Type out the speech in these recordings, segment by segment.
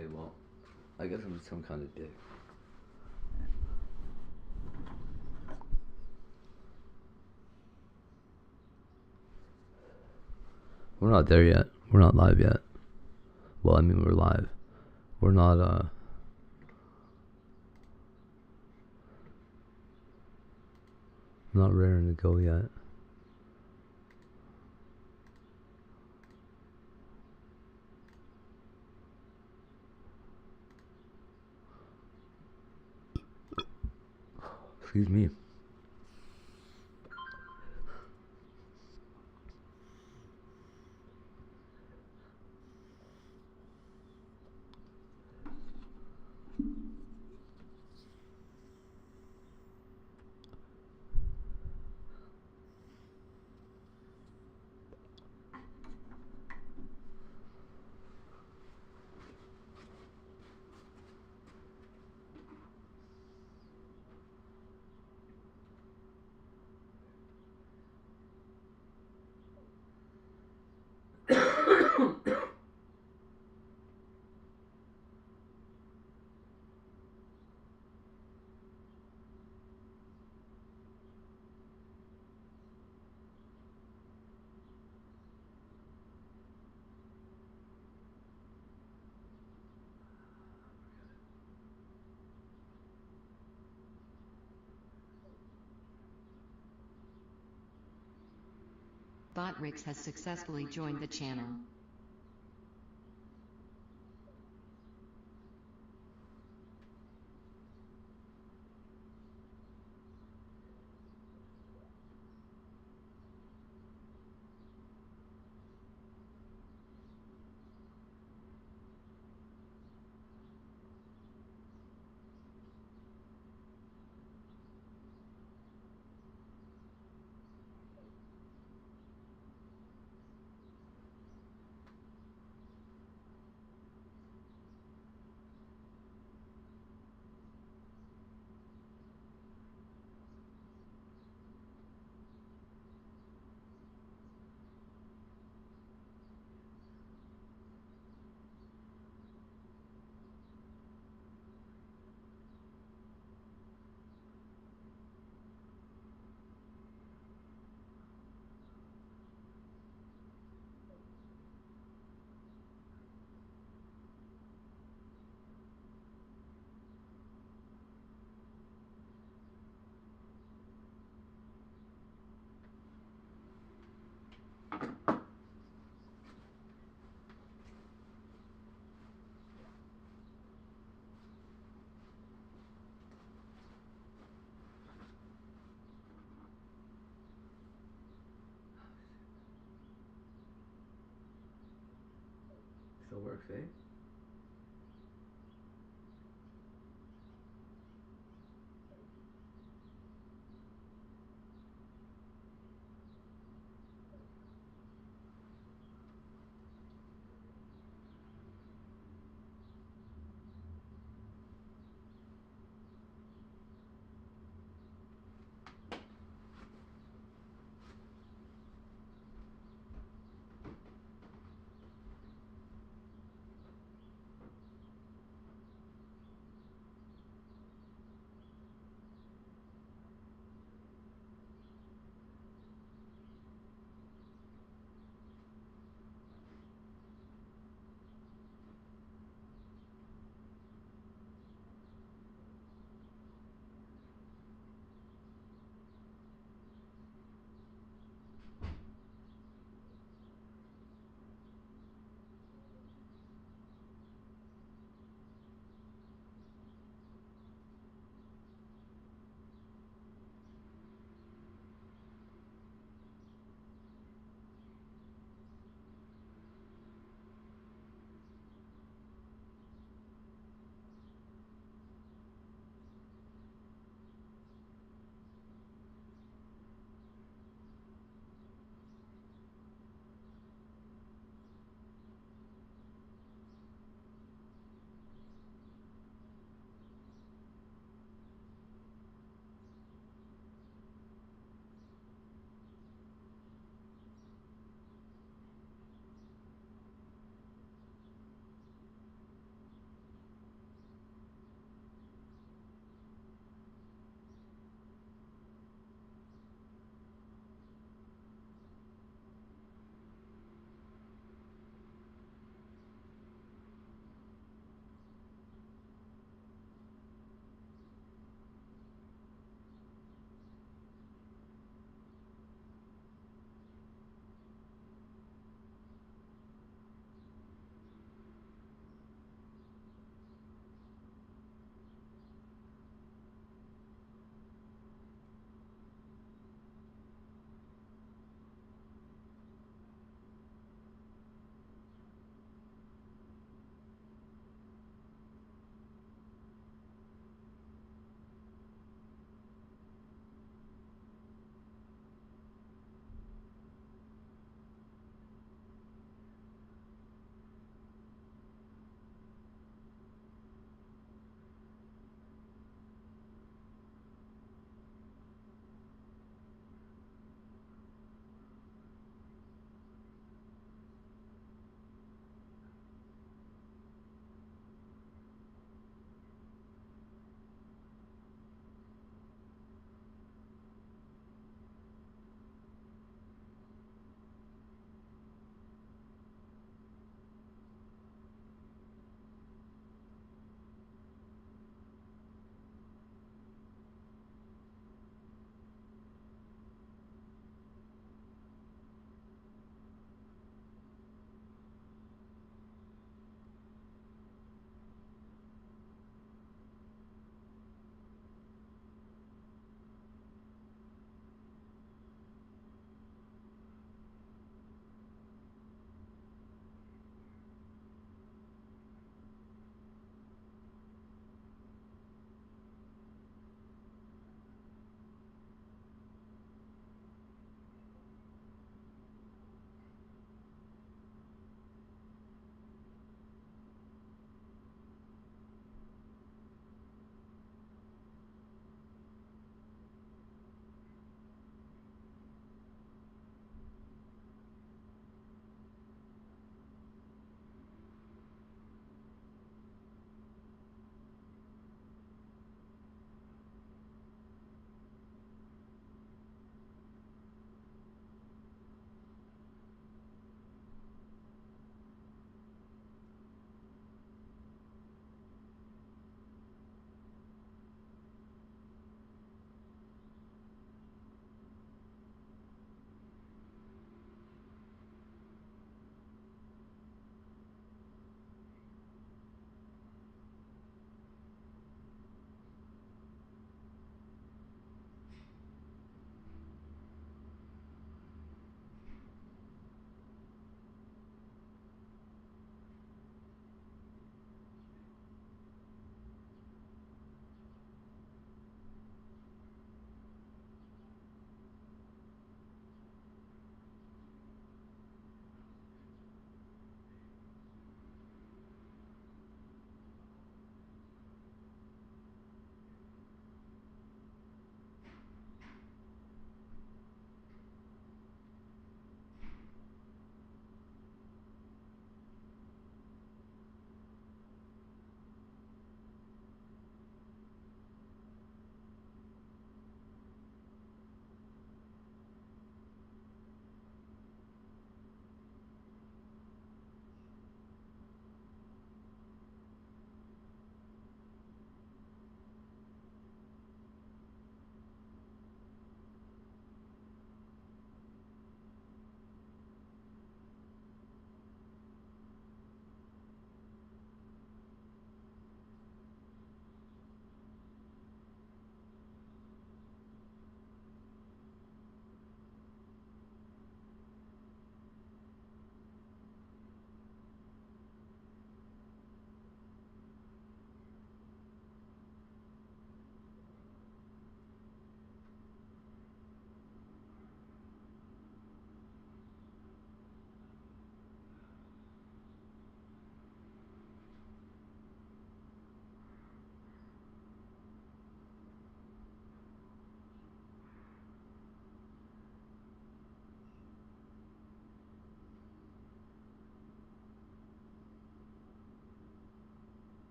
Okay, well, I guess I'm some kind of dick. We're not there yet. We're not live yet. Well, I mean, we're live. We're not, not raring to go yet. Excuse me. Botrix has successfully joined the channel. Still works, eh?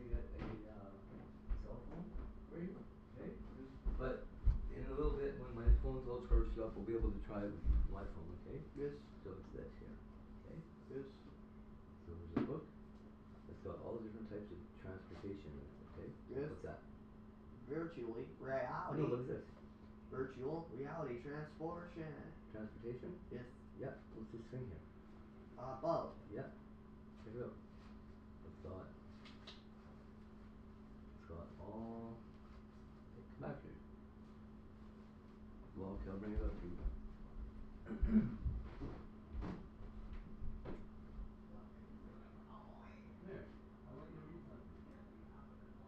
to get a cell phone for you, okay? But in a little bit, when my phone's all charged up, we'll be able to try my phone, okay? Yes. So it's this here, okay? Yes. So there's a book that's got all the different types of transportation in it, okay? Yes. What's that? Virtually Oh, reality. no, what is this? Virtual reality transportation. Transportation? Yes. Yeah. What's this thing here? Boat. Yeah. Check it out. It's got all. Hey, come back here. Well, okay, I'll bring it up to you. There. I want you to read something.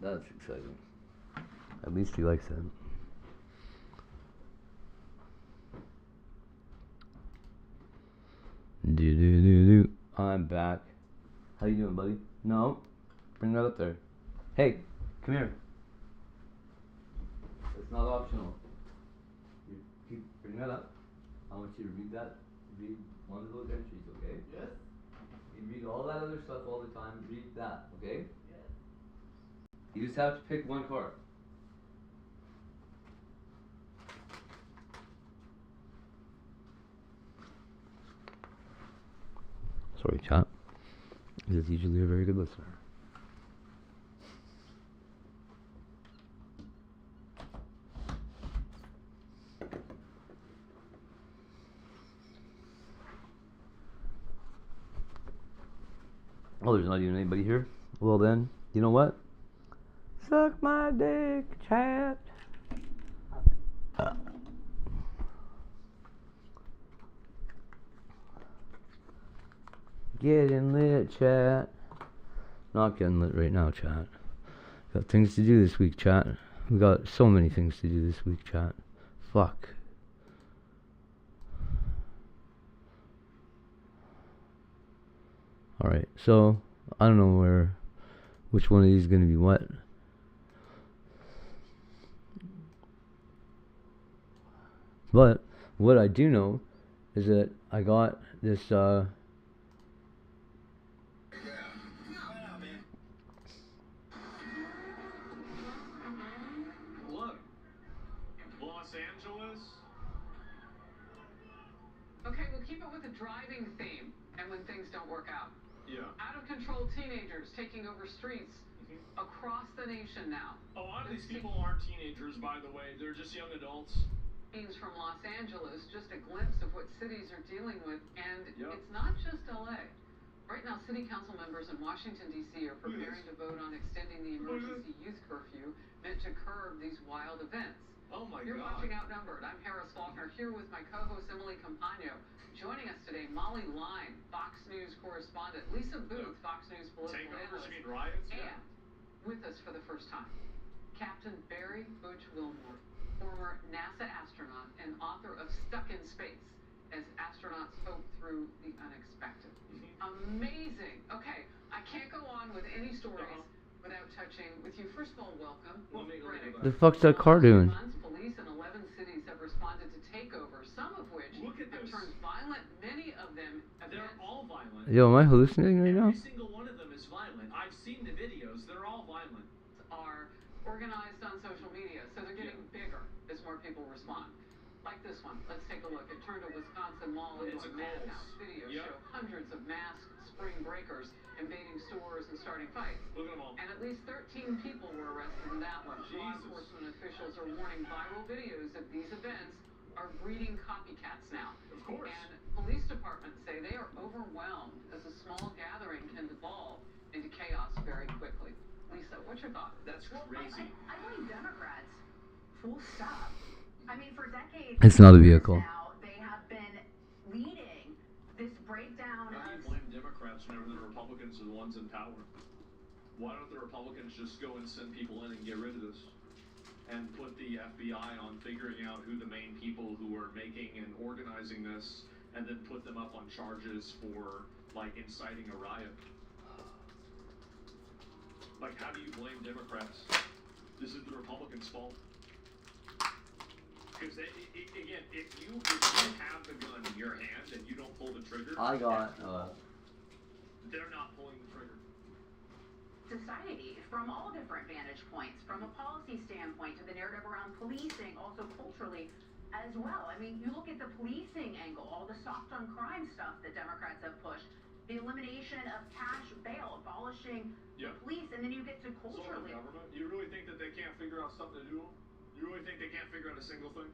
That's exciting. At least he likes it. Do. I'm back. How you doing, buddy? No. Bring that up there. Hey, come here. It's not optional. You keep bring that up. I want you to read that. Read one of those entries, okay? Yes. You read all that other stuff all the time. Read that, okay? Yes. You just have to pick one card. Sorry, chat. He's usually a very good listener. Oh, there's not even anybody here? Well then, you know what? Suck my dick, chat. Getting lit, chat. Not getting lit right now, chat. Got things to do this week, chat. We got so many things to do this week, chat. Fuck. Alright, so I don't know which one of these is gonna be what. But what I do know is that I got this Look, Los Angeles. Okay, we'll keep it with a driving theme and when things don't work out. Yeah. Out of control teenagers taking over streets across the nation now. A lot of these people aren't teenagers, by the way. They're just young adults. Scenes from Los Angeles, just a glimpse of what cities are dealing with, and Yep. it's not just LA. Right now, city council members in Washington, D.C. are preparing to vote on extending the emergency youth curfew meant to curb these wild events. Oh my You're God. watching Outnumbered. I'm Harris Faulkner here with my co-host Emily Campagno. Joining us today, Molly Line, Fox News correspondent, Lisa Booth, Fox News political Takeovers, analyst, you mean riots? Yeah. and with us for the first time, Captain Barry Butch Wilmore, former NASA astronaut and author of Stuck in Space, as astronauts hope through the unexpected. Amazing. Okay, I can't go on with any stories without touching with you. First of all, welcome. The fuck's that car doing? Police in 11 cities have responded to takeovers, some of which have turned violent. Many of them They're all violent. Yo, am I hallucinating right now? Every single one of them is violent. I've seen the videos. They're all violent. Are organized on social media, so they're getting bigger as more people respond. Like this one. Let's take a look. It turned a Wisconsin mall into It's a a madhouse. Kohl's. Videos Yep. show hundreds of masked spring breakers invading stores and starting fights. Look at them all. And at least 13 people were arrested in that one. Law Jesus. enforcement officials are warning viral videos of these events are breeding copycats now. Of course. And police departments say they are overwhelmed as a small gathering can devolve into chaos very quickly. Lisa, what's your thought? That's crazy. I blame Democrats. Full stop. I mean, for decades. It's not a vehicle. Now, they have been leading this breakdown How do you blame Democrats whenever the Republicans are the ones in power? Why don't the Republicans just go and send people in and get rid of this? And put the FBI on figuring out who the main people who are making and organizing this, and then put them up on charges for, like, inciting a riot. Like, how do you blame Democrats? This is the Republicans' fault. Because, again, if you have the gun in your hand and you don't pull the trigger, they're not pulling the trigger. society from all different vantage points, from a policy standpoint to the narrative around policing, also culturally as well. I mean, you look at the policing angle, all the soft on crime stuff that Democrats have pushed, the elimination of cash bail, abolishing the police, and then you get to culturally. So the government, you really think that they can't figure out something to do? You really think they can't figure out a single thing?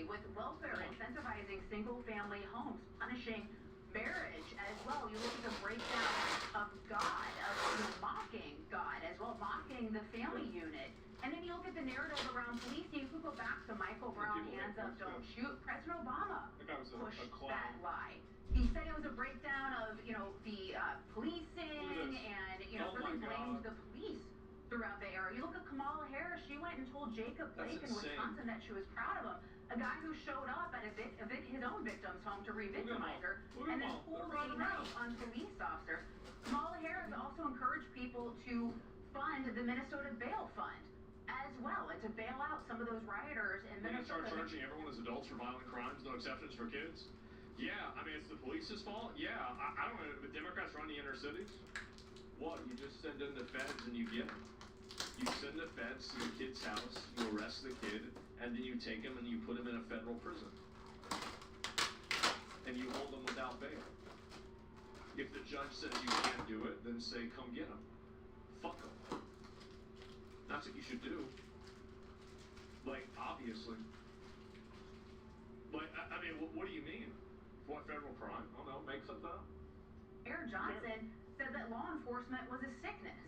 With welfare, incentivizing single-family homes, punishing marriage as well. You look at the breakdown of God, of mocking God as well, mocking the family unit. And then you look at the narrative around policing. You could go back to Michael Brown, hands up, don't shoot. President Obama pushed that lie. He said it was a breakdown of, the policing and, really blamed the police went and told Jacob That's Blake in insane. Wisconsin that she was proud of him. A guy who showed up at his own victim's home to re-victimize her and then pulled a knife on police officers. Kamala Harris also encouraged people to fund the Minnesota Bail Fund as well, and to bail out some of those rioters in They're going to Minnesota. start charging everyone as adults for violent crimes, no exceptions for kids? Yeah, I mean, it's the police's fault? Yeah, I don't know, but Democrats run the inner cities? What, you just send in the feds and you get them? You send the feds to the kid's house, you arrest the kid, and then you take him and you put him in a federal prison. And you hold him without bail. If the judge says you can't do it, then say, come get him. Fuck him. That's what you should do. Like, obviously. Like, I mean, what do you mean? What federal crime? I don't know, make something up. Mayor Johnson said that law enforcement was a sickness.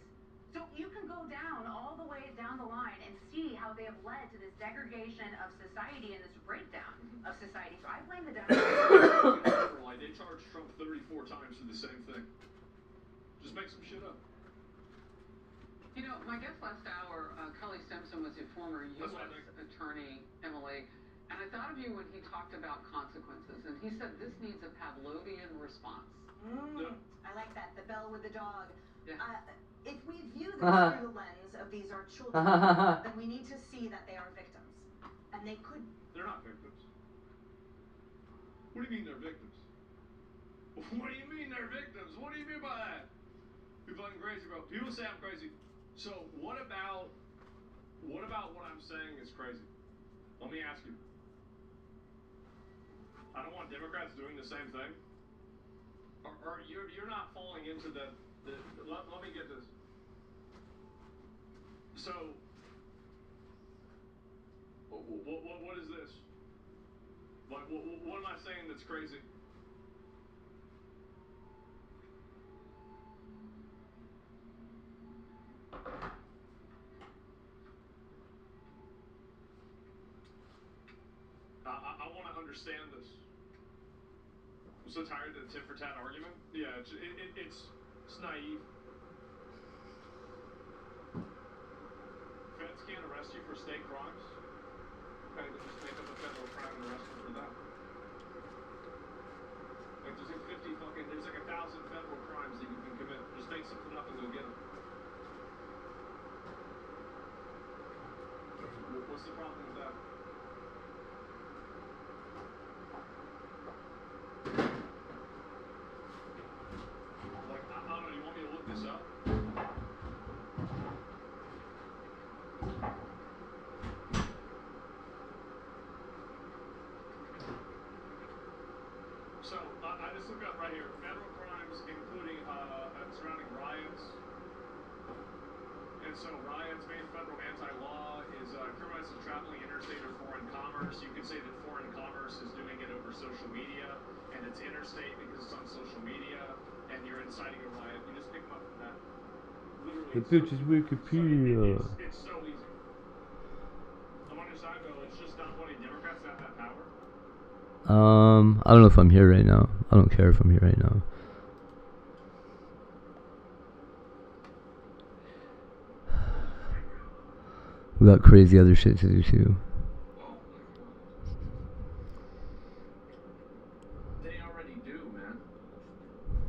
So you can go down all the way down the line and see how they have led to this degradation of society and this breakdown of society. So I blame the Democrats. Like, they charged Trump 34 times for the same thing. Just make some shit up. You know, my guest last hour, Kelly Simpson, was a former U.S. attorney, Emily, and I thought of you when he talked about consequences, and he said this needs a Pavlovian response. I like that, the bell with the dog. Yeah. If we view this through the lens of these are children, then we need to see that they are victims. And they could... They're not victims. What do you mean they're victims? What do you mean they're victims? What do you mean by that? You're fucking crazy, bro. People say I'm crazy. So what about what I'm saying is crazy? Let me ask you. I don't want Democrats doing the same thing. Or you're not falling into the let me get this. So what is this? What am I saying that's crazy? I want to understand this. I'm so tired of the tit for tat argument. Yeah, it's naive. Feds can't arrest you for state crimes. Okay, then just make up a federal crime and arrest you for that. Like there's like 1,000 federal crimes that you can commit. Just make something up and go get them. What's the problem with that? Like, I don't know, you want me to look this up? So, I just looked up right here, federal crimes including surrounding riots. And so riots, main federal anti-law is criminalizes traveling interstate or foreign commerce. You could say that foreign commerce is doing it over social media, and it's interstate because it's on social media, and you're inciting a riot. You just pick them up from that. Literally, The bitch is Wikipedia. it's so easy. I'm on your side, though. It's just not wanting Democrats to have that power. I don't know if I'm here right now. I don't care if I'm here right now. We got crazy other shit to do too. They already do, man.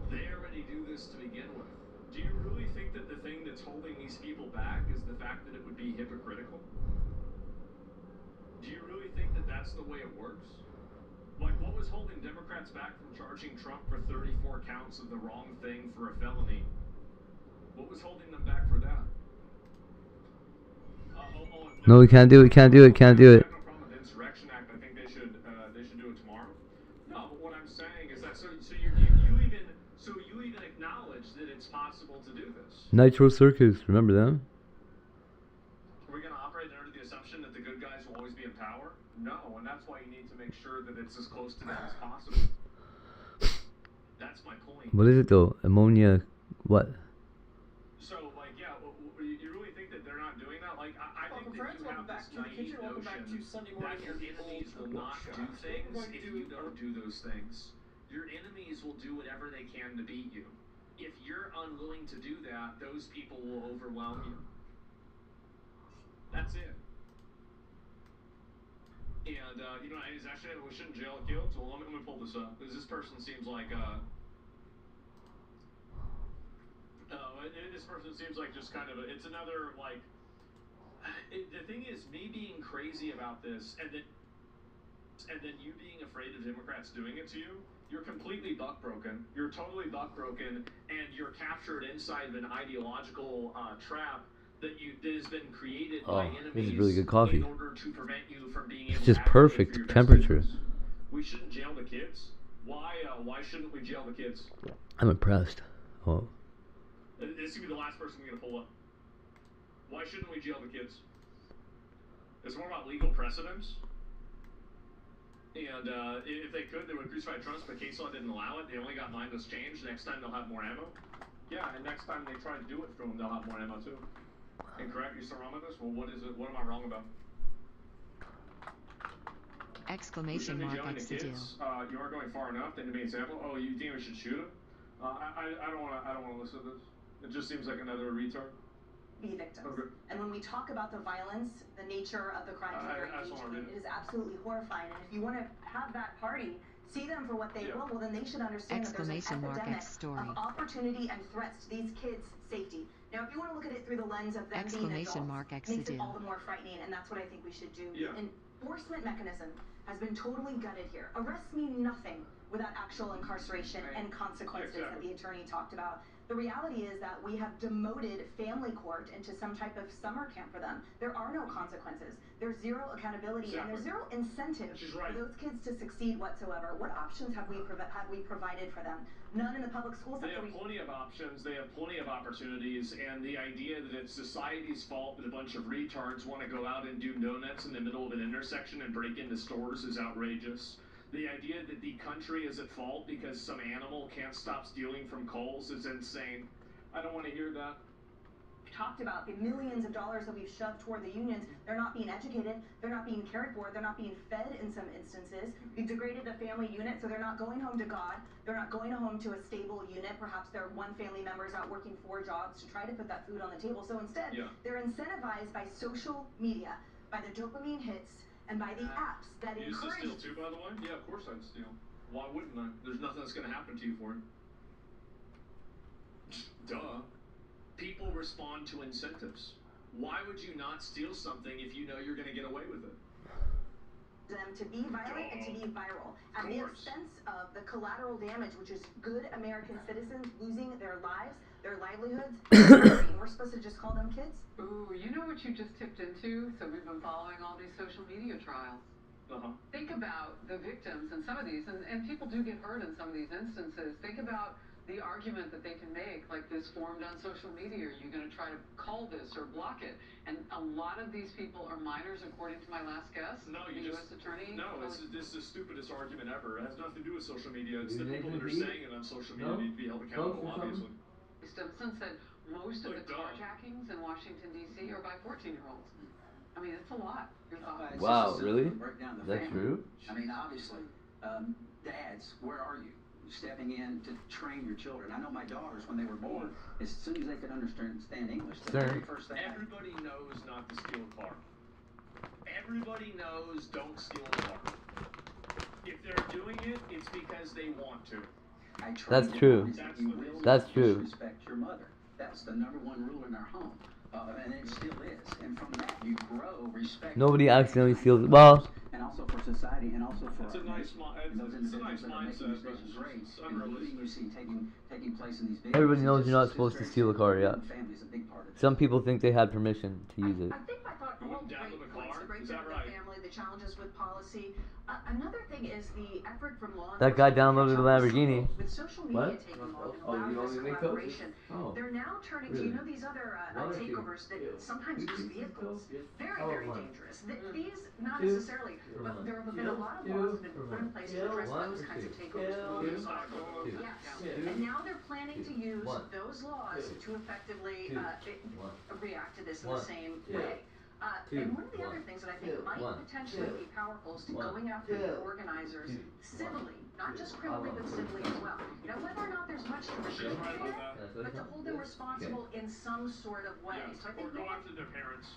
They already do this to begin with. Do you really think that the thing that's holding these people back is the fact that it would be hypocritical? Do you really think that that's the way it works? Like, what was holding Democrats back from charging Trump for 34 counts of the wrong thing for a felony? What was holding them back for that? No, we can't do it. Can't do it. Can't do it. I have no problem with the Insurrection Act. I think they should do it tomorrow. No, but what I'm saying is that so you even acknowledge that it's possible to do this. Nitro Circus. Remember them? Are we going to operate under the assumption that the good guys will always be in power? No, and that's why you need to make sure that it's as close to them as possible. That's my point. What is it though? Ammonia. What? So, like, yeah, you really think that they're not doing that? Like, I think that you have this naive notion that your enemies will not do things if you don't do those things. Your enemies will do whatever they can to beat you. If you're unwilling to do that, those people will overwhelm you. That's it. And, you know, he's actually, we shouldn't jail kids. Well, let me pull this up. Because this person seems like, this person seems like just kind of it's another, like, the thing is, me being crazy about this, and then you being afraid of Democrats doing it to you, you're completely buck broken. You're totally buck broken, and you're captured inside of an ideological trap that has been created by enemies this is really good coffee. in order to prevent you from being able It's to just advocate perfect for your best temperature. interests. We shouldn't jail the kids. Why shouldn't we jail the kids? I'm impressed. Oh. This could be the last person we're gonna pull up. Why shouldn't we jail the kids? It's more about legal precedents. And if they could, they would crucify Trump, but case law didn't allow it. They only got mindless change. Next time they'll have more ammo. Yeah, and next time they try to do it for them, they'll have more ammo too. Incorrect? You still wrong with this? Well, what is it? What am I wrong about? Exclamation mark Exedio. You are going far enough. Then to be an example. Oh, you think we should shoot him? I don't want to listen to this. It just seems like another retard. Be victims. Okay. And when we talk about the violence, the nature of the crimes that they're engaging in, it is absolutely horrifying. And if you want to have that party see them for what they will, well then they should understand that there's an epidemic of opportunity and threats to these kids' safety. Now, if you want to look at it through the lens of them being adults, makes it all the more frightening, and that's what I think we should do. Yeah. The enforcement mechanism has been totally gutted here. Arrests mean nothing without actual incarceration and consequences that the attorney talked about. The reality is that we have demoted family court into some type of summer camp for them. There are no consequences. There's zero accountability, and there's zero incentive for those kids to succeed whatsoever. What options have we provided for them? None in the public school sector. They have plenty of options. They have plenty of opportunities, and the idea that it's society's fault that a bunch of retards want to go out and do donuts in the middle of an intersection and break into stores is outrageous. The idea that the country is at fault because some animal can't stop stealing from Kohl's is insane. I don't want to hear that. Talked about the millions of dollars that we've shoved toward the unions. They're not being educated, they're not being cared for, they're not being fed in some instances. We've degraded the family unit, so they're not going home to God, they're not going home to a stable unit. Perhaps their one family member is out working 4 jobs to try to put that food on the table. So instead, they're incentivized by social media, by the dopamine hits, and by the apps that encourage. You used to steal too, by the way? Yeah, of course I'd steal. Why wouldn't I? There's nothing that's going to happen to you for it. Duh. People respond to incentives. Why would you not steal something if you know you're going to get away with it? Them to be violent and to be viral at the expense of the collateral damage, which is good American citizens losing their lives, their livelihoods. We're supposed to just call them kids? Ooh, you know what you just tipped into? So we've been following all these social media trials. Think about the victims in some of these, and people do get hurt in some of these instances. Think about the argument that they can make, like this formed on social media. Are you going to try to call this or block it? And a lot of these people are minors, according to my last guest. No, the U.S. attorney. No, this is the stupidest argument ever. It has nothing to do with social media. It's the people that are saying it on social media need to be held accountable, obviously. Stimson said most of the carjackings in Washington, D.C. are by 14-year-olds. I mean, it's a lot. Your thoughts? Wow, really? That's true? I mean, obviously, dads, where are you? Stepping in to train your children. I know my daughters, when they were born, as soon as they could understand English, the very first thing. Everybody knows not to steal a car. Everybody knows don't steal a car. If they're doing it, it's because they want to. That's true. That's true. Respect your mother. That's the #1 rule in our home. And it still is. And from that, you grow respect. Nobody accidentally steals. Well, and also for society, and also for it's a nice mindset, but it's unrealistic. You see taking place in these videos. Everybody knows you're not supposed to steal a car, yeah. Family's a big part of it. Some people think they had permission to use it. I think I thought all great points, the breakdown of the family, the challenges with policy. Another thing is the effort from law enforcement. That guy downloaded a Lamborghini. With social media taking hold and allowing this collaboration, they're now turning to, you know, these other takeovers that sometimes use vehicles. Very, very dangerous. These, not necessarily, but there have been a lot of laws that have been put in place to address those kinds of takeovers. And now they're planning to use those laws to effectively react to this in the same way. And one of the other things that I think might potentially be powerful is to going after the organizers civilly, not just criminally, but civilly as well. Now, whether or not there's much to retrieve for them, but to hold them responsible in some sort of way. So I think go after their parents.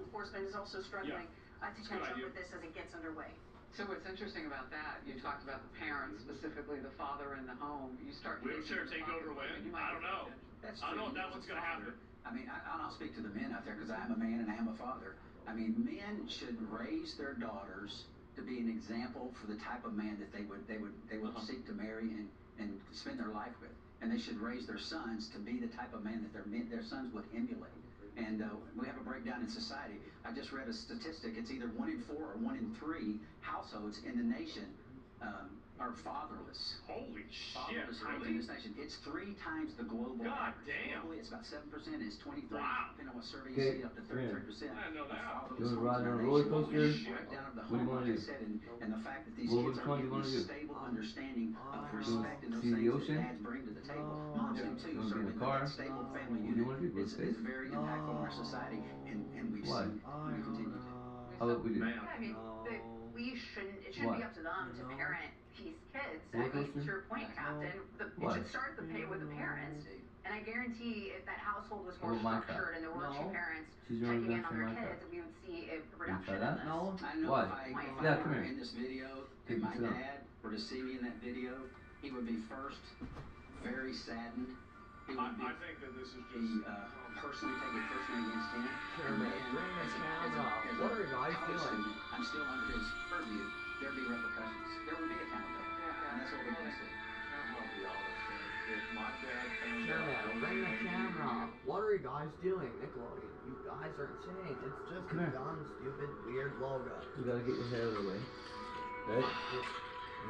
enforcement is also struggling to Good catch up idea. with this as it gets underway. So what's interesting about that, you talked about the parents, specifically the father in the home. You start Wheelchair takeover win? I don't know. That's I don't know if true. that one's going to happen. I mean, I'll speak to the men out there because I am a man and I am a father. I mean, men should raise their daughters to be an example for the type of man that they would seek to marry and spend their life with. And they should raise their sons to be the type of man that their sons would emulate. And we have a breakdown in society. I just read a statistic. It's either 1 in 4 or 1 in 3 households in the nation are fatherless. Holy shit, Fatherless homes in really? this nation. It's 3 times the global God average. damn. Globally, it's about 7%. It's 23. Wow. Depending on what survey you Okay, see, up to come here. 33%. I didn't know that. Fatherless You homes wanna ride in our on a nation. roller coaster? Holy shit. Breakdown of the What do you home, wanna like I do? said, and the fact that these Well, kids which are one do you getting wanna this do? stable understanding of respect and those See the things that ocean? dads bring to the table. Moms do too, You wanna be in certainly, the but car? that stable family What do you unit wanna do? Go is space? very impactful in our society, and we've Why? seen we continue to. How about we do? Man. Yeah, I mean, it shouldn't be up to them to parent these kids. I mean, to your point, Captain, it Why? should start with the parents. And I guarantee if that household was more How about Minecraft? structured and there were two parents She's your checking in on their Minecraft. kids, we would see a You reduction try in that? this. No. I know Why? if I Yeah, come were here. in this video Take and my it to them. dad were to see me in that video, he would be first very saddened. He would I think that this is be just... personally take it personally against him. Bring the camera. What are you guys college doing? student, I'm still under his purview. There'd be repercussions. There would be accountability. And that's what we want to see. I'll be honest, man. If my dad found Camera, bring the camera. What are you guys doing, Nickelodeon? You guys are insane. It's just Come a here. dumb, stupid, weird logo. You gotta get your hair out of the way. Right?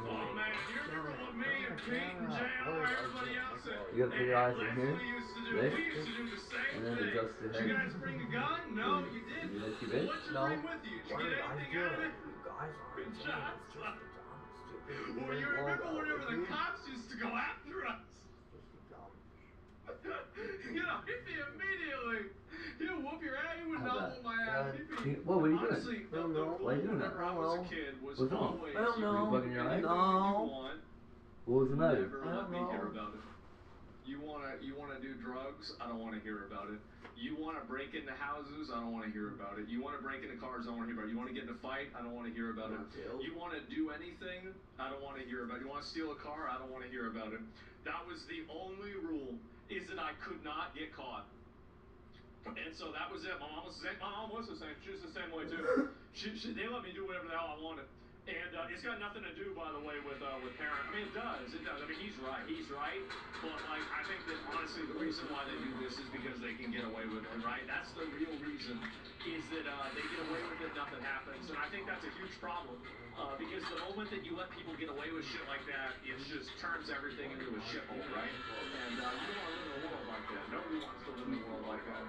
Oh man, you remember what me and Pete and JR, everybody else said? You gotta put your eyes in here, We used to do, right? we used to do the same And then thing. adjust the Did you head. guys bring a gun? No, you didn't. You like your Well, bitch? what'd you No. bring with you? Did you What are get you guys anything out of doing? it? You guys are Good insane. job, It's just son. a dumb, stupid, Well, weird you remember logo. whenever the If you- cops used to go after us? It's just a dumb. You know, he'd be immediately, he'd whoop your ass, he would How's not that? whoop my ass. He'd be, Whoa, what are you doing? honestly, I don't know. Why are you doing that? whenever I was a kid was What's wrong? always, I don't you know. bugging your eye? anything that No. you want, What was the matter? never I let don't me hear know. about it. You wanna do drugs? I don't wanna hear about it. You wanna break into houses? I don't wanna hear about it. You wanna break into cars? I don't wanna hear about it. You wanna get in a fight? I don't wanna hear about it. You wanna do anything? I don't wanna hear about it. You wanna steal a car? I don't wanna hear about it. That was the only rule, is that I could not get caught. And so that was it. My mom was the same. My mom was the same. She was the same way too. They let me do whatever the hell I wanted. And it's got nothing to do, by the way, with parent. I mean, it does. It does. I mean, he's right. He's right. But like, I think that honestly, the reason why they do this is because they can get away with it, right? That's the real reason. Is that they get away with it, nothing happens, and I think that's a huge problem. Because the moment that you let people get away with shit like that, it just turns everything into a shithole, right? And you don't want to live in a world like that. Nobody wants to live in a world like that.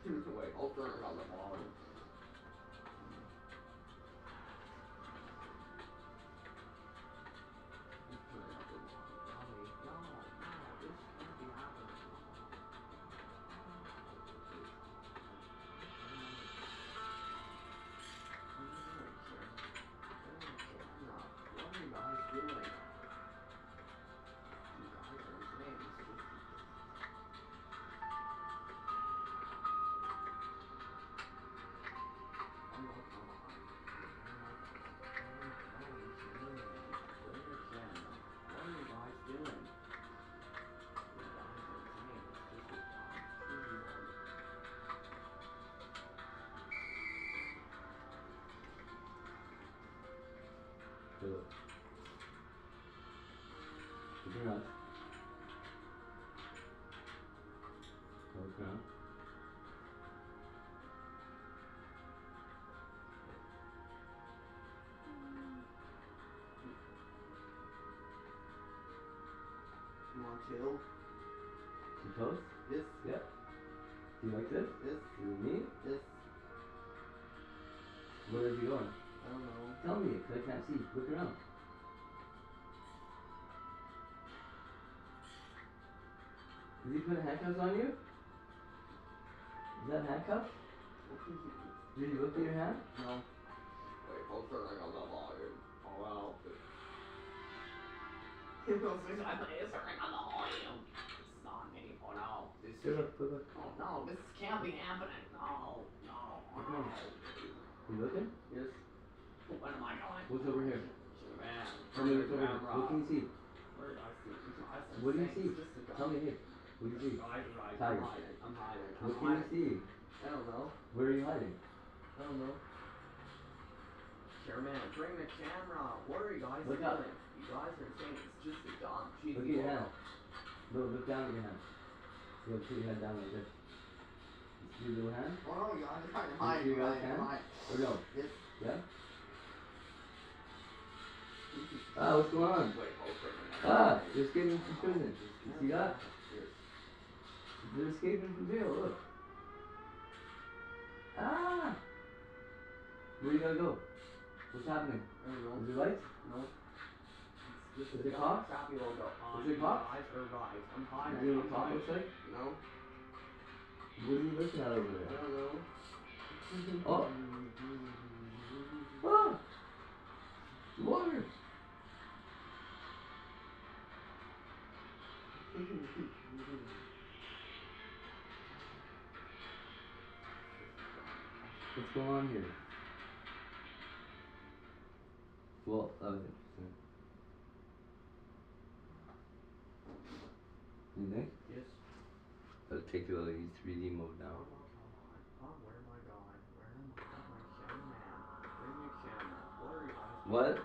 Wait, I'll turn it on the volume. What are you guys doing? You guys are insane. It's just Feel it. Keep your nuts. Look around. You want chill? Some toast? Yes. Yep. Do you like this? Yes. You and me? Yes. Where is he going? I don't know. Tell me, 'cause I can't see. Look around. Is he putting handcuffs on you? Is that handcuffs? Did you look at your hand? No. Wait, I'll turn on the volume. Oh wow. It's turning on the volume. It's on me. Oh no. This Look. Oh no, this can't be happening. No. Come on. You looking? Yes. What am I doing? What's over here? Man, Tell me what's over here. What can you see? Where did I see? What do you see? Tell me, hey. What do you see? Right. Tiger. I'm hiding. What can you see? I don't know. Where are you hiding? I don't know. Chairman, bring the camera. What are you guys Look doing? up. You guys are saying it's just a dumb cheesy. Look at your hand. Look down at your hand. You have to put your head down like this. You see your little hand? Oh no, you guys are trying to You hide. see your left hand? Or no? Yes. Yeah? Ah, what's going on? Wait, Ah, they're escaping from prison. You see that? They're escaping from jail, look. Ah! Where you gotta go? What's happening? I don't know. Is there lights? No. It's just Is there cops? crappy logo. Is there cops? Guys are right. I'm Is hiding. there what a cop looks like? No. What are you looking at over I there? don't know. Oh! Ah! Water! What's going on here? Well, that was interesting. You think? Yes. Particularly 3D mode now. Oh, where am I going? Where am I going? Cameraman, bring the camera. What are you guys doing? What? You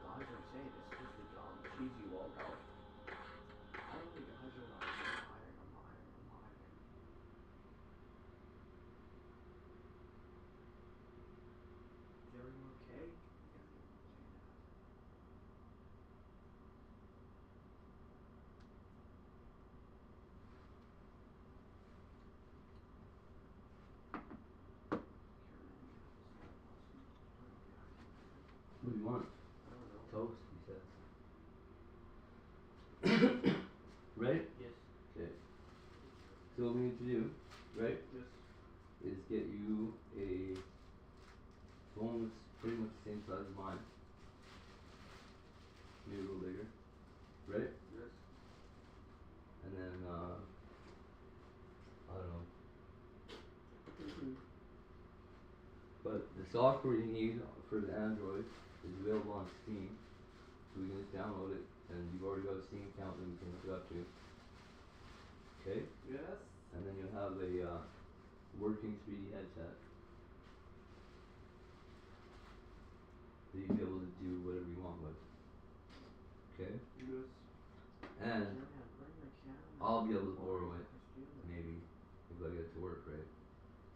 guys are saying it's just a dumb, cheesy logo. All the guys are like, I'm hiding. Is everyone okay? Is everyone okay now? What do you want? I don't know. Toast, he says. Right? Yes. Okay. So what we need to do, right, Yes. is get you a phone that's pretty much the same size as mine. Maybe a little bigger. Right? Yes. And then, I don't know. But the software you need for the Android is available on Steam. So we can just download it, and you've already got a Steam account that we can hook it up to. Okay? Yes. And then you'll have a working 3D headset that you'll be able to do whatever you want with. Okay? Yes. And Cameraman, bring the camera. I'll be able to What borrow are it, you guys doing? maybe, if I get it to work right,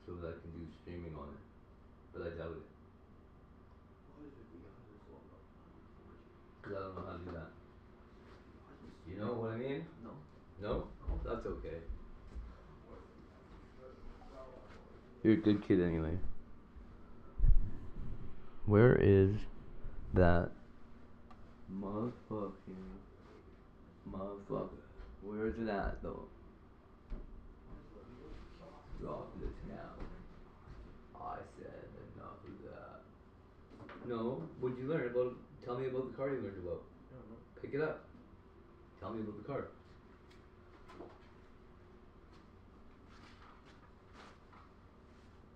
so that I can do streaming on it. But I doubt it, Why is it we got this logo? because I don't know how to do that. I just You know what I mean? No. No? That's okay. You're a good kid anyway. Where is that motherfucker? Where is it at though? Drop this now. I said enough of that. No, what'd you learn about? Tell me about the car you learned about. I don't know. Pick it up. Tell me about the car.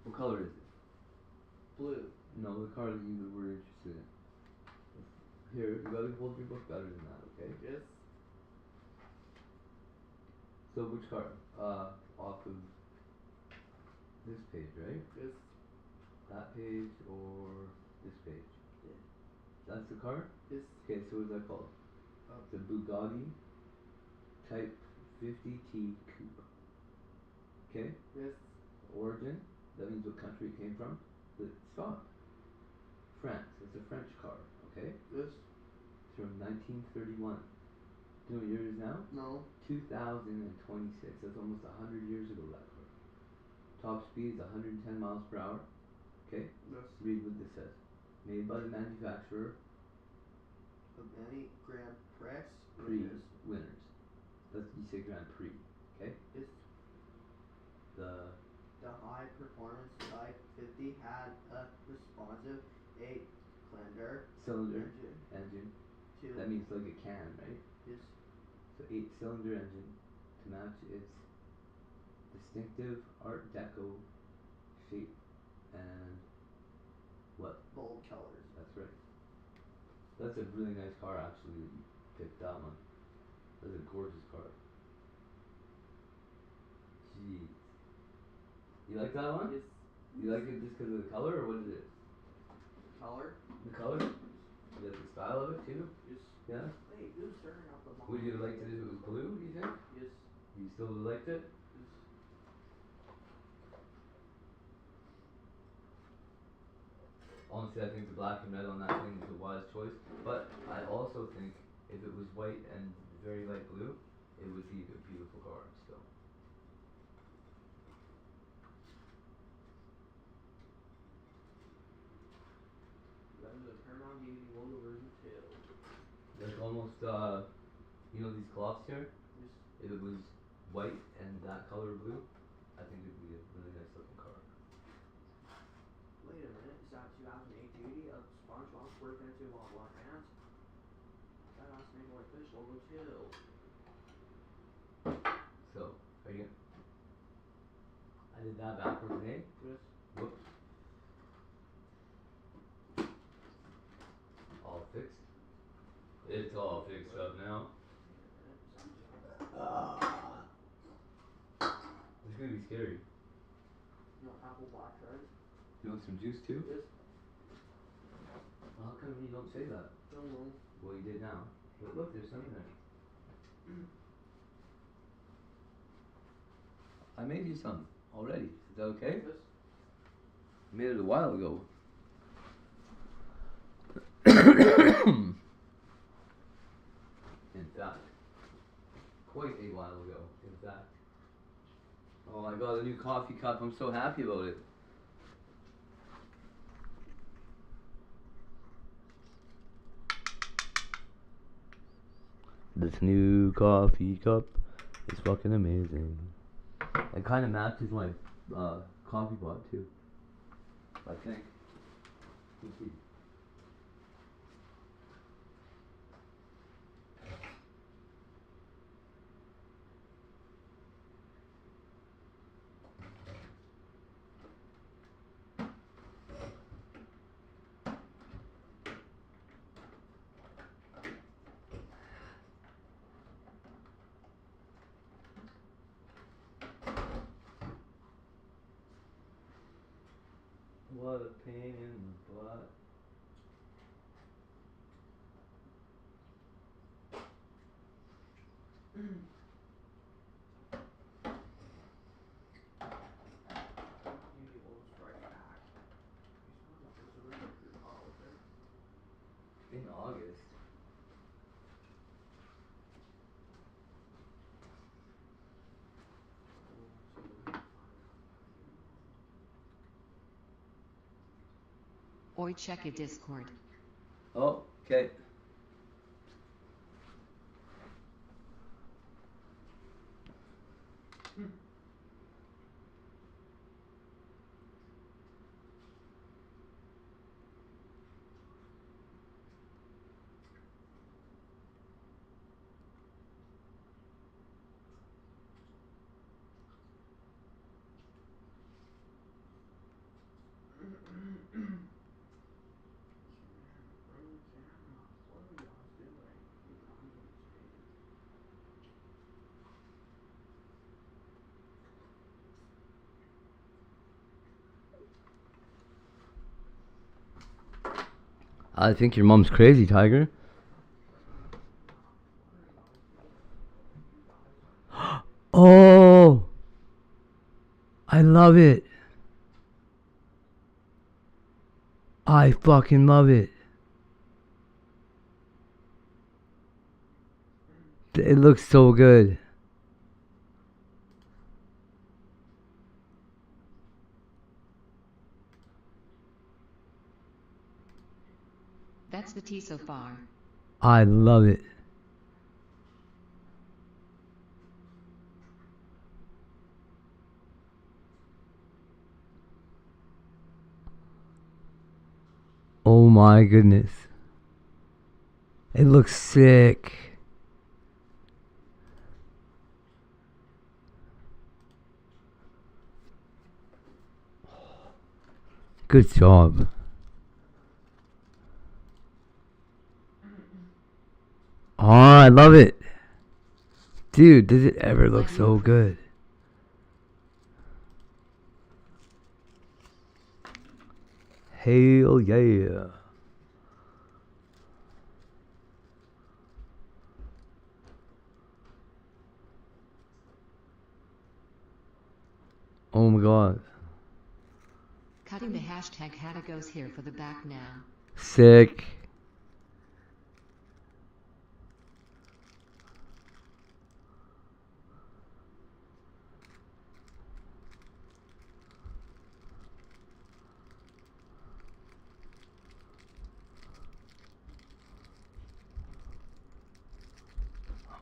What color is it? Blue. No, the car that you were interested in. Here, you gotta hold your book better than that, okay? Yes. So which car? Off of this page, right? Yes. That page or this page? Yeah. That's the car? Yes. Okay, so what's that called? The Bugatti Type 50T Coupe. Okay? Yes. Origin, that means what country it came from. Stop. France, it's a French car, okay? Yes. It's from 1931. Do you know what year it is now? No. 2026. That's almost 100 years ago, that car. Top speed is 110 miles per hour. Okay? Yes. Read what this says. Made by the manufacturer. Of many Grand Prix Winners. You say Grand Prix. Okay? Yes. The high performance Type 50 had a responsive 8-cylinder engine. To That means like a can, right? Yes. So 8-cylinder engine to match its distinctive Art Deco shape and what? Bold colors. That's right. That's a really nice car actually. You picked that one. That's a gorgeous car. Jeez. You like that one? Yes. You like it just because of the color, or what is it? Color? The color? You like the style of it too? Yes. Yeah? Wait, who's turning up the volume? Would you have liked it if it was blue, do you think? Yes. You still would have liked it? Yes. Honestly, I think the black and red on that thing is a wise choice. But I also think if it was white and very light blue, it would be a beautiful car still. That is a Paramount DVD logo version too. Like almost, you know these cloths here? Yes. If it was white and that color blue, I think it would be a really nice looking car. Wait a minute, is that 2008 DVD of SpongeBob SquarePants on Black Pants? That has Snake White Fish logo too. So, are you? I did that backwards, eh? Yes. Whoops. All fixed? It's all fixed up now. It's gonna be scary. You want apple black currant? You want some juice too? Yes. Well, how come you don't say that? Don't know. Well, you did now. But look, there's some in there. I made you some already. Is that okay? Yes. I made it a while ago. In fact, quite a while ago. In fact. Oh, I got a new coffee cup. I'm so happy about it. This new coffee cup is fucking amazing. It kind of matches my coffee pot too, I think. We'll see. What a pain in the butt. DVD logo strike back. There's a really good car out there. In August. Or check a Discord. Oh, okay. Bring the camera. I think your mom's crazy, Tiger. Oh, I love it. I fucking love it. It looks so good. That's the tea so far. I love it. Oh my goodness. It looks sick. Good job. Oh, I love it. Dude, does it ever look so good? Hell yeah. Oh my god. Cutting the hashtag hategioeshere for the back now. Sick.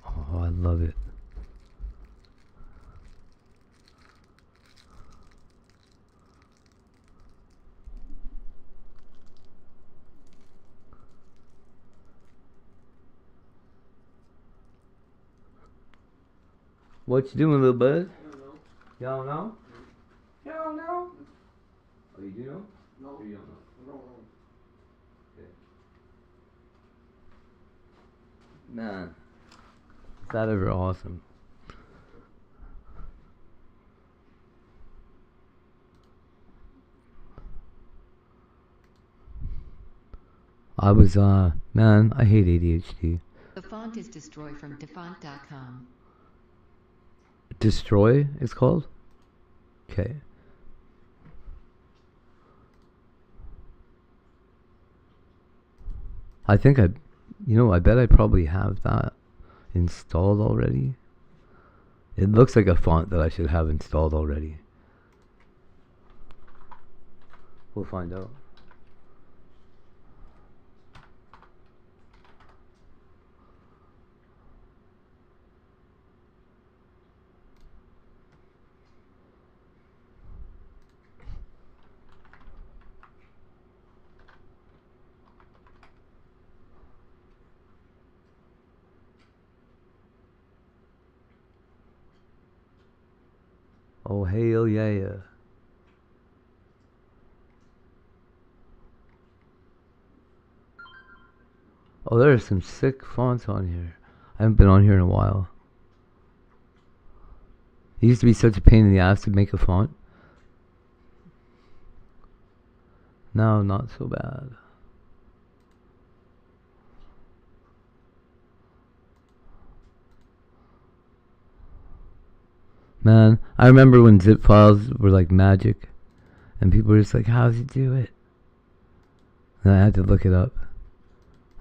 Oh, I love it. What you doing, little bud? I don't know. Y'all know? You don't know? Oh, you do know? No. Or you don't know? I don't know. Okay. Man, is that ever awesome? I was, man, I hate ADHD. The font is Destroy from defont.com. Destroy, it's called? Okay. I think I bet I probably have that installed already. It looks like a font that I should have installed already. We'll find out. Oh, hell yeah. Oh, there are some sick fonts on here. I haven't been on here in a while. It used to be such a pain in the ass to make a font. Now, not so bad. Man, I remember when zip files were like magic. And people were just like, how does he do it? And I had to look it up.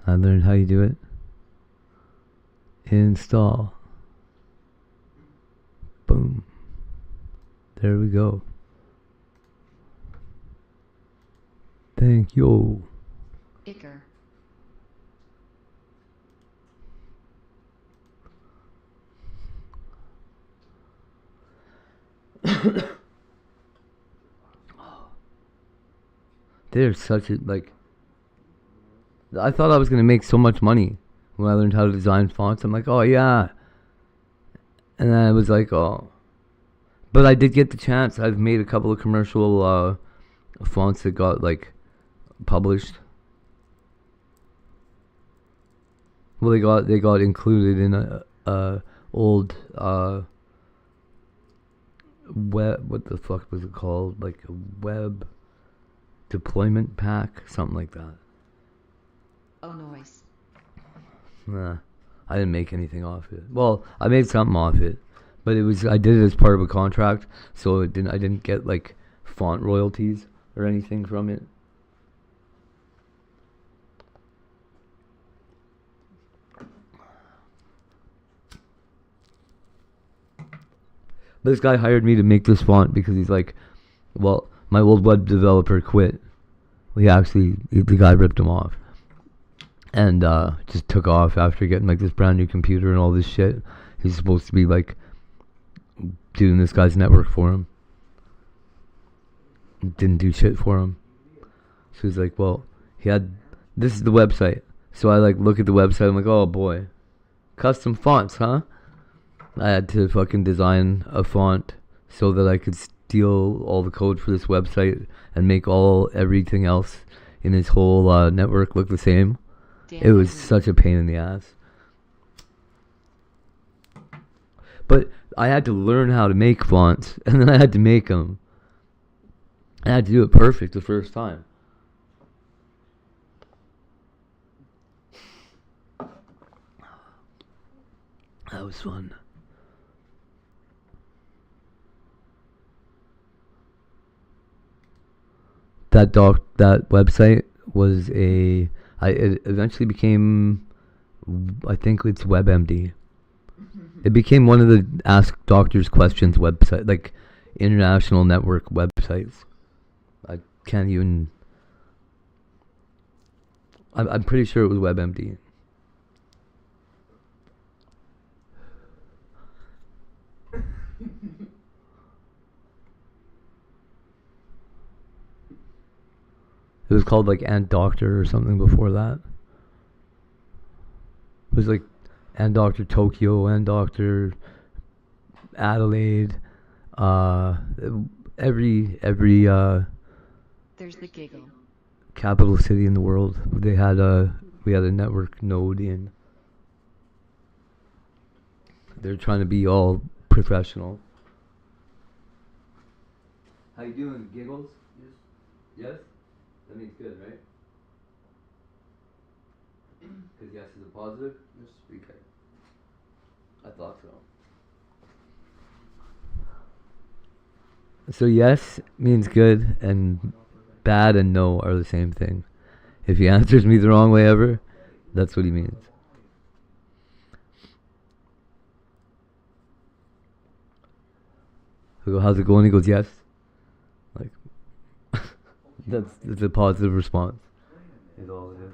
I learned how you do it. Install. Boom. There we go. Thank you. Icker. There's such a, like, I thought I was going to make so much money when I learned how to design fonts. I'm like, oh yeah. And then I was like, oh. But I did get the chance. I've made a couple of commercial fonts that got, like, published. Well, they got included in a old web, what the fuck was it called? Like a web deployment pack, something like that. Oh, noise. Nah, I didn't make anything off it. Well, I made something off it, but I did it as part of a contract, so I didn't get like font royalties or anything from it. But this guy hired me to make this font because he's like, well, my old web developer quit. The guy ripped him off. And just took off after getting like this brand new computer and all this shit. He's supposed to be like doing this guy's network for him. Didn't do shit for him. So he's like, well, this is the website. So I like look at the website, I'm like, oh boy. Custom fonts, huh? I had to fucking design a font so that I could steal all the code for this website and make everything else in his whole network look the same. It was such a pain in the ass. But I had to learn how to make fonts, and then I had to make them. I had to do it perfect the first time. That was fun. That website was it eventually became, I think it's WebMD. It became one of the Ask Doctors Questions website, like international network websites. I can't even. I'm pretty sure it was WebMD. It was called like Ant Doctor or something before that. It was like Ant Doctor Tokyo, Ant Doctor Adelaide, every There's the giggle. capital city in the world. We had a network node in. They're trying to be all professional. How you doing, Giggles? Yes. Yes? That means good, right? Because yes is a positive? Yes. Okay. I thought so. So yes means good, and bad and no are the same thing. If he answers me the wrong way ever, that's what he means. I go, how's it going? He goes, yes. Like, that's a positive response. Is all it is.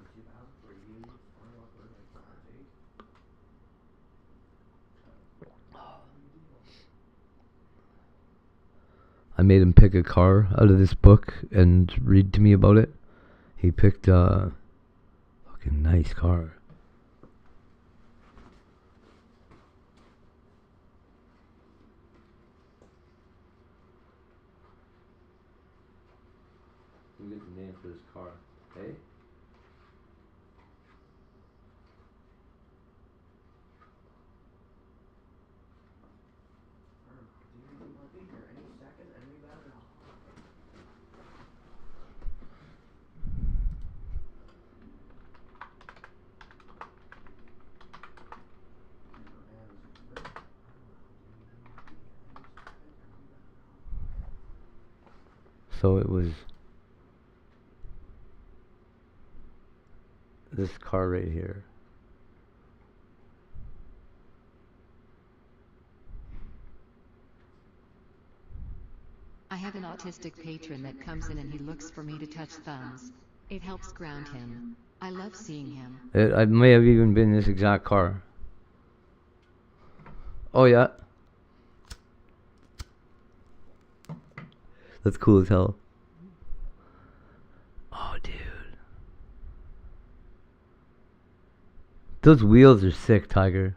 I made him pick a car out of this book and read to me about it. He picked a fucking nice car. We get the name for this car, hey? I'll be here any second, any better. So it was this car right here. I have an autistic patron that comes in and he looks for me to touch thumbs. It helps ground him. I love seeing him. I may have even been in this exact car. Oh yeah. That's cool as hell. Oh dude. Those wheels are sick, Tiger.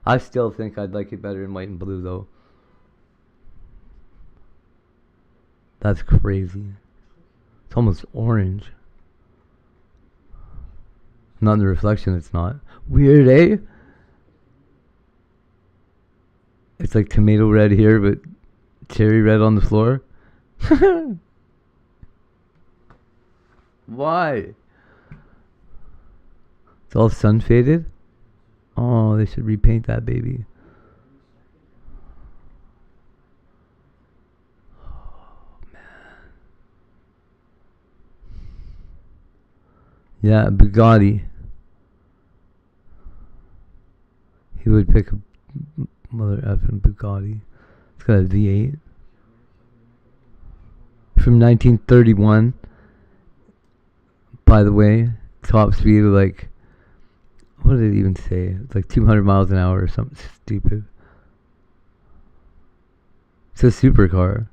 I still think I'd like it better in white and blue though. That's crazy. It's almost orange. Not in the reflection, it's not. Weird, eh? It's like tomato red here, but cherry red on the floor. Why? It's all sun faded? Oh, they should repaint that baby. Oh, man. Yeah, Bugatti. He would pick a mother effing Bugatti. It's got a V8. From 1931. By the way, top speed of like, what did it even say? It's like 200 miles an hour or something stupid. It's a supercar.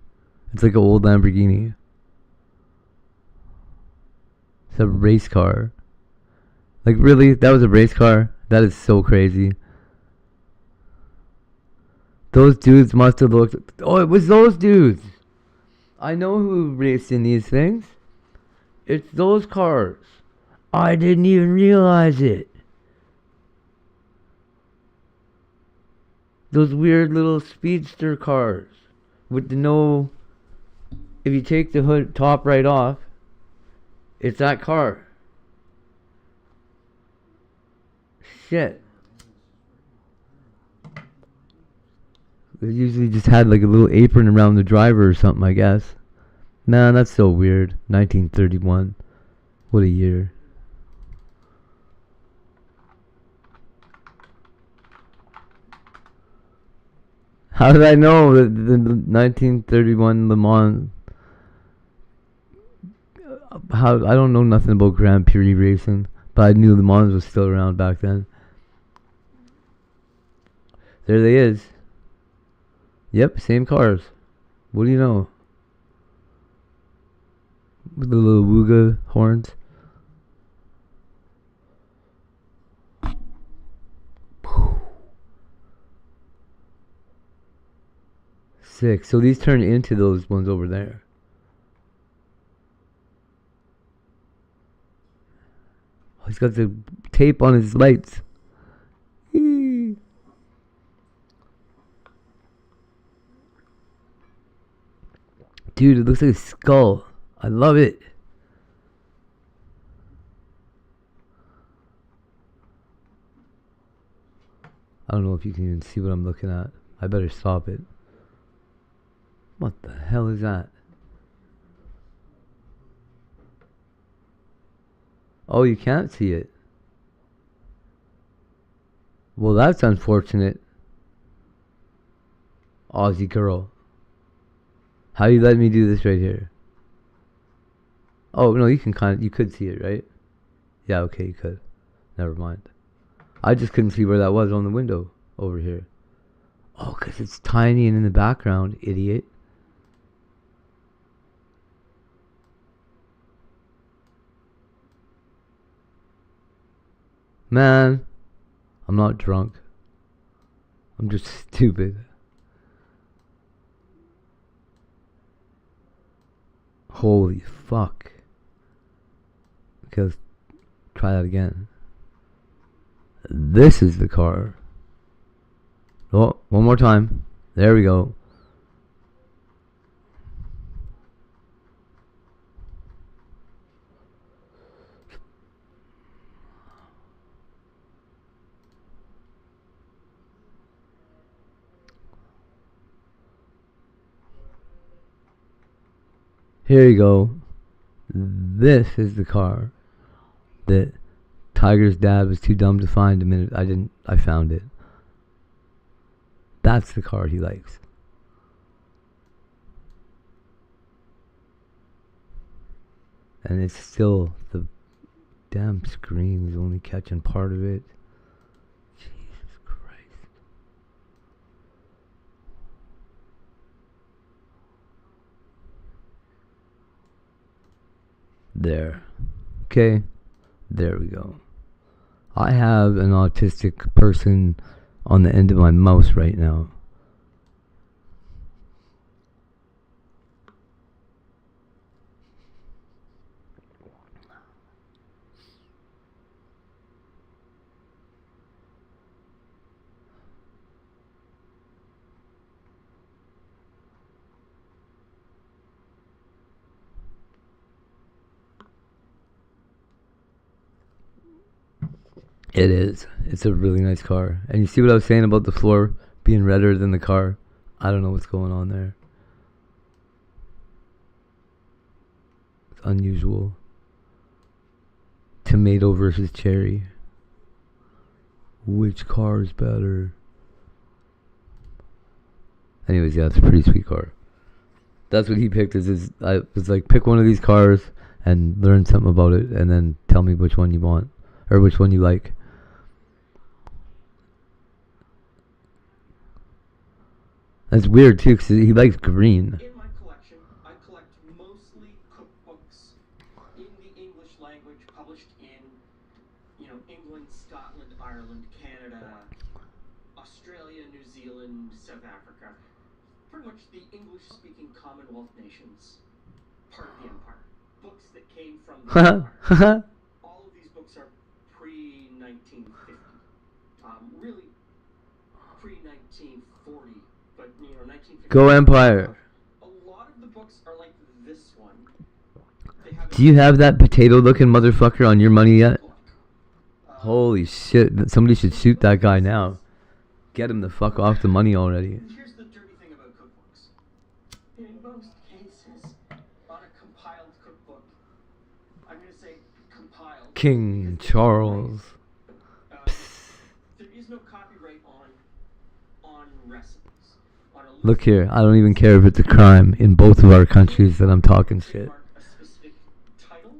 It's like an old Lamborghini. It's a race car. Like, really? That was a race car? That is so crazy. Those dudes must have looked... Oh, it was those dudes. I know who raced in these things. It's those cars. I didn't even realize it. Those weird little speedster cars. With the no... If you take the hood top right off, it's that car. Shit. They usually just had like a little apron around the driver or something, I guess. Man, that's so weird. 1931. What a year. How did I know that the 1931 Le Mans... How I don't know nothing about Grand Prix racing, but I knew Le Mans was still around back then. There they is. Yep, same cars. What do you know? With the little Wooga horns. Sick. So these turn into those ones over there. Oh, he's got the tape on his lights. Dude, it looks like a skull. I love it. I don't know if you can even see what I'm looking at. I better stop it. What the hell is that? Oh, you can't see it. Well, that's unfortunate. Aussie girl. How you let me do this right here? Oh, no, you could see it, right? Yeah, okay, you could. Never mind. I just couldn't see where that was on the window over here. Oh, because it's tiny and in the background, idiot. Man, I'm not drunk. I'm just stupid. Holy fuck. Okay, let's try that again. This is the car. Oh, one more time. There we go. Here you go. This is the car that Tiger's dad was too dumb to find. I found it. That's the car he likes. And it's still, the damn screen is only catching part of it. Jesus Christ. There. Okay. There we go. I have an autistic person on the end of my mouse right now. It is. It's a really nice car. And you see what I was saying about the floor being redder than the car? I don't know what's going on there. It's unusual. Tomato versus cherry. Which car is better? Anyways, yeah, it's a pretty sweet car. That's what he picked. I was like, pick one of these cars and learn something about it, and then tell me which one you want or which one you like. That's weird too, because he likes green. In my collection, I collect mostly cookbooks in the English language, published in, England, Scotland, Ireland, Canada, Australia, New Zealand, South Africa. Pretty much the English-speaking Commonwealth nations, part of the empire. Books that came from the empire. All of these books are pre-1950. Really pre-1940. But, 1950. Go Empire. A lot of the books are like this one. Do you have that potato-looking motherfucker on your money yet? Holy shit. Somebody should shoot that guy now. Get him the fuck off the money already. Here's the dirty thing about cookbooks. In most cases, on a compiled cookbook, I'm going to say compiled. King Charles. There is no copyright on recipes. Look here, I don't even care if it's a crime in both of our countries that I'm talking shit. A specific title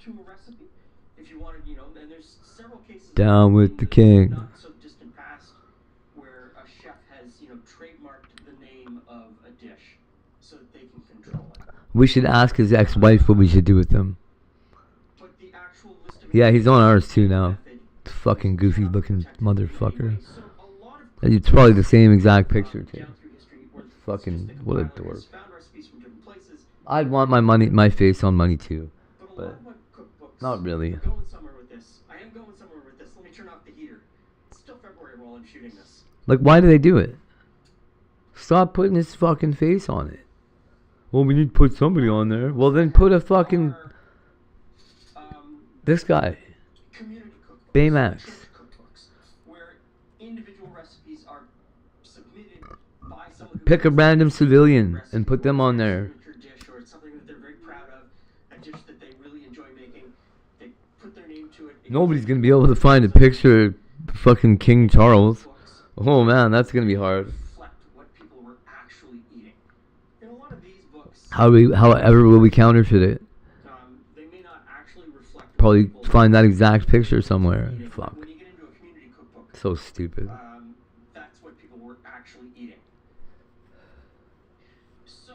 to a recipe, if you wanted, and there's several cases down with the king. Not so distant past, where a chef has, trademarked the name of a dish so that they can control it. We should ask his ex-wife what we should do with them. But the actual list of yeah, he's on ours too now. Fucking goofy looking motherfucker. It's probably the same exact picture too. Fucking what a dork. I'd want my face on money too, but not really. I am going somewhere with this. Let me turn off the heater. It's still February while I'm shooting this. Like, why do they do it? Stop putting his fucking face on it. Well, we need to put somebody on there. Well, then put a fucking this guy. Baymax. Where individual recipes are submitted by someone who pick a random civilian and put them on there. Dish, or it's something that they're very proud of, a dish that they really enjoy making. They put their name to it. Nobody's gonna be able to find a picture of fucking King Charles. Oh man, that's gonna be hard. Reflect what people were actually eating. In a lot of these books, however will we counterfeit it? They may not actually reflect. Probably find that exact picture somewhere. Fuck. When you get into a community cookbook, so stupid. That's what people were actually eating. So,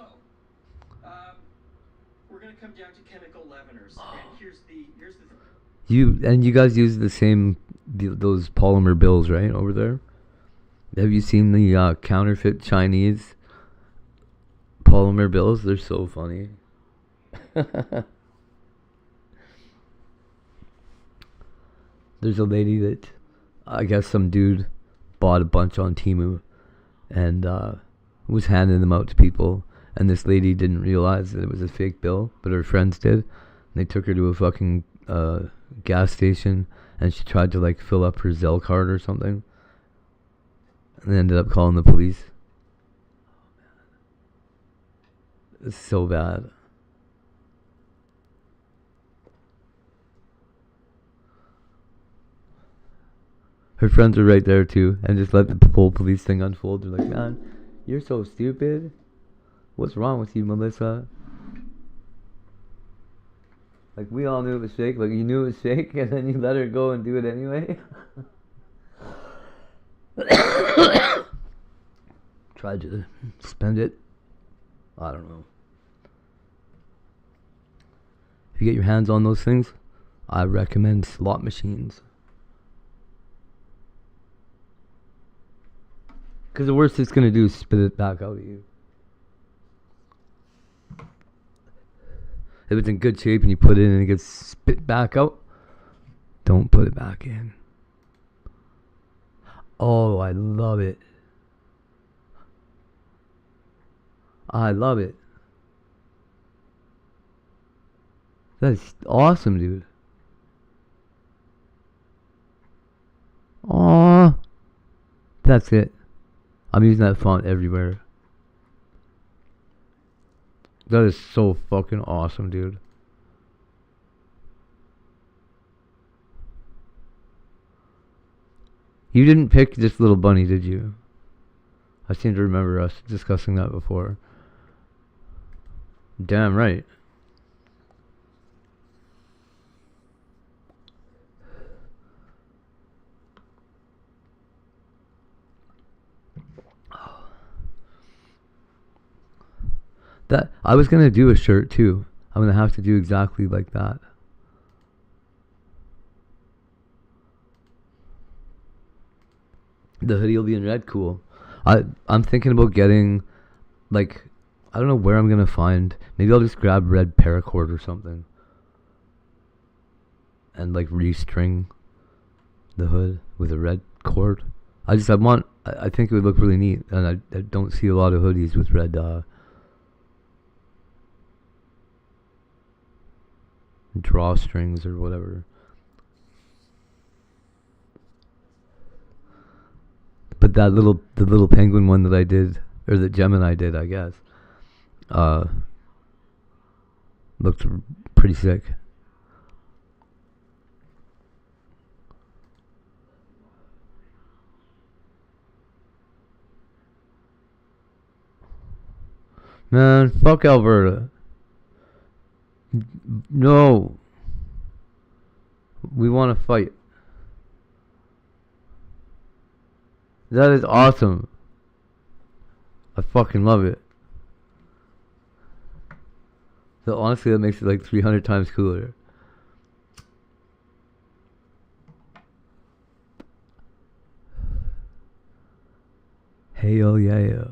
we're gonna come down to chemical leaveners, and here's the thing. You guys use the same those polymer bills, right, over there? Have you seen the counterfeit Chinese polymer bills? They're so funny. There's a lady that I guess some dude bought a bunch on Temu and was handing them out to people, and this lady didn't realize that it was a fake bill, but her friends did. And they took her to a fucking gas station, and she tried to like fill up her Zelle card or something, and they ended up calling the police. It's so bad. Her friends are right there too, and just let the whole police thing unfold. They're like, man, you're so stupid. What's wrong with you, Melissa? Like, we all knew it was fake. Like, you knew it was fake, and then you let her go and do it anyway. Tried to spend it. I don't know. If you get your hands on those things, I recommend slot machines. Because the worst it's going to do is spit it back out at you. If it's in good shape and you put it in and it gets spit back out, don't put it back in. Oh, I love it. I love it. That's awesome, dude. That's it. I'm using that font everywhere. That is so fucking awesome, dude. You didn't pick this little bunny, did you? I seem to remember us discussing that before. Damn right. That I was gonna do a shirt too. I'm gonna have to do exactly like that. The hoodie will be in red. Cool. I'm thinking about getting, like, I don't know where I'm gonna find. Maybe I'll just grab red paracord or something, and like restring the hood with a red cord. I think it would look really neat, and I don't see a lot of hoodies with red drawstrings or whatever. But the little penguin one that I did, or that Gemini did, I guess, looked pretty sick. Man, fuck Alberta. No. We want to fight. That is awesome. I fucking love it. So honestly, that makes it like 300 times cooler. Hey, oh yeah.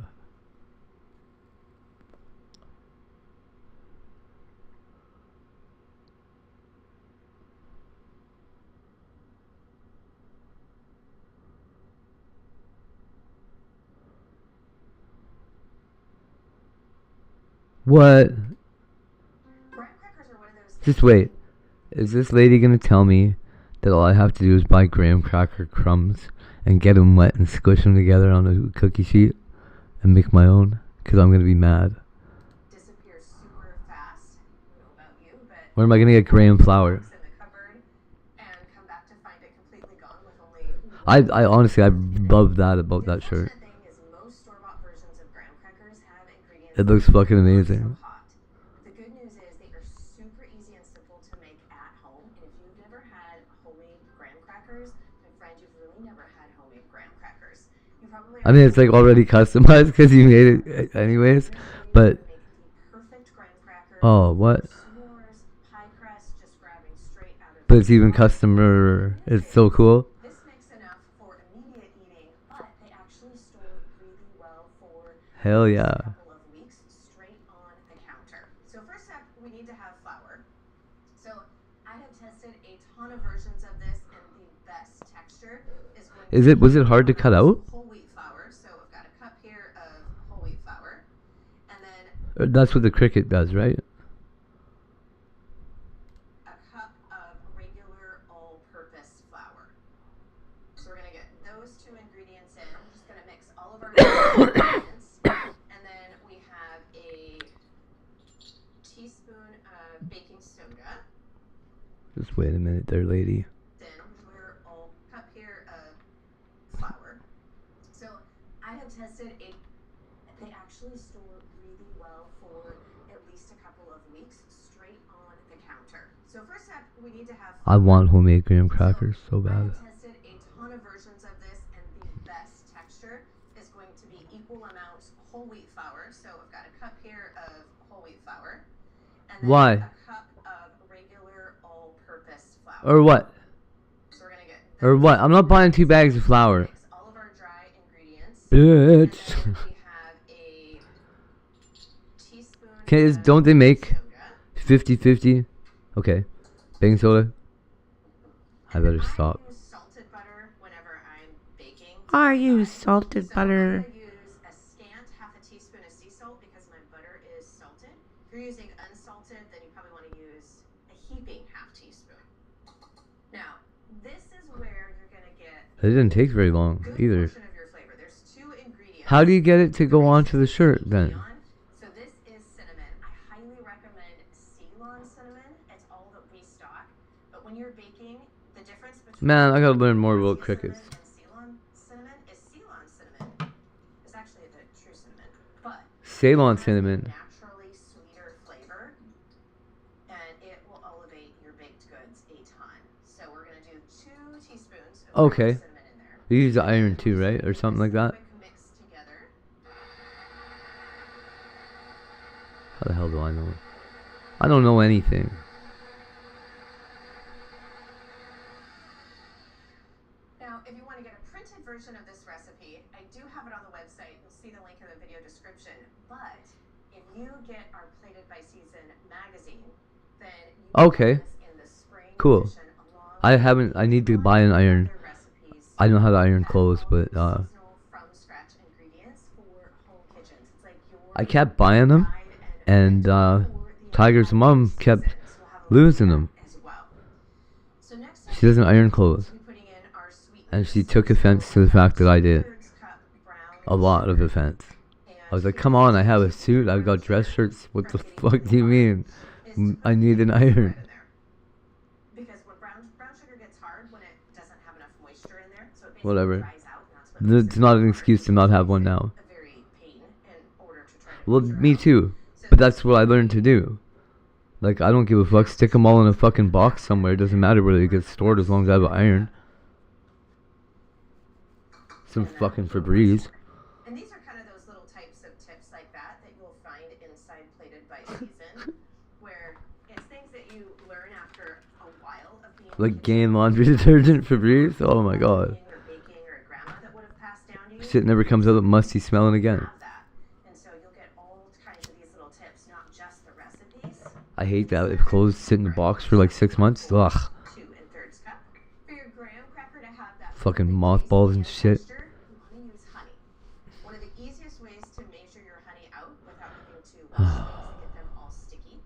What? Just wait. Is this lady gonna tell me that all I have to do is buy graham cracker crumbs and get them wet and squish them together on a cookie sheet and make my own? Because I'm gonna be mad. Super fast. I don't know about you, but where am I gonna get graham flour? I honestly, I love that about that shirt. It looks fucking amazing. The good news is they are super easy and simple to make at home. And if you've never had homemade graham crackers, my friend, you've really never had homemade graham crackers. You probably I mean, it's like already customized because you made it anyways. But oh, what? But it's even customer. It's so cool. This makes enough for immediate eating, but they actually store really well for hell yeah. Versions of this, and the best texture is was it hard to cut out? Whole wheat flour. So I've got a cup here of whole wheat flour, and then that's what the Cricut does, right? A cup of regular all-purpose flour. So we're gonna get those two ingredients in. I'm just gonna mix all of our ingredients, and then we have a teaspoon of baking soda. Just wait a minute there, lady. Then we're all cup here of flour. So I have tested it. They actually store really well for at least a couple of weeks straight on the counter. So first step, we need to have flour. I want homemade graham crackers so bad. I have tested a ton of versions of this, and the best texture is going to be equal amounts whole wheat flour. So I've got a cup here of whole wheat flour. And then why? A cup of regular all-purpose flour. Or what? So we're gonna get or what? I'm not buying 2 bags of flour. Mix all of our dry ingredients. Bitch. And then we have a teaspoon Don't they make soda. 50-50? Okay. Baking soda? I better stop. I use salted butter whenever I'm baking. I use salted So butter. I'm gonna use a scant half a teaspoon of sea salt because my butter is salted. If you're using unsalted, then you probably want to use a heaping half teaspoon. Now, this is where you're gonna get It didn't take very long good either. portion of your flavor. How do you get it to go onto the shirt then? So this is cinnamon. I highly recommend Ceylon cinnamon. It's all that we stock. But when you're baking, the difference between Man, I gotta learn more about crickets. and Ceylon cinnamon is Ceylon cinnamon. It's actually the true cinnamon, but Ceylon cinnamon. naturally sweeter flavor, and it will elevate your baked goods a ton. So we're gonna do 2 teaspoons of Okay. cinnamon in there. You use the iron too, right? Or something like that? Mix together. How the hell do I know? I don't know anything. Now, if you want to get a printed version of this recipe, I do have it on the website. You'll see the link in the video description. But if you get our Plated by Season magazine, then you Okay. can in the spring Cool. edition along I haven't. I need to buy an iron. other recipes I know how to iron clothes, that but are seasonal from scratch ingredients for home kitchens. It's like your I kept buying them, guide and for the Tiger's mom season. kept So we'll have a losing link them. to that as well. So next She doesn't iron clothes, we'll be putting in our sweeteners. and she took offense to the fact that I did. 2/3 cup brown A lot of offense. and I was like, come on, I have a suit, I've got dress shirts, what the fuck do you mean? I need an iron. because when brown sugar gets hard when it doesn't have enough moisture in there, so it basically Whatever. dries out, and that's what It's not an excuse to not have one now. a very pain in order to try to Well, filter me out. too. But that's what I learned to do. Like, I don't give a fuck. Stick them all in a fucking box somewhere. It doesn't matter where they get stored as long as I have an iron. Some fucking Febreze. And these are kind of those little types of tips like that that you'll find inside Plated by Season, where it's things that you learn after a while of being Like Gain laundry detergent Febreze. Oh my god. or baking or a grandma that would have passed down to you. Shit never comes out musty smelling again. Have that. And so you'll get all kinds of these little tips, not just the recipes. I hate that. If clothes sit in a box for like 6 months. Ugh. 2/3 cup. For your graham cracker to have that Fucking perfect mothballs taste and shit. texture, you want to use honey. One of the easiest ways to measure your honey out without having to wash things and get them all sticky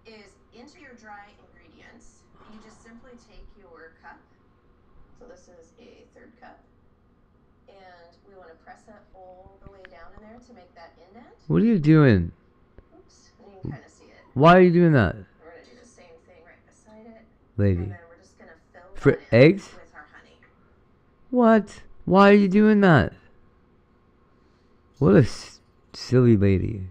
is into your dry ingredients. You just simply take your cup. So this is a 1/3 cup. And we want to press it all the way down in there to make that indent. What are you doing? Oops. And you can kind of see it. Why are you doing that? We're going to do the same thing right beside it. Lady. And then we're just going to fill For that in eggs? with our honey. What? Why are you doing that? What a silly lady.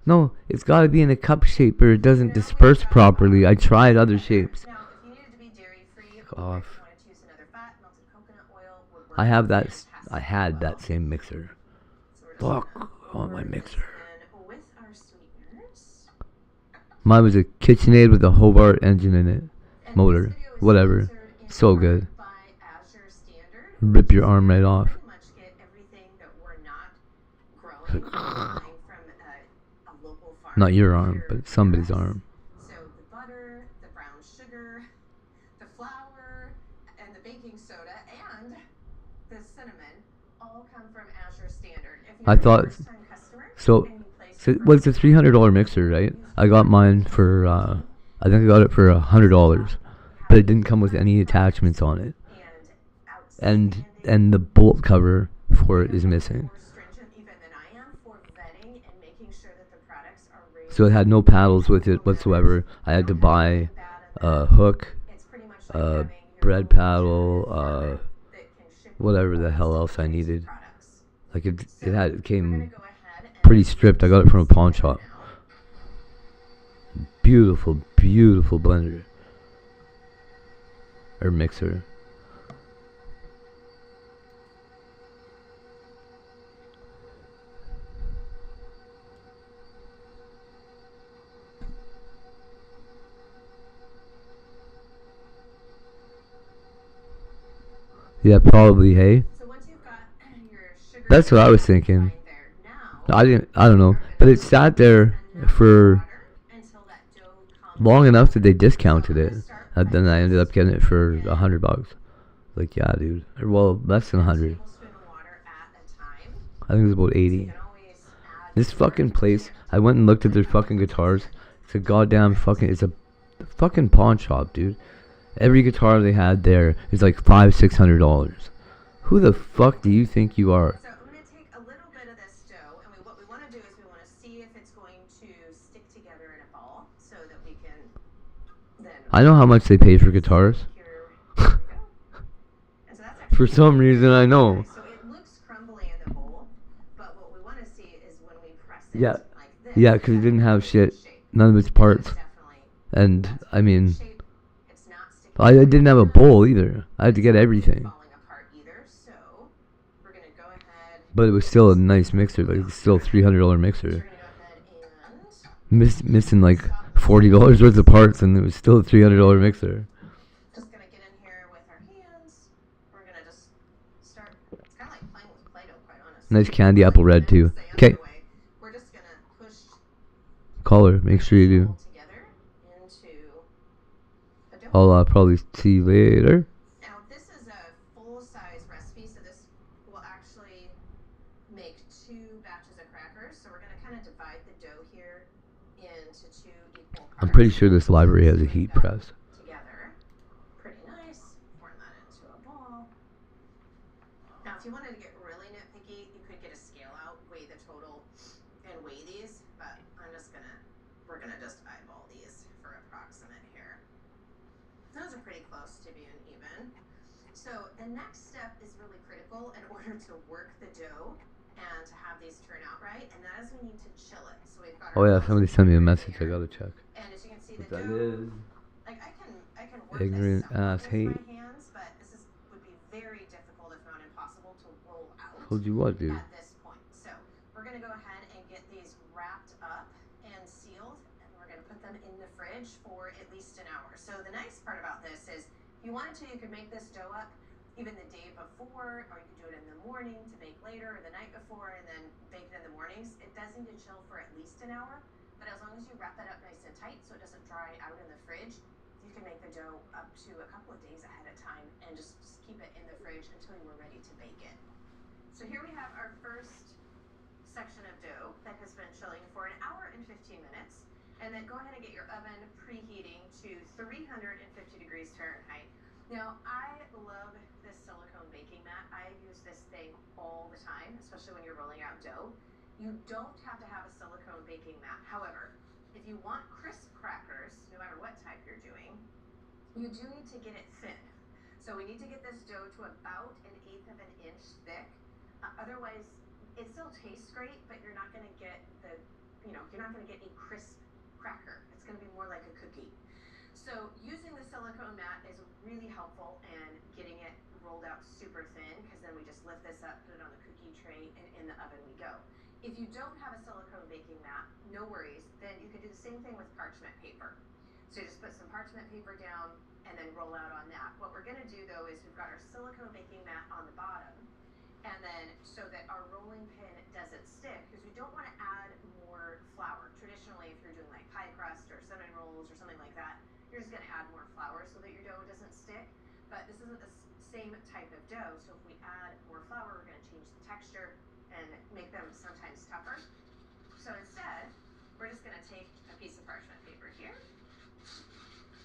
No, it's gotta be in a cup shape or it doesn't disperse properly. I tried other shapes. Now, if you needed to be dairy-free, Fuck or off. if you wanted to use another fat, melted coconut oil would work I have that. fantastic I had as that well. same mixer. So we're just Fuck. gonna I want my pour this mixer. in with our sweeteners. Mine was a KitchenAid with a Hobart engine in it. And Motor. this video is Whatever. sponsored in So part good. by Azure Standard, Rip your arm right off. pretty much get everything that we're not growing, buying from a local farm. Not your arm, here but somebody's for us. arm. So the butter, the brown sugar, the flour, and the baking soda, and the cinnamon all come from Azure Standard. If you're I thought- a first-time customer So, and you place so your it was a purchase $300 mixer, right? I got mine for, I think I got it for $100. But it didn't come with any attachments on it. And the bolt cover for it is missing. more stringent even than I am for vetting and making sure that the products are raised. So it had no paddles with it whatsoever. I had to buy a hook, It's pretty much like a having your bread own paddle, that can ship whatever the you hell all else I these needed. products. Like it So had, it we're came gonna go ahead and pretty stripped. I got it from a pawn shop. Beautiful, beautiful blender. Or mixer. Yeah, probably, hey? So once you've got your sugar That's what I was thinking. line there, now I don't know. But it sat there for water until that dough comes long enough that they discounted it. And then I ended up getting it for $100. Like, yeah, dude. Or, well, less than 100. tablespoon of water at a time. I think it was about 80. You can always add This fucking place, I went and looked at their fucking guitars. It's a goddamn fucking, it's a fucking pawn shop, dude. Every guitar they had there is like $500-600. Who the fuck do you think you are? So I know how much they pay for guitars. For some reason, I know. So it looks crumbly in the bowl, but what we want to see is when we press it Yeah. like this. Yeah, because it didn't have shit. None of its parts. And, I mean, I didn't have a bowl either. I had to get everything. But it was still a nice mixer. Like, it's still a $300 mixer. Missing like $40 worth of parts, and it was still a $300 mixer. Just gonna get in here with our hands. We're gonna just start. It's kind of like playing with Play-Doh, quite honestly. Nice candy apple red too. Okay. We're just gonna push. Caller, make sure you do. I'll probably see you later. Now this is a full-size recipe, so this will actually make 2 batches of crackers. So we're gonna kind of divide the dough here into 2 equal parts. I'm pretty sure this library has a heat press. Together, pretty nice. Pour that into a bowl. Now, if you wanted to get really nitpicky, you could get a scale out, weigh the total, and weigh these. But we're gonna just eyeball these for approximate here. Those are pretty close to being even. So the next step is really critical in order to work the dough and to have these turn out right, and that is we need to chill it. So we've got. Oh yeah, somebody sent me a message. I gotta check. And as you can see, what the that dough. is. Like I can work Ignorant this ass with hate. my hands, but this would be very difficult, if not impossible, to roll out. Told you what, dude. At this point, so we're gonna go ahead and get these wrapped up and sealed, and we're gonna put them in the fridge for at least an hour. So the nice part about this is, if you wanted to, you could make this dough up even the day before, or you could do it in the morning to bake later, or the night before, and then bake it in the mornings. It does need to chill for at least an hour, but as long as you wrap it up nice and tight so it doesn't dry out in the fridge, you can make the dough up to a couple of days ahead of time and just keep it in the fridge until you were ready to bake it. So here we have our first section of dough that has been chilling for an hour and 15 minutes. And then go ahead and get your oven preheating to 350 degrees Fahrenheit. Now, I love this silicone baking mat. I use this thing all the time, especially when you're rolling out dough. You don't have to have a silicone baking mat. However, if you want crisp crackers, no matter what type you're doing, you do need to get it thin. So we need to get this dough to about 1/8 of an inch thick. Otherwise, it still tastes great, but you're not going to get you're not going to get a crisp cracker. It's going to be more like a cookie. So using the silicone mat is really helpful in getting it rolled out super thin, because then we just lift this up, put it on the cookie tray, and in the oven we go. If you don't have a silicone baking mat, no worries. Then you can do the same thing with parchment paper. So you just put some parchment paper down and then roll out on that. What we're going to do though is we've got our silicone baking mat on the bottom, and then so that our rolling pin doesn't stick, because we don't want to add more flour. Traditionally, if you're doing like pie crust or cinnamon rolls or something like that, you're just going to add more flour so that your dough doesn't stick. But this isn't the same type of dough, so if we add more flour, we're going to change the texture and make them sometimes tougher. So instead, we're just going to take a piece of parchment paper here,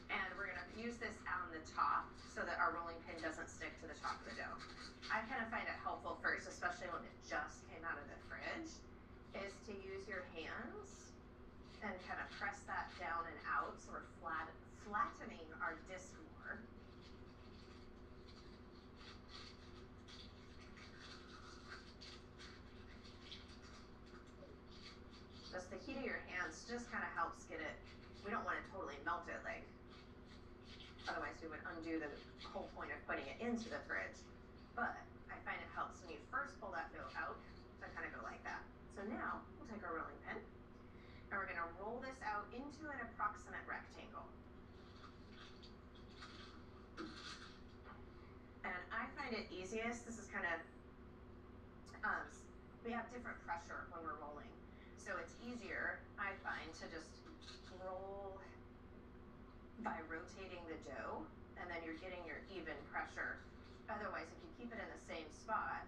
and we're going to use this on the top so that our rolling pin doesn't stick to the top of the dough. I kind of find it helpful first, especially when it just came out of the fridge, is to use your hands and kind of press that down and out, so we're flattening our disc more. Just the heat of your hands just kind of helps get it. We don't want to totally melt it, like, otherwise we would undo the whole point of putting it into the fridge. But I find it helps when you first pull that dough out to kind of go like that. So now we'll take our rolling pin and we're going to roll this out into an approximate rectangle. And I find it easiest, this is kind of, we have different pressure when we're rolling. So it's easier, I find, to just roll by rotating the dough, and then you're getting your even pressure. Otherwise, if you keep it in the same spot,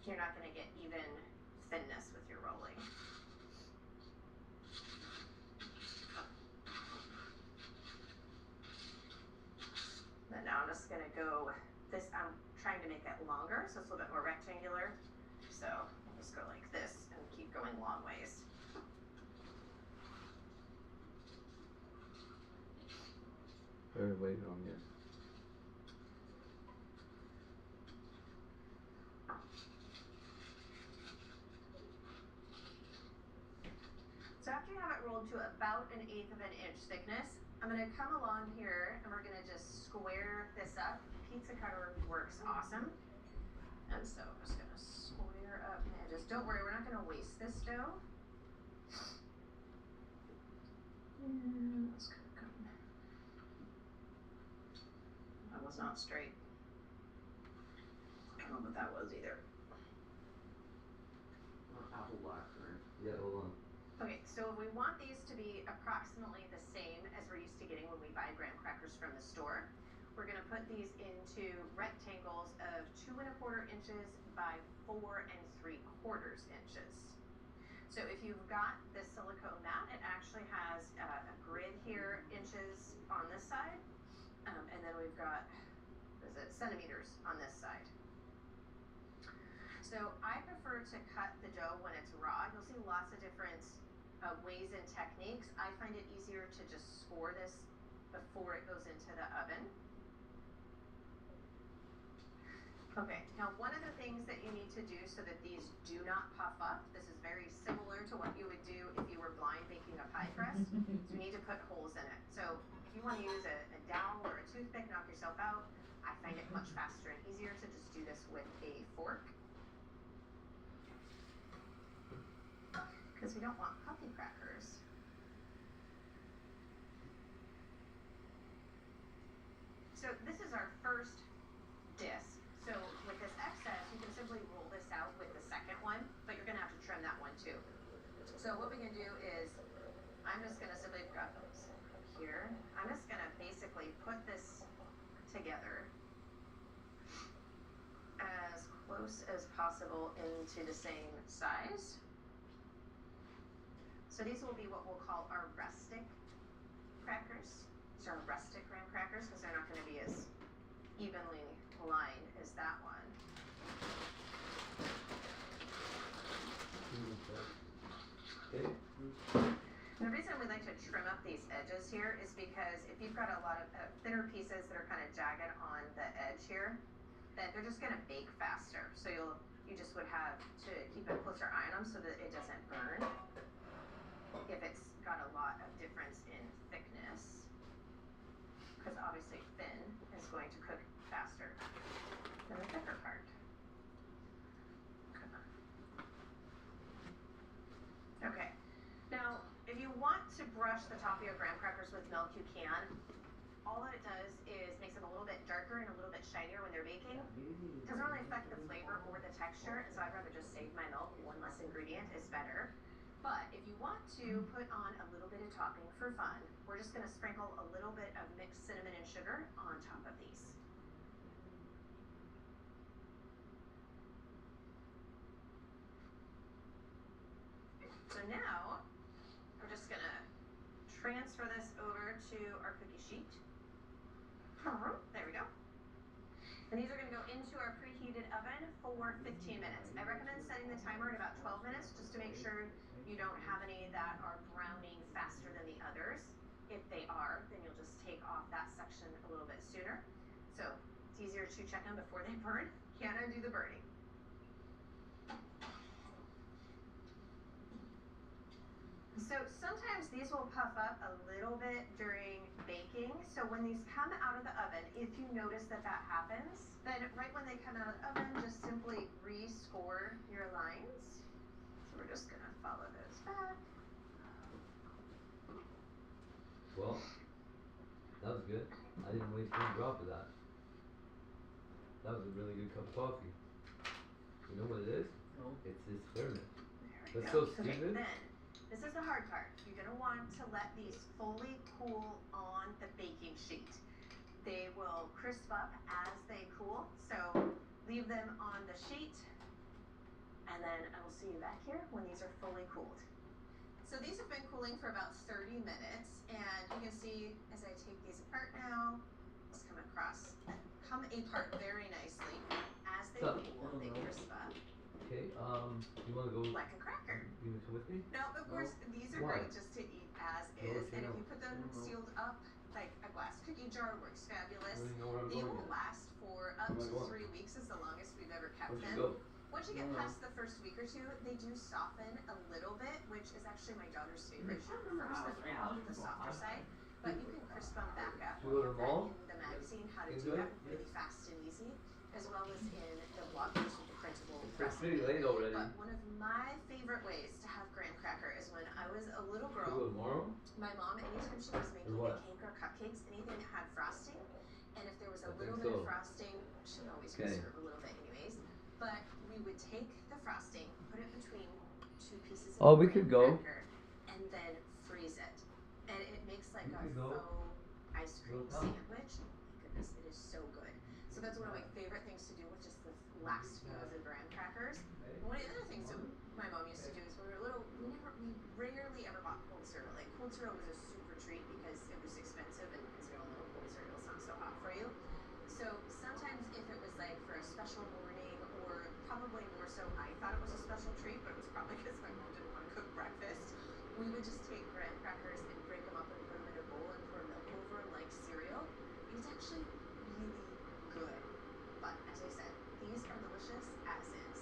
you're not going to get even thinness with your rolling. Then now I'm just going to go this, I'm trying to make it longer, so it's a little bit more rectangular. So I'll just go like this and keep going long ways. started waiting on you. So after you have it rolled to about 1/8 of an inch thickness, I'm going to come along here and we're going to just square this up. Pizza cutter works awesome. And so I'm just going to square up the edges. Don't worry, we're not going to waste this dough. And it's going to come. That was not straight. I don't know what that was either. Apple black, right? Yeah, hold on. Okay, so we want these to be approximately the same as we're used to getting when we buy graham crackers from the store. We're going to put these into rectangles of 2 1/4 inches by 4 3/4 inches. So if you've got the silicone mat, it actually has a grid here, inches on this side, and then we've got, what is it, centimeters on this side. So I prefer to cut the dough when it's raw. You'll see lots of different ways and techniques. I find it easier to just score this before it goes into the oven. Okay, now one of the things that you need to do so that these do not puff up, this is very similar to what you would do if you were blind baking a pie crust, so you need to put holes in it. So if you want to use a dowel or a toothpick, knock yourself out. I find it much faster and easier to just do this with a fork. Because we don't want puffy crackers. So this is our first disc. So with this excess, you can simply roll this out with the second one, but you're going to have to trim that one too. So what we can do is, I'm just going to simply grab those here. I'm just going to basically put this together as close as possible into the same size. So these will be what we'll call our rustic crackers. These are rustic graham crackers because they're not going to be as evenly lined as that one. Okay. And the reason we like to trim up these edges here is because if you've got a lot of thinner pieces that are kind of jagged on the edge here, then they're just going to bake faster. So you just would have to keep a closer eye on them so that it doesn't burn. If it's got a lot of difference in thickness, because obviously thin is going to cook faster than the thicker part. Okay, now if you want to brush the top of your graham crackers with milk, you can. All that it does is makes them a little bit darker and a little bit shinier when they're baking. It doesn't really affect the flavor or the texture, and so I'd rather just save my milk. One less ingredient is better. But if you want to put on a little bit of topping for fun, we're just going to sprinkle a little bit of mixed cinnamon and sugar on top of these. So now, we're just going to transfer this over to our cookie sheet. There we go. And these are going to go into our preheated oven for 15 minutes. I recommend setting the timer at about 12 minutes just to make sure you don't have any that are browning faster than the others. If they are, then you'll just take off that section a little bit sooner. So it's easier to check them before they burn. Can't undo the burning. So sometimes these will puff up a little bit during baking. So when these come out of the oven, if you notice that that happens, then right when they come out of the oven, just simply rescore your lines. So we're just gonna follow those back. Well, that was good. I didn't waste one drop of that. That was a really good cup of coffee. You know what it is? No. It's this thermos. There we Let's go. go steam it. Then, this is the hard part. You're gonna want to let these fully cool on the baking sheet. They will crisp up as they cool, so leave them on the sheet, and then I will see you back here when these are fully cooled. So these have been cooling for about 30 minutes, and you can see as I take these apart now, these come apart very nicely. As they cool, they crisp up. Okay, you wanna go like a cracker. give it with me? No, of course, these are Why? great just to eat as is, and if you put them sealed up Like a glass cookie jar works fabulous. You know where I'm They going will yet. last for up Where am I to going? 3 weeks is the longest we've ever kept Where'd you them. go? Once you get past the first week or two, they do soften a little bit, which is actually my daughter's favorite. She prefers them on the softer side. But you can crisp them back up. Should we go to We have the that mall? in the magazine, How to Do Enjoy? That Really Fast and Easy, as well as in the blog post with the printable It's pretty recipe. late already. But one of my favorite ways to have graham cracker is when I was a little Should we girl. go tomorrow? My mom, anytime she was making a what? cake or cupcakes, anything that had frosting, and if there was a I little think bit of so. frosting, she would always Okay. reserve a little bit anyways, but we would take the frosting, put it between two pieces Oh, of we graham could go. cracker, and then freeze it. And it makes like We a could go. faux ice cream Go down. sandwich. Oh my goodness, it is so good. So that's one of my favorite things to do with just the last few of the graham crackers. One of the other things that my mom used to do is when we were little, we rarely ever bought cold cereal. Like cold cereal was a super treat because it was expensive, and as we all know, cold cereal is not so hot for you. So sometimes if it was like for a special morning, or probably more so I thought it was a special treat, but it was probably because my mom didn't want to cook breakfast, we would just take graham crackers and break them up and put them in a bowl and pour milk over them like cereal. It's actually really good. But as I said, these are delicious as is.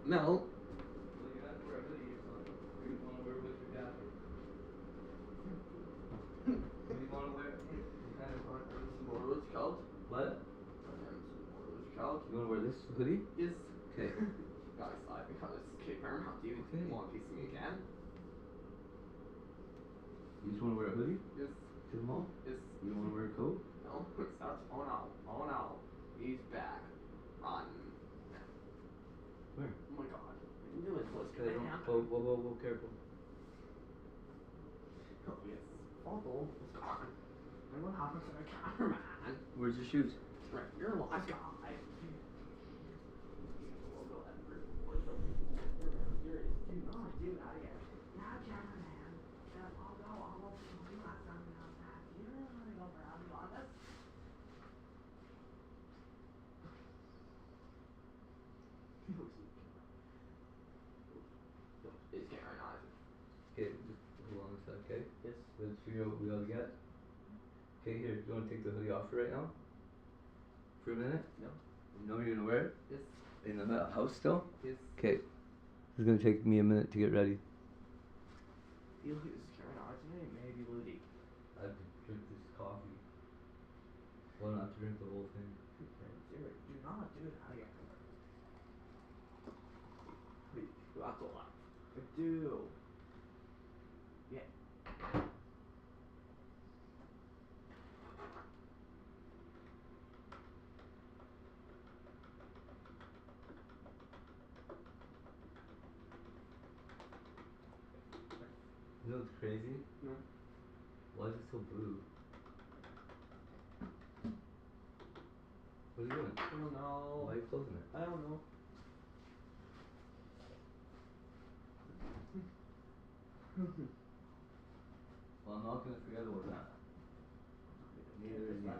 No. Well, you have to wear a hoodie or something. Or you want to wear with your jacket. What do you want to wear? Tomorrow's couch. What? Tomorrow's couch. You want to wear this hoodie? Yes. Okay. Guys, I become a skater. How do you want to see me again? You just want to wear a hoodie? Yes. To the mall? Yes. You don't want to wear a coat? No, it starts. Oh no. Oh no. He's back. Run. Where? Oh my god. I knew it was Okay, gonna happen. whoa, careful. Oh yes. Although it's gone. And what happens to the cameraman? Where's your shoes? Right, you're a live guy. We'll go ahead and record the series. Do not do that again. Yeah, cameraman. Yeah, I'll go. You last time we have that. You really want to go for I'll be honest? It's Karen Isaac. Okay, just hold on a sec, okay? Yes. Let's figure out what we gotta get. Okay, here, do you wanna take the hoodie off right now? For a minute? No. You know you're gonna wear it? Yes. In the house still? Yes. Okay. It's gonna take me a minute to get ready. Feel who's Karen Isaac? Maybe Woody. I have to drink this coffee. Well, not to drink the whole thing. Zero, do not do that again. Please, that's all I do. Yeah. You know what's crazy? No. Why is it so blue? What are you doing? I don't know. Why are you closing it? I don't know. Well, I'm not gonna forget about that. Neither are you.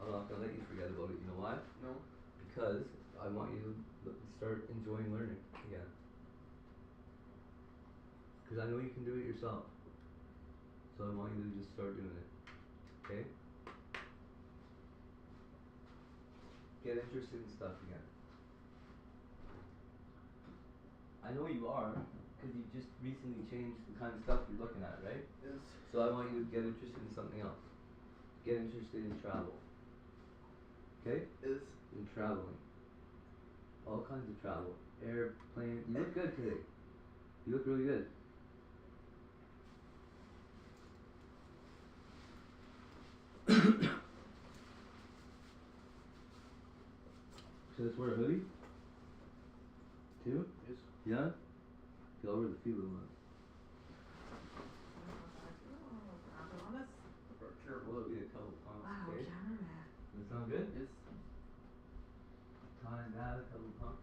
I'm not gonna let you forget about it. You know why? No. Because I want you to start enjoying learning again. Because I know you can do it yourself. So I want you to just start doing it. Okay? Get interested in stuff again. I know you are, because you just recently changed the kind of stuff you're looking at, right? Yes. So I want you to get interested in something else. Get interested in travel. Okay? Is In traveling. All kinds of travel. Airplane. You look good today. You look really good. So let's wear a hoodie? Too? Yes. Yeah? Okay, I'll wear the feeler one. Well, it'll be a couple pumps, Wow, okay? cameraman. Does that sound good? Yes. Time that, a couple pumps.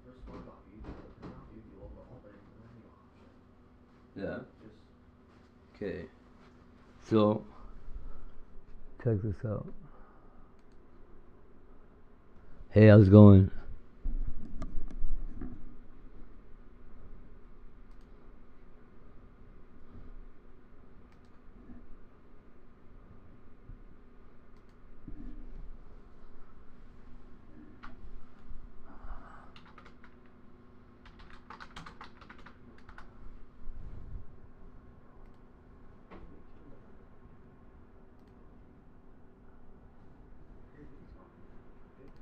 First one got you, but now do the overall, but it's only option. Yeah. Just Okay. So, check this out. Hey, how's it going?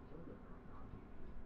kill the girl on TV.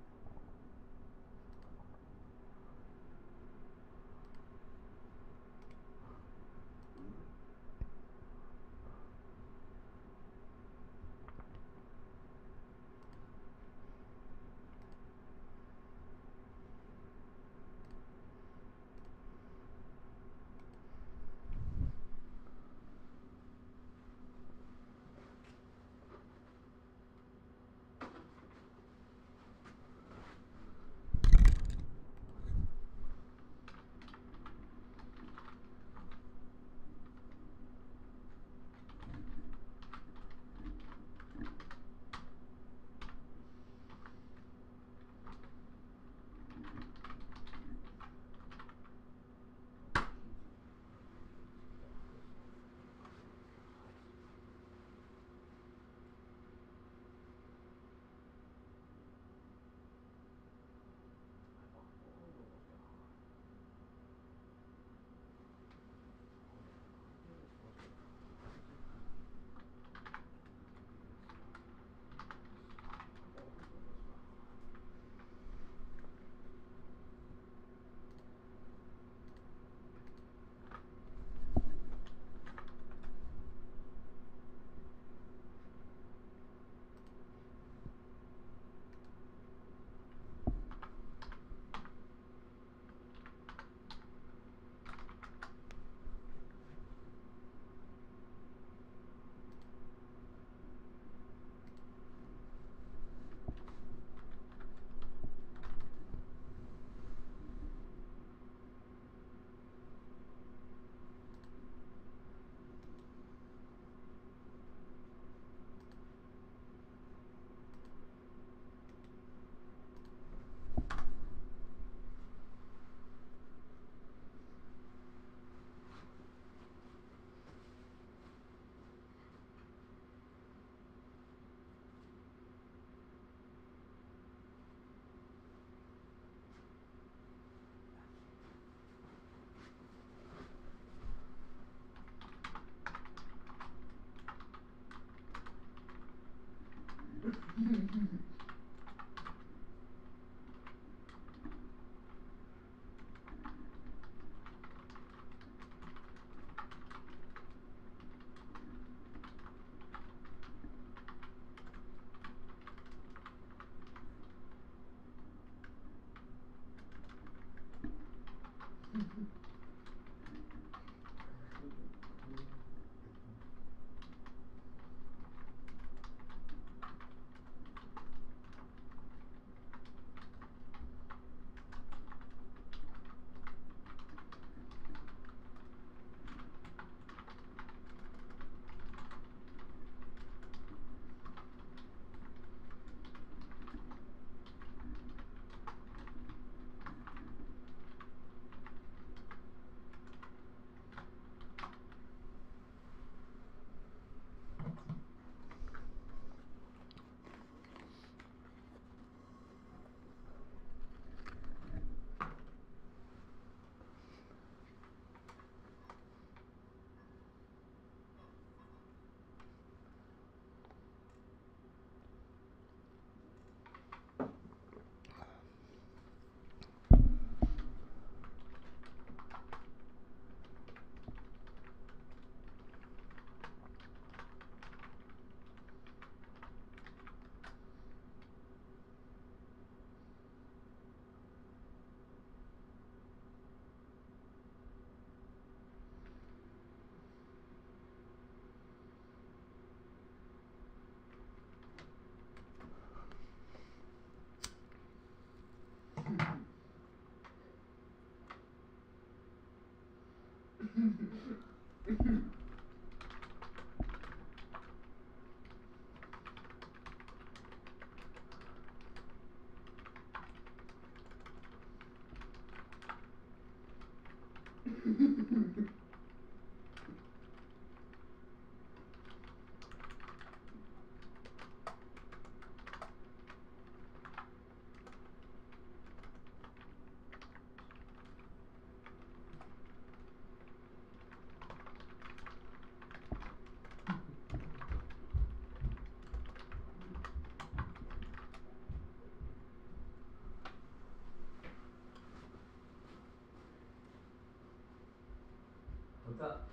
What's up?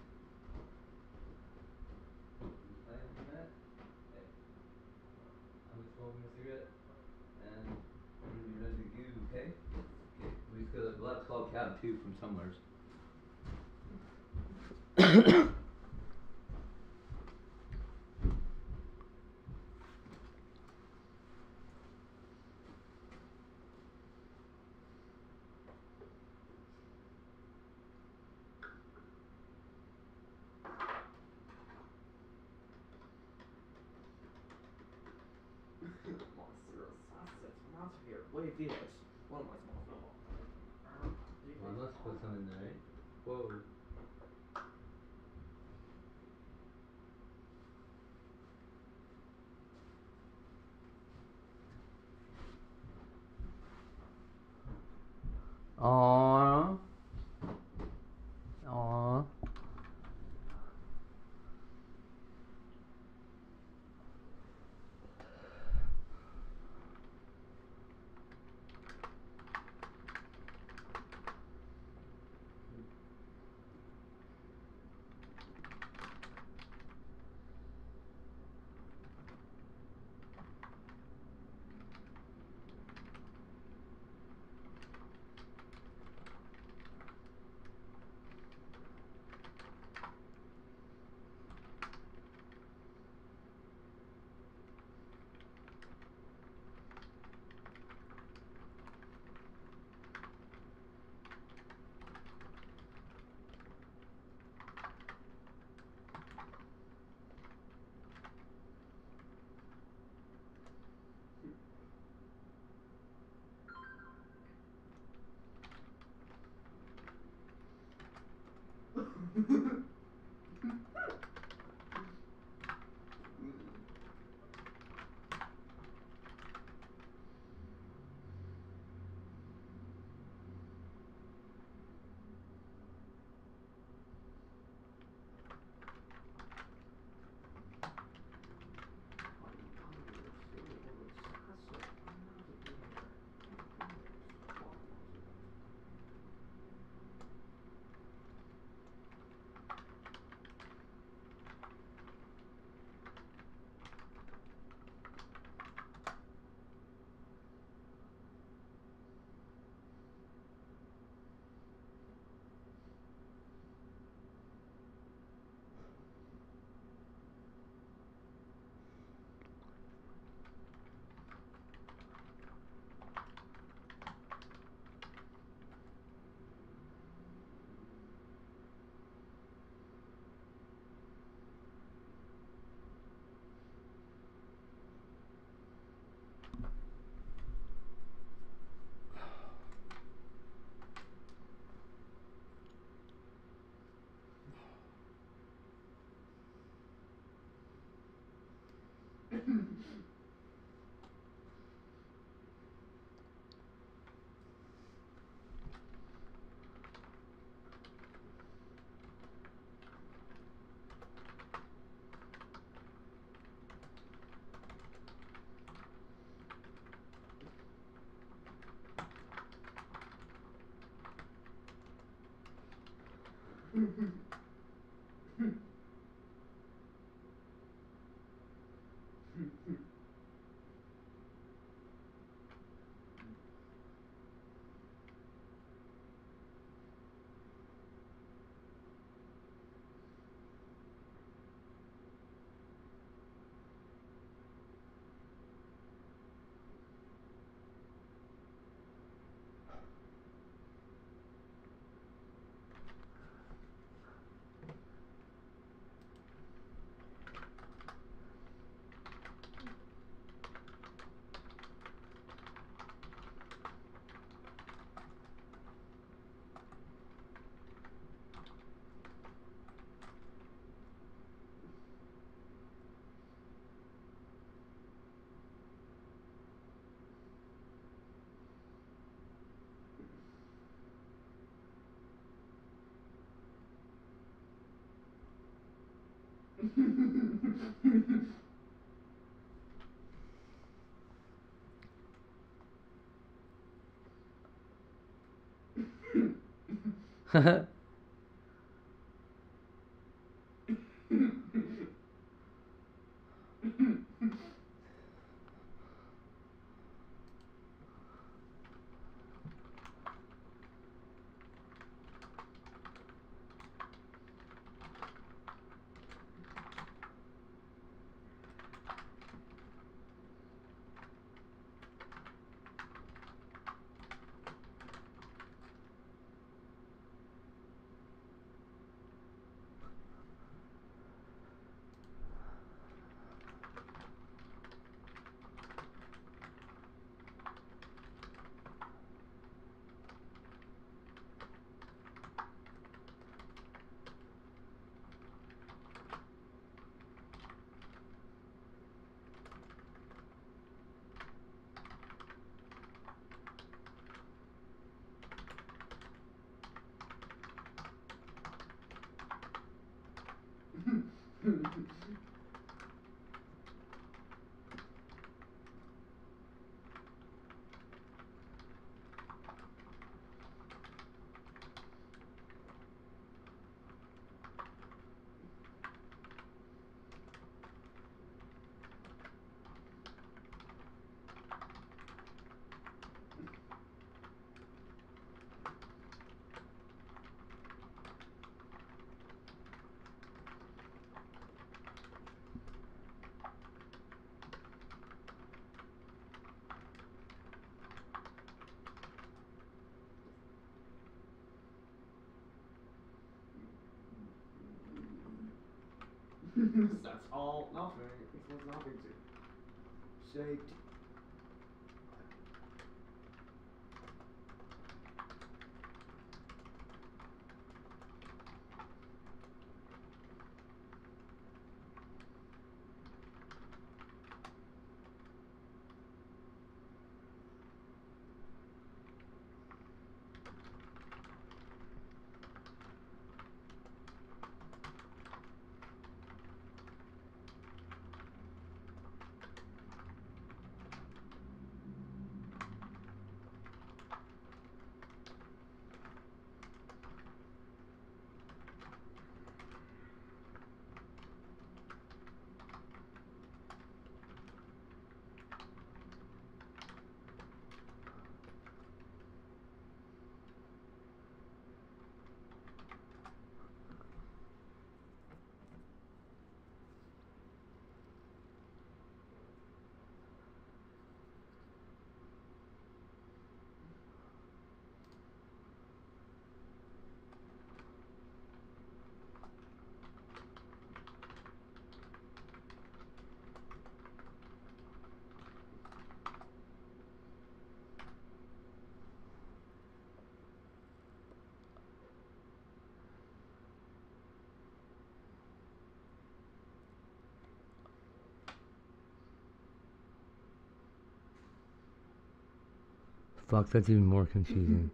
Playing a minute? Hey. I'm just smoking a cigarette and I'm gonna be ready to go, okay? Okay. We'll have to call cab too from somewheres. Monster assassins, not here. Wait, village. What am I supposed to know? Well, I must put some in there, right? Whoa. Aww. Aww. That's all nothing. It was nothing to safety. Fuck, that's even more confusing.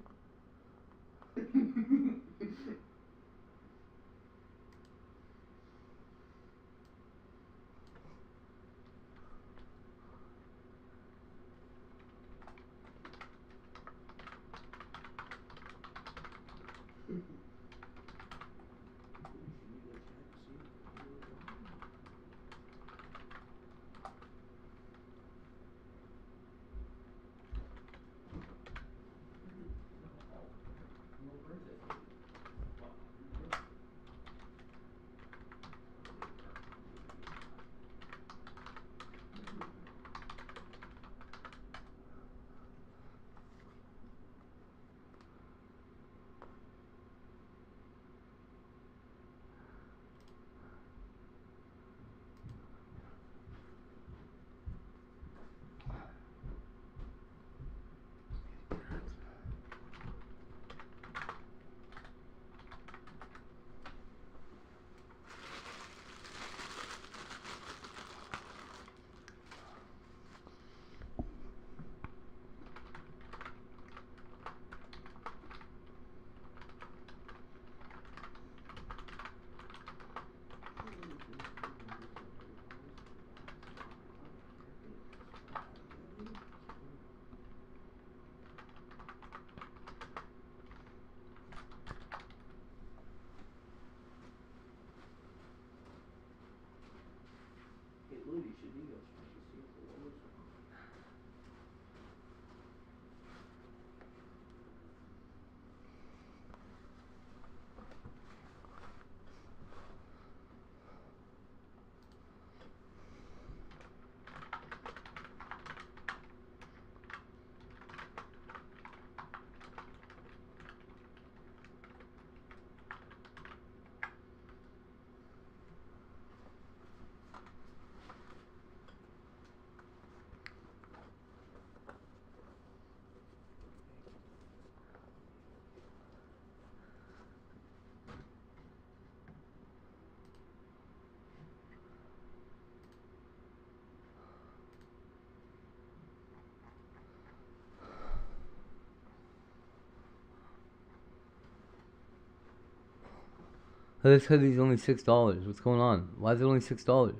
This hoodie's only $6. What's going on? Why is it only $6?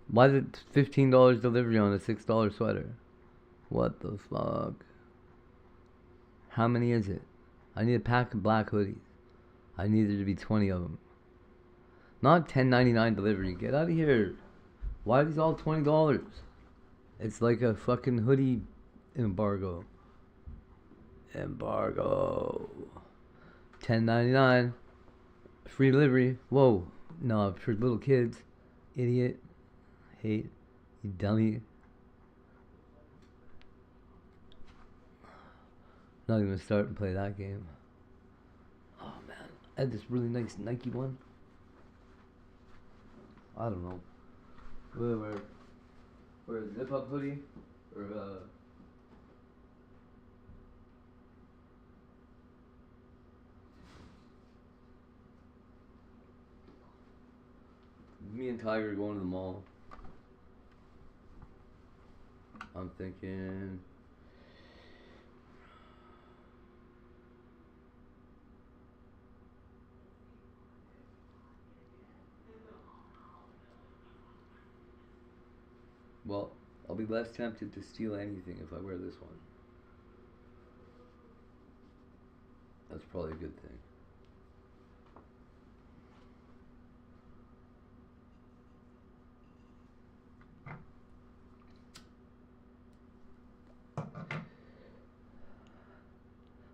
Why is it $15 delivery on a $6 sweater? What the fuck? How many is it? I need a pack of black hoodies. I need there to be 20 of them. Not $10.99 delivery. Get out of here. Why are these all $20? It's like a fucking hoodie embargo. Embargo. $10.99. Free delivery. Whoa. No, for little kids. Idiot. Hate. You dummy. Not gonna start and play that game. Oh man. I had this really nice Nike one. I don't know. Wear a zip up hoodie or me and Tiger are going to the mall. I'm thinking well, I'll be less tempted to steal anything if I wear this one. That's probably a good thing.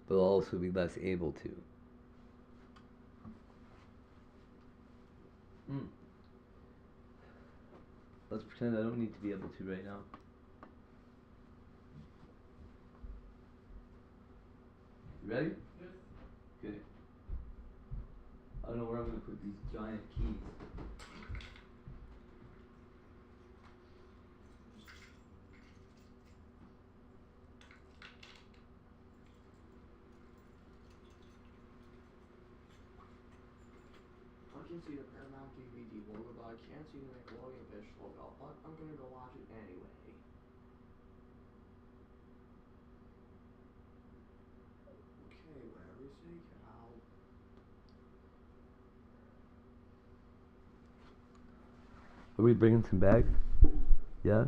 But I'll also be less able to. Let's pretend I don't need to be able to right now. You ready? Yes. Okay. I don't know where I'm gonna put these giant keys. I can see the Paramount DVD logo, but I can't see the Nickelodeon Fish logo. But I'm gonna go watch it anyway. Are we bringing some bags? Yeah?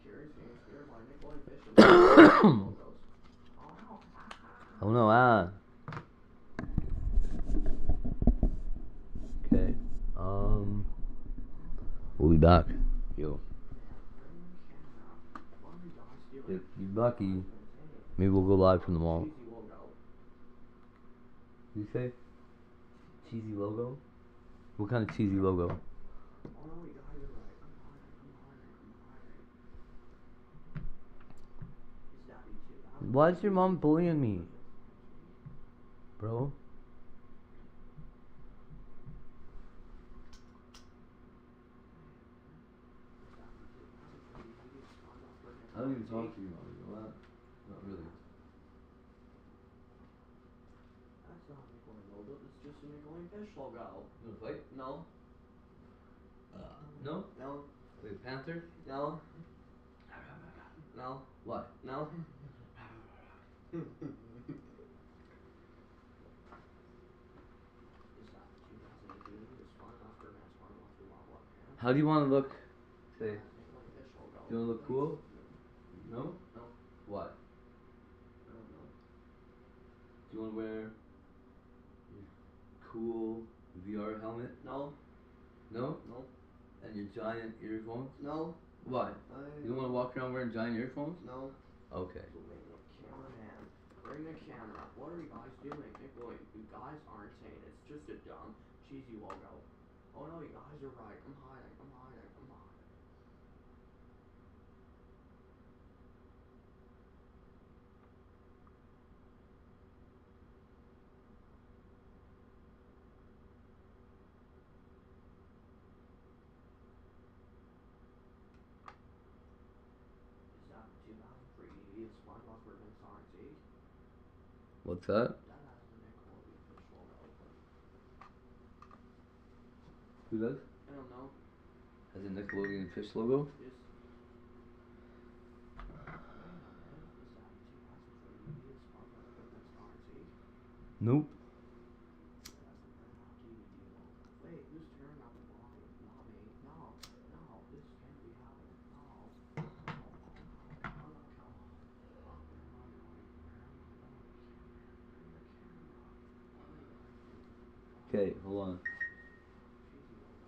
Jerry's getting scared by Nick going fishing. Logos. Oh no. Oh no, Okay. We'll be back. Yo. If you're lucky, maybe we'll go live from the mall. Cheesy logo. You say? Cheesy logo? What kind of cheesy logo? Oh no, you guys are right. I'm hiding. It's Daddy too. Why is your mom bullying me? Bro? I don't even talk to you, mom. You know that? Not really. That's not a Nickelodeon logo. It's just a Nickelodeon fish logo. You wanna fight? No. No? No. Wait, Panther? No. No. What? No. Is that 2018? Is smart enough for man, smart enough for what man? How do you wanna look? Say. Nickelodeon fish logo. Do you wanna look cool? No? No. What? I don't know. Do you wanna wear your cool VR helmet? No. No? No. And your giant earphones? No. Why? You don't wanna walk around wearing giant earphones? No. Okay. Cameraman, bring the camera. What are you guys doing? Nickelodeon, you guys aren't saying it's just a dumb, cheesy logo. Oh no, you guys are right. I'm hiding. Is that 2003? Is smart enough for man, Sonic? What's that? That has the Nickelodeon fish logo. Who does? I don't know. Has a Nickelodeon fish logo? Yes. Wait a minute. Is that 2003? Is smart enough for man, Sonic? Nope. That's the Burn Out DVD logo. Wait, who's tearing up the body? Not me. No, this can't be happening. No. Okay, hold on. Cheesy logo.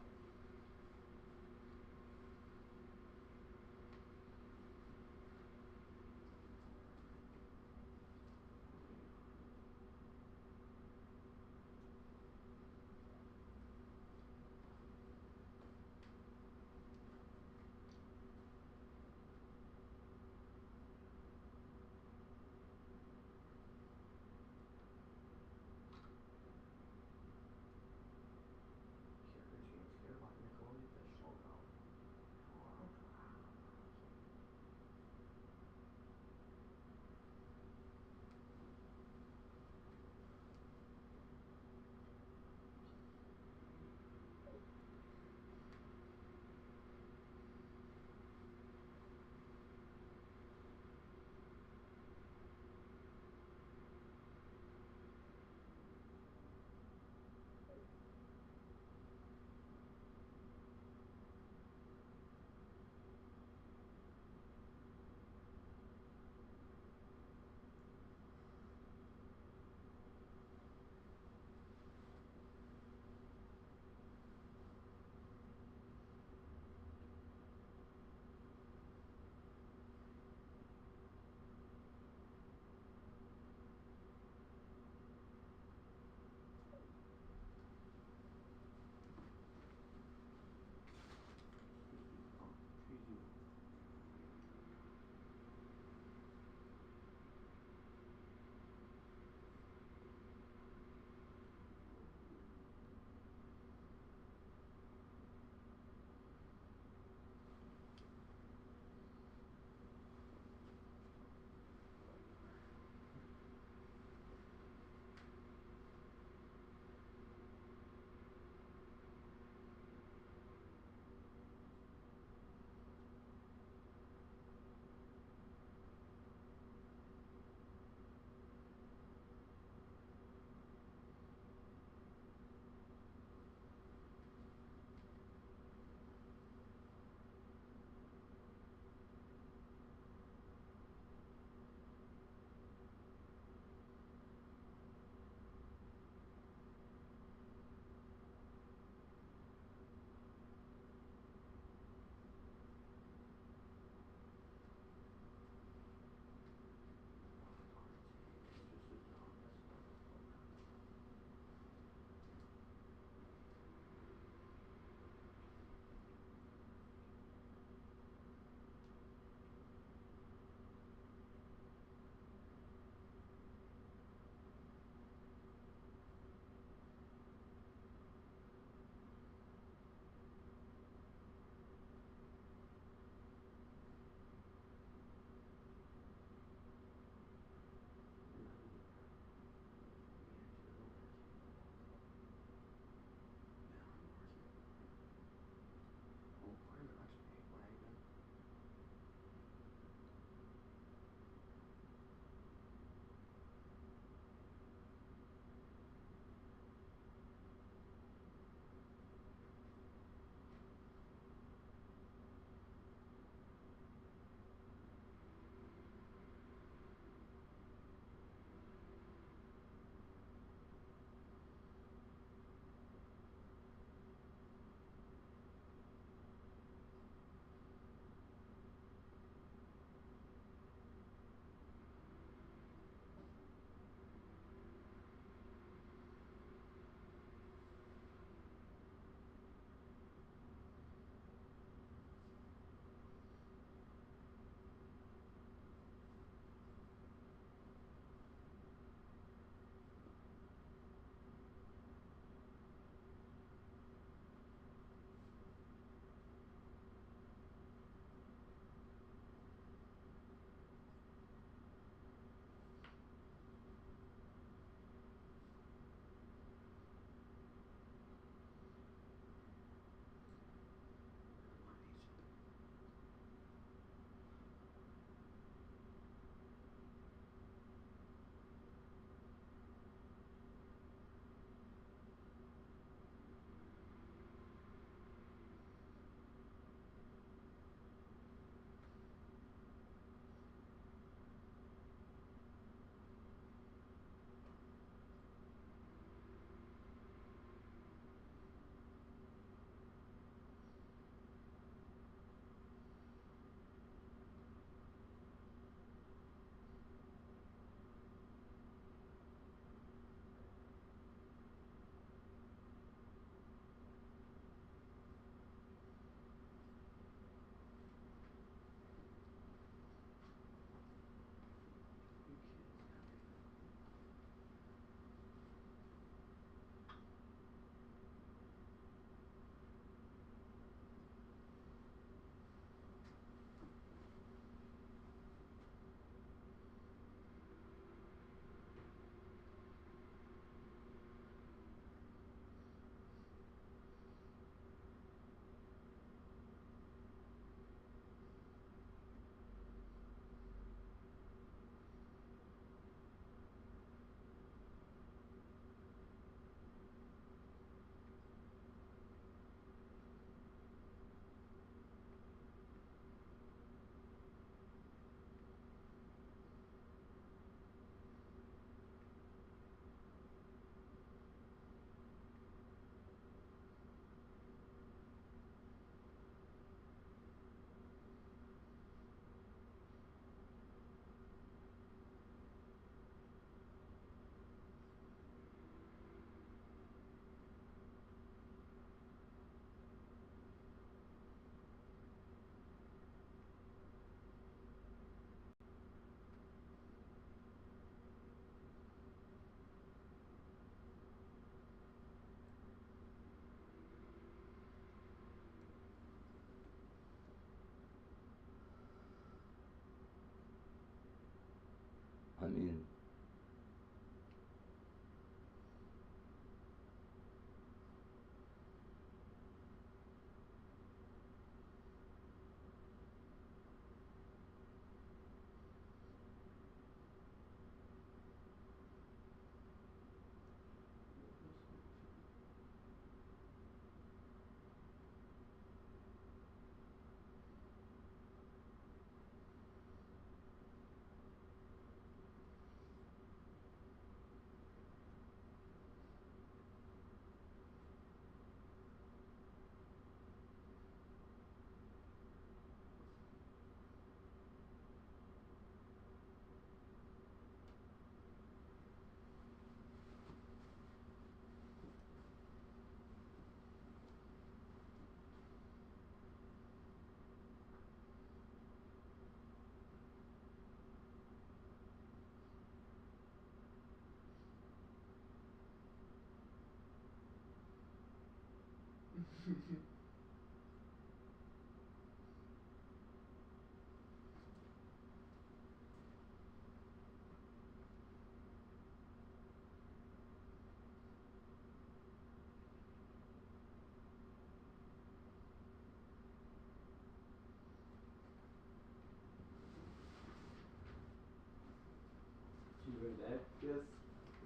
bag? Yes.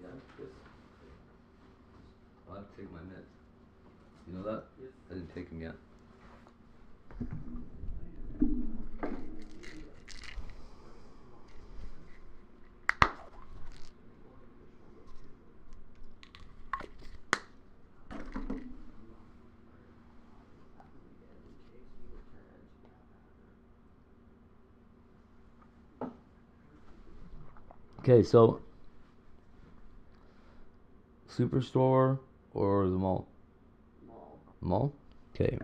Yeah? Yes. I'll have to take my meds. You know that? Yes. I didn't take them yet. Okay, so Superstore or the mall? Mall. Mall? Okay.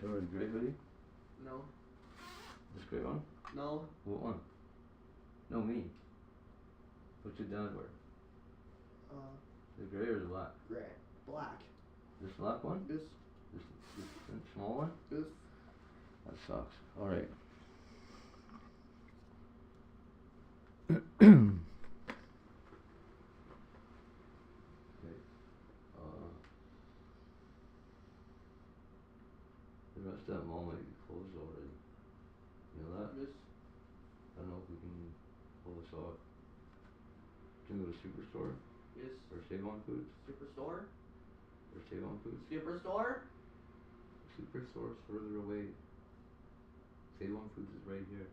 You wearing a gray hoodie? No. This gray one? No. What one? No, me. What's your dad wear? The gray or the black? Gray. Black. This black one? Yes. This small one? Yes. That sucks. Alright. Okay. The rest of that mall might be closed already. You know that? Yes. I don't know if we can pull this off. Can we go to Superstore? Yes. Or Save On Foods? Superstore? Or Save On Foods? Superstore? Superstore's further away. Save On Foods is right here.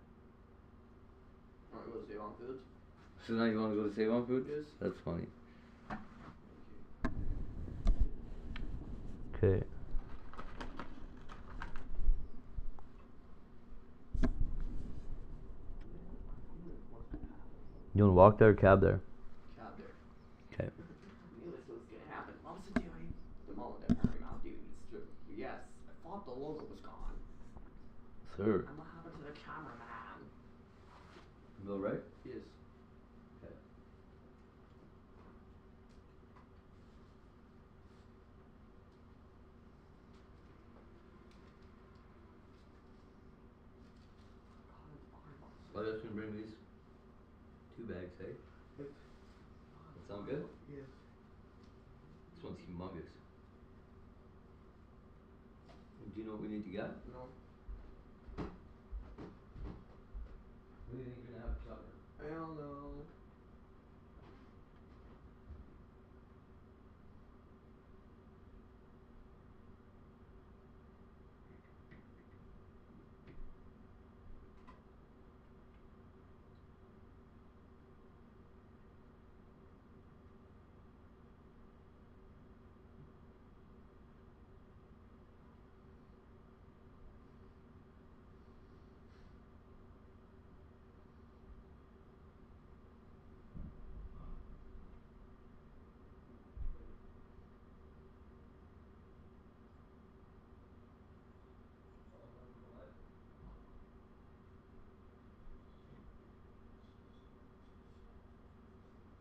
Want to go to Save On Foods? So now you want to go to Save On Foods? Yes. That's funny. Okay. You want to walk there or cab there? Cab there. Okay. I knew this was gonna happen. What was it doing? The moment that Paramount dudes. Yes. I thought the logo was gone. Sir. And what happened to the cameraman? Bill, right? Yes. Okay. So I just gonna bring these 2 bags, hey? Yes. That sound good? Yes. This one's humongous. Do you know what we need to get? No. What do you think you're gonna have for supper? I don't know.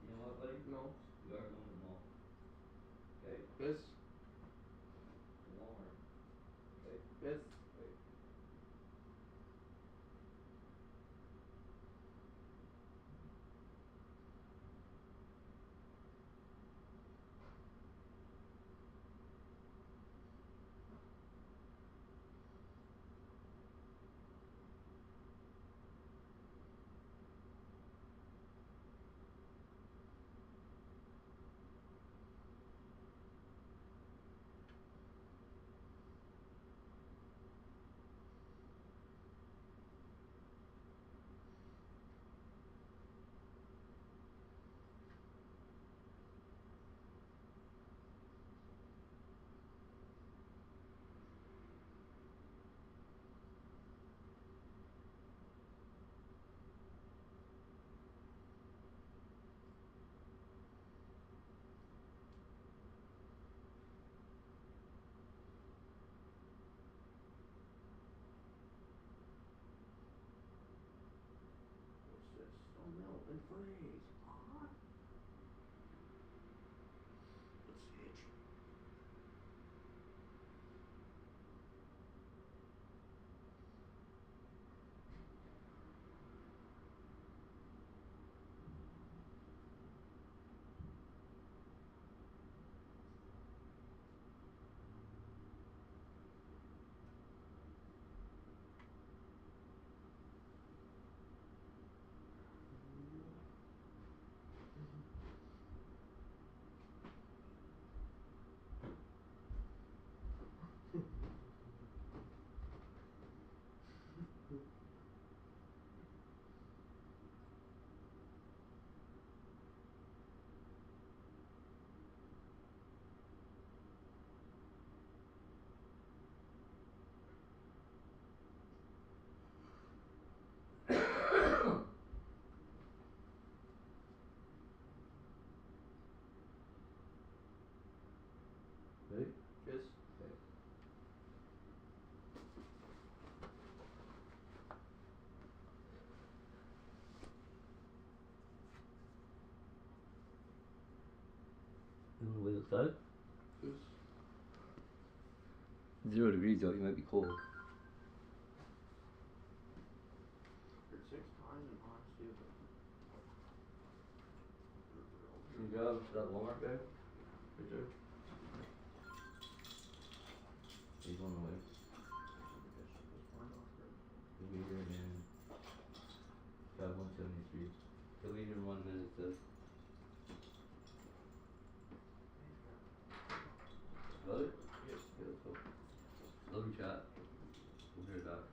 You know what, buddy? No. We are going to the mall. Okay? Yes. To Walmart. Okay? Yes. Wait. What's this? Don't melt and freeze. What? Let's see it. outside? 0 degrees out, you might be cold. Heard 6 times in honesty, but Can you grab that Walmart bag? Right there. He's on the way. He'll be here in 173. He'll be here in 1 minute, says. Got it? yes. Yeah, let's go. Love you, chat. We'll be right back.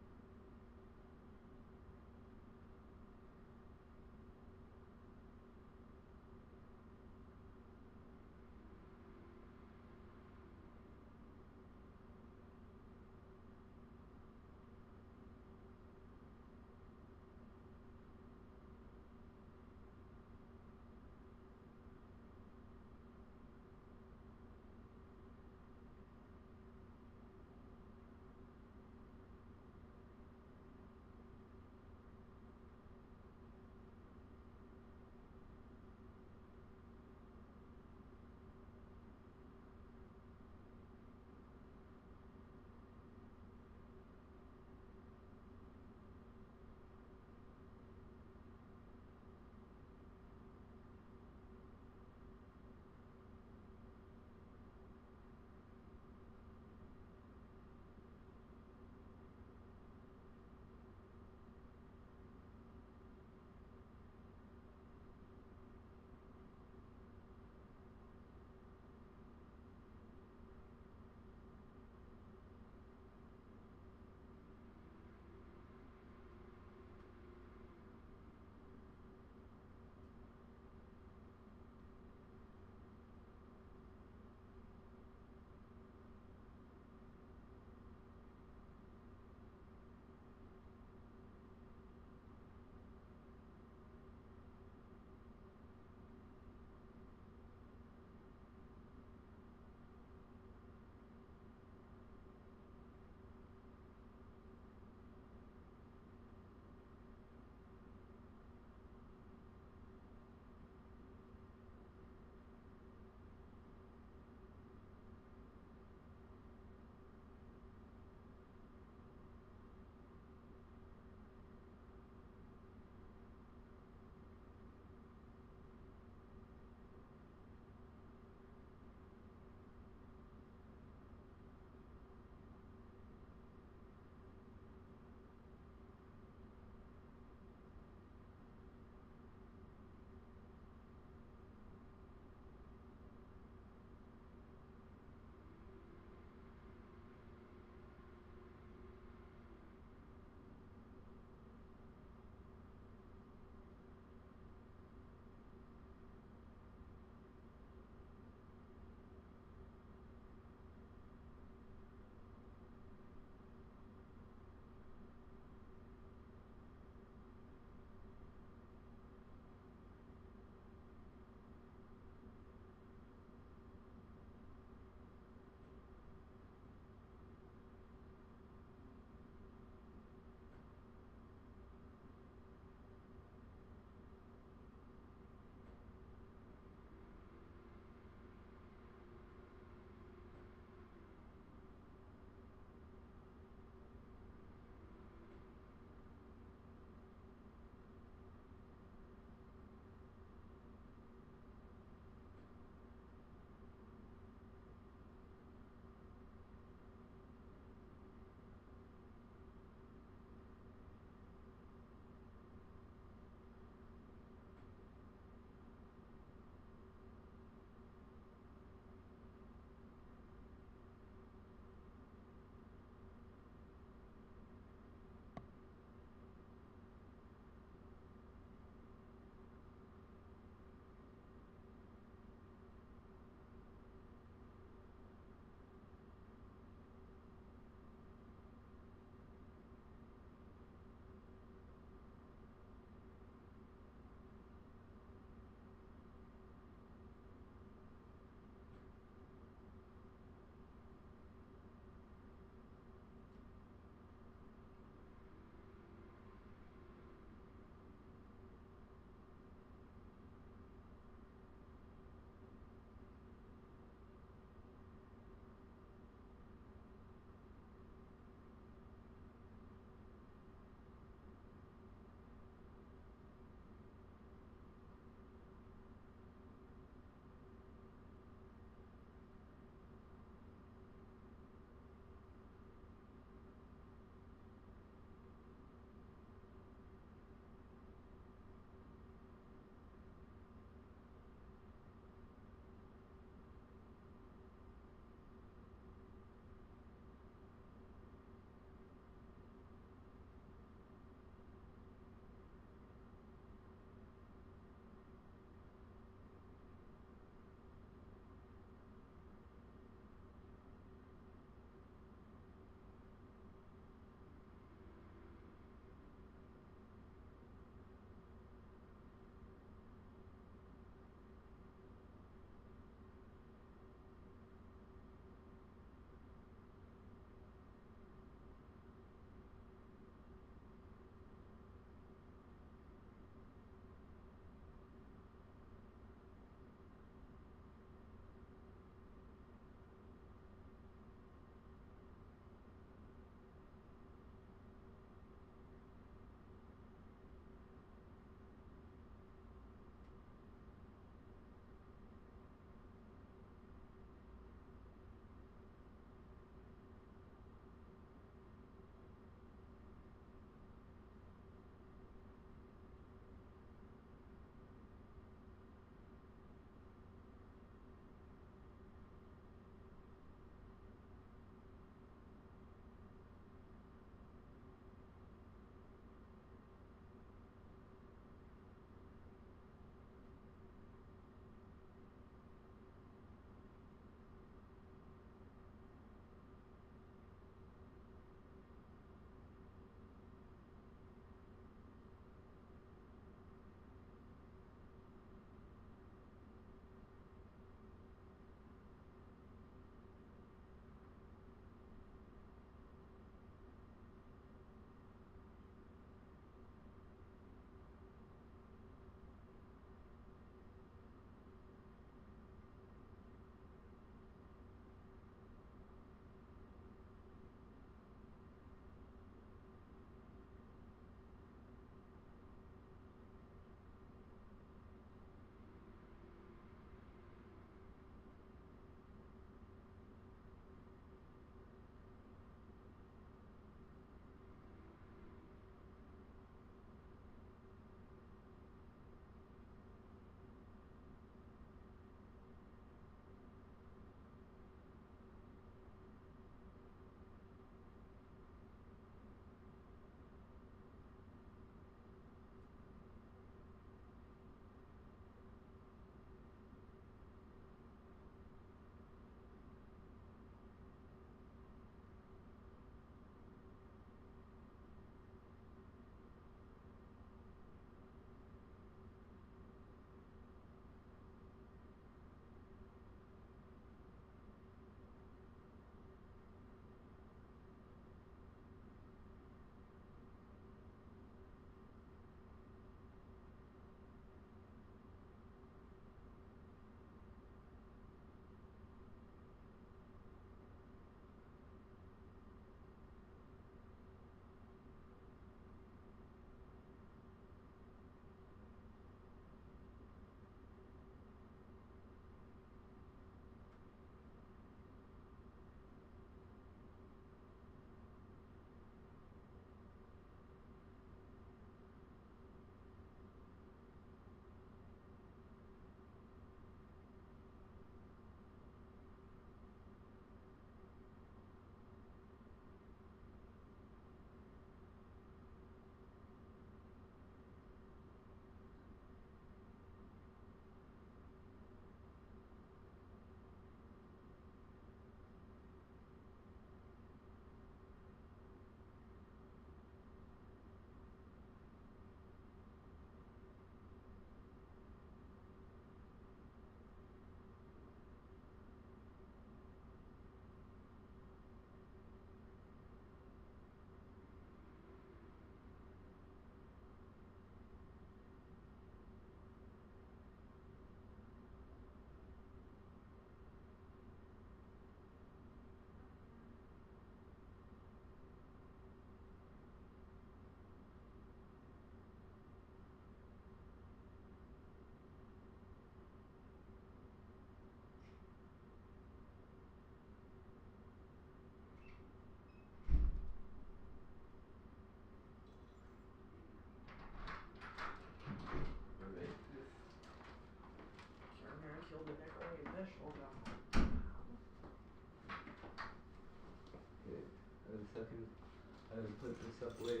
stuff away.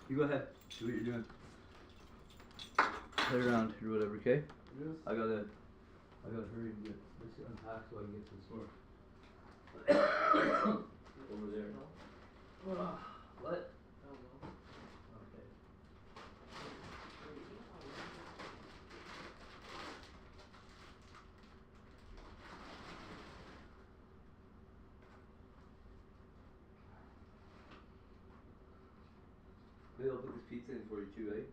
You go ahead. Do what you're doing. Play around or whatever, okay? Yes. I gotta hurry and get this unpacked so I can get to the store. Over there. What? Okay. Maybe I'll put this pizza in for you too, eh?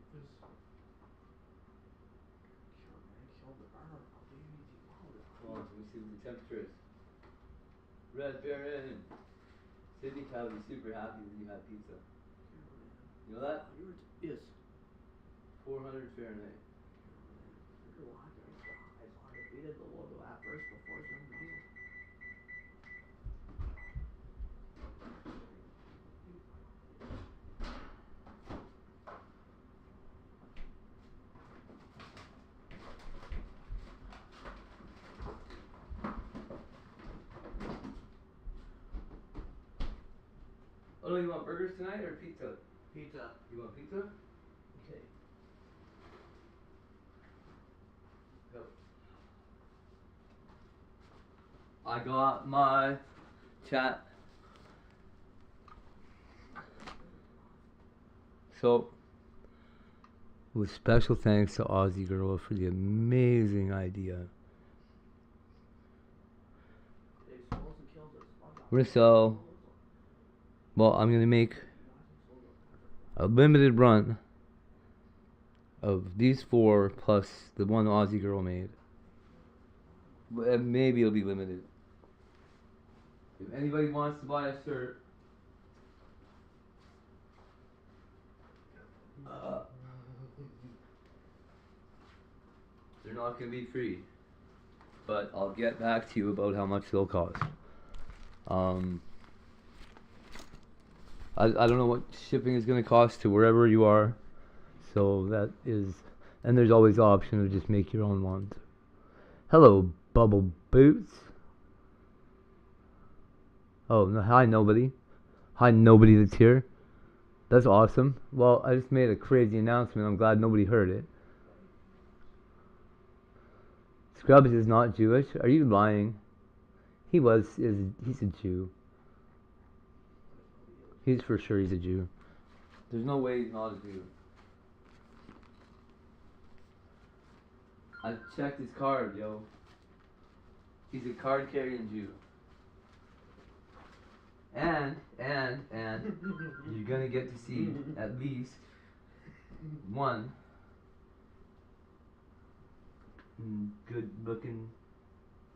Come on, let me see what the temperature is. Red Baron. Sydney Cal will be super happy when you have pizza. You know that? Yes. 400 Fahrenheit. Oh no, you want burgers tonight or pizza? Pizza. You want pizza? Okay. Go. I got my chat. So, with special thanks to Aussie Girl for the amazing idea. We're gonna sell. Well, I'm gonna make a limited run of these 4 plus the one Aussie Girl made. Maybe it'll be limited. If anybody wants to buy a shirt, they're not gonna be free. But I'll get back to you about how much they'll cost. I don't know what shipping is gonna cost to wherever you are. So that is, and there's always the option to just make your own ones. Hello, Bubble Boots. Oh, no, hi nobody. Hi nobody that's here. That's awesome. Well, I just made a crazy announcement. I'm glad nobody heard it. Scrubs is not Jewish. Are you lying? He's a Jew. He's for sure he's a Jew. There's no way he's not a Jew. I checked his card, yo. He's a card carrying Jew. And you're gonna get to see at least one good looking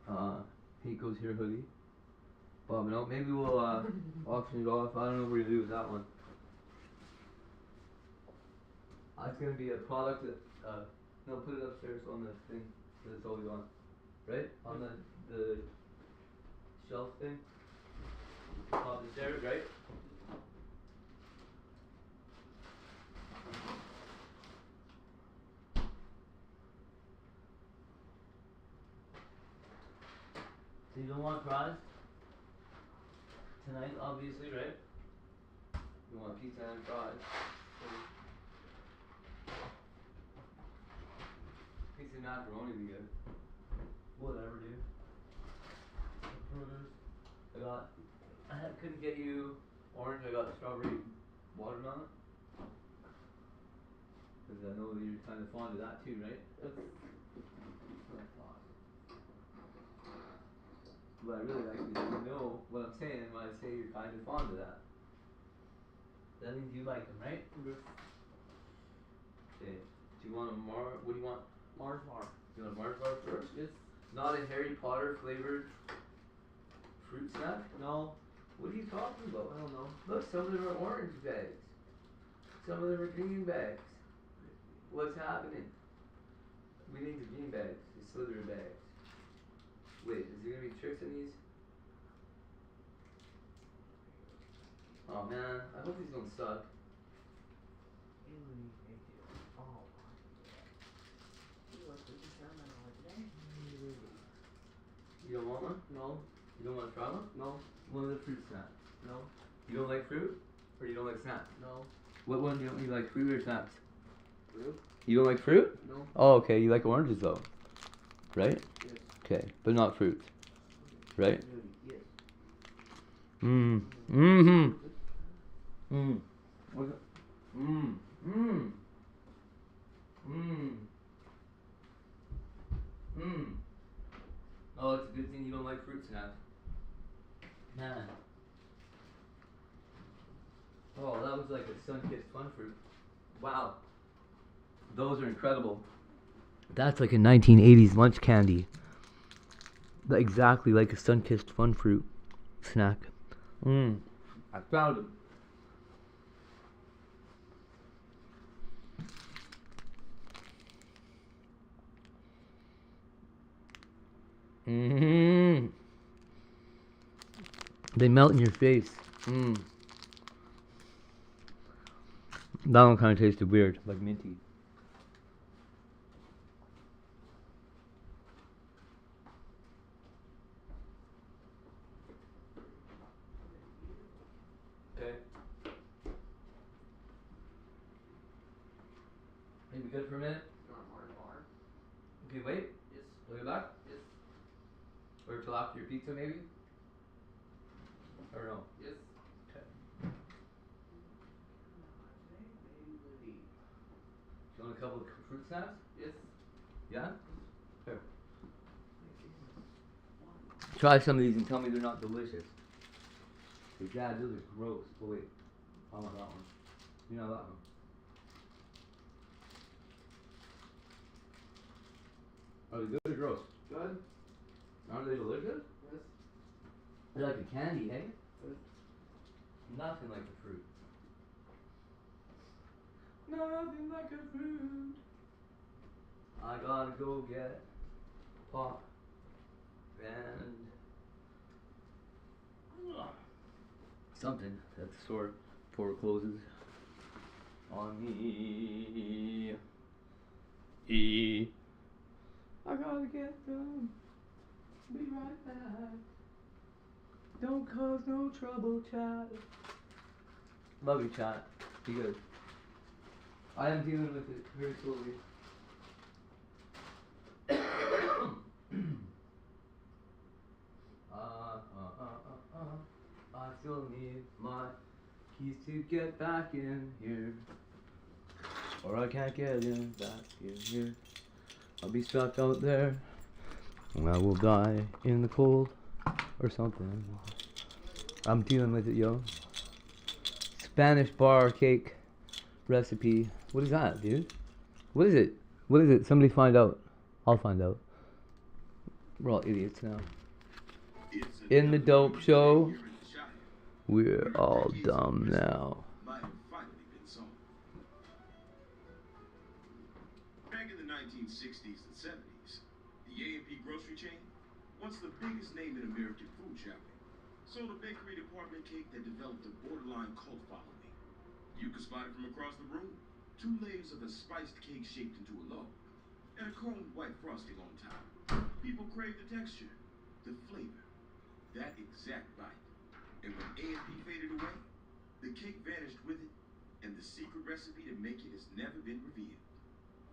hategioeshere hoodie. Bobbing out. Maybe we'll auction it off. I don't know what we're gonna do with that one. It's gonna be a product that no, put it upstairs on the thing that it's always on. Right? On the shelf thing. Top of the stairs, right? So you don't want fries tonight, obviously, right? You want pizza and fries. Pizza and macaroni would be good. Whatever, dude. Burgers. I couldn't get you orange. I got strawberry watermelon. Because I know that you're kind of fond of that too, right? That's what I thought. But I really like is you know what I'm saying when I say you're kind of fond of that. That means you like them, right? Okay. Do you want a what do you want? Mars bar. You want a Mars bar first? Yes. Not a Harry Potter flavored fruit snack? No. What are you talking about? I don't know. Look, some of them are orange bags. Some of them are green bags. What's happening? We need the green bags, the Slytherin bags. Wait, is there gonna be tricks in these? Oh man, I hope these don't suck. You don't want one? No. You don't want to try one? No. One of the fruit snacks. No. You don't like fruit? Or you don't like snacks? No. What one do you like, fruit or snacks? Fruit? You don't like fruit? No. Oh, okay. You like oranges though, right? Yes. Okay, but not fruits, right? Yes. Mmm. Mm-hmm. Mmm. What's it? Mmm. Mmm. Mmm. Mmm. Oh, it's a good thing you don't like fruit snacks. Man. Oh, that was like a sun-kissed fun fruit. Wow. Those are incredible. That's like a 1980s lunch candy. Exactly like a sun-kissed fun fruit snack. Mmm. I found them. Mmm. They melt in your face. Mmm. That one kind of tasted weird, like minty. Okay. Hey, we good for a minute? You want more bar? Okay, wait. Yes. We'll get back? Yes. Or till after your pizza, maybe? Or no? Yes. Okay. Today maybe we'll eat. You want a couple of fruit snacks? Yes. Yeah? Here. One. Try some of these and tell me they're not delicious. Hey, Dad, those are gross. Oh, wait. I want that one. You know that one. Are they good or gross? Good. Aren't they delicious? Yes. They're like a candy, hey? Good. Nothing like a fruit. Nothing like a fruit. I gotta go get pop and something that's sore before it closes on me. I gotta get them. Be right back. Don't cause no trouble, chat. Love you, chat. Be good. I am dealing with it very slowly. I still need my keys to get back in here. Or I can't get in back in here. I'll be stuck out there. And I will die in the cold. Or something. I'm dealing with it, yo. Spanish bar cake recipe. What is that, dude? What is it? What is it? Somebody find out. I'll find out. We're all idiots now. In the dope show, we're all dumb now. Back in the 1960s and 70s, the A&P grocery chain, once the biggest name in American food shopping, sold a bakery department cake that developed a borderline cult following. You could spot it from across the room. 2 layers of a spiced cake shaped into a log, and a combed white frosting on top. People crave the texture, the flavor, that exact bite. And when A&P faded away, the cake vanished with it, and the secret recipe to make it has never been revealed.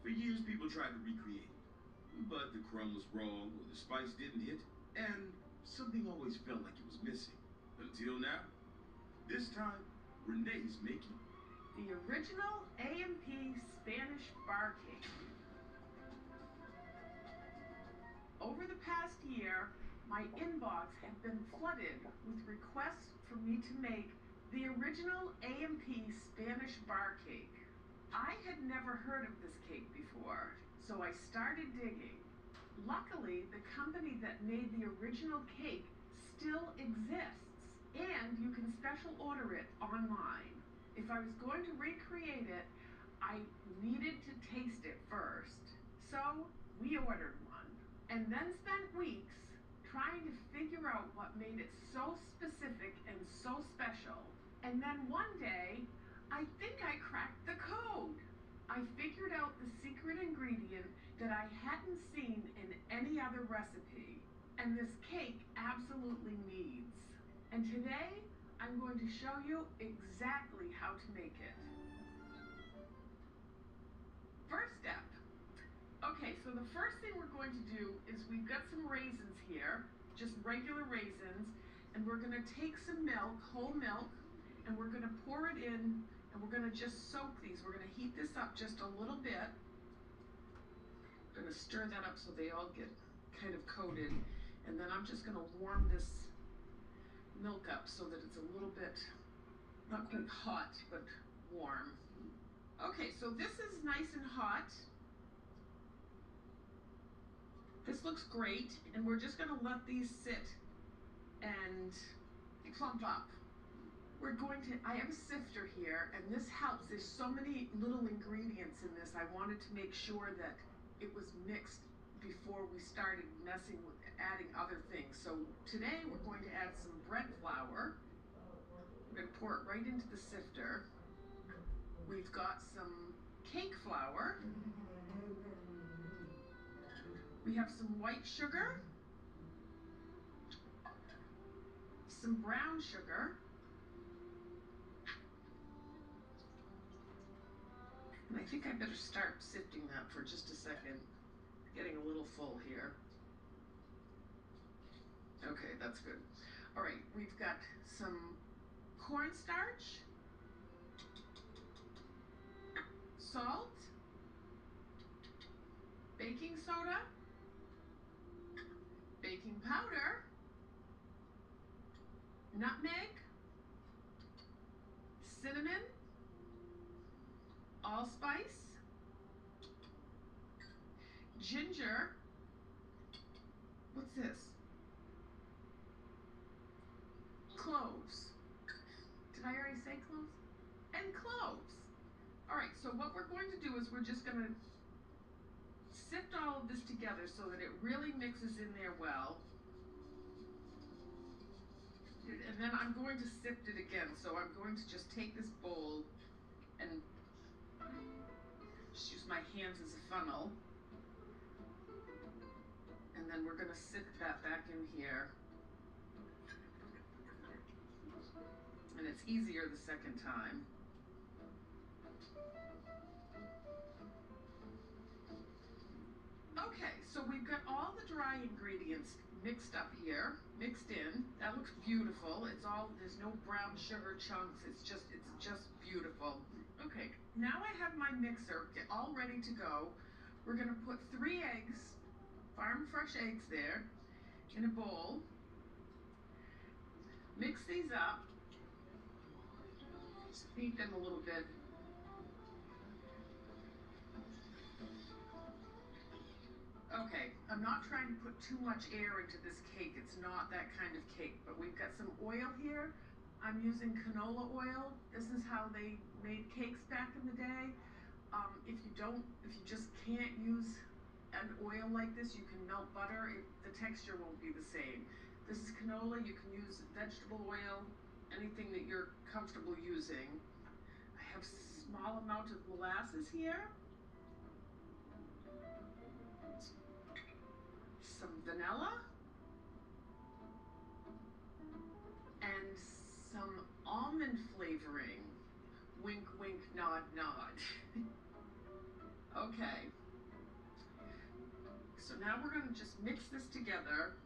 For years, people tried to recreate it, but the crumb was wrong, or the spice didn't hit, and something always felt like it was missing. Until now. This time, Renee's making the original A&P Spanish bar cake. Over the past year, my inbox had been flooded with requests for me to make the original A&P Spanish bar cake. I had never heard of this cake before, so I started digging. Luckily, the company that made the original cake still exists, and you can special order it online. If I was going to recreate it, I needed to taste it first. So we ordered one, and then spent weeks trying to figure out what made it so specific and so special. And then one day, I think I cracked the code. I figured out the secret ingredient that I hadn't seen in any other recipe, and this cake absolutely needs. And today, I'm going to show you exactly how to make it. First step. Okay, so the first thing we're going to do is we've got some raisins here, just regular raisins, and we're going to take some milk, whole milk, and we're going to pour it in, and we're going to just soak these. We're going to heat this up just a little bit. I'm going to stir that up so they all get kind of coated, and then I'm just going to warm this milk up so that it's a little bit, not quite hot, but warm. Okay, so this is nice and hot. This looks great, and we're just going to let these sit and clump up. I have a sifter here, and this helps. There's so many little ingredients in this. I wanted to make sure that it was mixed before we started messing with adding other things. So today we're going to add some bread flour. We're going to pour it right into the sifter. We've got some cake flour. We have some white sugar, some brown sugar, and I think I better start sifting that for just a second. Getting a little full here. Okay, that's good. All right, we've got some cornstarch, salt, baking soda, baking powder, nutmeg, cinnamon, allspice, ginger. What's this? Cloves. Did I already say cloves? And cloves. All right, so what we're going to do is we're just going to sift all of this together so that it really mixes in there well. And then I'm going to sift it again. So I'm going to just take this bowl and just use my hands as a funnel. And then we're going to sift that back in here. And it's easier the second time. Okay, so we've got all the dry ingredients mixed up here, mixed in. That looks beautiful. There's no brown sugar chunks. It's just beautiful. Okay, now I have my mixer all ready to go. We're gonna put 3 eggs, farm fresh eggs there, in a bowl. Mix these up. Beat them a little bit. Okay, I'm not trying to put too much air into this cake. It's not that kind of cake, but we've got some oil here. I'm using canola oil. This is how they made cakes back in the day. If you just can't use an oil like this, you can melt butter. The texture won't be the same. This is canola. You can use vegetable oil, anything that you're comfortable using. I have a small amount of molasses here. Some vanilla. And some almond flavoring. Wink, wink, nod, nod. Okay. So now we're going to just mix this together.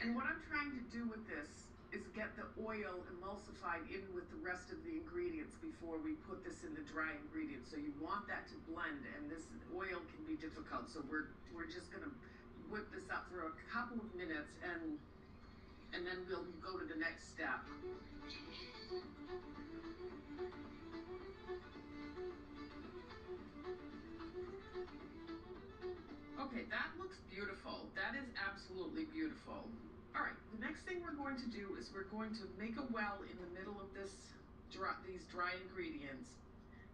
And what I'm trying to do with this is get the oil emulsified in with the rest of the ingredients before we put this in the dry ingredients. So you want that to blend, and this oil can be difficult. So we're just going to whip this up for a couple of minutes, and then we'll go to the next step. Okay, that looks beautiful. That is absolutely beautiful. All right, the next thing we're going to do is we're going to make a well in the middle of these dry ingredients.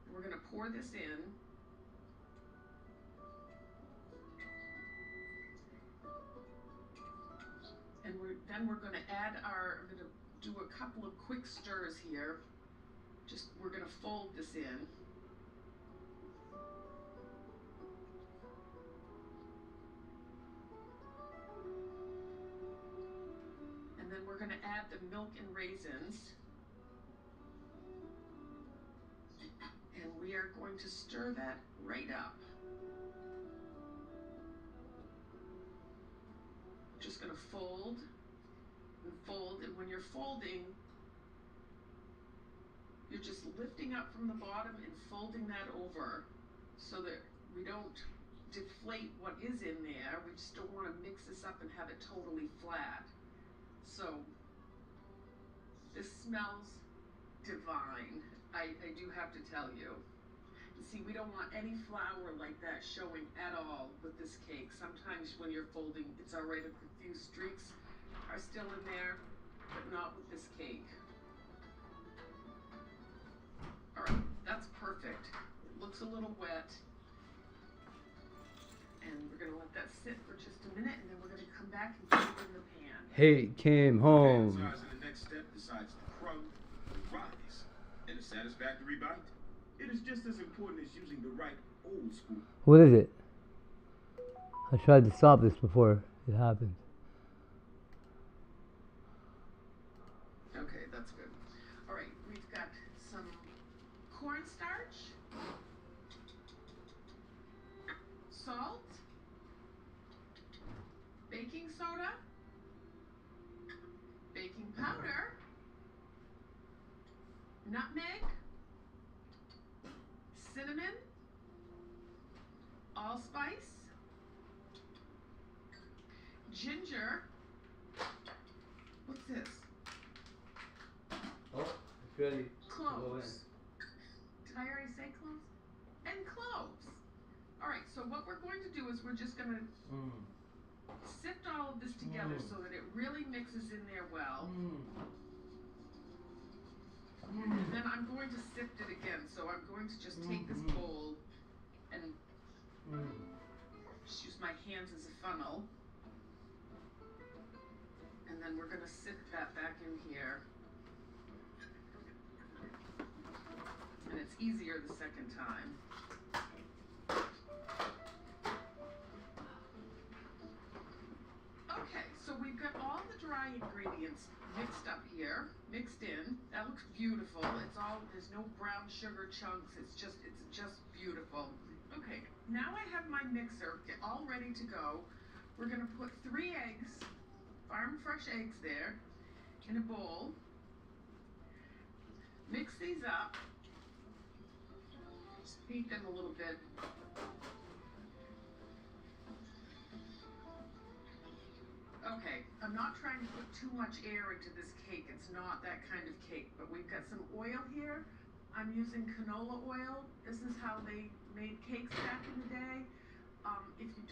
And we're going to pour this in. And then we're going to add I'm going to do a couple of quick stirs here. We're going to fold this in. add the milk and raisins. And we are going to stir that right up. Just going to fold and fold, and when you're folding, you're just lifting up from the bottom and folding that over so that we don't deflate what is in there. We just don't want to mix this up and have it totally flat. So this smells divine, I do have to tell you. You see, we don't want any flour like that showing at all with this cake. Sometimes when you're folding, it's all right if a few streaks are still in there, but not with this cake. All right, that's perfect. It looks a little wet. And we're gonna let that sit for just a minute, and then we're gonna come back and put it in the pan. Hate came home. The next step decides the crumb, the rise, and a satisfactory bite. It is just as important as using the right old school. What is it? I tried to stop this before it happened. Okay, that's good. All right, we've got some cornstarch, salt, baking soda, baking powder, nutmeg, cinnamon, allspice, ginger. What's this? Oh, it's ready. Cloves. Did I already say cloves? And cloves. All right, so what we're going to do is we're just going to sift all of this together so that it really mixes in there well. And then I'm going to sift it again, so I'm going to just take this bowl and just use my hands as a funnel. And then we're going to sift that back in here. And it's easier the second time. Okay, so we've got all the dry ingredients mixed up here, mixed in. That looks beautiful. It's all, there's no brown sugar chunks. It's just beautiful. Okay, now I have my mixer all ready to go. We're gonna put 3 eggs, farm fresh eggs there, in a bowl. Mix these up. Just beat them a little bit. Okay, I'm not trying to put too much air into this cake. It's not that kind of cake, but we've got some oil here. I'm using canola oil. This is how they made cakes back in the day. If you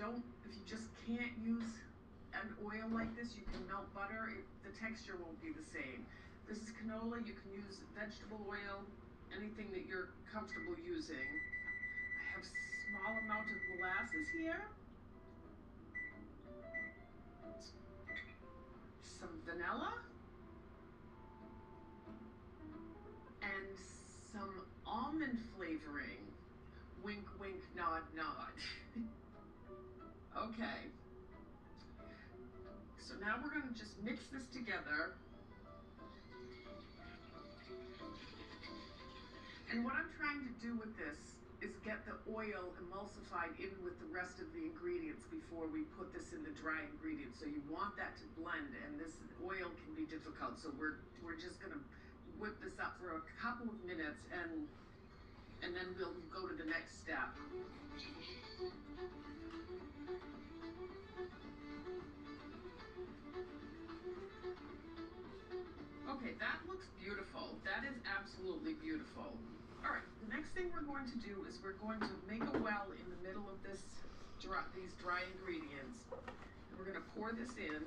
just can't use an oil like this, you can melt butter. The texture won't be the same. This is canola. You can use vegetable oil, anything that you're comfortable using. I have a small amount of molasses here. Some vanilla. And some almond flavoring. Wink, wink, nod, nod. Okay. So now we're going to just mix this together. And what I'm trying to do with this is get the oil emulsified in with the rest of the ingredients before we put this in the dry ingredients. So you want that to blend, and this oil can be difficult. So we're just going to whip this up for a couple of minutes, and then we'll go to the next step. Okay, that looks beautiful. That is absolutely beautiful. All right, the next thing we're going to do is we're going to make a well in the middle of these dry ingredients. And we're going to pour this in.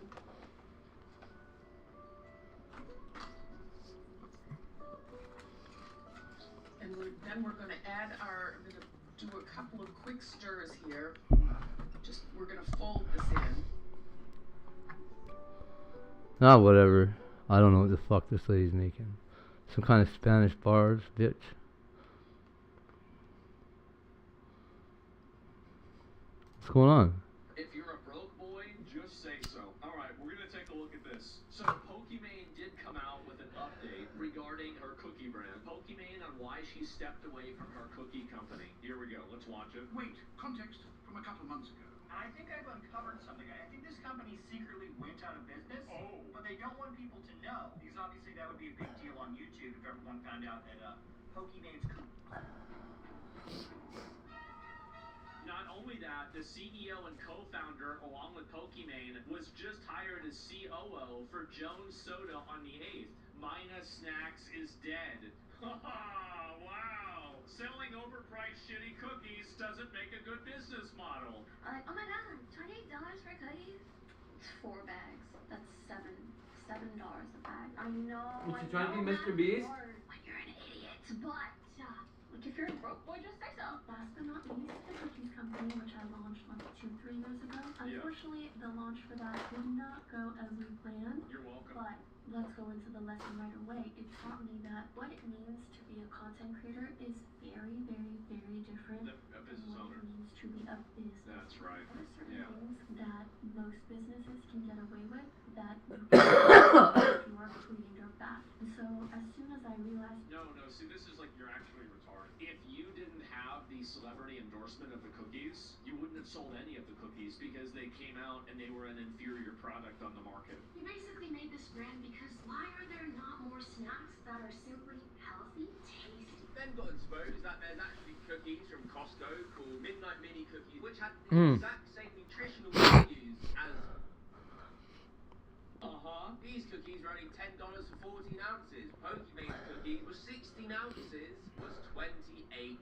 And then we're going to add I'm going to do a couple of quick stirs here. We're going to fold this in. Ah, whatever. I don't know what the fuck this lady's making. Some kind of Spanish bars, bitch. What's going on? If you're a broke boy, just say so. Alright, we're gonna take a look at this. So Pokimane did update regarding her cookie brand, Pokimane, on why she stepped away from her cookie company. Here we go. Let's watch it. Wait, context from a couple months ago. And I think I've uncovered something. I think this company secretly went out of business. Oh. But they don't want people to know, because obviously that would be a big deal on YouTube if everyone found out that Pokimane's Not only that, the CEO and co-founder, along with Pokimane, was just hired as COO for Jones Soda on the 8th. Mina Snacks is dead. Wow! Selling overpriced shitty cookies doesn't make a good business model. Like, oh my god, $28 for cookies? It's 4 bags. That's $7 a bag. I know. Is she trying to be Mr. Beast? When you're an idiot, but like if you're a broke boy, just say so. Last but not least, the cookies company, which I launched like 2-3 years ago. Unfortunately, the launch for that did not go as we planned. You're welcome. But let's go into the lesson right away. It taught me that what it means to be a content creator is very, very, very different A business than what owner. it means to be a business. That's right. There are certain Yeah. things that most businesses can get away with that you can't if you are a creator back. And so as soon as I realized No, see, this is like you're actually retarded. If you didn't have the celebrity endorsement of the cookies, you wouldn't have sold any of the cookies because they came out and they were an inferior product on the market. we basically made this brand because why are there not more snacks that are simply healthy, tasty? Then got exposed that there's actually cookies from Costco called Midnight Mini Cookies, which had the exact same nutritional values as. These cookies were only $10 for 14 ounces. Pokimane's cookie was 16 ounces, was $28.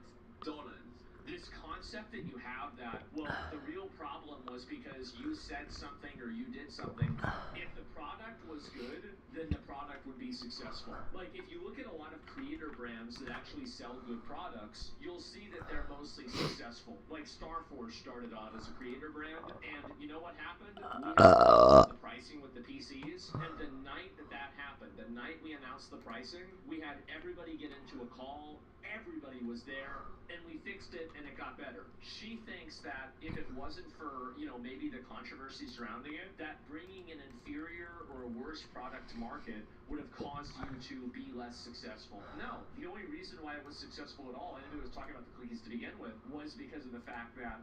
This concept that you have that, well, the real problem was because you said something or you did something. If the product was good, then the product would be successful. Like, if you look at a lot of creator brands that actually sell good products, you'll see that they're mostly successful. Like, Starforge started out as a creator brand, and you know what happened? We announced the pricing with the PCs, and the night that happened, the night we announced the pricing, we had everybody get into a call, everybody was there, and we fixed it and it got better. She thinks that if it wasn't for, maybe the controversy surrounding it, that bringing an inferior or a worse product to market would have caused you to be less successful. No, the only reason why it was successful at all, and it was talking about the cookies to begin with, was because of the fact that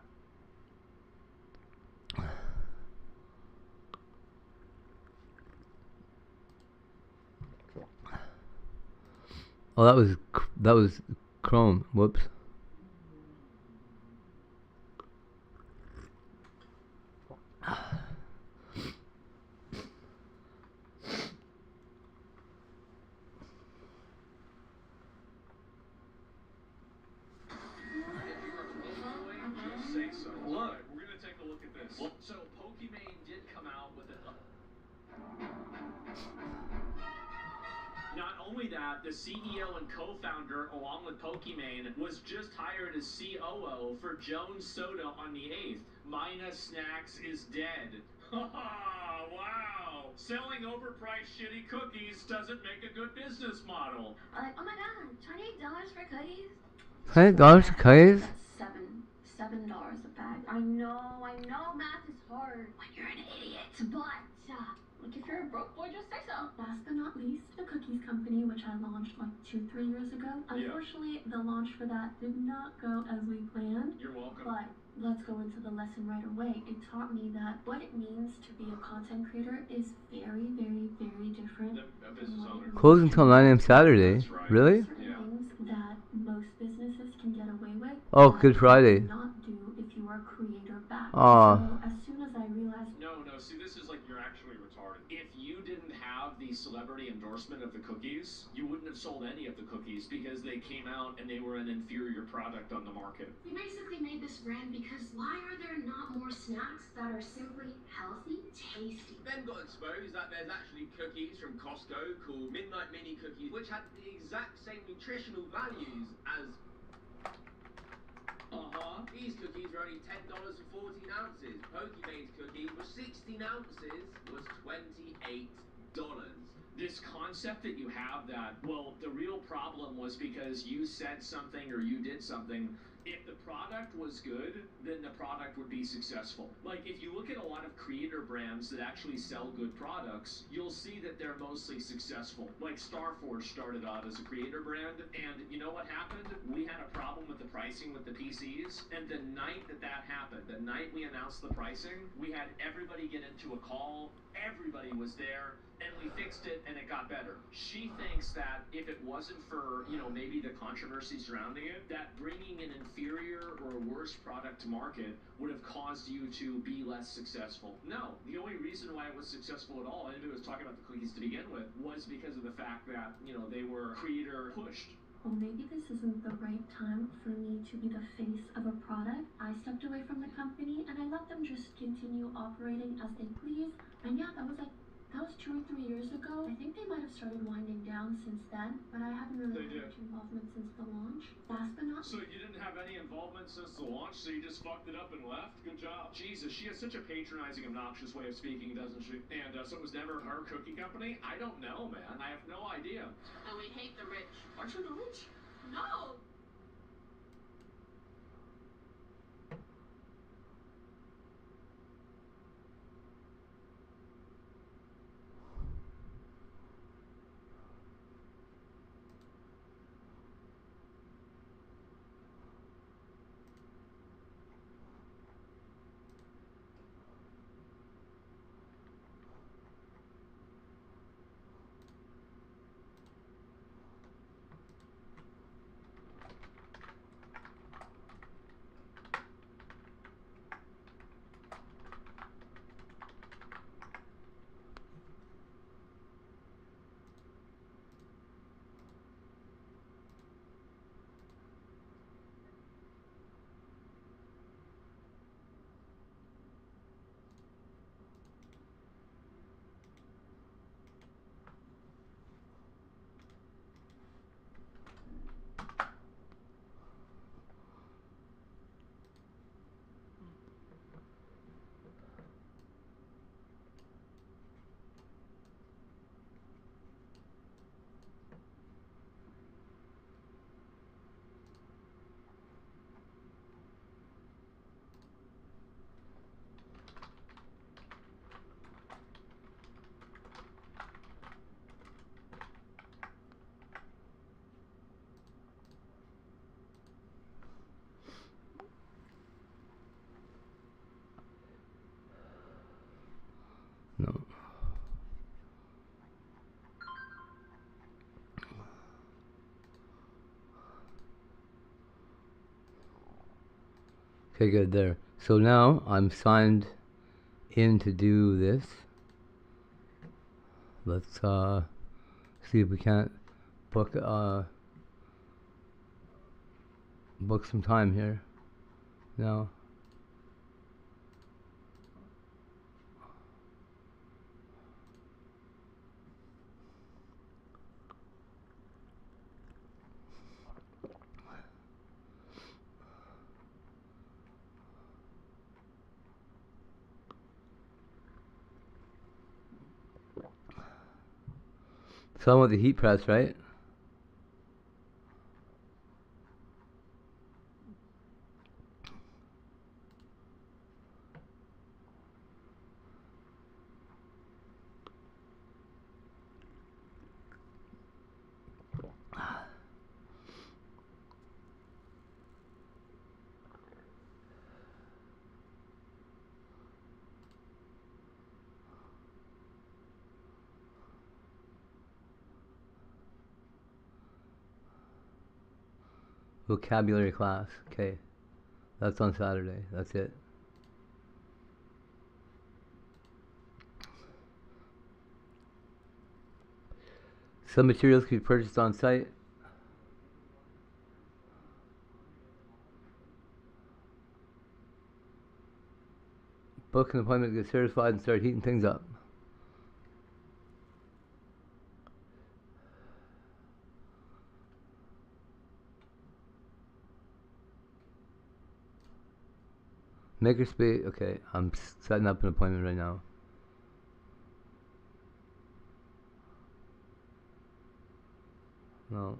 oh, that was Chrome. Whoops. say so. Look, we're gonna take a look at this. So Pokimane did come out with it. Not only that, the CEO and co-founder, along with Pokimane, was just hired as COO for Jones Soda on the 8th. Mina Snacks is dead. Wow! Selling overpriced shitty cookies doesn't make a good business model. Like, oh my god, $28 for cookies? $28 for cookies? That's $7 a bag. I know, math is hard when you're an idiot, but like if you're a broke boy, just say so. Last but not least, the cookies company, which I launched like 2-3 years ago. Unfortunately, the launch for that did not go as we planned. You're welcome. But let's go into the lesson right away. It taught me that what it means to be a content creator is very, very, very different. A business owner. Closed until 9 a.m. Saturday. Right. Really? Certain things that most businesses can get away with. Oh, Good Friday. Not do if you are creator back. Aw. So as soon as I realized. No, see, this is like you're actually retarded. If you didn't have the celebrity endorsement of the cookies, you wouldn't have sold any of the cookies because they came out and they were an inferior product on the market. We basically made this brand because why are there not more snacks that are simply healthy, tasty? Then got exposed that there's actually cookies from Costco called Midnight Mini Cookies, which had the exact same nutritional values as. These cookies were only $10 for 14 ounces. Pokimane's cookie was 16 ounces, was $28. This concept that you have that, well, the real problem was because you said something or you did something. if the product was good, then the product would be successful. Like, if you look at a lot of creator brands that actually sell good products, you'll see that they're mostly successful. Like, Starforge started out as a creator brand, and you know what happened? We had a problem with the pricing with the PCs, and the night that happened, the night we announced the pricing, we had everybody get into a call, everybody was there, and we fixed it, and it got better. She thinks that if it wasn't for, you know, maybe the controversy surrounding it, that bringing an inferior or a worse product to market would have caused you to be less successful. No, the only reason why it was successful at all, anybody was talking about the cookies to begin with, was because of the fact that, you know, they were creator pushed. Well, maybe this isn't the right time for me to be the face of a product. I stepped away from the company and I let them just continue operating as they please. And yeah, that was 2 or 3 years ago. I think they might have started winding down since then, but I haven't really had much involvement since the launch. Last but not So you didn't have any involvement since the launch, so you just fucked it up and left? Good job. Jesus, she has such a patronizing, obnoxious way of speaking, doesn't she? And so it was never her cookie company? I don't know, man. I have no idea. And we hate the rich. Aren't you the rich? No! No. Okay, good, there. So now I'm signed in to do this. Let's see if we can't book book some time here now. So I want the heat press, right? Vocabulary class. Okay. That's on Saturday. That's it. Some materials can be purchased on site. Book an appointment to get certified and start heating things up. Makerspace. Okay, I'm setting up an appointment right now. No.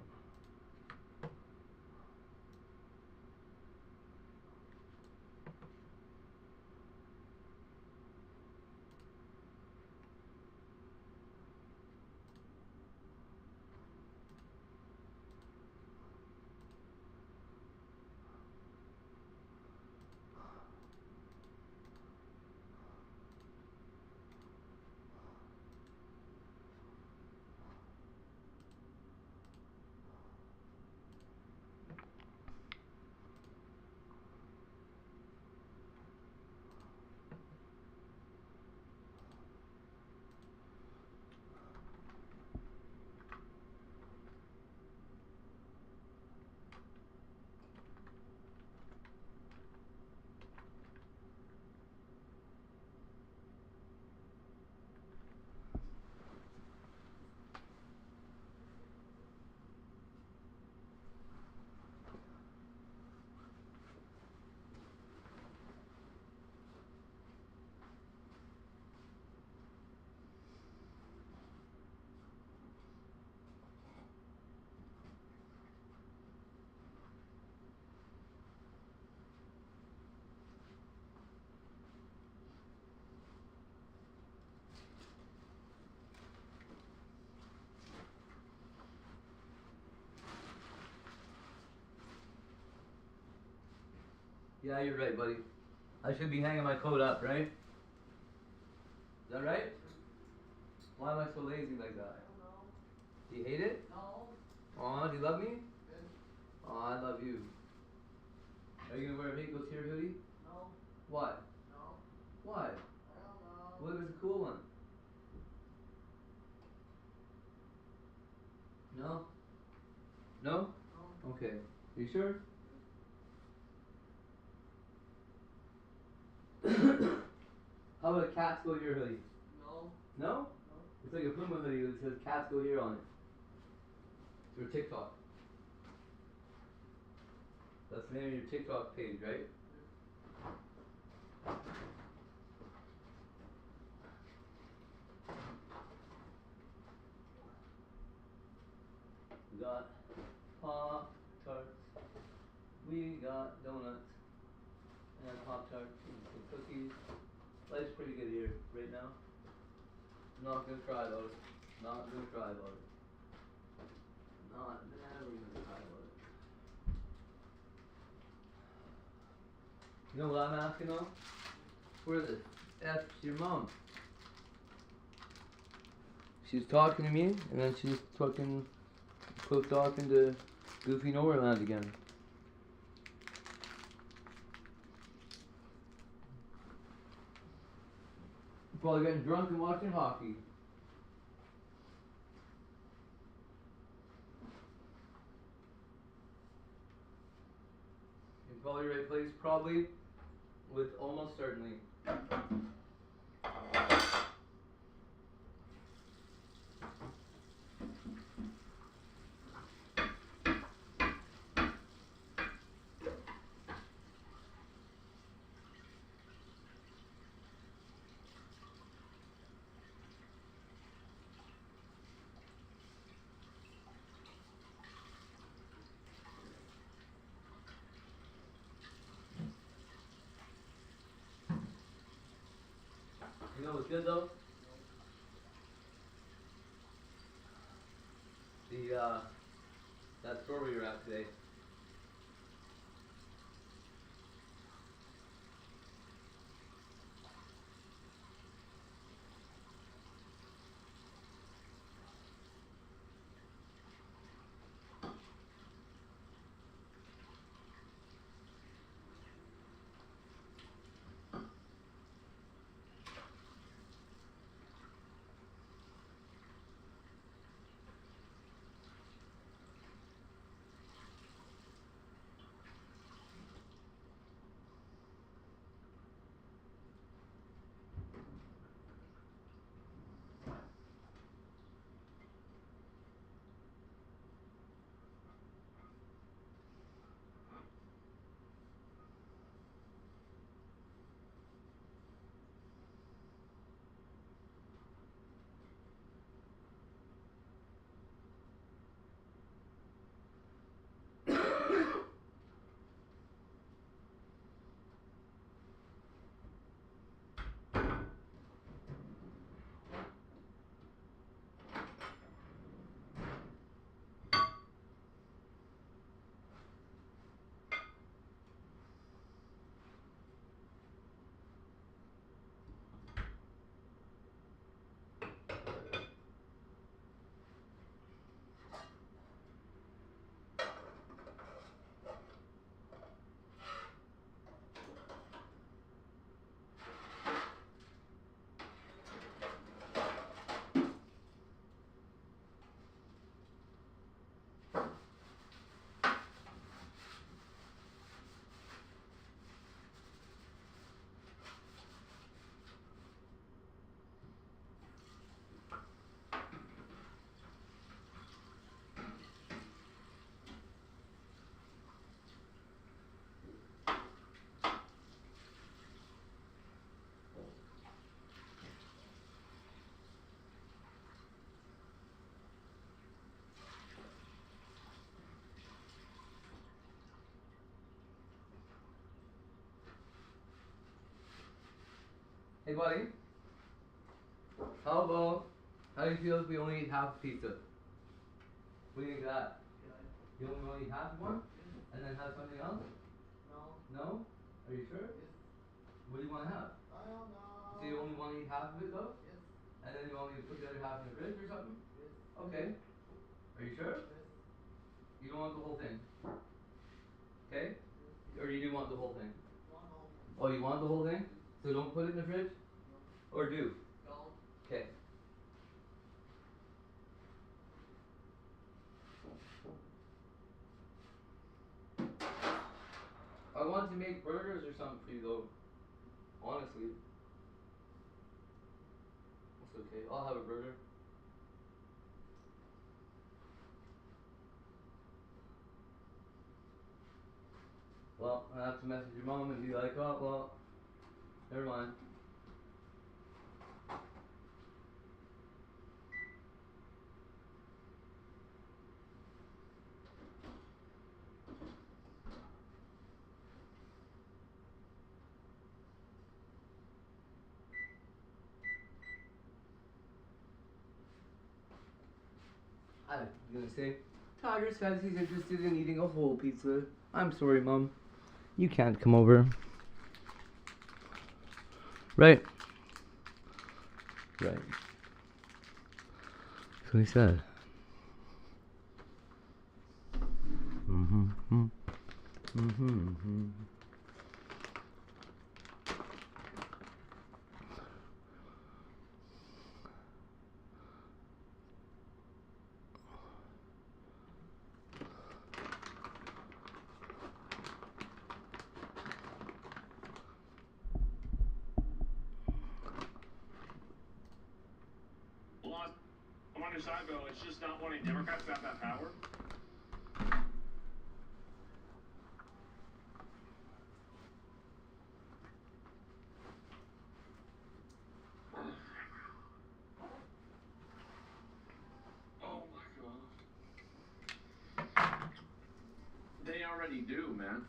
Yeah, you're right, buddy. I should be hanging my coat up, right? Is that right? Why am I so lazy like that? I don't know. Do you hate it? No. Aw, do you love me? Good. Aw, I love you. Are you gonna wear a hategioeshere hoodie? No. Why? No. Why? I don't know. What if it's a cool one? No? No? No. Okay. Are you sure? How about a cats go here hoodie? No. No? No. It's like a Puma hoodie that says cats go here on it. It's your TikTok. That's the name of your TikTok page, right? We got Pop-Tarts. We got donuts. And Pop-Tarts and some cookies. Life's pretty good here right now. Not gonna cry about it. Not gonna cry about it. Not never gonna cry about it. You know what I'm asking though? Where the F's your mom? She was talking to me and then she just fucking clicked off into Goofy Nowhere Land again. Probably getting drunk and watching hockey. In probably right place, probably, with almost certainly. You know what's good though? That store where you're at today. Hey buddy, how do you feel if we only eat half a pizza? What do you think of that? Good. You only want to eat half of one? And then have something else? No. No? Are you sure? Yes. What do you want to have? I don't know. So you only want to eat half of it though? Yes. And then you want me to put the other half in the fridge or something? Yes. Okay. Are you sure? Yes. You don't want the whole thing? Okay? Yes. Or you do want the whole thing? One whole thing. Oh, you want the whole thing? Yes. So don't put it in the fridge? No. Or do? Don't. Okay. I want to make burgers or something for you though. Honestly. It's okay. I'll have a burger. Well, I have to message your mom and be like, oh, well, never mind. I was gonna say, Toddler says he's interested in eating a whole pizza. I'm sorry, Mom. You can't come over. Right. Right. That's what he said. Mm-hmm. Mm-hmm. Mm-hmm. I'm on your side, though. It's just not wanting Democrats to have that power. Oh my God. They already do, man.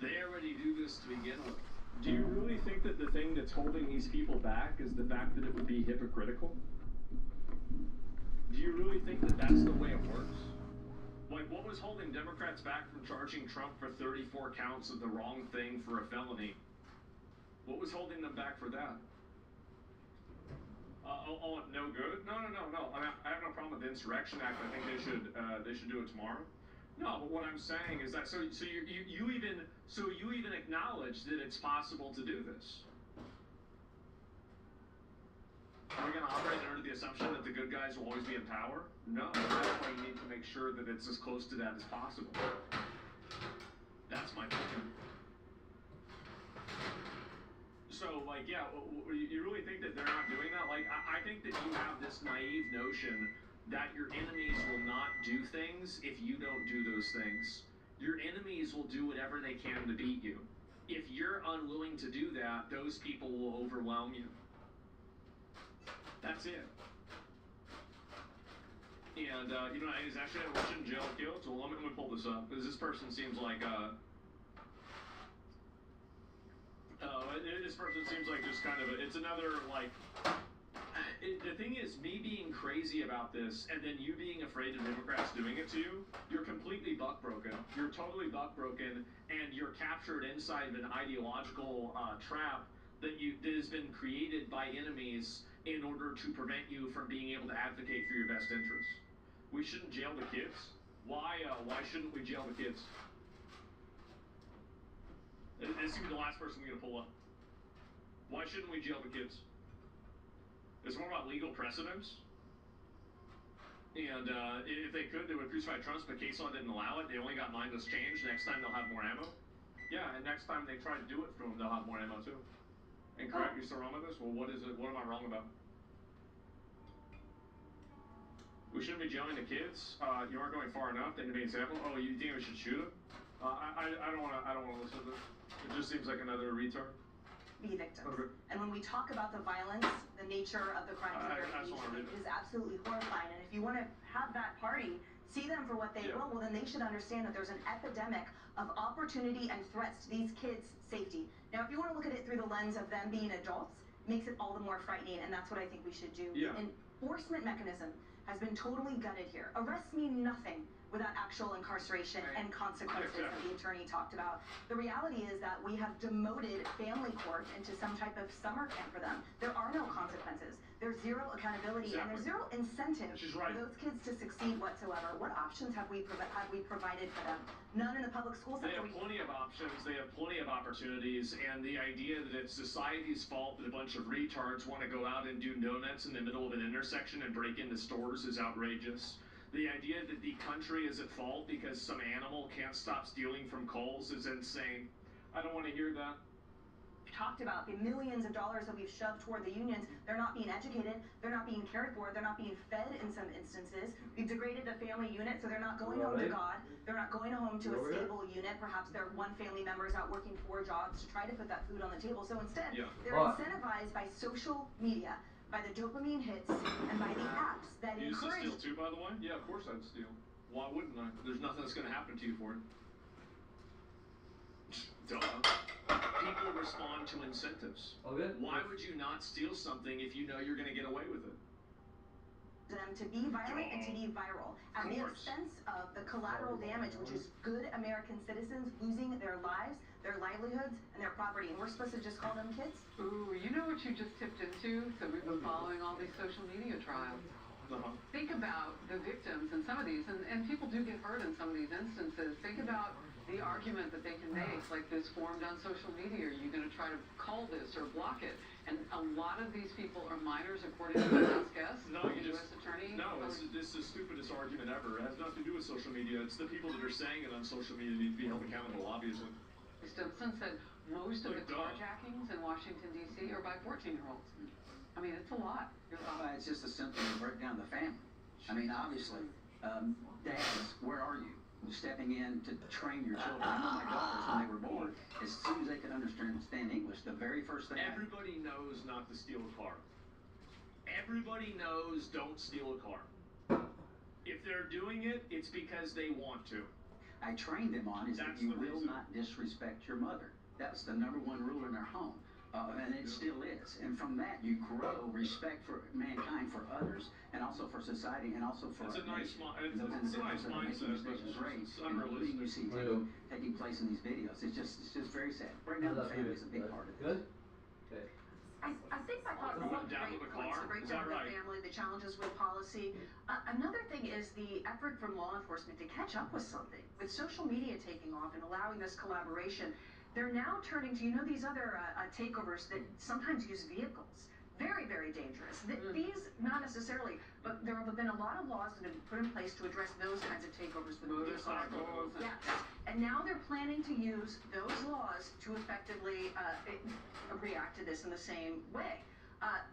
They already do this to begin with. Do you really think that the thing that's holding these people back is the fact that it would be hypocritical? Do you really think that that's the way it works? Like, what was holding Democrats back from charging Trump for 34 counts of the wrong thing for a felony? What was holding them back for that? No good? No. I mean, I have no problem with the Insurrection Act. I think they should do it tomorrow. No, but what I'm saying is that you even acknowledge that it's possible to do this. Are we going to operate under the assumption that the good guys will always be in power? No, that's why you need to make sure that it's as close to that as possible. That's my point. So, like, yeah, you really think that they're not doing that? Like, I think that you have this naive notion that your enemies will not do things if you don't do those things. Your enemies will do whatever they can to beat you. If you're unwilling to do that, those people will overwhelm you. That's it. And, he's actually had a Russian jail killed, so let me pull this up, because this person seems like, this person seems like just kind of it's another, like, the thing is, me being crazy about this, and then you being afraid of Democrats doing it to you, you're completely buck-broken. You're totally buck-broken, and you're captured inside of an ideological trap that has been created by enemies in order to prevent you from being able to advocate for your best interests. We shouldn't jail the kids. Why shouldn't we jail the kids? This is going to be the last person we're going to pull up. Why shouldn't we jail the kids? It's more about legal precedents. And if they could, they would crucify Trump, but case law didn't allow it. They only got mindless change. Next time they'll have more ammo. Yeah, and next time they try to do it for them, they'll have more ammo too. Incorrect? You still wrong with this? Well, what is it? What am I wrong about? We shouldn't be jailing the kids. You aren't going far enough. They need to be an example. Oh, you think we should shoot them? I don't want to listen to this. It just seems like another retard. Be victims. Okay. And when we talk about the violence, the nature of the crimes that are engaged in, it is absolutely horrifying. And if you want to have that party see them for what they will, well, then they should understand that there's an epidemic of opportunity and threats to these kids' safety. Now, if you want to look at it through the lens of them being adults, makes it all the more frightening, and that's what I think we should do. Yeah. The enforcement mechanism has been totally gutted here. Arrests mean nothing without actual incarceration and consequences that the attorney talked about. The reality is that we have demoted family court into some type of summer camp for them. There are no consequences. There's zero accountability and there's zero incentive for those kids to succeed whatsoever. What options have we provided for them? None in the public school sector. They have plenty of options, they have plenty of opportunities, and the idea that it's society's fault that a bunch of retards want to go out and do donuts in the middle of an intersection and break into stores is outrageous. The idea that the country is at fault because some animal can't stop stealing from Kohl's is insane. I don't want to hear that. Talked about the millions of dollars that we've shoved toward the unions. They're not being educated, they're not being cared for, they're not being fed in some instances. We've degraded the family unit, so they're not going home to God, they're not going home to a stable unit. Perhaps their one family member is out working 4 jobs to try to put that food on the table. So instead, they're incentivized by social media, by the dopamine hits, and by the apps that you encourage... You used to steal too, by the way? Yeah, of course I'd steal. Why wouldn't I? There's nothing that's going to happen to you for it. Duh. People respond to incentives. Why would you not steal something if you know you're going to get away with it? Them to be violent and to be viral at the expense of the collateral damage, which is good American citizens losing their lives, their livelihoods, and their property. And we're supposed to just call them kids? Ooh, you know what you just tipped into? So we've been following all these social media trials. Think about the victims in some of these, and people do get hurt in some of these instances. Think about the argument that they can make, like this formed on social media. Are you going to try to call this or block it? And a lot of these people are minors, according to the last guest, the U.S. attorney. No, this is the stupidest argument ever. It has nothing to do with social media. It's the people that are saying it on social media need to be held accountable, obviously. Stimson said most of the carjackings in Washington, D.C. are by 14-year-olds. I mean, it's a lot. It's just a symptom to break down the family. I mean, obviously, dads, where are you? Stepping in to train your children. I know my daughters, when they were born, as soon as they could understand English, the very first thing... Everybody knows not to steal a car. Everybody knows don't steal a car. If they're doing it, it's because they want to. I trained them on is that you will not disrespect your mother. That's the #1 rule in our home. And it still is. And from that, you grow respect for mankind, for others, and also for society, and also for our nation. And those individuals that are making mistakes great, including you see taking place in these videos. It's just very sad. Breaking down the family is a big part of this. I think my thoughts are great points. The breakdown of the family, the challenges with policy. Another thing is the effort from law enforcement to catch up with something. With social media taking off and allowing this collaboration, they're now turning to, these other takeovers that sometimes use vehicles. Very, very dangerous. These, not necessarily, but there have been a lot of laws that have been put in place to address those kinds of takeovers with motorcycles. Yes. And now they're planning to use those laws to effectively react to this in the same way.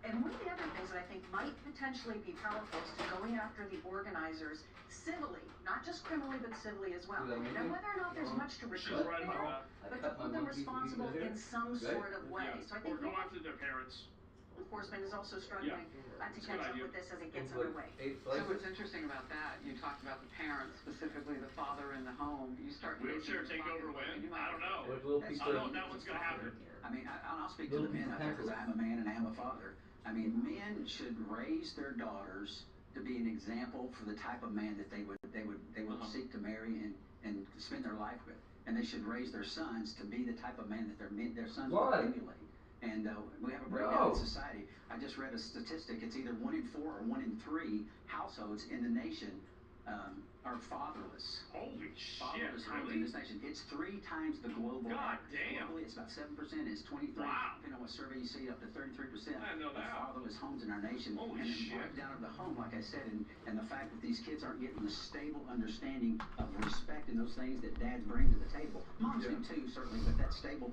And one of the other things that I think might potentially be powerful is to going after the organizers civilly, not just criminally, but civilly as well. And whether or not there's much to recoup there, but to hold them responsible in some sort of way. So I think go after their parents. Enforcement is also struggling to catch up with this as it gets underway. So what's interesting about that, you talked about the parents, specifically the father in the home. You start wheelchair takeover when? I don't know. I don't know if that one's going to happen. I mean, I'll speak to the men out there because I'm a man and I am a father. I mean, men should raise their daughters to be an example for the type of man that they would seek to marry and spend their life with. And they should raise their sons to be the type of man that their sons would emulate. And we have a breakdown in society. I just read a statistic. It's either 1 in 4 or 1 in 3 households in the nation are fatherless. Holy shit, fatherless homes in this nation. It's 3 times the global average. Globally, it's about 7%. It's 23. Depending on what survey you see, up to 33% of fatherless homes in our nation. Holy and shit. The breakdown of the home, like I said, and the fact that these kids aren't getting the stable understanding of respect and those things that dads bring to the table. Moms do too, certainly, but that stable...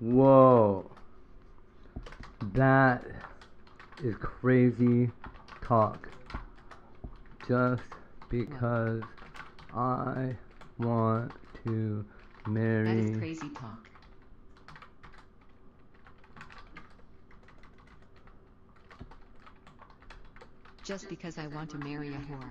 Whoa, that is crazy talk. Just because I want to marry. That is crazy talk. Just because I want to marry a whore.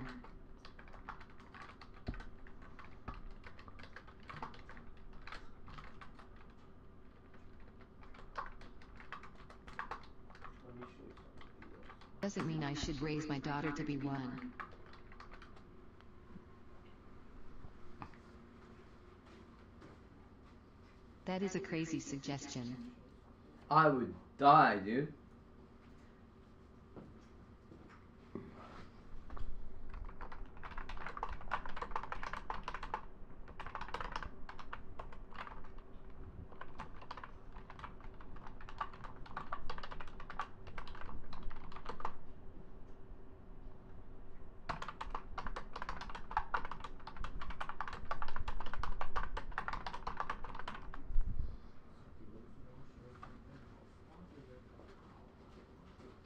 Doesn't mean I should raise my daughter to be one. That is a crazy suggestion. I would die, dude.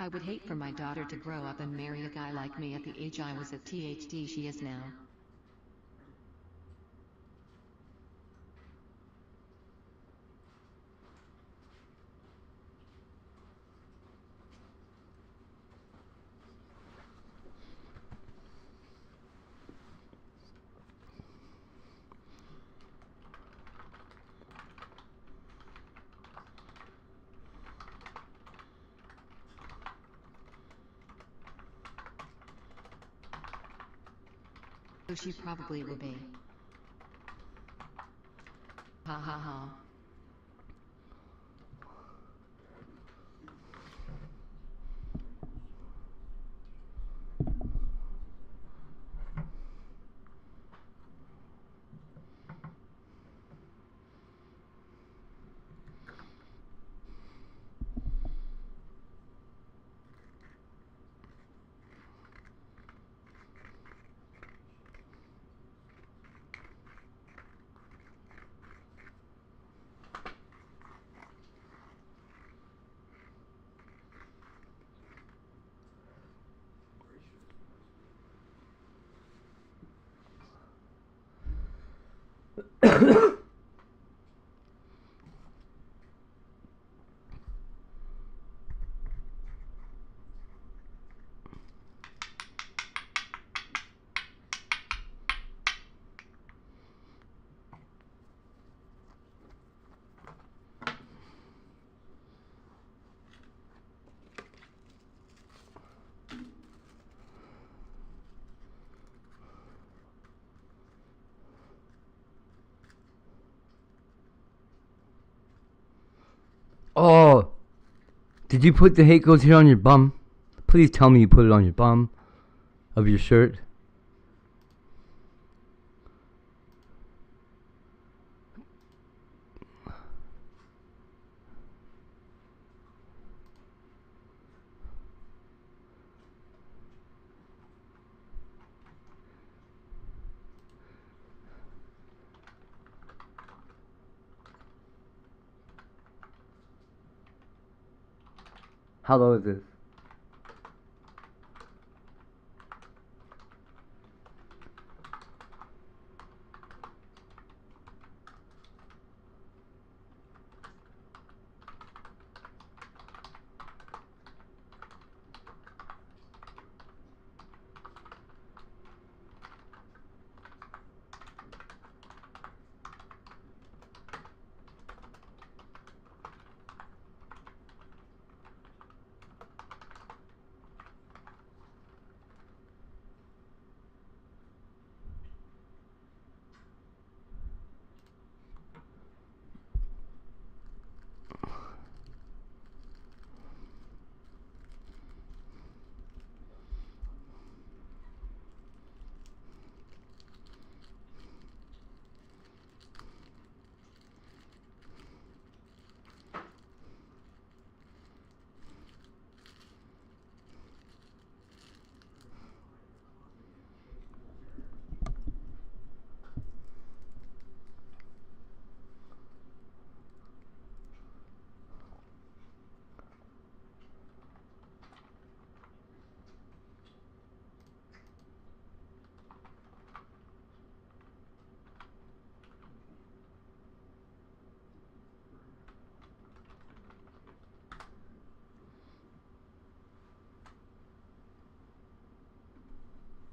I would hate for my daughter to grow up and marry a guy like me at the age I was at THD she is now. So she probably will be. Ha ha ha. Oh, did you put the hate goes here on your bum? Please tell me you put it on your bum of your shirt. How low is this?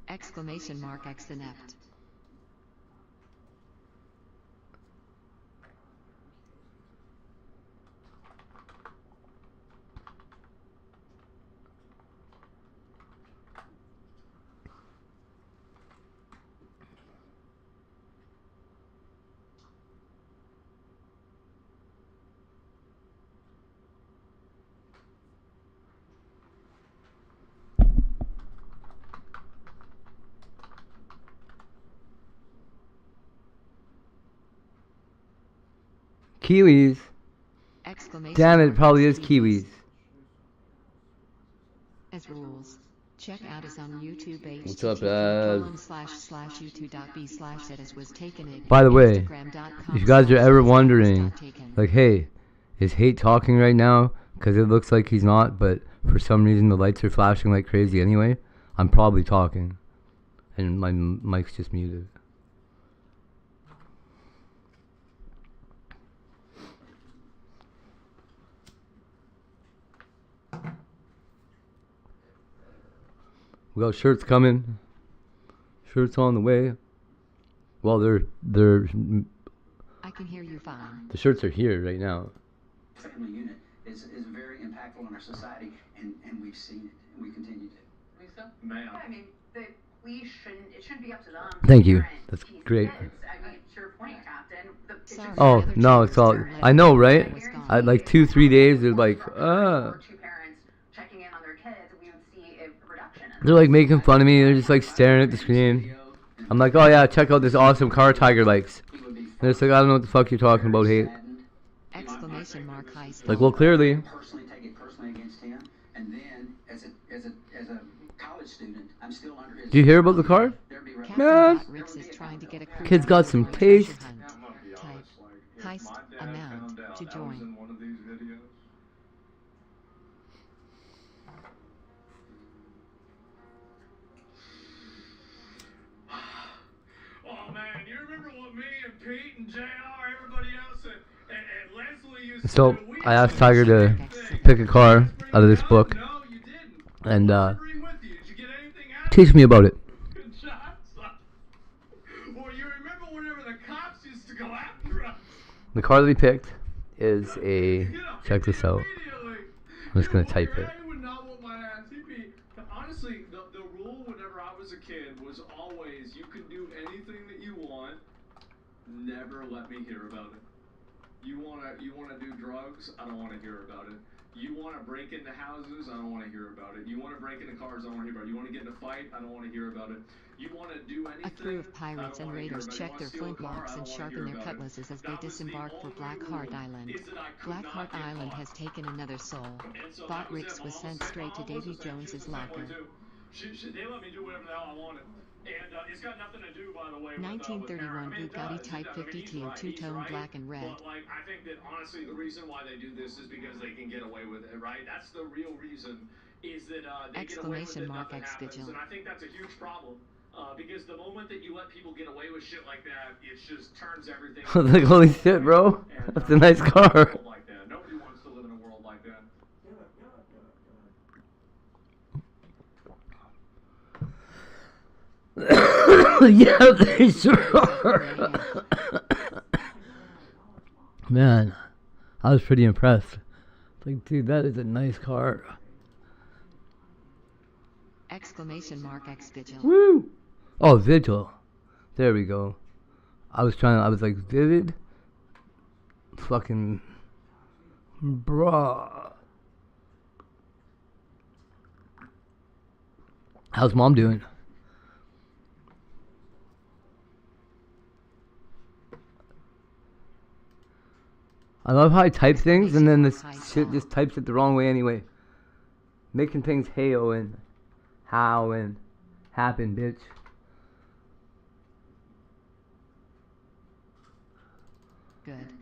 Exclamation mark X inept. Kiwis. Exclamation Damn it, mark, it probably is Kiwis. Kiwis. As rules. Check out us on YouTube What's up, http://youtube.b/it was taken By the way, Instagram.com if you guys are ever wondering, taken. like, hey, is Hate talking right now? Because it looks like he's not, but for some reason the lights are flashing like crazy anyway. I'm probably talking. And my mic's just muted. We got shirts coming. Shirts on the way. Well, they're I can hear you fine. the shirts are here right now. Family unit is very impactful in our society, and we've seen it, and we continue to. Lisa? Ma'am. Yeah, I mean, the police shouldn't be up to them. Thank you. Parent That's these great. Kids. I mean, to your point, Captain. Sorry. Oh, no, it's all, I know, right? I, like 2-3 days, they're like, Two parents checking in on their kids, we would see a reduction in they're like making fun of me. They're just like staring at the screen. I'm like, oh yeah, check out this awesome car Tiger likes. They're just like, I don't know what the fuck you're talking about, Hate. Exclamation mark high school. Like, well, clearly. Personally take it personally against him, and then as a college student, I'm still under his. Do you hear about the car? Captain Man, Rix is trying to get a crew kid's got some treasure taste. hunt. Type heist amount to join. One of these videos. Oh man, you remember what me and Pete and JR, everybody else, and Leslie used So to do? I asked Tiger to pick a car out of this book and teach me about it. Good shot, son. Well, you remember whenever the cops used to go after us? The car that we picked is a, check this out. I'm just gonna type it. I would not want my ass. Honestly, the rule whenever I was a kid was always you can do anything that you want. Never let me hear about it. You wanna do drugs? I don't want to hear about it. You want to break into houses? I don't want to hear about it. You want to break into cars? I don't want to hear about it. You want to get in a fight? I don't want to hear about it. You want to do anything? A crew of pirates and raiders check their flintlocks and sharpen their cutlasses as they disembark for Blackheart Island. Blackheart Island has taken another soul. Thought Rix was sent straight to Davy Jones's locker. They let me do whatever the hell I wanted. And it's got nothing to do, by the way, 1931 Bugatti Type 52 two-tone black and red. But, like, I think that, honestly, the reason why they do this is because they can get away with it, right? That's the real reason, is that they get away with it, nothing happens. And I think that's a huge problem. Because the moment that you let people get away with shit like that, it just turns everything... Like, holy shit, bro. That's a nice car. Like that. Nobody wants to live in a world like that. Yeah, they sure are. Man, I was pretty impressed. Like, dude, that is a nice car. Exclamation mark X Vigil. Woo! Oh, Vigil. There we go. I was like, Vivid? Fucking... Bruh. How's mom doing? I love how I type things and then this shit just types it the wrong way anyway. Making things hey-o and how and happen, bitch. Good.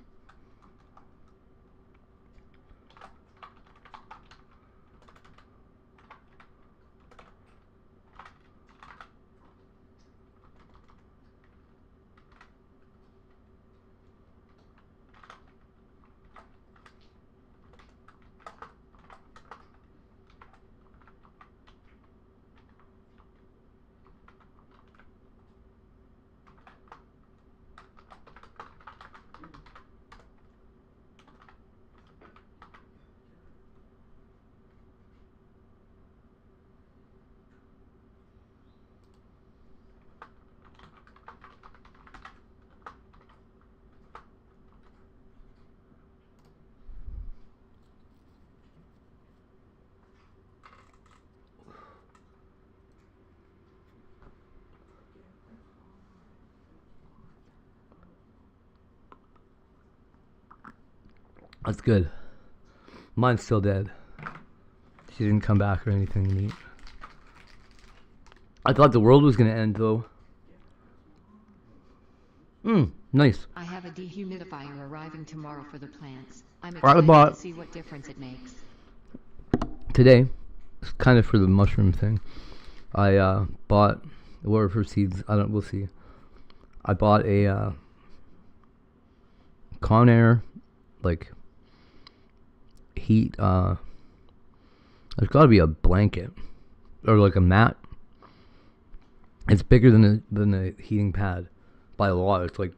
That's good. Mine's still dead. She didn't come back or anything neat. I thought the world was gonna end though. Nice. I have a dehumidifier arriving tomorrow for the plants. I'm I excited bought- to see what difference it makes. Today, it's kind of for the mushroom thing. I bought whatever for seeds. We'll see. I bought a Conair like heat. There's got to be a blanket or like a mat. It's bigger than a heating pad by a lot. It's like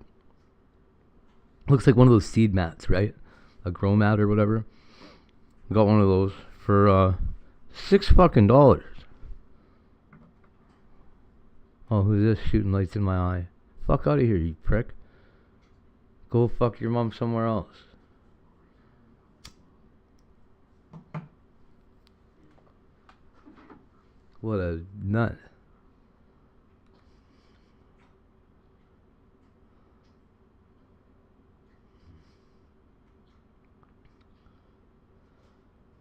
looks like one of those seed mats, right? A grow mat or whatever. Got one of those for $6 fucking. Oh, who's this shooting lights in my eye? Fuck out of here, you prick. Go fuck your mom somewhere else. What a nut.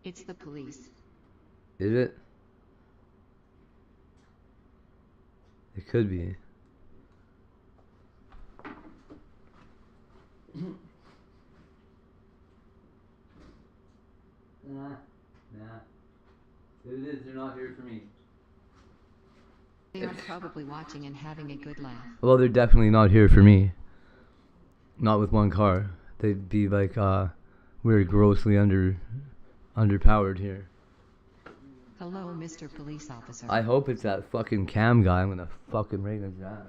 It's the police. Is it? It could be. Nah. If it is, they're not here for me. They are probably watching and having a good laugh. Well, they're definitely not here for me. Not with one car. They'd be like, we're grossly underpowered here. Hello, Mr. Police Officer. I hope it's that fucking cam guy. I'm gonna fucking rain his ass.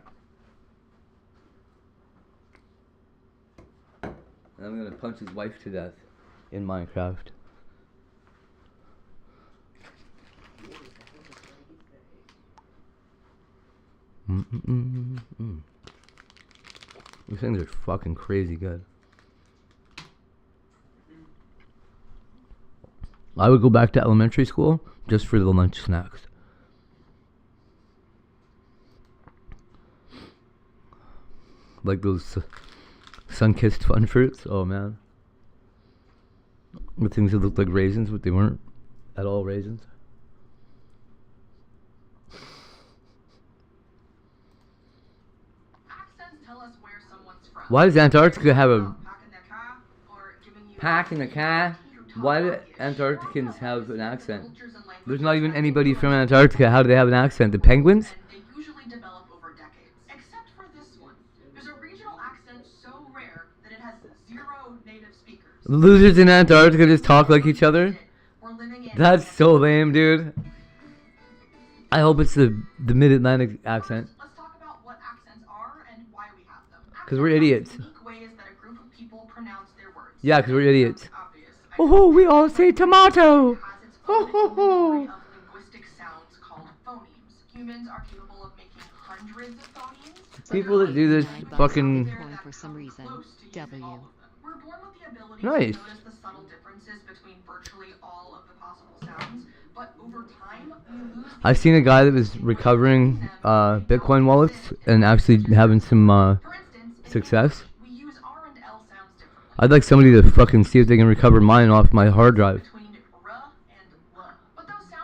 And I'm gonna punch his wife to death in Minecraft. These things are fucking crazy good. I would go back to elementary school just for the lunch snacks. Like those sun-kissed fun fruits. Oh man. The things that looked like raisins, but they weren't at all raisins. Why does Antarctica have a pack in the car? Why do Antarcticans have an accent? There's not even anybody from Antarctica. How do they have an accent? The penguins? They usually develop over decades. Except for this one. There's a regional accent so rare that it has 0 native speakers. The losers in Antarctica just talk like each other? That's so lame, dude. I hope it's the mid-Atlantic accent. Let's talk about what accents are and why we have them. Because we're idiots. Unique ways that a group of people pronounce their words. Yeah, because we're idiots. Oh, we all say tomato. Oh, ho, ho. Linguistic sounds called phonemes. Humans are capable of making hundreds of phonemes. People that do this fucking... For some reason, W. We're born with the ability Nice. to notice the subtle differences between virtually all of the possible sounds, but over time, we lose... I've seen a guy that was recovering Bitcoin wallets and actually having some success. I'd like somebody to fucking see if they can recover mine off my hard drive.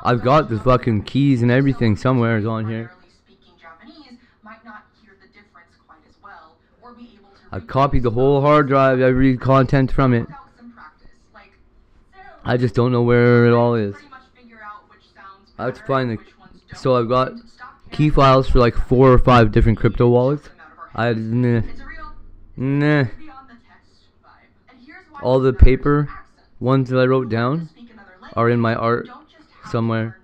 I've got the fucking keys and everything somewhere is on here. I've copied the whole hard drive, every content from it. I just don't know where it all is. I have to find the... So I've got key files for like 4 or 5 different crypto wallets. Nah. All the paper ones that I wrote down are in my art somewhere.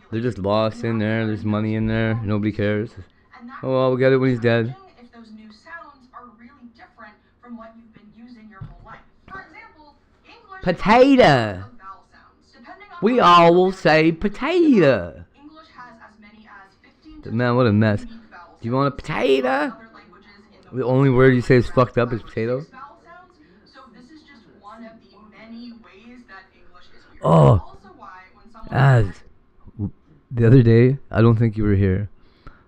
They're just lost in there. There's money in there. Nobody cares. Oh well, we'll get it when he's dead. Potato. We all will say potato. Man, what a mess. Do you want a potato? The only word you say is fucked up is potato. Oh, Az. The other day, I don't think you were here.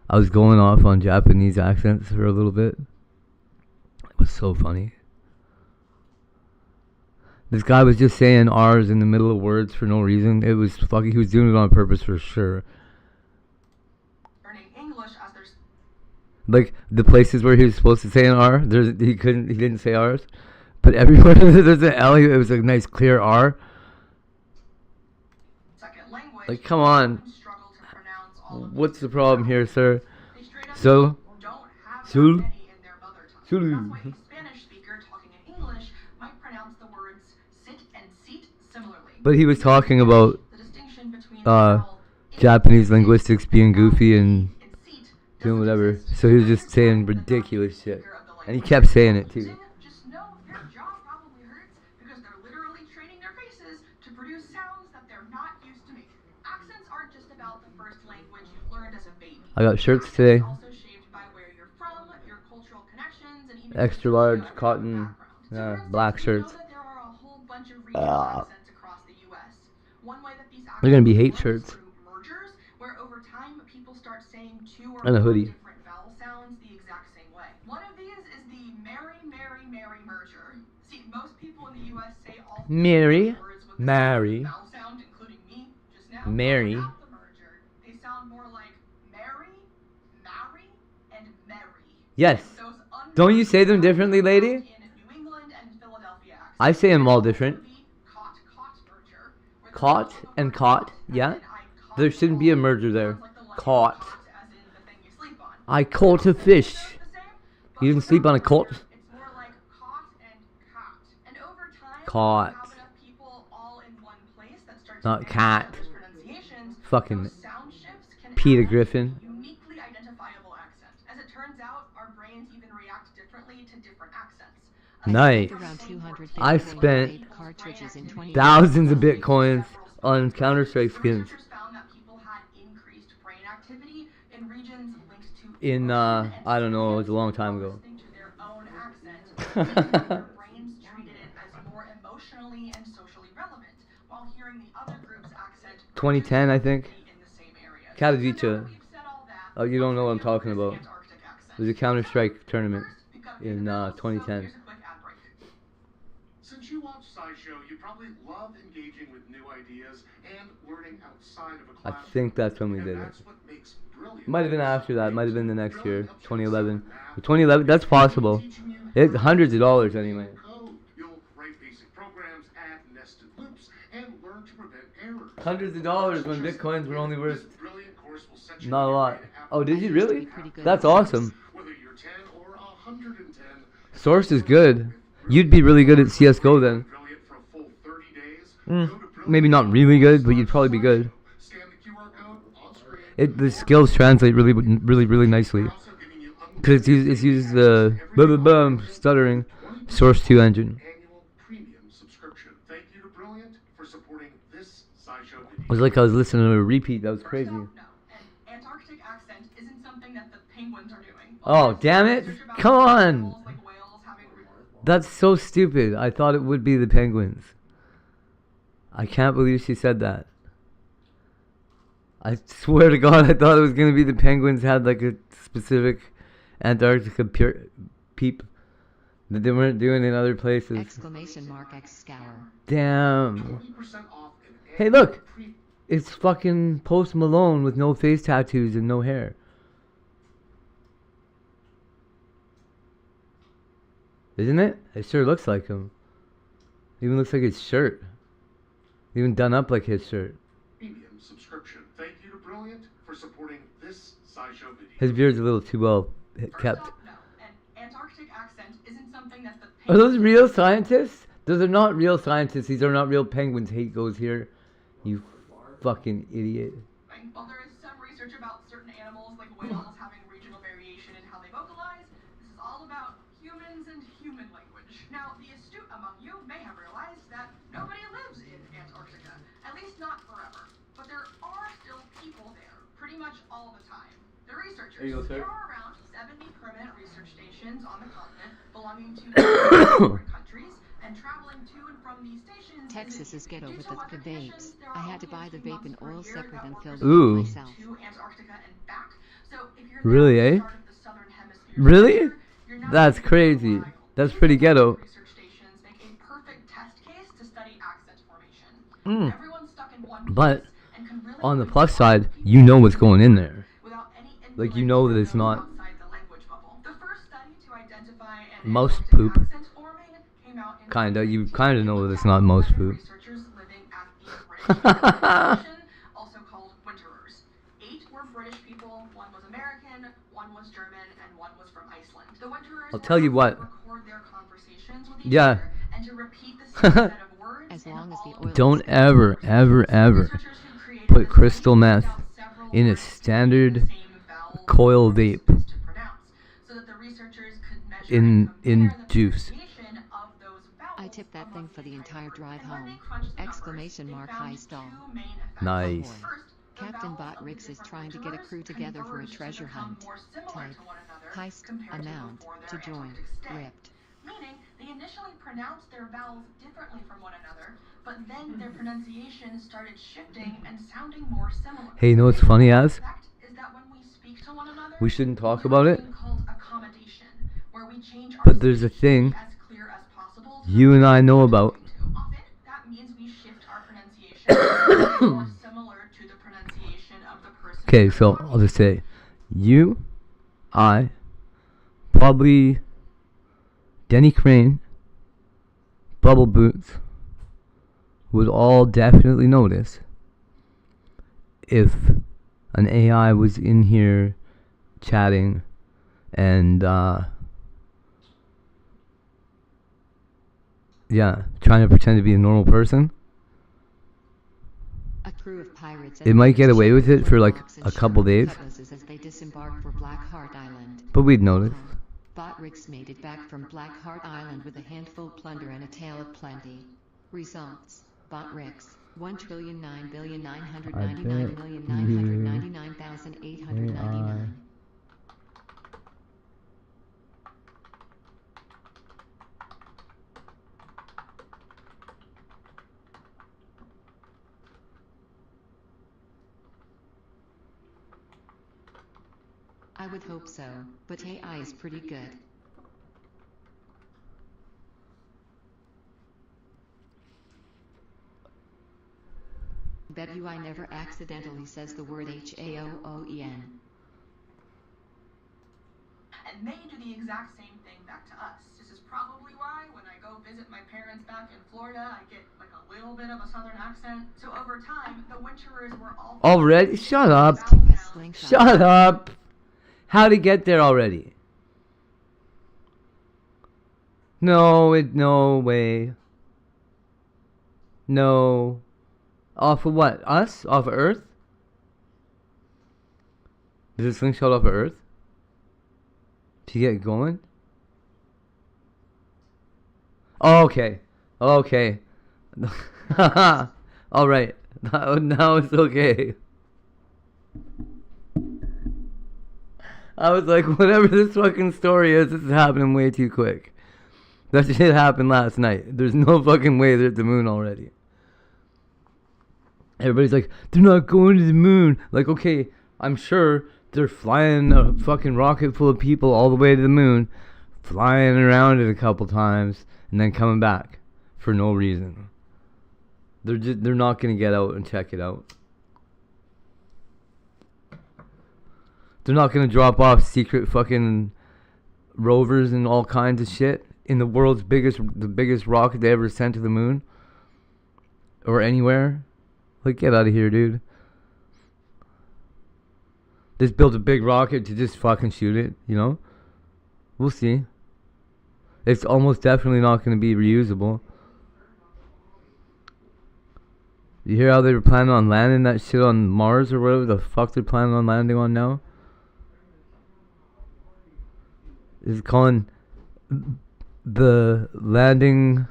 I was going off on Japanese accents for a little bit. It was so funny. This guy was just saying R's in the middle of words for no reason. It was fucking. He was doing it on purpose for sure. Learning English as there's Like the places where he was supposed to say an R, he didn't say R's. But everywhere there's an L, it was a nice clear R. second language. Like, come on. Struggle to pronounce all of What's the problem here, sir? They straight up So, don't have Sul, that many in their mother tongue. Sul. That's why a Spanish speaker talking in English might pronounce the words sit and seat similarly. But he was talking about The distinction between Japanese linguistics being goofy and doing whatever. So he was just saying ridiculous shit. And he kept saying it too. just know their jaw probably hurts because they're literally training their faces to produce sounds that they're not used to making. Accents aren't just about the first language you learned as a baby. I got shirts today. Also shaped by where you're from, your cultural connections, and even Extra large cotton black shirts. there are a whole bunch of regional accents across the US. One way that these They're gonna be accents hate work is shirts. through mergers, where over time people start saying two or And a more hoodie. different vowel sounds the exact same way. One of these is the Mary merger. See, most people in the US say all three Mary, of those words with the Mary, same vowel sound, including me just now. Mary. Without the merger, they sound more like Mary, Mary, and Mary. Yes. Those Don't you say them differently, lady? in New England and Philadelphia accents. I say them all different. Cot merger. where the Caught vowel and goes caught, and yeah. then I caught There shouldn't be a all merger there. sounds like the line Caught. caught as in the thing you sleep on. I caught a fish. Sound the same, but You didn't sleep on a without cot? merger, it's more like caught and cat. And over time, Caught. when you have enough people all in one place that start to Not mimic cat. each other's pronunciations, Fucking those sound shifts can Peter add up to Griffin. a uniquely identifiable accent. As it turns out, our brains even react differently to different accents. Nice. Around 200 I Bitcoin spent vape cartridges in 20 thousands of bitcoins on Counter-Strike skins. Researchers found that people had increased brain activity in regions linked to In, emotion and I don't know, it was a long significance time while ago. listening to their own accent, meaning that their brains treated it as more emotionally and socially relevant, while hearing the other group's accent 2010, I think. in the same area. Katowice. So now that we've said all that, Oh, you don't know what I'm let's review talking this about. Antarctic accent. It was a Counter-Strike tournament First, pick up in the 2010. here's a quick ad break. Since you watch SciShow, you probably love engaging with new ideas and learning outside of a I classroom. think that's when we And did it. that's what makes Brilliant. Might have been after that. Might have been the next year, Brilliant helps you 2011. excel in math, 2011, that's possible. teaching you It's hundreds of dollars anyway. code. You'll write basic programs, add nested loops, and learn to prevent errors. Hundreds of dollars when bitcoins were only worth This brilliant course will set you not a on your lot. way to Oh, did you used to really? be pretty good That's at this. awesome. whether you're 10 or 110. Source is good. You'd be really good at CSGO then. Brilliant for a full 30 days. Mm, Go to maybe not really good, but you'd probably be good. Scan the QR code on screen. The skills translate really nicely. We're also giving you Because it's used the stuttering Source 2 engine. annual premium subscription. Thank you to Brilliant for supporting this SciShow video. It was like I was listening to a repeat. That was First crazy. off, no. An Antarctic accent isn't something that the penguins are doing. Oh, damn it. Research about Come on. animals like whales having That's so stupid. I thought it would be the penguins. I can't believe she said that. I swear to God, I thought it was going to be the penguins had like a specific Antarctica peep that they weren't doing in other places. Exclamation mark X scour. Damn. 20% off an Hey, annual look. It's fucking Post Malone with no face tattoos and no hair. Isn't it? It sure looks like him. Even looks like his shirt. Even done up like his shirt. premium subscription. Thank you to Brilliant for supporting this SciShow video. His beard's a little too well kept. First off, no. An Antarctic accent isn't something that the Are those penguins real scientists? Those are not real scientists. These are not real penguins. Hate goes here. You fucking idiot. doing. While there is some research about certain animals like whales having regional variation in how they vocalize, this is all about humans and human language. Now, the astute among you may have realized that nobody lives in Antarctica, at least not forever. But there are still people there, pretty much all the time. The researchers, There you go, sir. there are around 70 permanent research stations on the continent belonging to different countries, and traveling to and from these stations Texas is ghetto due with to the weather vapes. conditions, there I are had to only buy the a few vape in months per oil year separate that and fill workers it Ooh. myself. to Antarctica and back. So if you're Really, there eh? at the start of the southern hemisphere Really? year, you're not That's gonna be there for a crazy. while. That's These pretty ghetto. research stations make a perfect test case to Everyone's stuck in one But piece and can really on the only plus talk side, to people you know what's going in there. without any Like, you influence know from that it's those not outside the language bubble. The first study to identify an mouse Antarctic poop. accent forming came out in Kinda. You 2019. kinda It know looked that it's at not mouse 11 poop. researchers living at the British Empire Station, also called winterers. 8 were British people, 1 was American, 1 was German, and 1 was from Iceland. The winterers I'll tell you were asked what. to record their conversations with each Yeah. other and to repeat the same set of words As in long as the all of oil Don't is ever, ever, ever Researchers who created put this crystal study meth picked out several in a words standard containing the same vowel coil or vape consonants to pronounce, so that the researchers could measure and in compare the juice. pronunciation of those vowels I tipped that thing amongst for the entire group. drive And when they home. crunched the numbers, Exclamation they mark found high stall. 2 main effects. Nice. First, the Captain vowels Bot of the Rix is different trying to get a winterers crew together for a converged to treasure become hunt. more similar Type. to one another Heist. compared to Amount. before To their join. Antarctic stay. Ripped. Meaning, they initially pronounced their vowels differently from one another, but then their pronunciation started shifting and sounding more similar. Hey, you know what's funny as? Fact is that when we speak to one another, We shouldn't talk we do about a it. thing called accommodation, where we change our But there's a speech to thing be as clear as possible to you the and I person know we're about. talking to. Often, that means we shift our pronunciation to be more similar to the pronunciation of the person. Okay, so I'll just say, you, I, probably Denny Crane, Bubble Boots, would all definitely notice if an AI was in here chatting and trying to pretend to be a normal person. A crew of pirates It might get away with it for like a couple days, as they disembark for Blackheart Island. but we'd notice. Bot Rix made it back from Blackheart Island with a handful of plunder and a tale of plenty. Results: Bot Rix 1,999,999,899. I would hope so, but AI is pretty good. Bet you I never accidentally says the word HAOOEN. And they do the exact same thing back to us. This is probably why when I go visit my parents back in Florida, I get like a little bit of a southern accent. So over time, the winterers were all Already? Shut up. Shut up. How'd it get there already? No way. No. Off of what? Us? Off of Earth? Is this slingshot off of Earth? To get going? Okay. Alright. Now it's okay. I was like, whatever this fucking story is, this is happening way too quick. That shit happened last night. There's no fucking way they're at the moon already. Everybody's like, they're not going to the moon. Like, okay, I'm sure they're flying a fucking rocket full of people all the way to the moon, flying around it a couple times, and then coming back for no reason. They're not gonna get out and check it out. They're not gonna drop off secret fucking rovers and all kinds of shit in the biggest rocket they ever sent to the moon or anywhere. Like, get out of here, dude. Just build a big rocket to just fucking shoot it, you know? We'll see. It's almost definitely not going to be reusable. You hear how they were planning on landing that shit on Mars or whatever the fuck they're planning on landing on now? It's calling the landing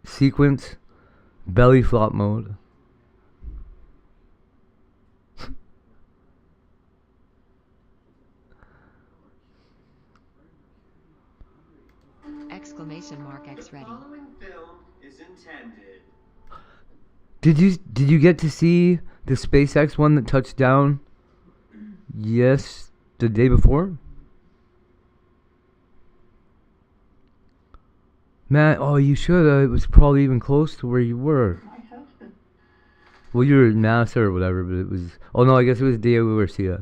sequence belly flop mode. Exclamation mark X ready. The following film is intended. Did you get to see the SpaceX one that touched down? Yes, the day before. Man, oh, you should have. It was probably even close to where you were. My husband Well, you were NASA or whatever, but it was. Oh no, I guess it was Diego Garcia.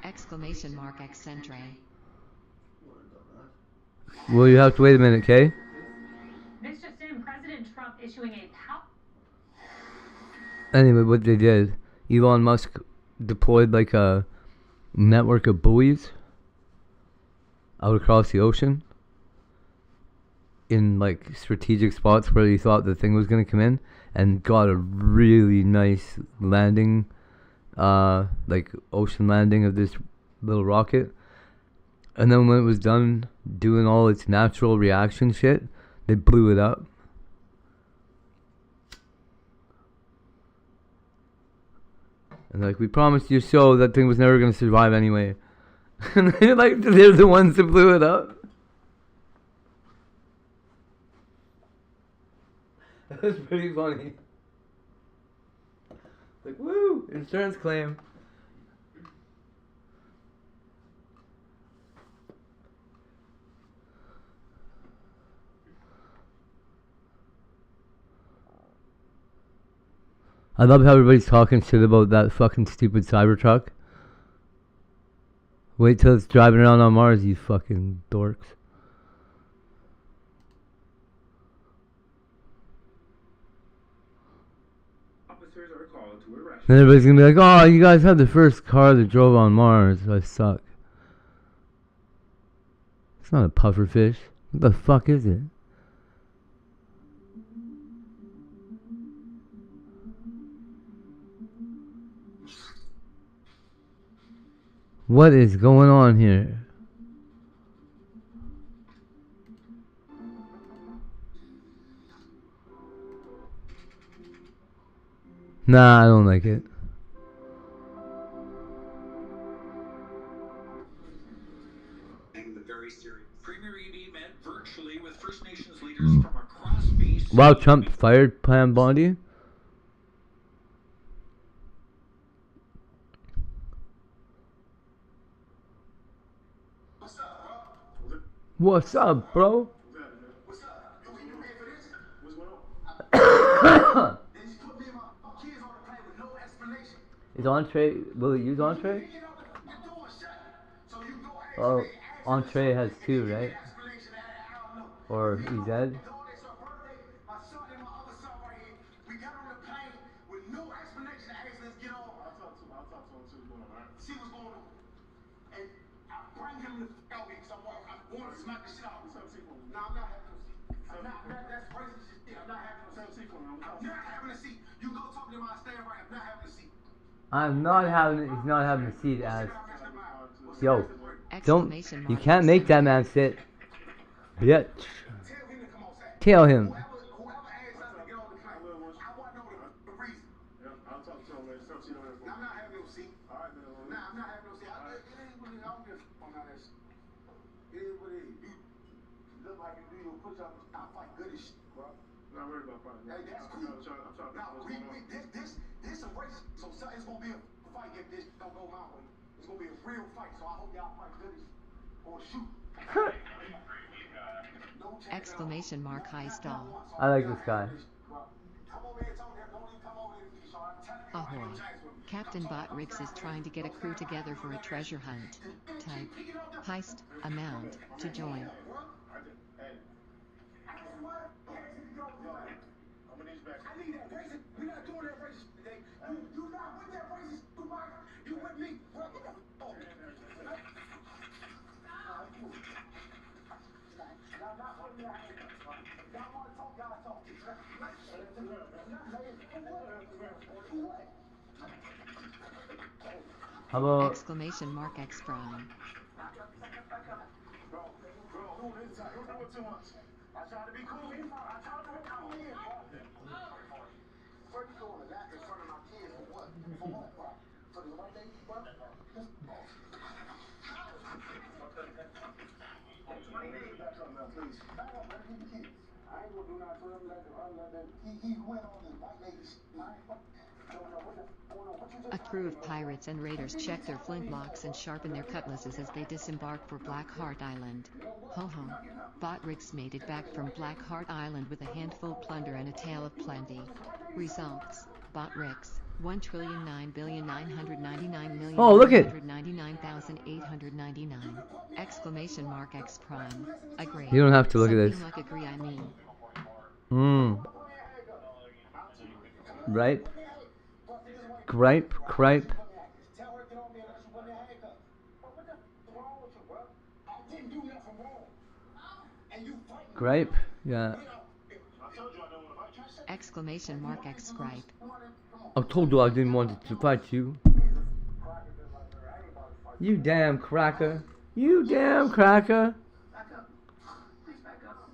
Exclamation mark Excentre. Well, you have to wait a minute, okay? This just in, President Trump issuing a Anyway, what they did, Elon Musk deployed like a network of buoys out across the ocean in like strategic spots where he thought the thing was going to come in, and got a really nice landing, like ocean landing of this little rocket. And then when it was done doing all its natural reaction shit, they blew it up. And like, we promised you so, that thing was never going to survive anyway. And they're like, they're the ones that blew it up. That was pretty funny. Like, woo, insurance claim. I love how everybody's talking shit about that fucking stupid Cybertruck. Wait till it's driving around on Mars, you fucking dorks. Officers are called to arrest. And everybody's gonna be like, oh, you guys had the first car that drove on Mars. I suck. It's not a pufferfish. What the fuck is it? What is going on here? Nah, I don't like it. Wow, Trump fired Pam Bondi? What's up, bro? What's up? You pay for this? What's going on? They just put me and my kids on the plane with no explanation. Is Entree, will it use Entree? Oh, Entree has two, right? Or EZ? My son and my other son right here, we got on the plane with no explanation. Asked, let's get on. I'll talk to him, see what's going on, alright? See what's going on. And I bring him the fuck out here because I want to smack the shit out of him. No, I'm not having no seat. That's racist shit. I'm not having no seat. I'm not having a seat. You go talk to him, I'll stand right. I'm not having a seat. He's not having a seat, as. Yo, don't, you can't make that man sit. Bitch. Tell him. Whoever asked us to get on the plane, I want to know the reason. I'll talk to him later. I'm not having no seat. Alright, man. Nah, I'm not having no seat. It is what it is. I don't give a fuck on that shit. It is what it is. You look like you do your push up. I fight good as shit, bro. I'm not worried about fighting. Hey, that's cool. I'm trying. Now, this some racist. So it's gonna be a fight if this don't go my way. It's gonna be a real fight. So I hope y'all fight good as shit. Or shoot. Exclamation mark high stall. I like this guy. Ahoy. Captain Bot Riggs is trying to get a crew together for a treasure hunt. Type heist amount to join. I need that racist. We're not doing that racist today. You not with that racist, you with me. Bro, get the f*** off. Y'all not putting your hands up. Y'all want to talk, y'all talk. How about Exclamation mark X Prime. Bro, who is that? You're doing too much. I try to be cool. I try to be cool. Where you going to that in front of my kids for what? For what, bro? For the white lady, bro? 20 days. Back up now, please. Back up, man. Keep the kids. I ain't gonna do nothing to him. He went on this white lady shit. I ain't fucking. A crew of pirates and raiders check their flintlocks and sharpen their cutlasses as they disembark for Black Heart Island. Ho ho. Botrix made it back from Black Heart Island with a handful of plunder and a tale of plenty. Results: Botrix, 1,009,999,999,899! Oh, look it! Exclamation mark X prime. Agree. You don't have to look at this. Something like agree, I mean. Ripe. Gripe. Cripe. Gripe. Yeah. Exclamation mark X gripe. I told you I didn't want to fight you. You damn cracker. You damn cracker. Back up. Please back up.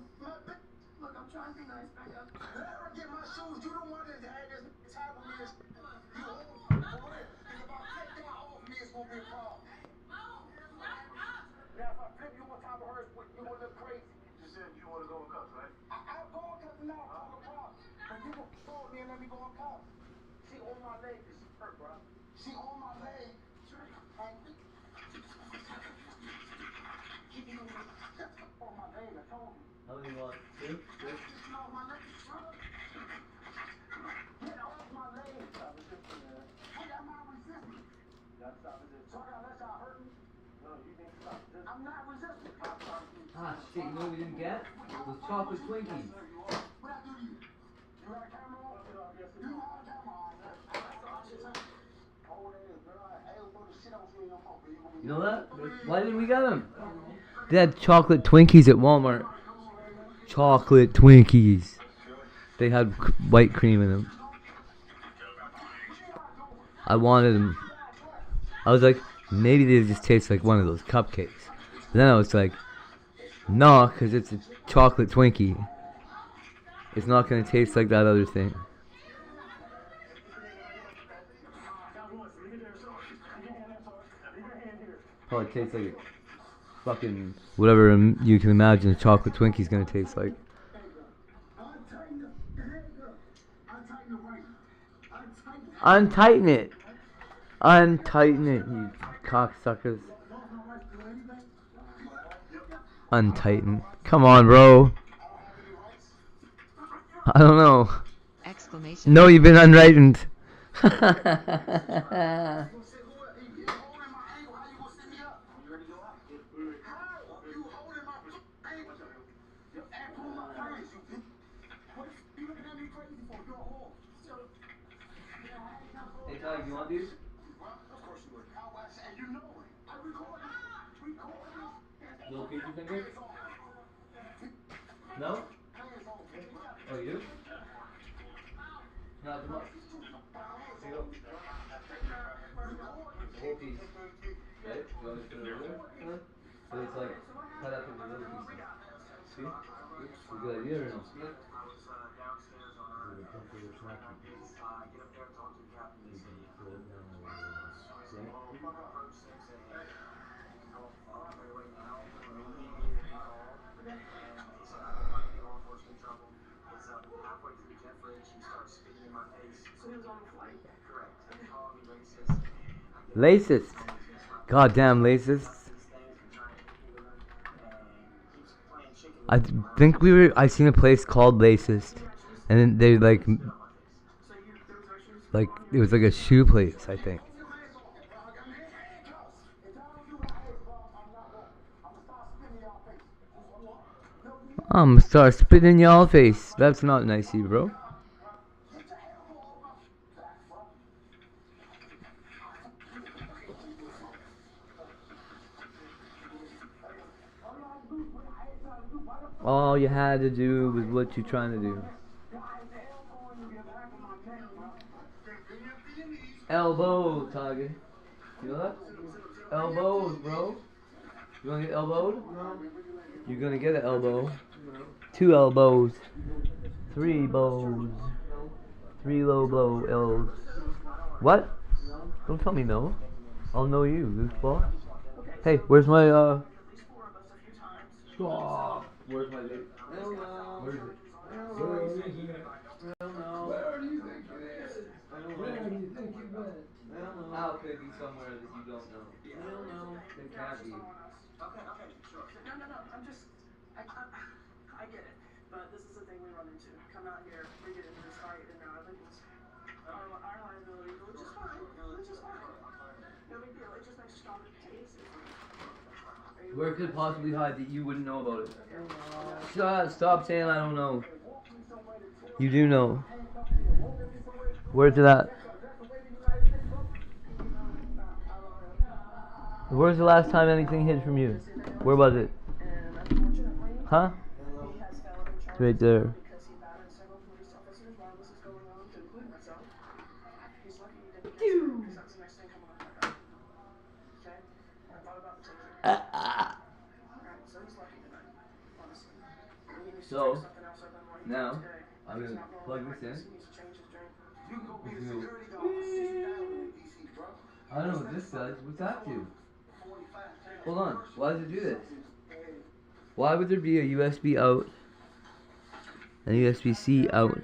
Look, I'm trying to be nice. Back up. Let her get my shoes. You don't want to have this type of me. You for real. If I flip that off me, it's going to be a problem. Now, if I flip you on top of her, you going to look crazy. You said you want to go in cuffs, right? I'll go in cuffs and not a problem. But you will throw me and let me go in cuffs. She on my leg. This is hurt, bro. She on my leg. On my leg, I told you. How many you want? Two? Get off my leg. Get off my leg. Stop resisting, man. Hey, I'm not resisting. You gotta stop resisting. So I gotta let y'all hurt me? No, you need to stop resisting. I'm not resisting. Ah, shit, you know what we didn't get? Those chocolate Twinkies. What I do to you? You got a camera on? You have a camera on. You know that? Why didn't we get them? They had chocolate Twinkies at Walmart. Chocolate Twinkies. They had white cream in them. I wanted them. I was like, maybe they just taste like one of those cupcakes. But then I was like, no, because it's a chocolate Twinkie. It's not going to taste like that other thing. Probably tastes like a fucking whatever you can imagine a chocolate Twinkie's gonna taste like. Untighten it! Untighten it, you cocksuckers. Untighten. Come on, bro. I don't know. Exclamation. No, you've been unrightened. Hey, Ty, you want these? Of course you would. And you know it. I record this. Little pinky finger? No? Oh, you do? No, come on. Here you go. Whole piece. Right? You want me to put it over there? So it's like cut up into little pieces. See? It's a good idea or no? Yeah. Racist. Goddamn racist. I think I seen a place called Racist, and then they like it was like a shoe place, I think. I'm gonna start spitting in y'all face. That's not nice, bro. All you had to do was what you're trying to do. Elbow, Tiger. You know that? Elbows, bro. You wanna get elbowed? You're gonna get an elbow. 2 elbows. 3 bows. 3 low blow L's. What? Don't tell me no. I'll know you, goofball. Hey, where's my Stop. Where's my date? Where is it? Where is it? Where do you think it is? at you. Okay, sure. No. I get it. But this is the thing we run into. Come out here, we get into this fight, and now everything's our liability, which is fine. No big deal. It just makes a stronger case. Where could it possibly hide that you wouldn't know about it? Stop saying I don't know. You do know. Where's it at? Where's the last time anything hid from you? Where was it? Huh? It's right there. So, now, I'm going to plug this in. You can go be the security guard for 60,000 in DC, bro. I don't know what this does. What's that do? Hold on. Why does it do this? Why would there be a USB out and USB-C out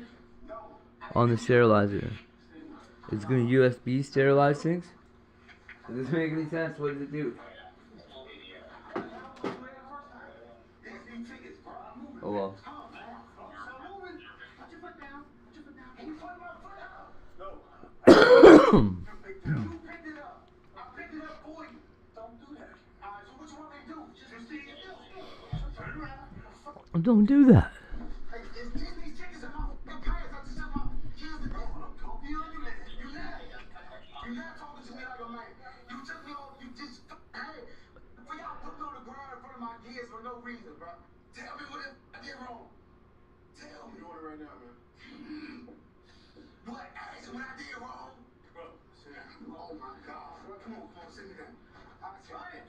on the sterilizer? It's going to USB sterilize things? Does this make any sense? What does it do? Oh well. Don't do that. Tell me what I did wrong. Tell me. Doing it right now, man. What? Ask me what I did wrong. Bro, sit down. Oh my God. Bro, come on, sit me down. I'll take it.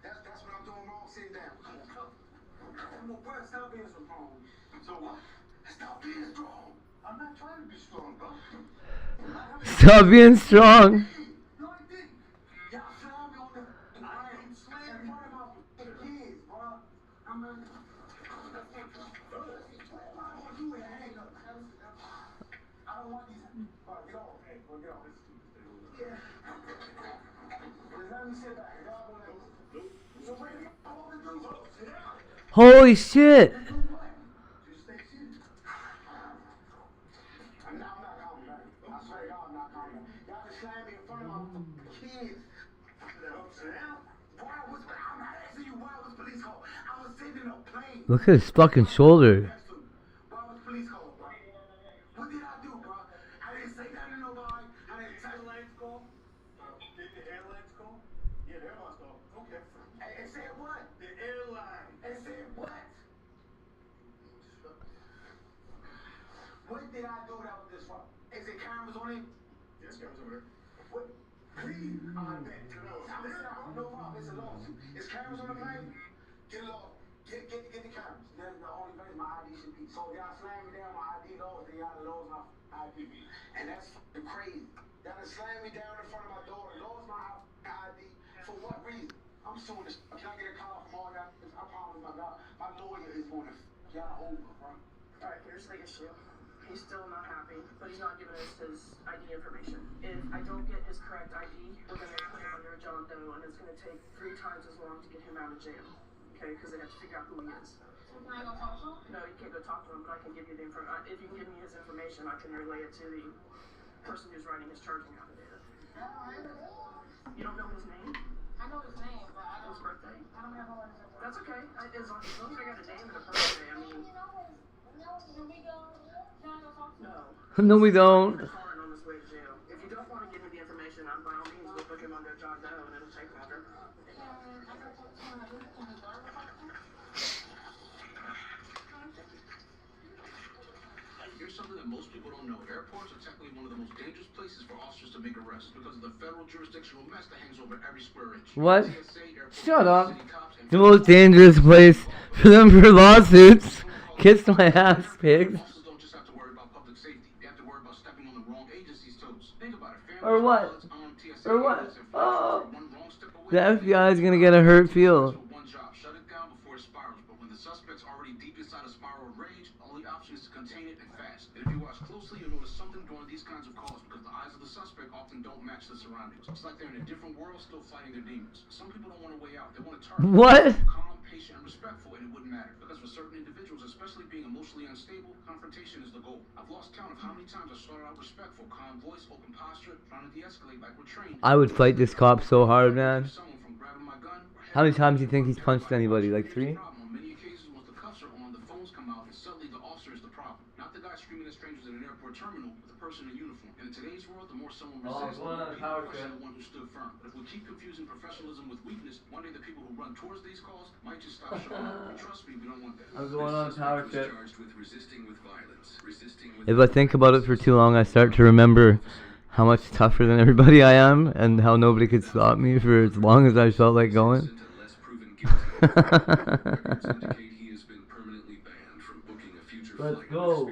That's what I'm doing wrong. Sit down. Come on, bro. Stop being so strong. So what? Stop being strong. I'm not trying to be strong, bro. Stop being strong. No, I didn't. Y'all slammed me on the ground. Slammed in front of my kids, bro. I'm not. I don't want these. Get off. Hey, get off. Yeah. Just let me sit back. Y'all gonna so what do y'all want to do? Sit down. Holy shit. Just stay seated. I'm not calm down. I swear to God, I'm not calm down. Y'all just slammed me in front of my kids. Sit down. I'm not asking you why was police called. I was sitting in a plane. Look at his fucking shoulder. Why was police called, bro? What did I do, bro? I didn't say that to nobody. I didn't tell the airlines call. Did the airlines call? Yeah, the airlines call. Okay. It said what? The airline. It said what? What did I do that was disrupt? Is it cameras on it? Yes, cameras over there. What? Please, I bet. No problem. It's a loss. Is cameras on the plane? Get it off. Get the cameras. That's the only place my ID should be. So if y'all slam me down, my ID lost, then y'all lost my ID. And that's crazy. Y'all done slammed me down in front of my daughter, lost my ID. For what reason? I'm suing this. Can I get a call from all y'all? I promise my God, my lawyer is going to y'all over, bro. Alright, here's the issue. He's still not happy, but he's not giving us his ID information. If I don't get his correct ID, we're going to put him under a John Doe, and it's going to take 3 times as long to get him out of jail. Okay, because they have to figure out who he is. So can I go talk to him? No, you can't go talk to him, but I can give you the information. If you can give me his information, I can relay it to the person who's writing his charging affidavit. You don't know his name? I know his name, but I don't. His birthday? I don't have all his birthday. That's okay. As long as I got a name and a birthday, I mean. Can we go? Can I go talk to him? No. No, we don't. On his way to jail. If you don't want to give me the information, by all means, we'll put him under John Doe, and it'll take longer. Here's something that most people don't know. Airports are technically one of the most dangerous places for officers to make arrests because of the federal jurisdictional mess that hangs over every square inch. What? Shut up. The most dangerous place for them for lawsuits. Kiss my ass, pigs. Officers don't just have to worry about public safety. They have to worry about stepping on the wrong agency's toes. Think about it. Or what? Or what? Oh. The FBI is gonna get a hurt feel. One job, shut it down before it spirals. But when the suspect's already deep inside a spiral of rage, the only option is to contain it and fast. And if you watch closely, you'll notice something during these kinds of calls because the eyes of the suspect often don't match the surroundings. like they're in a different world still fighting their demons. Some people don't want to way out. They want to turn. What? Calm, patient, and respectful, and it wouldn't matter. Because for certain individuals, especially being emotionally unstable, confrontation is the goal. I've lost count of how many times I started out respectful, calm voice, open posture, trying to de-escalate like we're trained. I would fight this cop so hard, man. How many times do you think he's punched anybody? Like 3? On many occasions, once the cuffs are on, the phones come out, and suddenly the officer is the problem. Not the guy screaming at strangers in an airport terminal, but the person in uniform. And in today's world, the more someone resists, the more people question the one who stood firm. But if we keep confusing professionalism with weakness, one day the people who run towards these calls might just stop showing up. And trust me, we don't want that. I'm going on a power trip. If I think about it for too long, I start to remember how much tougher than everybody I am, and how nobody could stop me for as long as I felt like going. Let's go.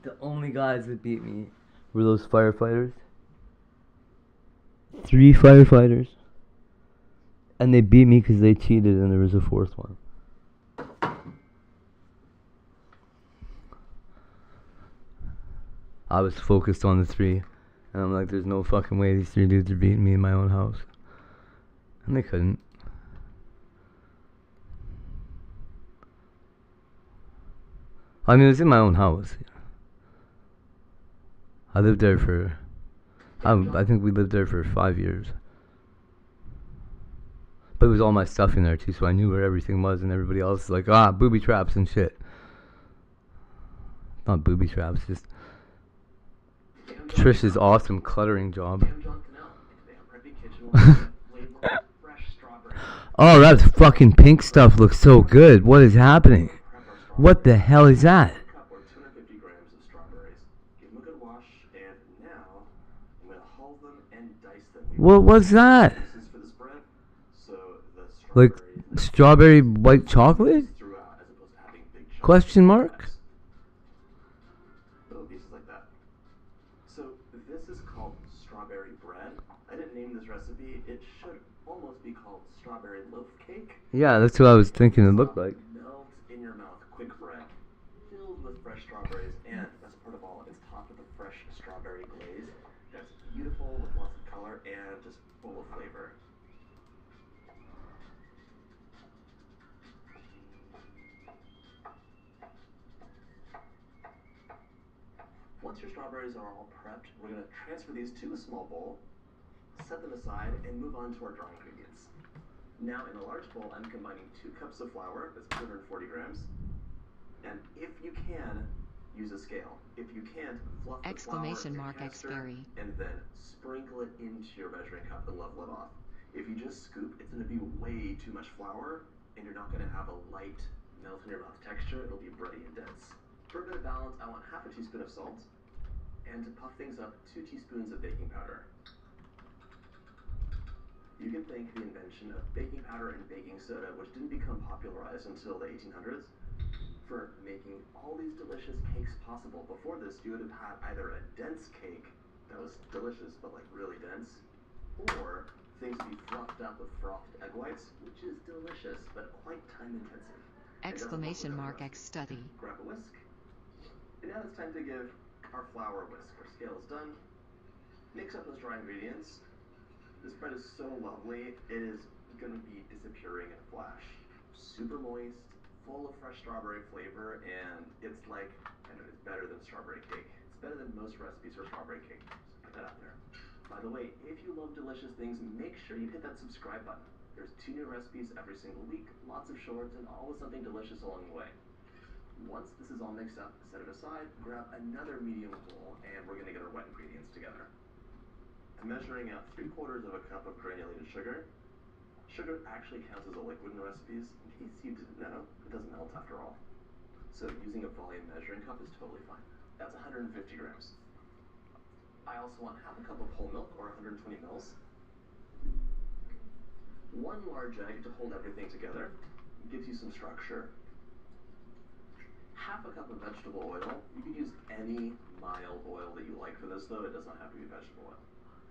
The only guys that beat me were those firefighters. 3 firefighters. And they beat me because they cheated and there was a 4th one. I was focused on the 3. And I'm like, there's no fucking way these 3 dudes are beating me in my own house. And they couldn't. I mean, it was in my own house. I lived there for... I think we lived there for 5 years. But it was all my stuff in there too, so I knew where everything was, and everybody else is like, booby traps and shit. Not booby traps, just Trish's awesome cluttering job. Oh, that fucking pink stuff looks so good. What is happening? What the hell is that? What was that? Like strawberry white chocolate? Question mark? Little pieces like that. So this is called strawberry bread. I didn't name this recipe. It should almost be called strawberry loaf cake. Yeah, that's what I was thinking it looked like. Melt in your mouth quick bread, filled with fresh strawberries, and best part of all, it's topped with a fresh strawberry glaze that's beautiful with lots of color and just full of flavor. Once your strawberries are all prepped, we're going to transfer these to a small bowl, set them aside, and move on to our dry ingredients. Now in a large bowl, I'm combining 2 cups of flour, that's 240 grams, and if you can, use a scale. If you can't, fluff the flour in a canister, and then sprinkle it into your measuring cup and level it off. If you just scoop, it's going to be way too much flour, and you're not going to have a light, melt-in-your-mouth texture. It'll be bready and dense. For a bit of balance, I want half a teaspoon of salt, and to puff things up, 2 teaspoons of baking powder. You can thank the invention of baking powder and baking soda, which didn't become popularized until the 1800s, for making all these delicious cakes possible. Before this, you would have had either a dense cake that was delicious, but like really dense, or things to be fluffed up with frothed egg whites, which is delicious, but quite time-intensive. Exclamation mark X study. Grab a whisk. And now it's time to give our flour a whisk. Our scale is done. Mix up those dry ingredients. This bread is so lovely, it is going to be disappearing in a flash. Super moist, full of fresh strawberry flavor, and it's like, I know, it's better than strawberry cake. It's better than most recipes for strawberry cake. Just put that out there. By the way, if you love delicious things, make sure you hit that subscribe button. There's 2 new recipes every single week, lots of shorts, and always something delicious along the way. Once this is all mixed up, set it aside, grab another medium bowl, and we're going to get our wet ingredients together. I'm measuring out 3/4 of a cup of granulated sugar. Sugar actually counts as a liquid in recipes. In case you didn't know, it doesn't melt after all. So using a volume measuring cup is totally fine. That's 150 grams. I also want half a cup of whole milk, or 120 mils. 1 large egg to hold everything together. It gives you some structure. half a cup of vegetable oil. You could use any mild oil that you like for this, though. It does not have to be vegetable oil.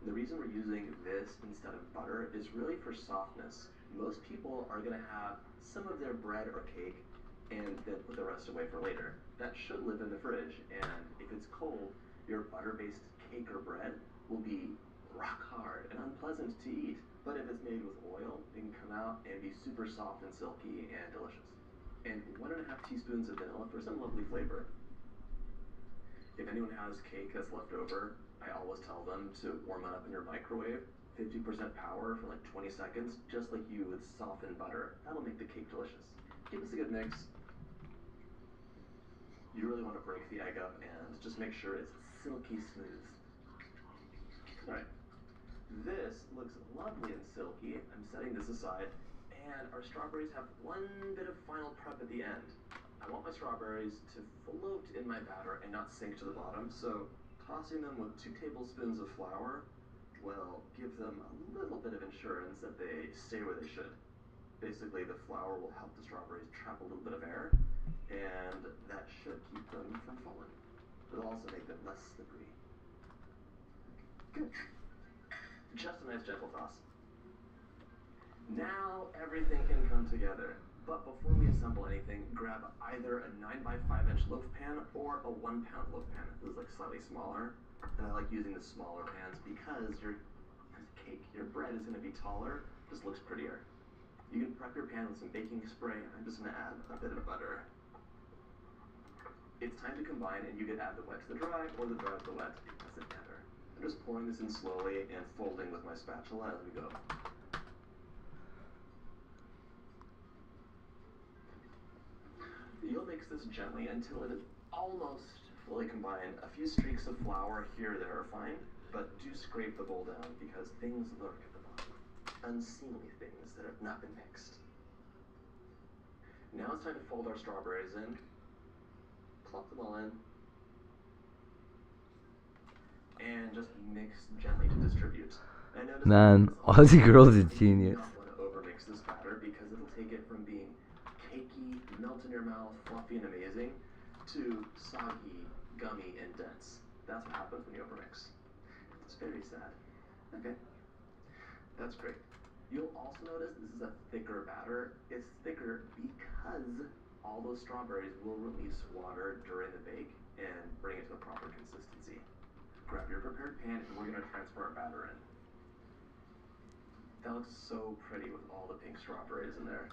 The reason we're using this instead of butter is really for softness. Most people are going to have some of their bread or cake and then put the rest away for later. That should live in the fridge, and if it's cold, your butter-based cake or bread will be rock hard and unpleasant to eat. But if it's made with oil, it can come out and be super soft and silky and delicious. And 1.5 teaspoons of vanilla for some lovely flavor. If anyone has cake that's left over, I always tell them to warm it up in your microwave, 50% power for like 20 seconds, just like you would soften butter. That'll make the cake delicious. Give this a good mix. You really want to break the egg up and just make sure it's silky smooth. Alright, this looks lovely and silky. I'm setting this aside, and our strawberries have one bit of final prep at the end. I want my strawberries to float in my batter and not sink to the bottom, so tossing them with 2 tablespoons of flour will give them a little bit of insurance that they stay where they should. Basically, the flour will help the strawberries trap a little bit of air, and that should keep them from falling. It'll also make them less slippery. Good. Just a nice gentle toss. Now everything can come together. But before we assemble anything, grab either a 9x5-inch loaf pan or a 1-pound loaf pan. This is like slightly smaller. And I like using the smaller pans because your cake, your bread is going to be taller, just looks prettier. You can prep your pan with some baking spray. I'm just going to add a bit of butter. It's time to combine, and you can add the wet to the dry or the dry to the wet. It doesn't matter. I'm just pouring this in slowly and folding with my spatula as we go. You'll mix this gently until it is almost fully combined. A few streaks of flour here or there are fine, but do scrape the bowl down because things lurk at the bottom. Unseemly things that have not been mixed. Now it's time to fold our strawberries in. Plop them all in. And just mix gently to distribute. Man, Aussie girl's a genius. You don't want to overmix this batter because it'll take it from being cakey, melt in your mouth, fluffy and amazing, to soggy, gummy, and dense. That's what happens when you overmix. It's very sad. Okay. That's great. You'll also notice this is a thicker batter. It's thicker because all those strawberries will release water during the bake and bring it to the proper consistency. Grab your prepared pan and we're going to transfer our batter in. That looks so pretty with all the pink strawberries in there.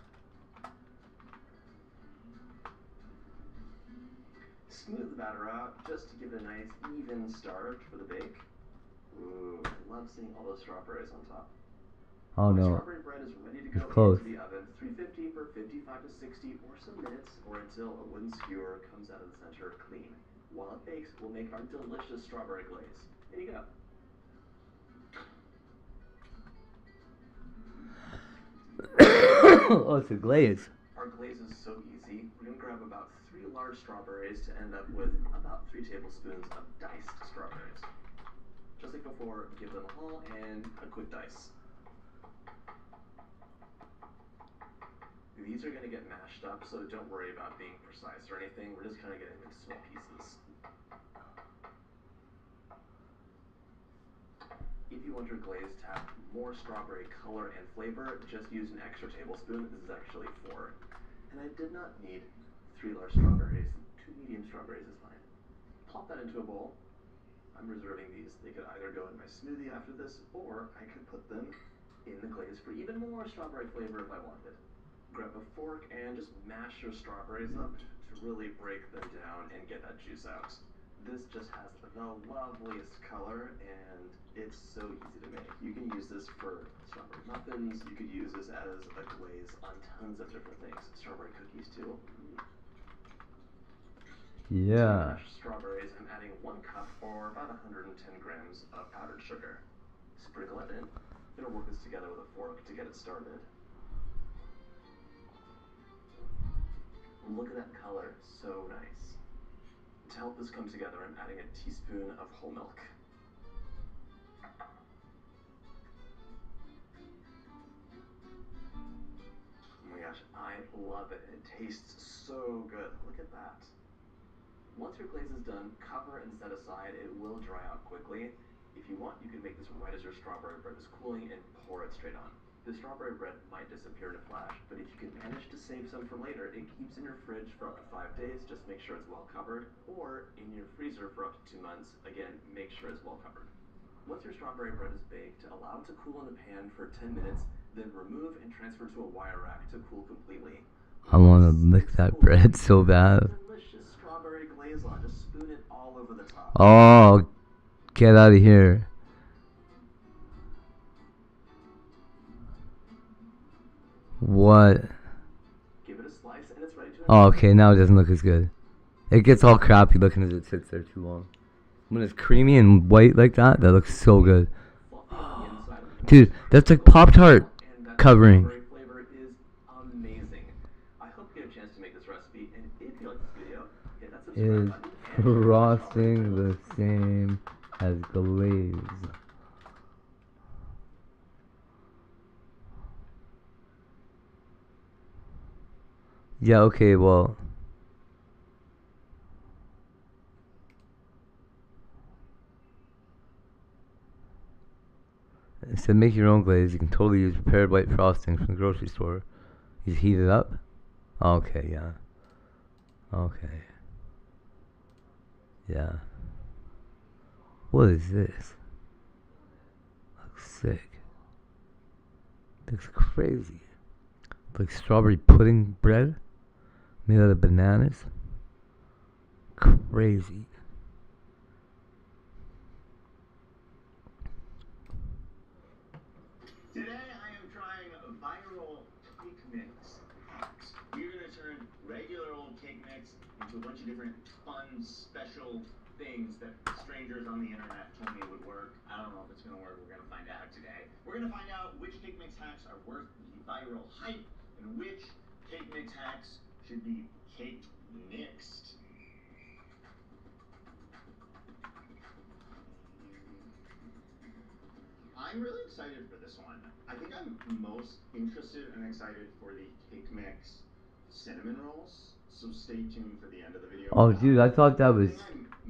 Smooth the batter out just to give it a nice even start for the bake. Ooh, I love seeing all those strawberries on top. Oh no, Strawberry bread is ready to go close. into the oven, 350 for 55 to 60 or some minutes, or until a wooden skewer comes out of the center clean. While it bakes, we'll make our delicious strawberry glaze. Here you go. Oh, it's a glaze. Our glaze is so easy. We're going to grab about 3 large strawberries to end up with about 3 tablespoons of diced strawberries. Just like before, give them a hull and a quick dice. These are going to get mashed up, so don't worry about being precise or anything. We're just kind of getting them into small pieces. If you want your glaze to have more strawberry color and flavor, just use an extra tablespoon. This is actually 4. And I did not need 3 large strawberries. 2 medium strawberries is fine. Plop that into a bowl. I'm reserving these. They could either go in my smoothie after this, or I could put them in the glaze for even more strawberry flavor if I wanted. Grab a fork and just mash your strawberries up to really break them down and get that juice out. This just has the loveliest color, and it's so easy to make. You can use this for strawberry muffins. You could use this as a glaze on tons of different things. Strawberry cookies too. Yeah. To mash strawberries, I'm adding 1 cup or about 110 grams of powdered sugar. Sprinkle it in. I'm going to work this together with a fork to get it started. Look at that color, so nice. To help this come together, I'm adding a teaspoon of whole milk. Oh my gosh, I love it. It tastes so good. Look at that. Once your glaze is done, cover and set aside. It will dry out quickly. If you want, you can make this right as your strawberry bread is cooling and pour it straight on. The strawberry bread might disappear in a flash, but if you can manage to save some for later, it keeps in your fridge for up to 5 days. Just make sure it's well covered, or in your freezer for up to 2 months. Again, make sure it's well covered. Once your strawberry bread is baked, allow it to cool in the pan for 10 minutes, then remove and transfer to a wire rack to cool completely. I want to lick that bread so bad. Delicious strawberry glaze on. Just spoon it all over the top. Oh, get out of here. What? Give it a slice and it's ready to Oh, okay, now it doesn't look as good. It gets all crappy looking as it sits there too long. When it's creamy and white like that, that looks so good. Dude, that's like Pop-Tart covering. Flavor is amazing. I hope you get a chance to make this recipe, and if you like this video, hit that subscribe Is button. frosting the same as glaze? Yeah, okay, well. Instead of make your own glaze, you can totally use prepared white frosting from the grocery store. You just heat it up? Okay, yeah. Okay. Yeah. What is this? Looks sick. Looks crazy. Like strawberry pudding bread made out of bananas. Crazy. Today I am trying viral cake mix hacks. We're going to turn regular old cake mix into a bunch of different fun, special things that strangers on the internet told me would work. I don't know if it's going to work. We're going to find out today. We're going to find out which cake mix hacks are worth the viral hype and which cake mix hacks should be cake nixed. I'm really excited for this one. I think I'm most interested and excited for the cake mix cinnamon rolls. So stay tuned for the end of the video. Oh, dude, I thought that was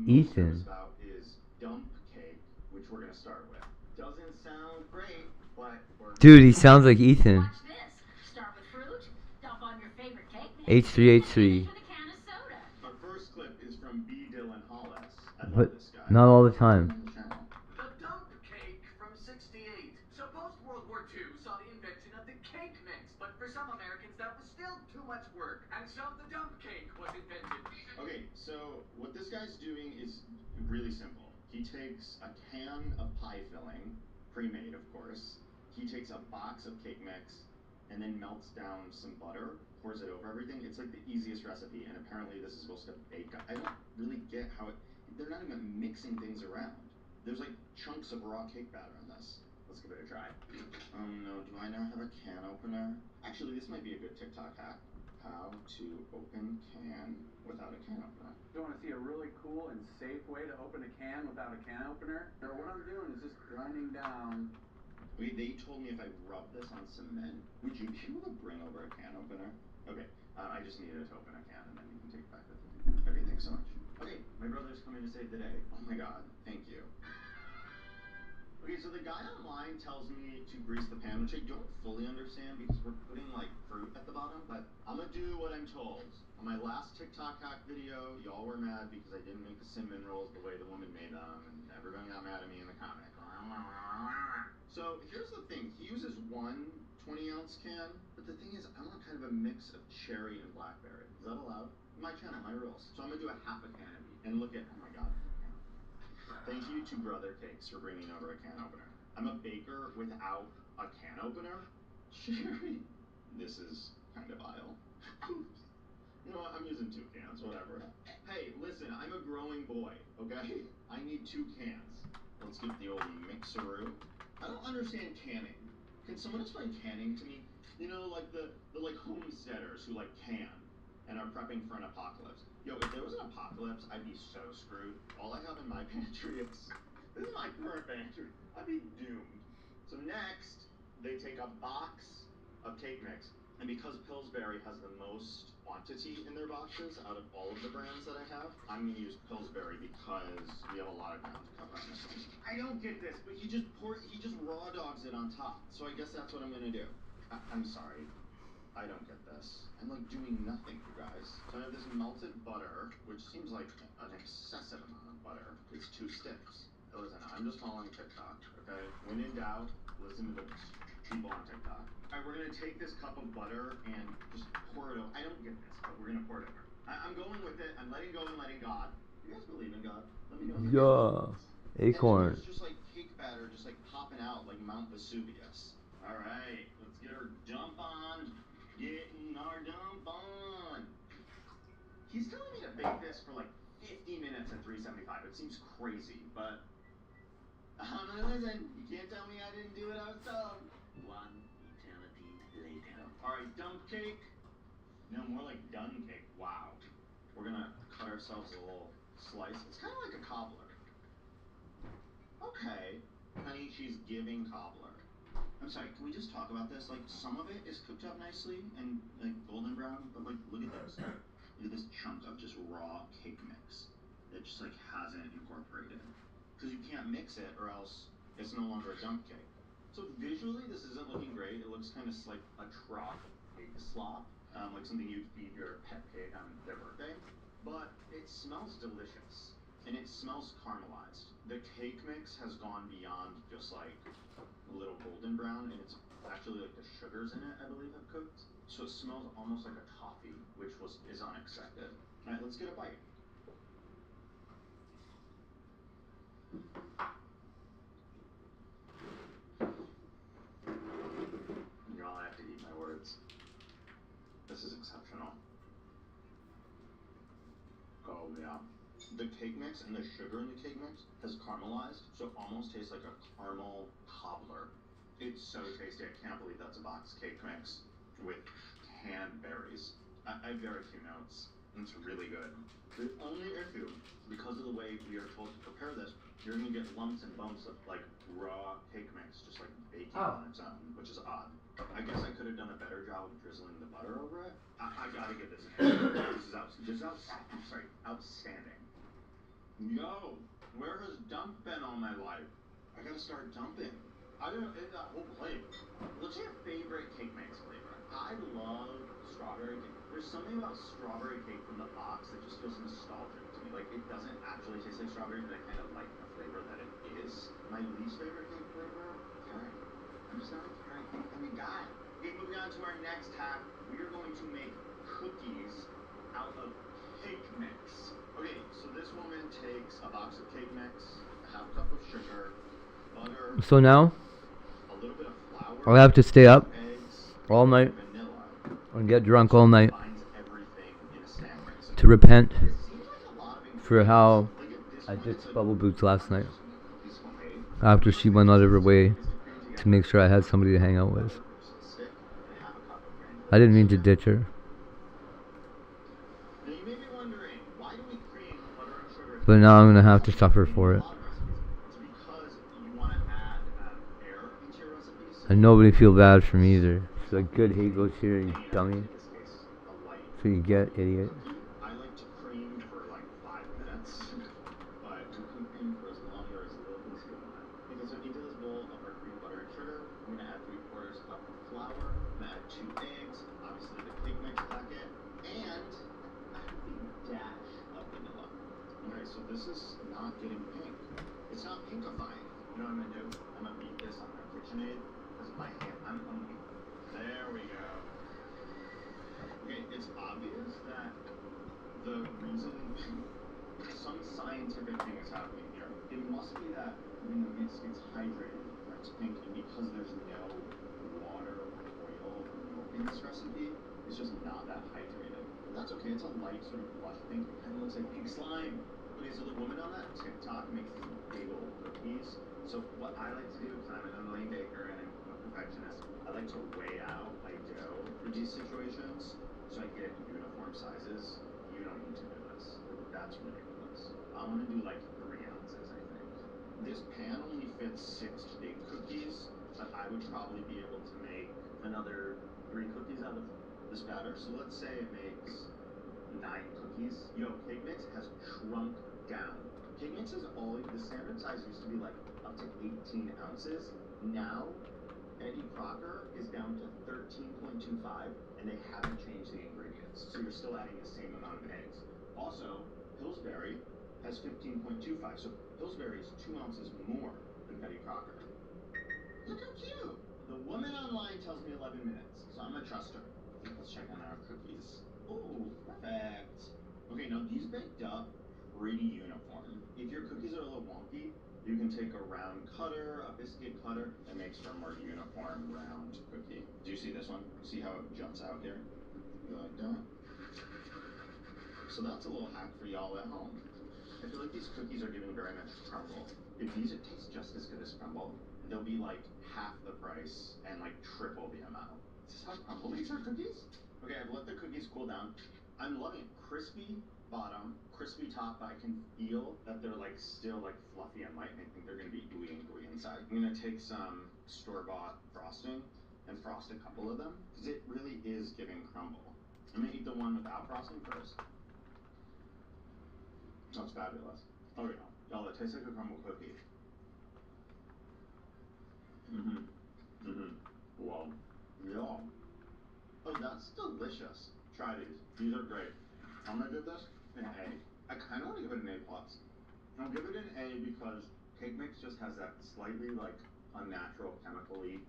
Ethan. About is dump cake, which we're gonna start with. Doesn't sound great, but dude, he sounds like Ethan. Watch this. Start with fruit, dump on your favorite cake mix, H3H3. with a can of soda. Our first clip is from B. Dylan Hollis. I love But this guy. not all the time. The dump cake from '68. So post-World War II saw the invention of the cake mix, but for some Americans that was still too much work, and so the dump cake was invented. Okay, so what this guy's doing is really simple. He takes a can of pie filling, pre-made of course. He takes a box of cake mix and then melts down some butter, pours it over everything. It's like the easiest recipe, and apparently this is supposed to bake. I don't really get how they're not even mixing things around. There's like chunks of raw cake batter in this. Let's give it a try. Oh no, do I now have a can opener? Actually, this might be a good TikTok hack. How to open can without a can opener. You want to see a really cool and safe way to open a can without a can opener? So what I'm doing is just grinding down. Wait, they told me if I rub this on cement, would you be able to bring over a can opener? Okay, I just needed to open a can and then you can take it back with you. Okay, thanks so much. Okay, my brother's coming to save the day. Oh my god, thank you. Okay, so the guy online tells me to grease the pan, which I don't fully understand because we're putting like fruit at the bottom, but I'm gonna do what I'm told. On my last TikTok hack video, y'all were mad because I didn't make the cinnamon rolls the way the woman made them, and everyone got mad at me in the comment. So here's the thing, he uses one 20-ounce can, but the thing is, I want kind of a mix of cherry and blackberry. Is that allowed? My channel, my rules. So I'm gonna do a half a can of each, and look at, oh my god. Thank you to Brother Cakes for bringing over a can opener. I'm a baker without a can opener? Cherry. This is kind of vile. You know what, I'm using 2 cans, whatever. Hey, listen, I'm a growing boy, okay? I need 2 cans. Let's get the old mixeroo. I don't understand canning. Can someone explain canning to me? You know, like the homesteaders who like can and are prepping for an apocalypse. Yo, if there was an apocalypse, I'd be so screwed. All I have in my pantry this is my current pantry. I'd be doomed. So next, they take a box of cake mix, and because Pillsbury has the most quantity in their boxes out of all of the brands that I have. I'm gonna use Pillsbury because we have a lot of ground to cover on this one. I don't get this, but he just raw dogs it on top. So I guess that's what I'm gonna do. I'm sorry. I don't get this. I'm like doing nothing, you guys. So I have this melted butter, which seems like an excessive amount of butter. It's 2 sticks. Listen, I'm just following TikTok, okay? When in doubt, listen to the people on TikTok. All right, we're gonna take this cup of butter and just pour it over. I don't get this, but we're gonna pour it over. I'm going with it. I'm letting go and letting God. You guys believe in God? Let me know. Yeah. Acorn. And there's just like cake batter just like popping out like Mount Vesuvius. All right, let's get our dump on. Getting our dump on. He's telling me to bake this for like 50 minutes at 375. It seems crazy, but listen, you can't tell me I didn't do what I was told. 1 eternity later. All right, dump cake. No, more like done cake. Wow. We're gonna cut ourselves a little slice. It's kind of like a cobbler. Okay. Honey, she's giving cobbler. I'm sorry, can we just talk about this? Like, some of it is cooked up nicely and, like, golden brown, but, like, look at this. Look at this chunk of just raw cake mix that just, like, hasn't incorporated. Because you can't mix it or else it's no longer a dump cake. So visually, this isn't looking great. It looks kind of like a trough pig slop, like something you'd feed your pet pig on their birthday. But it smells delicious, and it smells caramelized. The cake mix has gone beyond just, like, a little golden brown, and it's actually like the sugars in it, I believe, have cooked. So it smells almost like a toffee, which is unexpected. All right, let's get a bite. Y'all, I have to eat my words. This is exceptional. Oh yeah. The cake mix and the sugar in the cake mix has caramelized, so it almost tastes like a caramel cobbler. It's so tasty. I can't believe that's a box cake mix with canned berries. I have very few notes. It's really good. The only issue, because of the way we are told to prepare this, you're gonna get lumps and bumps of like raw cake mix, just like baking on its own, which is odd. I guess I could have done a better job of drizzling the butter over it. I gotta give this. This is outstanding. Yo, where has dump been all my life? I gotta start dumping. I don't eat that whole plate. What's your favorite cake mix flavor? I love strawberry cake. There's something about strawberry cake from the box that just feels nostalgic to me. Like, it doesn't actually taste like strawberry, but I kind of like the flavor that it is. My least favorite cake flavor? Carrot. I'm just not a carrot cake kind of guy. Okay, moving on to our next hack. We are going to make cookies out of cake mix. Okay, so this woman takes a box of cake mix, a half cup of sugar, butter, So now, a little bit of flour, I'll have to stay up eggs, all night vanilla, and get drunk all night binds everything in a stand mix. to repent It seems like a lot of for how like at this I point, ditched it's like Bubble Boots last night cookies homemade. after she went out of her way to make sure I had somebody to hang out with. Stick and half a cup of granulated I didn't mean to sugar. ditch her, Now you may be wondering, why do we create butter and sugar? but now I'm gonna have to suffer for it. It's because you want to add air into your recipes. And nobody feel bad for me either. It's a good hategioeshere, you dummy. In this case, a light So you get, idiot. cookie. I like to cream for like 5 minutes, but you can cream for as long or as little as you want. Okay, so into this bowl of our cream butter and sugar, I'm gonna add 3/4 cup of flour. I'm gonna add 2 eggs, obviously the cake mix packet, and a healthy dash of vanilla. Alright, so this is not getting pink. It's not pinkifying. You know what I'm gonna do? I'm gonna beat this on my KitchenAid because my hand. There we go. Okay, it's obvious that the reason some scientific thing is happening here. It must be that when the mix gets hydrated, it turns pink, and because there's no water or oil or milk in this recipe, it's just not that hydrated. But that's okay, it's a light sort of blush pink. It kind of looks like pink slime. Okay, so the woman on that TikTok makes these big old cookies. So what I like to do, because I'm an unwilling baker and I'm a perfectionist, I like to weigh out my dough for these situations so I get uniform sizes. You don't need to do this. That's ridiculous. I want to do like 3 ounces, I think. This pan only fits 6 big cookies, but I would probably be able to make another 3 cookies out of this batter. So let's say it makes 9 cookies. Yo, Cake Mix has shrunk down. Cake Mix is the standard size used to be like up to 18 ounces. Now, Eddie Crocker is down to 13.25, and they haven't changed the ingredients. So you're still adding the same amount of eggs. Also, Pillsbury has 15.25, so Pillsbury is 2 ounces more than Betty Crocker. Look how cute! The woman online tells me 11 minutes, so I'm gonna trust her. Let's check on our cookies. Ooh, perfect. Okay, now these baked up pretty uniform. If your cookies are a little wonky, you can take a round cutter, a biscuit cutter, and makes for a more uniform round cookie. Do you see this one? See how it jumps out here? You like that? So that's a little hack for y'all at home. I feel like these cookies are giving very much crumble. If these taste just as good as crumble, they'll be like half the price and like triple the amount. Is this how crumble makes our cookies? Okay, I've let the cookies cool down. I'm loving it. Crispy bottom, crispy top, but I can feel that they're like still like fluffy and light, and I think they're gonna be ooey and gooey inside. I'm gonna take some store-bought frosting and frost a couple of them, because it really is giving crumble. I'm gonna eat the one without frosting first. That's fabulous. Oh yeah, y'all, it tastes like a crumble cookie. Wow. Yeah. Oh, that's delicious. Try these. These are great. I'm gonna give this an A. I kind of want to give it an A+. I'll give it an A because Cake Mix just has that slightly like unnatural chemical-y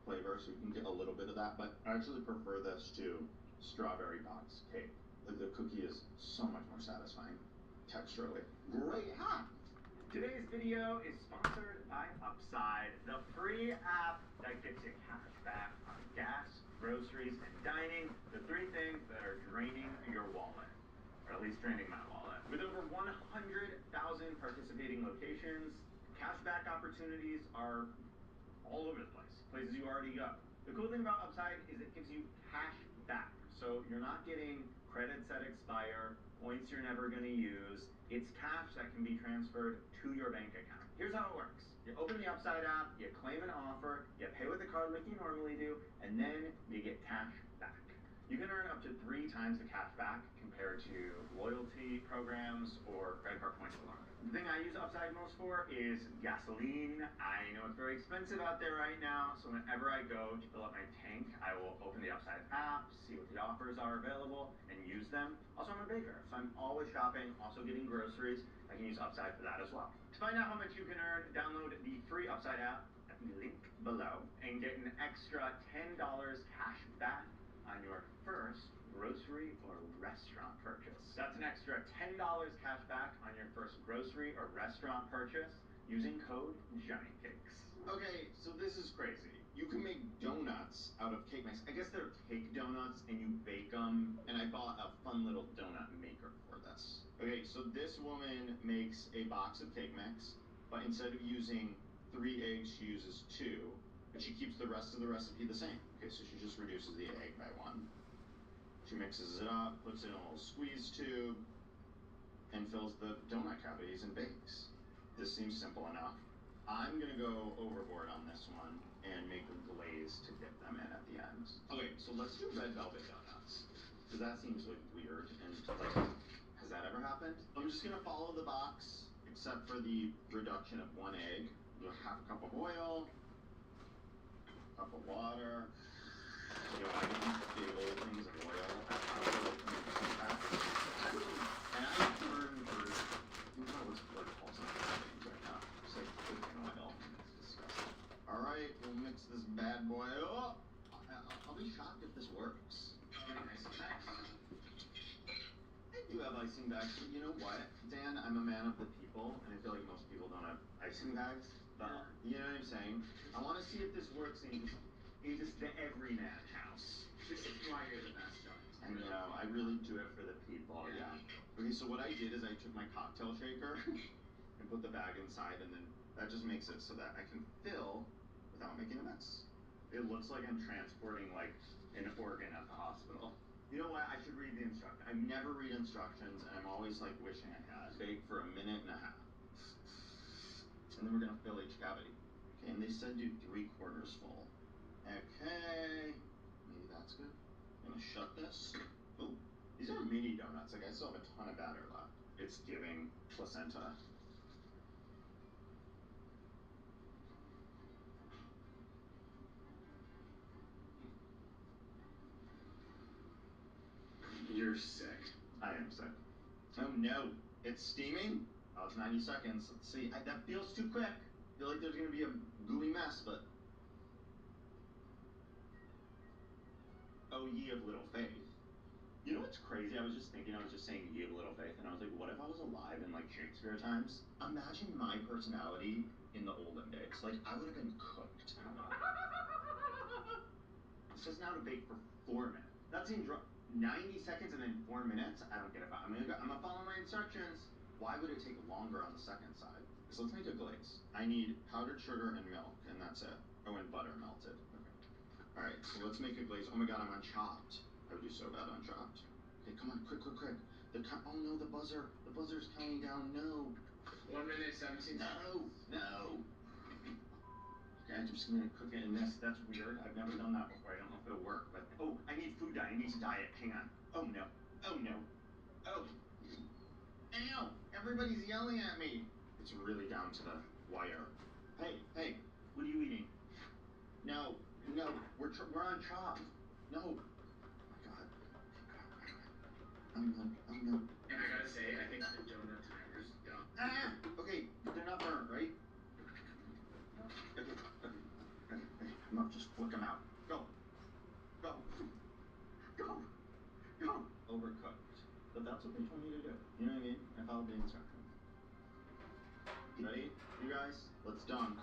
flavor, so you can get a little bit of that, but I actually prefer this to strawberry box cake. Like the cookie is so much more satisfying texturally. Great hack! Today's video is sponsored by Upside, the free app that gets you cash back on gas, groceries, and dining, the 3 things that are draining your wallet, or at least draining my wallet. With over 100,000 participating locations, cashback opportunities are all over the place, places you already go. The cool thing about Upside is it gives you cash back, so you're not getting credits that expire, points you're never going to use. It's cash that can be transferred to your bank account. Here's how it works. You open the Upside app, you claim an offer, you pay with the card like you normally do, and then you get cash back. You can earn up to 3 times the cash back compared to loyalty programs or credit card points alone. The thing I use Upside most for is gasoline. I know it's very expensive out there right now, so whenever I go to fill up my tank, I will open the Upside app, see what the offers are available, and use them. Also, I'm a baker, so I'm always shopping, also getting groceries. I can use Upside for that as well. To find out how much you can earn, download the free Upside app at the link below and get an extra $10 cash back on your first grocery or restaurant purchase. That's an extra $10 cash back on your first grocery or restaurant purchase using code JOHNNYCAKES. Okay, so this is crazy. You can make donuts out of Cake Mix. I guess they're cake donuts and you bake them, and I bought a fun little donut maker for this. Okay, so this woman makes a box of Cake Mix, but instead of using 3 eggs, she uses 2, but she keeps the rest of the recipe the same. Okay, so she just reduces the egg by 1. She mixes it up, puts it in a little squeeze tube, and fills the donut cavities and bakes. This seems simple enough. I'm gonna go overboard on this one and make a glaze to dip them in at the end. Okay, so let's do red velvet donuts, because that seems like weird, and like, has that ever happened? I'm just gonna follow the box, except for the reduction of 1 egg. Do a half a cup of oil, cup of water. You know, I get these big old things of oil at home, and I burn for, you know what's like all sorts of things right now. Just like cooking oil. It's disgusting. Alright, we'll mix this bad boy up. I'll be shocked if this works. Icing bags. I do have icing bags, but you know what, Dan? I'm a man of the people, and I feel like most people don't have icing bags. But you know what I'm saying? I want to see if this works in just the everyman house. This is why you're the best, John. I know, I really do it for the people, yeah. Okay, so what I did is I took my cocktail shaker and put the bag inside, and then that just makes it so that I can fill without making a mess. It looks like I'm transporting like an organ at the hospital. You know what, I should read the instructions. I never read instructions, and I'm always like wishing I had. Bake for 1.5 minutes. And then we're gonna fill each cavity. Okay, and they said do 3/4 full. Okay, maybe that's good. I'm gonna shut this. Oh, these are mini donuts. Like, I still have a ton of batter left. It's giving placenta. You're sick. I am sick. Oh no, it's steaming? Oh, it's 90 seconds. Let's see. That feels too quick. I feel like there's gonna be a gooey mess, but... Oh, ye of little faith. You know what's crazy? I was just saying ye of little faith, and I was like, what if I was alive in, like, Shakespeare times? Imagine my personality in the olden days. Like, I would have been cooked. It says now to bake for 4 minutes. That seems 90 seconds and then 4 minutes? I don't get it. I'm gonna follow my instructions. Why would it take longer on the second side? So let's make a glaze. I need powdered sugar and milk, and that's it. Oh, and butter melted. Okay. Alright, so let's make a glaze. Oh my god, I'm on Chopped. I would do so bad on Chopped. Okay, come on, quick. Oh no, the buzzer's counting down. No. 1 minute, 17 seconds. No. Okay, I'm just gonna cook it in this. That's weird. I've never done that before. I don't know if it'll work, but... Oh, I need food dye. I need to dye it. Hang on. Oh no. Oh no. Oh. Ow! Everybody's yelling at me. It's really down to the wire. Hey, what are you eating? No, we're on Chopped. No. Oh my god. Oh no. And I gotta say, I think the donut timer's done. Ah! Okay, they're not burnt, right? Okay. I'm up, just flick them out. Go. Overcooked. But that's what they told me to do. You know what I mean? I followed the instructions. Ready? You guys? Let's dunk.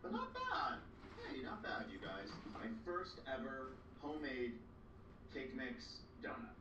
But not bad. Hey, not bad, you guys. My first ever homemade cake mix donut.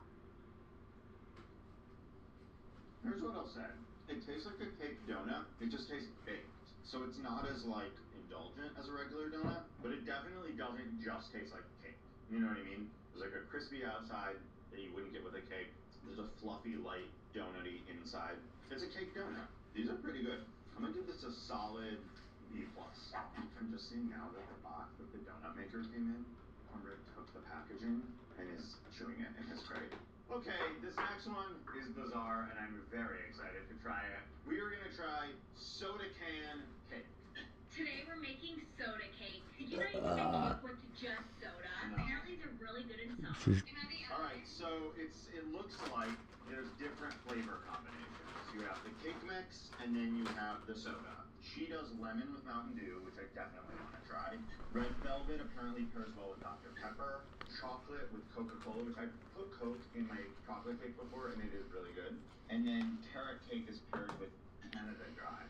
Here's what I'll say. It tastes like a cake donut. It just tastes baked. So it's not as, like, indulgent as a regular donut, but it definitely doesn't just taste like cake. You know what I mean? There's like a crispy outside that you wouldn't get with a cake. There's a fluffy, light, donut-y inside. It's a cake donut. These are pretty good. I'm gonna give this a solid B+. I'm just seeing now that the box that the donut maker came in, Conrad took the packaging and is chewing it in his crate. Okay, this next one is bizarre, and I'm very excited to try it. We are gonna try soda can cake. Today we're making soda cake. Did you know you can make cake with just soda? Apparently they're really good in summer. Alright, so it looks like there's different flavor combinations. You have the cake mix, and then you have the soda. She does lemon with Mountain Dew, which I definitely want to try. Red velvet apparently pairs well with Dr. Pepper. Chocolate with Coca-Cola, which I put Coke in my chocolate cake before, and it is really good. And then carrot cake is paired with Canada Dry.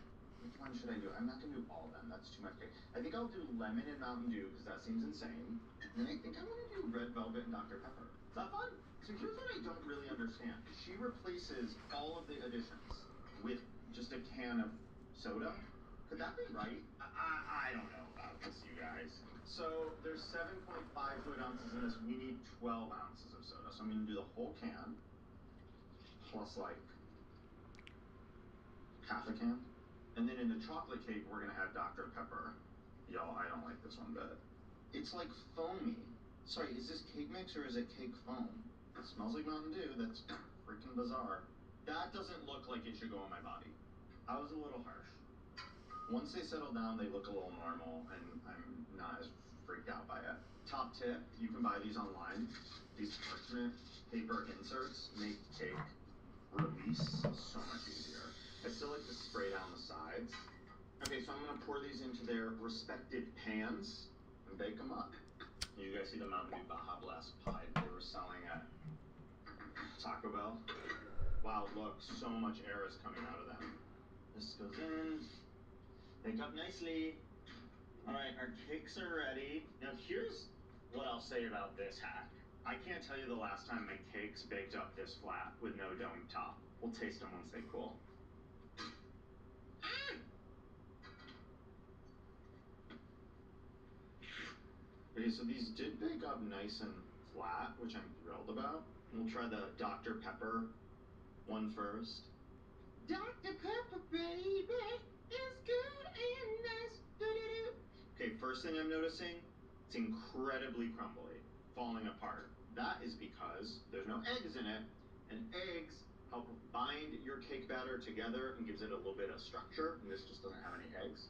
Which one should I do? I'm not going to do all of them. That's too much cake. I think I'll do lemon and Mountain Dew, because that seems insane. And then I think I'm going to do red velvet and Dr. Pepper. Is that fun? So here's what I don't really understand. She replaces all of the additions with just a can of soda. Could that be right? I don't know about this, you guys. So there's 7.5 fluid ounces in this. We need 12 ounces of soda. So I'm going to do the whole can, plus like half a can. And then in the chocolate cake, we're going to add Dr. Pepper. Y'all, I don't like this one bit. It's like foamy. Sorry, is this cake mix or is it cake foam? It smells like Mountain Dew. That's freaking bizarre. That doesn't look like it should go on my body. I was a little harsh. Once they settle down, they look a little normal, and I'm not as freaked out by it. Top tip, you can buy these online. These parchment paper inserts make cake release so much easier. I still like to spray down the sides. Okay, so I'm going to pour these into their respective pans and bake them up. You guys see the Mountain Dew Baja Blast pie they were selling at Taco Bell? Wow, look, so much air is coming out of them. This goes in. Bake up nicely. Alright, our cakes are ready. Now here's what I'll say about this hack. I can't tell you the last time my cakes baked up this flat with no dome top. We'll taste them once they cool. Okay, so these did bake up nice and flat, which I'm thrilled about. We'll try the Dr. Pepper one first. Dr. Pepper, baby, is good and nice. Okay, first thing I'm noticing, It's incredibly crumbly, falling apart. That is because there's no eggs in it, and eggs help bind your cake batter together and gives it a little bit of structure, and this just doesn't have any eggs.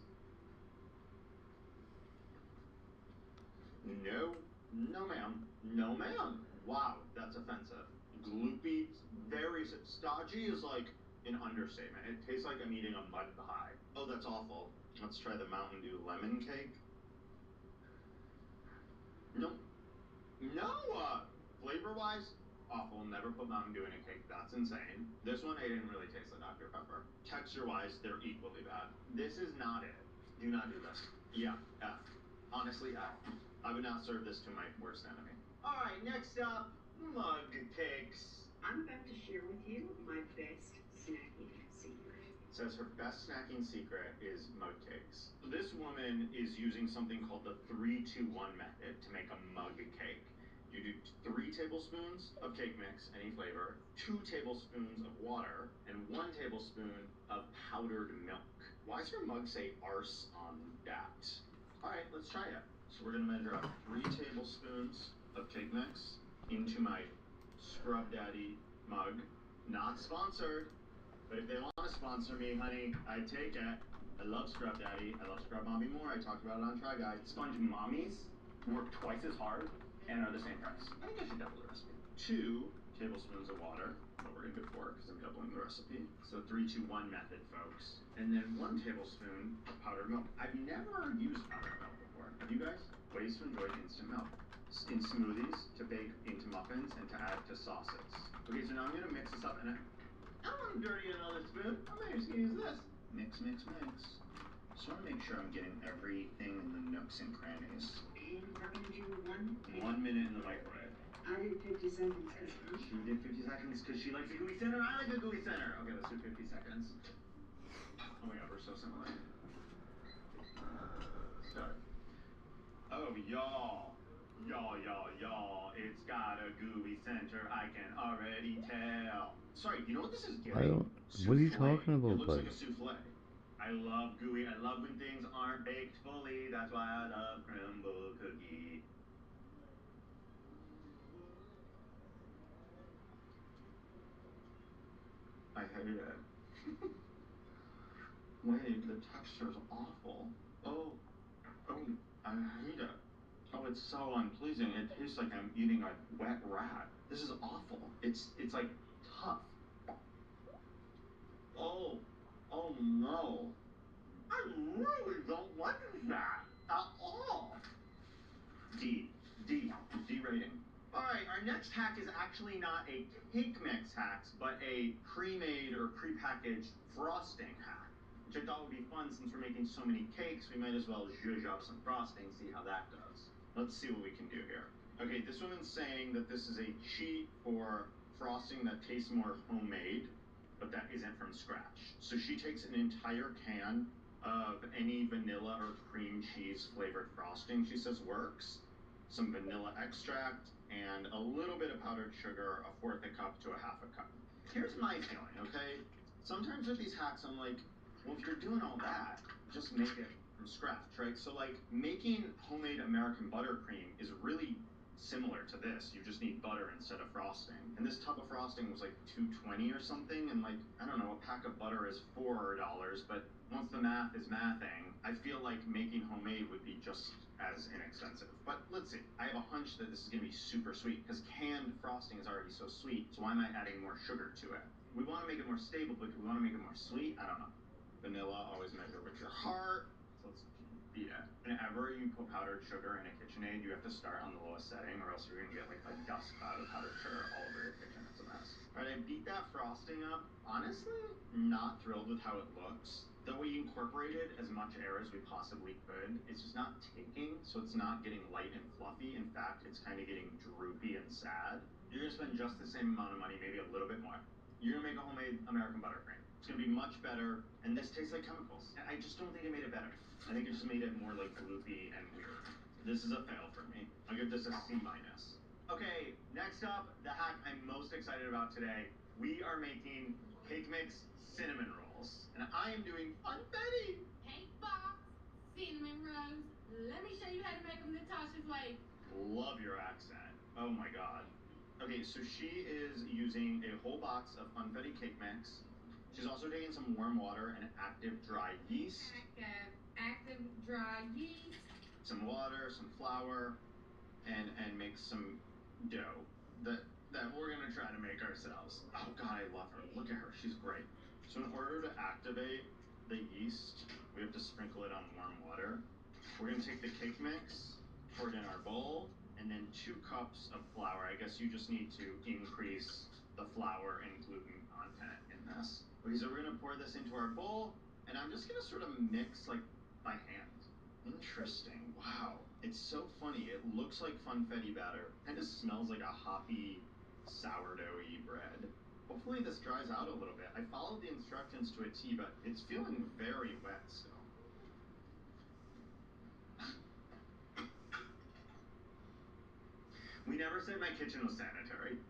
No, no ma'am, no ma'am. Wow, that's offensive. Gloopy, very stodgy is like an understatement. It tastes like I'm eating a mud pie. Oh, that's awful. Let's try the Mountain Dew lemon cake. No, no, flavor-wise, awful. Never put Mountain Dew in a cake. That's insane. This one, it didn't really taste like Dr. Pepper. Texture-wise, they're equally bad. This is not it. Do not do this. Yeah, F. Honestly, F. I would not serve this to my worst enemy. All right, next up, mug cakes. I'm about to share with you my best snacking secret. Says her best snacking secret is mug cakes. This woman is using something called the 3-2-1 method to make a mug cake. You do 3 tablespoons of cake mix, any flavor, 2 tablespoons of water, and 1 tablespoon of powdered milk. Why does her mug say arse on that? All right, let's try it. So we're gonna measure out 3 tablespoons of cake mix into my Scrub Daddy mug. Not sponsored, but if they want to sponsor me, honey, I'd take it. I love Scrub Daddy. I love Scrub Mommy more. I talked about it on Try Guide. Sponge Mommies work twice as hard and are the same price. I think I should double the recipe. 2 tablespoons of water, what we're gonna do for, because I'm doubling the recipe. So 3-2-1 method, folks. And then 1 tablespoon of powdered milk. I've never used powdered milk before. Have you guys? Ways to enjoy instant milk. In smoothies, to bake into muffins, and to add to sauces. Okay, so now I'm gonna mix this up, and I don't want to dirty another spoon. I'm just gonna use this. Mix, mix, mix. Just want to make sure I'm getting everything in the nooks and crannies. And we're going to do 1 minute in the microwave. I did 50 seconds because She did 50 seconds because she likes a gooey center. I like a gooey center. Okay, let's do 50 seconds. Oh my god, we're so similar. Start. Oh, y'all. Y'all. It's got a gooey center. I can already tell. Sorry, you know what this is giving? What are you talking about, It looks bud? like a souffle. I love gooey. I love when things aren't baked fully. That's why I love crumble cookie. I hate it. Wait, the texture's awful. Oh, I hate it. Oh, it's so unpleasing. It tastes like I'm eating a wet rat. This is awful. It's like tough. Oh no. I really don't like that at all. D rating. Alright, our next hack is actually not a cake mix hack, but a pre-made or pre-packaged frosting hack, which I thought would be fun since we're making so many cakes. We might as well zhuzh up some frosting, see how that goes. Let's see what we can do here. Okay, this woman's saying that this is a cheat for frosting that tastes more homemade, but that isn't from scratch. So she takes an entire can of any vanilla or cream cheese flavored frosting she says works, some vanilla extract, and a little bit of powdered sugar, 1/4 cup to 1/2 cup. Here's my feeling, okay? Sometimes with these hacks, I'm like, well, if you're doing all that, just make it from scratch, right? So like making homemade American buttercream is really similar to this. You just need butter instead of frosting. And this tub of frosting was like $2.20 or something, and like, I don't know, a pack of butter is $4, but once the math is mathing, I feel like making homemade would be just as inexpensive. But let's see. I have a hunch that this is gonna be super sweet, because canned frosting is already so sweet, so why am I adding more sugar to it? We wanna make it more stable, but do we wanna make it more sweet? I don't know. Vanilla, always measure with your heart. So let's beat it. Whenever you put powdered sugar in a KitchenAid, you have to start on the lowest setting, or else you're gonna get like a dust cloud of powdered sugar all over your kitchen. It's a mess. Alright, I beat that frosting up. Honestly, not thrilled with how it looks. Though we incorporated as much air as we possibly could, it's just not taking, so it's not getting light and fluffy. In fact, it's kind of getting droopy and sad. You're gonna spend just the same amount of money, maybe a little bit more. You're gonna make a homemade American buttercream. It's gonna be much better, and this tastes like chemicals. I just don't think it made it better. I think it just made it more like gloopy and weird. This is a fail for me. I'll give this a C-. Okay, next up, the hack I'm most excited about today. We are making cake mix cinnamon rolls, and I am doing funfetti. Cake box, cinnamon rolls, Let me show you how to make them Natasha's way. Love your accent. Oh my god. Okay, so she is using a whole box of Funfetti cake mix. She's also taking some warm water and active dry yeast. Active dry yeast. Some water, some flour, and make some dough that we're gonna try to make ourselves. Oh god, I love her. Look at her, she's great. So in order to activate the yeast, we have to sprinkle it on warm water. We're gonna take the cake mix, pour it in our bowl, and then 2 cups of flour. I guess you just need to increase the flour and gluten content in this. Okay, so we're gonna pour this into our bowl, and I'm just gonna sort of mix like by hand. Interesting. Wow. It's so funny. It looks like funfetti batter. Kind of smells like a hoppy, sourdoughy bread. Hopefully this dries out a little bit. I followed the instructions to a T, but it's feeling very wet still. We never said my kitchen was sanitary.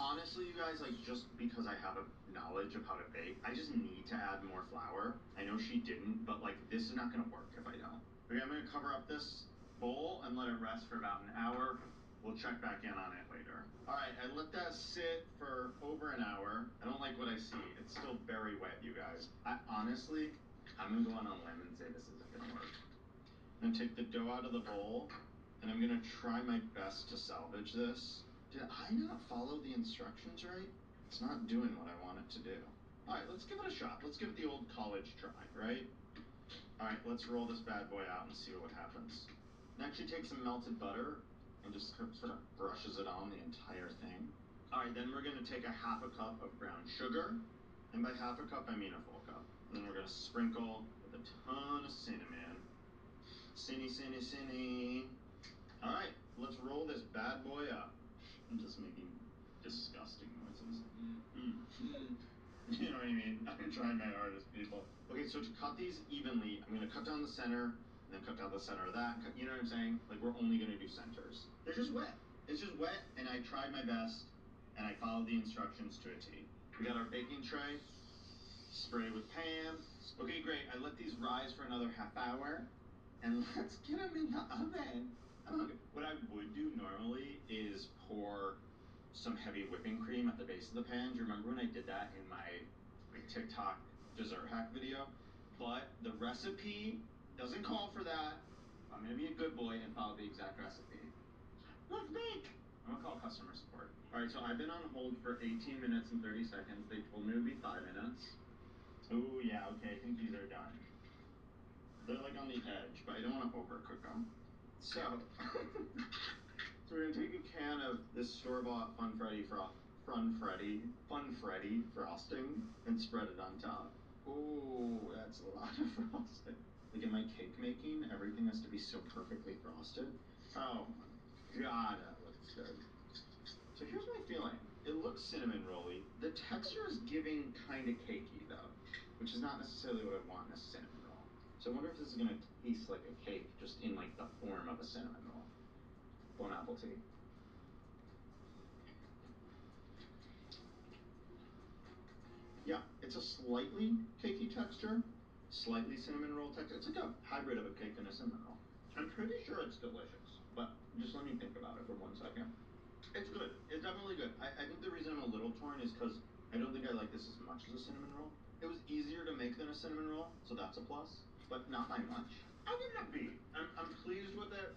Honestly, you guys, like, just because I have a knowledge of how to bake, I just need to add more flour. I know she didn't, but like, this is not gonna work if I don't. Okay, I'm gonna cover up this bowl and let it rest for about an hour. We'll check back in on it later. All right, I let that sit for over an hour. I don't like what I see. It's still very wet, you guys. Honestly, I'm gonna go on a limb and say this isn't gonna work. I'm gonna take the dough out of the bowl, and I'm gonna try my best to salvage this. Did I not follow the instructions right? It's not doing what I want it to do. All right, let's give it a shot. Let's give it the old college try, right? All right, let's roll this bad boy out and see what happens. Next, you take some melted butter and just sort of brushes it on the entire thing. All right, then we're gonna take a half a cup of brown sugar. And by half a cup, I mean a full cup. And then we're gonna sprinkle with a ton of cinnamon. Cinny. All right, let's roll this bad boy up. I'm just making disgusting noises. You know what I mean? I'm trying my hardest, people. Okay, so to cut these evenly, I'm gonna cut down the center, and then cut down the center of that. You know what I'm saying? Like, we're only gonna do centers. They're just wet. It's just wet, and I tried my best, and I followed the instructions to a T. We got our baking tray. Spray with Pam. Okay, great. I let these rise for another half hour, and let's get them in the oven. What I would do normally is pour some heavy whipping cream at the base of the pan. Do you remember when I did that in my TikTok dessert hack video? But the recipe doesn't call for that. I'm gonna be a good boy and follow the exact recipe. Let's bake! I'm gonna call customer support. All right, so I've been on hold for 18 minutes and 30 seconds. They told me it would be 5 minutes. Ooh, yeah, okay, I think these are done. They're like on the edge, but I don't want to overcook them. So we're gonna take a can of this store-bought Funfetti frosting and spread it on top. Ooh, that's a lot of frosting. Like in my cake making, everything has to be so perfectly frosted. Oh my god, that looks good. So here's my feeling. It looks cinnamon rolly. The texture is giving kind of cakey though, which is not necessarily what I want in a cinnamon roll. So I wonder if this is gonna taste like a cake, just in like the form of a cinnamon roll. Bon appetit. Yeah, it's a slightly cakey texture, slightly cinnamon roll texture. It's like a hybrid of a cake and a cinnamon roll. I'm pretty sure it's delicious, but just let me think about it for 1 second. It's good. It's definitely good. I think the reason I'm a little torn is because I don't think I like this as much as a cinnamon roll. It was easier to make than a cinnamon roll, so that's a plus, but not by much. I'll give it a B. I'm pleased with it,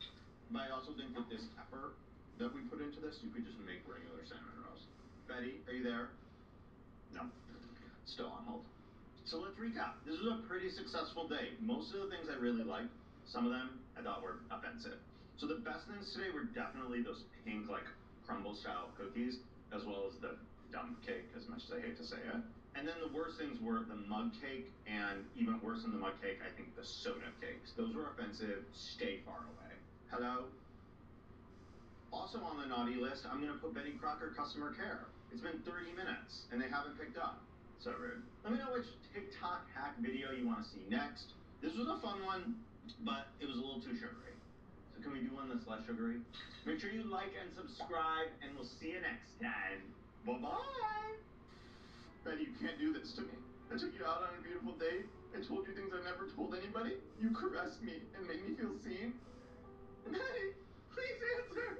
but I also think with this effort that we put into this, you could just make regular cinnamon rolls. Betty, are you there? No. Still on hold. So let's recap. This was a pretty successful day. Most of the things I really liked, some of them I thought were offensive. So the best things today were definitely those pink, like, crumble style cookies, as well as the dump cake, as much as I hate to say it. And then the worst things were the mug cake, and even worse than the mug cake, I think the soda cakes. Those were offensive. Stay far away. Hello? Also on the naughty list, I'm gonna put Betty Crocker customer care. It's been 30 minutes, and they haven't picked up. So rude. Let me know which TikTok hack video you want to see next. This was a fun one, but it was a little too sugary. So can we do one that's less sugary? Make sure you like and subscribe, and we'll see you next time. Bye-bye. Betty, you can't do this to me. I took you out on a beautiful date. I told you things I've never told anybody. You caressed me and made me feel seen. Maddie, please answer.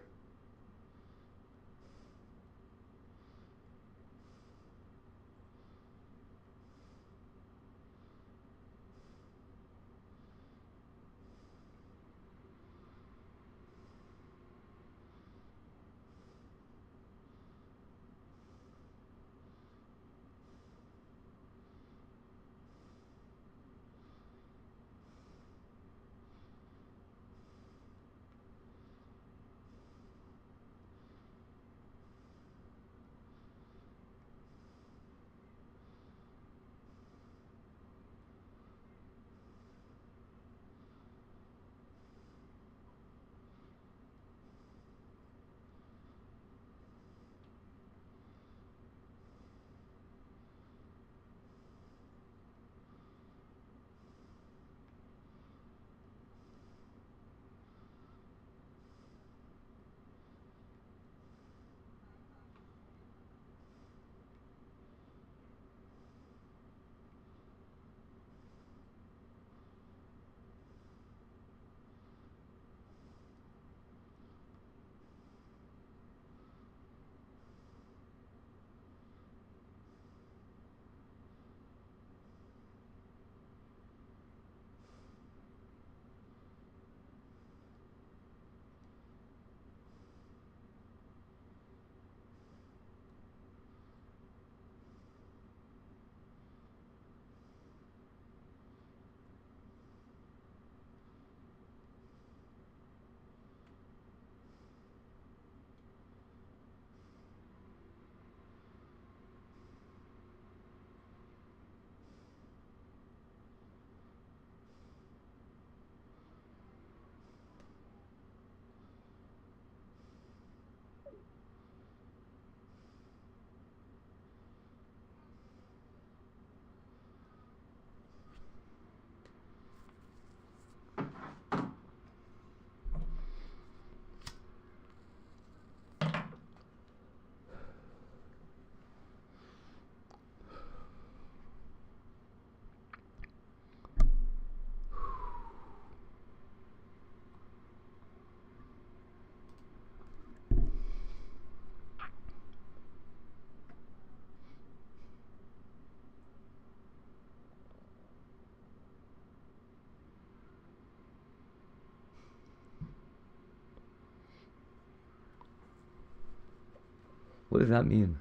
What does that mean?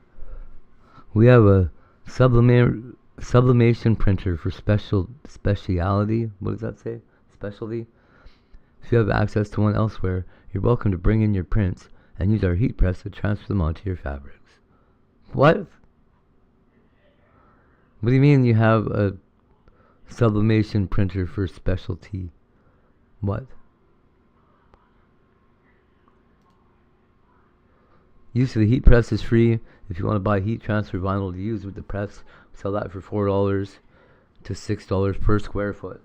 We have a sublimation printer for specialty. What does that say? Specialty? If you have access to one elsewhere, you're welcome to bring in your prints and use our heat press to transfer them onto your fabrics. What? What do you mean you have a sublimation printer for specialty? What? Use of the heat press is free. If you want to buy heat transfer vinyl to use with the press, we sell that for $4 to $6 per square foot.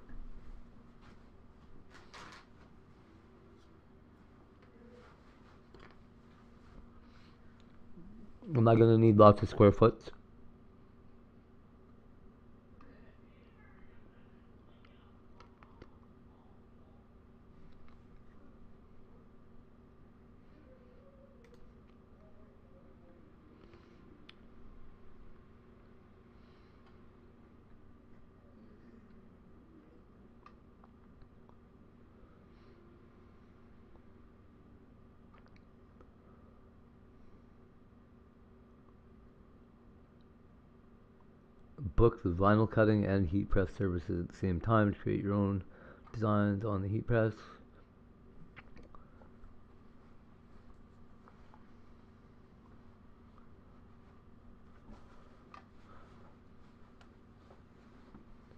Am I going to need lots of square foot? Book the vinyl cutting and heat press services at the same time to create your own designs on the heat press.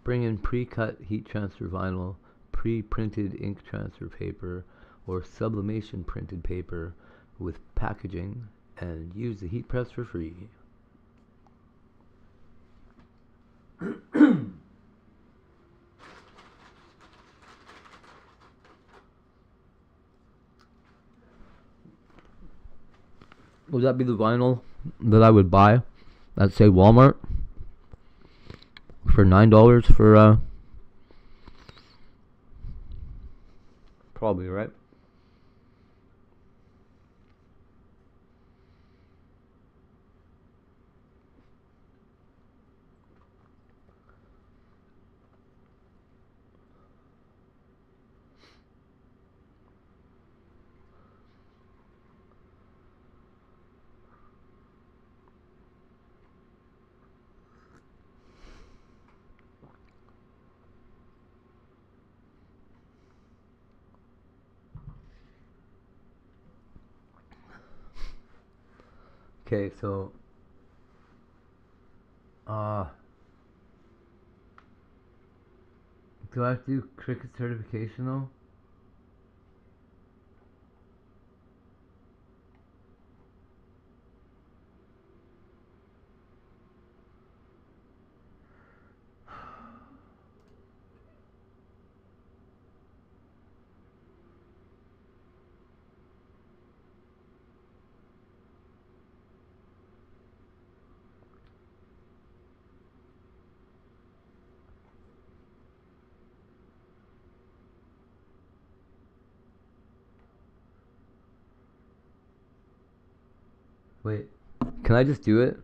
Bring in pre-cut heat transfer vinyl, pre-printed ink transfer paper, or sublimation printed paper with packaging, and use the heat press for free. Would that be the vinyl that I would buy at, say, Walmart? For $9 for probably, right? Okay, so do I have to do cricket certification though? Wait, can I just do it?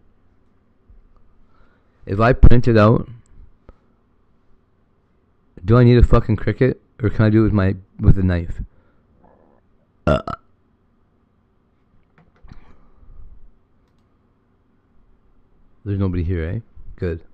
If I print it out, do I need a fucking cricket, or can I do it with a knife? There's nobody here, eh? Good.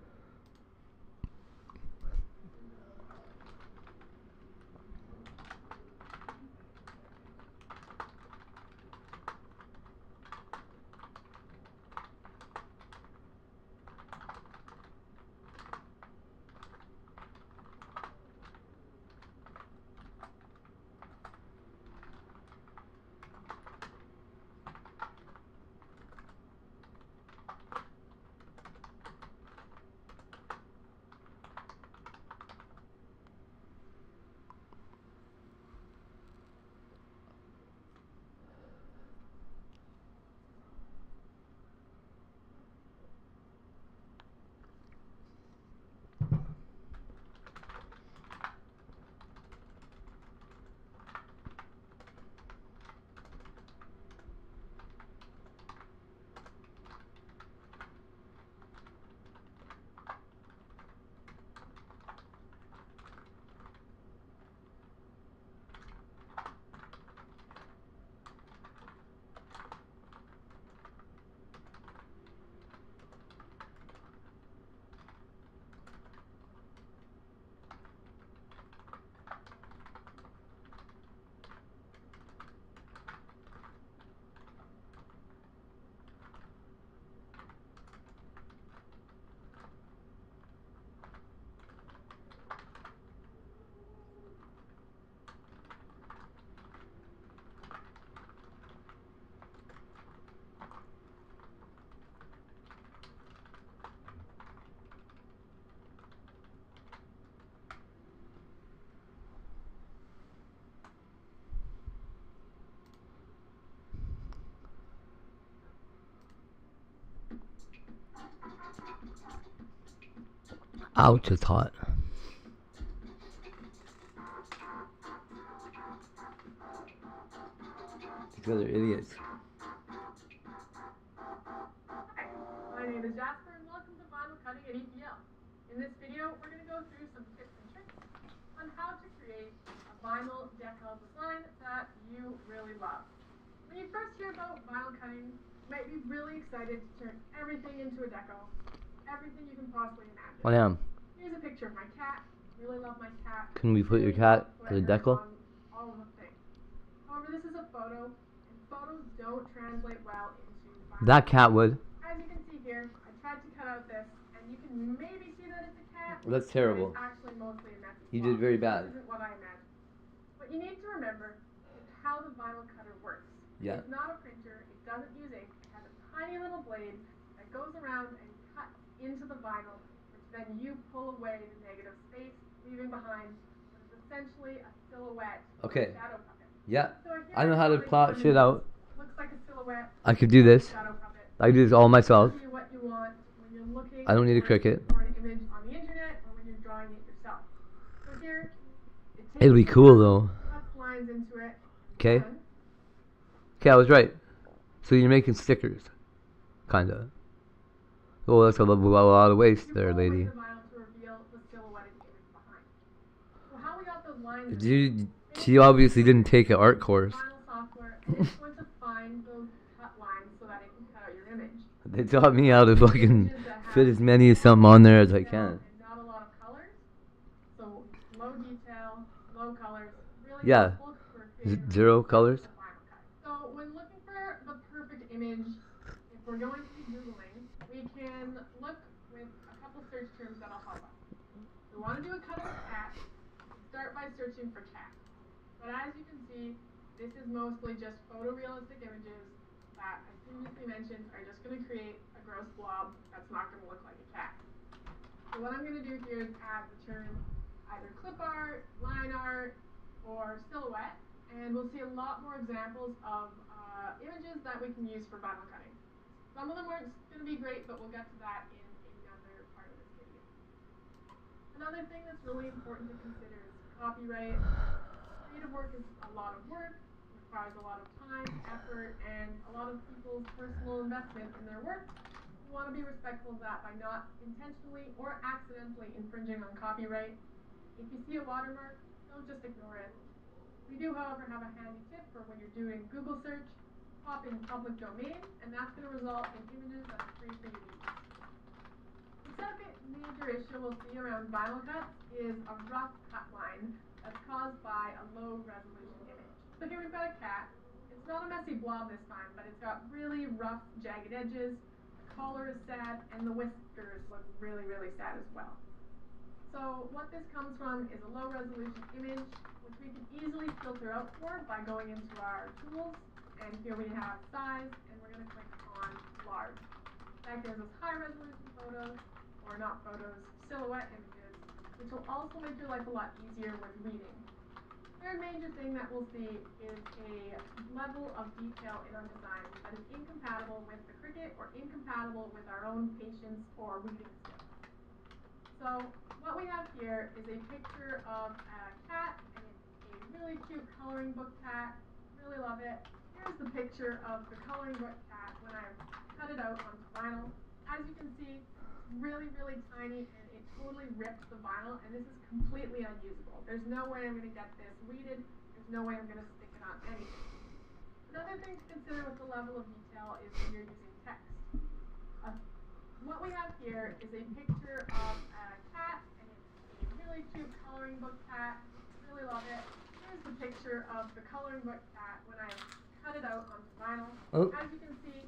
Ouch, it's hot. These guys are idiots. Hi, my name is Jasper and welcome to Vinyl Cutting at EPL. In this video, we're going to go through some tips and tricks on how to create a vinyl decal design that you really love. When you first hear about vinyl cutting, you might be really excited to turn everything into a decal, everything you can possibly imagine. I am. Here's a picture of my cat. Really love my cat. Can we put your cat as a decal? All of the things. However, this is a photo, and photos don't translate well into vinyl. That cat would. As you can see here, I tried to cut out this, and you can maybe see that it's a cat. That's terrible. It's actually mostly a messy You did very bad. This isn't what I imagined. What you need to remember is how the vinyl cutter works. Yeah. It's not a printer. It doesn't use ink. It has a tiny little blade that goes around and cuts into the vinyl, which then you pull away the negative space, leaving behind what is essentially a silhouette or a shadow puppet. Yeah. So I know how to plot shit out. Looks like a silhouette. I could do this. Shadow puppet. I could do this all myself. Show you what you want when you're looking I don't need a cricket. for an image on the internet. when you're drawing it yourself. So here, It'll be cool though. cuts lines into it. Okay. Okay, I was right. So you're making stickers, kinda. Oh, that's a lot of waste there, lady. The vinyl to reveal the silhouetted image behind. So how we got those lines? She obviously didn't take an art course. Vinyl software, and it's going to find those cut lines so that it can cut out your image. They taught me how to fucking fit as many of something on there as I can. And not a lot of colors. So low detail, low colors. Really Yeah. Zero colors. So when looking for the perfect image, if we're going to be Googling, we can look with a couple search terms that'll help us. If we want to do a cut of a cat, start by searching for cat. But as you can see, this is mostly just photorealistic images that I previously mentioned are just going to create a gross blob that's not going to look like a cat. So what I'm going to do here is add the term either clip art, line art, or silhouette, and we'll see a lot more examples of images that we can use for vinyl cutting. Some of them aren't going to be great, but we'll get to that in another part of this video. Another thing that's really important to consider is copyright. Creative work is a lot of work, requires a lot of time, effort, and a lot of people's personal investment in their work. We want to be respectful of that by not intentionally or accidentally infringing on copyright. If you see a watermark, don't just ignore it. We do, however, have a handy tip for when you're doing Google search. Pop in public domain, and that's going to result in images that are free for you to use. The second major issue we'll see around vinyl cuts is a rough cut line that's caused by a low resolution image. So here we've got a cat. It's not a messy blob this time, but it's got really rough, jagged edges. The collar is sad, and the whiskers look really, really sad as well. So what this comes from is a low resolution image, which we can easily filter out for by going into our tools. And here we have size, and we're going to click on large. That gives us high resolution photos, or not photos, silhouette images, which will also make your life a lot easier with reading. Third major thing that we'll see is a level of detail in our design that is incompatible with the Cricut or incompatible with our own patience or reading skills. So what we have here is a picture of a cat, and it's a really cute coloring book cat. Really love it. Here's the picture of the coloring book cat when I cut it out onto vinyl. As you can see, it's really, really tiny, and it totally ripped the vinyl, and this is completely unusable. There's no way I'm going to get this weeded. There's no way I'm going to stick it on anything. Another thing to consider with the level of detail is when you're using text. What we have here is a picture of a cat, and it's a really cute coloring book cat. Really love it. Here's the picture of the coloring book cat when I cut it out onto vinyl. As you can see,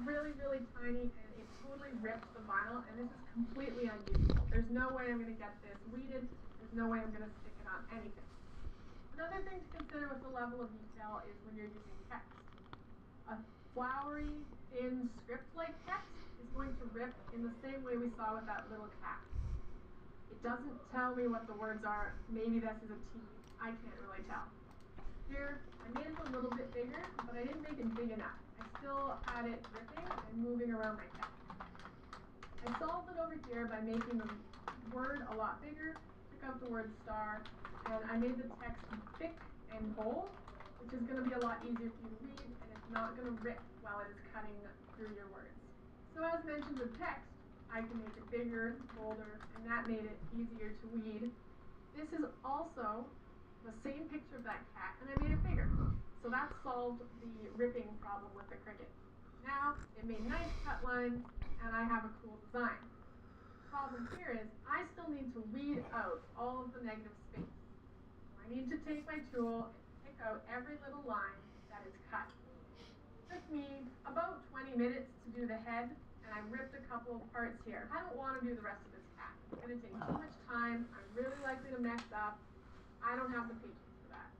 really, really tiny, and it totally ripped the vinyl, and this is completely unusable. There's no way I'm going to get this weeded. There's no way I'm going to stick it on anything. Another thing to consider with the level of detail is when you're using text. A flowery, thin, script-like text is going to rip in the same way we saw with that little cat. It doesn't tell me what the words are. Maybe this is a T. I can't really tell. Here, I made it a little bit bigger, but I didn't make it big enough. I still had it ripping and moving around my text. I solved it over here by making the word a lot bigger, took out the word star, and I made the text thick and bold, which is going to be a lot easier for you to read, and it's not going to rip while it is cutting through your words. So as mentioned with text, I can make it bigger, bolder, and that made it easier to read. This is also the same picture of that cat, and I made it bigger. So that solved the ripping problem with the Cricut. Now, it made nice cut lines, and I have a cool design. The problem here is, I still need to weed out all of the negative space. So I need to take my tool and pick out every little line that is cut. It took me about 20 minutes to do the head, and I ripped a couple of parts here. I don't want to do the rest of this cat. It's going to take too much time. I'm really likely to mess up. I don't have the patience for that.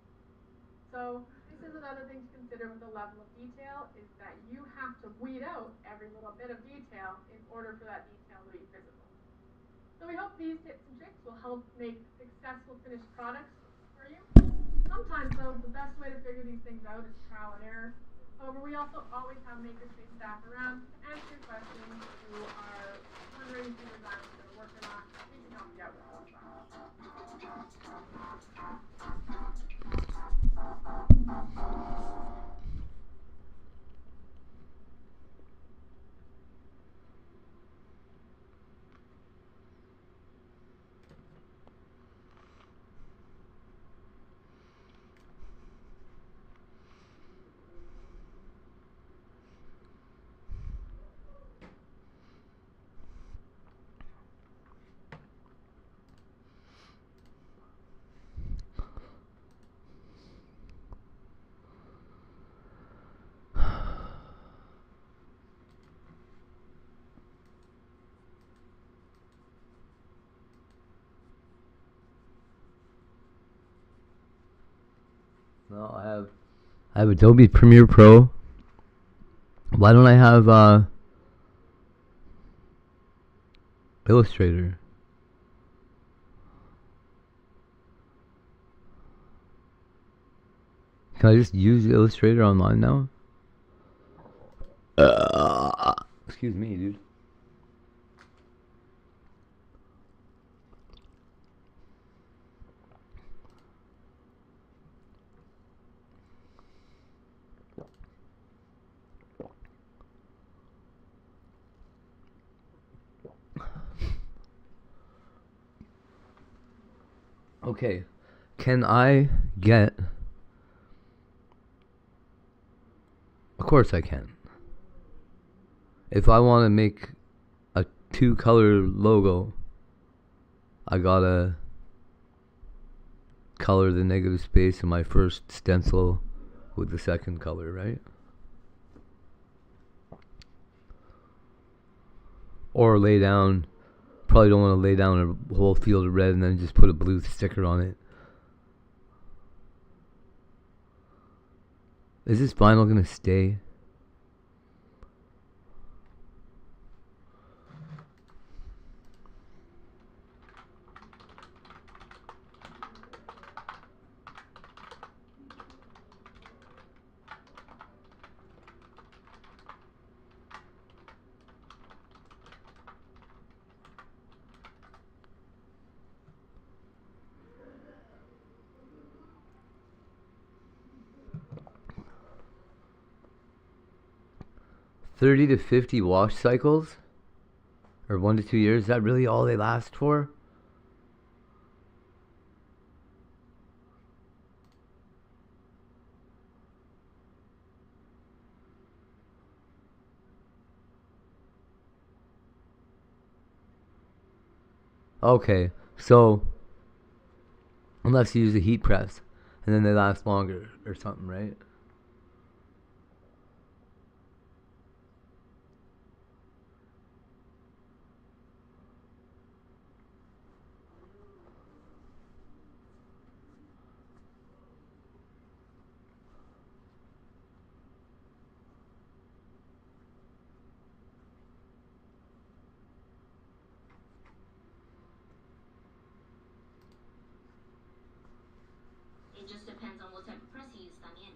So this is another thing to consider with the level of detail, is that you have to weed out every little bit of detail in order for that detail to be visible. So we hope these tips and tricks will help make successful finished products for you. Sometimes, though, the best way to figure these things out is trial and error. However, we also always have Makerspace staff around to answer your questions. If you are wondering if your design is going to work or not, we can help you out with No, I have Adobe Premiere Pro. Why don't I have Illustrator? Can I just use Illustrator online now? Excuse me, dude. Okay, can I get... Of course I can. If I want to make a 2-color logo, I gotta color the negative space in my first stencil with the second color, right? Or lay down... Probably don't want to lay down a whole field of red and then just put a blue sticker on it. Is this vinyl gonna stay? $30 to $50 wash cycles? Or 1 to 2 years? Is that really all they last for? Okay, so unless you use a heat press, and then they last longer or something, right? It just depends on what type of press you use también.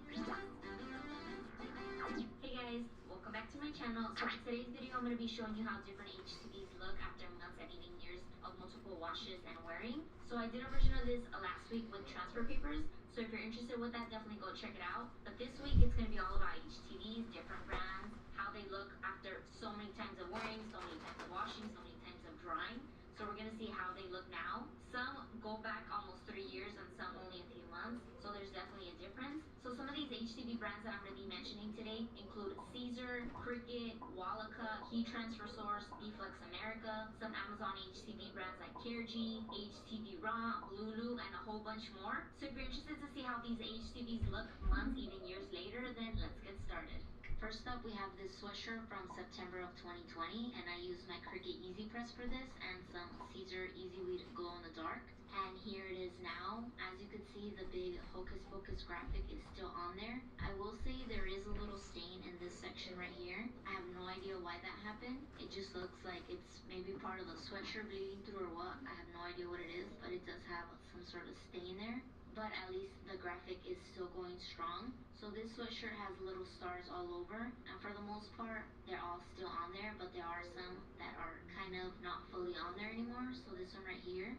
Hey guys, welcome back to my channel. So for today's video, I'm going to be showing you how different HTVs look after months and even years of multiple washes and wearing. So I did a version of this last week with transfer papers. So if you're interested with that, definitely go check it out. But this week, it's going to be all about HTVs, different brands, how they look after so many times of wearing, so many times of washing, so many times of drying. So we're going to see how they look now. Some go back almost 3 years and some only a few months. So there's definitely a difference. So some of these HTV brands that I'm going to be mentioning today include Caesar, Cricut, Wallaca, Heat Transfer Source, Deflex America, some Amazon HTV brands like CareG, HTV Raw, Lulu, and a whole bunch more. So if you're interested to see how these HTVs look months, even years later, then let's get started. First up, we have this sweatshirt from September of 2020, and I used my Cricut Easy Press for this and some Caesar Easy Weed Glow in the Dark. And here it is now. As you can see, the big Hocus Pocus graphic is still on there. I will say there is a little stain in this section right here. I have no idea why that happened. It just looks like it's maybe part of the sweatshirt bleeding through or what. I have no idea what it is, but it does have some sort of stain there. But at least the graphic is still going strong. So this sweatshirt has little stars all over, and for the most part they're all still on there, but there are some that are kind of not fully on there anymore. So this one right here,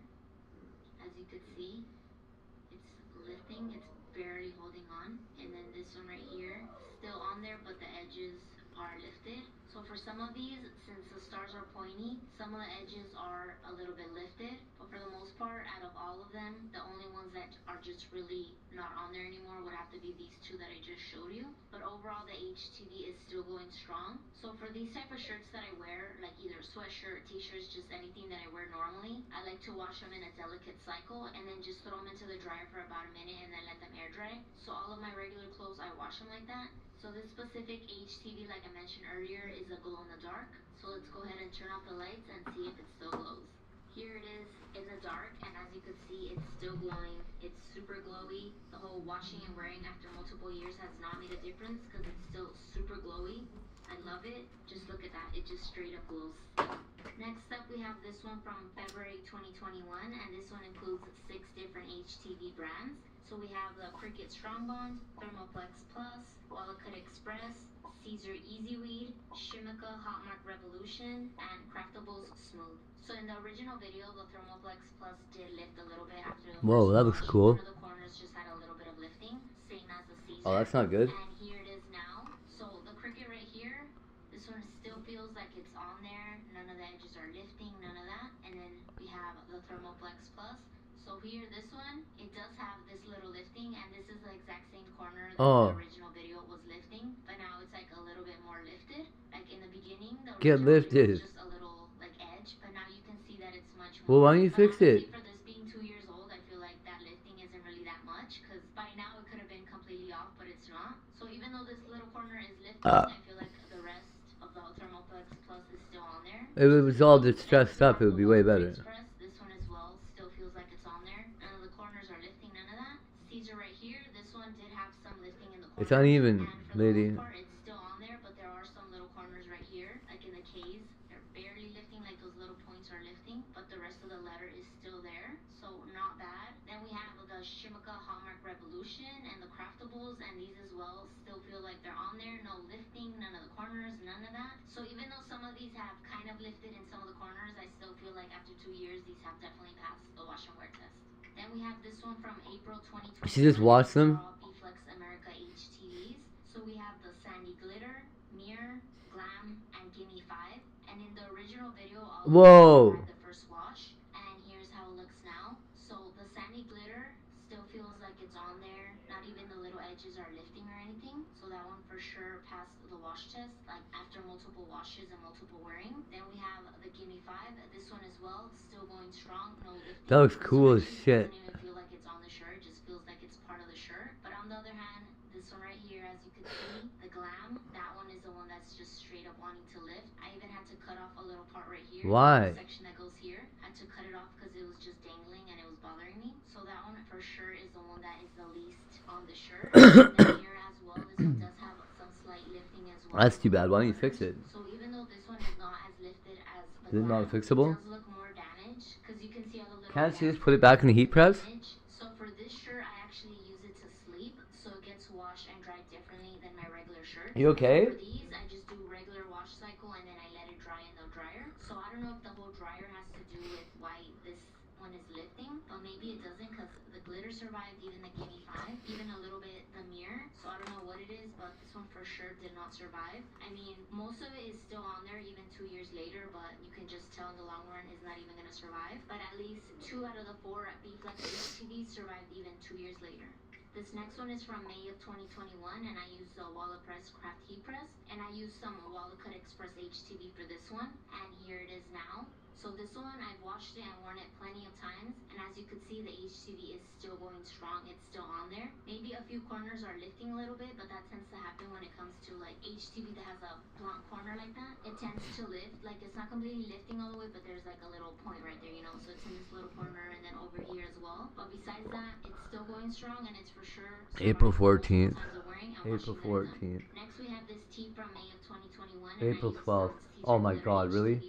as you could see, it's lifting, it's barely holding on. And then this one right here, still on there, but the edges are lifted. So for some of these, since the stars are pointy, some of the edges are a little bit lifted, but for the most part, out of all of them, the only ones that are just really not on there anymore would have to be these two that I just showed you. But overall, the HTV is still going strong. So for these type of shirts that I wear, like either sweatshirt, t-shirts, just anything that I wear normally, I like to wash them in a delicate cycle and then just throw them into the dryer for about a minute and then let them air dry. So all of my regular clothes, I wash them like that. So this specific HTV, like I mentioned earlier, is a glow in the dark. So let's go ahead and turn off the lights and see if it still glows. Here it is in the dark, and as you can see, it's still glowing. It's super glowy. The whole washing and wearing after multiple years has not made a difference because it's still super glowy. I love it. Just look at that. It just straight up glows. Next up, we have this one from February 2021, and this one includes 6 different HTV brands. So we have the Cricut Strong Bond, Thermoplex Plus, Wallacut Express, Caesar Easy Weed, Shimmica Hot Mark Revolution, and Craftables Smooth. So in the original video, the Thermoplex Plus did lift a little bit after the Whoa, first that wash. looks cool. One of the corners just had a little bit of lifting, same as the Caesar. Oh, that's not good. And here it is now. So the Cricut right here, this one still feels like it's on there. None of the edges are lifting, none of that. And then we have the Thermoplex Plus. So here, this one, it does have this little lifting, and this is the exact same corner that the original video was lifting, but now it's like a little bit more lifted. Like in the beginning, the original video was just a little like edge, but now you can see that it's much more. Well, why don't you fix it? For this being 2 years old, I feel like that lifting isn't really that much, because by now it could have been completely off, but it's not. So even though this little corner is lifting, I feel like the rest of the Thermoplex Plus is still on there. If it was all just stressed up, it would be way better. This one as well still feels like it's on there. None of the corners are lifting, none of that. Caesar right here, this one did have some lifting in the corners. It's uneven, and for lady. the most part, it's still on there, but there are some little corners right here, like in the K's. They're barely lifting, like those little points are lifting, but the rest of the letter is still there, so not bad. Then we have the Shimmica Hallmark Revolution and the Craftables, and these as well still feel like they're on there. No lifting, none of the corners, none of that. So even though some of these have kind of lifted in some of the corners, I still feel like after 2 years, these have definitely passed the wash and wear test. Then we have this one from April 2020. She just watched them. B-Flex America HTVs. So we have the Sandy Glitter, Mirror, Glam, and Gimme 5. And in the original video, all of the first wash. And here's how it looks now. So the Sandy Glitter still feels like it's on there. Not even the little edges are lifting or anything. So that one for sure passed the wash test, like after multiple washes and multiple wearing. Then we have the Gimme 5. This one as well, still going strong, no lifting. That looks cool as shit. Doesn't even feel like it's on the shirt, it just feels like it's part of the shirt. But on the other hand, this one right here, as you can see, the Glam, that one is the one that's just straight up wanting to lift. I even had to cut off a little part right here. Why? The section that goes here. I had to cut it off because it was just dangling and it was bothering me. So that one for sure is the one that is the least on the shirt. And then here as well, this one does have some slight lifting as well. That's too bad. Why don't you fix it? So even though this one is not as lifted as the Is it not fixable? it does look more damaged because you can see all the little. Can't you just put it back in the heat press? So for this shirt, I actually use it to sleep, so it gets washed and dried differently than my regular shirt. You okay? For these, I just do regular wash cycle and then I let it dry in the dryer. So I don't know if the whole dryer has to do with why this one is lifting, but maybe it doesn't because the glitter survived, even the Gimme 5, even a little bit the mirror. So I don't know what it is, but this one for sure did not survive. I mean, most of it is still on there even 2 years later, but you can just tell in the long run it's not even going to survive. But at least 2 out of the 4 B-Flex HTVs survived even 2 years later. This next one is from May of 2021, and I used the Wallapress Craft Heat Press, and I used some Wallacut Express HTV for this one, and here it is now. So this one, I've washed it and worn it plenty of times, and as you can see, the HTV is still going strong. It's still on there. Maybe a few corners are lifting a little bit, but that tends to happen when it comes to like HTV that has a blunt corner like that. It tends to lift, like it's not completely lifting all the way, but there's like a little point right there, you know, so it's in this little corner and then over here as well. But besides that, it's still going strong, and it's for sure April 14th. April 14th. Next we have this tee from May of 2021. April 12th. Oh my god, really?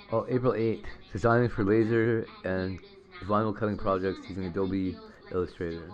Oh, April 8th. Designing for laser and vinyl cutting projects using Adobe Illustrator.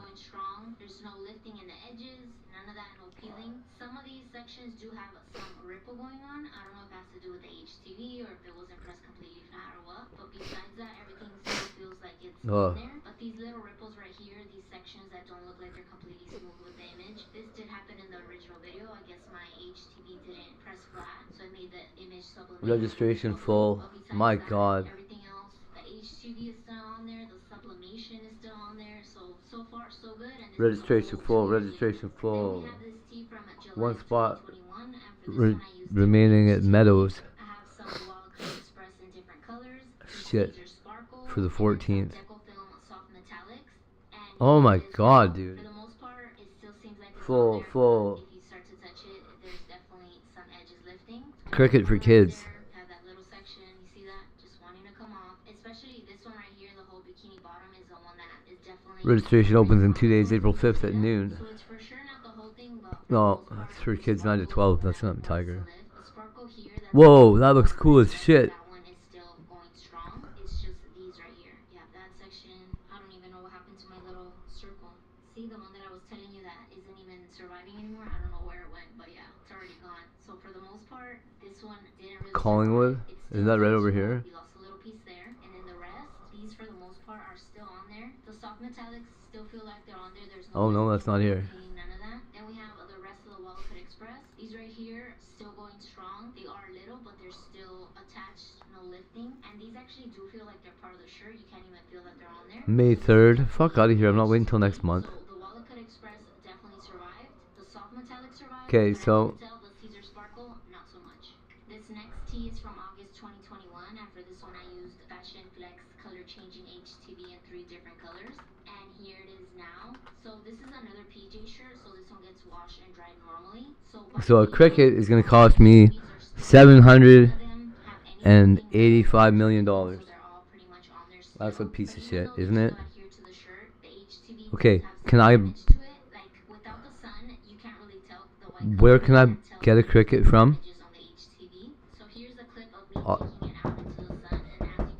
There's no lifting in the edges, none of that, no peeling. Some of these sections do have some ripple going on. I don't know if it has to do with the HTV or if it wasn't pressed completely flat or what. But besides that, everything still feels like it's in there. But these little ripples right here, these sections that don't look like they're completely smooth with the image, this did happen in the original video. I guess my HTV didn't press flat, so it made the image sublimate. Registration full. My god. Everything else, the HTV is still on there, the sublimation is still on there, so far so good. And Registration full, registration full. we have this tee from July 1 spot 2021, and for this one I used remaining at Meadows. I have some Wallacut Express in different colors. Shit. Sparkle, For the 14th. Deco Film Soft Metallics, and Oh my god, dude. for the most part, it still seems like it's Full, on there, full. but if you start to touch it, there's definitely some edges lifting. Cricut for kids. Have that little section, you see that? Just wanting to come off. Especially this one right here, the whole bikini bikini bottom is the one that is definitely. Registration opens in 2 days, April 5th at noon. So it's for sure not the whole thing, but No, it's for kids 9 to 12. That's not Tiger. the sparkle here. Whoa, that looks cool as shit. That one is still going strong. It's just these right here. Yeah, that section. I don't even know what happened to my little circle. See, the one that I was telling you that isn't even surviving anymore. I don't know where it went, but yeah, it's already gone. So for the most part, this one didn't really. Collingwood? Isn't that right over here? We lost a little piece there, and then the rest, these for the most part are still on there. The soft metallics still feel like they're on there. There's no. Oh no, that's not here. None of that. Then we have the rest of the Wallacut Express. These right here still going strong. They are little, but they're still attached, no lifting. And these actually do feel like they're part of the shirt. You can't even feel that they're on there. May 3rd. Fuck out of here. I'm not waiting until next month. So the Wallacut Express definitely survived. The soft metallic survived. Okay, so. The Caesar Sparkle, not so much. This next tee is from August 2021, and for this one I used Fashion Flex color changing HTV in 3 different colors. And here it is now. So this is another PJ shirt, so this one gets washed and dried normally. So a cricket is gonna cost me $785 million. That's a piece of shit, isn't it? Okay, can I? Where can I get a cricket from?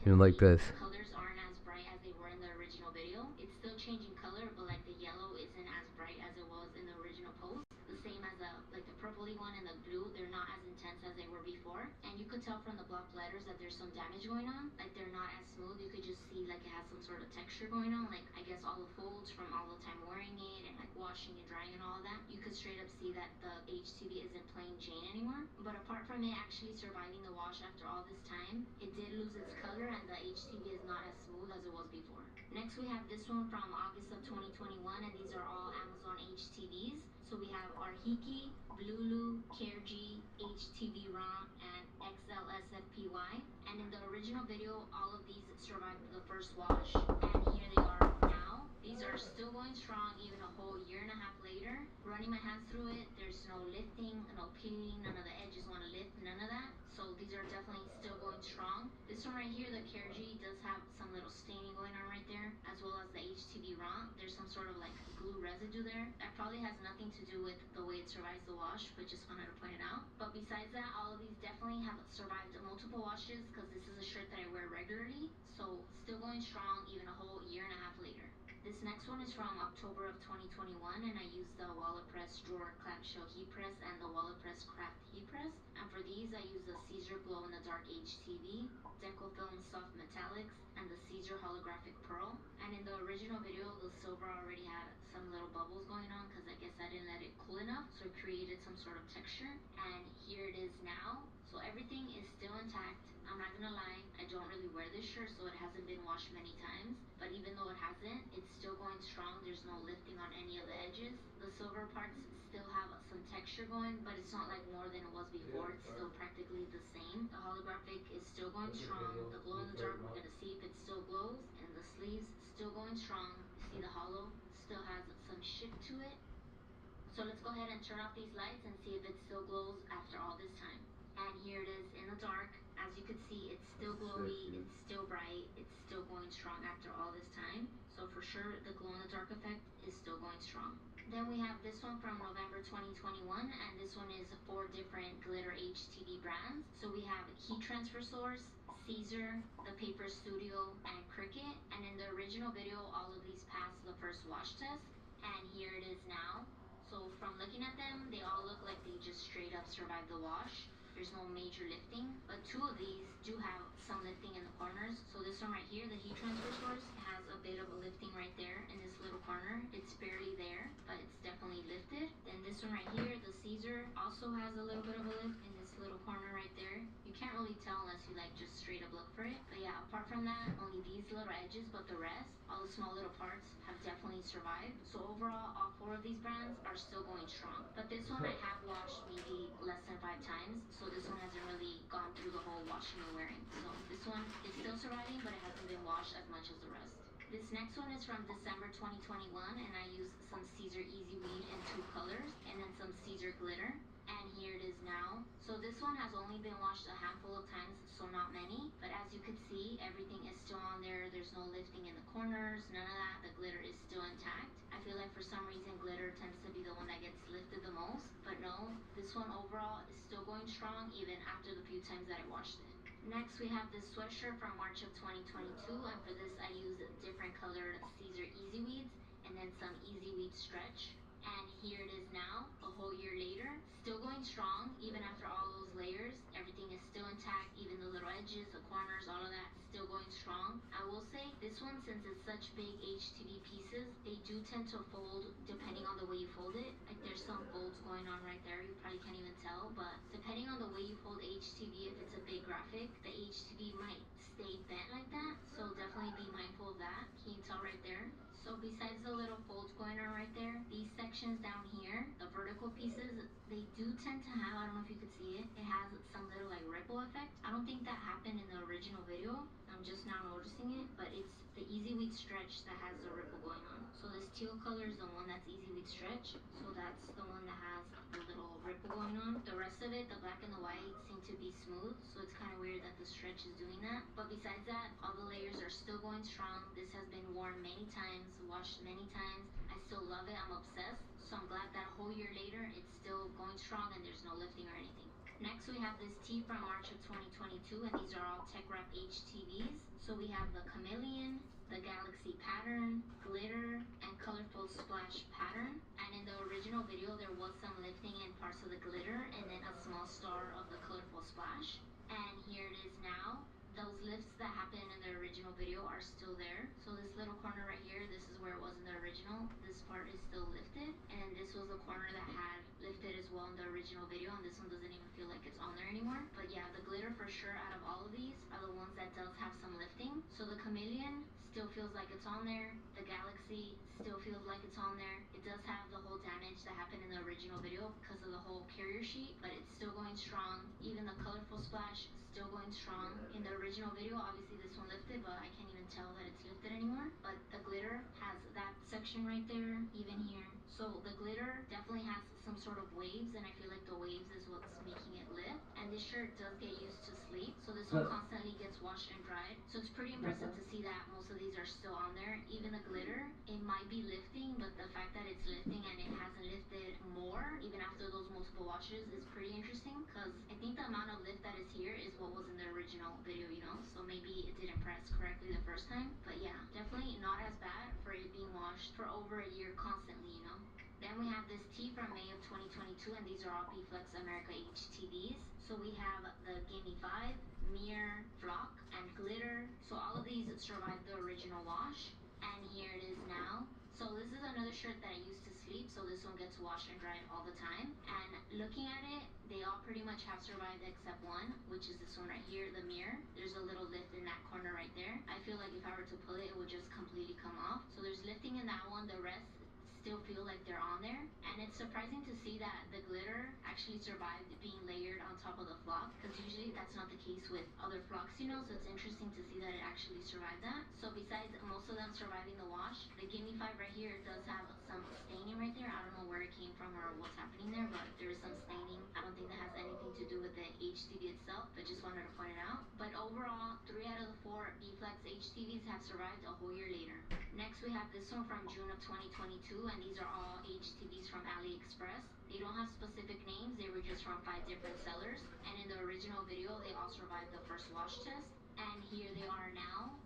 Like this. Colors aren't as bright as they were in the original video. It's still changing color, but like the yellow isn't as bright as it was in the original post. The same as like the purpley one and the blue, they're not as intense as they were before. And you could tell from the block letters that there's some damage going on. Like they're not as smooth. You could just see like it has some sort of texture going on. Like I guess all the folds from all the time wearing it and like washing and drying and all of that. You could straight up see that the HTV isn't plain Jane anymore. But apart from it actually surviving the wash after all this time, it did lose its color and the HTV is not as smooth as it was before. Next we have this one from August of 2021, and these are all Amazon HTVs. So we have Arhiki, Blulu, Kerji, HTV Raw, and XLSFPY. And in the original video, all of these survived the first wash, and here they are now. These are still going strong even a whole year and a half later. Running my hands through it, there's no lifting, no peeling, none of the edges want to lift, none of that. So these are definitely still going strong. This one right here, the Kerji, does have some little staining going on right there, as well as the HTV Raw. There's some sort of like glue residue there. That probably has nothing to do with the way it survives the wash, but just wanted to point it out. But besides that, all of these definitely have survived multiple washes because this is a shirt that I wear regularly. So still going strong even a whole year and a half later. This next one is from October of 2021, and I used the Wallapress Drawer Clamshell Heat Press and the Wallapress Craft Heat Press. And for these, I use the Caesar Glow in the Dark HTV, Decofilm Soft Metallics, and the Caesar Holographic Pearl. And in the original video, the silver already had some little bubbles going on because I guess I didn't let it cool enough, so it created some sort of texture. And here it is now. So everything is still intact. I'm not gonna lie, I don't really wear this shirt, so it hasn't been washed many times. But even though it hasn't, it's still going strong. There's no lifting on any of the edges. The silver parts still have some texture going, but it's not like more than it was before. It's still practically the same. The holographic is still going strong. The glow in the dark, we're gonna see if it still glows. And the sleeves still going strong. See the hollow still has some shift to it. So let's go ahead and turn off these lights and see if it still glows after all this time. And here it is in the dark. As you can see, it's still glowy, it's still bright, it's still going strong after all this time. So for sure, the glow in the dark effect is still going strong. Then we have this one from November 2021, and this one is 4 different glitter HTV brands. So we have Heat Transfer Source, Caesar, The Paper Studio, and Cricut. And in the original video, all of these passed the first wash test. And here it is now. So from looking at them, they all look like they just straight up survived the wash. There's no major lifting, but 2 of these do have some lifting in the corners. So this one right here, the Heat Transfer Source, has a bit of a lifting right there in this little corner. It's barely there, but it's definitely lifted. Then this one right here, the Caesar, also has a little bit of a lift in this little corner right there. You can't really tell unless you like just straight up look for it. But yeah, apart from that, only these little edges, but the rest, all the small little parts, have definitely survived. So overall, all 4 of these brands are still going strong. But this one I have washed maybe less than 5 times. So this one hasn't really gone through the whole washing and wearing. So this one is still surviving, but it hasn't been washed as much as the rest. This next one is from December 2021, and I used some Caesar Easy Weed in 2 colors, and then some Caesar Glitter. and here it is now. So this one has only been washed a handful of times, so not many, but as you could see, everything is still on there. There's no lifting in the corners, none of that. The glitter is still intact. I feel like for some reason glitter tends to be the one that gets lifted the most, but no, this one overall is still going strong even after the few times that I washed it. Next, we have this sweatshirt from March of 2022, and for this I used different colored Caesar Easy Weeds and then some Easy Weed Stretch. And here it is now, a whole year later, still going strong even after all those layers. Everything is still intact, even the little edges, the corners, all of that still going strong. I will say this one, since it's such big HTV pieces, they do tend to fold depending on the way you fold it. Like there's some folds going on right there, you probably can't even tell, but depending on the way you fold HTV, if it's a big graphic, the HTV might stay bent like that, so definitely be mindful of that. Can you tell right there? So besides the little folds going on right there, these sections down here, the vertical pieces, they do tend to have, I don't know if you could see it, it has some little like ripple effect. I don't think that happened in the original video. I'm just now noticing it, but it's the Easy Weed Stretch that has the ripple going on. So this teal color is the one that's Easy Weed Stretch. So that's the one that has the little ripple going on. The rest of it, the black and the white, seem to be smooth. So it's kind of weird that the stretch is doing that. But besides that, all the layers are still going strong. This has been worn many times, washed many times. I still love it. I'm obsessed. So I'm glad that a whole year later, it's still going strong and there's no lifting or anything. Next, we have this tee from March of 2022, and these are all Tech Wrap HTVs. So we have the chameleon, the galaxy pattern, glitter, and colorful splash pattern. And in the original video, there was some lifting in parts of the glitter and then a small star of the colorful splash. And here it is now. Those lifts that happened in the original video are still there. So this little corner right here, this is where it was in the original. This part is still lifted. And this was a corner that had lifted as well in the original video, and this one doesn't even feel like it's on there anymore. But yeah, the glitter for sure out of all of these are the ones that does have some lifting. So the chameleon still feels like it's on there. The galaxy still feels like it's on there. It does have the whole damage that happened in the original video because of the whole carrier sheet, but it's still going strong. Even the colorful splash still going strong. In the original video, obviously this one lifted, but I can't even tell that it's lifted anymore. But the glitter has that section right there, even here. So the glitter definitely has some sort of waves, and I feel like the waves is what's making it lift. And this shirt does get used to sleep, so this one constantly gets washed and dried. So it's pretty impressive to see that most of these are still on there. Even the glitter, it might be lifting, but the fact that it's lifting and it hasn't lifted more even after those multiple washes is pretty interesting, because I think the amount of lift that is here is what was in the original video, you know, so maybe it didn't press correctly the first time. But yeah, definitely not as bad for it being washed for over a year constantly, you know. Then we have this tee from May of 2022, and these are all B-Flex America HTVs. So we have the Gimme 5, Mirror, Flock, and Glitter. So all of these survived the original wash, and here it is now. So this is another shirt that I used to sleep, so this one gets washed and dried all the time. And looking at it, they all pretty much have survived except one, which is this one right here, the Mirror. There's a little lift in that corner right there. I feel like if I were to pull it, it would just completely come off. So there's lifting in that one. The rest still feel like they're on there, and it's surprising to see that the glitter actually survived being layered on top of the flock, because usually that's not the case with other flocks, you know. So it's interesting to see that it actually survived that. So besides most of them surviving the wash, the Gimme 5 right here does have some staining right there. I don't know where it came from or what's happening there, but there is some staining. I don't think that has anything to do with the HTV itself, but just wanted to point it out. But overall, 3 out of the 4 B-Flex HTVs have survived a whole year later. Next, we have this one from June of 2022, and these are all HTVs from AliExpress. They don't have specific names, they were just from 5 different sellers, and in the original video, they all survived the first wash test. And here they are now,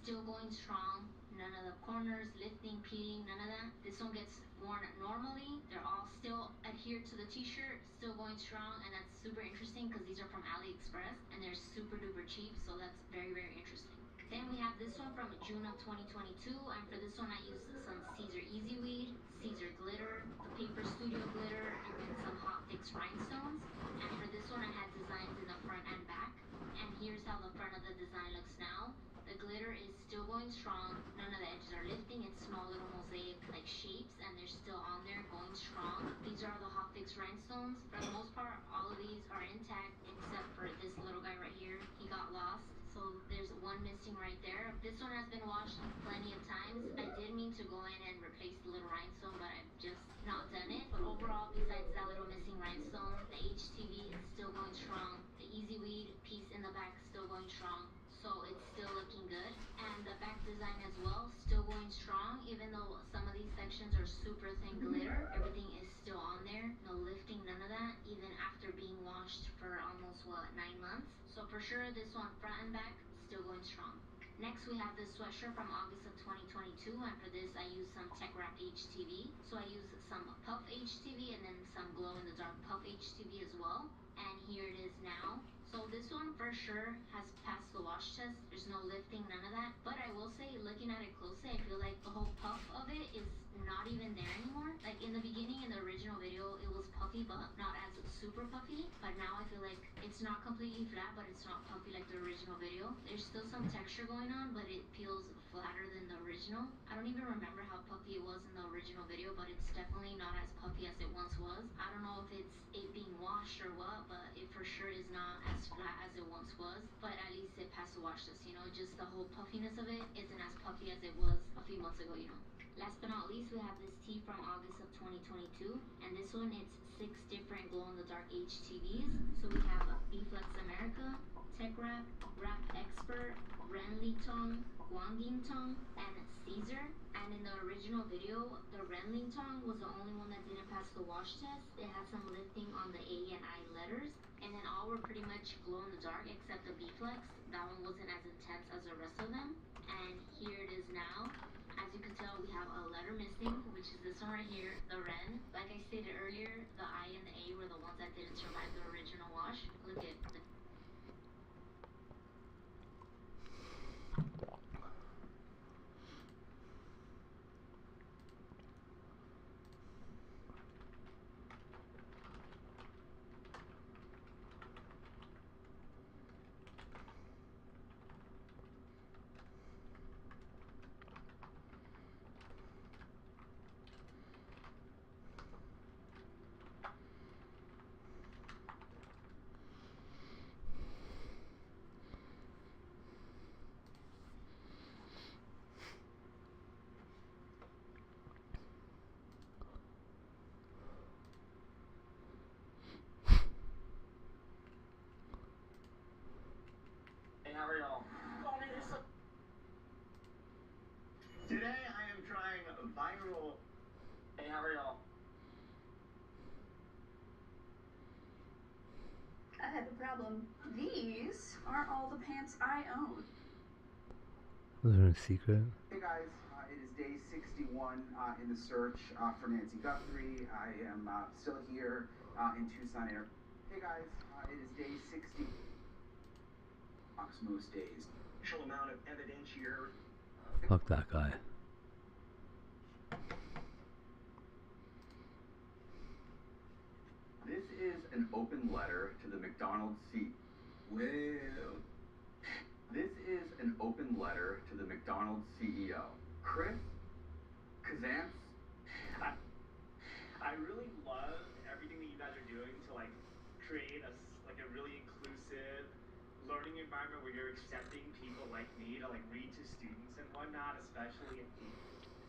still going strong. None of the corners, lifting, peeling, none of that. This one gets worn normally. They're all still adhered to the t-shirt, still going strong, and that's super interesting because these are from AliExpress, and they're super duper cheap, so that's very, very interesting. Then we have this one from June of 2022, and for this one I used some Caesar Easy Weed, Caesar Glitter, the Paper Studio Glitter, and then some Hot Fix rhinestones. And for this one I had designs in the front and back, and here's how the front of the design looks now. The glitter is still going strong, none of the edges are lifting, it's small little mosaic like shapes, and they're still on there going strong. These are the Hot Fix rhinestones. For the most part, all of these are intact except for this little guy right here. He got lost, so there's one missing right there. This one has been washed plenty of times. I did mean to go in and replace the little rhinestone, but I've just not done it. But overall, besides that little missing rhinestone, going strong. So it's still looking good. And the back design as well, still going strong. Even though some of these sections are super thin glitter, everything is still on there. No lifting, none of that. Even after being washed for almost, 9 months. So for sure, this one front and back, still going strong. Next, we have this sweatshirt from August of 2022, and for this, I used some Tech Wrap HTV. So I used some Puff HTV and then some glow-in-the-dark Puff HTV as well. And here it is now. So this one for sure has passed the wash test. There's no lifting, none of that. But I will say, looking at it closely, I feel like the whole puff of it is not even there anymore. Like in the beginning, in the original video, it was puffy, but not as super puffy. But now I feel like it's not completely flat, but it's not puffy like the original video. There's still some texture going on, but it feels flatter than the original. I don't even remember how puffy it was in the original video, but it's definitely not as puffy as it once was. I don't know if it's it being washed or what, but it for sure is not as flat as it once was. But at least it passed the wash test, you know, just the whole puffiness of it isn't as puffy as it was a few months ago, you know. Last but not least, we have this tee from August of 2022, and this one, it's 6 different glow-in-the-dark HTVs. So we have B-Flex America, Tech Wrap, Wrap Expert, Renli Tong, Guangding Tong, and Caesar. And in the original video, the Renling Tong was the only one that didn't pass the wash test. It had some lifting on the A and I letters, and then all were pretty much glow-in-the-dark except the B-Flex. That one wasn't as intense as the rest of them. And here it is now. As you can tell, we have a letter missing, which is this one right here, the Ren. Like I stated earlier, the I and the A were the ones that didn't survive the original wash. Look at the How are y'all? Today I am trying viral. Hey, how are y'all? I have a problem. These aren't all the pants I own. Those are a secret. Hey guys, it is day 61 in the search for Nancy Guthrie. I am still here in Tucson, Arizona. Hey guys, it is day 60. Most days. Amount of evidence here. Fuck that guy. This is an open letter to the McDonald's CEO. Well, this is an open letter to the McDonald's CEO, Chris Kazantz. I really love everything that you guys are doing to like create a really inclusive learning environment where you're accepting people like me to like read to students and whatnot, especially at the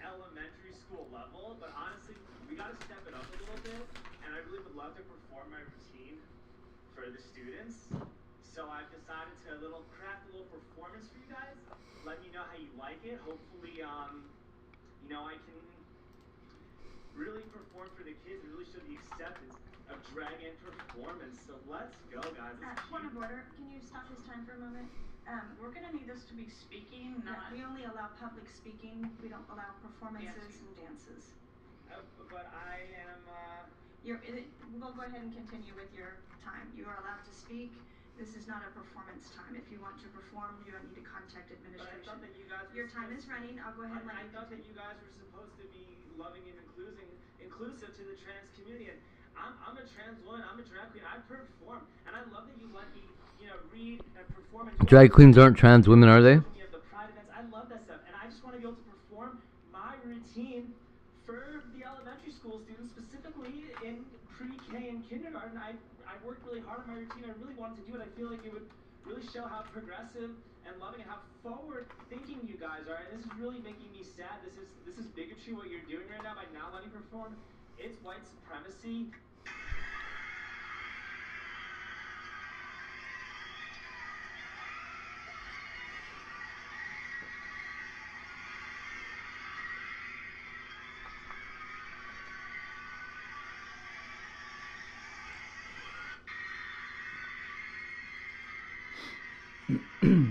elementary school level. But honestly, we got to step it up a little bit, and I really would love to perform my routine for the students. So I've decided to craft a little performance for you guys. Let me know how you like it. Hopefully, you know, I can really perform for the kids and really show the acceptance of drag and performance. So let's go, guys. Point of order, can you stop this time for a moment? We're gonna need this to be speaking, not. We only allow public speaking. We don't allow performances and dances. But I am. We'll go ahead and continue with your time. You are allowed to speak. This is not a performance time. If you want to perform, you don't need to contact administration. But I thought that you guys were your time is running. I'll go ahead and let you continue. I thought that you guys were supposed to be loving and inclusive to the trans community. And I'm a trans woman. I'm a drag queen. I perform, and I love that you let me, you know, read and perform. Drag queens aren't trans women, are they? The pride events. I love that stuff, and I just want to be able to perform my routine for the elementary school students, specifically in pre-K and kindergarten. I worked really hard on my routine. I really wanted to do it. I feel like it would really show how progressive and loving and how forward-thinking you guys are. And this is really making me sad. This is bigotry what you're doing right now by not letting me perform. It's white supremacy. Okay, I'm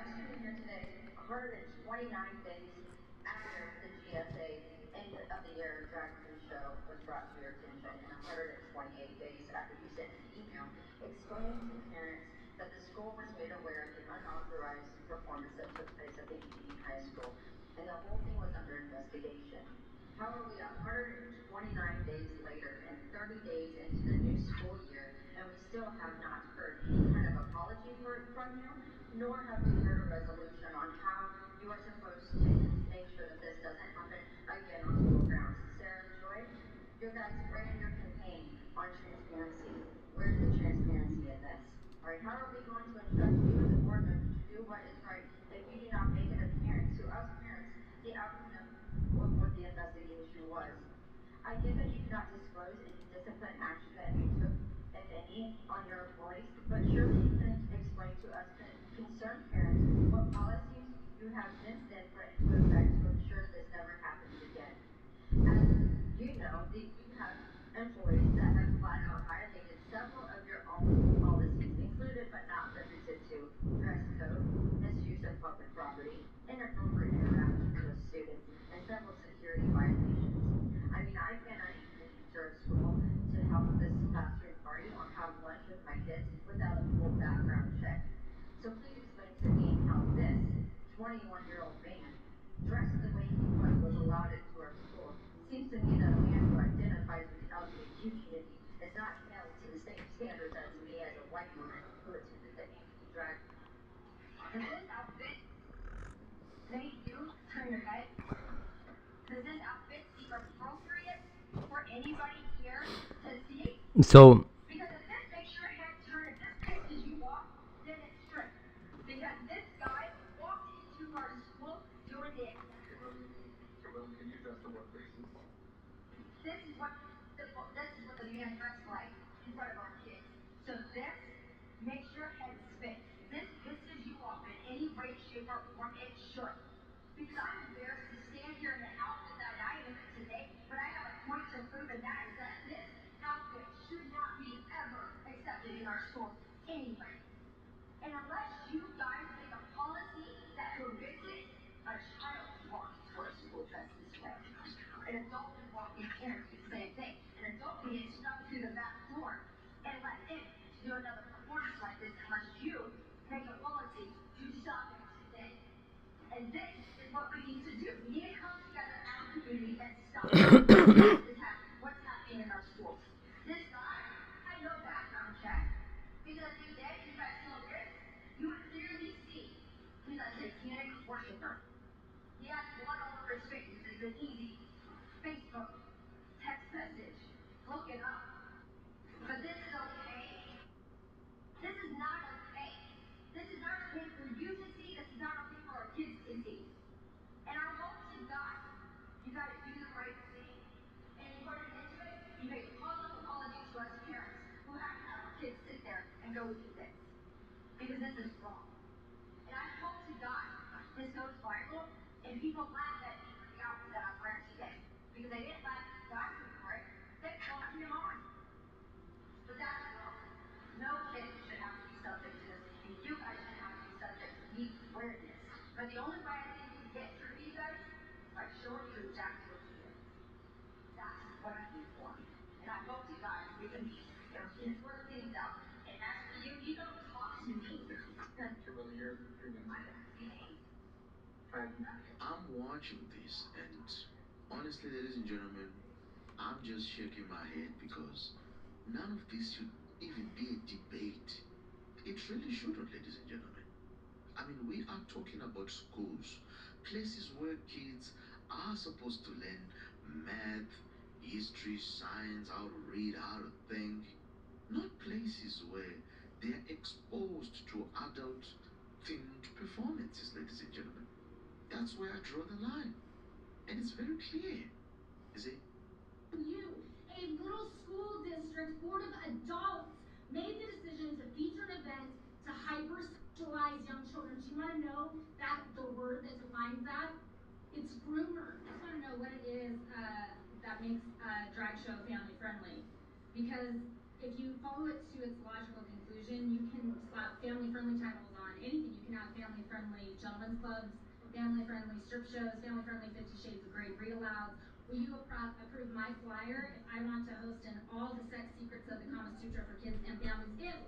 standing here today, 129 days after the GSA end of the year drag cruise show was brought to your attention, and 128 days after you sent an email explaining to parents that the school was made aware of the unauthorized performance that took place at the Indian High School, and the whole thing was under investigation. How are we 129 days later and 30 days into the new school year, and we still have not heard any kind of apology from you, nor have we heard a resolution on how you are supposed to make sure that this doesn't happen again on school grounds? Sarah, Joy, your guys' brand new campaign on transparency. Where's the transparency in this? All right, how are we going to instruct you as a board member to do what is right if you do not make it apparent to us parents the outcome of what the investigation was? I get that you cannot disclose any discipline action that you took, if any, on your employees, but surely you can explain to us concerned parents what policies you have since then put into effect to ensure this never happens again. As you know, you have employees that have flat out violated several of your own policies, included but not limited to dress code, misuse of public property, inappropriate interactions with students, and several security violations. I mean, I cannot even enter a school to help this classroom party or have lunch with my kids without a full background check. So please explain to me how this 21-year-old man, dressed the way he was allowed into our school. Seems to me that a man who identifies with the LGBTQ community is not held to the same standards as me as a white woman who attended the AMP drag. Does this outfit make you turn your head? Does this outfit seem appropriate for anybody here to see? So Because if this makes your head turn, if this pisses you off, then it's true. Because this guy walked into our school doing the exact. Kimberly, can you address the word racist? This is what the man dressed like in front of our kids. So this makes your head spin. This pisses you off in any way, shape, or form. It should. Because I'm embarrassed to stand here in the outfit that I am in today, but I have a point to prove, and that is that this outfit should not be ever accepted in our schools anyway. And unless you guys make a policy that forbids it, a child can walk into our school dressed this way. An adult can walk in here and do the same thing. An adult can get snuck through the back door and let in to do another performance like this unless you make a policy to stop it today. And this is what we need to do. We need to come together as a community and stop what's happening in our schools. This guy had no background check. Because if he did, you guys saw this, you would clearly see he's a satanic worshiper. He has blood all over his face. It's an easy Facebook text message. Look it up. But this is okay. This is not okay. This is not okay for you to see. This is not okay for our kids to see. And I hope to God you guys do the right thing. And you put it into it. You make public apologies to us parents who have to have our kids sit there and go through this. Because this is wrong. And I hope to God this goes viral and people laugh at me for the outfit that I'm wearing today. Because they didn't laugh at the guy for it. They called him on. But that's wrong. No kid should have to be subject to this. And you guys should have to be subject to me wearing this. But the only way I think we can get through to you guys is by showing you exactly what to do. That's what I do for. And I hope to God we can meet and we can work things out. And as for you, you don't talk to me. Kimberly, you're I'm watching this, and honestly, ladies and gentlemen, I'm just shaking my head because none of this should even be a debate. It really shouldn't, ladies and gentlemen. I mean, we are talking about schools, places where kids are supposed to learn math, history, science, how to read, how to think, not places where they are exposed to adult themed performances, ladies and gentlemen. That's where I draw the line. And it's very clear. You see? You, a little school district board of adults, made the decision to feature an event to hyper Sexualize young children. Do you want to know that the word that defines that? It's groomer. I just want to know what it is that makes a drag show family friendly. Because if you follow it to its logical conclusion, you can slap family friendly titles on anything. You can have family friendly gentlemen's clubs, family friendly strip shows, family friendly 50 Shades of Grey read alouds. Will you approve my flyer if I want to host in all the sex secrets of the Kama Sutra for kids and families if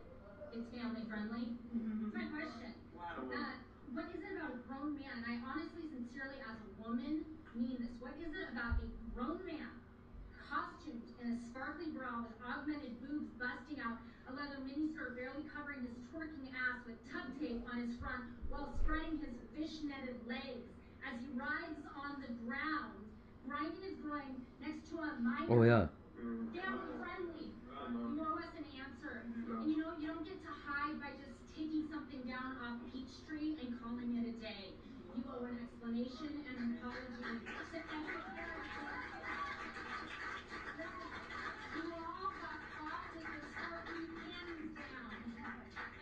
it's family friendly? That's my question. Wow. What is it about a grown man, and I honestly, sincerely, as a woman, mean this, what is it about a grown man costumed in a sparkly bra with augmented boobs busting out, a leather miniskirt barely covering his twerking ass with tuck tape on his front while spreading his fish-netted legs as he writhes on the ground, grinding his groin next to a minor? Oh yeah. Family friendly. You owe us an answer. And you know, you don't get to hide by just taking something down off Peachtree and calling it a day. You owe an explanation and an apology to every parent. You all got caught with your sparkly panties down.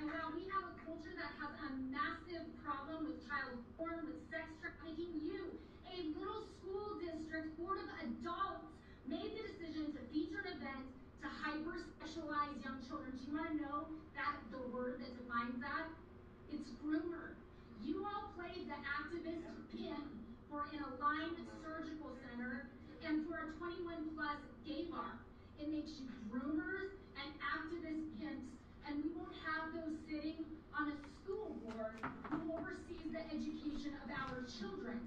And while we have a culture that has a massive problem with child porn, with sex trafficking, you, a little school district board of adults, made the decision to feature an event to hypersexualize young children. Do you want to know that the word that defines that? It's groomer. You all played the activist pimp for an aligned surgical center and for a 21 plus gay bar. It makes you groomers and activist pimps, and we won't have those sitting on a school board who oversees the education of our children.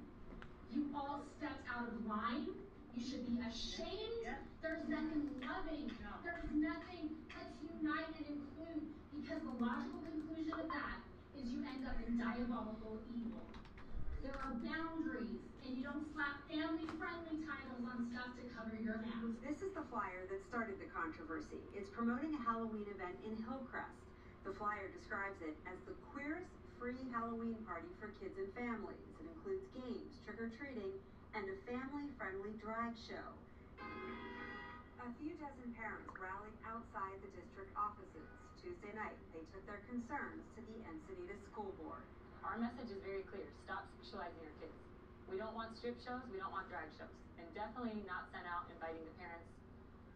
You all stepped out of line. You should be ashamed. There's nothing loving. There's nothing but to unite and include, because the logical conclusion of that is you end up in diabolical evil. There are boundaries, and you don't slap family-friendly titles on stuff to cover your ass. This is the flyer that started the controversy. It's promoting a Halloween event in Hillcrest. The flyer describes it as the queerest free Halloween party for kids and families. It includes games, trick-or-treating, and a family-friendly drag show. A few dozen parents rallied outside the district offices. Tuesday night, they took their concerns to the Encinitas School Board. Our message is very clear. Stop sexualizing your kids. We don't want strip shows. We don't want drag shows. And definitely not sent out inviting the parents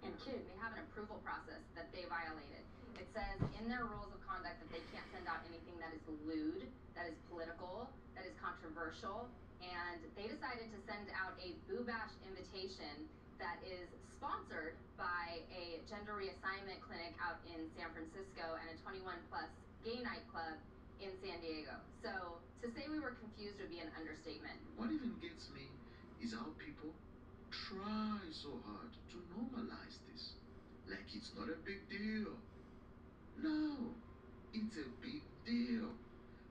and kids. They have an approval process that they violated. It says in their rules of conduct that they can't send out anything that is lewd, that is political, that is controversial, and they decided to send out a Boo Bash invitation that is sponsored by a gender reassignment clinic out in San Francisco and a 21 plus gay nightclub in San Diego. So to say we were confused would be an understatement. What even gets me is how people try so hard to normalize this. Like it's not a big deal. No, it's a big deal.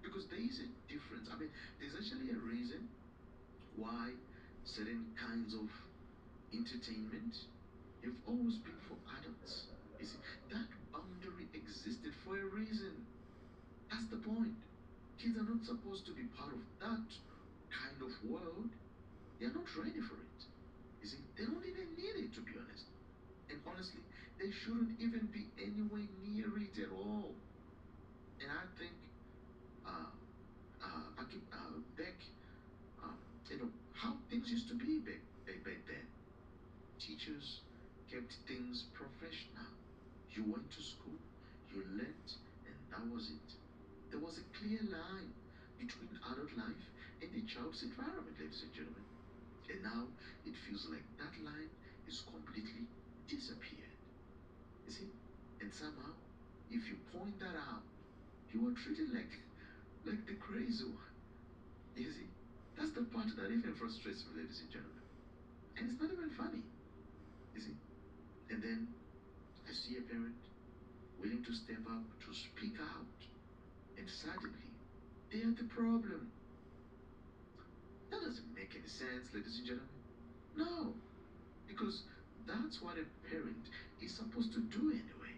Because there is a difference. I mean, there's actually a reason why certain kinds of entertainment have always been for adults. You see, that boundary existed for a reason. That's the point. Kids are not supposed to be part of that kind of world. They're not ready for it. You see, they don't even need it, to be honest. And honestly, they shouldn't even be anywhere near it at all. And I think, I keep back, how things used to be back then. Teachers kept things professional. You went to school, you learned, and that was it. There was a clear line between adult life and the child's environment, ladies and gentlemen. And now it feels like that line is completely disappeared. You see? And somehow, if you point that out, you are treated like the crazy one. You see? That's the part that even frustrates me, ladies and gentlemen. And it's not even funny. You see? And then I see a parent willing to step up to speak out. And suddenly, they are the problem. That doesn't make any sense, ladies and gentlemen. No. Because that's what a parent is supposed to do anyway.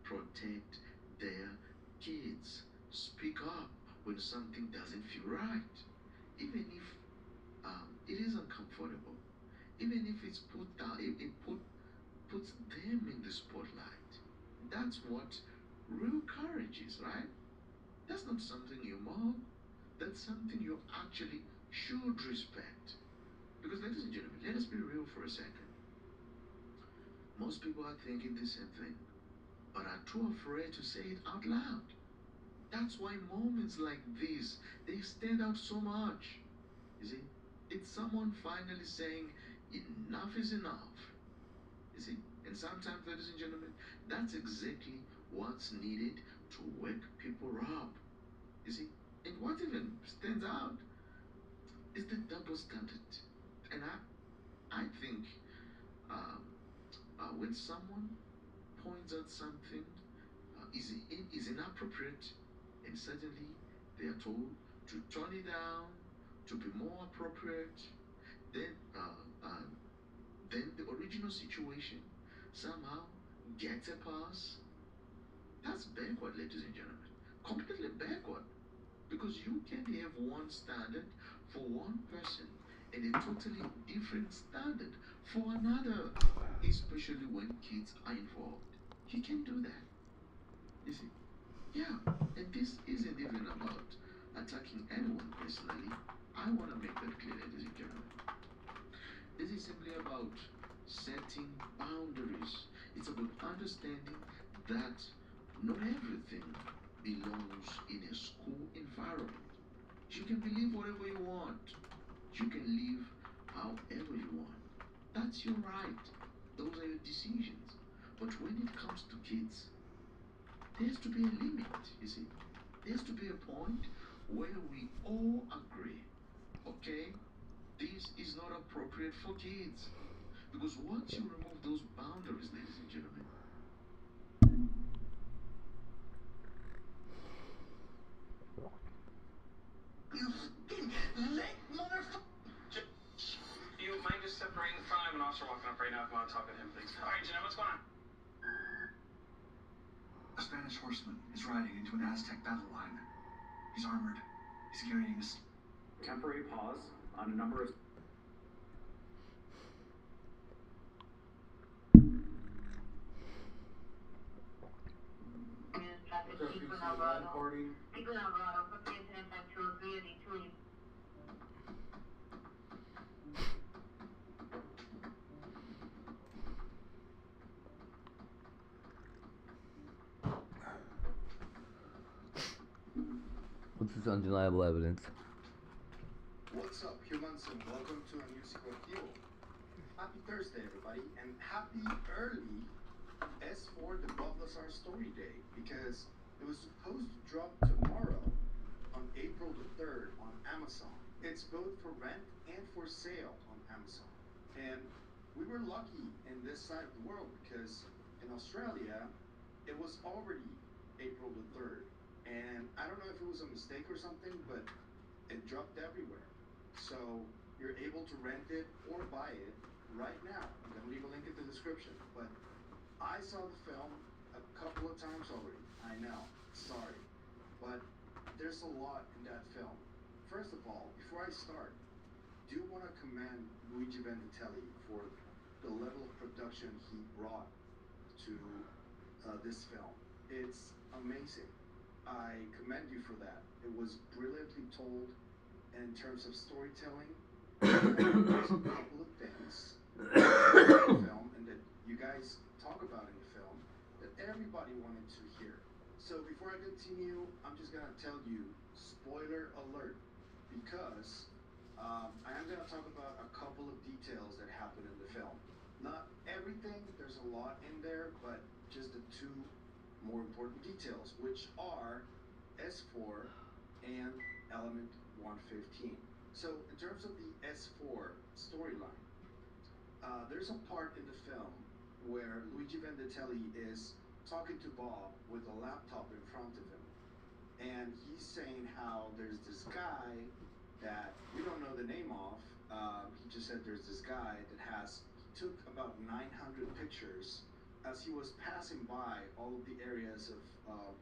Protect their kids. Speak up when something doesn't feel right. Even if it is uncomfortable. Even if it's put down, puts them in the spotlight. That's what real courage is, right? That's not something you mock. That's something you actually should respect. Because, ladies and gentlemen, let us be real for a second. Most people are thinking the same thing, but are too afraid to say it out loud. That's why moments like this, they stand out so much. You see, it's someone finally saying, enough is enough. You see, and sometimes, ladies and gentlemen, that's exactly what's needed to wake people up. You see, and what even stands out is the double standard. And I think when someone points out something is inappropriate, and suddenly they are told to tone it down, to be more appropriate, then the original situation somehow gets a pass. That's backward, ladies and gentlemen. Completely backward. Because you can have one standard for one person and a totally different standard for another, especially when kids are involved. You can do that. You see? Yeah, and this isn't even about attacking anyone personally. I want to make that clear, ladies and gentlemen. This is simply about setting boundaries. It's about understanding that not everything belongs in a school environment. You can believe whatever you want. You can live however you want. That's your right. Those are your decisions. But when it comes to kids, there has to be a limit, you see. There has to be a point where we all agree, okay, this is not appropriate for kids. Because once you remove those boundaries, ladies and gentlemen, you mind just separating the front? I have an officer walking up right now. If you want to talk to him, please. All right, Jeanette, what's going on? A Spanish horseman is riding into an Aztec battle line. He's armored. He's carrying a Temporary pause on a number of... What's this undeniable evidence? What's up, humans, and welcome to a new Psicoactivo. Happy Thursday, everybody, and happy early S4 the Balthazar Story Day, because it was supposed to drop tomorrow on April the 3rd on Amazon. It's both for rent and for sale on Amazon. And we were lucky in this side of the world because in Australia, it was already April the 3rd. And I don't know if it was a mistake or something, but it dropped everywhere. So you're able to rent it or buy it right now. I'm going to leave a link in the description. But I saw the film a couple of times already. I know, sorry. But there's a lot in that film. First of all, before I start, do want to commend Luigi Vandatelli for the level of production he brought to this film. It's amazing. I commend you for that. It was brilliantly told in terms of storytelling. There's a couple of things in the film and that you guys talk about in the film that everybody wanted to hear. So before I continue, I'm just gonna tell you, spoiler alert, because I am gonna talk about a couple of details that happen in the film. Not everything, there's a lot in there, but just the two more important details, which are S4 and element 115. So in terms of the S4 storyline, there's a part in the film where Luigi Vandatelli is talking to Bob with a laptop in front of him, and he's saying how there's this guy that we don't know the name of. He just said there's this guy that he took about 900 pictures as he was passing by all of the areas of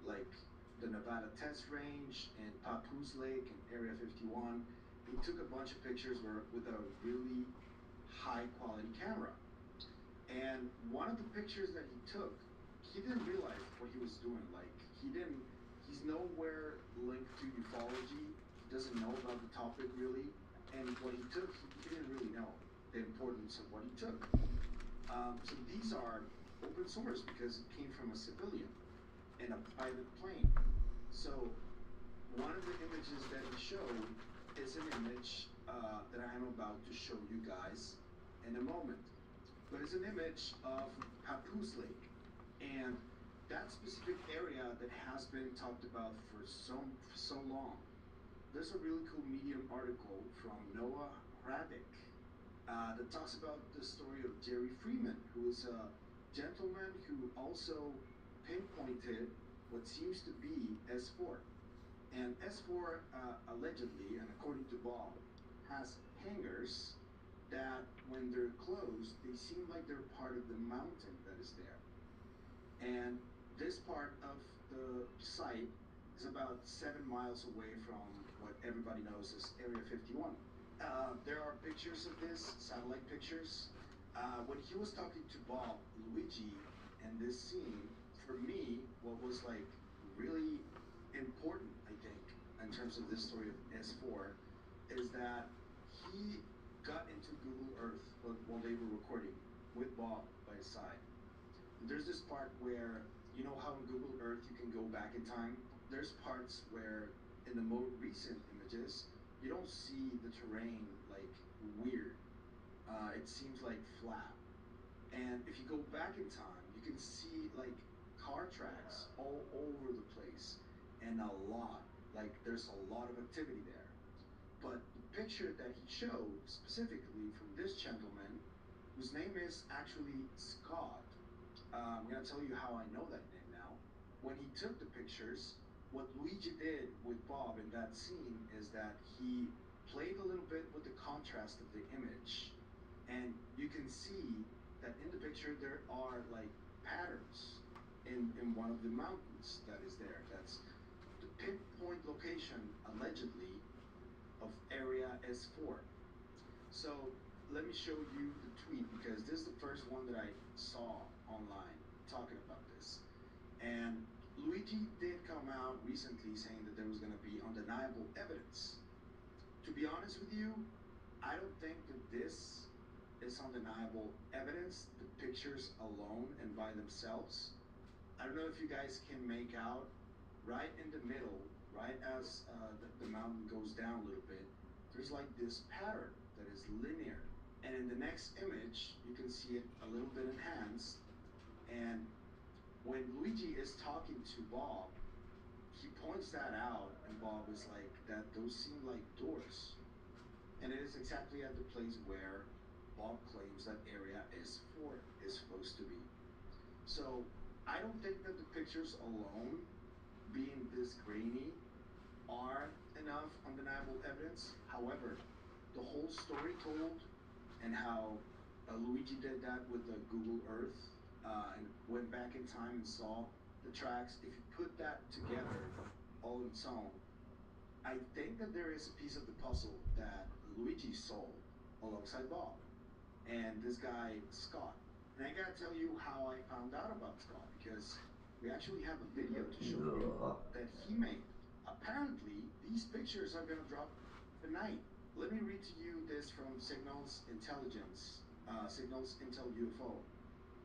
like the Nevada Test Range and Papoose Lake and Area 51. He took a bunch of pictures with a really high quality camera. And one of the pictures that he took, he didn't realize what he was doing. Like he he's nowhere linked to ufology. He doesn't know about the topic really, and what he took, he didn't really know the importance of what he took. So these are open source because it came from a civilian in a private plane. So one of the images that he showed is an image that I'm about to show you guys in a moment. But it's an image of Papoose Lake, and that specific area that has been talked about for so long. There's a really cool Medium article from Noah Hradek that talks about the story of Jerry Freeman, who is a gentleman who also pinpointed what seems to be S4. And S4 allegedly, and according to Bob, has hangars that when they're closed, they seem like they're part of the mountain that is there. And this part of the site is about 7 miles away from what everybody knows as Area 51. There are pictures of this, satellite pictures. When he was talking to Bob, Luigi, and this scene, for me, what was like really important, I think, in terms of this story of S4, is that he got into Google Earth while they were recording with Bob by his side. There's this part where, you know how in Google Earth you can go back in time? There's parts where in the more recent images, you don't see the terrain like weird. It seems like flat. And if you go back in time, you can see like car tracks all over the place, and a lot, like there's a lot of activity there. But the picture that he showed specifically from this gentleman, whose name is actually Scott, I'm gonna tell you how I know that name now. When he took the pictures, what Luigi did with Bob in that scene is that he played a little bit with the contrast of the image, and you can see that in the picture there are like patterns in one of the mountains that is there. That's the pinpoint location, allegedly, of Area S4. So let me show you the tweet, because this is the first one that I saw online talking about this. And Luigi did come out recently saying that there was going to be undeniable evidence. To be honest with you, I don't think that this is undeniable evidence, the pictures alone and by themselves. I don't know if you guys can make out, right in the middle, right as the mountain goes down a little bit, there's like this pattern that is linear. And in the next image, you can see it a little bit enhanced. And when Luigi is talking to Bob, he points that out, and Bob is like, that those seem like doors. And it is exactly at the place where Bob claims that Area S4 is supposed to be. So I don't think that the pictures alone, being this grainy, are enough undeniable evidence. However, the whole story told, and how Luigi did that with the Google Earth, and went back in time and saw the tracks. If you put that together all on its own, I think that there is a piece of the puzzle that Luigi solved alongside Bob and this guy Scott. And I gotta tell you how I found out about Scott, because we actually have a video to show you that he made. Apparently, these pictures are gonna drop tonight. Let me read to you this from Signals Intelligence, Signals Intel UFO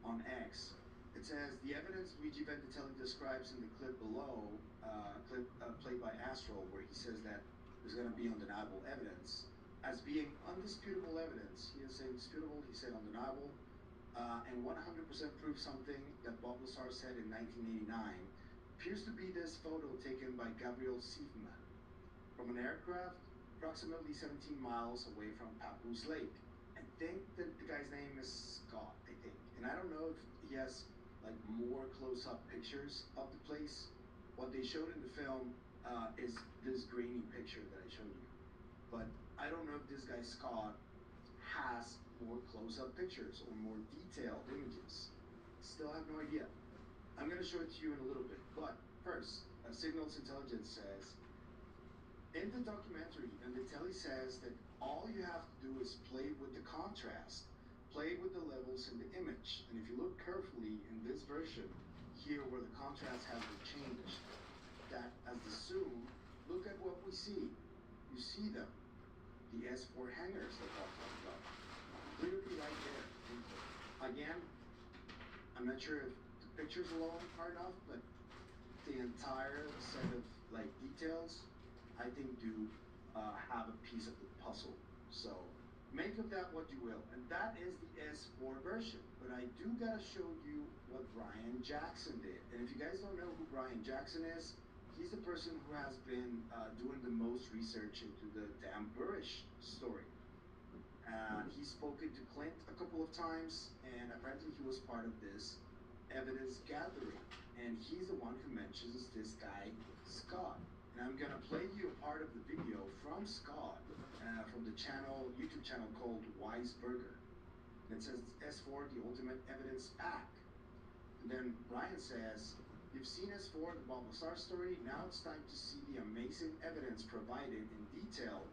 on X. It says, the evidence Luigi Venditelli describes in the clip below, played by Astral, where he says that there's going to be undeniable evidence, as being undisputable evidence. He didn't say indisputable, he said undeniable, and 100% prove something that Bob Lazar said in 1989, appears to be this photo taken by Gabriel Siefman from an aircraft approximately 17 miles away from Papoose Lake. I think that the guy's name is Scott, I think. And I don't know if he has like more close-up pictures of the place. What they showed in the film is this grainy picture that I showed you. But I don't know if this guy Scott has more close-up pictures or more detailed images. Still have no idea. I'm gonna show it to you in a little bit. But first, Signals Intelligence says, in the documentary, Venditelli says that all you have to do is play with the contrast, play with the levels in the image. And if you look carefully in this version, here where the contrast has been changed, that as the zoom, look at what we see. You see them, the S4 hangers that Bob talked about, clearly right there. Again, I'm not sure if the pictures alone are enough, but the entire set of like details, I think do have a piece of the puzzle. So make of that what you will. And that is the S4 version. But I do gotta show you what Brian Jackson did. And if you guys don't know who Brian Jackson is, he's the person who has been doing the most research into the Dan Burrish story. He's spoken to Clint a couple of times, and apparently he was part of this evidence gathering. And he's the one who mentions this guy, Scott. And I'm gonna play you a part of the video from Scott, from the channel, YouTube channel called Weisberger. And it says S4, the ultimate evidence pack. And then Brian says, you've seen S4, the Bob Lazar story, now it's time to see the amazing evidence provided in detail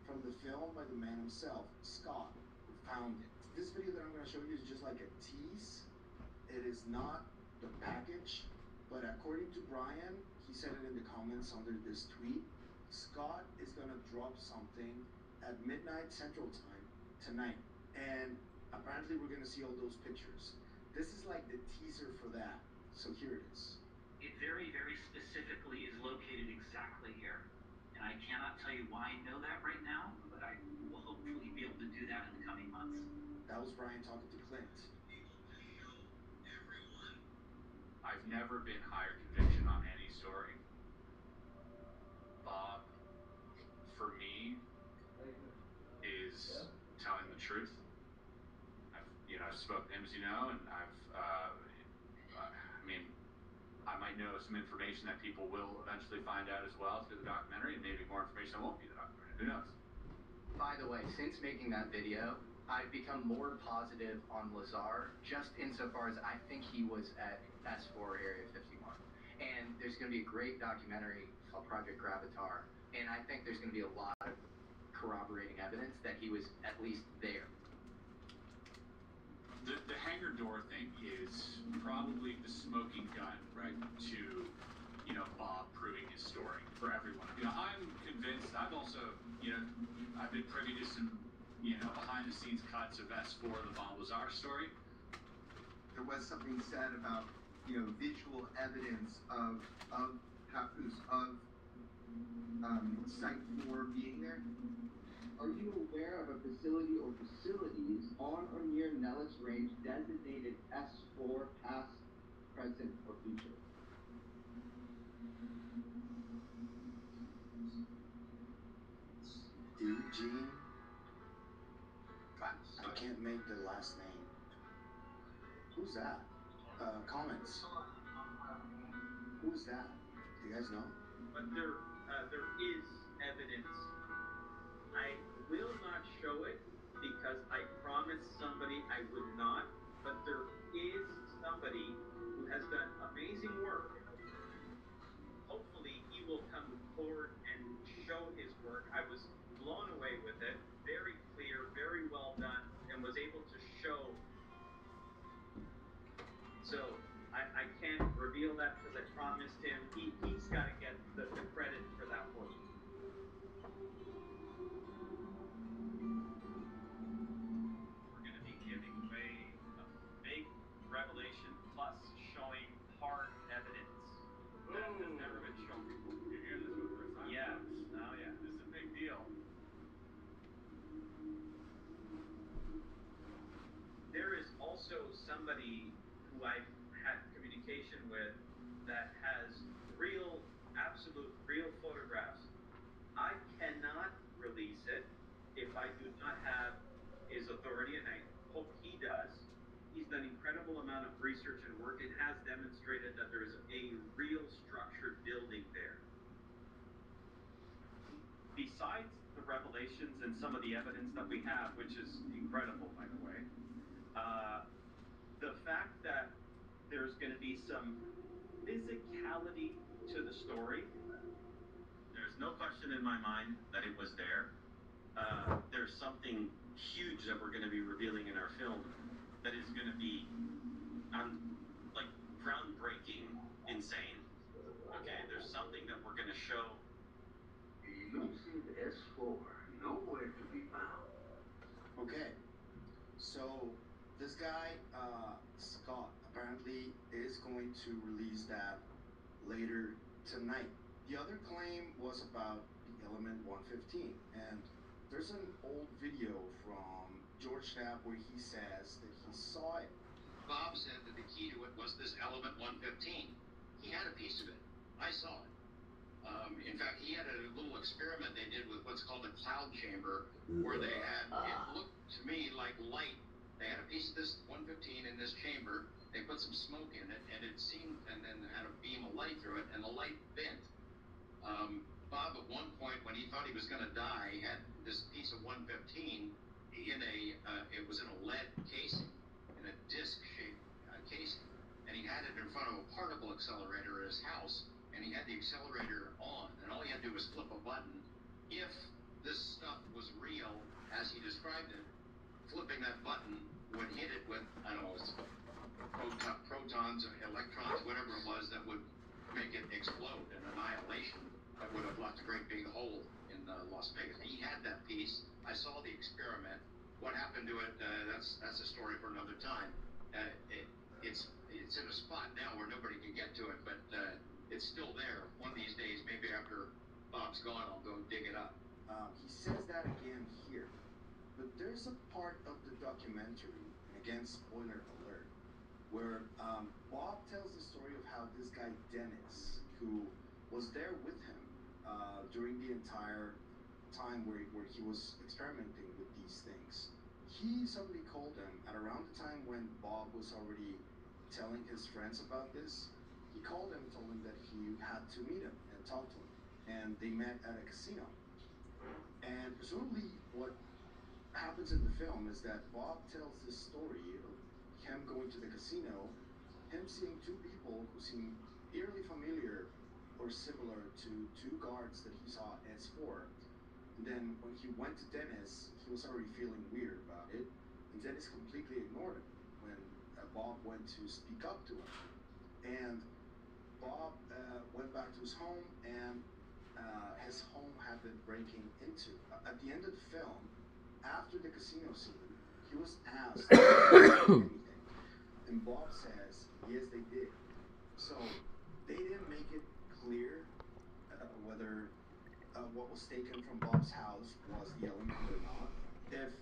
from the film by the man himself, Scott, who found it. This video that I'm gonna show you is just like a tease. It is not the package, but according to Brian, he said it in the comments under this tweet, Scott is gonna drop something at midnight Central Time tonight. And apparently we're gonna see all those pictures. This is like the teaser for that. So here it is. It very, very specifically is located exactly here. And I cannot tell you why I know that right now, but I will hopefully be able to do that in the coming months. That was Brian talking to Clint. I've never been higher conviction on any story. Bob, for me, is telling the truth. I've spoken to him, as you know, and I might know some information that people will eventually find out as well through the documentary, and maybe more information that won't be in the documentary. Who knows? By the way, since making that video, I've become more positive on Lazar, just insofar as I think he was at S4 Area 51. And there's going to be a great documentary called Project Gravatar, and I think there's going to be a lot of corroborating evidence that he was at least there. The hangar door thing is probably the smoking gun, right, to, Bob proving his story for everyone. I'm convinced, I've also, I've been privy to some, behind-the-scenes cuts of S4, the Bob Lazar story. There was something said about, visual evidence of Papoose, of Site 4 being there. Are you aware of a facility or facilities on or near Nellis Range designated S4 past, present, or future? Eugene? I can't make the last name. Who's that? Comments. Who's that? Do you guys know? But there is evidence. I will not show it because I promised somebody I would not, but there is somebody who has done amazing work. Hopefully he will come forward and show his work. I was blown away with it. Very clear, very well done, and was able to show. So I can't reveal that because I promised him. He's got to get the credit for that work. We're going to be giving away a big revelation plus showing hard evidence that has never been shown before. You're hearing this for the first time? Yes. Oh yeah. This is a big deal. There is also somebody who I've had communication with that has absolute real photographs. I cannot release it if I do not have his authority, and I hope he does. He's done an incredible amount of research and work and has demonstrated that there is a real structured building there. Besides the revelations and some of the evidence that we have, which is incredible, by the way, the fact that there's going to be some physicality to the story, there's no question in my mind that it was there. There's something huge that we're going to be revealing in our film that is going to be groundbreaking insane. Okay, there's something guy, Scott, apparently is going to release that later tonight. The other claim was about the element 115, and there's an old video from George Knapp where he says that he saw it. Bob said that the key to it was this element 115. He had a piece of it. I saw it. In fact, he had a little experiment they did with what's called a cloud chamber, where they had, it looked to me like light. They had a piece of this 115 in this chamber. They put some smoke in it, and it seemed, and then had a beam of light through it, and the light bent. Bob, at one point, when he thought he was going to die, he had this piece of 115 in a, it was in a lead casing, in a disc-shaped casing, and he had it in front of a particle accelerator at his house, and he had the accelerator on, and all he had to do was flip a button. If this stuff was real, as he described it, flipping that button would hit it with, I don't know, protons, electrons, whatever it was, that would make it explode, an annihilation that would have left a great big hole in Las Vegas. He had that piece. I saw the experiment. What happened to it, that's a story for another time. It's in a spot now where nobody can get to it, but it's still there. One of these days, maybe after Bob's gone, I'll go dig it up. He says that again here. But there's a part of the documentary, and again, spoiler alert, where Bob tells the story of how this guy Dennis, who was there with him during the entire time where he was experimenting with these things, he suddenly called him at around the time when Bob was already telling his friends about this. He called him and told him that he had to meet him and talk to him, and they met at a casino. And presumably what happens in the film is that Bob tells this story of him going to the casino, him seeing two people who seem eerily familiar or similar to two guards that he saw at S4. And then when he went to Dennis, he was already feeling weird about it, and Dennis completely ignored him when Bob went to speak up to him. And Bob went back to his home, and his home had been breaking into. At the end of the film, after the casino scene, he was asked if they did anything, and Bob says, yes, they did. So they didn't make it clear whether what was taken from Bob's house was the element or not. If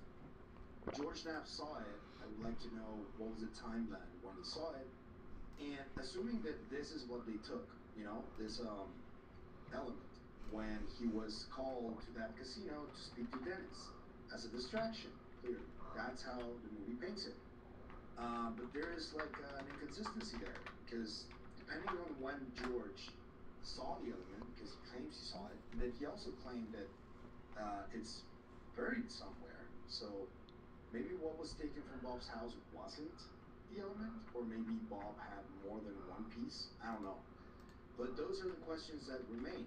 George Knapp saw it, I would like to know what was the timeline when he saw it, and assuming that this is what they took, this element, when he was called to that casino to speak to Dennis as a distraction, clearly. That's how the movie paints it. But there is like an inconsistency there, because depending on when George saw the element, because he claims he saw it, then he also claimed that it's buried somewhere. So maybe what was taken from Bob's house wasn't the element, or maybe Bob had more than one piece. I don't know. But those are the questions that remain.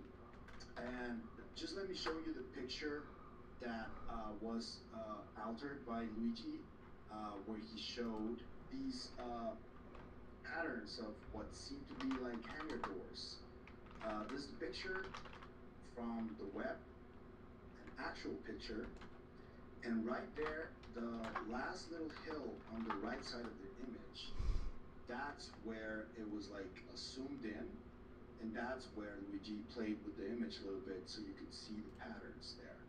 And just let me show you the picture that was altered by Luigi, where he showed these patterns of what seemed to be like hangar doors. This is the picture from the web, an actual picture, and right there, the last little hill on the right side of the image, that's where it was like zoomed in, and that's where Luigi played with the image a little bit so you could see the patterns there.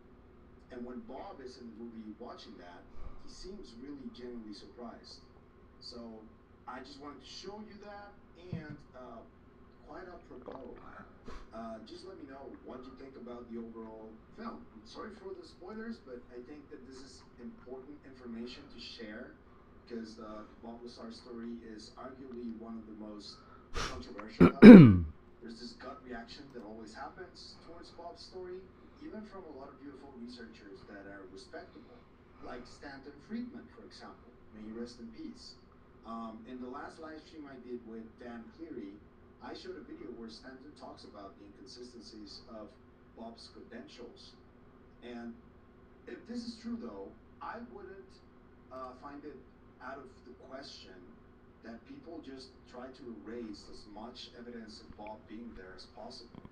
And when Bob is in the movie watching that, he seems really genuinely surprised. So I just wanted to show you that, and quite apropos, just let me know what you think about the overall film. I'm sorry for the spoilers, but I think that this is important information to share, because the Bob Lazar story is arguably one of the most controversial. There's this gut reaction that always happens towards Bob's story, even from a lot of UFO researchers that are respectable, like Stanton Friedman, for example. May he rest in peace. In the last live stream I did with Dan Cleary, I showed a video where Stanton talks about the inconsistencies of Bob's credentials. And if this is true, though, I wouldn't find it out of the question that people just try to erase as much evidence of Bob being there as possible.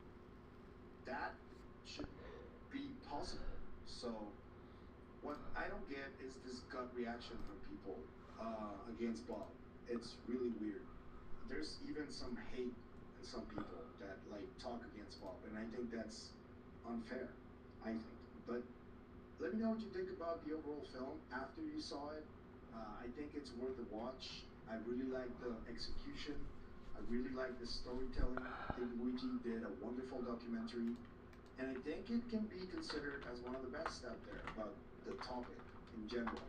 That should be possible. So what I don't get is this gut reaction from people against Bob. It's really weird. There's even some hate in some people that like talk against Bob, and I think that's unfair. I think. But let me know what you think about the overall film after you saw it. I think it's worth a watch. I really like the execution. I really like the storytelling. I think Luigi did a wonderful documentary, and I think it can be considered as one of the best out there about the topic in general.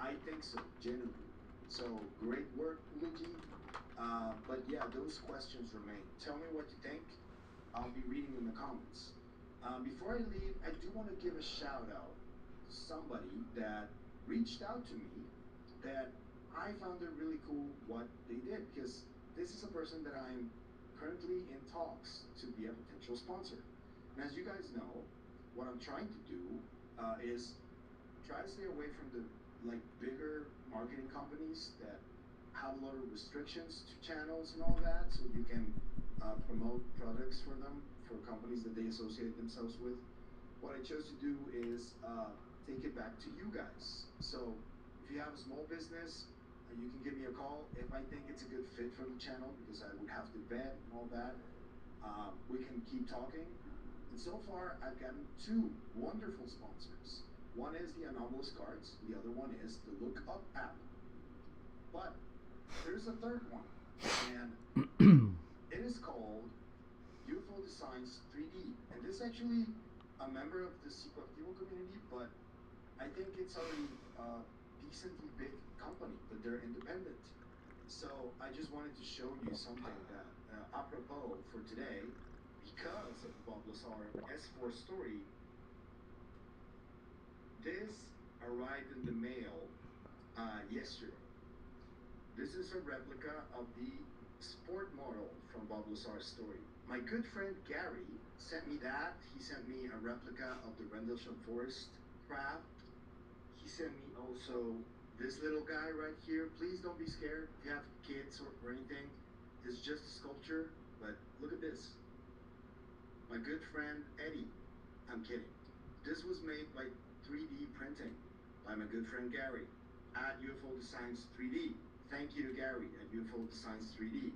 I think so, genuinely. So great work, Luigi. But yeah, those questions remain. Tell me what you think. I'll be reading in the comments. Before I leave, I do want to give a shout out to somebody that reached out to me that I found it really cool what they did, because this is a person that I'm currently in talks to be a potential sponsor. And as you guys know, what I'm trying to do is try to stay away from the like bigger marketing companies that have a lot of restrictions to channels and all that, so you can promote products for them, for companies that they associate themselves with. What I chose to do is take it back to you guys. So if you have a small business, you can give me a call if I think it's a good fit for the channel, because I would have to vet and all that. We can keep talking. And so far, I've gotten 2 wonderful sponsors. One is the Anomalous Cards, the other one is the Look Up app. But there's a third one, and it is called UFO Designs 3D. And this is actually a member of the Psicoactivo community, but I think it's already a decently big company, but they're independent. So I just wanted to show you something that, apropos for today, because of Bob Lazar S4 story, this arrived in the mail yesterday. This is a replica of the sport model from Bob Lazar's story. My good friend Gary sent me that. He sent me a replica of the Rendlesham Forest craft. He sent me also this little guy right here. Please don't be scared if you have kids or anything. It's just a sculpture, but look at this. My good friend Eddie. I'm kidding. This was made by 3D printing by my good friend Gary at UFO Designs 3D. Thank you to Gary at UFO Designs 3D.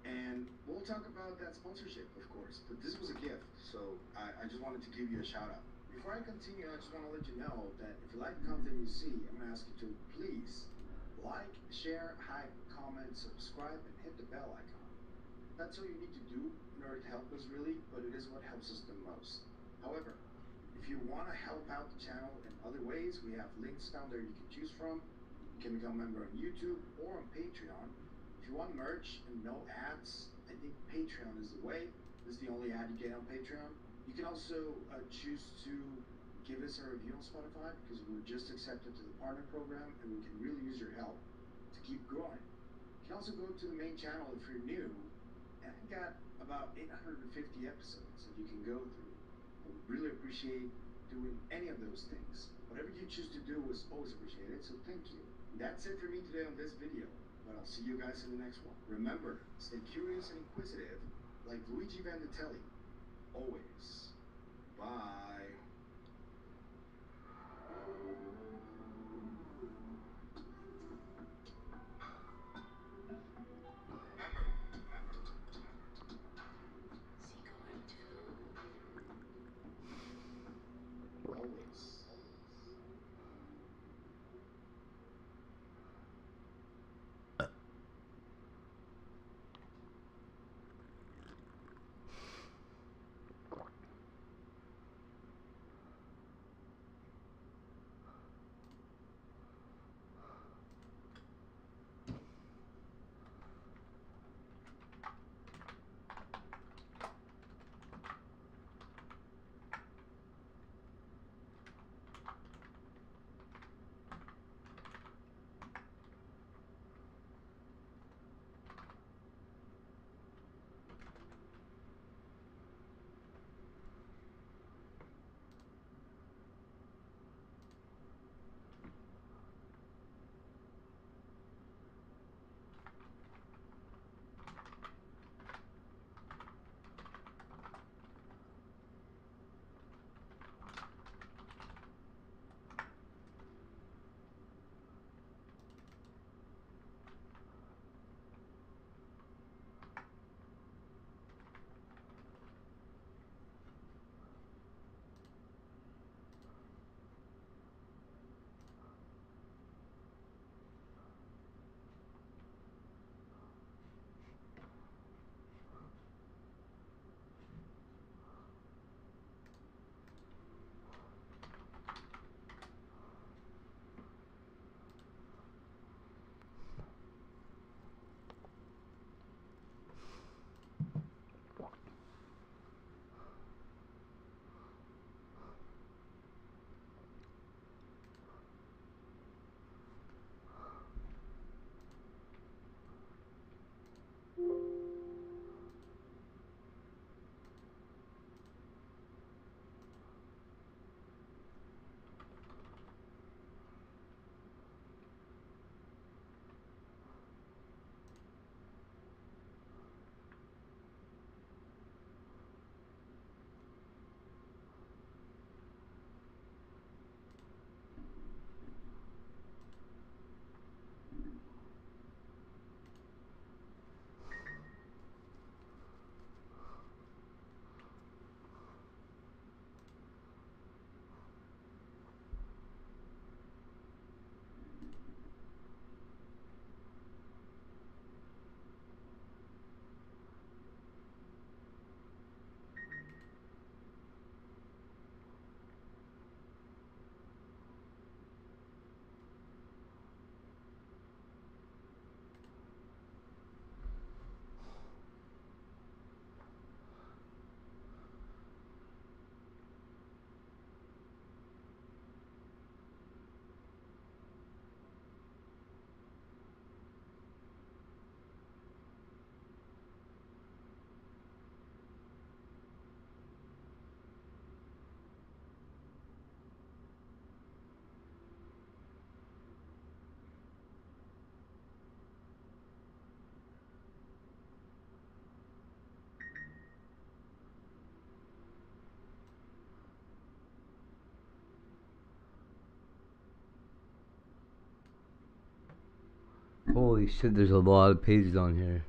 And we'll talk about that sponsorship, of course, but this was a gift, so I just wanted to give you a shout out. Before I continue, I just want to let you know that if you like the content you see, I'm going to ask you to please like, share, hype, comment, subscribe, and hit the bell icon. That's all you need to do in order to help us really, but it is what helps us the most. However, if you want to help out the channel in other ways, we have links down there you can choose from. You can become a member on YouTube or on Patreon. If you want merch and no ads, I think Patreon is the way. This is the only ad you get on Patreon. You can also choose to give us a review on Spotify, because we're just accepted to the partner program and we can really use your help to keep growing. You can also go to the main channel if you're new, and I've got about 850 episodes that you can go through. I would really appreciate doing any of those things. Whatever you choose to do is always appreciated, so thank you. That's it for me today on this video, but I'll see you guys in the next one. Remember, stay curious and inquisitive, like Luigi Vandatelli. Always. Bye. Always. Holy shit, there's a lot of pages on here.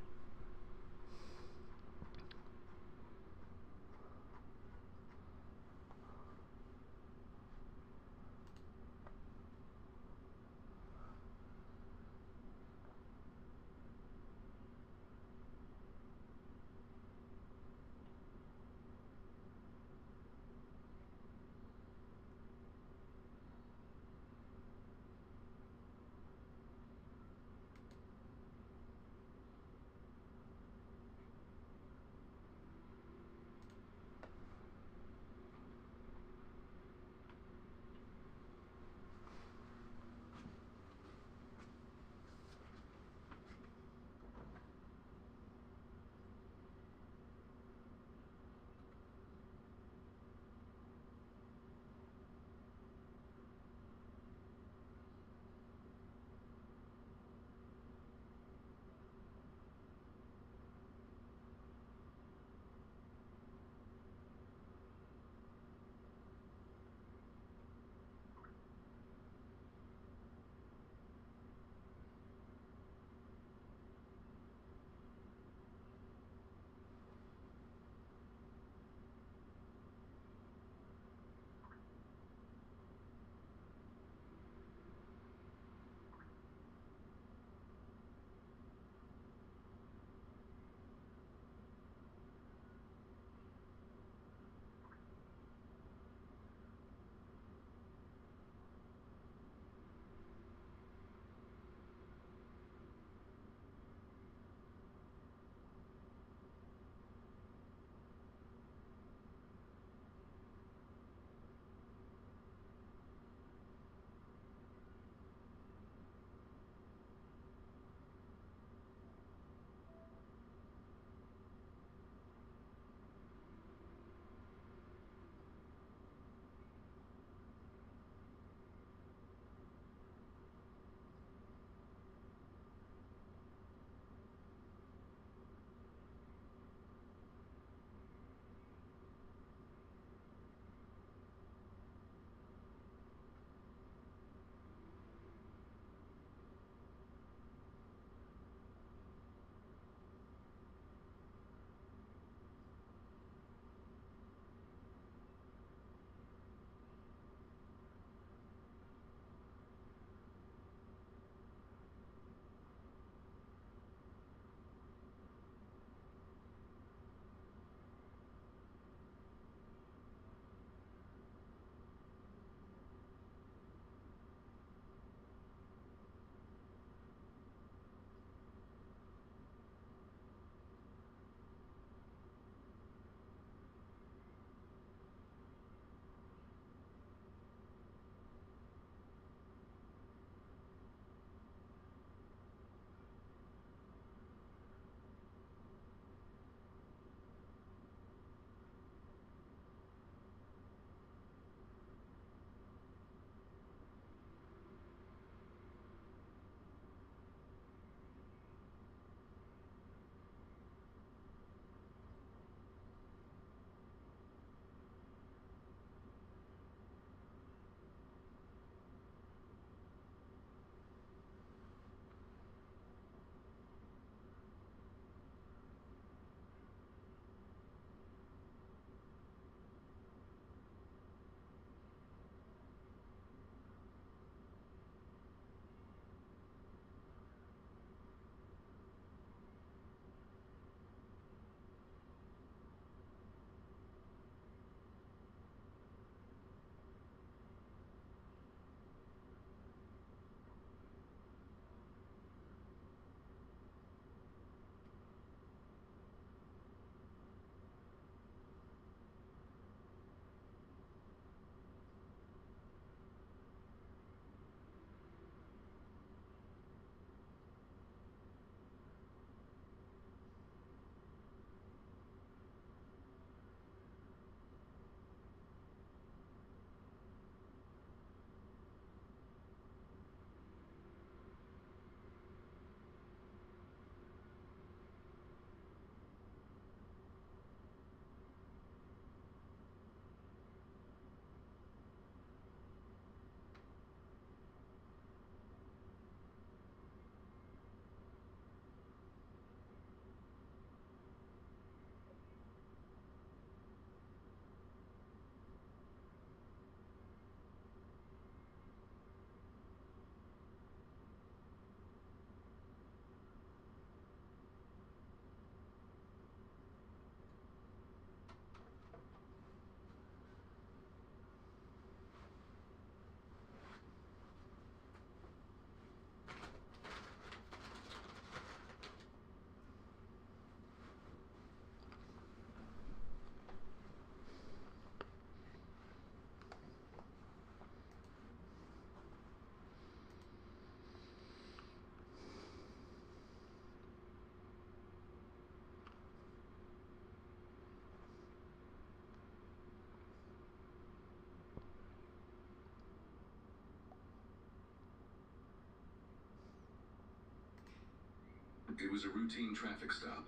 It was a routine traffic stop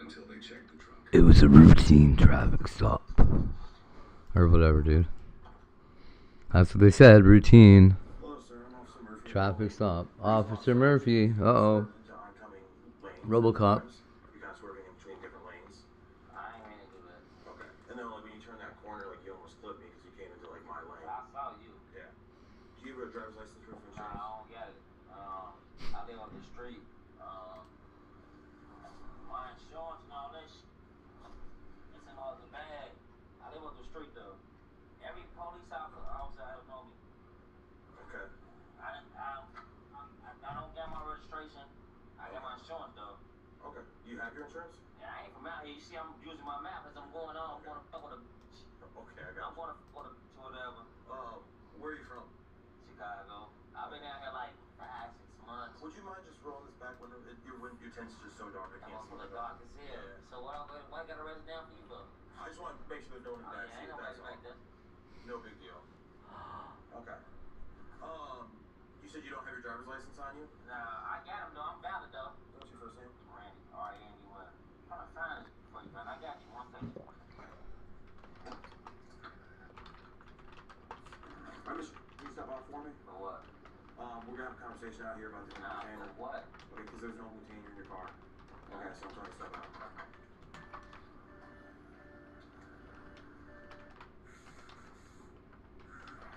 until they checked the trunk. It was a routine traffic stop. Or whatever, dude. That's what they said, routine. Hello, sir. I'm Officer Murphy. Traffic stop. Officer Murphy. Uh-oh. Robocop. You guys swerving in between different lanes? I ain't mean to do that. Okay. And then like when you turn that corner, like you almost flipped me because you came into like my lane. I saw you. Yeah. Do you have a driver's license proof of insurance? Nah, I don't get it. I live on the street. My insurance and all that shit. It's in all the bag. I live on the street though. Every police officer know me. Okay. I don't get my registration. I got my insurance though. Okay. Do you have your insurance? Yeah, I ain't from out here. You see, I'm using my map as I'm going on. Okay. I'm going to fuck with a. Okay, I got. I'm going to whatever. Where are you from? Chicago. I've been out here like 5-6 months. Would you mind just rolling this back window? Your tent's just so dark I can't see. The dark is here. Yeah. So why I got to raise it down for you, bro? I just want to make sure there's no one in the back seat. Ain't nobody back there. No big deal. Okay. You said you don't have your driver's license on you? Nah, I got him though. I'm valid though. What's your first name? Randy. Alright, Andy, well. I'm trying to find it for you, man. I got you. 1 second. Alright, mister, can you step out for me? For what? We're gonna have a conversation out here about the container. For what? Okay, because there's no container in your car. Okay, so I'm trying to step out.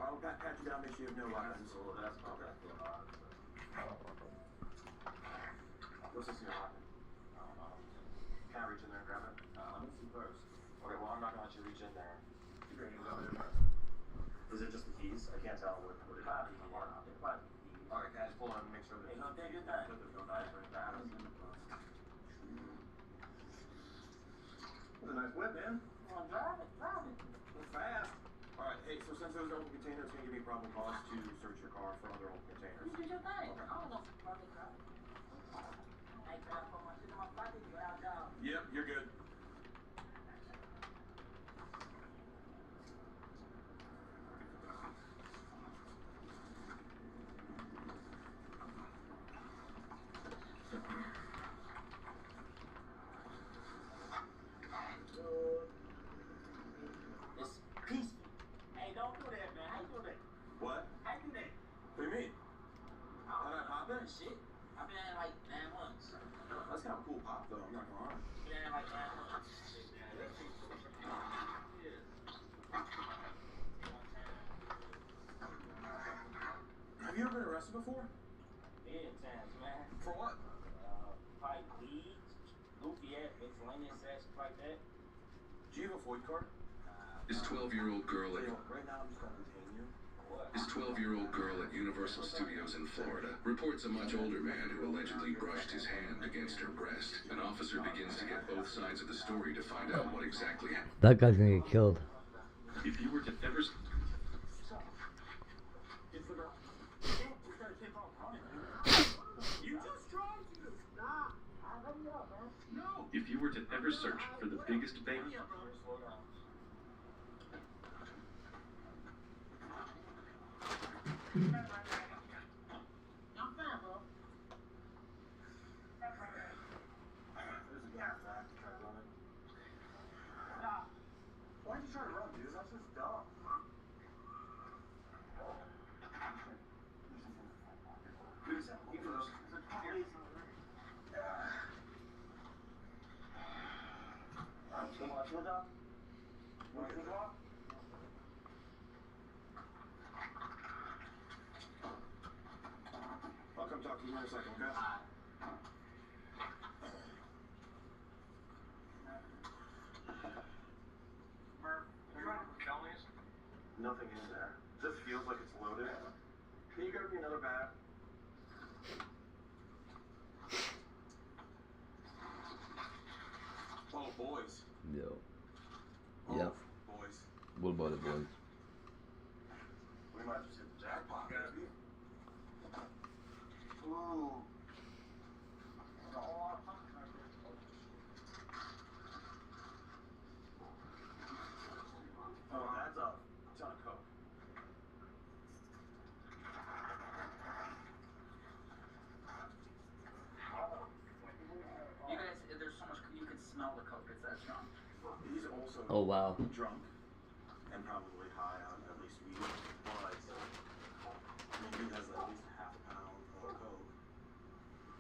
I'll pat you down, make sure you have no weapons. That's okay. What's this in your pocket? I don't know. Can I reach in there and grab it? Let me see first. Okay, well, I'm not gonna let you reach in there. You bring it over there. Is it just the keys? I can't tell what it is. Probably the keys. Alright, can I just pull on and make sure that there's no knives or anything? That's a nice whip, man. Well, drive it. Go fast. Alright, hey, so since there's an open container, it's going to give me a probable cause to search your car for other open containers. You did your thing. Okay. I don't know if I can drive. I ain't trying to put my shit in my pocket. You out, dog. Yep, you're good. It's peaceful. Hey, don't do that, man. How you do that? What? How you do that? What do you mean? How did I pop it? Shit. I've been at it like 9 months. That's kind of a cool pop, though. I'm not gonna lie. Been at it like 9 months. Have you ever been arrested before? Yeah, times, man. For what? Pipe, weed, goofy ass, miscellaneous ass, like that. Do you have a FOID card? This 12-year-old girl at Right now, I'm just gonna detain you. This 12-year-old girl at Universal Studios in Florida reports a much older man who allegedly brushed his hand against her breast. An officer begins to get both sides of the story to find out what exactly happened. That guy's gonna get killed. If you were to ever... If you were to ever search for the biggest bank... Why'd you try to run, dude? That's just dumb. Please, you first. I'll come talk to you in a second, okay? Nothing in there. This feels like it's loaded. Can you get me another bat? Oh, boys. Yo. Oh, Yep. boys. What about it, boys? We might just hit the jackpot, baby. Ooh. There's a whole lot of pumpkin right there. Oh, that's a ton of coke. also Oh wow. drunk and probably high on at least weed. But I mean, dude has at least a half a pound of coke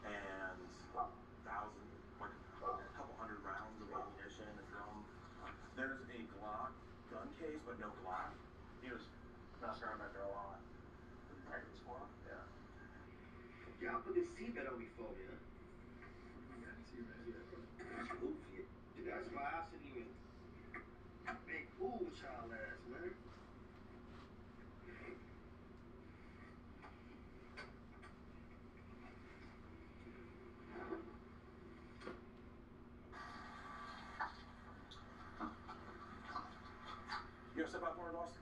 and like a couple hundred rounds of ammunition. A drum. There's a Glock gun case, but no Glock. He was messing around back there a lot. Practice squad. Yeah. Y'all put this seatbelt on before me, huh? Yeah, seatbelt. That's goofy. That's why I shouldn't even make fool with y'all ass, man. You gonna step out for me, boss?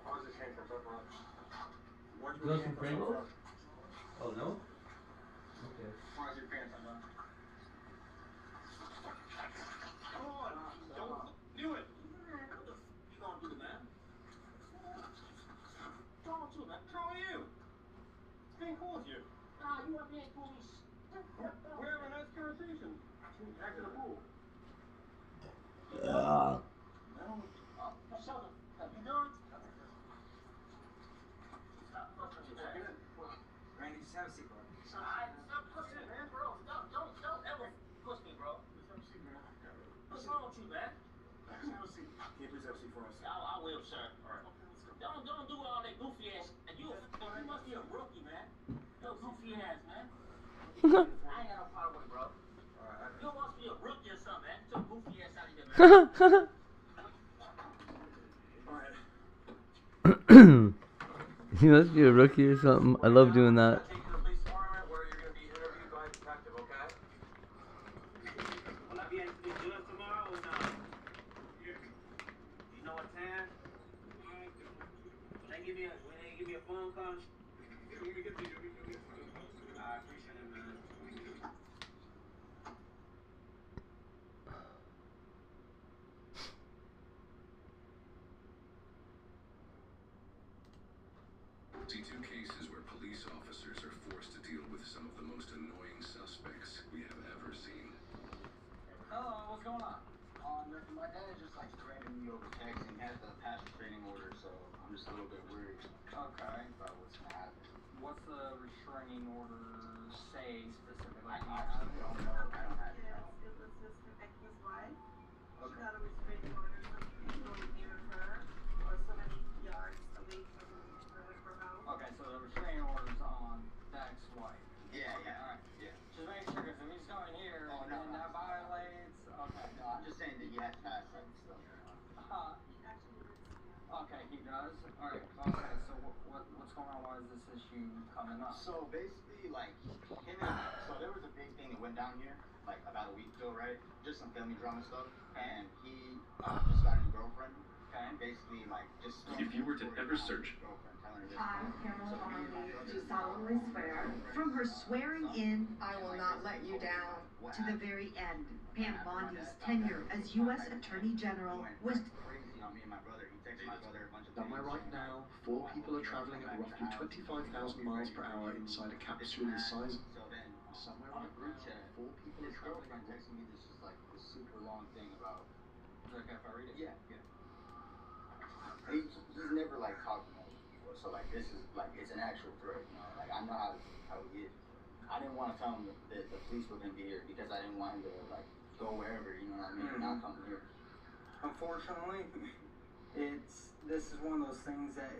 Why does this handcuffs up front? Why'd You want some Pringles? Oh no? Okay. Why's your pants undone? Come on! Don't do it! What the f you gonna do, man? What's wrong with you, man? What's wrong with you? It's being cool with you. Nah, you up here doing this. We're having a nice conversation. Back to the pool. Yeah. Shut up. You done? Randy, just have a seat, bro. Stop pushing me, man, bro. Don't ever push me, bro. Please have a seat, man. What's wrong with you, man? Please have a seat. Can you please have a seat for us? I will, sir. Alright. Don't do all that goofy ass. You must be a rookie, man. Yo, goofy ass, man. I ain't got no problem with it, bro. Alright. You must be a rookie or something, man. Get your goofy ass out of here, man. You must be a rookie or something. I love doing that. Take you to the police department where you're going to be interviewed by a detective, okay? Will I be able to do good tomorrow or not? You know what time? When they give me a phone call? Yeah, when we get the phone call. I appreciate it, man. See two cases where police officers are forced to deal with some of the most annoying suspects we have ever seen. Hello, what's going on? Nothing. My dad just like threatened me over text and has the pass restraining order, so I'm just a little bit worried. Okay. About what's gonna happen. What's the restraining order say specifically? I actually don't know. I don't have it. It was just protecting his wife. She got a restraining order, so he can go near her or so many yards away from her house. Okay, so the restraining order's on the ex-wife. Yeah, Okay, alright. Yeah. Just make sure, because if he's going here, then that violates. Okay. No, I'm just saying that he has passed that stuff. Okay, he does? Alright, okay, so what's going on? Why is this issue coming up? So basically, like, so there was a big thing that went down here, like, about a week ago, right? Just some family drama stuff, and he just got a new girlfriend, and basically, like, just... If you were to ever search... I, Pamela Arnold, do solemnly swear. From her swearing in, I will not let you down, to the very end. Pam Bondi's tenure as U.S. Attorney General was... Am I right now? 4 people are traveling at roughly 25,000 miles per hour inside a capsule the size... Somewhere on a group chat, 4 people are traveling at... texting me this just, like, this super long thing about... Is that okay if I read it? Yeah. He's never, like, talked to me before, so, like, this is, like, it's an actual threat, you know? Like, I know how he is. I didn't want to tell him that the police were going to be here because I didn't want him to, like, go wherever, you know what I mean? Not come here. Unfortunately, this is one of those things that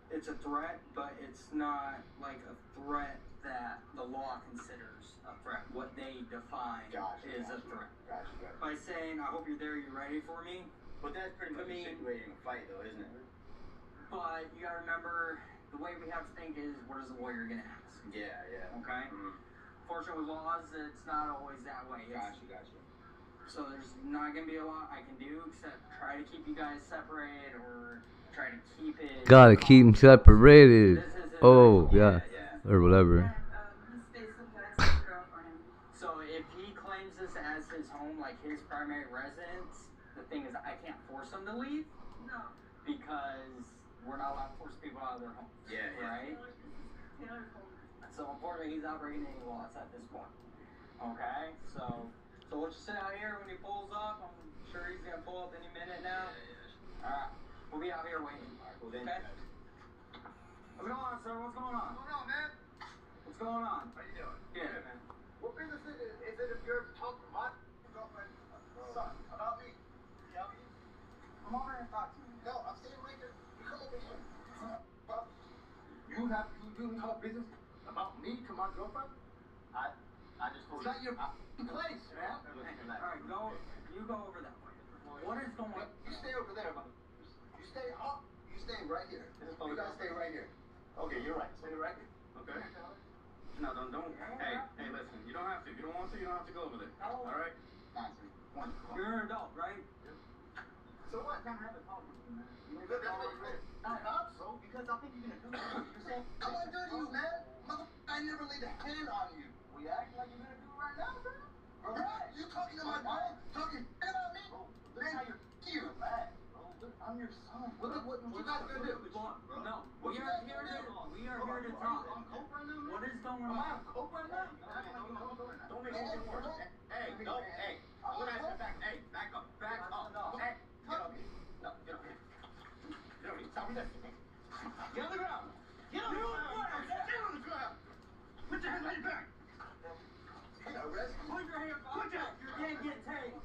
it's a threat, but it's not like a threat that the law considers a threat. What they define is a threat. Gotcha. By saying, I hope you're there, you're ready for me. But that's pretty much insinuating a fight, though, isn't it? But you gotta remember, the way we have to think is, what is the lawyer gonna ask? Yeah. Okay? Fortunately, with laws, it's not always that way. Gotcha. So there's not gonna be a lot I can do except try to keep you guys separated or try to keep it. Gotta keep them separated. Oh, yeah. Or whatever. So if he claims this as his home, like his primary residence, the thing is I can't force him to leave. No. Because we're not allowed to force people out of their homes. Yeah. Right? So unfortunately he's not breaking any laws at this point. Okay? So we'll just sit out here when he pulls up. I'm sure he's gonna We'll be out here waiting. Alright, well then. Okay? What's going on, sir? What's going on? What's going on, man? What's going on? How you doing? Good, man. What business is it if you're talking to my girlfriend, son, about me? Yeah, come over here and talk to me. No, I'm staying right here. You come over here. You can talk business about me to my girlfriend? I just told you. It's not your place, man. Alright, go. You go over that way. What is going on? You stay over there, man. You stay up. You stay right here. You guys stay right here. Okay, you're right. Stay right here. Okay. No, don't. Hey, listen. You don't have to. If you don't want to, you don't have to go over there. All right? You're an adult, right? So what? I'm gonna have a talk with you, man. Not up, bro, because I think you're gonna do something. You're saying I'm gonna do to you, man. I never laid a hand on you. Well, you acting like you're gonna do it right now, bro. Bro, you talking to my mom? Talking about me? Bro, look how you're here. Relax, bro. Look, I'm your son. What you guys gonna do? No, we are here to talk. I'm cope right now, man. What is going on? I'm cope right now. Don't make anything worse. Hey, no, hey. I'm gonna ask you back. Hey, back up. Back up. Hey, get up here. No, get up here. Get up here. Stop me this. Get on the ground. Get on the ground. Get on the ground. Put your hands on your back. Hey, arrest me. Put your hands on your back. You're gonna get taken.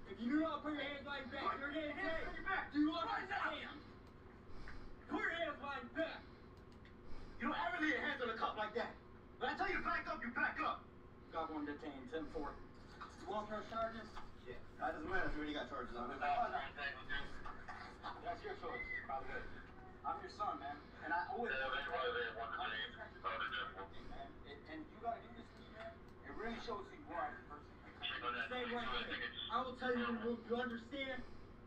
If you do not put your hands on your back, you're getting taken. Do you understand? Put your hands on your back. You don't ever lay your hands on a cup like that. When I tell you to back up, you back up. Got one detained, 10-4. You want those charges? Yeah. That doesn't matter if you already got charges on him. That's your choice. Probably good. I'm your son, man. And I owe it. And you gotta do this to me, man. It really shows who you are as a person. Stay right there. I will tell you, you understand? A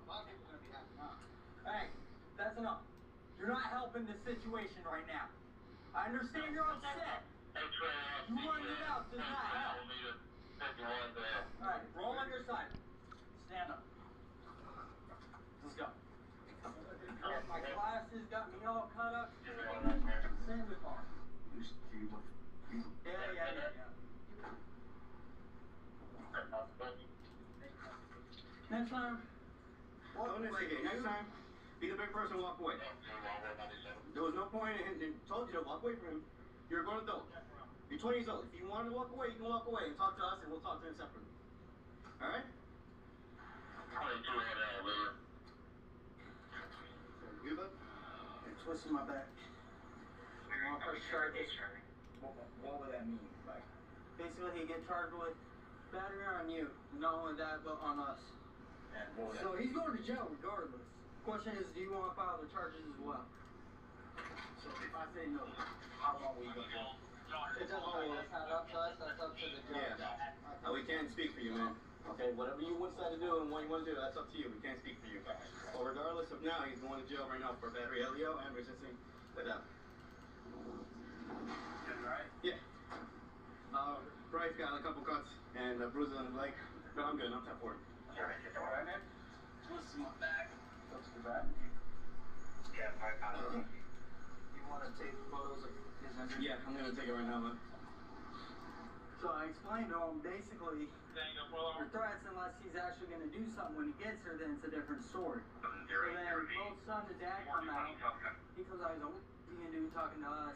lot of people are gonna be happy now. Hey, that's enough. You're not helping this situation right now. I understand you're upset. You running it out does not help. Alright, roll on your side. Stand up. Let's go. My glasses got me all cut up. Same with Mark. Yeah. Next time. Don't instigate. Next time, be the big person, walk away. There was no point in told you to walk away from him. You're a grown adult. You're 20 years old. If you want to walk away, you can walk away and talk to us, and we'll talk to him separately. All right? You bud? You're twisting my back. You want to charges? What would that mean? Like, basically, he get charged with battery on you. Not only that, but on us. So he's going to jail regardless. Question is, do you want to file the charges as well? So if I say no, how long will you go for? It's up to us. That's not up to us. That's up to the judge. Yeah. We can't speak for you, man. Okay, whatever you decide to do and what you want to do, that's up to you. We can't speak for you. But regardless of now, he's going to jail right now for battery LEO and resisting without. Right? Yeah. Bryce got a couple cuts and bruises on his leg, but I'm good. I'm top 4. Alright, man. Twist my back. What's the back? Yeah, You want to take photos of his injury? Yeah, I'm gonna take it right now, man. So I explained to him basically your threats, unless he's actually going to do something when he gets here, then it's a different story. So then both son and dad come out. He comes out, he's like, what are you going to do talking to us?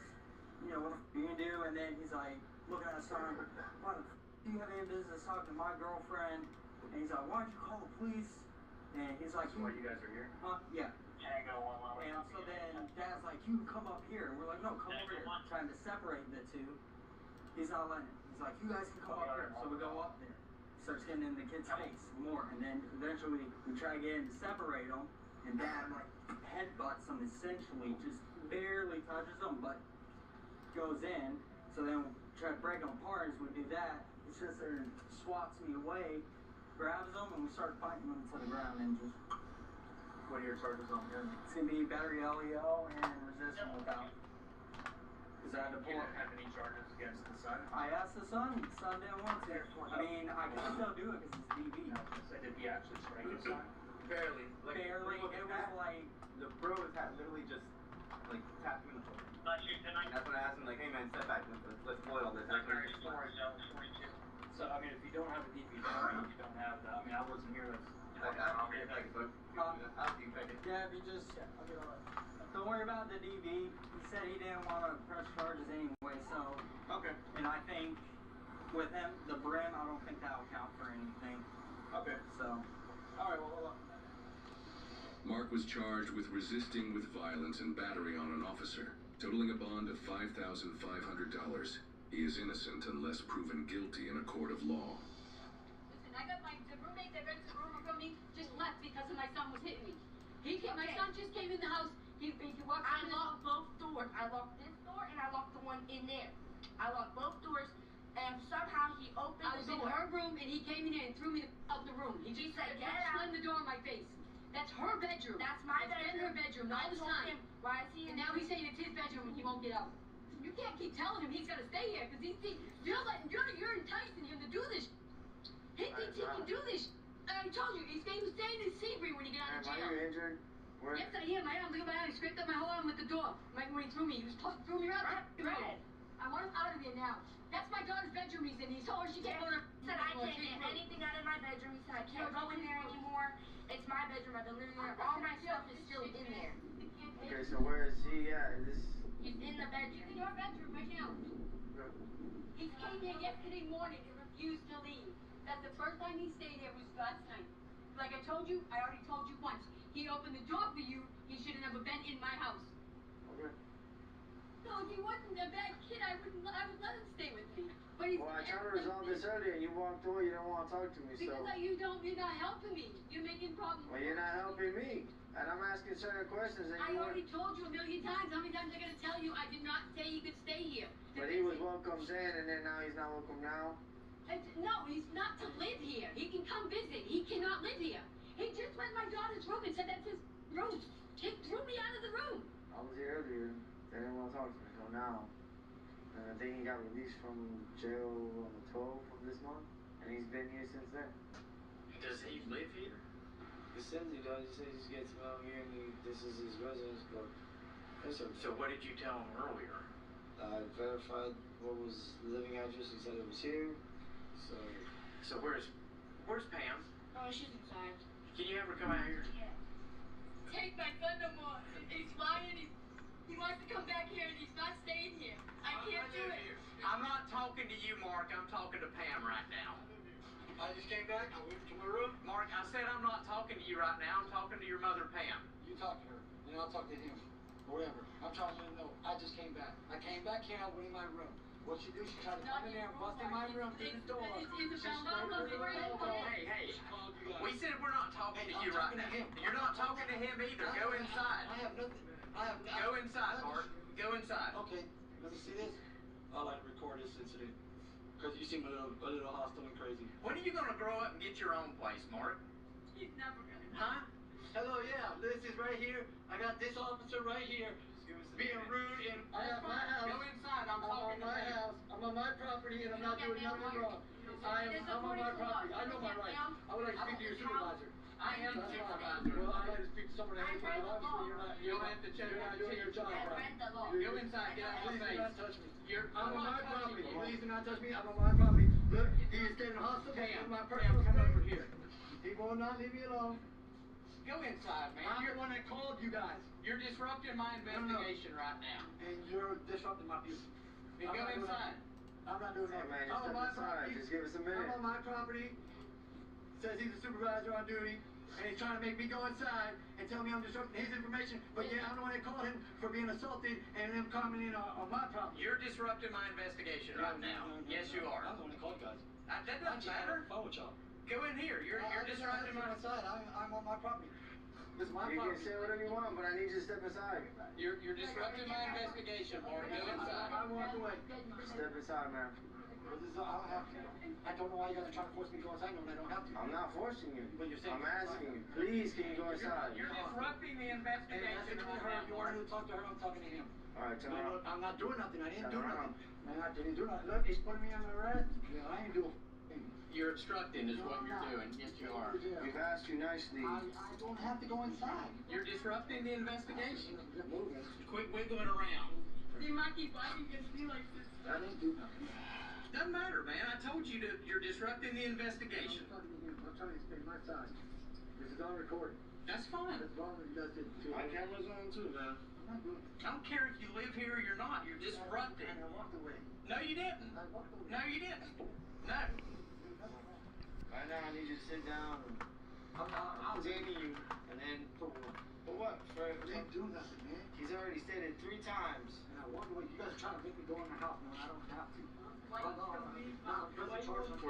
You know, what are you going to do? And then he's like, looking at his son, why the f*** do you have any business talking to my girlfriend? And he's like, why don't you call the police? And he's like, Why you guys are here? Huh? Yeah. And so then dad's like, you come up here. And we're like, no, come over here. Trying to separate the two. He's not letting it. He's like, you guys can come up here. So we go up there. Starts getting in the kid's face more. And then eventually we try again to separate them. And dad like headbutts him essentially. Just barely touches him, but goes in. So then we try to break them apart as we do that. He sits there and swats me away. Grabs them and we start fighting them to the ground and just. What are your charges on him? It's gonna be battery LEO and resisting without. Is that the point? You don't have any charges against the son? I asked the son didn't want to. I mean, I can still do it because it's DV. So did he actually strike his son? Barely. Barely. It was like. The bro had literally just like tapped him in the foot. And that's when I asked him, like, hey man, step back, let's boil this. So I mean, if you don't have a DV, you don't have that. I mean, I wasn't here. I'll be back, but I'll be back. Yeah, if you just, I'll get all that. Don't worry about the DV. He said he didn't want to press charges anyway, so. Okay. And I think with him, the brim, I don't think that'll count for anything. Okay. So. Alright, well. Mark was charged with resisting with violence and battery on an officer, totaling a bond of $5,500. He is innocent unless proven guilty in a court of law. Listen, I got the roommate that rents the room from me just left because my son was hitting me. My son just came in the house. He walked in. I locked both doors. I locked this door and I locked the one in there. I locked both doors, and somehow he opened the door. I was in her room and he came in here and threw me out the room. He said, "Get out!" Slammed the door in my face. That's her bedroom. That's my bedroom. It's been her bedroom all the time. Why is he? And now he's saying it's his bedroom and he won't get out. You can't keep telling him he's gonna stay here because you're enticing him to do this. He thinks he can do this. I told you, he was staying in Seabury when he got out of jail. Are you injured? Where? Yes, I am. Look at my arm. He scraped up my whole arm with the door. When he threw me, threw me right back. I want him out of here now. That's my daughter's bedroom he's in. He told her she can't go to her. Said I can't get anything out of my bedroom. He said I can't go in there anymore. It's my bedroom. I've been living there. All my stuff is still in there. Okay, so where is he at? He's in the bedroom. He's in your bedroom right now. He came here yesterday morning and refused to leave. That's the first time he stayed here was last night. Like I told you, I already told you once. He opened the door for you. He should have never been in my house. Okay. No, if he wasn't a bad kid, I would let him stay with me. But he's I tried to resolve this earlier and you walked away. You don't want to talk to me, because you're not helping me. You're making problems. Well, you're not helping me. And I'm asking certain questions and I already told you a million times. How many times am I going to tell you I did not say he could stay here? But he was welcome then and then now he's not welcome now? No, he's not to live here. He can come visit. He cannot live here. He just went in my daughter's room and said that's his room. He threw me out of the room. I was here earlier. They didn't want to talk to me. So now. And I think he got released from jail on the 12th of this month. And he's been here since then. Does he live here? He says he does. He says he gets around here and this is his residence. But so what did you tell him earlier? I verified what was the living address. He said it was here. So where's Pam? Oh, she's inside. Can you ever come out here? Yeah. Take my son no more. He's lying. He wants to come back here and he's not staying here. I can't do it. I'm not talking to you, Mark. I'm talking to Pam right now. I just came back. I went to my room. Mark, I said I'm not talking to you right now. I'm talking to your mother, Pam. You talk to her, and I'll talk to him. Whatever. I'm trying to know. I just came back. I came back here. I went in my room. What she do? She tried to come in there and bust in my room through the door. Hey. We said we're not talking to you right now. You're not talking to him either. Go inside. I have nothing. Go inside, Mark. Go inside. Okay. Let me see this. I'll record this incident. Because you seem a little hostile and crazy. When are you going to grow up and get your own place, Mark? He's never going to. Huh? Hello, yeah. This is right here. I got this officer right here. Being rude and I have my house. Go inside. I'm talking on my house. I'm on my property and I'm not doing nothing wrong. I'm on my property. I know my rights. I would like to speak to your supervisor. I am the supervisor. Well, I'd like to speak to someone that has my life. You'll have to check. You're not doing your job right. Go inside. Get out of my face. Please do not touch me. I'm on my property. Please do not touch me. I'm on my property. Look, he is standing hostile in my personal come over here. He will not leave me alone. Go inside, man. I'm the one that called you guys. You're disrupting my investigation right now. And you're disrupting my view. Then go inside. I'm not doing that. Man, I'm on my property. Just give us a minute. I'm on my property. Says he's a supervisor on duty. And he's trying to make me go inside and tell me I'm disrupting his information. But yeah, I'm the one that called him for being assaulted and them coming in on my property. You're disrupting my investigation right now. Yes, you are. I'm the one that called guys. That doesn't matter. Phone with y'all. Go in here. You're disrupting my inside. I'm on my property. This is my you property. can say whatever you want, but I need you to step aside. You're disrupting my investigation, Mark. Go inside. I walk away. Step aside, man. I don't know why you guys are trying to force me to go inside when I don't have to. I'm not forcing you. But you're saying I'm asking you. Please, can you go inside? You're disrupting the investigation. You wanted to talk to her, I'm talking to him. Alright, turn around. I'm not doing nothing. I didn't do nothing. I didn't do nothing. Look, he's putting me on arrest. Yeah, I ain't doing thing. You're obstructing is what you're doing. Yes, you are. We've asked you nicely. I don't have to go inside. You're disrupting the investigation. Quit wiggling around. See, Mikey, why do you get me like this? I didn't do nothing. Doesn't matter, man. I told you you're disrupting the investigation. I'm trying to stay my side. This is on recording. That's fine. That's wrong that you guys did too. My camera's on too, man. I'm not doing it. I don't care if you live here or you're not. You're disrupting. And I walked away. No, you didn't. I walked away. No, you didn't. No. Right now, I need you to sit down and I'll deny you, and then for what? For I didn't do nothing, man. he's already said it 3 times. And I walked away. You guys are trying to make me go in the house, man. I don't have to. For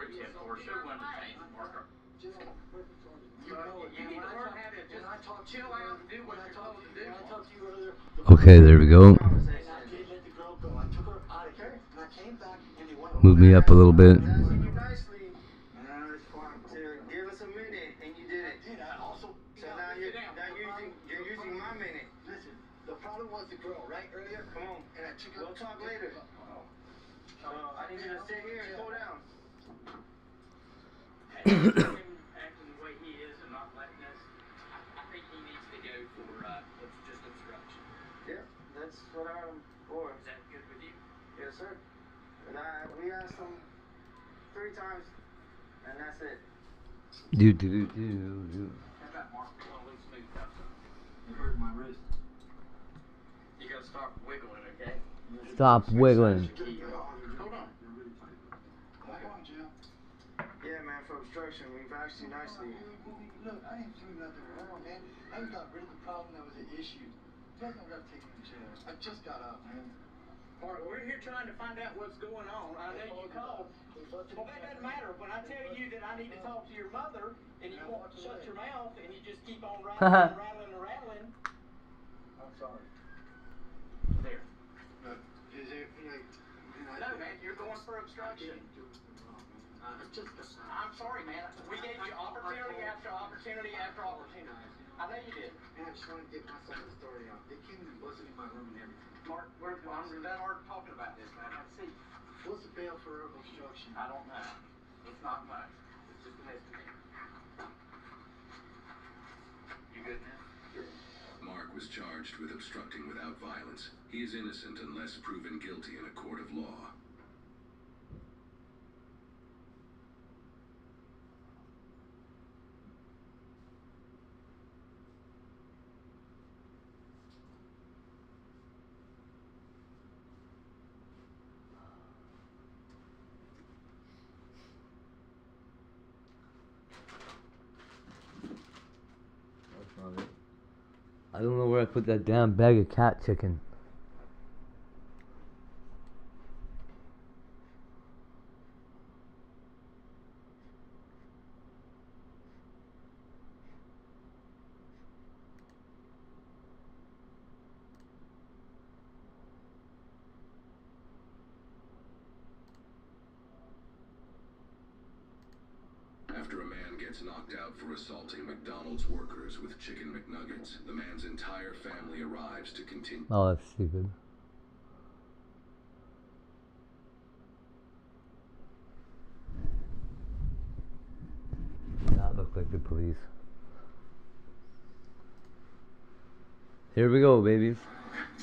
a tip, or should one to change the marker. You know it. You need to learn how to just chill out and do what you're told to do. When I talked to you earlier, Okay, there we go. I did let the girl go. I took her out of here, and I came back, and they went Move me up a little bit. Asking you nicely to give us a minute, and you didn't. I did. I also. So now you're using my minute. Listen, the problem was the girl, right? Earlier. Come on. And I took her. We'll talk later. I need you to sit here and go down. Acting the way he is and not letting us, I think he needs to go for just obstruction. Yeah, that's what I'm for. Is that good with you? Yes, sir. And we asked him 3 times, and that's it. Do. How about Mark? We're gonna lose smooth stuff. You hurt my wrist. You gotta start wiggling, okay? Stop wiggling. Hold on. Yeah, man, for obstruction, we've asked you nicely. Look, I ain't doing nothing wrong, man. I got rid of the problem that was an issue. You guys don't gotta take me to jail. I just got out, man. Mark, we're here trying to find out what's going on. I know you called. Well, that doesn't matter. When I tell you that I need to talk to your mother, and you won't shut your mouth, and you just keep on rattling. I'm sorry. There. Is there, like, No, man, you're going for obstruction. I'm sorry, man. We gave you opportunity after opportunity after opportunity. I know you did. And I just want to get my side of the story out. They came and busted in my room and everything. Mark, we're done talking about this, man. Let's see. What's the bail for obstruction? I don't know. It's not much. It's just a misdemeanor. You good now? Mark was charged with obstructing without violence. He is innocent unless proven guilty in a court of law. I don't know where I put that damn bag of cat chicken. After a man gets knocked out for assaulting McDonald's workers with chicken McNuggets, the man's entire family arrives to continue. Oh, that's stupid. That looked like the police. Here we go, babies.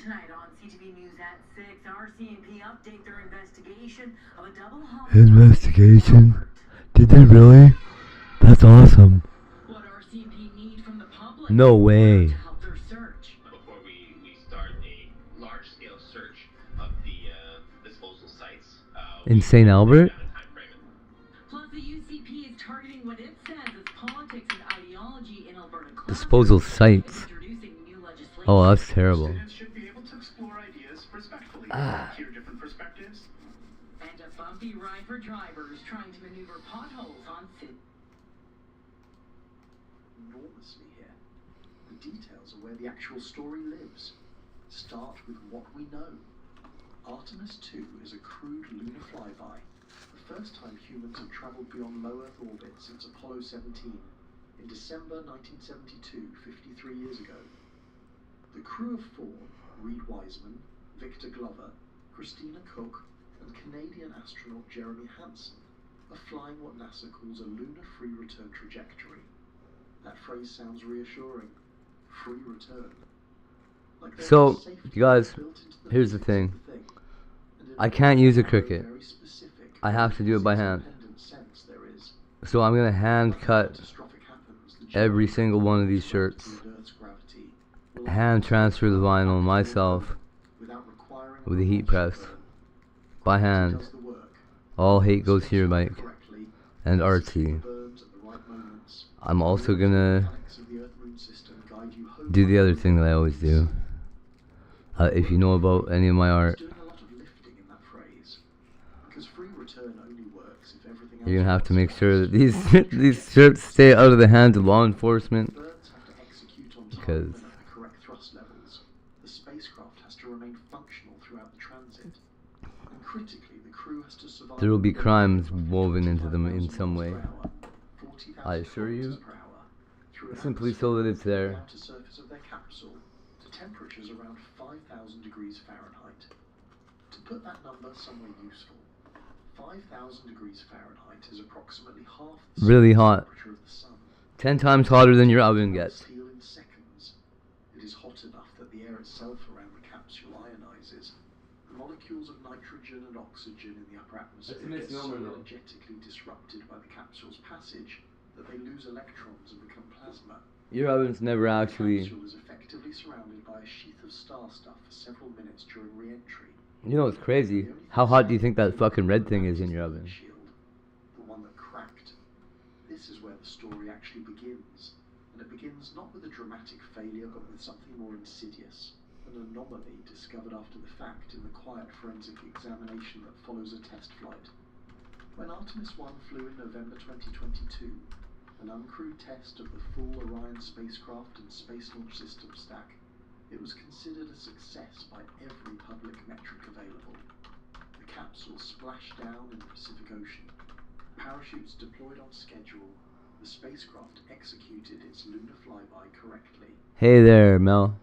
Tonight on CTV News at 6, RCMP update their investigation of a double homicide. Investigation? Did they really? That's awesome. What RCMP need from the public No way. to help their search. Before we start a large-scale search of the disposal sites. In St. Albert? Plus, the UCP is targeting what it says is politics and ideology in Alberta. Disposal sites. Oh, that's terrible. Students should be able to explore ideas respectfully, hear different perspectives. And a bumpy ride for drivers trying to maneuver potholes on city. Enormously here. The details are where the actual story lives. Start with what we know. Artemis 2 is a crude lunar flyby. The first time humans have travelled beyond low Earth orbit since Apollo 17 in December 1972, 53 years ago. The crew of 4, Reed Wiseman, Victor Glover, Christina Cook, and Canadian astronaut Jeremy Hansen, are flying what NASA calls a lunar free return trajectory. That phrase sounds reassuring. Free return. Like So, you guys, here's the thing. I can't use a cricket. I have to do it by hand. So I'm gonna hand cut every single one of these shirts, hand transfer the vinyl myself with a heat press by hand. All hate goes here, Mike and Artsy. I'm also gonna do the other thing that I always do. If you know about any of my art, you're gonna have to make sure that these these shirts stay out of the hands of law enforcement, because the spacecraft has to remain functional throughout the transit. And critically, the crew has to survive. there will be crimes woven into them in some way. I assure you, simply so that it's there. The surface of their capsule to temperatures around 5,000 degrees Fahrenheit. To put that number somewhere useful, 5,000 degrees Fahrenheit is approximately half the Really hot. temperature of the sun. 10 times hotter than your oven gets. In seconds. It is hot enough that the air itself around the capsule ionizes. The molecules of nitrogen and oxygen in the upper atmosphere get so energetically disrupted by the capsule's passage that they lose electrons and become plasma. Your oven's never actually... The capsule is effectively surrounded by a sheath of star stuff for several minutes during re-entry. You know what's crazy? How hot do you think that fucking red thing is in your oven? The one that cracked. This is where the story actually begins. And it begins not with a dramatic failure, but with something more insidious. An anomaly discovered after the fact in the quiet forensic examination that follows a test flight. When Artemis 1 flew in November 2022, an uncrewed test of the full Orion spacecraft and Space Launch System stack, it was considered a success by every public metric available. The capsule splashed down in the Pacific Ocean. Parachutes deployed on schedule. The spacecraft executed its lunar flyby correctly. Hey there, Mel.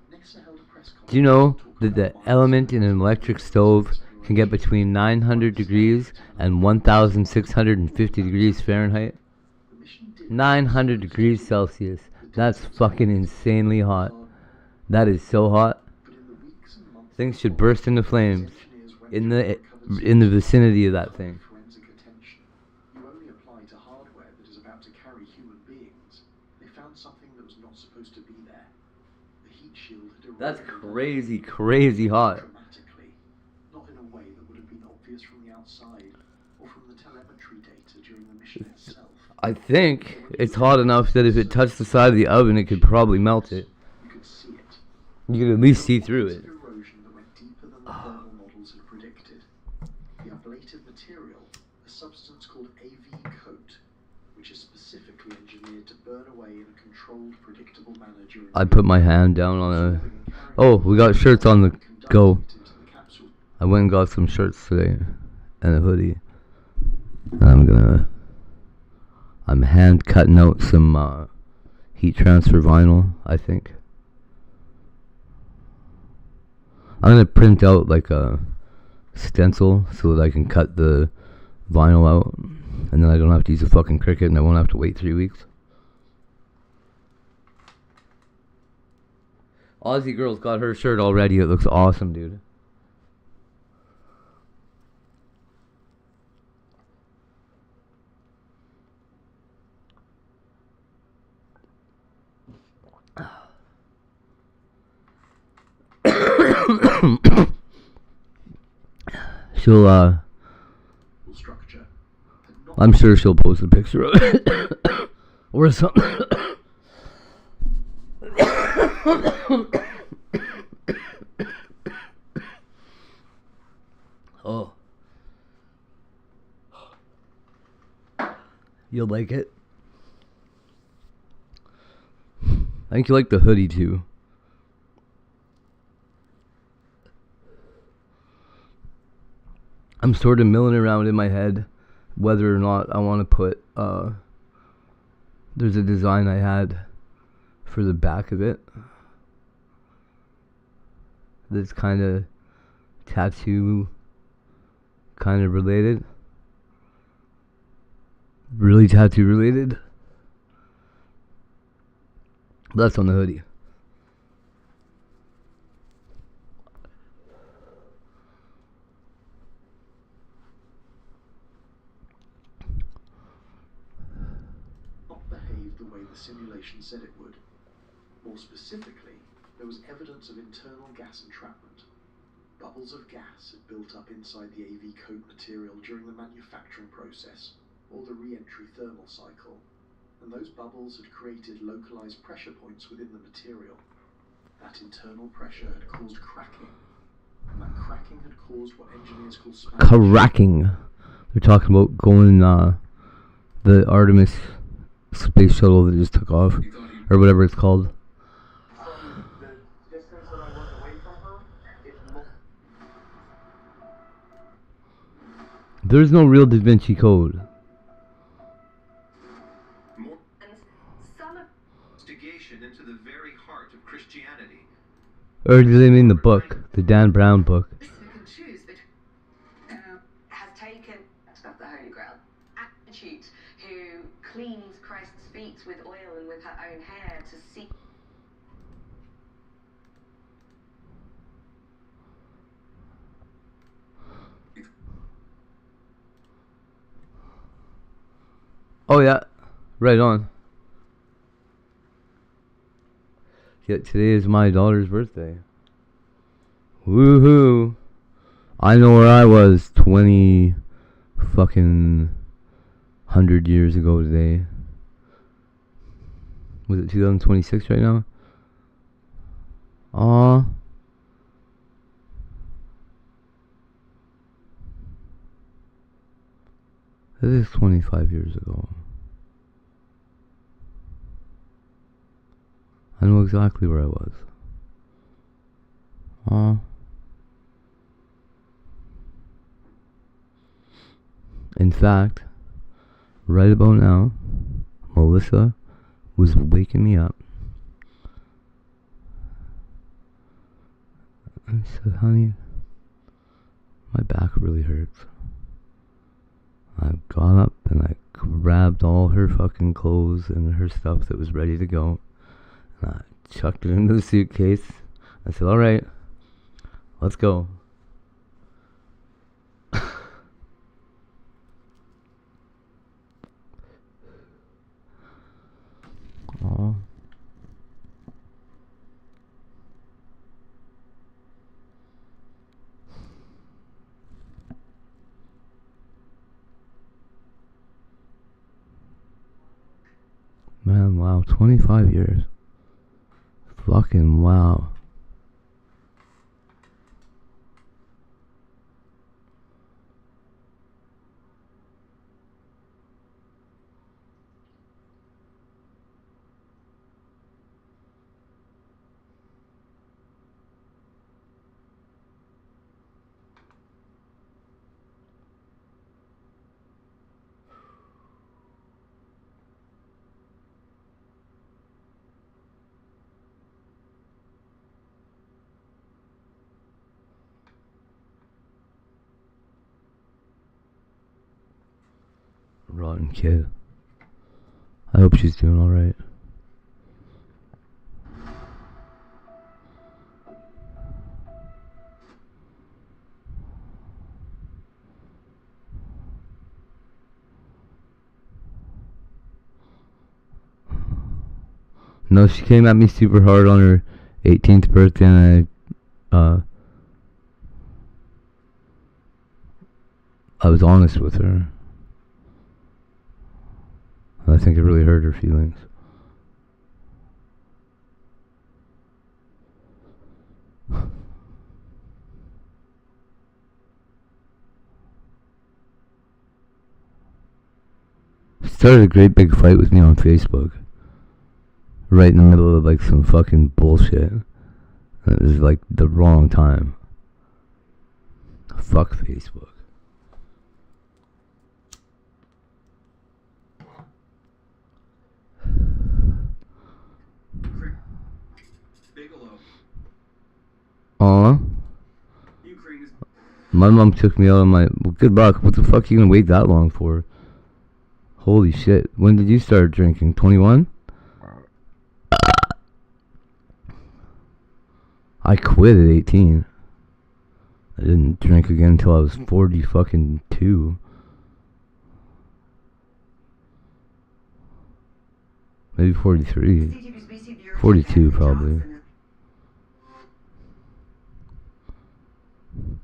Do you know that the element in an electric stove can get between 900 degrees and 1,650 degrees Fahrenheit? 900 degrees Celsius. That's fucking insanely hot. That is so hot. Things should burst into flames in the vicinity of that thing. You only apply to hardware that is about to carry human beings. They found something that was not supposed to be there. The heat shield had That's crazy, crazy hot. dramatically, not in a way that would have been obvious from the outside or from the telemetry data during the mission itself. I think it's hot enough that if it touched the side of the oven, it could probably melt it. You could see it. You could at least see through it. Erosion that went deeper than the thermal models had predicted. The ablative material, a substance called AV coat, which is specifically engineered to burn away in a controlled, predictable manner during... I put my hand down on a... Oh, we got shirts on the go. I went and got some shirts today and a hoodie. And I'm hand cutting out some heat transfer vinyl, I think. I'm gonna print out like a stencil so that I can cut the vinyl out, and then I don't have to use a fucking Cricut, and I won't have to wait 3 weeks. Aussie Girl's got her shirt already. It looks awesome, dude. She'll, I'm sure she'll post a picture of it. Or something. Oh. You'll like it. I think you like the hoodie too. I'm sort of milling around in my head whether or not I want to put, there's a design I had for the back of it that's kind of tattoo kind of related. Really tattoo related. That's on the hoodie. Behave the the way the simulation said it would. More specifically, there was evidence of internal gas entrapment. Bubbles of gas had built up inside the AV coat material during the manufacturing process, or the re-entry thermal cycle, and those bubbles had created localized pressure points within the material. That internal pressure had caused cracking, and that cracking had caused what engineers call cracking. They're talking about going the Artemis space shuttle that just took off, or whatever it's called. From the distance that I was away from her, it looked... There's no real Da Vinci Code. Some investigation into the very heart of Christianity. Or do they mean the book, the Dan Brown book? Who can choose between has taken of the Holy Grail, attitude who cleans Christ's feet with oil and with her own hair to seek. Oh yeah, right on. Yeah, today is my daughter's birthday. Woohoo! I know where I was 20 fucking 100 years ago today. Was it 2026 right now? Aw. That is 25 years ago. I know exactly where I was. Aw. In fact, right about now, Melissa was waking me up. I said, honey, my back really hurts. I got up and I grabbed all her fucking clothes and her stuff that was ready to go. And I chucked it into the suitcase. I said, alright, let's go. Aw. Man, wow, 25 years. Fucking wow. Rotten kid. I hope she's doing alright. No, she came at me super hard on her 18th birthday, and I was honest with her. I think it really hurt her feelings. She started a great big fight with me on Facebook. Right in the middle of like some fucking bullshit. It was like the wrong time. Fuck Facebook. Aw. My mom took me out on my... Well, good luck. What the fuck are you gonna wait that long for? Holy shit. When did you start drinking? 21? I quit at 18. I didn't drink again until I was 40 fucking 2. Maybe 43. 42 probably.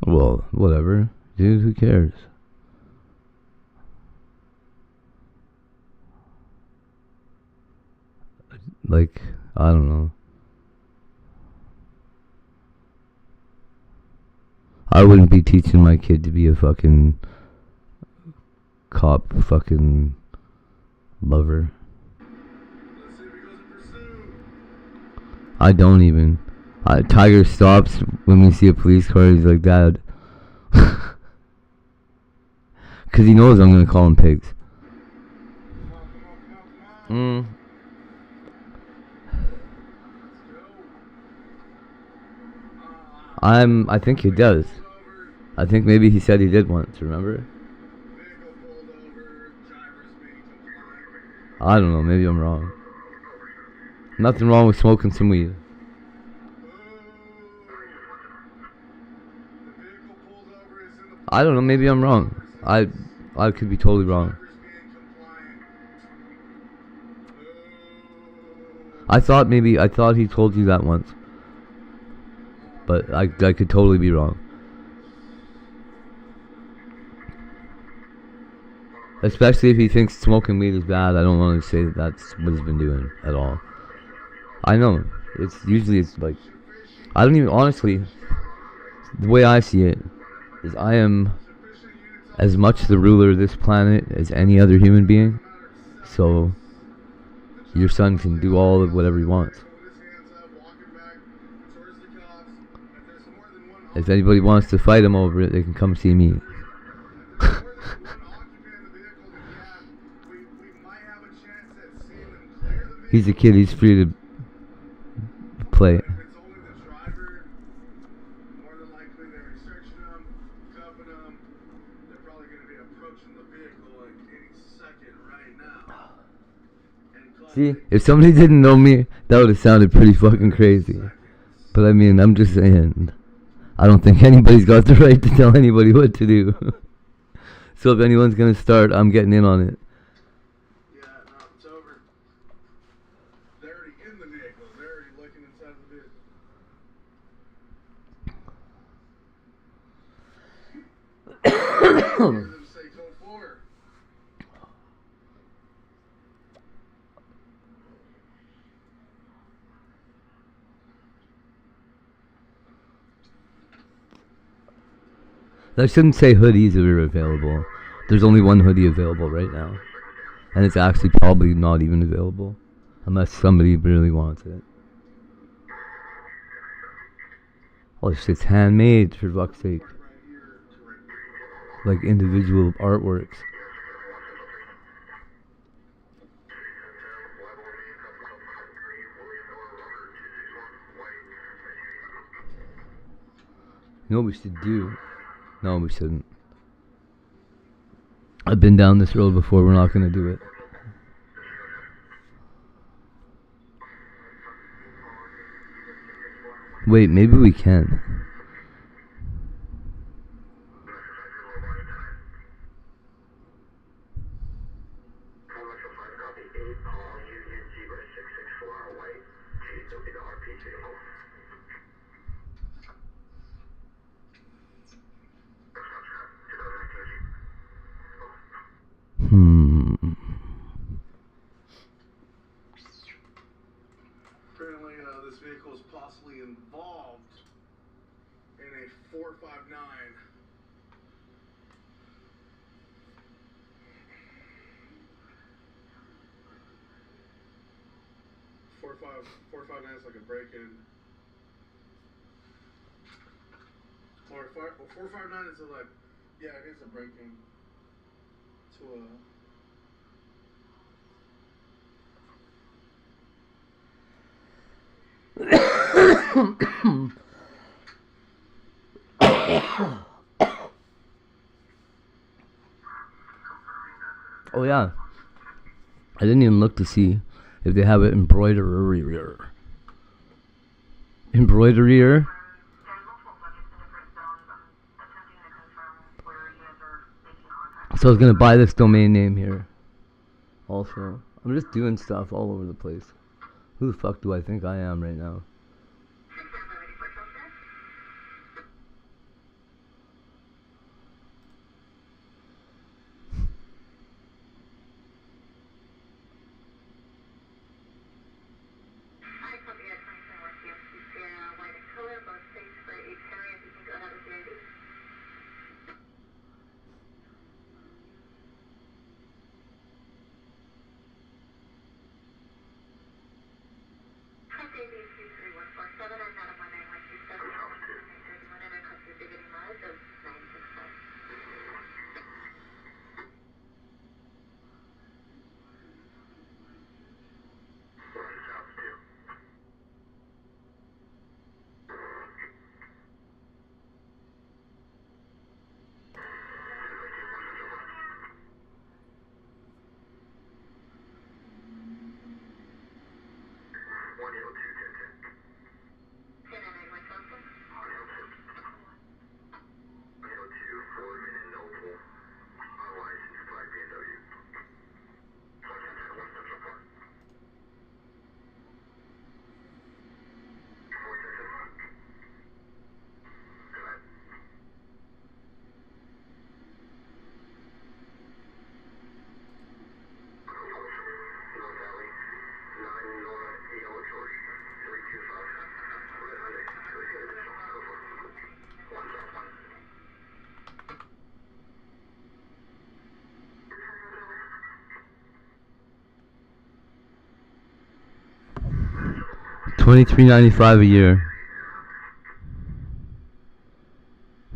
Well, whatever. Dude, who cares? Like, I don't know. I wouldn't be teaching my kid to be a fucking cop fucking lover. I don't even. Tiger stops when we see a police car. He's like, Dad. Because he knows I'm going to call him pigs. I think he does. I think maybe he said he did once, remember? I don't know, maybe I'm wrong. Nothing wrong with smoking some weed. I don't know, maybe I'm wrong. I could be totally wrong. I thought he told you that once. But I could totally be wrong. Especially if he thinks smoking weed is bad. I don't want to say that that's what he's been doing at all. I know. It's like, I don't even, honestly, the way I see it is I am as much the ruler of this planet as any other human being. So your son can do all of whatever he wants. If anybody wants to fight him over it, they can come see me. He's a kid, he's free to play. See, if somebody didn't know me, that would have sounded pretty fucking crazy. But I mean, I'm just saying, I don't think anybody's got the right to tell anybody what to do. So if anyone's gonna start, I'm getting in on it. Yeah, no, it's over. They're already in the vehicle. They're already looking inside the vehicle. Say go forward. I shouldn't say hoodies are available. There's only one hoodie available right now. And it's actually probably not even available. Unless somebody really wants it. Oh, this shit's handmade, for fuck's sake. Like individual artworks. You know what we should do? No, we shouldn't. I've been down this road before, we're not gonna do it. Wait, maybe we can. Apparently, this vehicle is possibly involved in a 459. Four five nine is like a break-in. Or 459 is a like, yeah, it is a break-in to a. Oh yeah, I didn't even look to see if they have it embroidery. So I was gonna buy this domain name here. Also, I'm just doing stuff all over the place. Who the fuck do I think I am right now? $23.95 a year.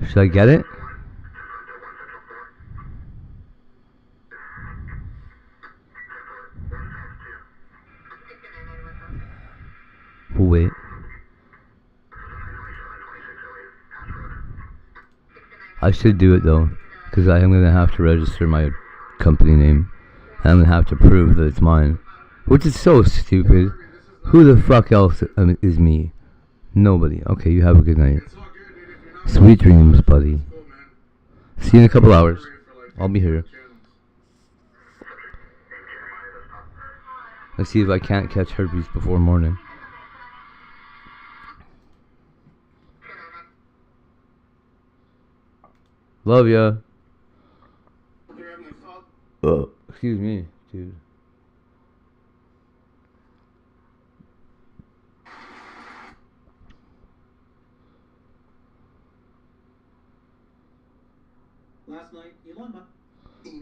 Should I get it? We'll wait. I should do it though, because I am going to have to register my company name. And I'm going to have to prove that it's mine. Which is so stupid. Who the fuck else is me? Nobody. Okay, you have a good night. Sweet dreams, buddy. See you in a couple hours. I'll be here. Let's see if I can't catch herpes before morning. Love ya. Oh, excuse me, dude.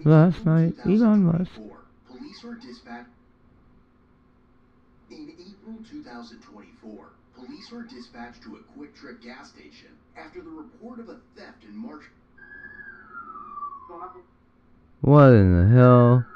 Last night, Elon Musk. Police were dispatched. In April 2024, police were dispatched to a Quick Trip gas station after the report of a theft in March. What in the hell?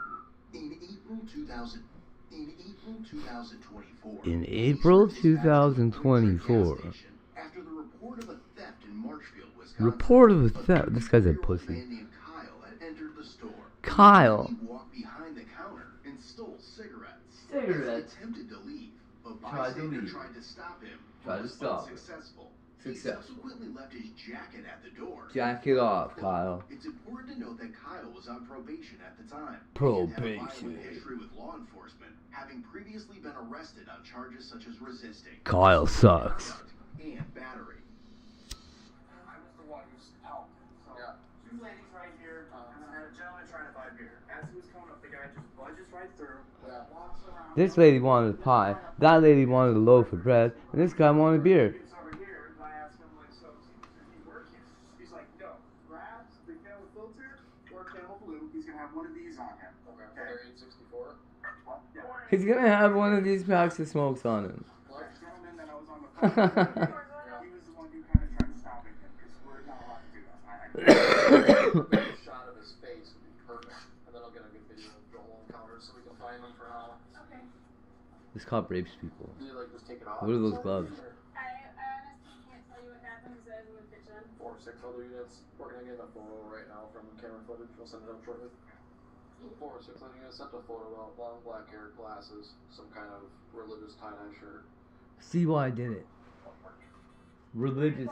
In April 2024. In April 2024. After the report of a theft in Marshfield, Wisconsin. Report of a theft. This guy's a pussy. Man named Kyle had entered the store. Kyle. He walked behind the counter and stole cigarettes. Cigarettes. He attempted to leave, but Tried to stop him. Tried to stop. Successful. He subsequently left his jacket at the door. Jacket off, Kyle. It's important to note that Kyle was on probation at the time. Probation. He had a violent history with law enforcement, having previously been arrested on charges such as resisting. Kyle sucks. And battery. I was the one who's helped. So, two ladies right here, and then I had a gentleman trying to buy beer. As he was coming up, the guy just budges right through, walks around. This lady wanted a pie, that lady wanted a loaf of bread, and this guy wanted beer. Over here, and I asked him, like, so does he work here? He's like, no. Grabs the camel filter or camel blue. He's gonna have one of these on him. Okay. They're 864. What? Yeah. He's gonna have one of these packs of smokes on him. Gentleman that I was on the phone with, he was the one who kind of tried to stop it because we're not allowed to do that. A shot of his face would be perfect, and then I'll get a good video of the whole encounter so we can find him for now. Okay. This cop rapes people. Did he like just take it off? What are those gloves? I honestly can't tell you what happened because I was in the kitchen. 4 or 6 other units. We're gonna get a photo right now from camera footage. We'll send it out shortly. 4 or 6 other units sent a photo about long black hair, glasses, some kind of religious tie-dye shirt. See why I did it. Religious.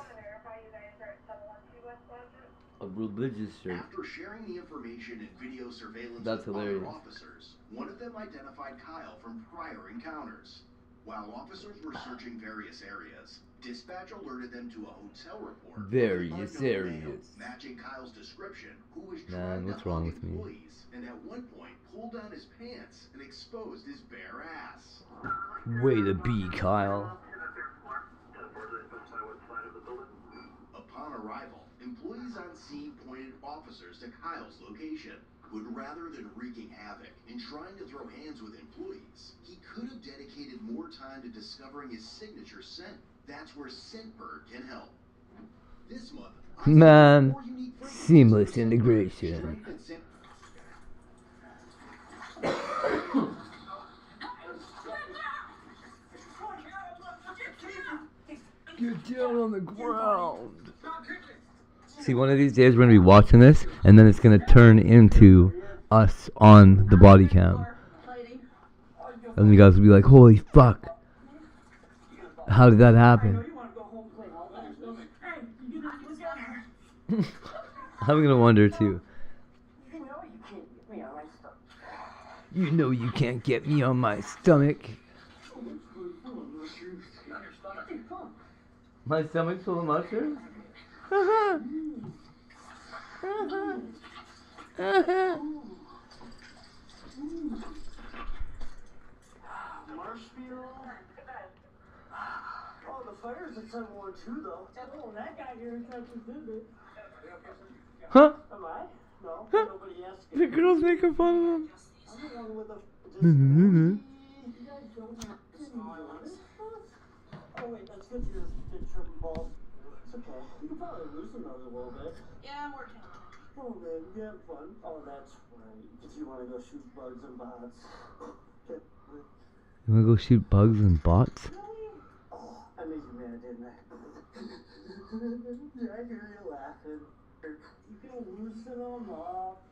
A religious shirt. After sharing the information and video surveillance That's with hilarious. other officers, one of them identified Kyle from prior encounters. While officers were searching various areas, dispatch alerted them to a hotel report. Various areas. Matching Kyle's description, who was Man, trying what's to wrong hug with me? employees, and at one point pulled down his pants and exposed his bare ass. Way to be, Kyle. Upon arrival, employees on scene pointed officers to Kyle's location. But rather than wreaking havoc and trying to throw hands with employees, he could have dedicated more time to discovering his signature scent. That's where Scentbird can help. This month, Man, seamless integration. Get down on the ground. See, one of these days we're going to be watching this, and then it's going to turn into us on the body cam. And you guys will be like, holy fuck. How did that happen? I'm going to wonder too. You know you can't get me on my stomach. My stomach's full of mushrooms? Marshfield. Oh, the fire's at 712 though. Oh, that got your attention, didn't it? Huh? Am I? No, nobody asked. The girl's making fun of him. I'm the one with the. You guys don't have smaller ones. Oh wait, that's good. Your big triple balls. It's okay. You can probably loosen those a little bit. Yeah, I'm working on it. Oh man, you have fun. Oh, that's right. Did you want to go shoot bugs and bots? You wanna go shoot bugs and bots? Oh, I made you mad, didn't I? I hear you laughing. You can loosen them up.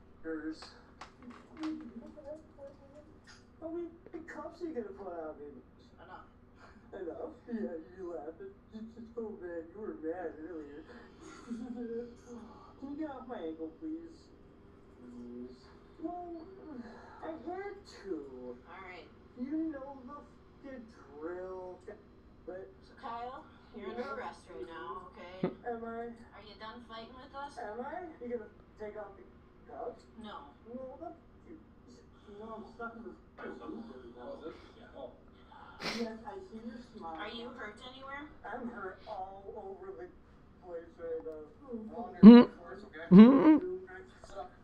How many cups are you gonna put out, baby? Enough. Enough? Yeah, you laughing. Oh man, you were mad earlier. Can you get off my ankle, please? Please. Well, I had to. Alright. You know the drill. But Kyle, you're under arrest right now, okay? am I? Are you done fighting with us? Am I? You gonna take off the cuffs? No. No, that's you. No, I'm stuck in this. Yes, I see your smile. Are you hurt anywhere? I'm hurt all over the place right now.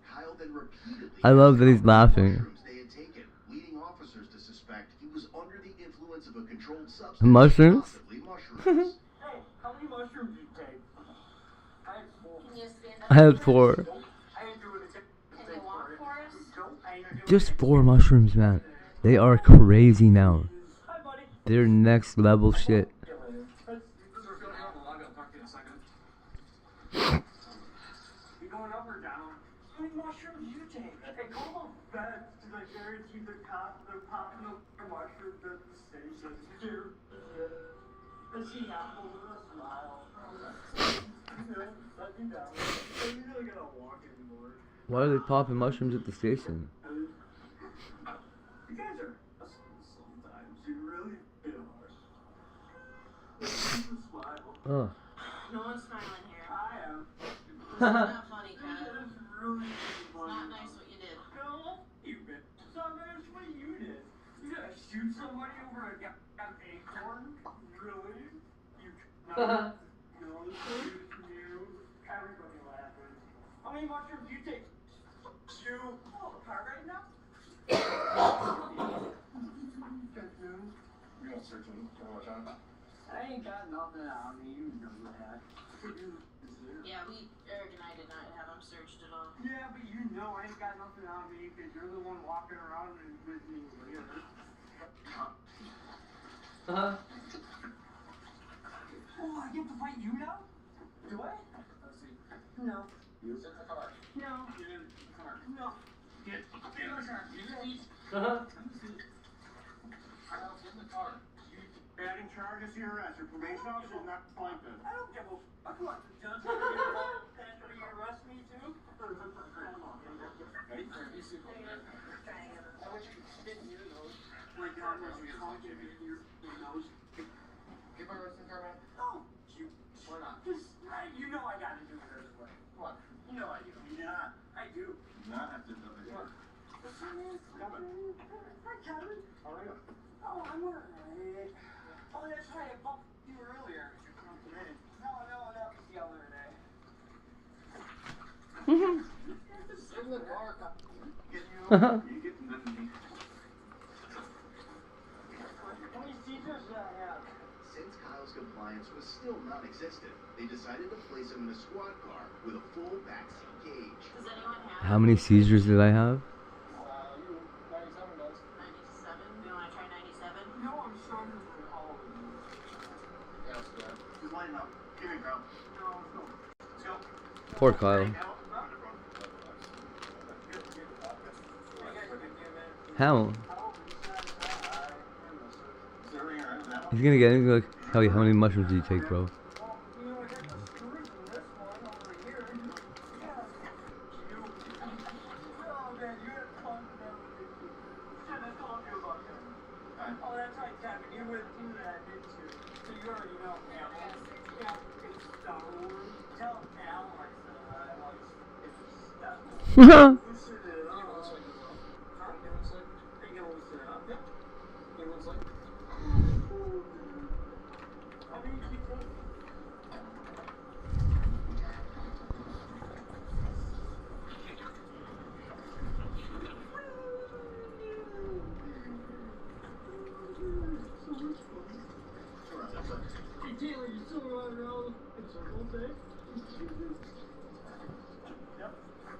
Kyle then repeatedly I love that he's laughing. mushrooms they had taken, leading officers to suspect he was under the influence of a controlled substance. Mushrooms? Possibly mushrooms. Hey, how many mushrooms did you take? I had 4. Can you stand up? I had 4. I ain't doing it. Can you walk for us? Just 4 mushrooms, man. They are crazy now. They're next level shit. You going up or down? How many mushrooms you take? Hey, call the vets, because I guarantee they're popping up the mushrooms at the station. Here. And she happens with a smile. Let me down. You're not gonna walk anymore. Why are they popping mushrooms at the station? You guys are sometimes. You really are. Smile. Oh. No one's smiling here. I am. It's not funny, Kyle. It's really It's not nice what you did. No, you bitch. It's not nice what you did. You gotta shoot somebody over a goddamn acorn? Really? You no, you. Everybody laughing. How many mushrooms do you take? 2. Oh, the car right now? You got searching. Can I watch out? I ain't got nothing on me, you know that. Yeah, Eric and I did not have him searched at all. Yeah, but you know I ain't got nothing on me because you're the one walking around with me later. Oh, I get to fight you now? Do I? Let's see. No. You sit in the car. No. Get in the car. No. Get in the car. Get in the seat. Uh-huh. Kyle, get in the car. Adding charges to your arrest. Your probation officer is not like this. I don't give a fuck what the judge after you arrest me. Your nose. Give my wrist card, man. No. Why not? You know I gotta do it this way. What? You know I do. Yeah. I do. Not have to do it. What? Hi, Kevin. How are you? Oh, I'm alright. Oh, that's right. I bumped you earlier. Not today. No, that was the other day. It's in the dark. You get to me. How many seizures did I have? Since Kyle's compliance was still non-existent, they decided to place him in a squad car with a full backseat cage. Does anyone have? How many seizures did I have? 97 does. 97? You want to try 97? No, I'm stronger than all of them. Yeah, let's do that. Just line up. Give me a ground. No, let's go. Let's go. Poor Kyle. How? He's gonna get it. Like, how many mushrooms do you take, bro? Oh, that's right, Kevin. You went through that, didn't you? So you already know. Yeah, it's Star Wars. Tell Al I said I like it's stuff. Loosen it up. Huh? Are you gonna loosen it up? Yeah. You looks like. How many do you think? Hey Taylor, you still running around in circles, eh? Yep.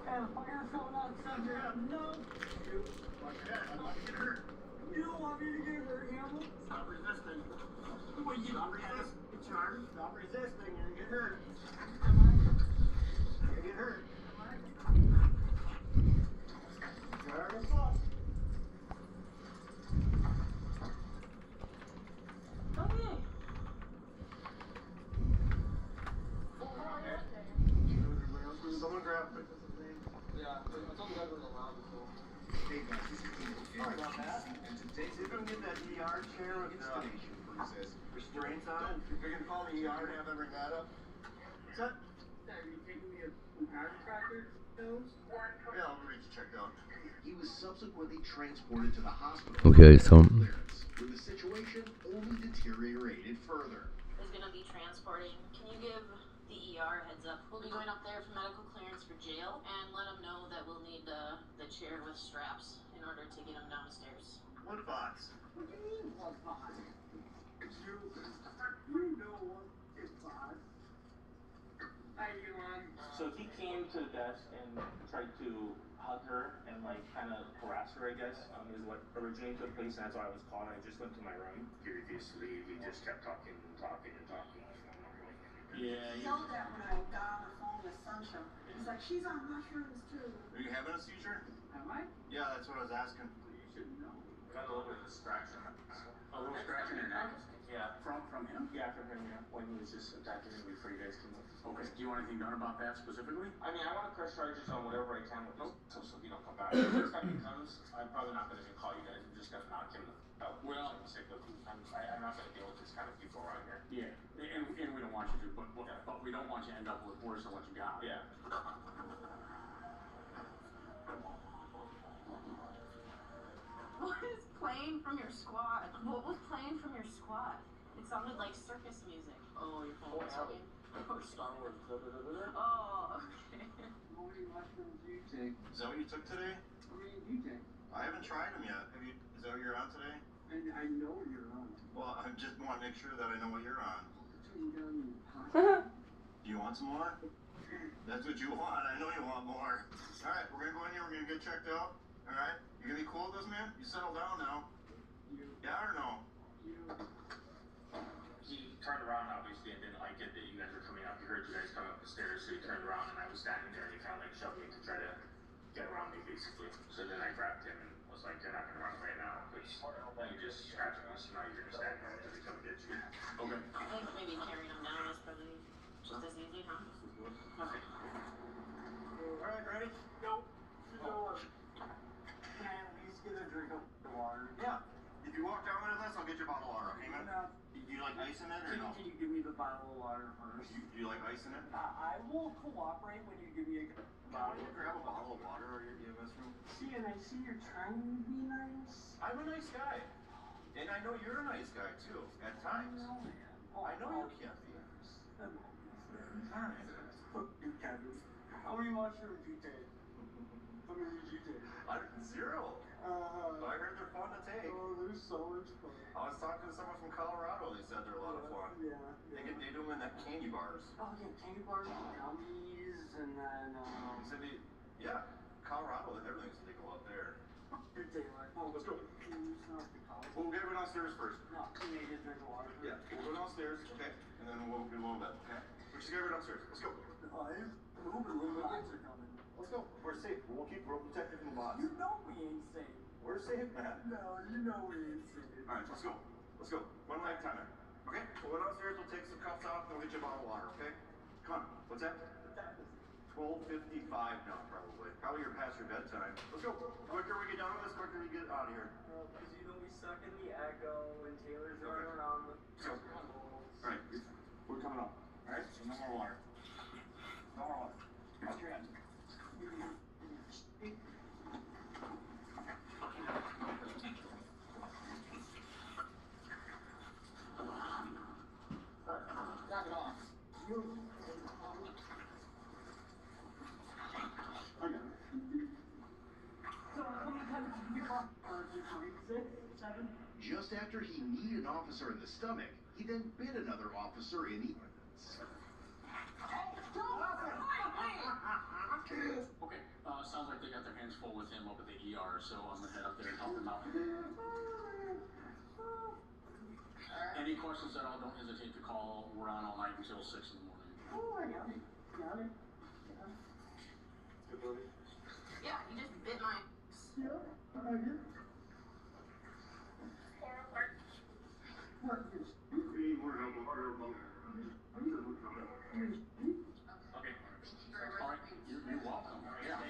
And fire coming out center. No. Watch your head. I'm about to get hurt. You don't want me to get hurt, Hamlet? Stop resisting. Well, you Stop resisting. It's hard. Stop resisting. You're gonna get hurt. Am I? You're gonna get hurt. Hard as fuck. Okay. Someone grab it. Yeah, I told you guys wasn't allowed before. Hey guys, this is Dean. Sorry about that. And today, See if we can get that ER chair with the installation process. restraints on it. If you're gonna call the ER and have them bring that up. What's that? Are you taking me a chiropractor nose? Yeah, I'll reach check out. He was subsequently transported to the hospital. Okay, so Clearance, where the situation only deteriorated further. Is going to be transporting. Can you give the ER heads up? We'll be going up there for medical clearance for jail and let them know that we'll need the chair with straps in order to get him downstairs. What bots? What do you mean, what boss? You know what is boss. Hi, Elon. So he came to the desk and tried to hug her and like kind of harass her, I guess, is what originally took place, and that's why I was called. I just went to my room. He refused to leave. He just kept talking and talking and talking. Yeah. He yelled at when I got on the phone with Sunshine. He's like, she's on mushrooms too. Are you having a seizure? Am I? Yeah, that's what I was asking. You should know. Got a little bit of a scratch on it. A little scratch in your neck? Yeah. From him? Yeah, from him, yeah. When he was just attacking me before you guys came up. Okay. Do you want anything done about that specifically? I mean, I want to press charges on whatever I can with this, so he don't come back. The next time he comes, I'm probably not going to even call you guys. I'm just going to knock him out. Well, I'm sick of I'm not going to deal with this kind of people around here. Yeah, and we don't want you to, but we don't want you to end up with worse than what you got. Yeah. What is playing from your squad? What was playing from your squad? It sounded like circus music. Oh, your phone was out. Or Star Wars. Oh, okay. How many mushrooms do you take? Is that what you took today? How many do you take? I haven't tried them yet. Is that what you're on today? And I know you're on. Well, I just want to make sure that I know what you're on. Between down in the pocket. Do you want some more? That's what you want. I know you want more. All right, we're gonna go in here. We're gonna get checked out. All right, you gonna be cool with this, man? You settle down now. Yeah or no? He turned around, obviously, and didn't like it that you guys were coming up. He heard you guys coming up the stairs, so he turned around, and I was standing there, and he kind of like shoved me to try to get around me, basically. So then I grabbed him and was like, "You're not gonna run right now, because you just scratched me, so now you're gonna stand there until he comes get you." Okay. I think maybe carrying him down is probably just as easy, huh? Okay. All right, ready? Go. Through the door. Can I at least get a drink of water? Yeah. If you walk down with us, I'll get your bottle of water, okay, man? No. Do you like ice in it or no? Can you give me the bottle of water first? Do you like ice in it? I will cooperate when you give me a bottle. Can you grab a bottle of water or your EMS room? See, and I see you're trying to be nice. I'm a nice guy. And I know you're a nice guy too, at times. No, man. I know you can be. Alright. You can be. How many mushrooms you take? How many did you take? 0. I heard they're fun to take. Oh, they're so much fun. I was talking to someone from Colorado. They said they're a lot of fun. Yeah. They do them in that candy bars. Oh, yeah, candy bars and gummies, and then, They said yeah, Colorado, everything's legal up there. Good day, like, oh, let's go. We'll get downstairs first. No, you need to drink water. Yeah, we'll go downstairs, okay? And then we'll do a little bit, okay? We'll just get downstairs. Let's go. I'm moving. The lights are coming. Let's go. We're safe. We'll keep protected from the bots. You know we ain't safe. We're safe, man. No, you know we ain't safe. Alright, let's go. Let's go. One leg timer. Okay? We'll go downstairs, we'll take some cups off, and we'll get you a bottle of water, okay? Come on. What's that? 12:55 now, probably. Probably you're past your bedtime. Let's go. Quicker we get done with this, quicker we get out of here. Because you know we suck in the echo, and Taylor's running around with Alright, we're coming up. Alright? So no more water. No more water. Watch your hands. Knock it off. Just after he kneed an officer in the stomach, he then bit another officer in the... Okay, sounds like they got their hands full with him up at the ER, so I'm gonna head up there and help him out. Any questions at all, don't hesitate to call. We're on all night until 6 in the morning. Oh, I got it. Good movie. Yeah, you just bit my. Yeah, I did. Okay. Alright, you're welcome. Yeah. I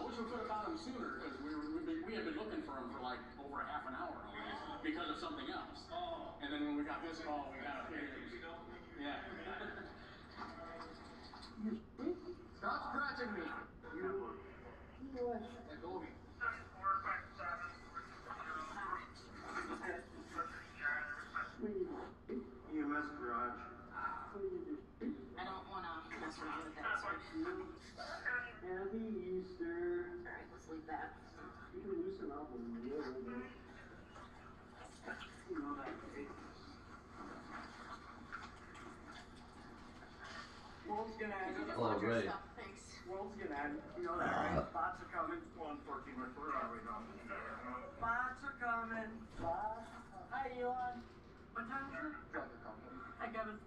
wish we could have found him sooner, because we had been looking for him for like over a half an hour because of something else. And then when we got this call, we got a yeah. Stop scratching me. Let go of me. EMS garage. I don't want to mess around with that. Happy Easter. Alright, let's leave that. You can loosen up a little bit. You know that. World's gonna end. Oh, right. Thanks. World's gonna end. You know that, right? Bots are coming. 114, where are we now? Bots are coming. Bots. Hi, Elon. What time is it? Hi, Kevin.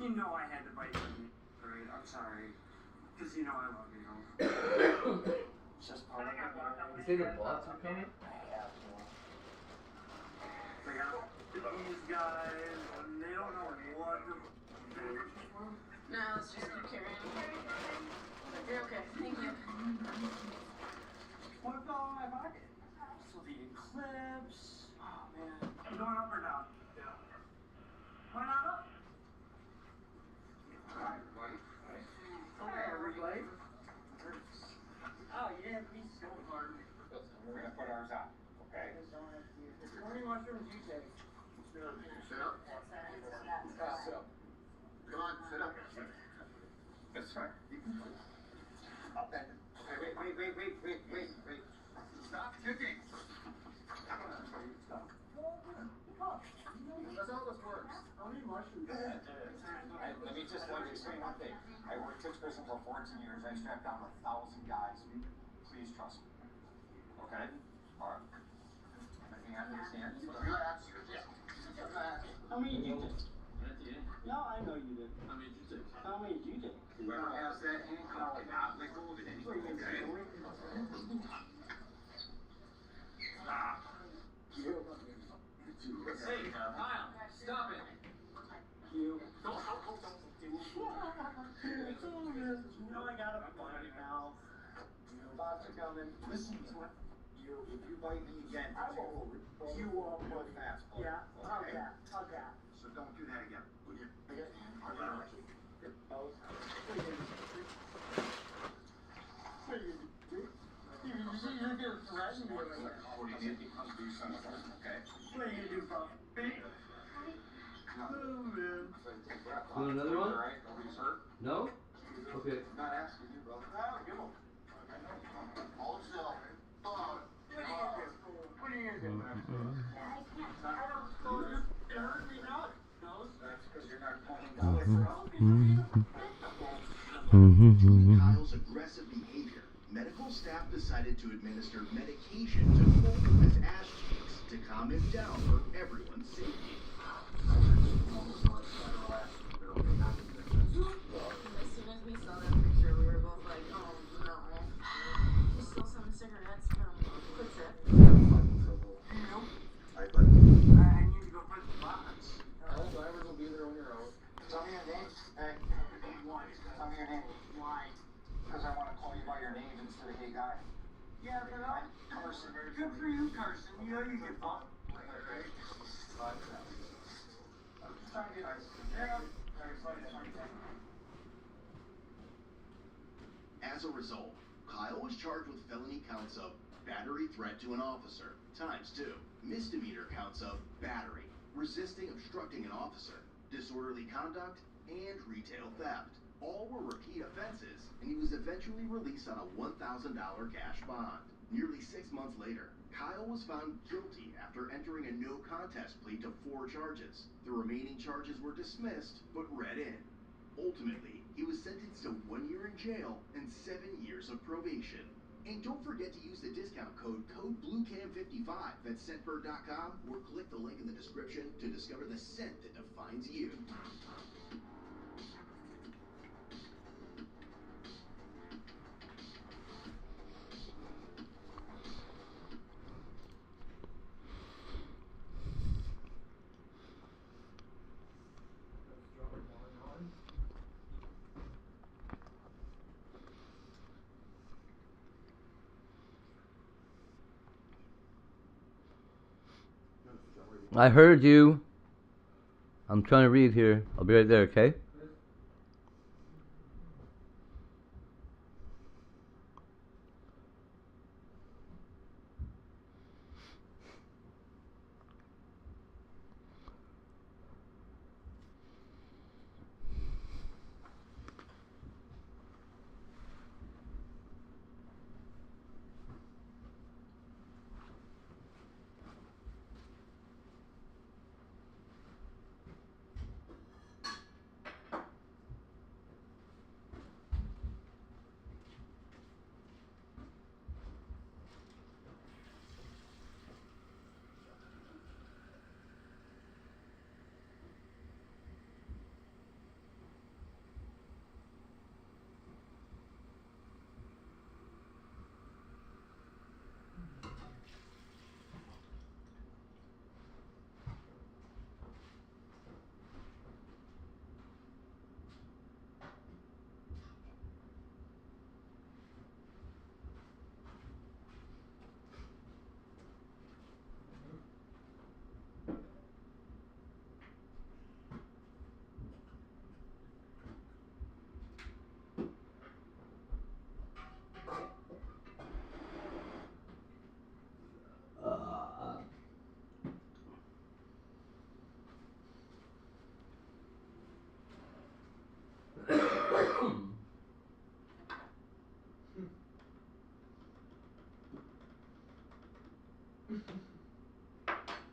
You know I had to bite you. Right, I'm sorry. Because you know I love you. It's just part of it. You say the bots are coming? They got these guys, and they don't know what to do. No, let's just keep carrying. You're okay. Thank you. What fell in my pocket? So the eclipse. Oh man. I'm going up or down? Yeah. Why not up? Okay, everybody. Oh yeah, be so hard. We're gonna put ours out, okay? How many mushrooms do you take? Sit up. Sit up. Come on, sit up. That's right. Up then. Okay, wait. Stop kicking. That's how this works. How many mushrooms? Let me just explain one thing. I worked in prison for 14 years. I strapped down 1,000 guys. Please trust me. Okay? Alright. I think I understand. Relax. How many did you take? No, I know you did. How many did you take? How many did you take? Whoever has that handcuff cannot let go of it anymore. Okay? Hey, Kyle, stop it. You. Don't. You know I got a funny mouth. Bots are coming. Listen to what You If you bite me again, I will. You will. real fast, bud. Yeah. How's Okay? that? How's that? So don't do that again, will you? Okay. All right. What are you gonna do? What are you gonna do? You're gonna threaten me right now. What do you need? I'll do something, okay? What are you gonna do, bro? Oh, man. Want another one? Alright, nobody's hurt. No? Okay. Not asking you, brother. No, give him. I know. Hold still. What are you gonna do? What are you gonna do? I can't. I don't know. It hurt me now. That's because you're not pointing Due to Kyle's aggressive behavior, medical staff decided to administer medication to both of his ass cheeks to calm him down for everyone's safety. As soon as we saw that picture, we were both like, oh no. We stole some cigarettes from Quick Trip. Nope. I bet. I need to go put the box. All drivers will be there on your own. Tell me your name. Hey. Why? Tell me your name. Why? Because I want to call you by your name instead of hey guy. Yeah, but I. Carson. Good for you, Carson. You know you get bumped. As a result, Kyle was charged with felony counts of battery threat to an officer, ×2, misdemeanor counts of battery, resisting obstructing an officer, disorderly conduct, and retail theft. All were repeat offenses, and he was eventually released on a $1,000 cash bond. Nearly 6 months later, Kyle was found guilty after entering a no contest plea to 4 charges. The remaining charges were dismissed, but read in. Ultimately, he was sentenced to 1 year in jail and 7 years of probation. And don't forget to use the discount code BLUECAM55 at scentbird.com or click the link in the description to discover the scent that defines you. I heard you. I'm trying to read here. I'll be right there, okay?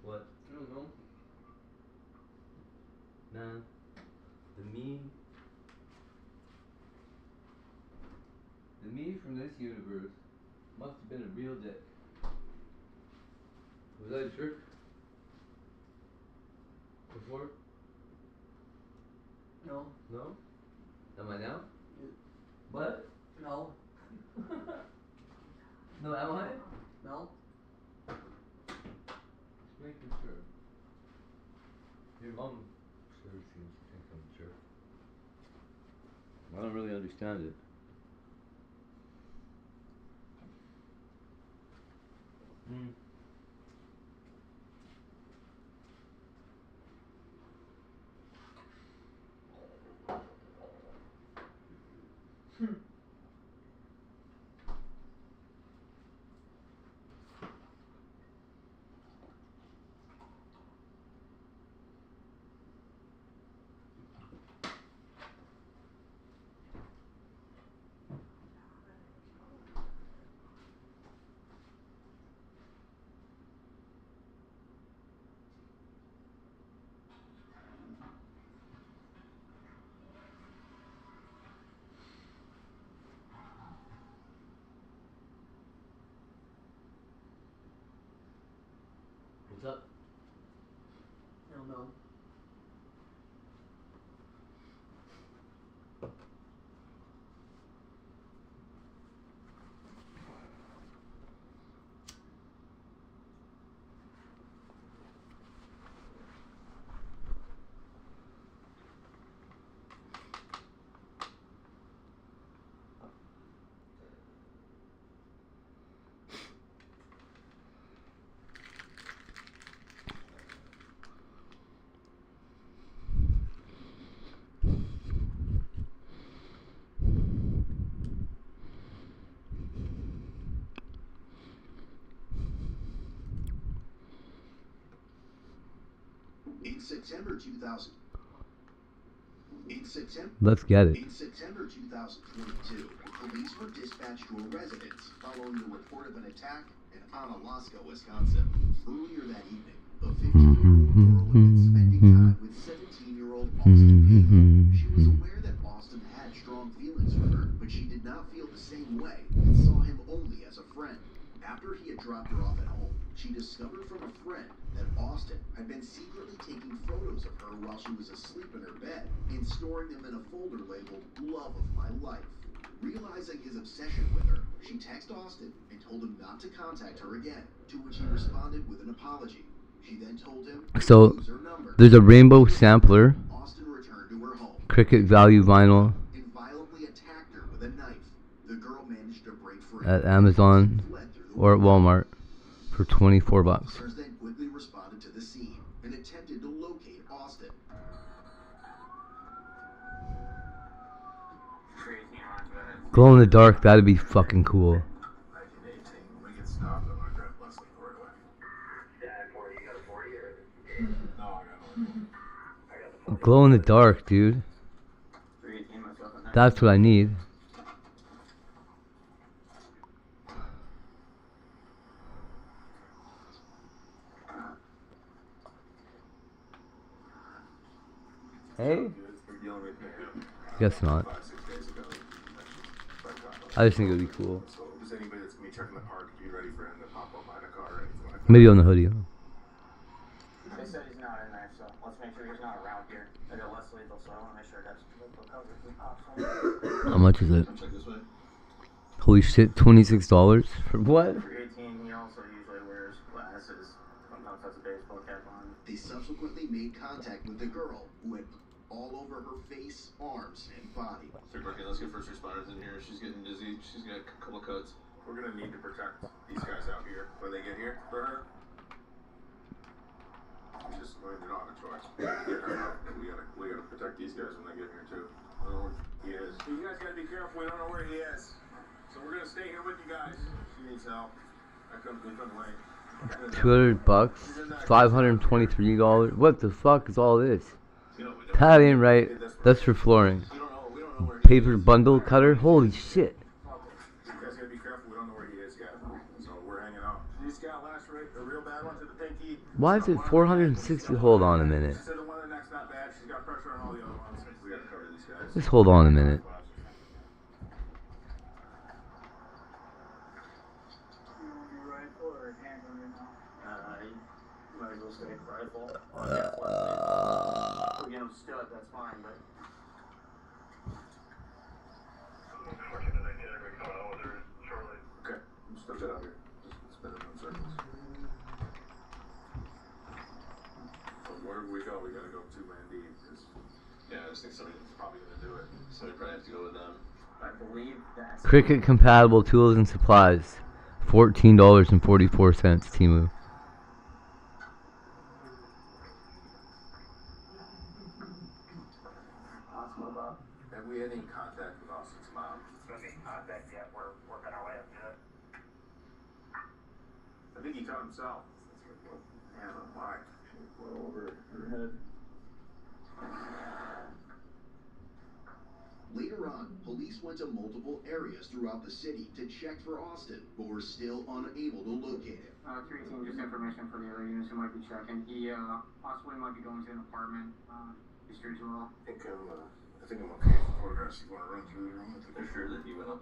What? I don't know. Man, the me from this universe must have been a real dick. Was I a jerk before? No. No? Am I now? Yeah. What? No. No, am I? No. Just making sure. Your mom sure seems to think I'm a jerk. I don't really understand it. Mm. What's up? I don't know. In September 2000. Let's get it. In September 2022, police were dispatched to a residence following the report of an attack in Onalaska, Wisconsin. Earlier that evening, a 15-year-old girl had been spending time with 17-year-old Austin Payne. She was aware that Austin had strong feelings for her, but she did not feel the same way and saw him only as a friend. After he had dropped her off at home, she discovered from a friend that Austin had been secretly taking photos of her while she was asleep in her bed and storing them in a folder labeled Love of My Life. Realizing his obsession with her, she texted Austin and told him not to contact her again, to which he responded with an apology. She then told him So, there's a rainbow sampler, Austin returned to her home, Cricket Value Vinyl, and violently attacked her with a knife. The girl managed to break free at Amazon or at Walmart for $24. Officers then quickly responded to the scene and attempted to locate Austin. Glow in the dark, that'd be fucking cool. 1918, when we get stopped, I'm gonna grab Leslie for it away. Yeah, 40, you got a 40 or? No, I got no. Glow in the dark, dude. 318 myself and That's what I need. Hey? Guess not. I just think it would be cool. So, is anybody that's gonna be checking the park, be ready for him to pop up behind a car or anything like that? Maybe on the hoodie. They said he's not in there, so let's make sure he's not around here. I got less lethal, so I want to make sure that's lethal coverage if he pops in. How much is it? Check this way. Holy shit, $26 for what? For 18, he also usually wears glasses. Sometimes has a baseball cap on. They subsequently made contact with the girl, who had all over her face, arms, and body. So, Brookie, let's get first responders in here. She's getting dizzy. She's got a couple cuts. We're gonna need to protect these guys out here when they get here for her. We just, we don't have a choice. We gotta protect these guys when they get here too. I don't know where he is. You guys gotta be careful. We don't know where he is. So we're gonna stay here with you guys. She needs help. We couldn't wait. $200, $523. What the fuck is all this? That ain't right. That's for flooring. Paper bundle cutter. Holy shit. You guys gotta be careful. We don't know where he is yet. So we're hanging out. She's got lacerate, a real bad one to the pinky. Why is it 460? Hold on a minute. She said the one in the neck's not bad. She's got pressure on all the other ones. We gotta cover these guys. Just hold on a minute. Rifle or handgun right now? You might as well stay rifle. We'll get him stood, that's fine, but. Okay, I'm just gonna get out here. Just spin it in circles. So wherever we go, we gotta go two-man deep. Yeah, I just think somebody's probably gonna do it. So we probably have to go with them. I believe that's. Cricket compatible tools and supplies. $14.44 Temu. Have we had any contact with Austin's mom? No contact yet. We're working our way up to it. I think he cut himself. Yeah, but why? Blow over her head. Later on, police went to multiple areas throughout the city to check for Austin, but were still unable to locate him. 318, just information for the other units who might be checking. He possibly might be going to an apartment. These streets well. I think I'm okay with photographs. You want to run through the room? I think I'm sure that you will.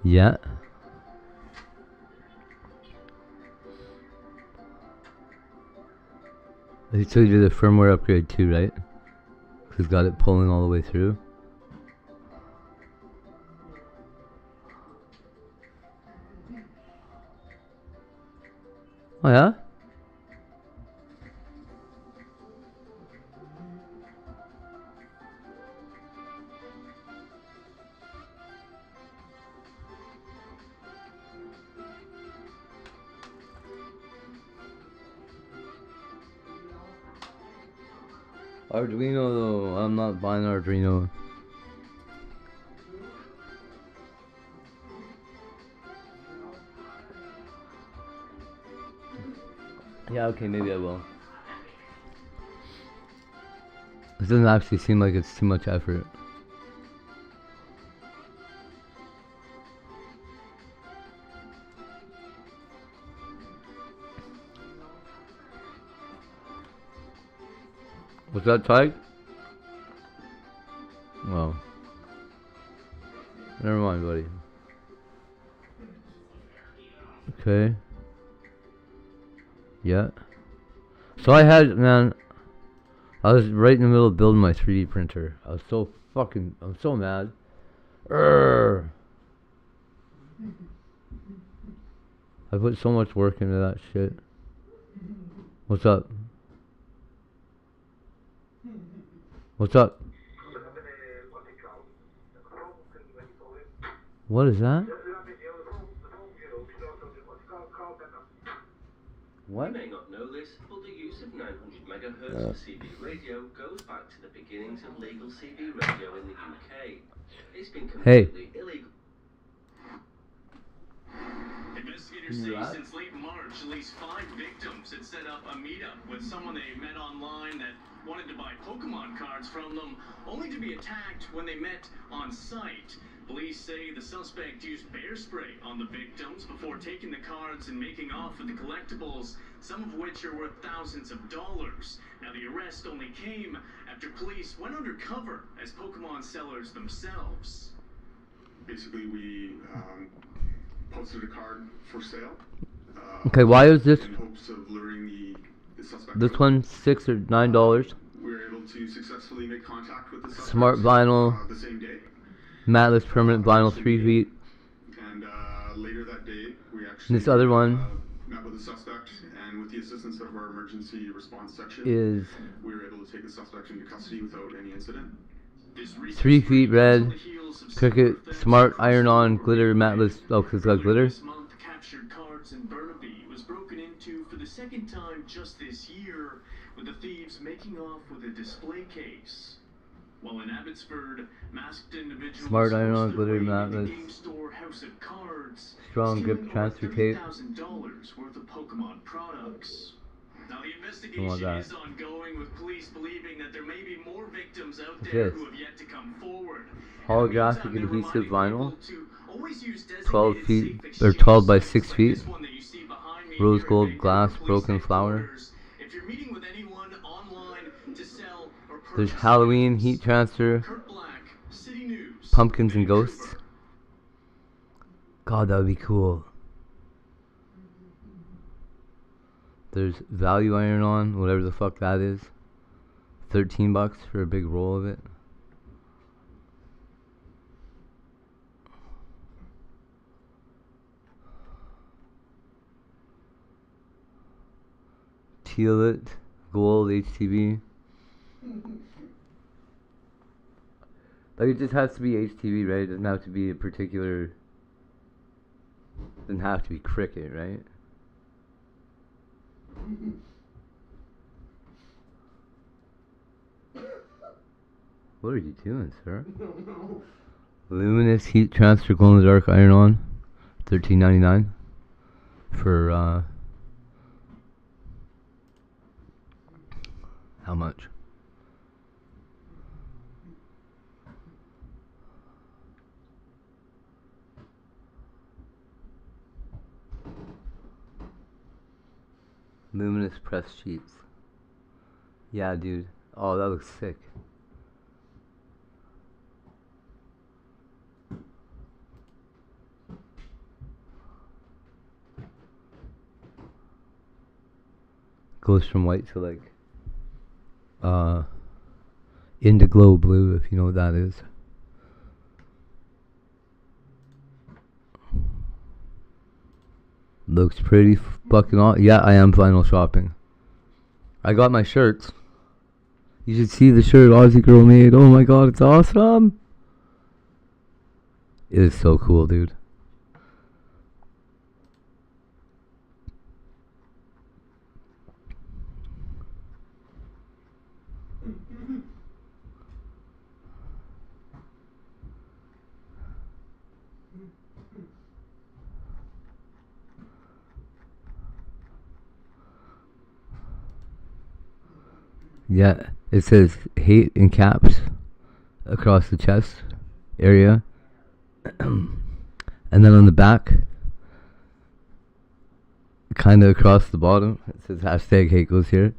Yeah. They told you the firmware upgrade too, right? Who's got it pulling all the way through? Oh yeah? Arduino though, I'm not buying Arduino. Yeah, okay, maybe I will. It doesn't actually seem like it's too much effort. Was that tight? Well, never mind, buddy. Okay. Yeah. So I was right in the middle of building my 3D printer. I'm so mad. Urgh. I put so much work into that shit. What's up? What's up? What is that? What? You may not know this, but the use of 900 megahertz for CB radio goes back to the beginnings of legal CB radio in the UK. It's been completely illegal. Investigators say since late March, at least 5 victims had set up a meetup with someone they met online that wanted to buy Pokemon cards from them, only to be attacked when they met on site. Police say the suspect used bear spray on the victims before taking the cards and making off with the collectibles, some of which are worth thousands of dollars. Now, the arrest only came after police went undercover as Pokemon sellers themselves. Basically, we posted a card for sale. Okay, why is this? In hopes of luring the suspect. This one $6 or $9. We were able to successfully make contact with the suspect. Smart vinyl. The same day. Matless permanent vinyl 3 feet. And later that day, we actually And this other one met with the suspect, and with the assistance of our emergency response section, we were able to take the suspect into custody without any incident. 3 feet red, cricket, smart iron-on glitter matless. Oh, because it's got glitter. This month, captured cards in Burnaby was broken into for the second time just this year, with the thieves making off with a display case. While in Abbotsford, masked individuals Smart iron-on glitter matless. game store House of Cards, Strong grip transfer tape. $30,000 worth of Pokemon products. Now the investigation is ongoing, with police believing that there may be more victims out there who have yet to come forward. Holographic adhesive vinyl. 12 feet or 12 by 6 feet. Rose gold glass broken flower. If you're meeting with anyone online to sell or purchase, there's Halloween heat transfer. Pumpkins and ghosts. God, that would be cool. There's value iron on, whatever the fuck that is. $13 for a big roll of it. teal it, gold, HTV. Like, it just has to be HTV, right? It doesn't have to be a particular... Doesn't have to be cricket, right? What are you doing, sir? No. Luminous heat transfer glow in the dark iron on, $13.99 for how much? Luminous press sheets. Yeah, dude. Oh, that looks sick. Goes from white to like indigo blue, if you know what that is. Looks pretty fucking awesome. Yeah, I am vinyl shopping. I got my shirts. You should see the shirt Aussie Girl made. Oh my god, it's awesome. It is so cool, dude. Yeah, it says hate in caps across the chest area. And then on the back, kind of across the bottom, it says hashtag hate goes here.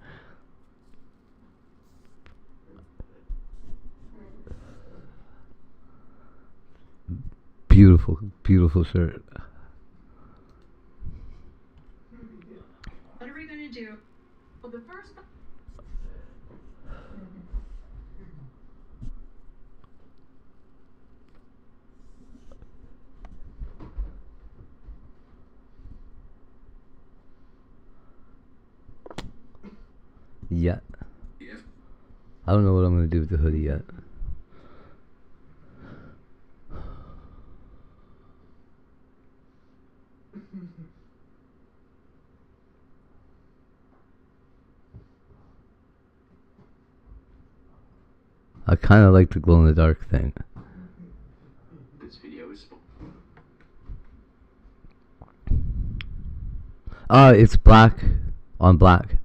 Beautiful, beautiful shirt. What are we gonna do? Well, the first. Yeah. I don't know what I'm gonna do with the hoodie yet. I kind of like the glow in the dark thing. This video is It's black on black.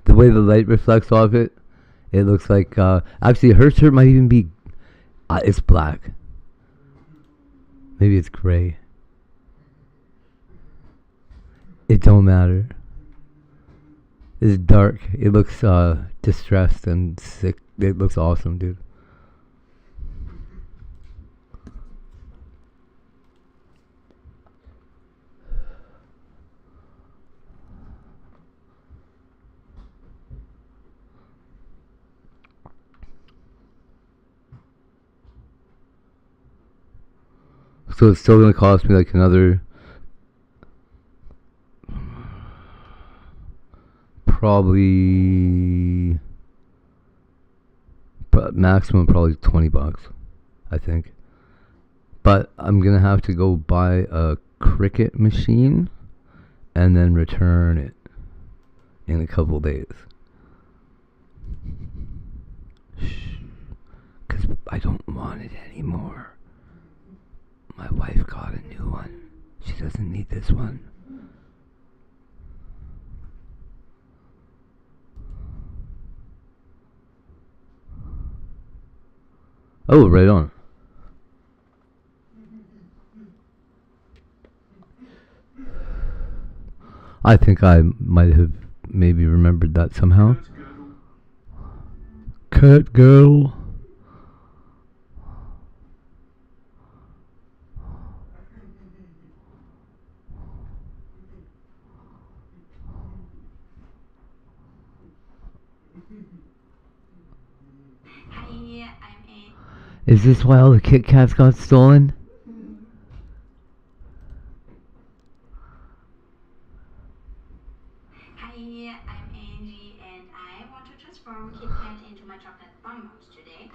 The way the light reflects off it, it looks like, actually her shirt might even be, it's black. Maybe it's gray. It don't matter. It's dark. It looks, distressed and sick. It looks awesome, dude. So it's still gonna cost me like another probably maximum probably $20, I think. But I'm gonna have to go buy a Cricut machine and then return it in a couple days. Cause I don't want it anymore. My wife got a new one. She doesn't need this one. Oh, right on. I think I might have maybe remembered that somehow. Cut girl. Is this why all the Kit Kats got stolen? Hi, I'm Angie, and I want to transform Kit Kat into my chocolate bonbons today.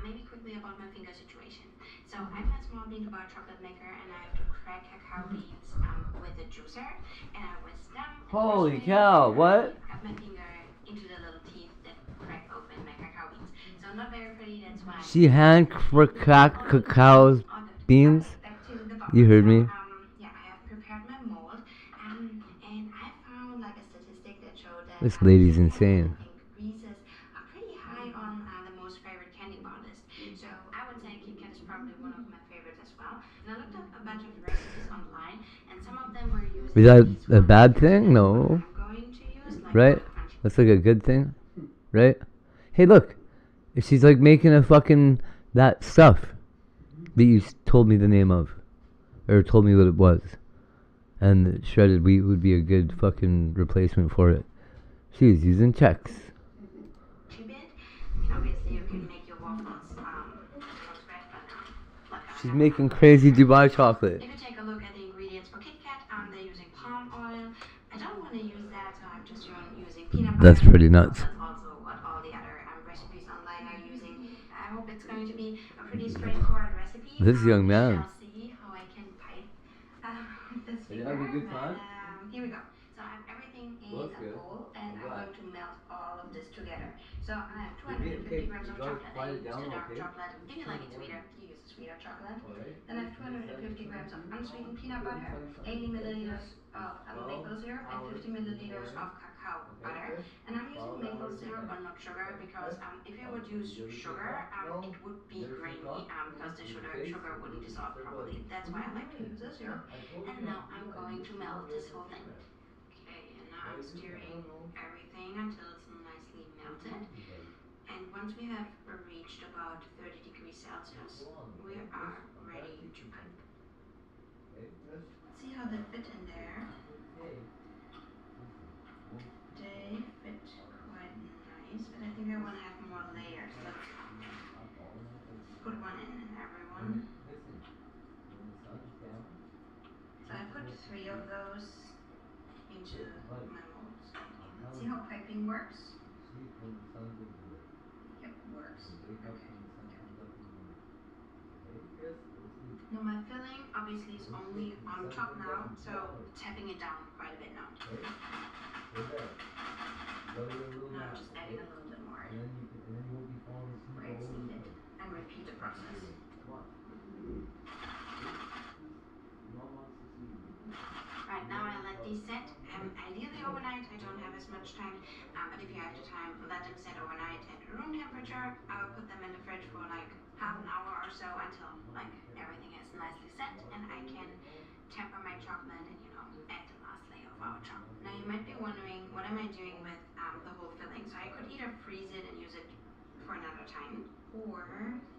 Maybe quickly about my finger situation. So I have a small bean to bar chocolate maker, and I have to crack cacao beans with a juicer, and I whisk them. Holy cow! What? Cut my finger into the little teeth that crack open my cacao beans. So not very pretty. That's why. She hand cracked cacao beans. Back to the box. You heard me. Yeah, I have prepared my mold, and I found like a statistic that showed that This lady's insane. Reese's are pretty high on the most favorite candy bar list. So I would say Kit Kat is probably one of my favorites as well. And I looked up a bunch of recipes online, and some of them were using. Is that a bad thing? No. Right? That's like a good thing, right? Hey, look. She's like making a fucking that stuff that you told me the name of, or told me what it was, and shredded wheat would be a good fucking replacement for it. She's using checks. Obviously, you can make your waffles from scratch, but She's making crazy Dubai chocolate. if you take a look at the ingredients for Kit Kat, they're using palm oil. I don't want to use that, so I'm just using peanut butter. That's pretty nuts. That's also what all the other recipes online are using. I hope it's going to be a pretty straightforward recipe. This young man. We shall see how I can pipe this figure. Having a good time? Here we go. So I have everything in a bowl, and I'm going to melt all of this together. So I have 250 grams of chocolate. I use the dark chocolate. If you like it sweeter, you use the sweeter chocolate. Then I have 250 grams of unsweetened peanut butter, 80 milliliters of maple syrup, and 50 milliliters of cacao butter. And I'm using maple syrup or not sugar because if you would use sugar, it would be grainy because the sugar wouldn't dissolve properly. That's why I like to use the syrup. And now I'm going to melt this whole thing. Okay, and now I'm stirring everything until it's nicely melted. And once we have reached about 30 degrees Celsius, we are ready to pipe. Let's see how they fit in there. They fit quite nice, but I think I want to have more layers. Let's put one in everyone. So I put 3 of those into my molds. See how piping works? Yep, works. Now my filling obviously is only on top now, so tapping it down quite a bit now. Now I'm just adding a little bit more where it's needed and repeat the process. Right, now I let these set. Ideally overnight. I don't have as much time, but if you have the time, let them set overnight at room temperature. I will put them in the fridge for like half an hour or so until like everything is nicely set, and I can temper my chocolate and add the last layer of our chocolate. Now you might be wondering, what am I doing with the whole filling? So I could either freeze it and use it for another time, or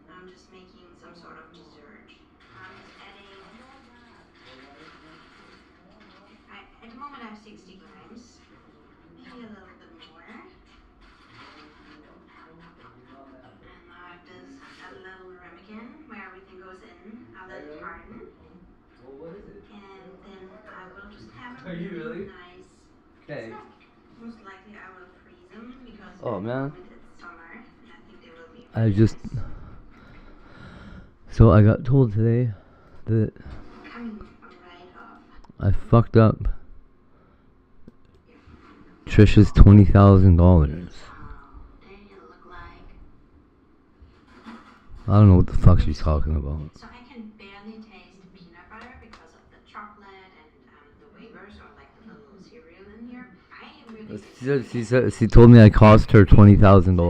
I'm just making some sort of dessert. I'm just adding. At the moment I have 60 grams, maybe a little bit more. And now I have this a little ramekin where everything goes in. I'll let it harden. And then I will just have a really nice snack. Most likely I will freeze them because at the moment it's summer and I think they will be nice. So I got told today that I fucked up Trisha's $20,000. I don't know what the fuck she's talking about. So I can barely taste peanut butter because of the chocolate and the wafers or like the little cereal in here. I really She told me I cost her $20,000. I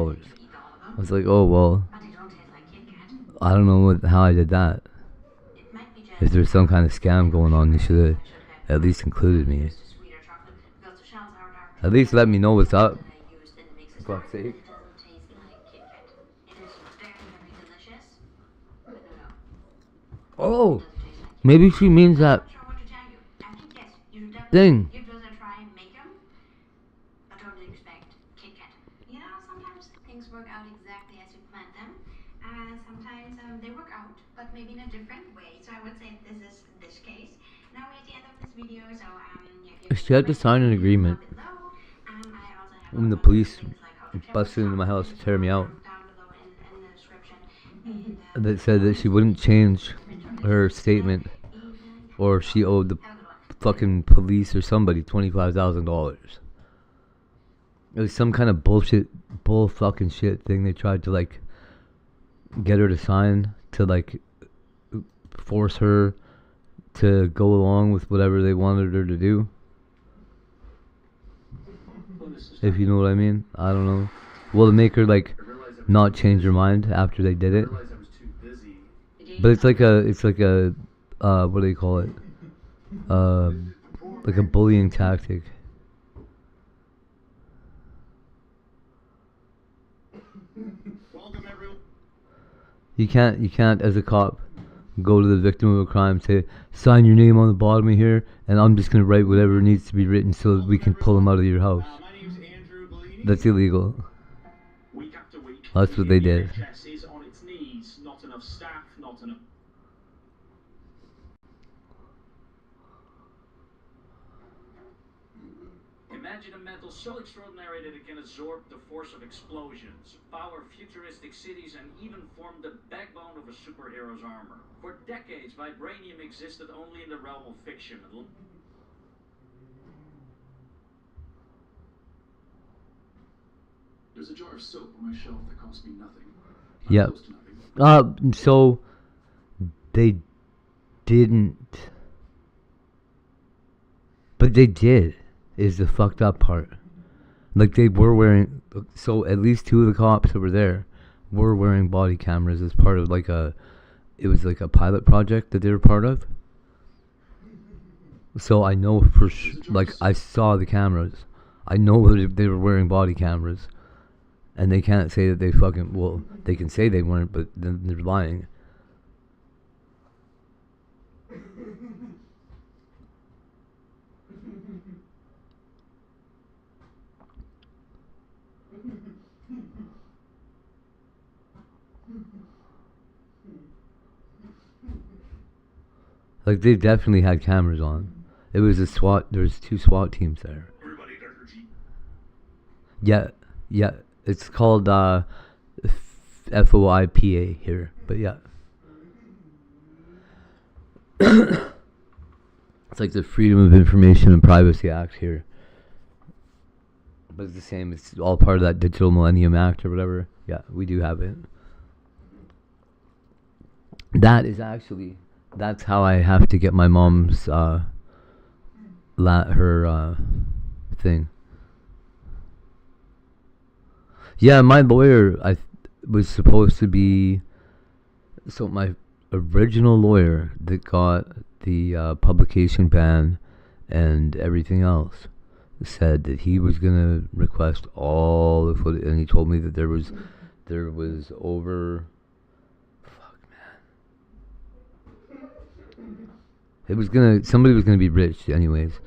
was like, oh well. I don't know how I did that. If there's some kind of scam going on, you should have at least included me. At least let me know what's up. For fuck's sake. Oh, maybe she means that thing. Give those a try, make them, but don't expect Kit Kat. Sometimes things work out exactly as you planned them. Sometimes this case. Now we're at the end of this video, so She had to sign an agreement when the police busted into my house to tear me out. That said that she wouldn't change her statement, or she owed the fucking police or somebody $25,000. It was some kind of bull fucking shit thing they tried to like get her to sign, to like force her to go along with whatever they wanted her to do. If you know what I mean. I don't know. Well, to make her like not change her mind after they did it. But it's like a what do you call it? Like a bullying tactic. You can't as a cop go to the victim of a crime, say, sign your name on the bottom of here, and I'm just gonna write whatever needs to be written so that we can pull him out of your house. That's illegal. That's what they did. Is on its knees. Not enough staff, not enough. Imagine a metal so extraordinary that it can absorb the force of explosions, power futuristic cities, and even form the backbone of a superhero's armor. For decades, vibranium existed only in the realm of fiction. There's a jar of soap on my shelf that cost me nothing. Yep. So they didn't, but they did. Is the fucked up part. Like they were wearing, so at least two of the cops that were there were wearing body cameras as part of like it was like a pilot project that they were part of. So I know for like I saw the cameras. I know that they were wearing body cameras. And they can't say that they fucking, well, they can say they weren't, but then they're lying. Like they definitely had cameras on. It was a SWAT. There's 2 SWAT teams there. Yeah. It's called FOIPA here, but yeah. It's like the Freedom of Information and Privacy Act here. But it's the same. It's all part of that Digital Millennium Act or whatever. Yeah, we do have it. That's how I have to get my mom's her thing. Yeah, my lawyer was supposed to be, so my original lawyer that got the publication ban and everything else said that he was gonna request all the footage, and he told me that there was over, somebody was gonna be rich anyways,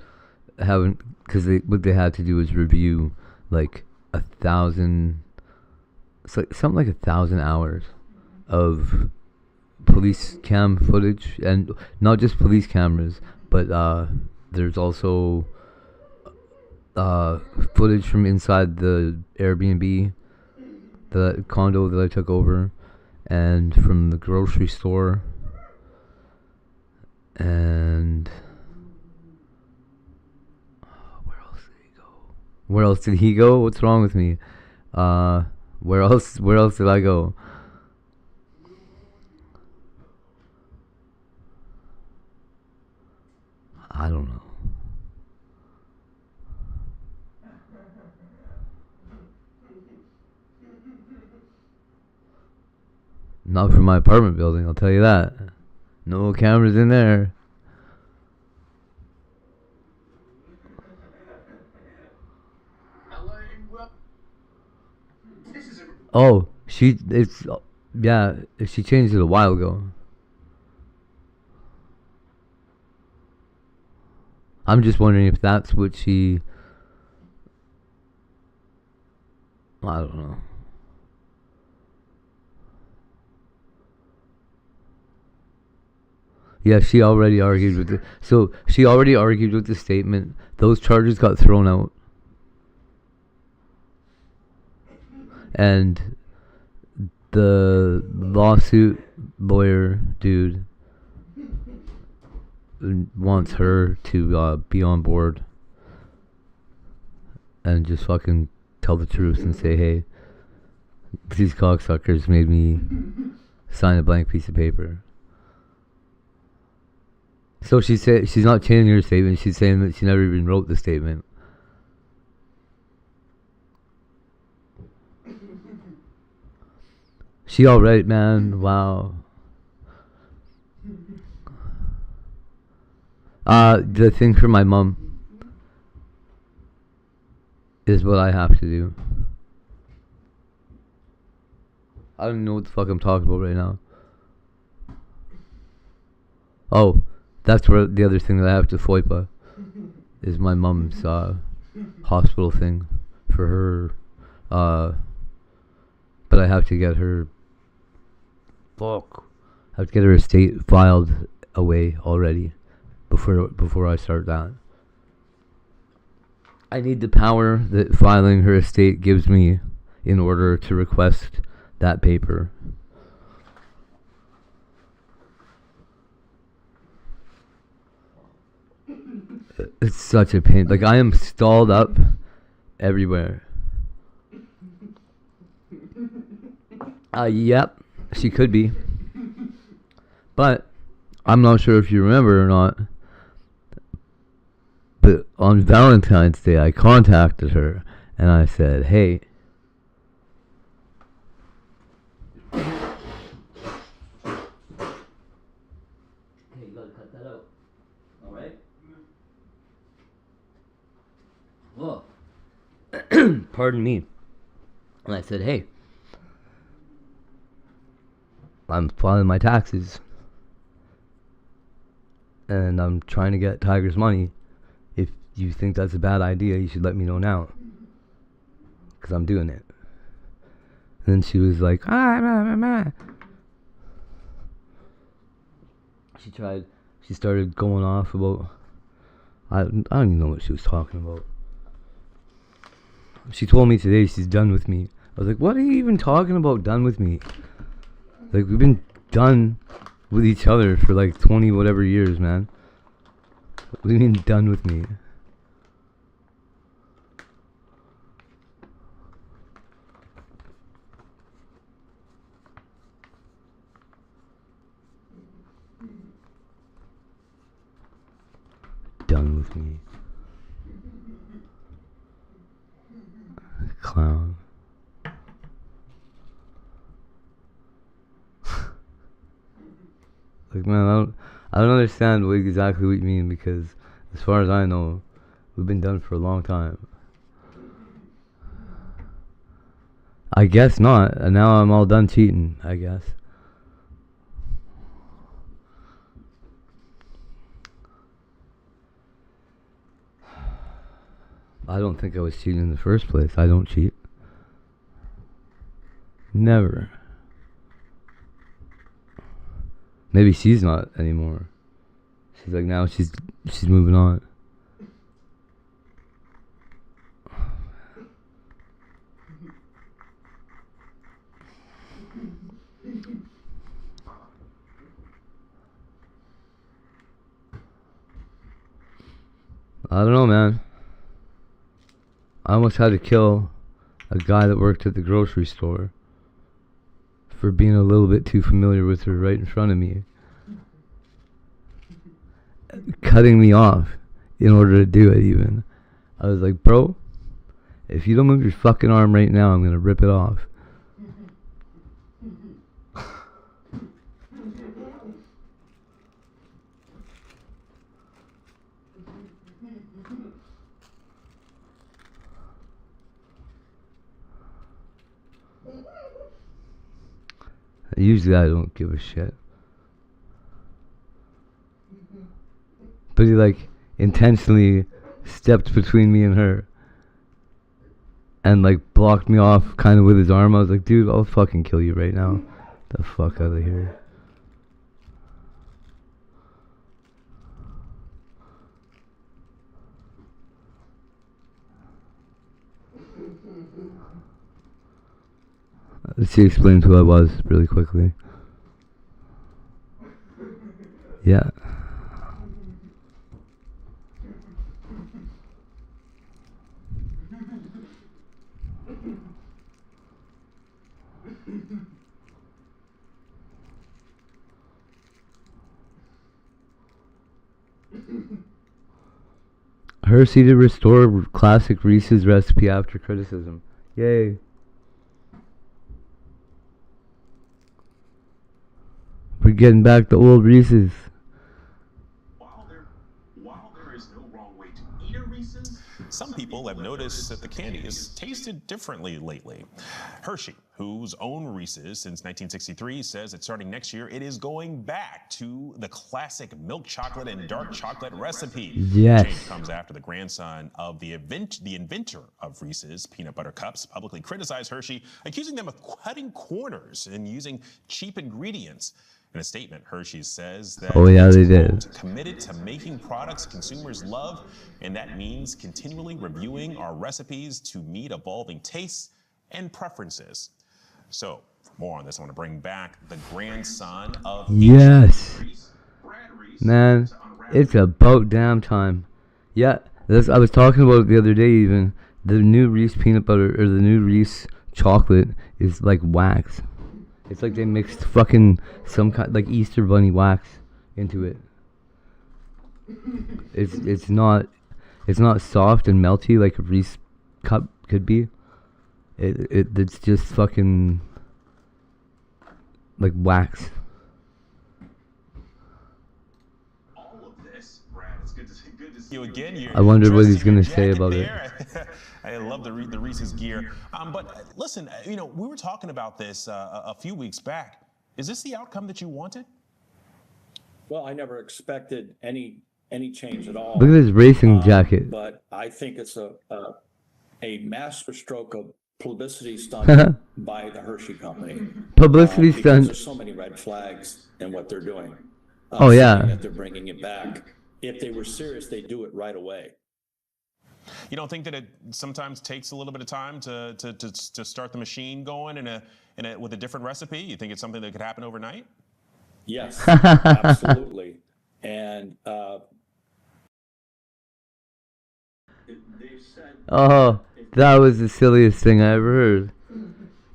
because what they had to do was review like 1,000, it's like something like 1,000 hours of police cam footage, and not just police cameras, but there's also footage from inside the Airbnb, the condo that I took over, and from the grocery store, and where else did he go? What's wrong with me? Where else did I go? I don't know. Not from my apartment building, I'll tell you that. No cameras in there. Oh, she changed it a while ago. I'm just wondering if that's what I don't know. Yeah, she already argued with it. So she already argued with the statement. Those charges got thrown out. And the lawsuit lawyer dude wants her to be on board and just fucking tell the truth and say, hey, these cocksuckers made me sign a blank piece of paper. So she said she's not changing her statement. She's saying that she never even wrote the statement. She alright, man. Wow. The thing for my mom is what I have to do. I don't know what the fuck I'm talking about right now. Oh, that's where the other thing that I have to FOIPA is my mom's hospital thing for her. But I have to get her. Fuck. I have to get her estate filed away already before I start that. I need the power that filing her estate gives me in order to request that paper. It's such a pain. Like, I am stalled up everywhere. Yep, she could be. But I'm not sure if you remember or not. But on Valentine's Day, I contacted her and I said, hey, you gotta cut that out. Alright? Whoa. Pardon me. And I said, hey, I'm filing my taxes. And I'm trying to get Tiger's money. If you think that's a bad idea, you should let me know now. Because I'm doing it. And then she was like, She started going off about, I don't even know what she was talking about. She told me today she's done with me. I was like, what are you even talking about, done with me? Like, we've been done with each other for like 20 whatever years, man. What do you mean done with me? Done with me. Clown. Like, man, I don't understand exactly what you mean, because as far as I know, we've been done for a long time. I guess not, and now I'm all done cheating, I guess. I don't think I was cheating in the first place. I don't cheat. Never. Maybe she's not anymore. She's like, now she's moving on. I don't know, man. I almost had to kill a guy that worked at the grocery store for being a little bit too familiar with her right in front of me. Cutting me off in order to do it, even. I was like, bro, if you don't move your fucking arm right now, I'm gonna rip it off. Usually I don't give a shit. But he like intentionally stepped between me and her and like blocked me off kind of with his arm. I was like, dude, I'll fucking kill you right now. The fuck out of here. She explained who I was really quickly. Yeah. Hershey to restore classic Reese's recipe after criticism. Yay. We're getting back to old Reese's. While there is no wrong way to eat a Reese's, some people have noticed that the candy has tasted differently lately. Hershey, whose owned Reese's since 1963, says that starting next year, it is going back to the classic milk chocolate and dark chocolate recipe. Yes. The change comes after the grandson of the inventor of Reese's peanut butter cups publicly criticized Hershey, accusing them of cutting corners and using cheap ingredients. In a statement, Hershey says that They did. Committed to making products consumers love, and that means continually reviewing our recipes to meet evolving tastes and preferences. So, for more on this, I want to bring back the grandson of Yes. Man, it's about damn time. Yeah, I was talking about it the other day even. The new Reese peanut butter, or the new Reese chocolate is like wax. It's like they mixed fucking some kind, like Easter bunny wax into it. It's not soft and melty like a Reese cup could be. It's just fucking like wax. All of this, Brad, it's good to see you again. I wonder what he's gonna say about it. I love the Reese's gear. But listen, we were talking about this a few weeks back. Is this the outcome that you wanted? Well, I never expected any change at all. Look at his racing jacket. But I think it's a masterstroke of publicity stunt by the Hershey Company. Publicity stunt. There's so many red flags in what they're doing. Oh yeah. That they're bringing it back. If they were serious, they'd do it right away. You don't think that it sometimes takes a little bit of time to start the machine going with a different recipe? You think it's something that could happen overnight? Yes, absolutely. And oh, that was the silliest thing I ever heard.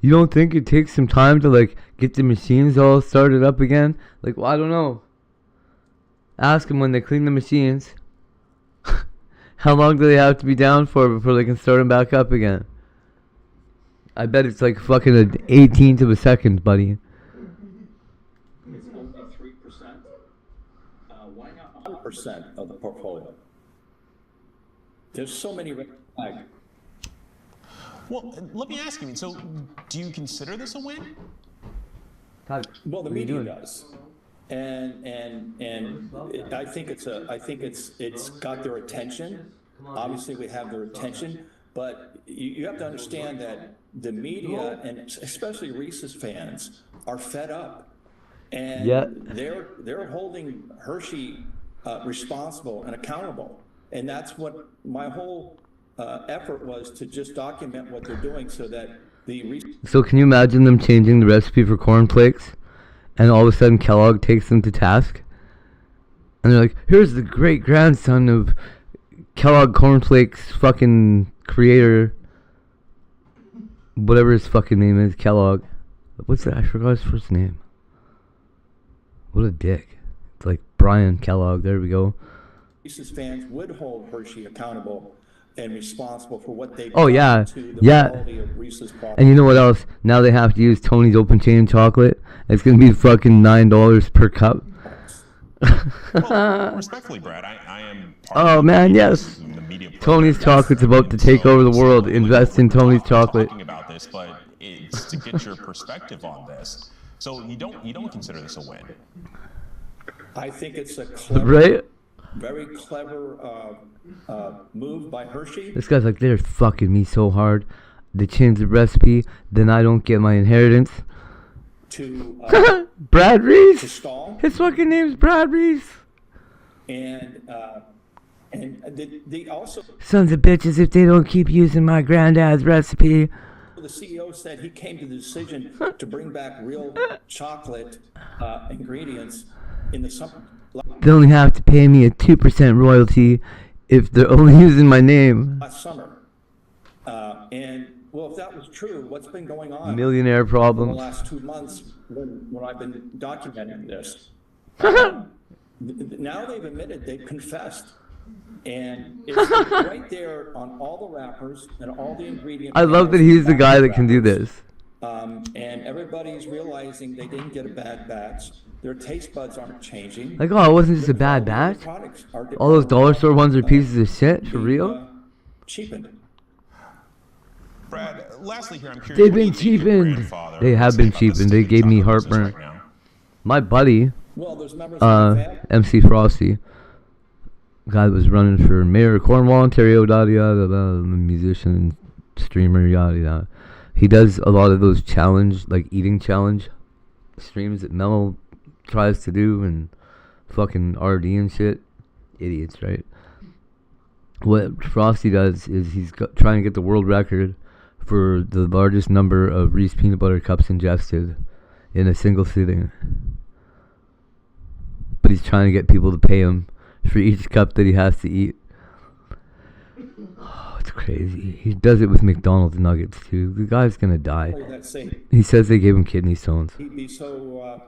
You don't think it takes some time to like get the machines all started up again? Like, well, I don't know. Ask them when they clean the machines. How long do they have to be down for before they can start them back up again? I bet it's like fucking an 18th of a second, buddy. It's only 3%. Why not 100% of the portfolio? There's so many red flags. Well, let me ask you. So, do you consider this a win? Well, the media does. And I think it's got their attention. Obviously, we have their attention, but you have to understand that the media and especially Reese's fans are fed up, and they're holding Hershey responsible and accountable, and that's what my whole effort was, to just document what they're doing so that the. So can you imagine them changing the recipe for cornflakes? And all of a sudden Kellogg takes them to task. And they're like, here's the great grandson of Kellogg Cornflakes fucking creator. Whatever his fucking name is, Kellogg. What's that? I forgot his first name. What a dick. It's like Brian Kellogg. There we go. Reese's fans would hold Hershey accountable and responsible for what they've done to the quality of Reese's product. And you know what else? Now they have to use Tony's Open Chain chocolate. It's going to be fucking $9 per cup. Well, respectfully, Brad, I am oh man, yes. Tony's chocolate's about to take over the world. Invest in Tony's chocolate. Talking about this, but it's to get your perspective on this. So you don't consider this a win? I think it's a clever, very clever move by Hershey. This guy's like, they're fucking me so hard. They changed the recipe, then I don't get my inheritance. To Brad Reese. To stall. His fucking name's Brad Reese. And And they also... Sons of bitches, if they don't keep using my granddad's recipe. The CEO said he came to the decision to bring back real chocolate ingredients in the summer. They only have to pay me a 2% royalty if they're only using my name. Last summer. And, well, if that was true, what's been going on Millionaire problems. for the last 2 months when I've been documenting this? Now they've admitted, they've confessed. And it's right there on all the wrappers and all the ingredients. I love that he's the guy that can do this. And everybody's realizing they didn't get a bad batch. Their taste buds aren't changing. Like, oh, it wasn't just a bad batch? All those dollar store ones are pieces of shit, for real? Cheapened. Brad, lastly here, I'm curious. They've been cheapened. They have been cheapened. They gave me heartburn. My buddy, MC Frosty, guy that was running for mayor of Cornwall, Ontario, yada yada, musician, streamer, yada yada. He does a lot of those challenge, like eating challenge streams that Mello tries to do, and fucking RD and shit. Idiots, right? What Frosty does is he's trying to get the world record for the largest number of Reese peanut butter cups ingested in a single sitting. But he's trying to get people to pay him for each cup that he has to eat. Oh, it's crazy. He does it with McDonald's nuggets too. The guy's gonna die. He says they gave him kidney stones. He'd be so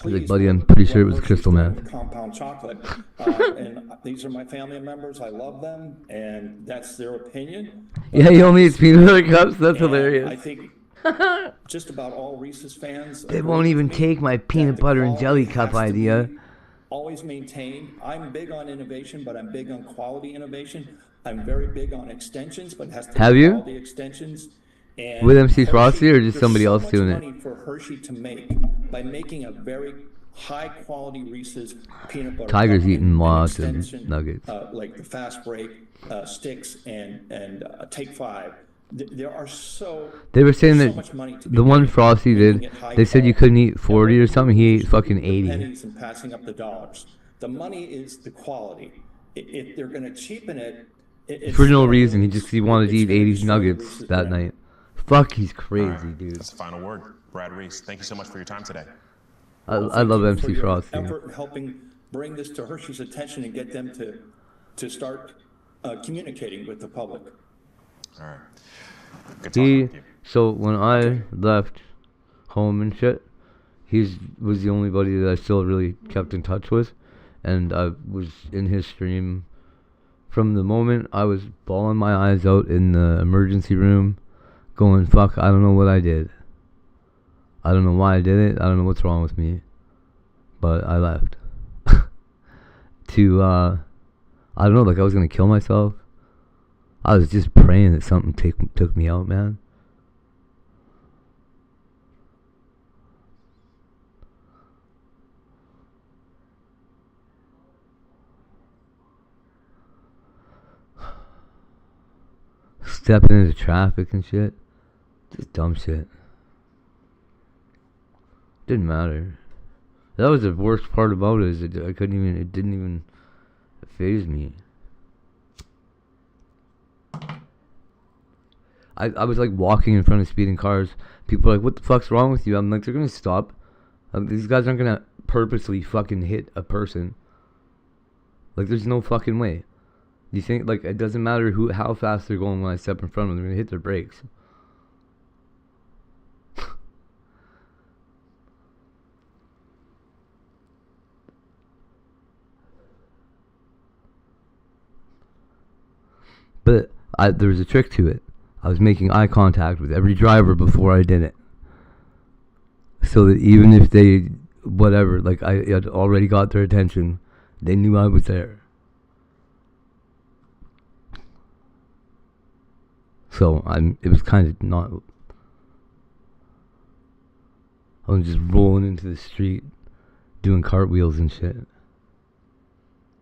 He's like, buddy, I'm pretty sure it was crystal meth. Compound chocolate. And these are my family members. I love them, and that's their opinion. Yeah, he only eats peanut butter cups. That's hilarious. I think just about all Reese's fans. They won't even take my peanut butter and jelly cup idea. Always maintain. I'm big on innovation, but I'm big on quality innovation. I'm very big on extensions, but it has to be quality extensions. And with MC Frosty or just somebody else doing it? There's so much money for Hershey to make by making a very high quality Reese's peanut butter. Tiger's eating lots of nuggets. Like the Fast Break, Sticks, and Take 5. There are They were saying that much money to the one Frosty did, they said you couldn't eat 40 or something. He ate fucking 80. Pennies and passing up the dollars. The money is the quality. If they're going to cheapen it, for no reason, he wanted to eat 80 nuggets that night. Fuck, he's crazy, dude. That's the final word. Brad Reese, thank you so much for your time today. I love MC Frosty. Effort in helping bring this to Hershey's attention and get them to start communicating with the public. All right. Good talking with you. So when I left home and shit, he was the only buddy that I still really kept in touch with, and I was in his stream from the moment I was bawling my eyes out in the emergency room, going, fuck, I don't know what I did. I don't know why I did it. I don't know what's wrong with me. But I left. I don't know, like I was going to kill myself. I was just praying that something took me out, man. Stepping into traffic and shit. Just dumb shit. Didn't matter. That was the worst part about it, is it didn't even faze me. I was like walking in front of speeding cars. People are like, what the fuck's wrong with you? I'm like, they're gonna stop. These guys aren't gonna purposely fucking hit a person. Like, there's no fucking way. You think, like, it doesn't matter how fast they're going when I step in front of them, they're gonna hit their brakes. But there was a trick to it. I was making eye contact with every driver before I did it. So that even if they, whatever, like I had already got their attention, they knew I was there. So it was kind of not, I was just rolling into the street, doing cartwheels and shit.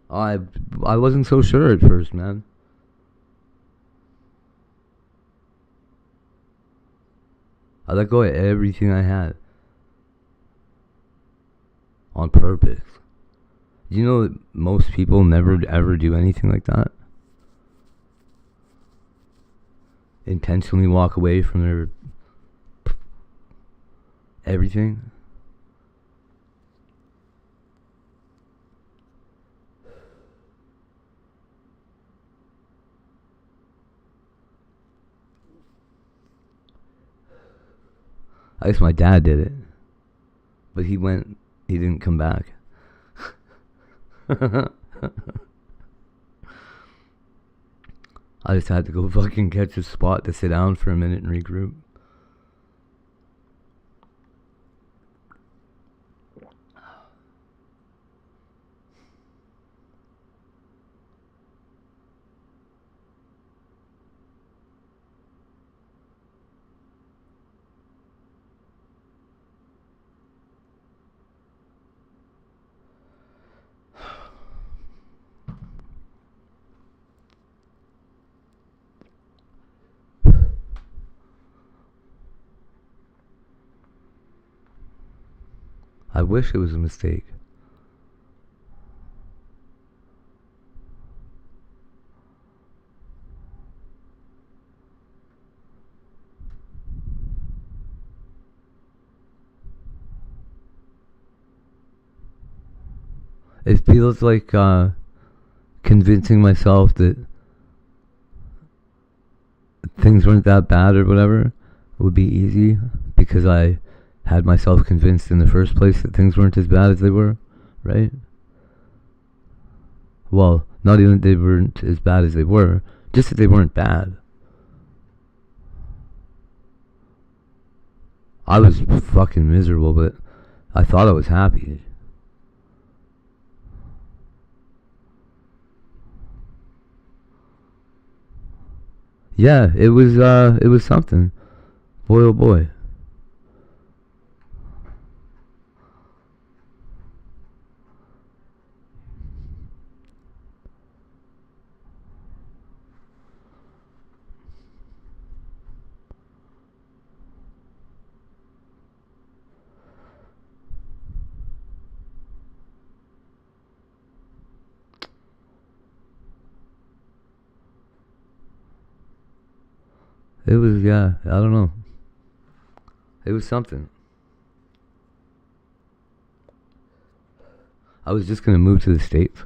I wasn't so sure at first, man. I let go of everything I had. On purpose. Do you know that most people never ever do anything like that? Intentionally walk away from their everything? I guess my dad did it. But he didn't come back. I just had to go fucking catch a spot to sit down for a minute and regroup. I wish it was a mistake. It feels like convincing myself that things weren't that bad or whatever would be easy because I had myself convinced in the first place that things weren't as bad as they were, right? Well, not even that they weren't as bad as they were, just that they weren't bad. I was fucking miserable, but I thought I was happy. Yeah, it was something. Boy, oh boy. It was, yeah, I don't know. It was something. I was just gonna move to the States.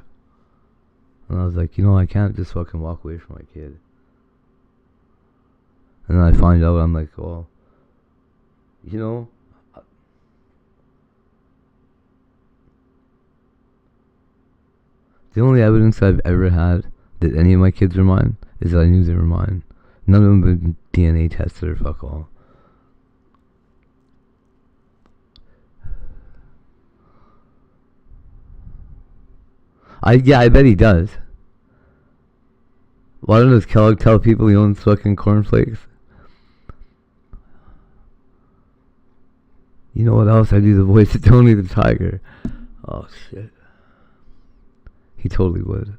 And I was like, I can't just fucking walk away from my kid. And then I find out, I'm like, well, the only evidence I've ever had that any of my kids were mine is that I knew they were mine. None of them have been DNA tested or fuck all. I bet he does. Why does Kellogg tell people he owns fucking cornflakes? You know what else? I do the voice of Tony the Tiger. Oh shit. He totally would.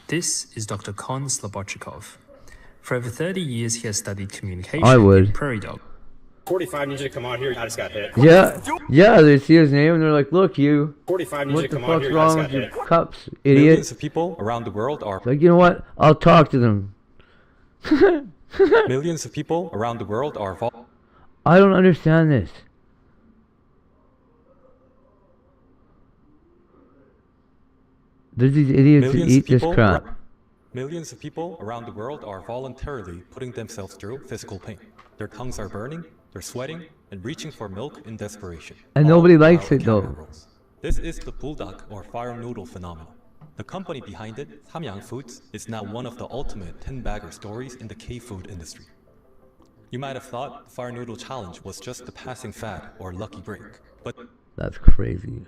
This is Dr. Kon Slobodchikov. For over 30 years, he has studied communication in prairie dog. 45 needs you to come on here. I just got hit. Yeah, they see his name and they're like, look, you. 45 needs what you to the come on fuck's here. wrong with your cups, idiot? Millions of people around the world are... Like, you know what? I'll talk to them. Millions of people around the world are... I don't understand this. There's these idiots that eat this crap. Millions of people around the world are voluntarily putting themselves through physical pain. Their tongues are burning, they're sweating, and reaching for milk in desperation. And nobody likes it though. This is the bulldog or fire noodle phenomenon. The company behind it, Samyang Foods, is now one of the ultimate 10-bagger stories in the K-food industry. You might have thought the fire noodle challenge was just a passing fad or lucky break, but... That's crazy.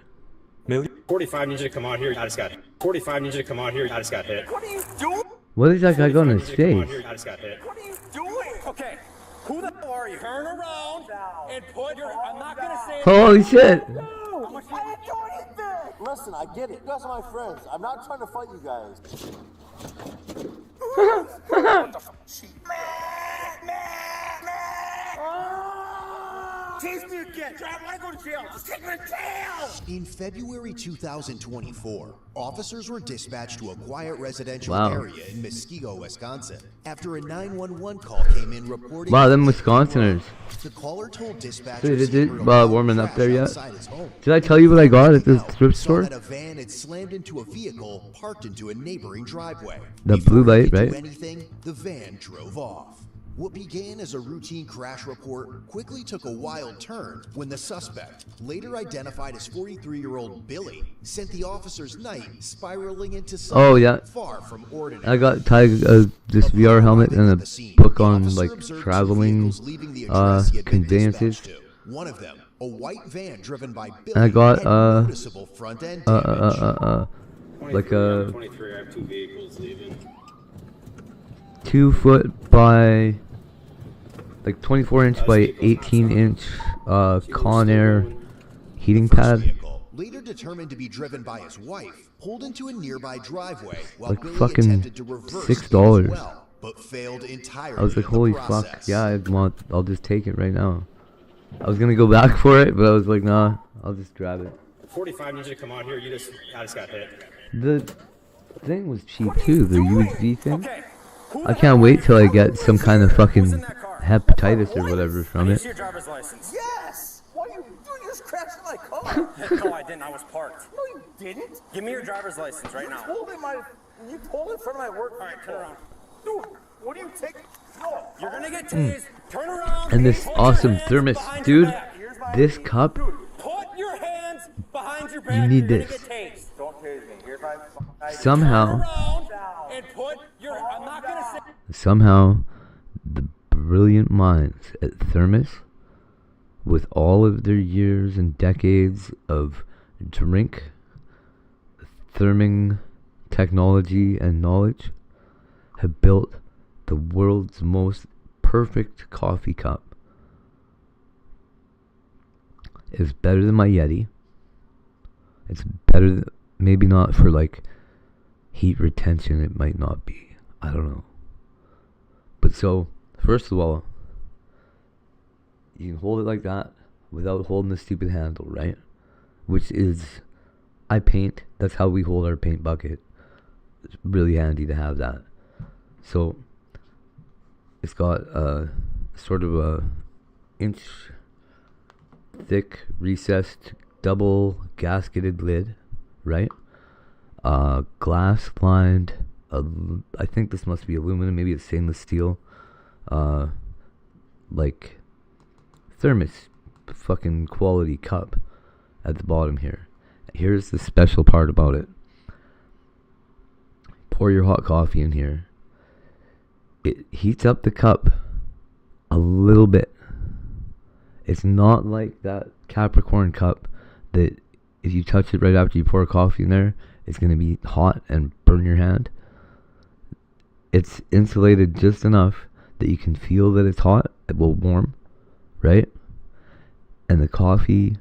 45 needs you to come on here. I just got hit. 45 needs you to come on here. I just got hit. What are you doing? What is that guy gonna say? I just got hit. What are you doing? Okay, who the for you. Turn around and put your. I'm not gonna say. Holy shit! How much I didn't do anything. Listen, I get it. You guys are my friends. I'm not trying to fight you guys. Chase me again. I want to go to jail. Just take me to jail. In February 2024, officers were dispatched to a quiet residential Wow. area in Muskego, Wisconsin, after a 911 call came in reporting. Wow, them Wisconsiners. The caller told dispatchers Dude, is he it heard a loud warming up crash there yet? outside his home. Did I tell you what I got at the thrift Saw store? that a van had slammed into a vehicle parked into a neighboring driveway. The blue Before he light, could right? do anything, the van drove off. What began as a routine crash report quickly took a wild turn when the suspect, later identified as 43-year-old Billy, sent the officer's night spiraling into something far from ordinary. I got tied this VR helmet and a book on like traveling conveyances. One of them, a white van driven by Billy, And I got had noticeable front end damage. like a 23, I have 2 vehicles leaving. 2 foot by like 24 inch by 18 inch Con Air heating pad. Later determined to be driven by his wife, pulled into a nearby driveway while Like Billy fucking attempted to reverse $6. as well, but failed entirely. I was like, in the holy process. fuck, yeah, I'll just take it right now. I was gonna go back for it, but I was like, nah, I'll just grab it. 45 needs you to come out here. I just got hit. The thing was cheap too, the UHD thing. I can't wait till I get some kind of fucking hepatitis or whatever from it. Your driver's license. Yes! What are you doing? You just crashed my car. No, I didn't. I was parked. No, you didn't. Give me your driver's license right now. You pulled in front of my work. All right, turn around. Dude, what do you take? No. You're gonna get tased. Turn around. And this awesome thermos, dude. This cup. Put your hands behind your back. You need You're this. gonna get tased. Don't tase me. Here's my. Somehow, And put your. I'm not gonna say. somehow, the brilliant minds at Thermos, with all of their years and decades of drink, therming technology and knowledge, have built the world's most perfect coffee cup. It's better than my Yeti. It's better than, maybe not for like heat retention, it might not be. I don't know. But so, first of all, you can hold it like that without holding the stupid handle, right? Which is, I paint, that's how we hold our paint bucket. It's really handy to have that. So, it's got a sort of a inch thick recessed double gasketed lid, right? Glass lined, I think this must be aluminum, maybe it's stainless steel, like Thermos fucking quality cup at the bottom here. Here's the special part about it. Pour your hot coffee in here. It heats up the cup a little bit. It's not like that Capricorn cup that if you touch it right after you pour coffee in there, it's going to be hot and burn your hand. It's insulated just enough that you can feel that it's hot, it will warm, right? And the coffee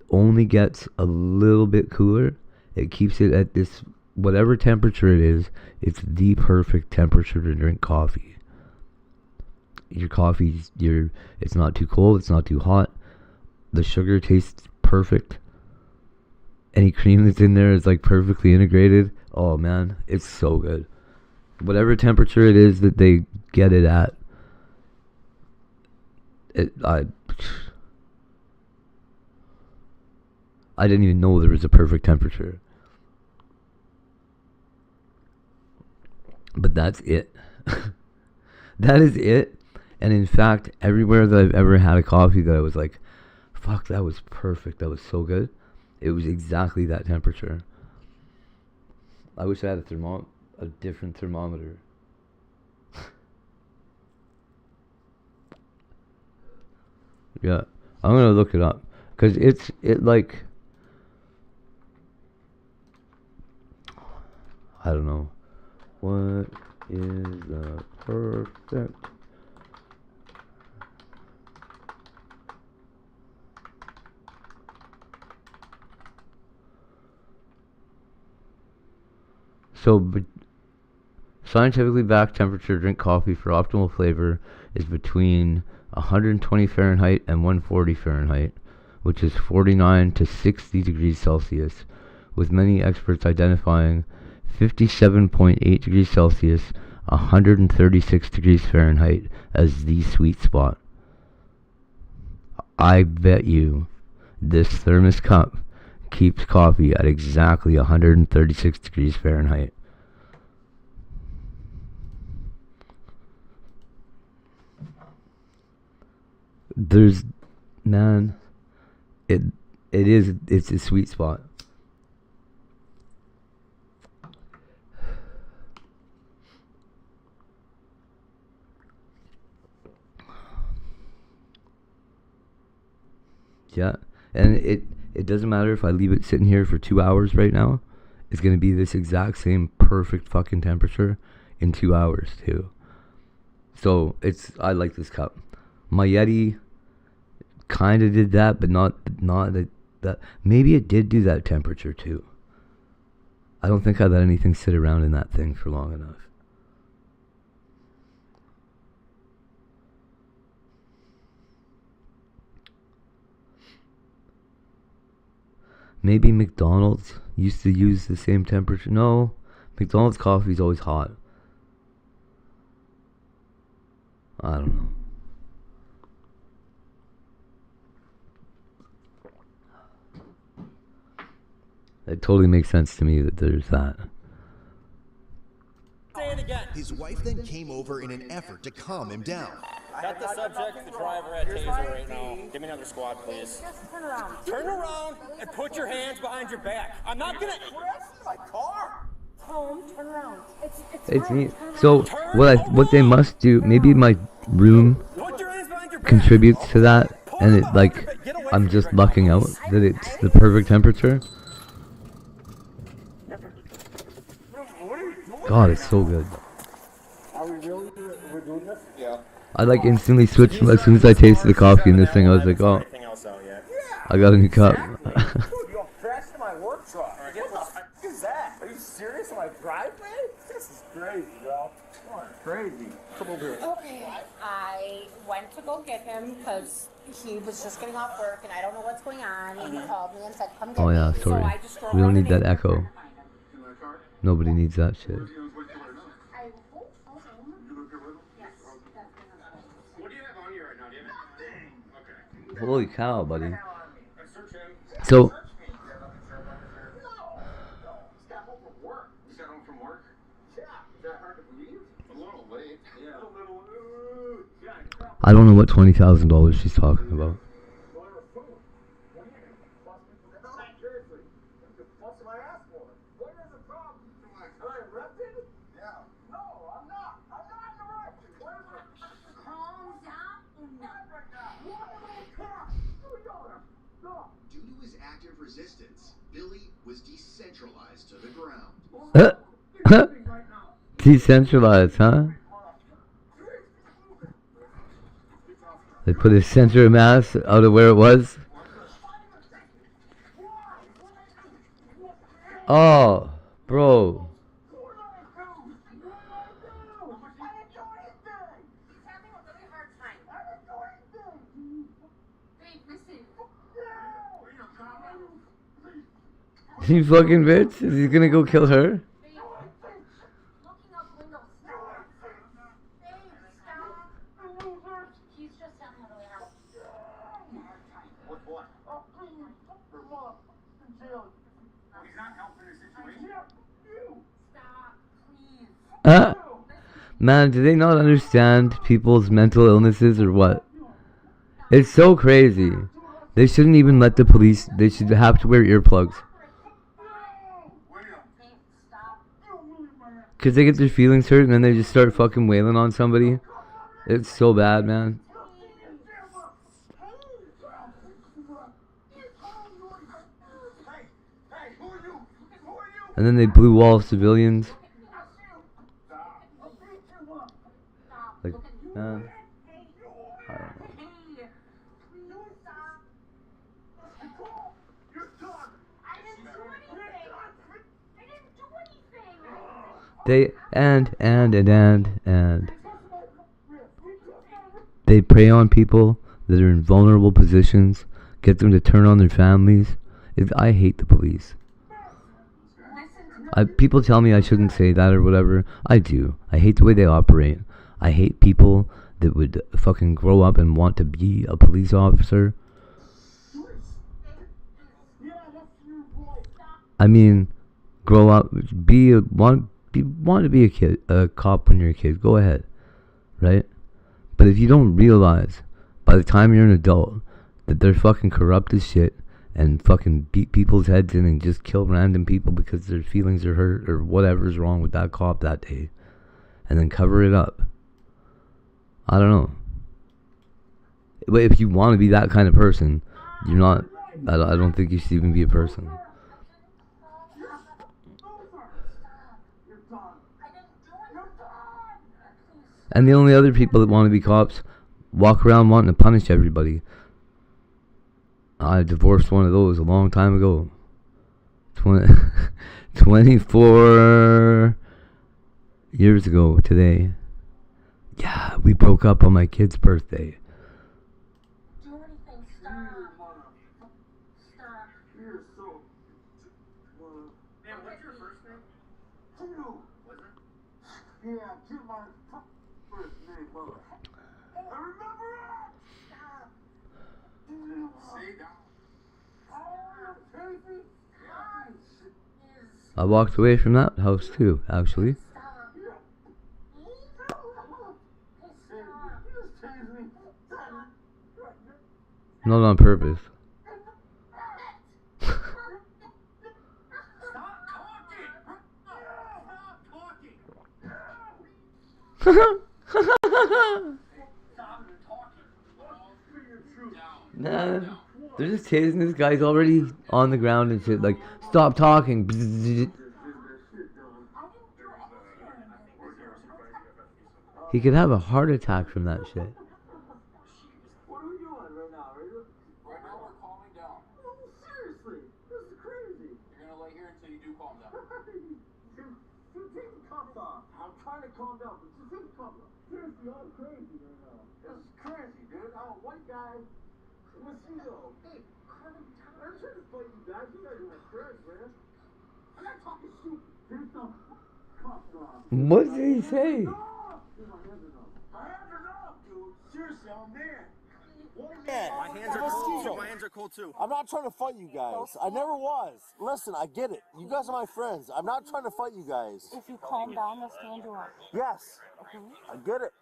only gets a little bit cooler. It keeps it at this, whatever temperature it is, it's the perfect temperature to drink coffee. Your coffee, it's not too cold, it's not too hot. The sugar tastes perfect. Any cream that's in there is like perfectly integrated. Oh man, it's so good. Whatever temperature it is that they get it at, I didn't even know there was a perfect temperature. But that's it. That is it. And in fact, everywhere that I've ever had a coffee that I was like, fuck, that was perfect, that was so good, it was exactly that temperature. I wish I had a different thermometer. Yeah, I'm gonna look it up, cause I don't know. What is the perfect So, scientifically backed temperature drink coffee for optimal flavor is between 120 Fahrenheit and 140 Fahrenheit, which is 49 to 60 degrees Celsius, with many experts identifying 57.8 degrees Celsius, 136 degrees Fahrenheit as the sweet spot. I bet you this thermos cup keeps coffee at exactly 136 degrees Fahrenheit. It's a sweet spot. Yeah, and it doesn't matter if I leave it sitting here for 2 hours right now. It's going to be this exact same perfect fucking temperature in 2 hours too. So I like this cup. My Yeti kind of did that, but not that. Maybe it did do that temperature too. I don't think I let anything sit around in that thing for long enough. Maybe McDonald's used to use the same temperature. No, McDonald's coffee is always hot. I don't know. It totally makes sense to me that there's that. Say it again. His wife then came over in an effort to calm him down. Got the subject, the driver at taser right now. Give me another squad, please. Just turn around. Turn around and put your hands behind your back. I'm not gonna. My car. Home, turn around. It's neat. So what they must do, maybe my room contributes to that, and I'm just lucking out that it's the perfect temperature. God, it's so good. Are we really doing this? Yeah. I instantly switched as soon as I tasted the coffee in this thing. I was like, oh, I got a new cup. Dude, you're crashed in my work truck. What the f is that? Are you serious in my driveway? This is crazy, bro. Crazy. Come over here. Okay. I went to go get him because he was just getting off work and I don't know what's going on. And he called me and said, come get me. Oh yeah, sorry. So I just drove We don't around need the that echo. Nobody needs that shit. What do you have on you right now? Do you have okay. Holy cow, buddy. So. I don't know what $20,000 she's talking about. Due to his active resistance, Billy was decentralized to the ground. Decentralized, huh? They put his center of mass out of where it was. Oh, bro. You fucking bitch? Is he gonna go kill her? Man, do they not understand people's mental illnesses or what? It's so crazy. They shouldn't even let the police, they should have to wear earplugs. Because they get their feelings hurt and then they just start fucking wailing on somebody. It's so bad, man. And then they blue wall civilians. Like, I don't know. They they prey on people that are in vulnerable positions, get them to turn on their families. I hate the police. People tell me I shouldn't say that or whatever. I do. I hate the way they operate. I hate people that would fucking grow up and want to be a police officer. I mean, grow up, want to be a cop when you're a kid. Go ahead, right? But if you don't realize by the time you're an adult that they're fucking corrupt as shit and fucking beat people's heads in and just kill random people because their feelings are hurt or whatever's wrong with that cop that day, and then cover it up. I don't know. But if you want to be that kind of person, you're not. I don't think you should even be a person. And the only other people that want to be cops walk around wanting to punish everybody. I divorced one of those a long time ago. 24 years ago today. Yeah, we broke up on my kid's birthday. Yeah, get my first name, mother. I remember it! See that? I walked away from that house too, actually. Not on purpose. Nah, they're just tasing this guy's already on the ground and shit, like, stop talking. He could have a heart attack from that shit. What are we doing right now? Right now we're calming down. Oh, seriously? This is crazy. You're gonna lay here until you do calm down. Take the cuffs off. I'm trying to calm down, but just take the cuffs off. Seriously, I'm crazy right now. This is crazy, dude. I'm a white guy. What's he though? Hey, calm down. I'm trying to fight you guys. You guys are my friends, man. I'm not talking stupid. Take the cuffs off. What did he say? My hands are numb, dude. Seriously, I'm a man. My hands are cold too. I'm not trying to fight you guys. I never was. Listen, I get it. You guys are my friends. I'm not trying to fight you guys. If you calm down, they'll stand you up. Yes. Okay. I get it.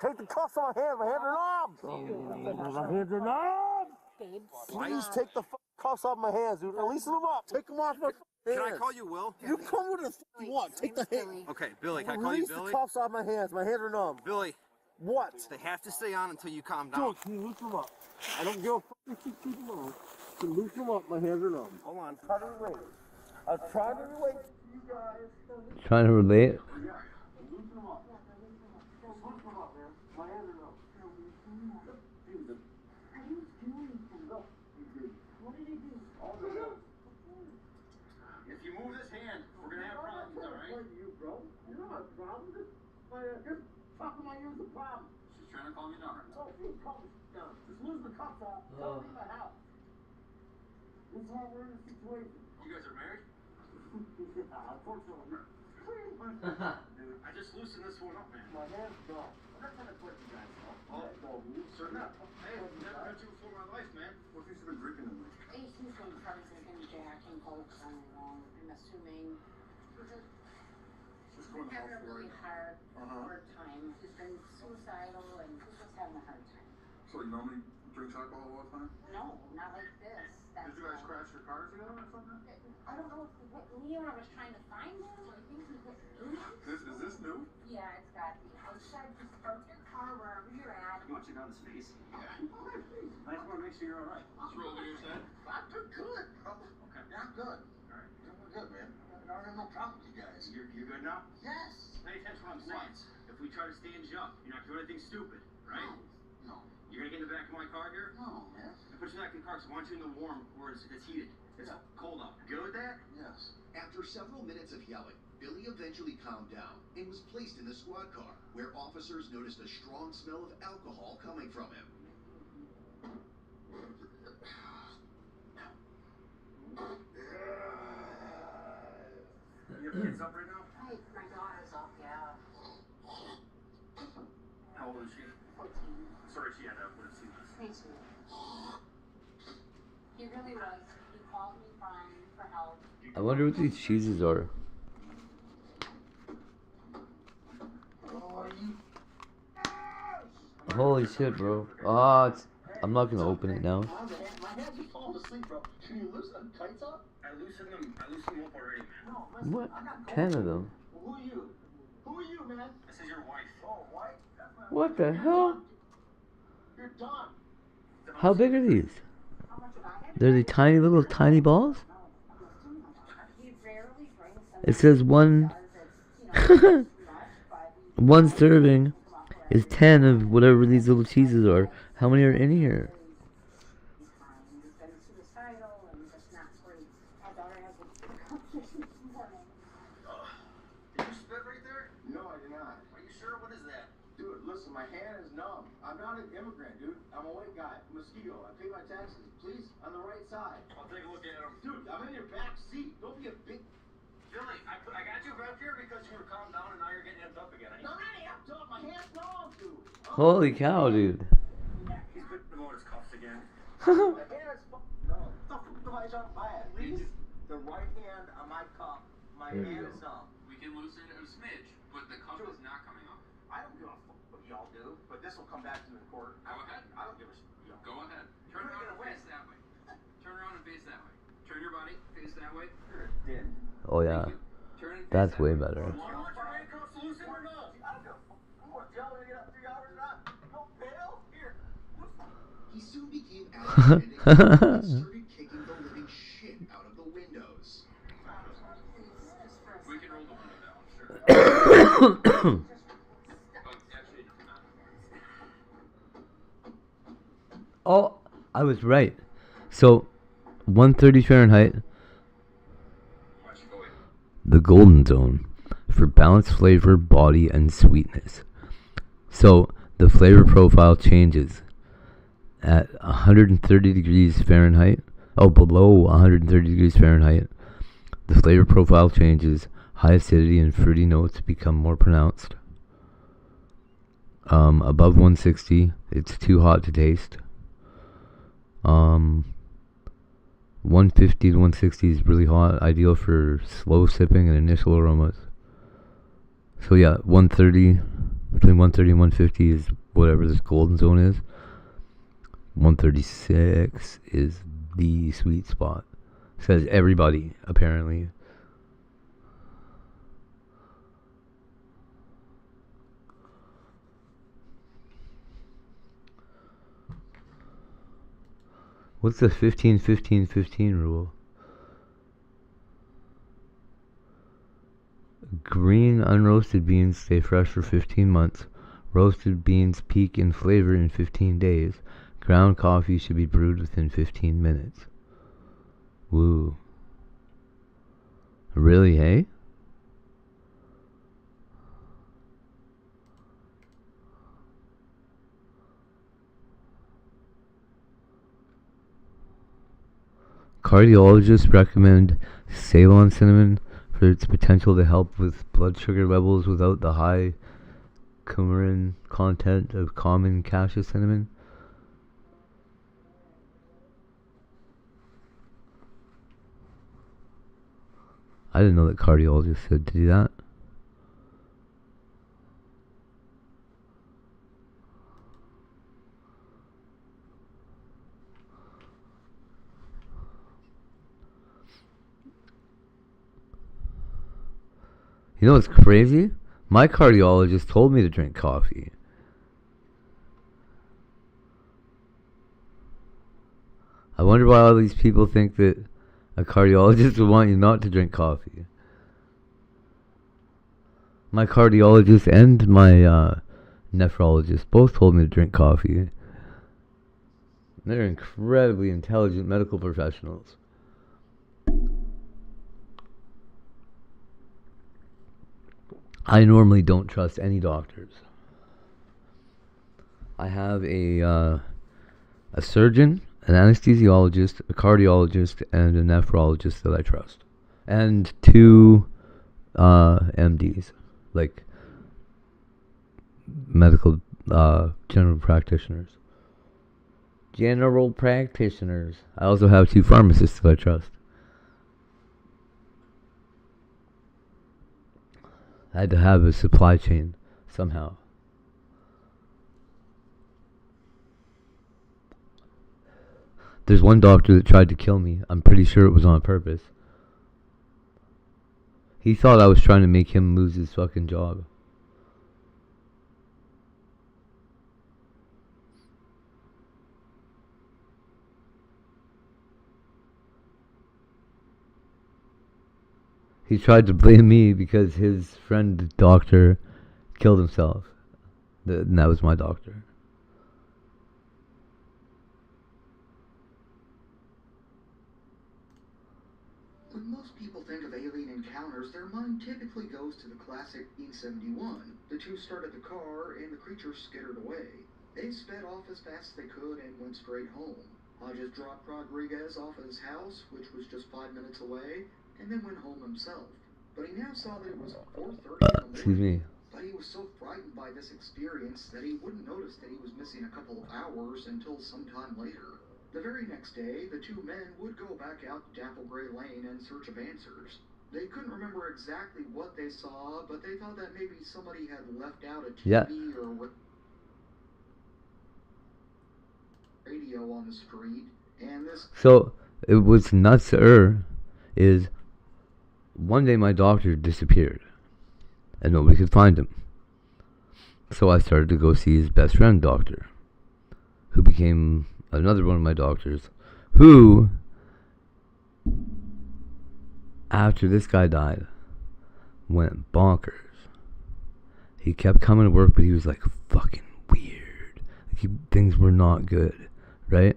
Take the cuffs on my hands. My hands are numb. My hands are numb. Babe, Please take the cuffs off my hands, dude. Loosen them up. Take them off my hands. Can I call you Will? You call me what you want. Take the hand. Okay, Billy, can I call you Release Billy? the cuffs off my hands. My hands are numb. Billy. What? They have to stay on until you calm down. Dude, can you loosen them up? I don't give a fuck if you keep them on. So loosen them up. My hands are numb. Hold on. Try to relate. I was trying to relate to you guys. Trying to relate? Yeah. Loosen them up. Loosen them up, man. My hands are numb. I didn't do anything. No, you did. What did he do? All the way. If you move this hand, we're gonna have problems, alright? You, bro. You know my problem is just talking my ears a problem. She's trying to calm you down. Oh, please calm me down. Just lose the cuffs off. Don't leave my house. This is why we're in a situation. You guys are married? Yeah, unfortunately. Dude, I just loosened this one up, man. My hands go. I'm not trying to put you guys off. Sir, no. Hey, I've never met you before in my life, man. What have you been drinking in there? he's been frozen and Jack and Coke all along. I'm assuming. Just going Having a really hard time. He's been suicidal and he's just having a hard time. So you normally drinks alcohol all the time? No, not like this. Did you guys crash your cars together or something? I don't know if he hit me or I was trying to find him. I think he hit me. Is this new? Yeah, it's got the outside. Just park your car wherever you're at. You want to check out his face? Yeah. I just want to make sure you're alright. Let's roll over your side. I'm good, bro. Okay. Yeah, I'm good. Alright. I'm good, man. I don't have no problem with you guys. You're good now? Yes. Pay attention to what I'm saying. If we try to stand you up, you're not doing anything stupid, right? No. You're gonna get in the back of my car here? No, man. If Put you back in the car, so I want you in the warm where it's heated. It's cold out. Good with that? Yes. After several minutes of yelling, Billy eventually calmed down and was placed in the squad car, where officers noticed a strong smell of alcohol coming from him. Your kid's up right now? My daughter's up, yeah. How old is she? 14. Sorry, she had to would have seen this. Me too. He really was. He called me crying for help. I wonder what these cheeses are. Holy shit, bro. I'm not gonna open it now. My hands are falling asleep, bro. Can you loosen the kites up? I loosened them up already, man. No, listen, What? I'm not 10 of them. Who are you? Who are you, man? This is your wife. Oh, wife? That's my What the hell? You're done. How big are these? They're the tiny balls? He rarely drinks them. It says one one serving is 10 of whatever these little cheeses are. How many are in here? He's been suicidal and just not great. My daughter has a conversation this morning. Did you spit right there? No, I did not. Are you sure? What is that? Dude, listen, my hand is numb. I'm not an immigrant, dude. I'm a white guy. Mosquito. I pay my taxes. Please, on the right side. I'll take a look at him. Dude, I'm in your back seat. Don't be a big... Billy, I got you up here because you were calmed down and now you're getting amped up again. No, not amped up. My hand's numb, dude. Holy cow, dude. He's putting him on his cuffs again. My hand is... No. At least the right hand on my cuff. My There you hand go. is numb. We can loosen a smidge, but the cuff is not coming off. I don't give a fuck what y'all do, but this will come back to me in court. Go ahead. I don't give a shit. Go ahead. Turn around and face that way. Turn around and face that way. Turn your body, face that way. You're a dick. Oh yeah. That's way better. You want your handcuffs loosened or not? I don't give a fuck. I'm gonna tell her to get up 3 hours or not. No bail? Here. He soon became agitated and started kicking the living shit out of the windows. We can roll the window down, sure. Actually, not. Oh, I was right. So, 130 Fahrenheit. The golden zone for balanced flavor, body, and sweetness. So, the flavor profile changes at 130 degrees Fahrenheit. Oh, below 130 degrees Fahrenheit. The flavor profile changes. High acidity and fruity notes become more pronounced. Above 160, it's too hot to taste. 150 to 160 is really hot, ideal for slow sipping and initial aromas. So yeah, 130, between 130 and 150 is whatever this golden zone is. 136 is the sweet spot. Says everybody, apparently. What's the 15-15-15 rule? Green unroasted beans stay fresh for 15 months. Roasted beans peak in flavor in 15 days. Ground coffee should be brewed within 15 minutes. Woo. Really, hey? Cardiologists recommend Ceylon cinnamon for its potential to help with blood sugar levels without the high coumarin content of common cassia cinnamon. I didn't know that cardiologists said to do that. You know what's crazy? My cardiologist told me to drink coffee. I wonder why all these people think that a cardiologist would want you not to drink coffee. My cardiologist and my nephrologist both told me to drink coffee. They're incredibly intelligent medical professionals. I normally don't trust any doctors. I have a surgeon, an anesthesiologist, a cardiologist, and a nephrologist that I trust. And 2 MDs, like medical general practitioners. General practitioners. I also have 2 pharmacists that I trust. I had to have a supply chain somehow. There's one doctor that tried to kill me. I'm pretty sure it was on purpose. He thought I was trying to make him lose his fucking job. He tried to blame me because his friend doctor killed himself. And that was my doctor. When most people think of alien encounters, their mind typically goes to the classic E-71. The 2 started the car and the creature skittered away. They sped off as fast as they could and went straight home. Hodges dropped Rodriguez off at his house, which was just 5 minutes away, and then went home himself. But he now saw that it was 4:30 in the morning. Excuse me. But he was so frightened by this experience that he wouldn't notice that he was missing a couple of hours until sometime later. The very next day, the 2 men would go back out to Dapplegray Lane in search of answers. They couldn't remember exactly what they saw, but they thought that maybe somebody had left out a TV or radio on the street, and this... So, it was nutser is... One day my doctor disappeared, and nobody could find him. So I started to go see his best friend doctor, who became another one of my doctors, who, after this guy died, went bonkers. He kept coming to work, but he was like fucking weird. Things were not good, right?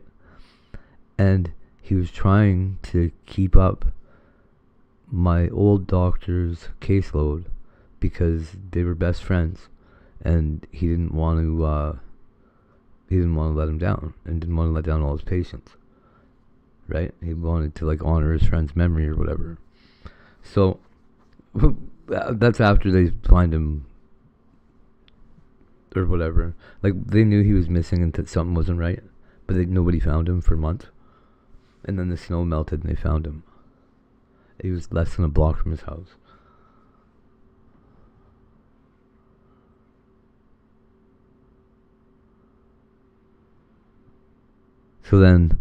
And he was trying to keep up my old doctor's caseload because they were best friends, and he didn't want to let him down, and didn't want to let down all his patients, right? He wanted to like honor his friend's memory or whatever. So that's after they find him or whatever. Like, they knew he was missing and that something wasn't right, but nobody found him for months. And then the snow melted and they found him. He was less than a block from his house. So then,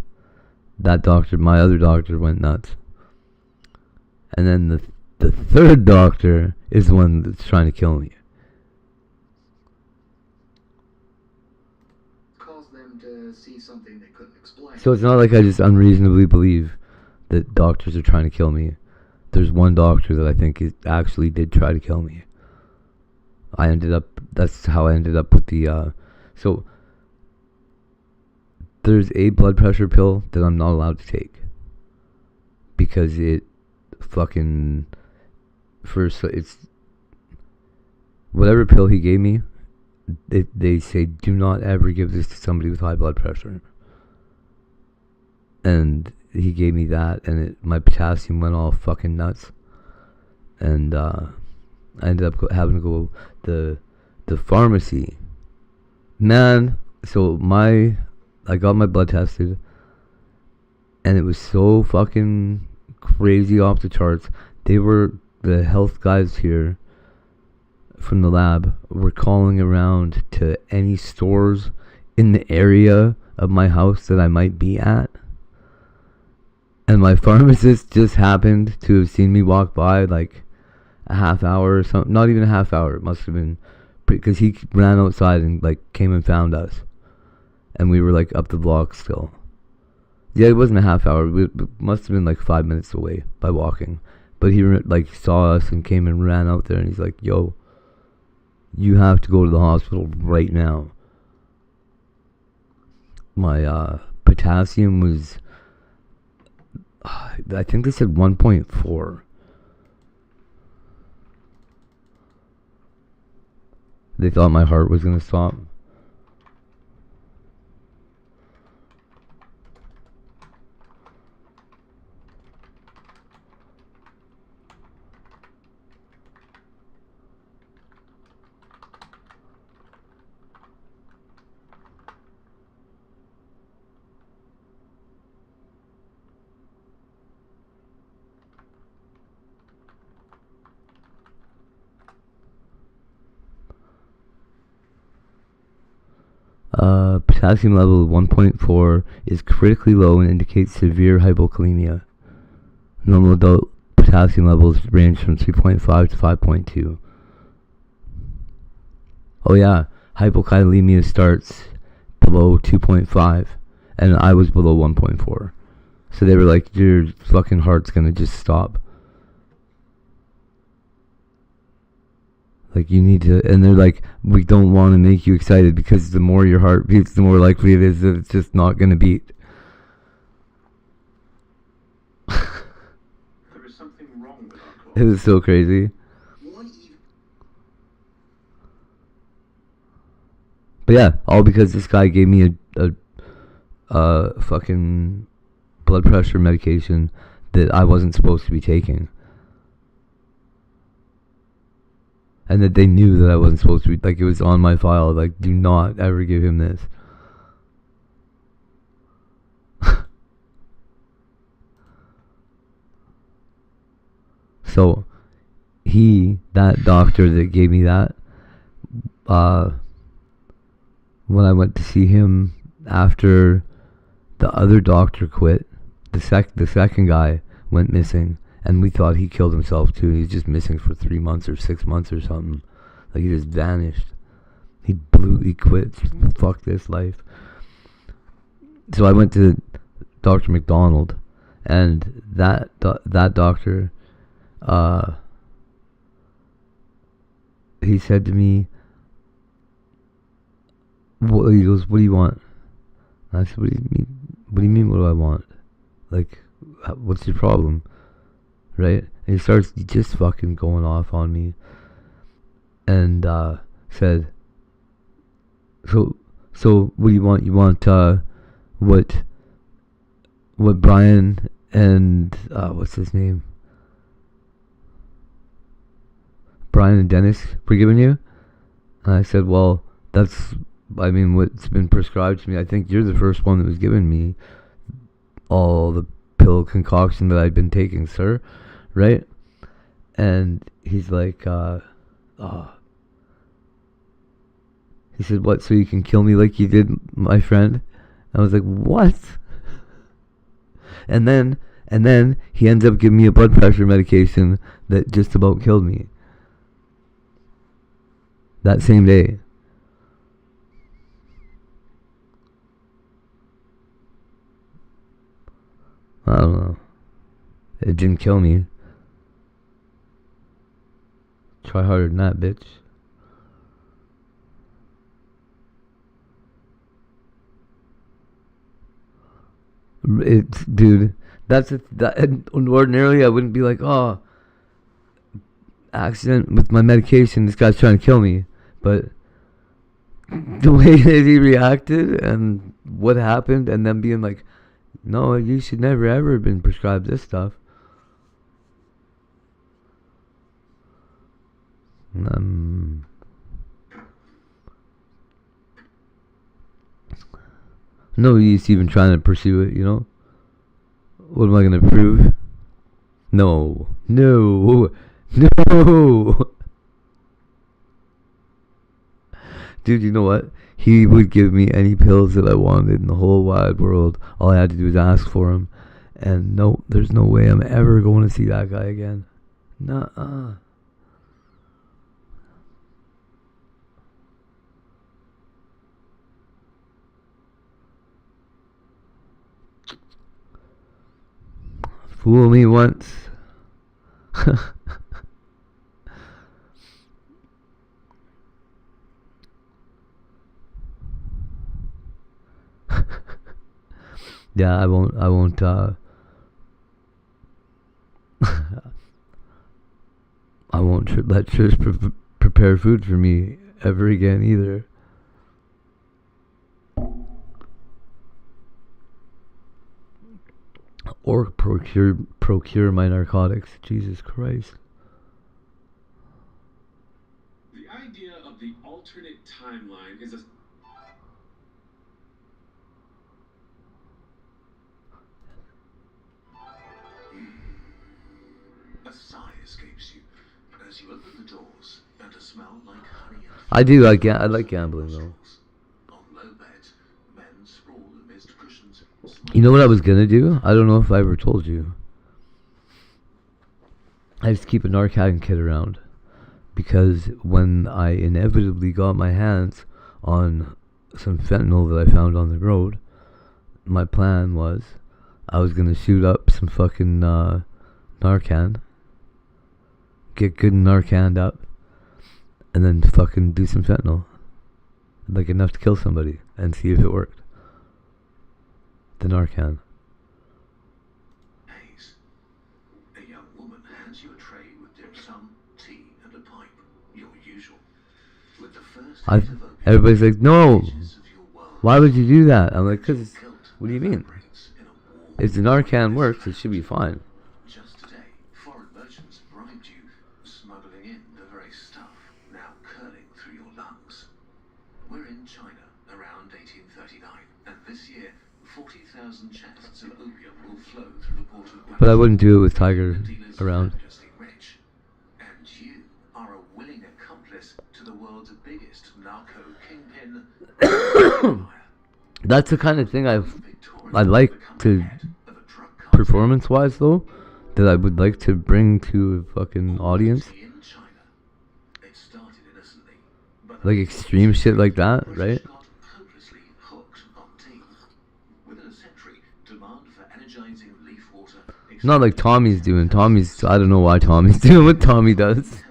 that doctor, my other doctor, went nuts. And then the third doctor is the one that's trying to kill me. Caused them to see something they couldn't explain. So it's not like I just unreasonably believe that doctors are trying to kill me. There's one doctor that I think actually did try to kill me. That's how I ended up with the, so there's a blood pressure pill that I'm not allowed to take. Because it fucking, it's, whatever pill he gave me, they say do not ever give this to somebody with high blood pressure. And he gave me that, and my potassium went all fucking nuts, and I ended up having to go the pharmacy. Man, so I got my blood tested, and it was so fucking crazy off the charts. The health guys here from the lab were calling around to any stores in the area of my house that I might be at. And my pharmacist just happened to have seen me walk by like a half hour or something. Not even a half hour. It must have been, because he ran outside and like came and found us. And we were like up the block still. Yeah, it wasn't a half hour. It must have been like 5 minutes away by walking. But he like saw us and came and ran out there, and he's like, yo, you have to go to the hospital right now. My potassium was, I think they said 1.4. They thought my heart was gonna stop. Potassium level of 1.4 is critically low and indicates severe hypokalemia. Normal adult potassium levels range from 3.5 to 5.2. Oh yeah, hypokalemia starts below 2.5, and I was below 1.4. So they were like, your fucking heart's gonna just stop. Like, you need to, and they're like, we don't want to make you excited because the more your heart beats, the more likely it is that it's just not going to beat. There is something wrong with our call. It was so crazy. But yeah, all because this guy gave me a fucking blood pressure medication that I wasn't supposed to be taking. And that they knew that I wasn't supposed to be, like, it was on my file, like, do not ever give him this. So, that doctor that gave me that, when I went to see him after the other doctor quit, the second guy went missing. And we thought he killed himself too. He's just missing for 3 months or 6 months or something. Like, he just vanished. He quit. Fuck this life. So I went to Dr. McDonald, and that doctor, he said to me, he goes, what do you want? And I said, what do you mean? What do you mean, what do I want? Like, what's your problem? Right? And he starts just fucking going off on me. And said, so what do you want? You want what Brian and what's his name? Brian and Dennis were giving you? And I said, well, that's, I mean, what's been prescribed to me. I think you're the first one that was giving me all the pill concoction that I'd been taking, sir. Right? And he's like, he said, what, so you can kill me like you did my friend? I was like, what? And then he ends up giving me a blood pressure medication that just about killed me. That same day. I don't know. It didn't kill me. Try harder than that, bitch. Dude, ordinarily I wouldn't be like, oh, accident with my medication, this guy's trying to kill me. But the way that he reacted and what happened, and then being like, no, you should never ever have been prescribed this stuff. No use even trying to pursue it, you know? What am I gonna prove? No. Dude, you know what? He would give me any pills that I wanted in the whole wide world. All I had to do was ask for them. And no, there's no way I'm ever going to see that guy again. Nuh-uh. Fool me once. Yeah, I won't I won't let Trish prepare food for me ever again either. Or procure my narcotics. Jesus Christ. The idea of the alternate timeline is a sigh escapes you as you open the doors and a smell like honey and I do. I like gambling though. on low beds, men sprawl amidst cushions. You know what I was gonna do? I don't know if I ever told you. I used to keep a Narcan kit around because when I inevitably got my hands on some fentanyl that I found on the road, my plan was I was gonna shoot up some fucking Narcan, get good Narcaned up, and then fucking do some fentanyl, like enough to kill somebody, and see if it worked. The Narcan. Haze. A young woman hands you a tray with dim sum, tea, and a pipe. Your usual. With the first Everybody's like, no. Why would you do that? I'm like, cause. What do you mean? If the Narcan works, it should be fine. Just today, foreign merchants bribed you, smuggling in the very stuff now curling through your lungs. We're in China around 1839, and this year, 40,000 chests of opium will flow through the port of Guangzhou. But I wouldn't do it with Tiger around. Rich. And you are a willing accomplice to the world's biggest narco kingpin. That's the kind of thing I like to, performance-wise though, that I would like to bring to a fucking audience. Like extreme shit like that, right? Not like Tommy's doing. I don't know why Tommy's doing what Tommy does.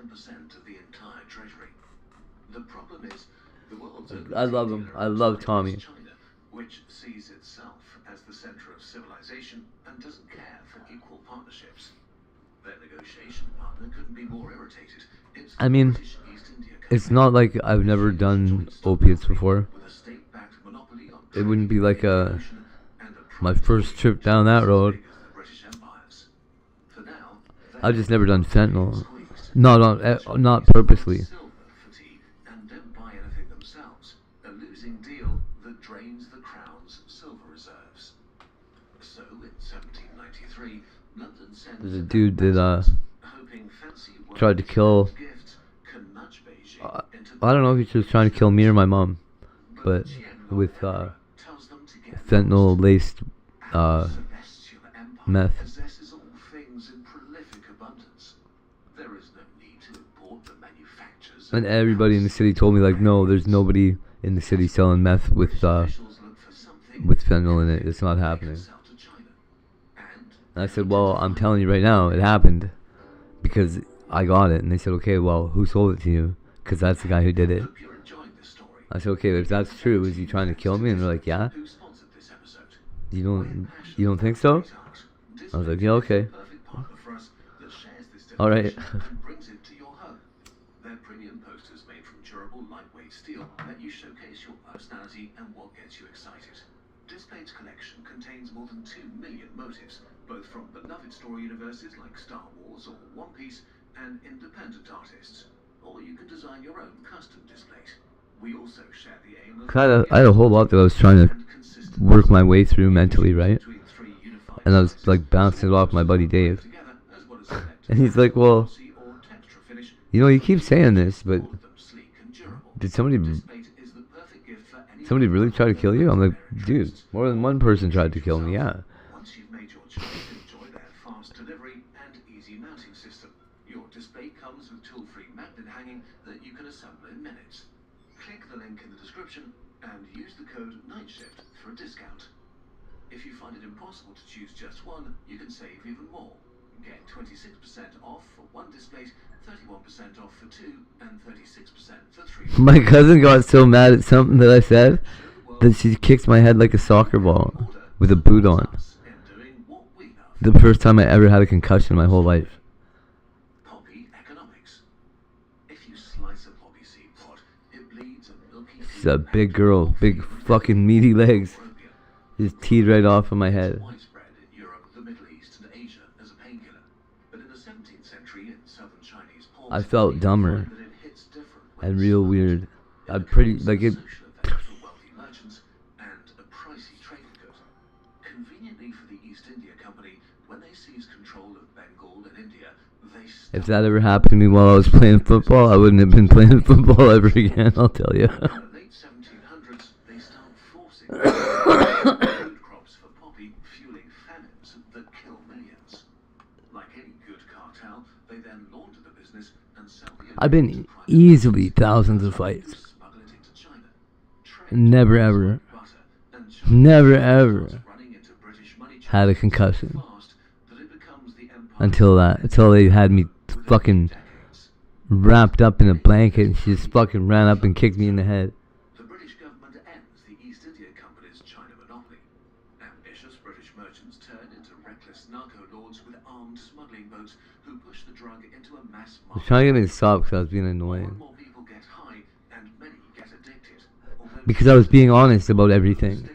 I love him. I love Tommy. Which sees itself as the center of civilization and doesn't care for equal partnerships. Their negotiation partner couldn't be more irritated. I mean, it's not like I've never done opiates before. It wouldn't be like my first trip down that road. I've just never done fentanyl. Not purposely. There's a dude that tried to kill. I don't know if he was trying to kill me or my mom, but with fentanyl laced meth. And everybody in the city told me like, no, there's nobody in the city selling meth with fentanyl in it. It's not happening. And I said, well, I'm telling you right now, it happened because I got it. And they said, okay, well, who sold it to you? Because that's the guy who did it. I said, okay, if that's true, is he trying to kill me? And they're like, yeah. You don't think so? I was like, yeah, okay. All right. Their premium posters made from durable, lightweight steel let you showcase your personality and what gets you excited. Displays collection contains more than 2 million motives, both from beloved story universes like Star Wars or One Piece, and independent artists. Or you can design your own custom displays. We also share the aim of... I had a whole lot that I was trying to work my way through mentally, right? And I was like bouncing it off my buddy Dave. And he's like, well, you know, you keep saying this, but did somebody really try to kill you? I'm like, dude, more than one person tried to kill me, yeah. Once you've made your choice, enjoy their fast delivery and easy mounting system. Your display comes with tool-free magnet hanging that you can assemble in minutes. Click the link in the description and use the code NIGHTSHIFT for a discount. If you find it impossible to choose just one, you can save even more. Get 26% off for one display, 31% off for two, and 36% for three. My cousin got so mad at something that I said that she kicked my head like a soccer ball. with a boot on. The first time I ever had a concussion in my whole life. She's a big girl, big fucking meaty legs. Just teed right off of my head. I felt dumber and real weird. I'm pretty like it. If that ever happened to me while I was playing football, I wouldn't have been playing football ever again, I'll tell you. I've been easily thousands of fights. Never ever had a concussion. Until they had me fucking wrapped up in a blanket and she just fucking ran up and kicked me in the head. The British government ends the East India Company's China monopoly. Ambitious British merchants turn into reckless narco lords with armed smuggling boats who push the drug into a mass market. I was trying to get me to stop because I was being annoying. More people get high and many get addicted. Because I was being honest about everything.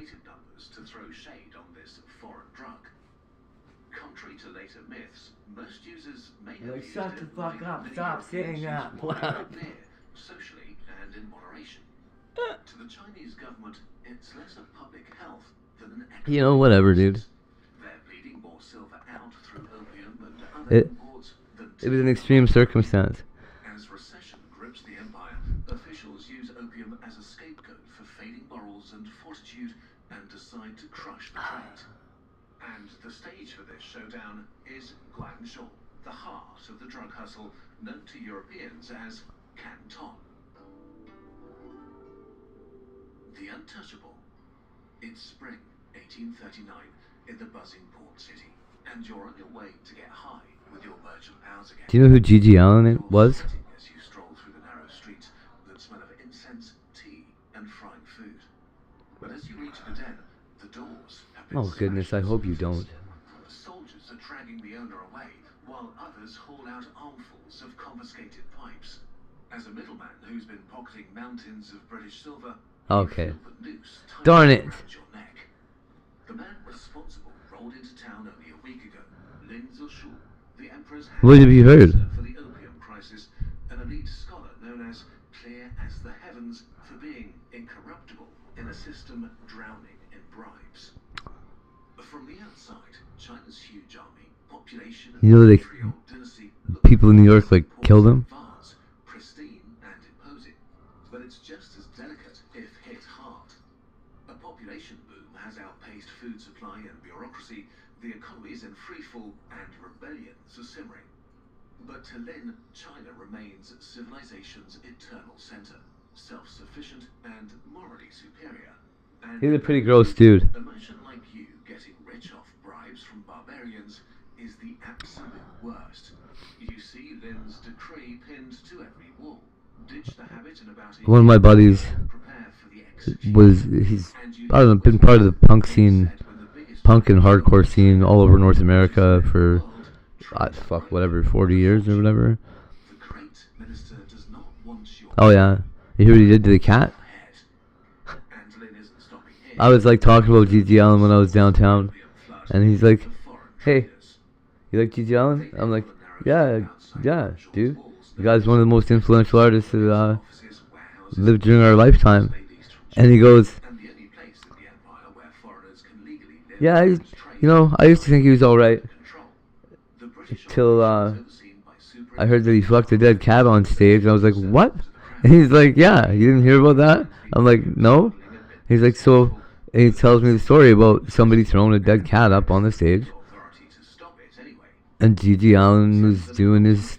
Like, shut the fuck up, stop saying that. Socially and in moderation. To the Chinese government, it's less of public health than an economic. You know, whatever, dude. They're bleeding more silver out through opium and other imports than it was an extreme circumstance. As recession grips the empire, officials use opium as a scapegoat for fading morals and fortitude and decide to crush the trade. And the stage for this showdown is Guangzhou, the heart of the drug hustle, known to Europeans as Canton. The untouchable. It's spring 1839 in the buzzing port city, and you're on your way to get high with your merchant pals again. Do you know who Gigi Allen was? As you stroll through the narrow streets that smell of incense, tea, and frying food. But as you reach the den, the doors have been smashed. Goodness, I hope you don't. Soldiers are dragging the owner away, while others haul out armfuls of confiscated pipes. As a middleman who's been pocketing mountains of British silver, okay. Darn it. The man responsible rolled into town only a week ago. Lin Zexu, the emperor's what have you heard? For the opium crisis, an elite scholar known as clear as the heavens for being incorruptible in a system drowning in bribes. From the outside, China's huge army, population, you know, people in New York like killed him. Pristine and imposing, but it's just as delicate if hit hard. A population boom has outpaced food supply and bureaucracy. The economy is in freefall and rebellions are simmering. But to Lin, China remains civilization's eternal center, self-sufficient and morally superior. And he's a pretty gross dude. A merchant like you getting rich off bribes from barbarians is the absolute worst. You see Lin's decree pinned to every wall. Ditch the habit in about one of my buddies he's been part of the punk scene, punk and hardcore scene all over North America for whatever 40 years or whatever. Oh yeah, you hear what he did to the cat? I was like talking about Gigi Allen when I was downtown, and he's like, "Hey, you like Gigi Allen?" I'm like, "Yeah, dude. The guy's one of the most influential artists that lived during our lifetime." And he goes, "Yeah, I used to think he was all right till I heard that he fucked a dead cat on stage." And I was like, "What?" And he's like, "Yeah, you didn't hear about that?" I'm like, "No." He's like, "So," and he tells me the story about somebody throwing a dead cat up on the stage, and Gigi Allen was doing his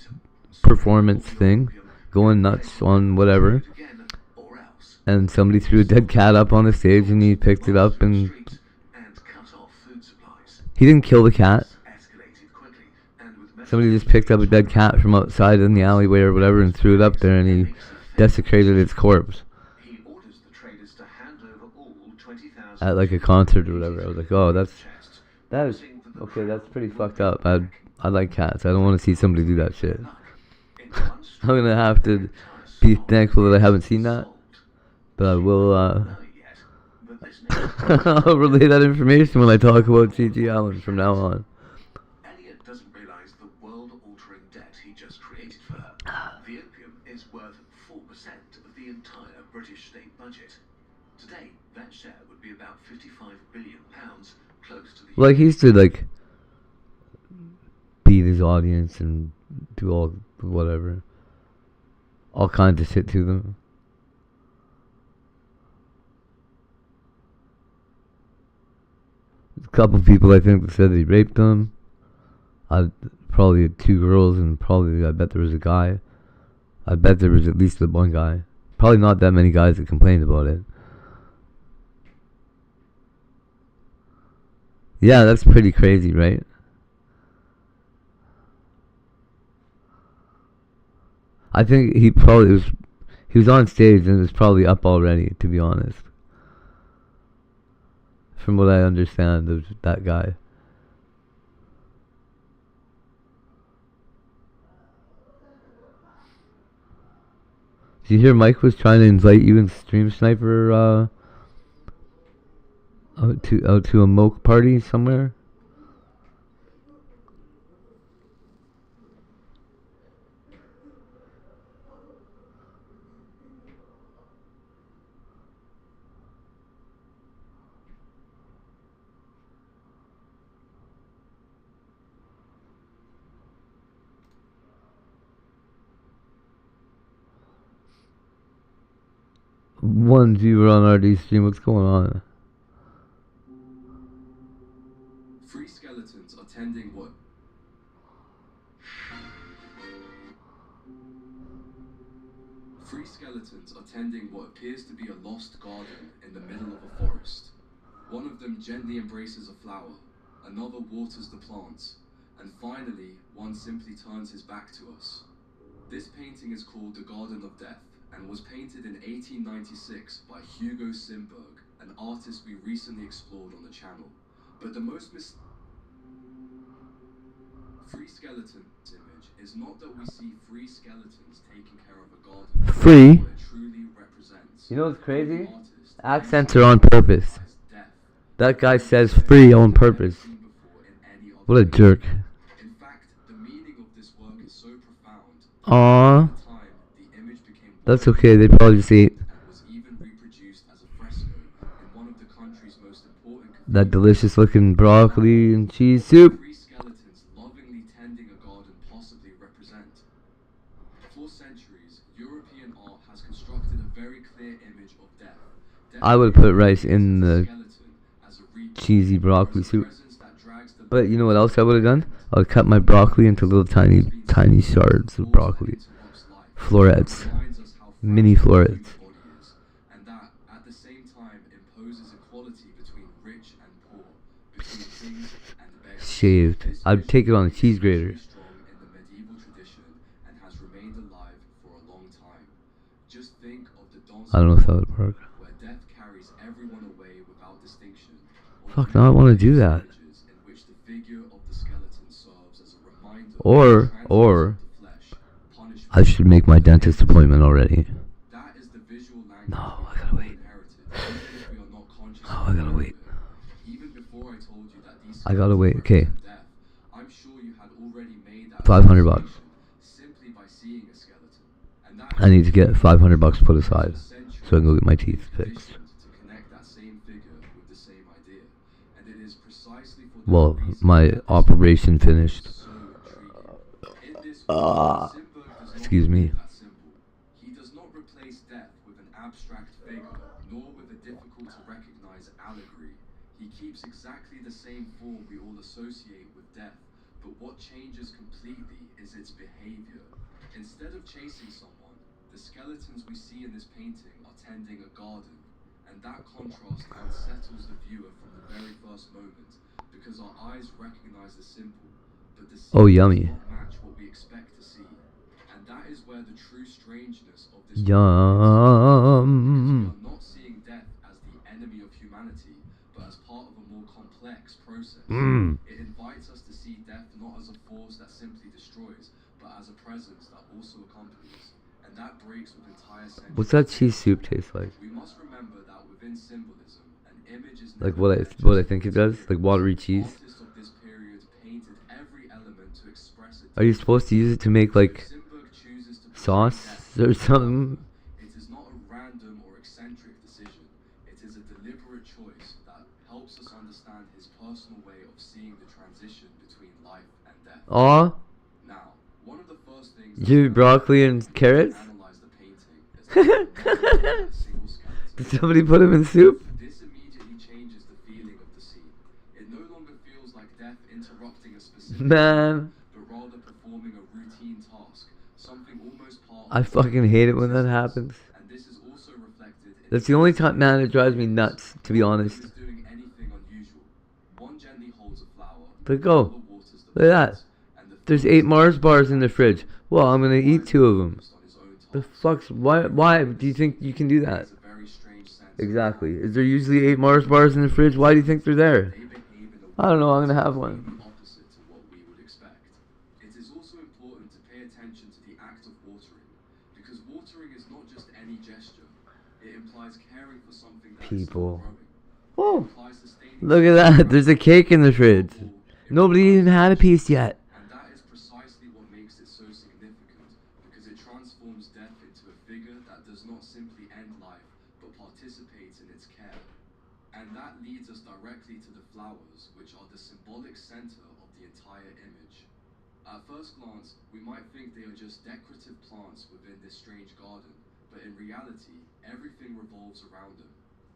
performance thing, going nuts on whatever, and somebody threw a dead cat up on the stage, and he picked it up, and he didn't kill the cat. Somebody just picked up a dead cat from outside in the alleyway or whatever and threw it up there, and he desecrated its corpse. He orders the traders to hand over all 20,000 at like a concert or whatever. I was like, oh, that is okay. That's pretty fucked up. I like cats. I don't want to see somebody do that shit. I'm gonna have to be thankful that I haven't seen that, but I will. I'll relay that information when I talk about G.G. Allen from now on. Elliot doesn't realize the world-altering debt he just created for her. The opium is worth 4% of the entire British state budget. Today, that share would be about £55 billion, close to the... Like, he used to, like, beat his audience and do all whatever. All kinds of shit to them. A couple people, I think, that said he raped them. Probably 2 girls, and probably, I bet there was a guy. I bet there was at least the one guy. Probably not that many guys that complained about it. Yeah, that's pretty crazy, right? I think he was on stage and was probably up already, to be honest. From what I understand of that guy. Did you hear Mike was trying to invite you and Stream Sniper out to a moke party somewhere? One viewer on RD stream, what's going on? Free skeletons are tending what? Free skeletons are tending what appears to be a lost garden in the middle of a forest. One of them gently embraces a flower, another waters the plants, and finally, one simply turns his back to us. This painting is called The Garden of Death, and was painted in 1896 by Hugo Simberg, an artist we recently explored on the channel. But the most free skeletons image is not that we see free skeletons taking care of a garden. Free? What it truly represents. You know what's crazy? Accents are on purpose. That guy says free on purpose. What a jerk. In fact, the meaning of this work is so profound. Aww. That's okay, they probably just ate that delicious looking broccoli and cheese soup. I would put rice in the cheesy broccoli soup. But you know what else I would have done? I would cut my broccoli into little tiny shards of broccoli. Florets. Mini florets. And that, at the same time, imposes equality between rich and poor, between kings and beggars. Shaved. I'd take it on a cheese grater. Strong in the medieval tradition and has remained alive for a long time. Just think of the dance I don't know if that would work. Where death carries everyone away without distinction. Fuck, now I want to do that. In which the figure of the skeleton serves as a reminder Or I should make my dentist appointment already. No, I gotta wait. No, I gotta wait. I gotta wait. Okay. $500. I need to get $500 put aside so I can go get my teeth fixed. Well, my operation finished. Excuse me. He does not replace death with an abstract figure, nor with a difficult to recognize allegory. He keeps exactly the same form we all associate with death, but what changes completely is its behavior. Instead of chasing someone, the skeletons we see in this painting are tending a garden, and that contrast unsettles the viewer from the very first moment, because our eyes recognize the simple, but the oh, yummy. does not match what we expect to see. And that is where the true strangeness of this Yum. we are not seeing death as the enemy of humanity, It invites us to see death not as a force that simply destroys, but as a presence that also accompanies. And that breaks with entire centuries. What's that cheese soup taste like? We must remember that within symbolism, an image is Like what I think it does? Like watery cheese? Artists of this period painted every element to express it. Are you supposed to use it to make like sauce or something? It is not a random or eccentric decision. It is a deliberate choice that helps us understand his personal way of seeing the transition between life and death. Aw. Now, one of the first things You broccoli and carrots? Did somebody put him in soup? This immediately changes the feeling of the scene. It no longer feels like death interrupting a specific Man. but rather performing a routine task, something almost part I fucking hate it when that happens. And this is also reflected in That's the only time, man, it drives me nuts, to be honest. doing anything unusual. One gently holds a flower. But go. Look at that. There's 8 Mars bars in the fridge. Well, I'm gonna eat 2 of them. The fuck's... Why do you think you can do that? Exactly. Is there usually 8 Mars bars in the fridge? Why do you think they're there? I don't know, I'm gonna have one. Opposite to what we would expect. It is also important to pay attention to the act of watering, because watering is not just any gesture. It implies caring for something that is still growing. Oh, look at that. There's a cake in the fridge. Nobody even had a piece yet. And that is precisely what makes it so significant, because it transforms death into a figure that does not simply end life, but participates in its care. And that leads us directly to the flowers, which are the symbolic center of the entire image. At first glance, we might think they are just decorative plants within this strange garden, but in reality, everything revolves around them.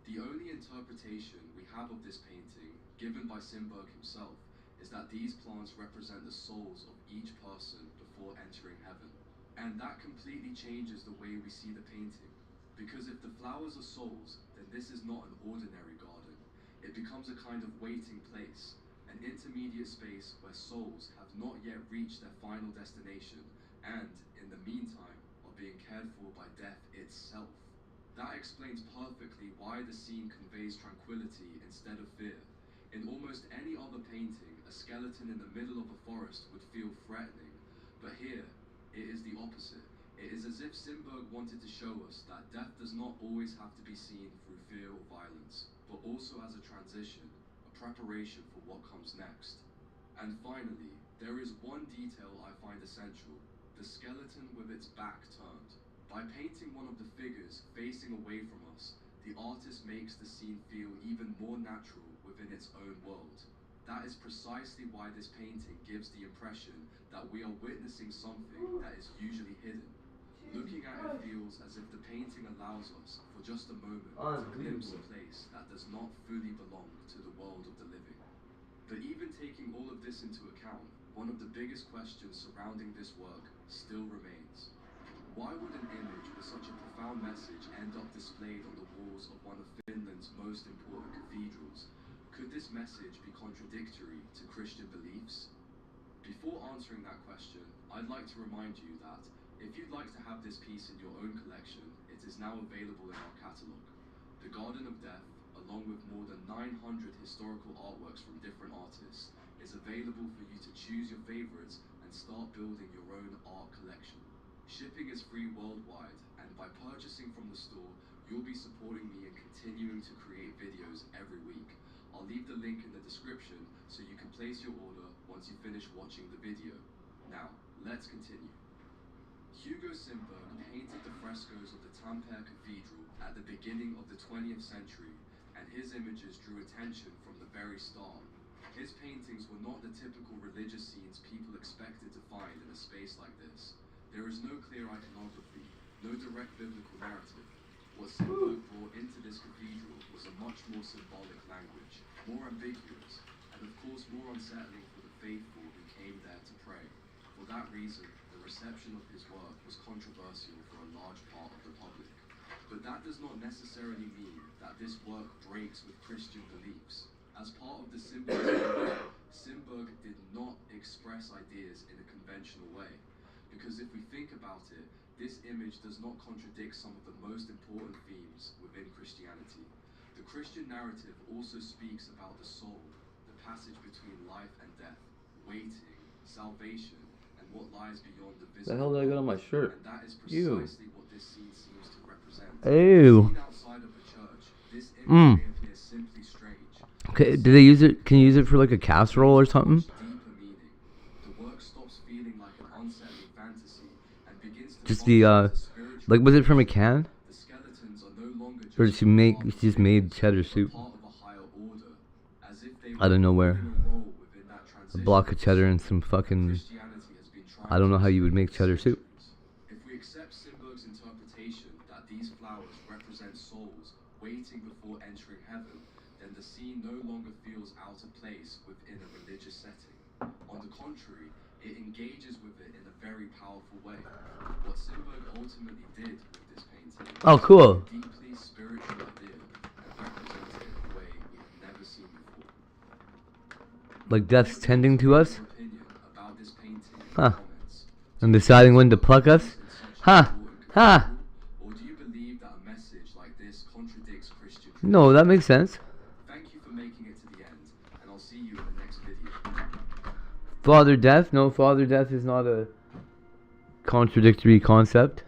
The only interpretation we have of this painting, given by Simberg himself, is that these plants represent the souls of each person before entering heaven. And that completely changes the way we see the painting. Because if the flowers are souls, then this is not an ordinary garden. It becomes a kind of waiting place, an intermediate space where souls have not yet reached their final destination and, in the meantime, are being cared for by death itself. That explains perfectly why the scene conveys tranquility instead of fear. In almost any other painting, a skeleton in the middle of a forest would feel threatening, but here, it is the opposite. It is as if Simberg wanted to show us that death does not always have to be seen through fear or violence, but also as a transition, a preparation for what comes next. And finally, there is one detail I find essential, the skeleton with its back turned. By painting one of the figures facing away from us, the artist makes the scene feel even more natural within its own world. That is precisely why this painting gives the impression that we are witnessing something that is usually hidden. Looking at it feels as if the painting allows us, for just a moment, to glimpse a place that does not fully belong to the world of the living. But even taking all of this into account, one of the biggest questions surrounding this work still remains. Why would an image with such a profound message end up displayed on the walls of one of Finland's most important cathedrals? Could this message be contradictory to Christian beliefs? Before answering that question, I'd like to remind you that if you'd like to have this piece in your own collection, it is now available in our catalogue. The Garden of Death, along with more than 900 historical artworks from different artists, is available for you to choose your favourites and start building your own art collection. Shipping is free worldwide, and by purchasing from the store, you'll be supporting me in continuing to create videos every week. I'll leave the link in the description so you can place your order once you finish watching the video. Now, let's continue. Hugo Simberg painted the frescoes of the Tampere Cathedral at the beginning of the 20th century, and his images drew attention from the very start. His paintings were not the typical religious scenes people expected to find in a space like this. There is no clear iconography, no direct biblical narrative. What Simberg brought into this cathedral was a much more symbolic language, more ambiguous, and of course more unsettling for the faithful who came there to pray. For that reason, the reception of his work was controversial for a large part of the public. But that does not necessarily mean that this work breaks with Christian beliefs. As part of the symbolism, Simberg did not express ideas in a conventional way. Because if we think about it, this image does not contradict some of the most important themes within Christianity. The Christian narrative also speaks about the soul, the passage between life and death, waiting, salvation, and what lies beyond the The visible. hell did I got on my shirt? And that is Ew. precisely what this scene seems to represent. Ew. Seen outside of a church, this image may appear simply strange. Okay, do they use it? Can you use it for like a casserole or something? Deeper meaning. The work stops feeling like an unsettling fantasy and begins to Just the like, was it from a can? The skeletons are no longer Or did she just made cheddar soup part of a higher order, as if they out of nowhere? were a role within that A transition. block of cheddar and some fucking. I don't know how you would make cheddar soup. If we accept Simberg's interpretation that these flowers represent souls waiting before entering heaven, then the scene no longer feels out of place within a religious setting. On the contrary, it engages with it in a very powerful way. What Simberg ultimately did with this painting Oh, cool. is a deeply spiritual idea and represented it in a way we have never seen before. Like death's tending to us? Your opinion about this painting in Huh. comments. And deciding when to pluck us? Huh. Huh. Or do you believe that a message like this contradicts Christian tradition? No, that makes sense. Thank you for making it to the end, and I'll see you in the next video. Father death? No, father death is not a contradictory concept.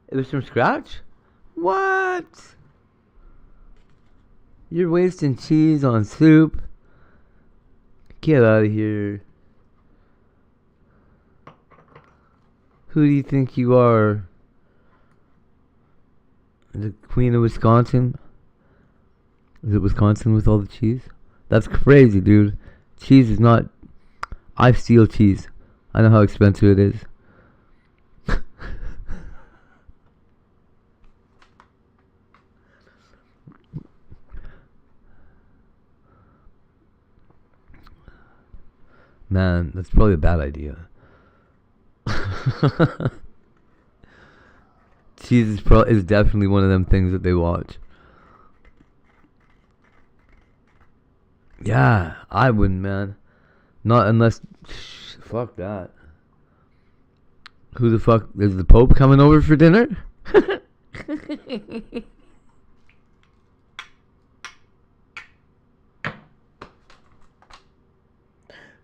It was from scratch? What? You're wasting cheese on soup? Get out of here. Who do you think you are? The Queen of Wisconsin? Is it Wisconsin with all the cheese? That's crazy, dude. Cheese is not... I steal cheese. I know how expensive it is. Man, that's probably a bad idea. Cheese is definitely one of them things that they watch. Yeah, I wouldn't, man. Not unless... Fuck that. Who the fuck... Is the Pope coming over for dinner?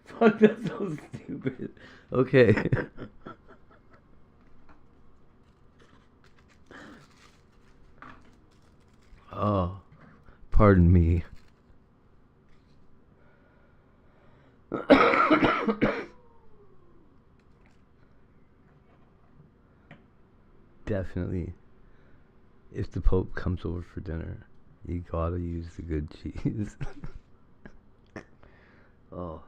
Fuck, that's so stupid. Okay. Oh, pardon me. Definitely. If the Pope comes over for dinner, you gotta use the good cheese. Oh.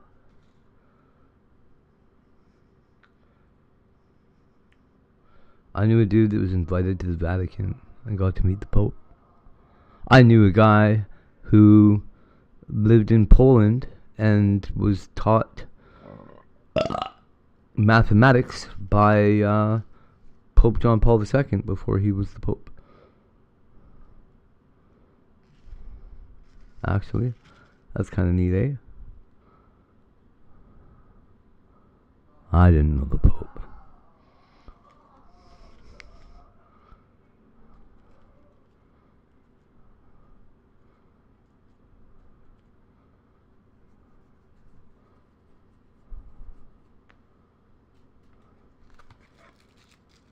I knew a dude that was invited to the Vatican and got to meet the Pope. I knew a guy who lived in Poland and was taught mathematics by Pope John Paul II before he was the Pope. Actually, that's kind of neat, eh? I didn't know the Pope.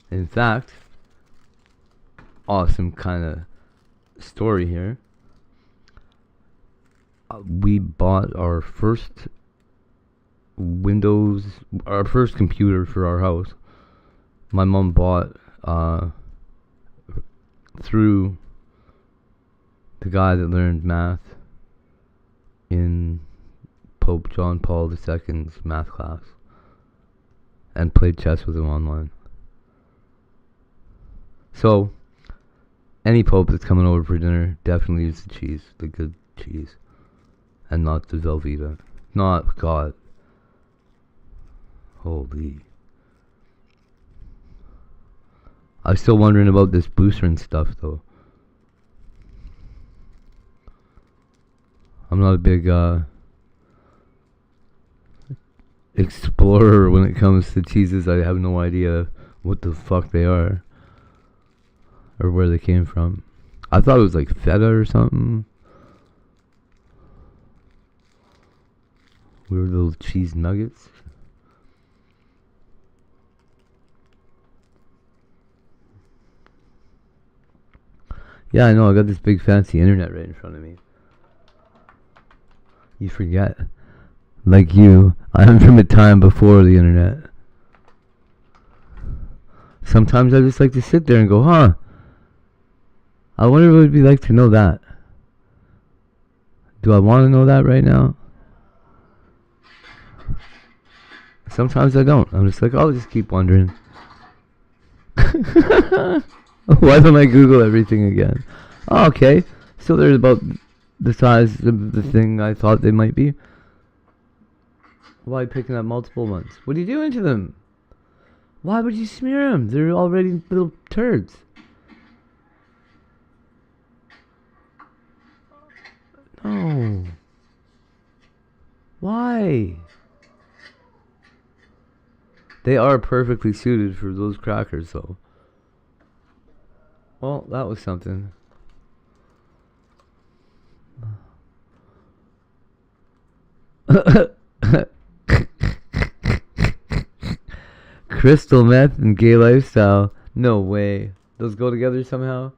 In fact, awesome kind of story here. We bought our first our first computer for our house. My mom bought through the guy that learned math in Pope John Paul II's math class and played chess with him online. So, any Pope that's coming over for dinner, definitely use the cheese, the good cheese, and not the Velveeta. Not, God. Holy. I'm still wondering about this Boosterin stuff, though. I'm not a big, explorer when it comes to cheeses. I have no idea what the fuck they are. Or where they came from. I thought it was like feta or something. Weird little cheese nuggets. Yeah, I know. I got this big fancy internet right in front of me. You forget. Like you, I'm from a time before the internet. Sometimes I just like to sit there and go, huh? I wonder what it would be like to know that. Do I want to know that right now? Sometimes I don't. I'm just like, I'll just keep wondering. Why don't I Google everything again? Oh, okay. So they're about the size of the thing I thought they might be. Why picking up multiple ones? What are you doing to them? Why would you smear them? They're already little turds. No. Why? They are perfectly suited for those crackers, though. Well, that was something. Crystal meth and gay lifestyle. No way. Those go together somehow?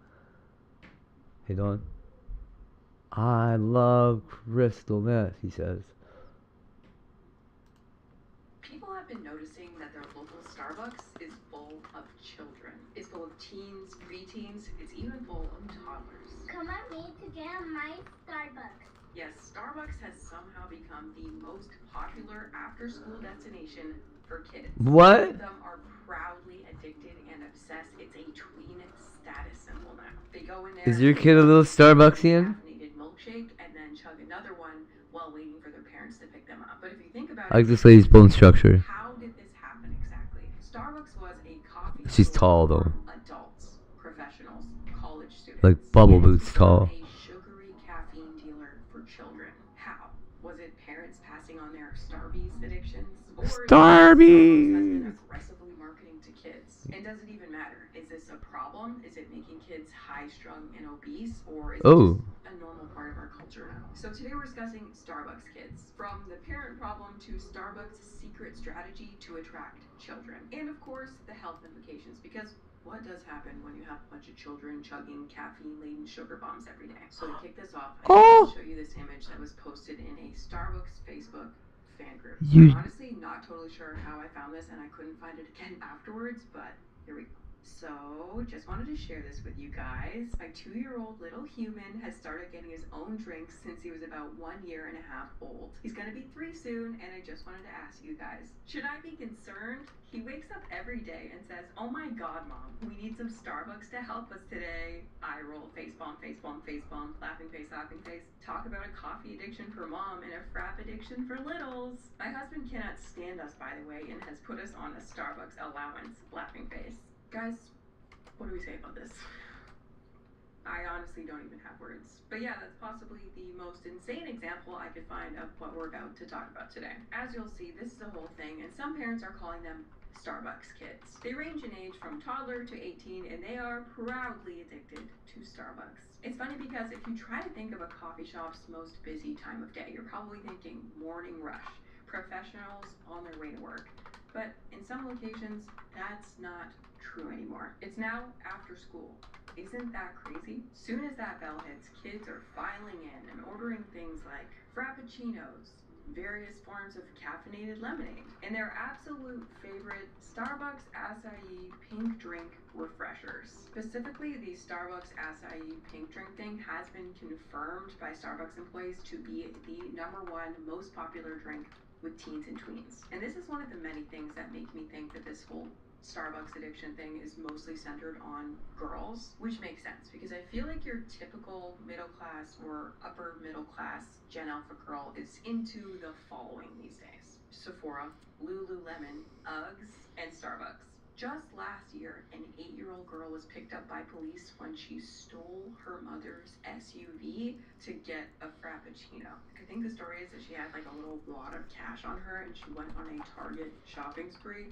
Hey, Don. I love crystal meth, he says. People have been noticing that their local Starbucks is full of children. It's full of teens, preteens, it's even full of toddlers. Come at me to get my Starbucks. Yes, Starbucks has somehow become the most popular after-school destination for kids. What? Many of them are proudly addicted and obsessed. It's a tween status symbol now. They go in there. Is your kid a little Starbucksian? Caffeinated milkshake and then chug another one while waiting for their parents to pick them up. But if you think about I like this lady's bone structure. how did this happen exactly? Starbucks was a coffee She's store tall, though. for adults, professionals, college students. Like bubble boots tall. A sugary caffeine dealer for children. How? Was it parents passing on their Starbies addictions? Or Starbies! has been aggressively marketing to kids? And does it even matter? Is this a problem? Is it making kids high-strung and obese? Or is it just a normal part of our culture now? So today we're discussing Starbucks kids. From the parent problem to Starbucks' secret strategy to attract children. And of course, the health implications, because what does happen when you have a bunch of children chugging caffeine-laden sugar bombs every day? So to kick this off, I want to show you this image that was posted in a Starbucks Facebook fan group. I'm honestly not totally sure how I found this, and I couldn't find it again afterwards, but here we go. So, just wanted to share this with you guys. My 2-year-old little human has started getting his own drinks since he was about 1.5 years old. He's gonna be 3 soon, and I just wanted to ask you guys, should I be concerned? He wakes up every day and says, "Oh my god, Mom, we need some Starbucks to help us today." Eye roll, face palm, laughing face, Talk about a coffee addiction for mom and a frap addiction for littles. My husband cannot stand us, by the way, and has put us on a Starbucks allowance, laughing face. Guys, what do we say about this? I honestly don't even have words. But yeah, that's possibly the most insane example I could find of what we're about to talk about today. As you'll see, this is a whole thing, and some parents are calling them Starbucks kids. They range in age from toddler to 18, and they are proudly addicted to Starbucks. It's funny because if you try to think of a coffee shop's most busy time of day, you're probably thinking morning rush, professionals on their way to work. But in some locations, that's not true anymore. It's now after school. Isn't that crazy? Soon as that bell hits, kids are filing in and ordering things like frappuccinos, various forms of caffeinated lemonade, and their absolute favorite Starbucks acai pink drink refreshers. Specifically, the Starbucks acai pink drink thing has been confirmed by Starbucks employees to be the #1 most popular drink with teens and tweens. And this is one of the many things that make me think that this whole Starbucks addiction thing is mostly centered on girls, which makes sense because I feel like your typical middle class or upper middle class Gen Alpha girl is into the following these days: Sephora, Lululemon, Uggs, and Starbucks. Just last year, an 8-year-old girl was picked up by police when she stole her mother's SUV to get a frappuccino. I think the story is that she had like a little wad of cash on her and she went on a Target shopping spree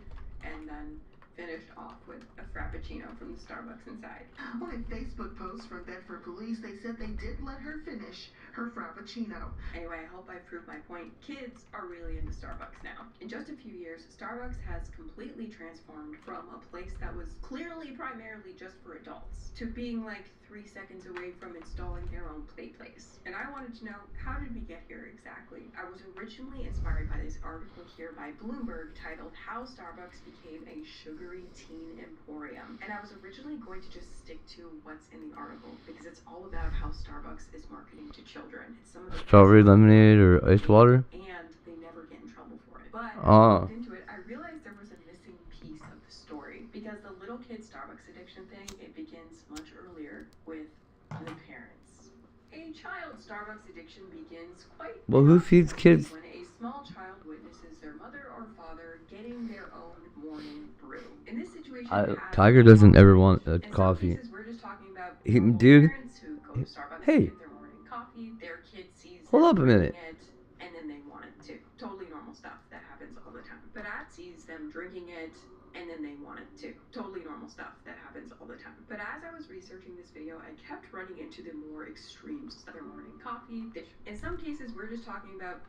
and then finished off with a frappuccino from the Starbucks inside. On a Facebook post from Bedford police, they said they did let her finish her frappuccino. Anyway, I hope I proved my point. Kids are really into Starbucks now. In just a few years, Starbucks has completely transformed from a place that was clearly primarily just for adults to being like 3 seconds away from installing their own play place. And I wanted to know, how did we get here exactly? I was originally inspired by this article here by Bloomberg titled How Starbucks Became a Sugary Teen Emporium. And I was originally going to just stick to what's in the article because it's all about how Starbucks is marketing to children. It's some of the Strawberry lemonade or ice water? And they never get in trouble for it. But as I looked into it, I realized there was a missing piece of the story because the little kid Starbucks addiction thing, it begins much earlier with the parents. A child Starbucks addiction begins quite Well, who feeds kids? when a small child witnesses their mother or father getting their own morning brew. In this situation, Tiger doesn't ever want a coffee. cases, we're just talking about Dude, parents who go to Starbucks to hey, get their morning coffee. Their kid sees hold them up a minute. drinking it, and then they want it too. Totally normal stuff that happens all the time. But Ad sees them drinking it, and then they want it too. Totally normal stuff that happens all the time. But as I was researching this video, I kept running into the more extreme stuff. Their morning coffee. In some cases, we're just talking about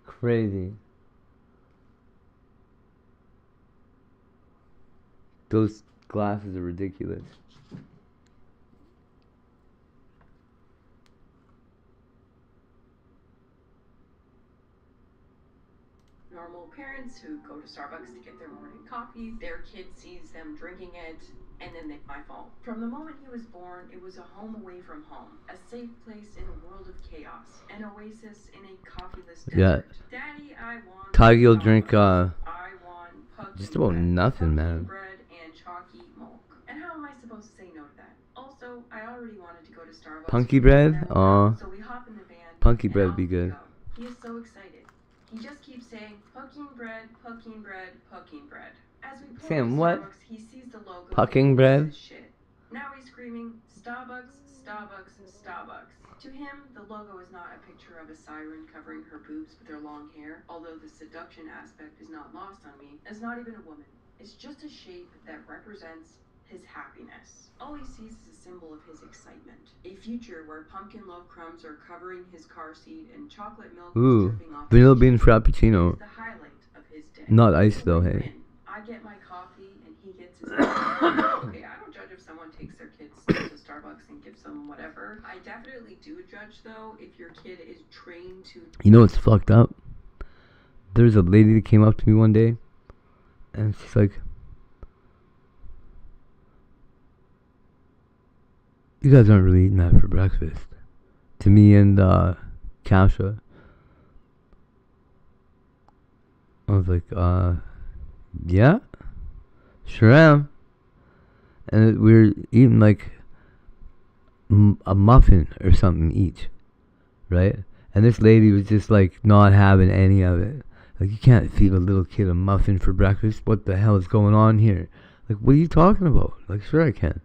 Crazy. Those glasses are ridiculous. normal parents who go to Starbucks to get their morning coffee. Their kid sees them drinking it, and then they my fault. From the moment he was born, it was a home away from home, a safe place in a world of chaos, an oasis in a coffeeless desert. Yeah. Daddy, I want Tiger will drink I want just about nothing, man. bread and chalky milk. And how am I supposed to say no to that? Also, I already wanted to go to Starbucks. Punky bread? Aw. So we hop in the van. Punky bread would be good. He is so excited. He just keeps saying, pucking bread, pucking bread, pucking bread. As we pull Sam, up to what? Starbucks, he sees the logo. Pucking bread? Shit. Now he's screaming, Starbucks, Starbucks, Starbucks. To him, the logo is not a picture of a siren covering her boobs with her long hair, although the seduction aspect is not lost on me. It's not even a woman. It's just a shape that represents his happiness. All he sees is a symbol of his excitement. A future where pumpkin love crumbs are covering his car seat and chocolate milk is Ooh, dripping off vanilla his bean chin. frappuccino. It's the highlight of his day. Not ice though, hey. I get my coffee and he gets his okay, I don't judge if someone takes their kids to Starbucks and gives them whatever. I definitely do judge though if your kid is trained to. You know what's fucked up? There's a lady that came up to me one day, and she's like, "You guys aren't really eating that for breakfast." To me and Kasha. I was like, yeah, sure am. And we were eating like a muffin or something each, right? And this lady was just like not having any of it. Like, you can't feed a little kid a muffin for breakfast. What the hell is going on here? Like, what are you talking about? Like, sure I can.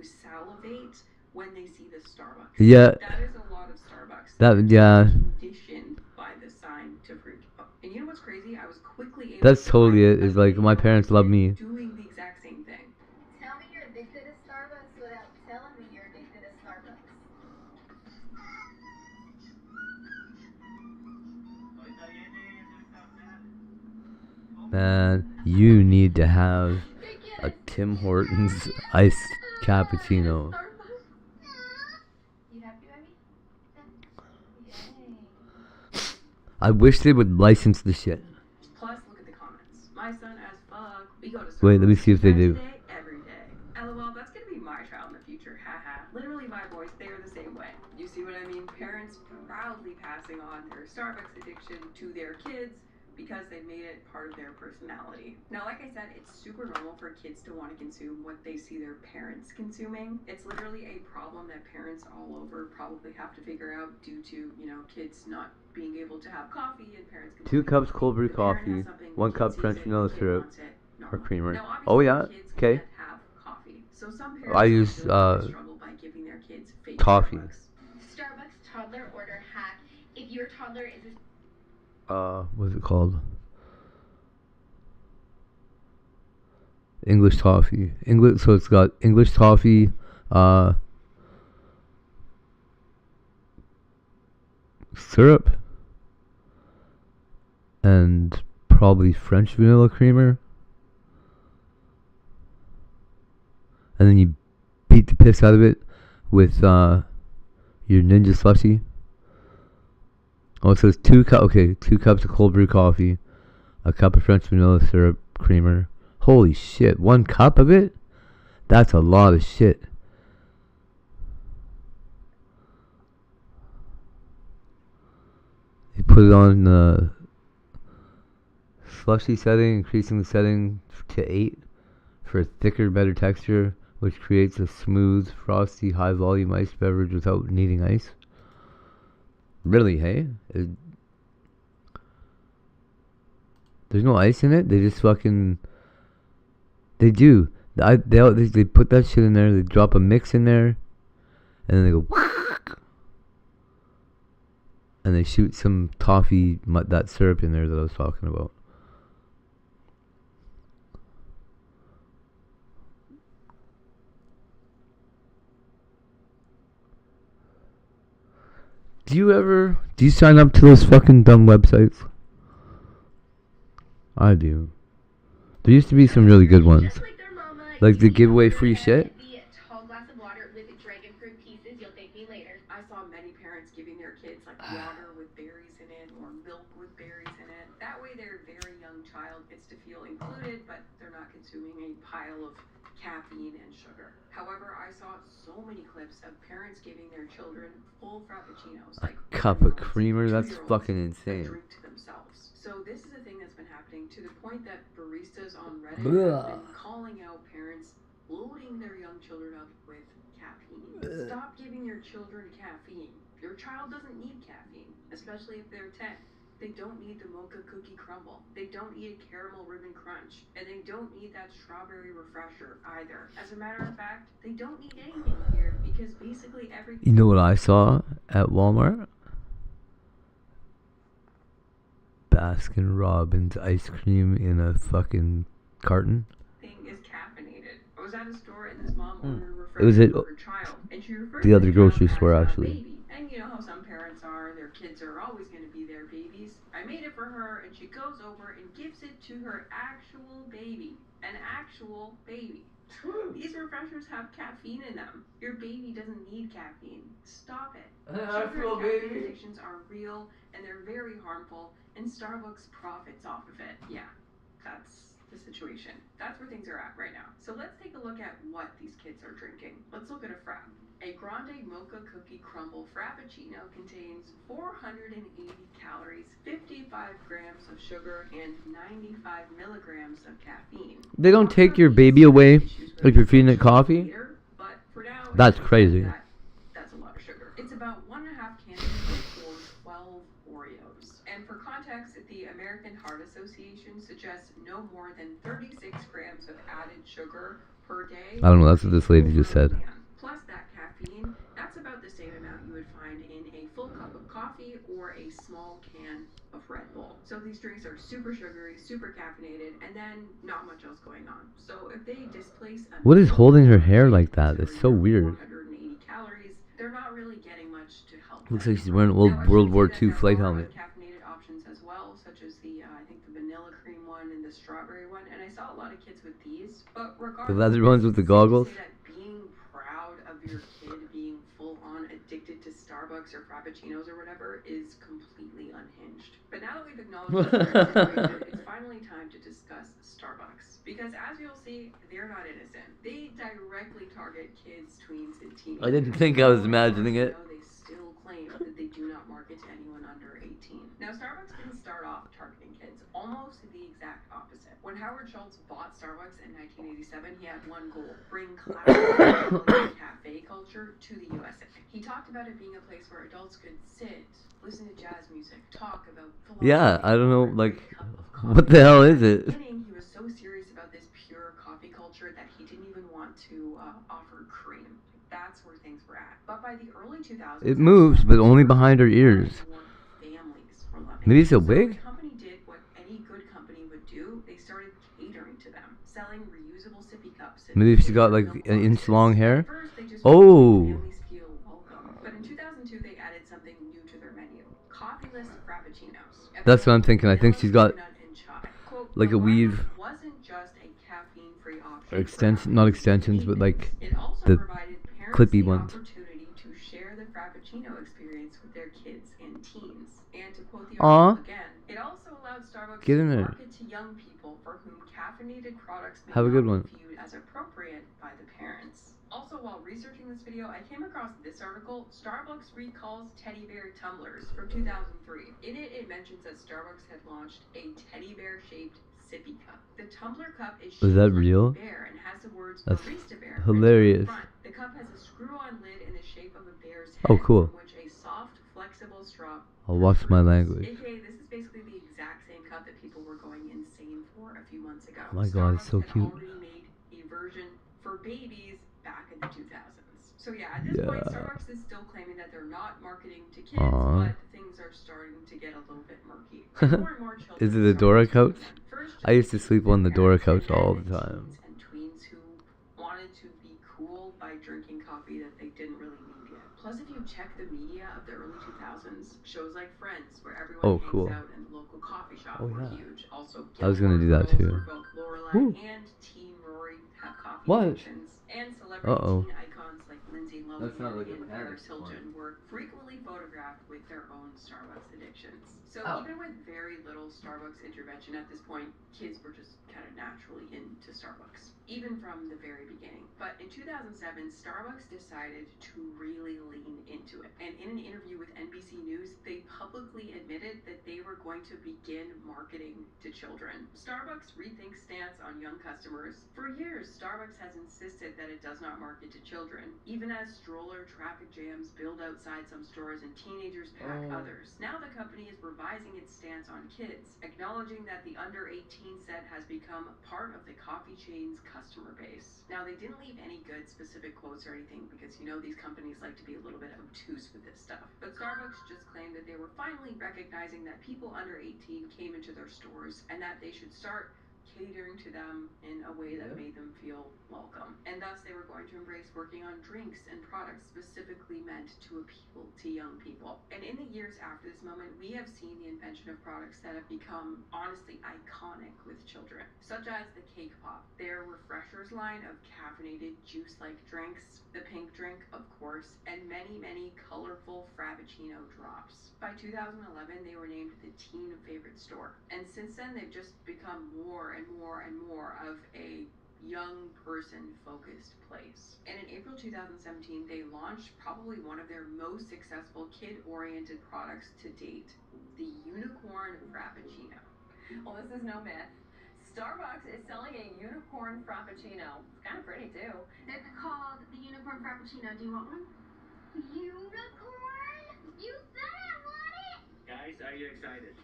Salivate when they see the Starbucks. Yeah. That is a lot of Starbucks. That, yeah. Conditioned by the sign to freak out. And you know what's crazy? I was quickly able That's to totally find it. Is like, my parents love me. doing the exact same thing. Tell me you're addicted to Starbucks without telling me you're addicted to Starbucks. Man, you need to have a Tim Hortons iced cappuccino. You happy, baby? Yay. I wish they would license the shit. Plus, look at the comments. My son as fuck. We go to Starbucks. Wait, let me see if they do. Today, every day. LOL, that's gonna be my child in the future. Haha. Literally, my boys, they are the same way. You see what I mean? Parents proudly passing on their Starbucks addiction to their kids because they made it part of their personality. Now, like I said, it's super normal for kids to want to consume what they see their parents consuming. It's literally a problem that parents all over probably have to figure out due to, you know, kids not being able to have coffee and parents 2 cups cold brew coffee, 1 cup French vanilla syrup, or creamer. Oh yeah, okay. So some I parents use struggle by giving their kids fake Toffee. Starbucks toddler order hack. If your toddler is What's it called? English toffee. So it's got English toffee, syrup, and probably French vanilla creamer. And then you beat the piss out of it with your Ninja Slushy. Oh, it says 2 cups of cold brew coffee, a cup of French vanilla syrup creamer. Holy shit, 1 cup of it? That's a lot of shit. You put it on the slushy setting, increasing the setting to 8 for a thicker, better texture, which creates a smooth, frosty, high-volume iced beverage without needing ice. Really, hey? There's no ice in it? They just fucking... They do. They put that shit in there, they drop a mix in there, and then they go... And they shoot some toffee, that syrup in there that I was talking about. Do you sign up to those fucking dumb websites? I do. There used to be some really good ones. Like the giveaway free shit. tall glass of water with dragon fruit pieces. You'll thank me later. I saw many parents giving their kids like water with berries in it or milk with berries in it. That way their very young child gets to feel included, but they're not consuming a pile of caffeine and sugar. However, I saw so many clips of parents giving their children full frappuccinos, like Cup of creamer, that's fucking insane. drink to themselves. So this is a thing that's been happening to the point that baristas on Reddit Blah. have been calling out parents loading their young children up with caffeine. Stop giving your children caffeine. Your child doesn't need caffeine, especially if they're 10. They don't need the mocha cookie crumble. They don't need a caramel ribbon crunch. And they don't need that strawberry refresher either. As a matter of fact, they don't need anything here because basically everything... You know what I saw at Walmart? Baskin Robbins ice cream in a fucking carton. Is caffeinated. I was at a store and this mom ordered a It was refresher at for her child, and she referred the to other child grocery as store a actually. baby. And you know how some parents are, their kids are always going to be their babies. I made it for her, and she goes over and gives it to her actual baby. An actual baby. These refreshers have caffeine in them. Your baby doesn't need caffeine. Stop it. An Sugar actual and caffeine baby? addictions are real, and they're very harmful, and Starbucks profits off of it. Yeah, that's the situation. That's where things are at right now. So let's take a look at what these kids are drinking. Let's look at a frap. A grande mocha cookie crumble frappuccino contains 480 calories, 55 grams of sugar, and 95 milligrams of caffeine. They don't take your baby away if you're feeding it coffee? But for now, That's crazy. that's a lot of sugar. It's about 1.5 candies or 12 Oreos. And for context, the American Heart Association suggests no more than 36 grams of added sugar per day. I don't know, that's what this lady just said. Plus that caffeine, that's about the same amount you would find in a full cup of coffee or a small can of Red Bull. So these drinks are super sugary, super caffeinated, and then not much else going on. So if they displace What is holding her hair like that? It's so weird. 480 calories, they're not really getting much to help. Looks like she's wearing an old World War II flight helmet. Caffeinated options as well, such as the I think the vanilla cream one and the strawberry one, and I saw a lot of kids with these. But regardless, The leather ones with the goggles? being proud of your kid being full on addicted to Starbucks or Frappuccinos or whatever is completely unhinged. But now that we've acknowledged the situation, it's finally time to discuss Starbucks. Because as you'll see, they're not innocent. They directly target kids, tweens, and teenagers. I didn't think I was imagining it. They still claim that they do not market to anyone under 18. Now, Starbucks didn't start off targeting kids. Almost the exact opposite. When Howard Schultz bought Starbucks in 1987, he had one goal: bring classic cafe culture to the USA. He talked about it being a place where adults could sit, listen to jazz music, talk about philosophy. Yeah, I don't know, like, what the hell is it? He was so serious about this pure coffee culture that he didn't even want to offer cream. That's where things were at. But by the early 2000s, It moves, but only behind her ears. Families were loving Maybe it. it's a So wig? the company did what any good company would do. They started catering to them, selling reusable sippy cups. And Maybe if she's got like milk an inch boxes. long At hair. first, they just Oh, wanted families feel welcome. But in 2002, they added something new to their menu: coffeeless frappuccinos. And that's what I'm thinking. I think she's got Quote, like a weave wasn't just a caffeine-free option or extension, not extensions, but like it also the provided parents clippy the ones. opportunity to share the frappuccino experience with their kids and teens. And to quote the Aw. article again, it also allowed Starbucks Get to in there. market to young people for whom caffeinated products may Have a not good be one. viewed as appropriate by the parents. Also, while researching this video, I came across this article: Starbucks recalls teddy bear tumblers from 2003. In it, it mentions that Starbucks had launched a teddy bear-shaped sippy cup. The tumbler cup is shaped that like real? a bear and has the words That's Barista Bear hilarious. printed on the front. The cup has a screw-on lid in the shape of a bear's head, Oh, cool. from which a soft, flexible straw. I'll watch my language. AKA, this is basically the exact same cup that people were going insane for a few months ago. Oh my god, it's so Starbucks had cute. already made a version for babies back in the 2000s. So yeah, at this point, Starbucks is still claiming that they're not marketing to kids, Aww. but things are starting to get a little bit murky. More and more children Is it the Dora couch? I used to sleep on the Dora couch all the time. teens and tweens who wanted to be cool by drinking coffee that they didn't really need yet. Plus, if you check the media of the early 2000s, shows like Friends, where everyone Oh, hangs cool. out in the local coffee shop, Oh, were yeah. huge. Also, I was gonna do that Gilmore too. Girls, where both Lorelai Woo. and Teen Rory have coffee What? addictions, and celebrity Uh-oh. teen icons like Lindsay Lohan That's not like a and panic Paris Hilton were frequently photographed with their own Starbucks addictions. So even with very little Starbucks intervention at this point, kids were just kind of naturally into Starbucks, even from the very beginning. But in 2007, Starbucks decided to really lean into it. And in an interview with NBC News, they publicly admitted that they were going to begin marketing to children. Starbucks rethinks stance on young customers. For years, Starbucks has insisted that it does not market to children, even as stroller traffic jams build outside some stores and teenagers pack others. Now the company is revising its stance on kids, acknowledging that the under 18 set has become part of the coffee chain's customer base. Now, they didn't leave any good specific quotes or anything, because you know these companies like to be a little bit obtuse with this stuff. But Starbucks just claimed that they were finally recognizing that people under 18 came into their stores and that they should start catering to them in a way that made them feel welcome. And thus they were going to embrace working on drinks and products specifically meant to appeal to young people. And in the years after this moment, we have seen the invention of products that have become honestly iconic with children, such as the Cake Pop, their Refreshers line of caffeinated juice-like drinks, the pink drink, of course, and many, many colorful Frappuccino drops. By 2011, they were named the teen favorite store. And since then, they've just become more and more and more of a young person focused place. And in April 2017, they launched probably one of their most successful kid oriented products to date, the Unicorn Frappuccino. Well, this is no myth. Starbucks is selling a unicorn frappuccino. It's kind of pretty too. It's called the Unicorn Frappuccino. Do you want one? Unicorn? You said I want it! Guys, are you excited?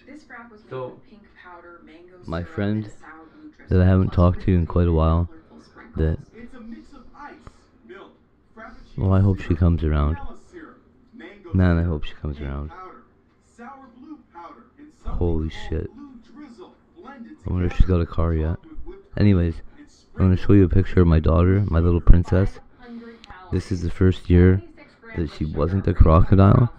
This frap was made So, with pink powder, mango my syrup, friend and sour blue dressing, that I haven't plus talked to in whipped quite a cream and while, colorful sprinkles. that, It's a mix of ice, milk, frappuccino well, I hope she syrup, comes around. vanilla syrup, mango Man, I syrup, hope she comes pink around. powder, sour blue powder, and something Holy called shit. blue drizzle blended I wonder if together. she's got a car yet. Topped with whipped cream Anyways, and I'm going to show you a picture of my daughter, my little princess. This is the first year that she wasn't a crocodile,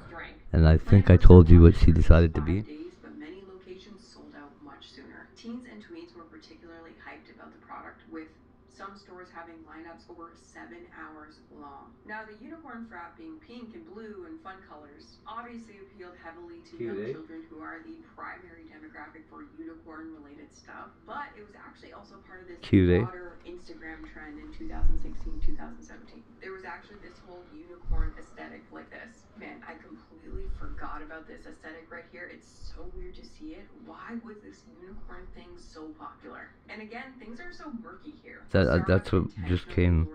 and I think I told you what she decided to be. But many locations sold out much sooner. Teens and tweens were particularly hyped about the product, with some stores having lineups over 7 hours long. Now, the unicorn frap being pink and blue and fun colors obviously appealed heavily to young children who are the primary demographic for unicorn-related stuff, but it was actually also part of this broader Instagram trend in 2016-2017. There was actually this whole unicorn aesthetic like this. Man, I completely forgot about this aesthetic right here. It's so weird to see it. Why was this unicorn thing so popular? And again, things are so murky here. That's what just came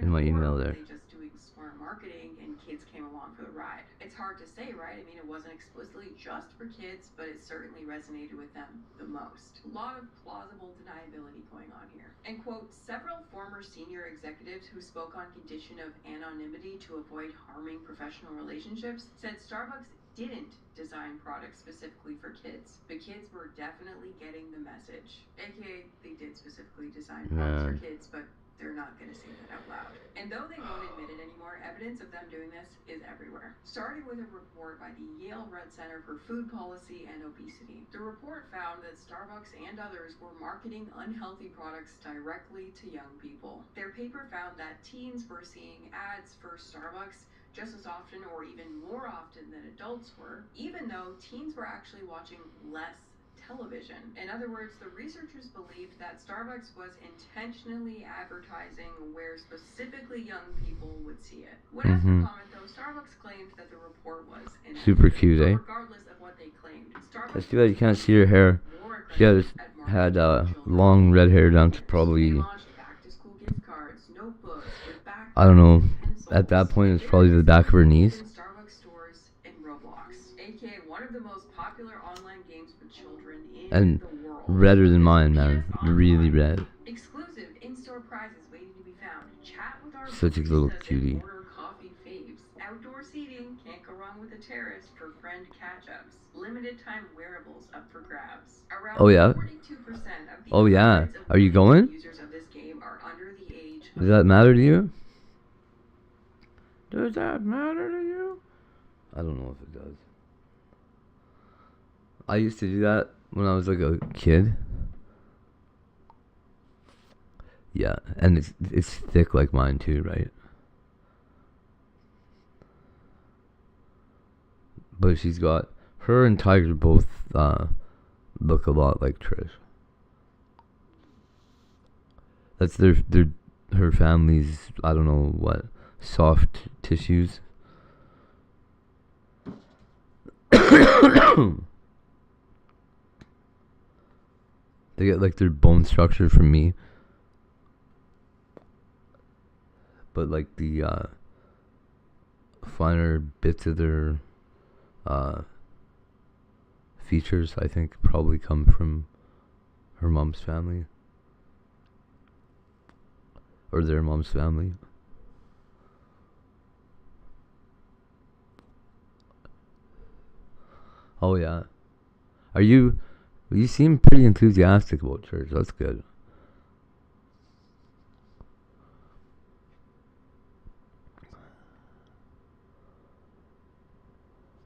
in my email there. They just doing smart marketing and kids came along for the ride. It's hard to say, right? I mean, it wasn't explicitly just for kids, but it certainly resonated with them the most. A lot of plausible deniability going on here. And quote, several former senior executives who spoke on condition of anonymity to avoid harming professional relationships said Starbucks didn't design products specifically for kids, but kids were definitely getting the message. AKA, they did specifically design products for kids, but they're not going to say that out loud. And though they won't admit it anymore, evidence of them doing this is everywhere. Starting with a report by the Yale Red Center for Food Policy and Obesity. The report found that Starbucks and others were marketing unhealthy products directly to young people. Their paper found that teens were seeing ads for Starbucks just as often or even more often than adults were, even though teens were actually watching less television. In other words, the researchers believed that Starbucks was intentionally advertising where specifically young people would see it. When asked for comment, though, Starbucks claimed that the report was inaccurate. Super cute, eh? Regardless of what they claimed, Starbucks It's too bad you can't see her hair. She had long red hair down to probably, I don't know, at that point it's probably the back of her knees. And redder than mine, man. Really red. Exclusive in-store prizes waiting to be found. Chat with our Such a little cutie. order coffee faves. Outdoor seating, can't go wrong with a terrace for friend catch-ups. Limited time wearables up for grabs. Around Oh yeah? 42% of the Oh yeah. Are you going? users of this game are under the age Does that matter to you? Does that matter to you? I don't know if it does. I used to do that when I was like a kid. Yeah, and it's thick like mine too, right? But she's got, her and Tiger both look a lot like Trish. That's her family's, I don't know what, soft tissues. They get like their bone structure from me. But like the finer bits of their features, I think, probably come from her mom's family. Or their mom's family. Oh yeah. You seem pretty enthusiastic about church. That's good.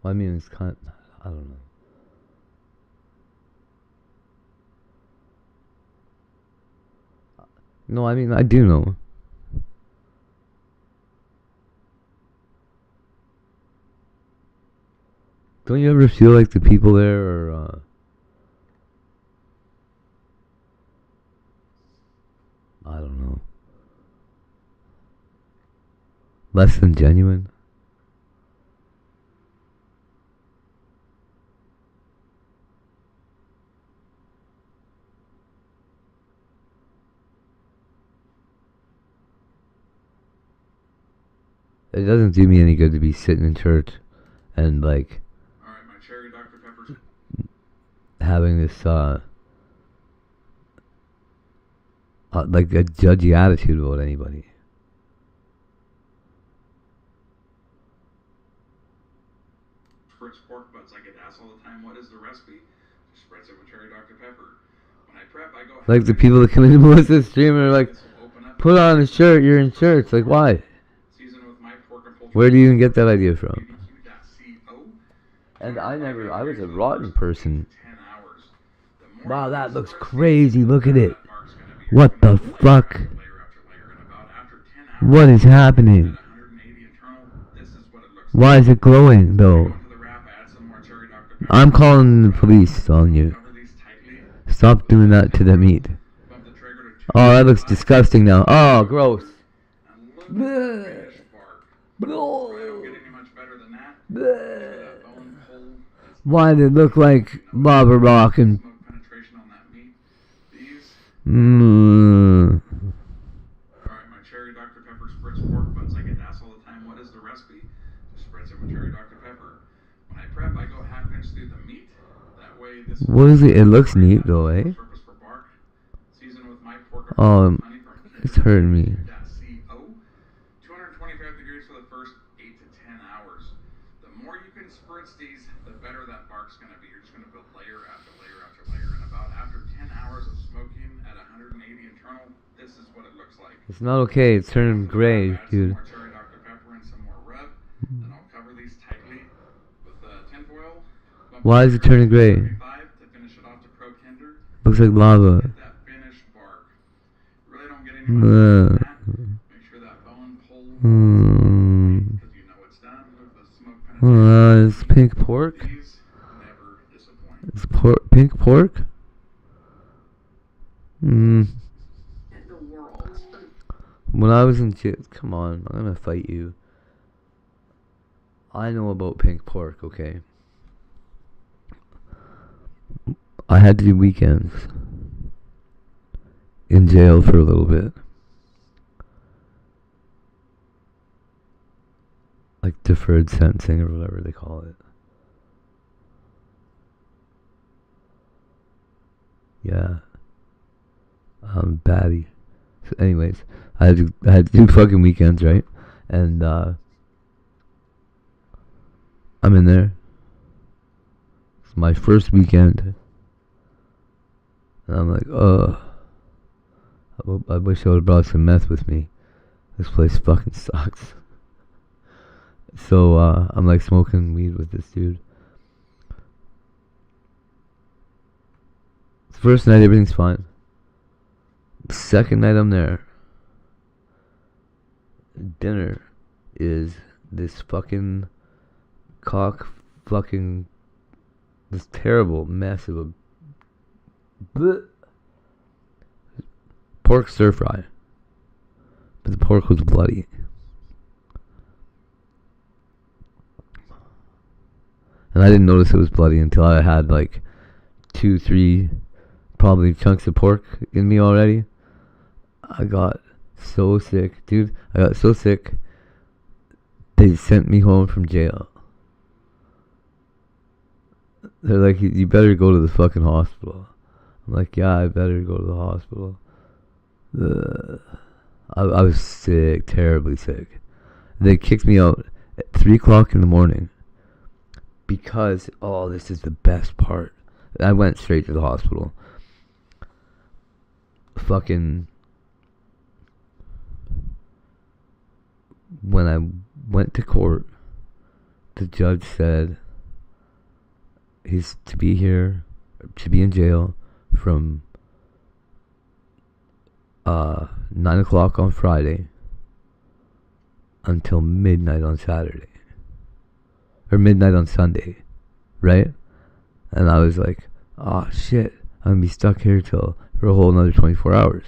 I mean, it's kind of, I don't know. No, I mean, I do know. Don't you ever feel like the people there are, I don't know, less than genuine? It doesn't do me any good to be sitting in church and like having this like a judgy attitude about anybody. Fritz pork butts, I get asked all the time, what is the recipe? Just spread some with cherry Dr. Pepper. When I prep, I go Like the people that come into Melissa's stream and are like, put on a shirt, you're in church. Like, why? Where do you even get that idea from? And I was a rotten person. Wow, that looks crazy. Look at it. What the fuck? What is happening? Why is it glowing, though? I'm calling the police on you. Stop doing that to the meat. Oh, that looks disgusting now. Oh, gross. Bleh. Why did it look like lava rock and... Alright, my cherry Dr. Pepper spritz pork butts, I get asked all the time, what is the recipe? Just spread some with cherry Dr. Pepper. When I prep, I go half inch through the meat. That way this... What is it? It looks neat though, eh? Oh, It's hurting me. CO. 225 degrees for the first 8 to 10 hours. The more you can spritz these, the better that bark's going to be. You're just going to build layer after layer after layer. And about after 10 hours of smoking at 180 internal, this is what it looks like. It's not okay. It's turning gray, dude. More cherry Dr. Pepper and some more rub. Then I'll cover these tightly with tinfoil. Why is it turning gray? To finish it off to Pro Kinder. Looks like lava. That finished bark. Really don't get any more than that. Make sure that bone pulls because you know it's done with the smoke It's pink pork? It's pink pork? When I was in jail, come on, I'm gonna fight you. I know about pink pork, okay? I had to do weekends in jail for a little bit. Like deferred sentencing or whatever they call it. Yeah. Baddie. So anyways, I had to do fucking weekends, right? And I'm in there. It's my first weekend. And I'm like, I wish I would have brought some meth with me. This place fucking sucks. So I'm like smoking weed with this dude. First night everything's fine. Second night I'm there. Dinner is this fucking this terrible mess of a pork stir fry. But the pork was bloody. And I didn't notice it was bloody until I had like 2-3 probably chunks of pork in me already. I got so sick, dude. I got so sick, they sent me home from jail. They're like, you better go to the fucking hospital. I'm like, yeah, I better go to the hospital. I was sick, terribly sick. They kicked me out at 3 o'clock in the morning. Because, this is the best part. I went straight to the hospital. Fucking... When I went to court, the judge said he's to be here, to be in jail from 9 o'clock on Friday until midnight on Saturday. Or midnight on Sunday, right? And I was like, shit, I'm gonna be stuck here for a whole another 24 hours.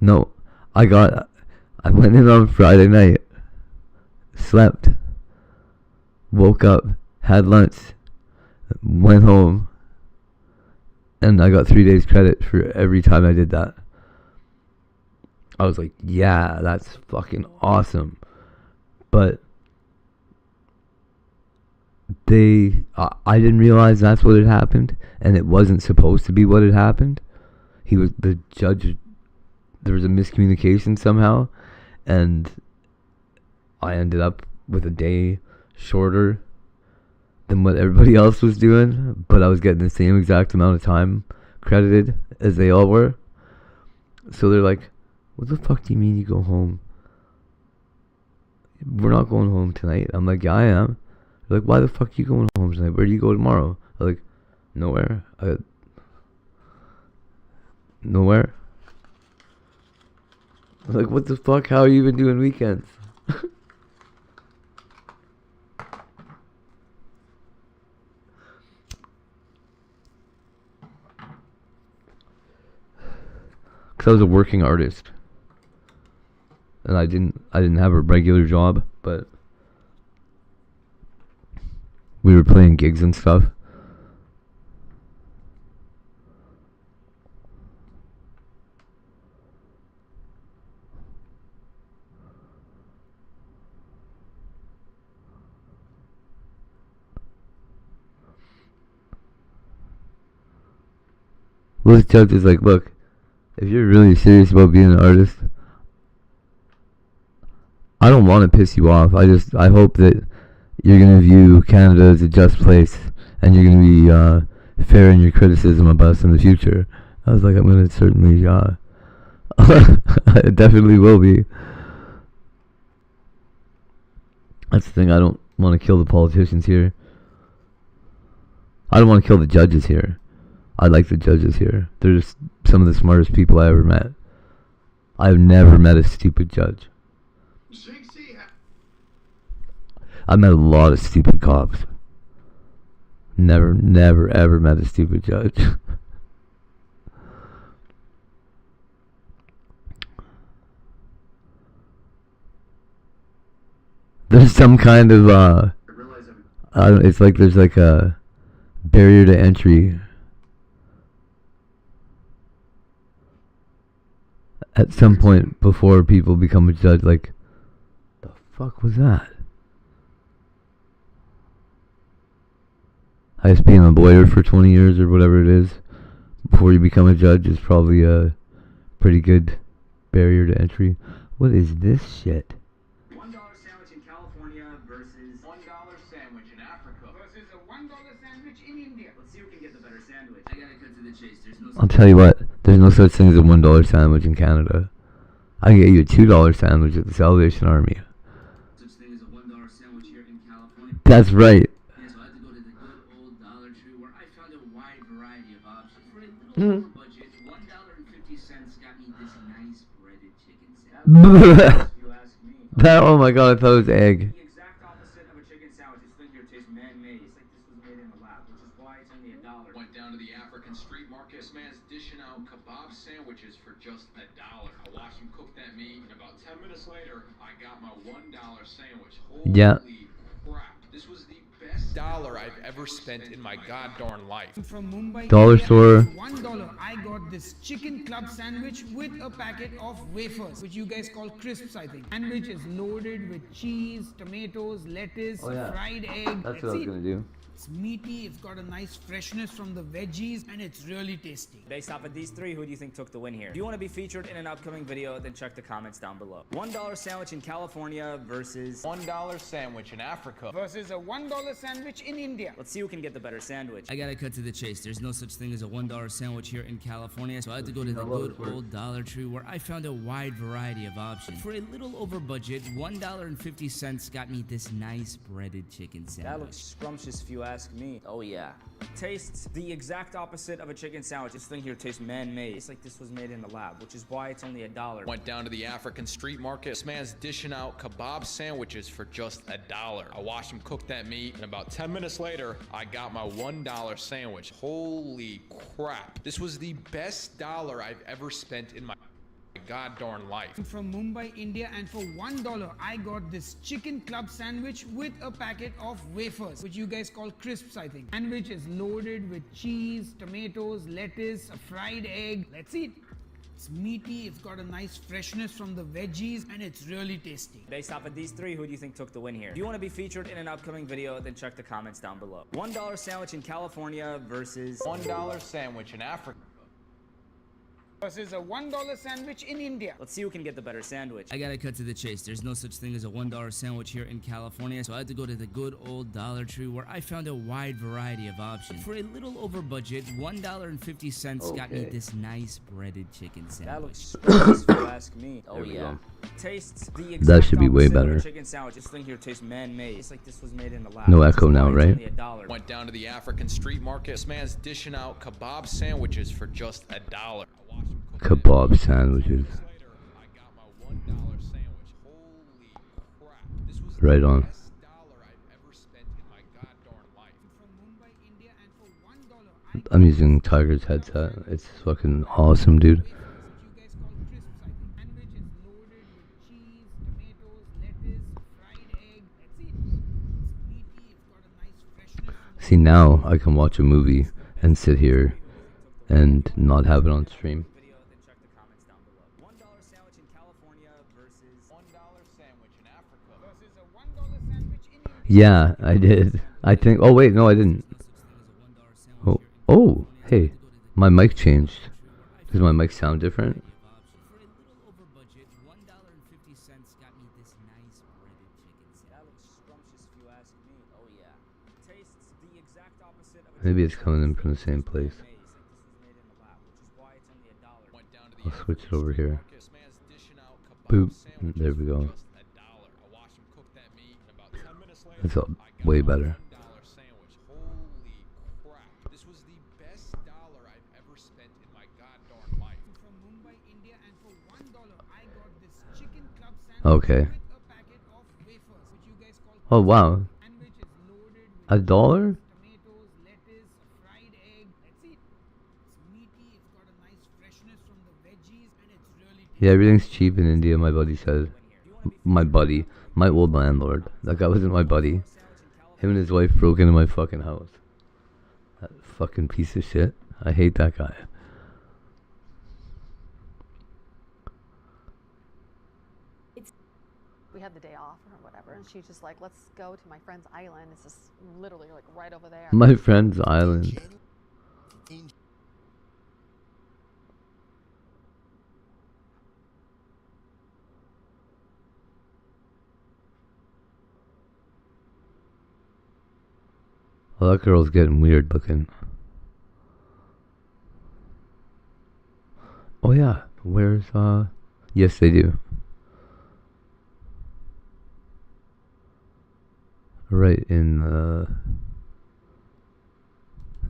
No, I went in on Friday night, slept, woke up, had lunch, went home, and I got 3 days credit for every time I did that. I was like, yeah, that's fucking awesome. But I didn't realize that's what had happened, and it wasn't supposed to be what had happened. The judge, there was a miscommunication somehow, and I ended up with a day shorter than what everybody else was doing, but I was getting the same exact amount of time credited as they all were. So they're like, what the fuck do you mean you go home? We're not going home tonight. I'm like, yeah, I am. They're like, why the fuck are you going home tonight? Where do you go tomorrow? I'm like, nowhere. Nowhere. I'm like, what the fuck? How are you even doing weekends? Because I was a working artist. And I didn't have a regular job, but we were playing gigs and stuff. Well, this judge is like, look, if you're really serious about being an artist, I don't want to piss you off. I hope that you're going to view Canada as a just place, and you're going to be fair in your criticism of us in the future. I was like, I'm going to certainly, I definitely will be. That's the thing, I don't want to kill the politicians here. I don't want to kill the judges here. I like the judges here. They're just some of the smartest people I ever met. I've never met a stupid judge. I've met a lot of stupid cops. Never, ever met a stupid judge. There's some kind of, it's like there's like a barrier to entry. At some point before people become a judge, like, the fuck was that? I guess being a lawyer for 20 years or whatever it is before you become a judge is probably a pretty good barrier to entry. What is this shit? $1 sandwich in California versus $1 sandwich in Africa versus a $1 sandwich in India. Let's see who can get the better sandwich. I gotta cut to the chase. There's no. I'll tell you what. There's no such thing as a $1 sandwich in Canada. I can get you a $2 sandwich at the Salvation Army. Such thing as a $1 sandwich here in California. That's right. Yeah, so I had to go to the good old Dollar Tree where I found a wide variety of options for a little over budget. $1.50 got me this nice breaded chicken sandwich. If you ask me. That, oh my god, I thought it was egg. The exact opposite of a chicken sandwich. This thing here tastes man-made. It's like this was made in the lab, which is why it's only $1. Went down to the African street market. This man's dishing out kebab sandwiches for just $1. I watched him cook that meat, and about 10 minutes later, I got my $1 sandwich. Holy crap. This was the best dollar I've ever spent in my god-darn life. From Mumbai, Dollar store. $1, I got this chicken club sandwich with a packet of wafers, which you guys call crisps, I think. Sandwich is loaded with cheese, tomatoes, lettuce, fried egg. That's what I was gonna do. It's meaty, it's got a nice freshness from the veggies, and it's really tasty. Based off of these three, who do you think took the win here? If you want to be featured in an upcoming video, then check the comments down below. $1 sandwich in California versus $1 sandwich in Africa versus a $1 sandwich in India. Let's see who can get the better sandwich. I gotta cut to the chase. There's no such thing as a $1 sandwich here in California, so I had to go to the good old Dollar Tree where I found a wide variety of options. For a little over budget, $1.50 got me this nice breaded chicken sandwich. That looks scrumptious if you ask me. Oh yeah. Tastes the exact opposite of a chicken sandwich. This thing here tastes man-made. It's like this was made in the lab, which is why it's only $1. Went down to the African street market. This man's dishing out kebab sandwiches for just $1. I watched him cook that meat, and about 10 minutes later, I got my $1 sandwich. Holy crap. This was the best dollar I've ever spent in my god-darn life. From Mumbai, India, and for $1, I got this chicken club sandwich with a packet of wafers, which you guys call crisps, I think. Sandwich is loaded with cheese, tomatoes, lettuce, a fried egg. Let's eat. It's meaty, it's got a nice freshness from the veggies, and it's really tasty. Based off of these three, who do you think took the win here? If you want to be featured in an upcoming video, then check the comments down below. $1 sandwich in California versus $1 sandwich in Africa versus a $1 sandwich in India. Let's see who can get the better sandwich. I gotta cut to the chase. There's no such thing as a $1 sandwich here in California, so I had to go to the good old Dollar Tree where I found a wide variety of options. For a little over budget, $1.50 got me this nice breaded chicken sandwich. That looks scrumptious if you ask me. Oh yeah. Tastes the exact That should be way opposite of a better. chicken sandwich. This thing here tastes man-made. It's like this was made in the lab. No echo now, right? Went down to the African street market. This man's dishing out kebab sandwiches for just $1. Kebab sandwiches. Right on. I'm using Tiger's headset. It's fucking awesome, dude. See, now I can watch a movie and sit here and not have it on stream. Yeah, I did. I think. Oh wait, no, I didn't. Oh, hey, my mic changed. Does my mic sound different? Maybe it's coming in from the same place. I'll switch it over here. Boop. There we go. That's way better. Okay. Oh wow. $1? Yeah, everything's cheap in India, my buddy said. My buddy. My old landlord. That guy wasn't my buddy. Him and his wife broke into my fucking house. That fucking piece of shit. I hate that guy. We had the day off or whatever, and she's just like, let's go to my friend's island. It's just literally like right over there. My friend's island. Well, that girl's getting weird looking. Oh yeah, where's yes they do. Right in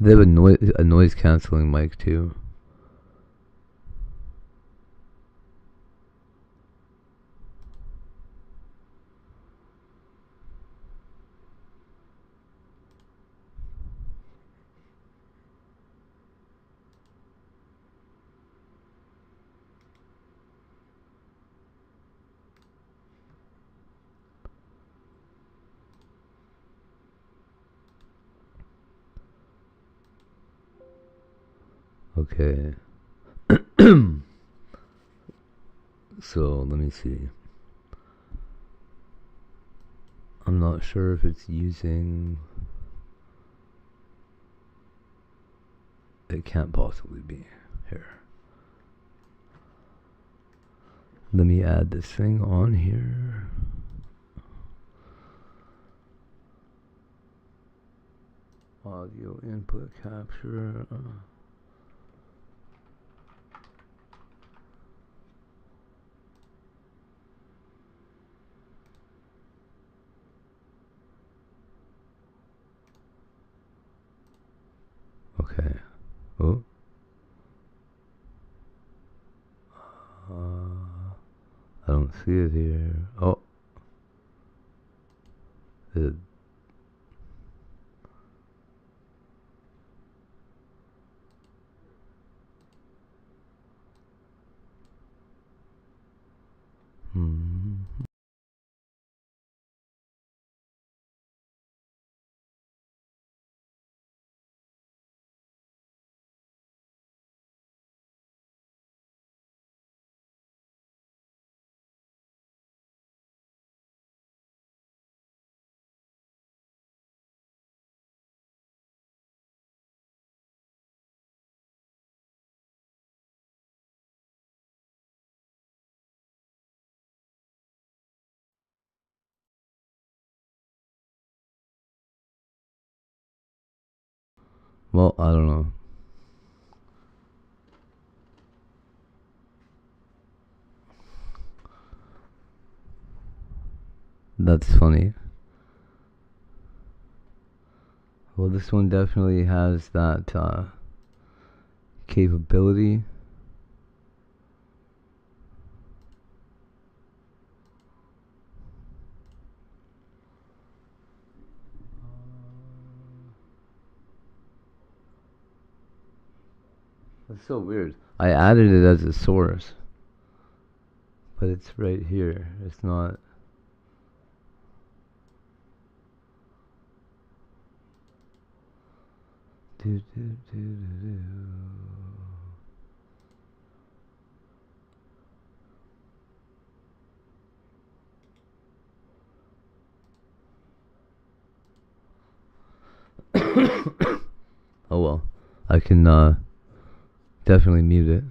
they have a noise cancelling mic too. Okay. So, let me see. I'm not sure if it's using... It can't possibly be. Here. Let me add this thing on here. Audio input capture. Okay. Oh. I don't see it here. Oh. It. Well, I don't know. That's funny. Well, this one definitely has that capability. That's so weird. I added it as a source, but it's right here. It's not. Oh well, I can definitely mute it.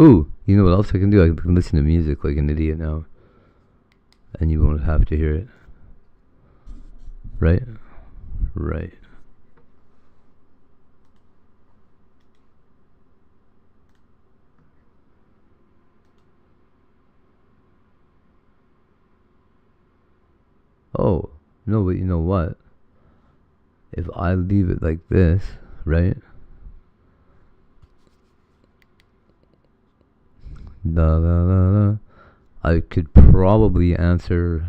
Ooh, you know what else I can do? I can listen to music like an idiot now, and you won't have to hear it. Right? Right. No, but you know what? If I leave it like this, right? Da, da, da, da, I could probably answer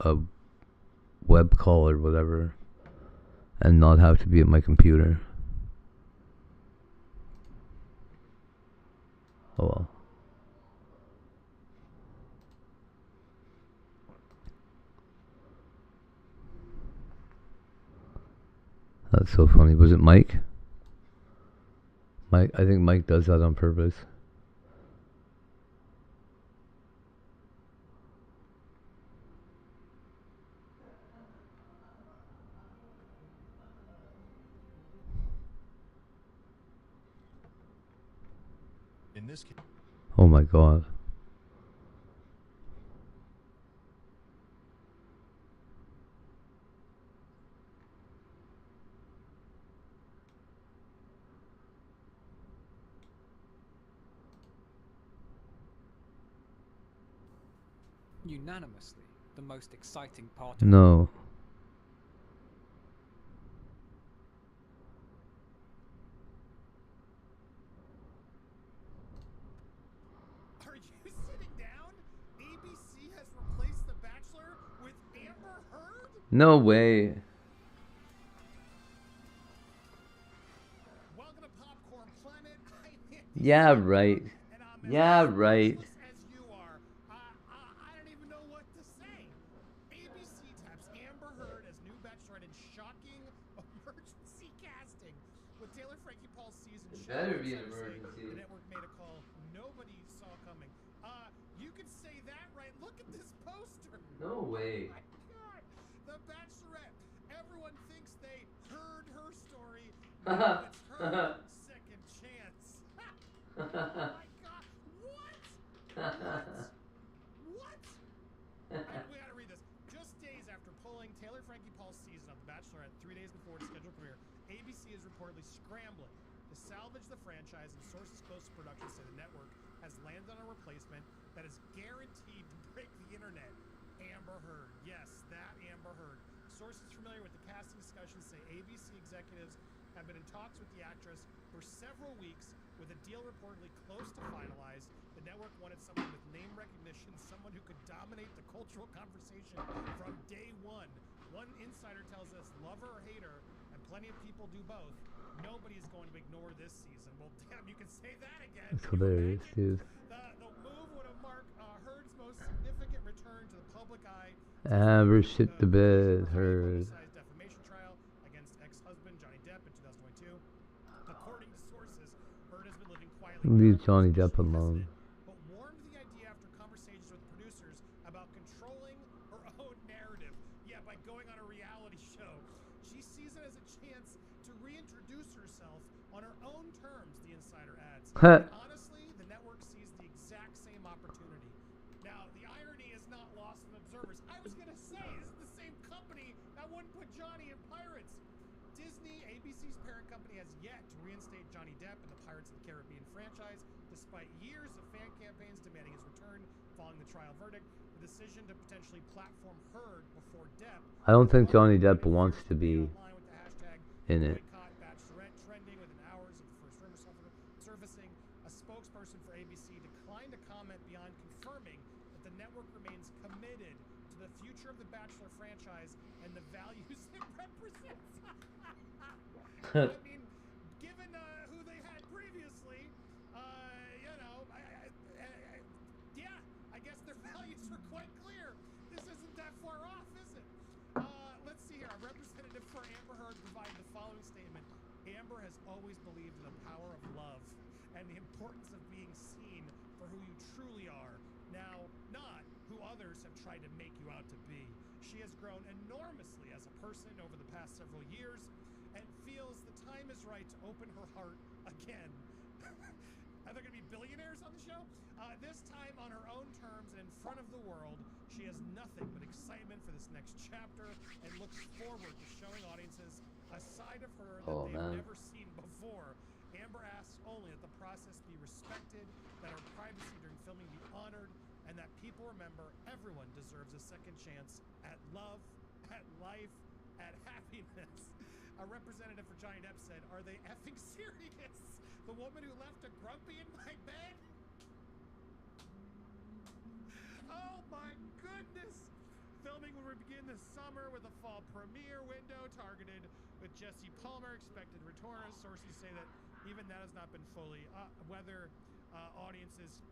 a web call or whatever and not have to be at my computer. Oh well. That's so funny. Was it Mike? I think Mike does that on purpose. In this case. Oh my god. Unanimously, the most exciting part. No. Are you sitting down? ABC has replaced The Bachelor with Amber Heard? No way. Welcome to Popcorn Planet. Yeah, right. Yeah, right. As you are, I don't even know what to say. ABC taps Amber Heard as new Bachelorette in shocking emergency casting. With Taylor Frankie Paul's season Better be an Saturday, emergency. the network made a call nobody saw coming. You can say that, right? Look at this poster. No way. Oh my God. The Bachelorette. Everyone thinks they heard her story. Now it's her second chance. Oh my God. What? What? We gotta read this. Just days after pulling Taylor Frankie Paul's season of The Bachelorette 3 days before its scheduled premiere, ABC is reportedly scrambling to salvage the franchise, and sources close to production say the network has landed on a replacement that is guaranteed to break the internet. Amber Heard. Yes, that Amber Heard. Sources familiar with the casting discussions say ABC executives have been in talks with the actress for several weeks, with a deal reportedly close to finalized. The network wanted someone with name recognition, someone who could dominate the cultural conversation from day one. One insider tells us, love her or hate her, and plenty of people do both, nobody is going to ignore this season. Well, damn, you can say that again. That's hilarious, dude. The move would have marked Heard's most significant return to the public eye. Amber shit the bed, Heard. Defamation trial against ex-husband Johnny Depp in 2022. According to sources, Heard has been living quietly. Leave Johnny Depp alone. But warmed the idea after conversations with producers about controlling her own narrative. Yeah, by going on a reality show. She sees it as a chance to reintroduce herself on her own terms, the insider adds. Honestly, the network sees the exact same opportunity. Now, the irony is not lost on observers. I was going to say, this is the same company that wouldn't put Johnny in Pirates. Disney, ABC's parent company, has yet to reinstate Johnny Depp in the Pirates of the Caribbean franchise, despite years of fan campaigns demanding his return following the trial verdict. The decision to potentially platform Heard before Depp. I don't think Johnny Depp wants to be in it. Bachelorette trending within hours of the first rumor surfacing. A spokesperson for ABC declined to comment beyond confirming that the network remains committed to the future of the Bachelor franchise and the values it represents. I mean, given who they had previously, you know, yeah, I guess their values are quite clear. This isn't that far off, is it? Let's see here. A representative for Amber Heard provided the following statement. Amber has always believed in the power of love and the importance of being seen for who you truly are. Now, not who others have tried to make you out to be. She has grown enormously as a person over the past several years and feels the time is right to open her heart again. Are there going to be billionaires on the show? This time on her own terms and in front of the world. She has nothing but excitement for this next chapter and looks forward to showing audiences a side of her that they've never seen before. Amber asks only that the process be respected, that her privacy during filming be honored, and that people remember everyone deserves a second chance at love at life, at happiness. A representative for Johnny Depp said, "Are they effing serious? The woman who left a grumpy in my bed?" Oh my goodness! Filming will begin this summer with a fall premiere window targeted with Jesse Palmer expected return. Sources say that even that has not been fully whether audiences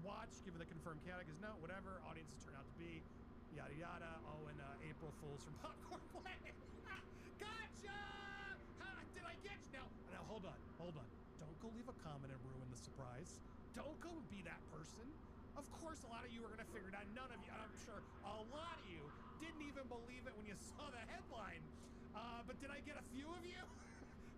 watch, given the confirmed chaotic is no, whatever audiences turn out to be, yada yada. Oh, and April Fools from Popcorn Planet. Gotcha! Did I get you? Now hold on. Don't go leave a comment and ruin the surprise. Don't go be that person. Of course, a lot of you are going to figure it out. None of you, I'm sure a lot of you didn't even believe it when you saw the headline. But did I get a few of you?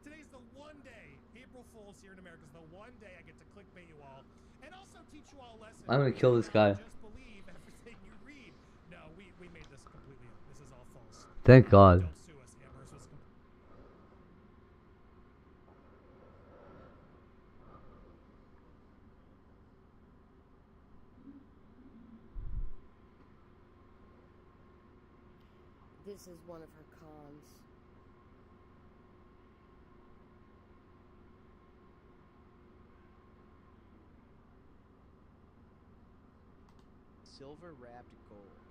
Today's the one day, April Fools here in America is the one day I get to clickbait you all and also teach you all a lesson. I'm gonna kill this guy. Just believe everything you read. No, we made this completely up. This is all false. Thank God. Don't sue us. Amherst was This is one of her cons. Silver wrapped gold.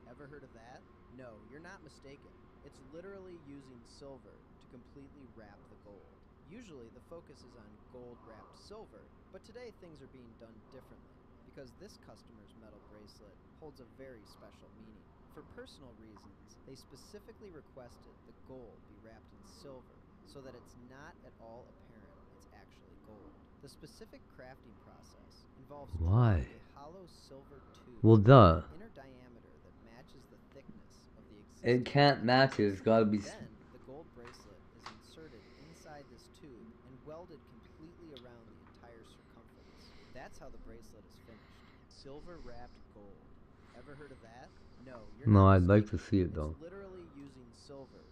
Ever heard of that? No, you're not mistaken. It's literally using silver to completely wrap the gold. Usually the focus is on gold wrapped silver, but today things are being done differently because this customer's metal bracelet holds a very special meaning. For personal reasons, they specifically requested the gold be wrapped in silver so that it's not at all apparent it's actually gold. The specific crafting process involves Why? a hollow silver tube Well, duh. with an inner diameter that matches the thickness of the It existing can't match it. It's gotta be. Then the gold bracelet is inserted inside this tube and welded completely around the entire circumference. That's how the bracelet is finished. Silver wrapped gold. Ever heard of that? No, you're No, not I'd like to mistaken. see it though. It's literally using silver to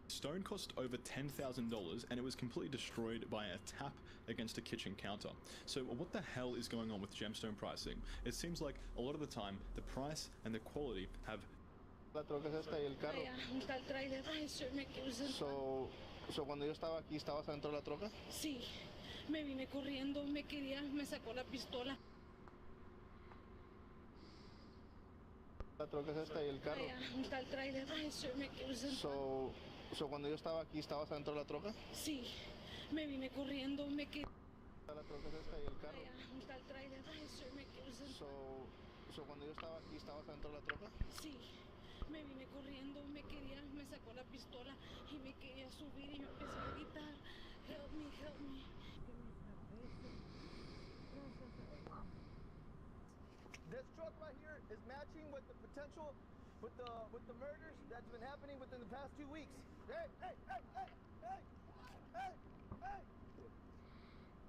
Stone cost over $10,000 and it was completely destroyed by a tap against a kitchen counter. So what the hell is going on with gemstone pricing? It seems like a lot of the time the price and the quality have... La troca es esta y el carro. So cuando yo estaba aquí, ¿estabas adentro de la troca? Sí, me vine corriendo, me sacó la pistola. La troca es esta y el carro. Un tal trailer, So cuando yo estaba aquí, ¿estabas adentro de la troca? Sí, me vine corriendo, La troca es esta y el carro. un tal trailer, So cuando yo estaba aquí, ¿estabas adentro de la troca? Sí, me vine corriendo, me sacó la pistola y me quería subir y me empezó a gritar, help me, help me. This truck right here is matching with the potential, with the murders that's been happening within the past 2 weeks. Hey!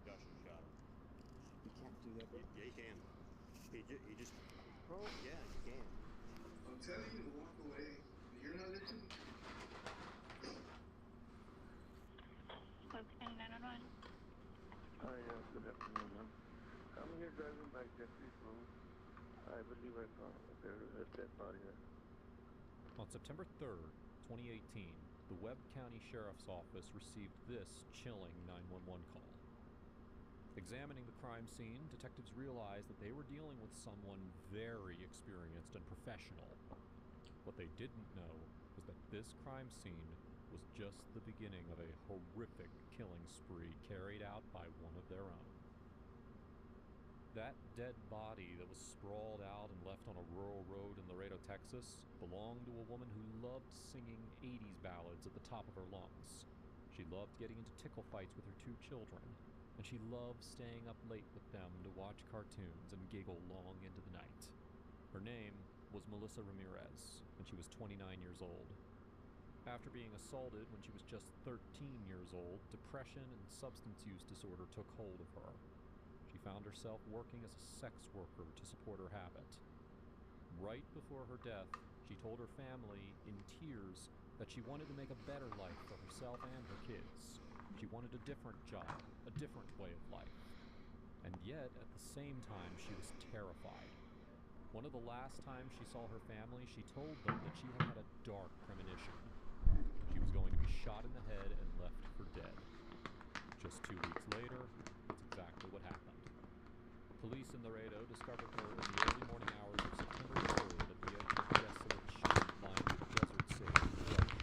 Josh shot him. You can't do that, bro. Yeah, you can. He just... Bro, yeah, you can. I'm telling you to walk away. You're not listening. Hi, good afternoon, ma'am. I'm here driving by Jeffrey's Road. I believe I found a dead body there. On September 3rd, 2018, the Webb County Sheriff's Office received this chilling 911 call. Examining the crime scene, detectives realized that they were dealing with someone very experienced and professional. What they didn't know was that this crime scene was just the beginning of a horrific killing spree carried out by one of their own. That dead body that was sprawled out and left on a rural road in Laredo, Texas, belonged to a woman who loved singing 80s ballads at the top of her lungs. She loved getting into tickle fights with her 2 children, and she loved staying up late with them to watch cartoons and giggle long into the night. Her name was Melissa Ramirez, and she was 29 years old. After being assaulted when she was just 13 years old, depression and substance use disorder took hold of her. She found herself working as a sex worker to support her habit. Right before her death, she told her family in tears that she wanted to make a better life for herself and her kids. She wanted a different job, a different way of life. And yet, at the same time, she was terrified. One of the last times she saw her family, she told them that she had had a dark premonition. She was going to be shot in the head and left for dead. Just 2 weeks later, that's exactly what happened. Police in Laredo discovered her in the early morning hours of September 3rd at the edge of a desolate street lined with desert sage and brush.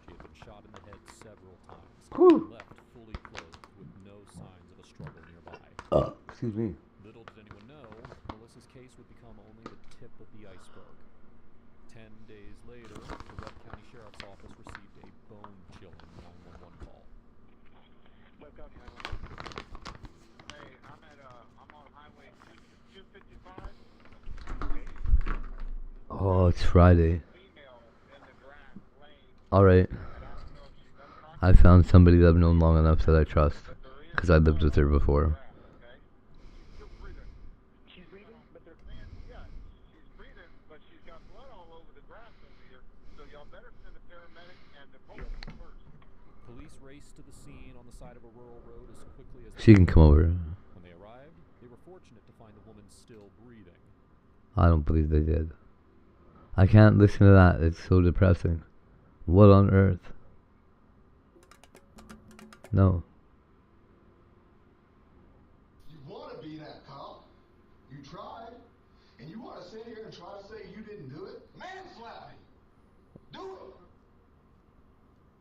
She had been shot in the head several times, left fully clothed with no signs of a struggle nearby. Excuse me. Little did anyone know, Melissa's case would become only the tip of the iceberg. 10 days later, the Webb County Sheriff's Office received a bone-chilling 911 call. Webb County 911. Hey, I'm on Highway 255. Oh, it's Friday. Alright. I found somebody that I've known long enough that I trust. Because I lived with her before. She's breathing, but she's breathing, but she's got blood all over the grass over here. So y'all better send a paramedic and the police first. Police raced to the scene on the side of a rural road as quickly as She can come over. When they arrived, they were fortunate to find the woman still breathing. I don't believe they did. I can't listen to that. It's so depressing. What on earth? No. You want to be that cop. You tried. And you want to sit here and try to say you didn't do it? Manslap me. Do it.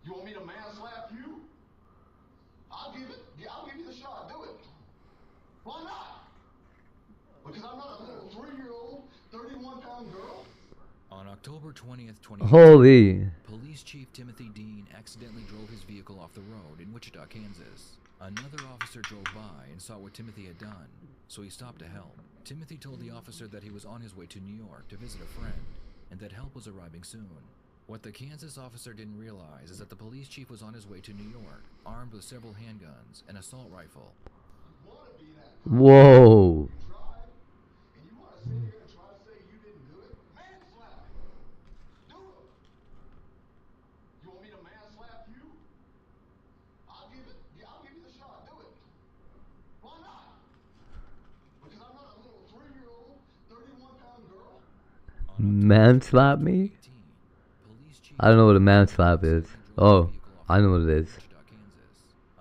You want me to manslap you? I'll give it. Yeah, I'll give you the shot. Do it. Why not? Because I'm not a little 3-year-old, 31-pound girl. On October 20th, 2018, Holy. Police Chief Timothy Dean accidentally drove his vehicle off the road in Wichita, Kansas. Another officer drove by and saw what Timothy had done, so he stopped to help. Timothy told the officer that he was on his way to New York to visit a friend, and that help was arriving soon. What the Kansas officer didn't realize is that the police chief was on his way to New York, armed with several handguns, an assault rifle. Whoa. Man slap me? I don't know what a man slap is. Oh, I know what it is.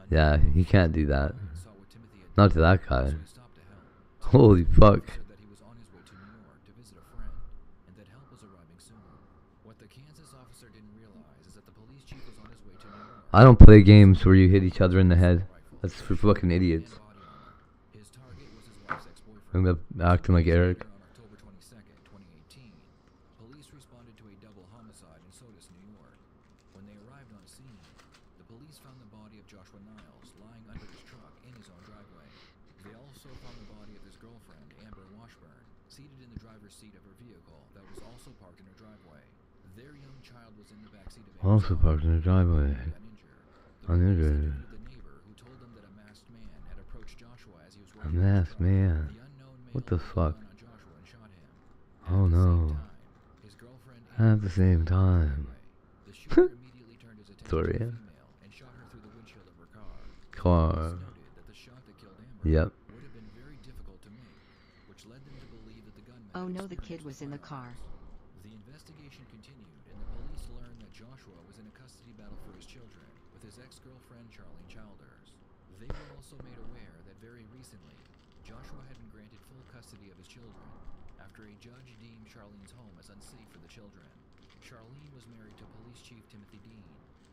Yeah, he can't do that. Not to that guy. Holy fuck. I don't play games where you hit each other in the head. That's for fucking idiots. I'm acting like Eric. Also parked in the driveway. Uninjured. A masked man. What the fuck? Oh no. At the same time. Sorry. Car. Yep. Oh no, the kid was in the car. The investigation continued, and the police learned that Joshua was in a custody battle for his children with his ex-girlfriend Charlene Childers. They were also made aware that very recently, Joshua had been granted full custody of his children after a judge deemed Charlene's home as unsafe for the children. Charlene was married to Police Chief Timothy Dean,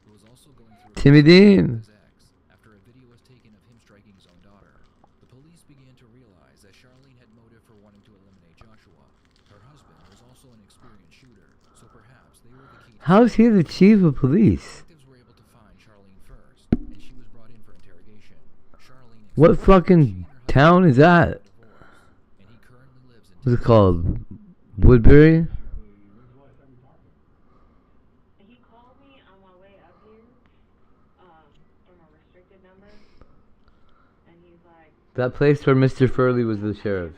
who was also going through Timmy Dean. his ex after a video was taken of him striking his own daughter. The police began to realize that Charlene had motive for wanting to eliminate Joshua. Her husband was also an experienced shooter, so perhaps they were the key. How is he the chief of police? Detectives were able to find Charlene first, and she was brought in for interrogation. Charlene What fucking town is that? What's it called? Woodbury? He called me That place where Mr. Furley was the sheriff.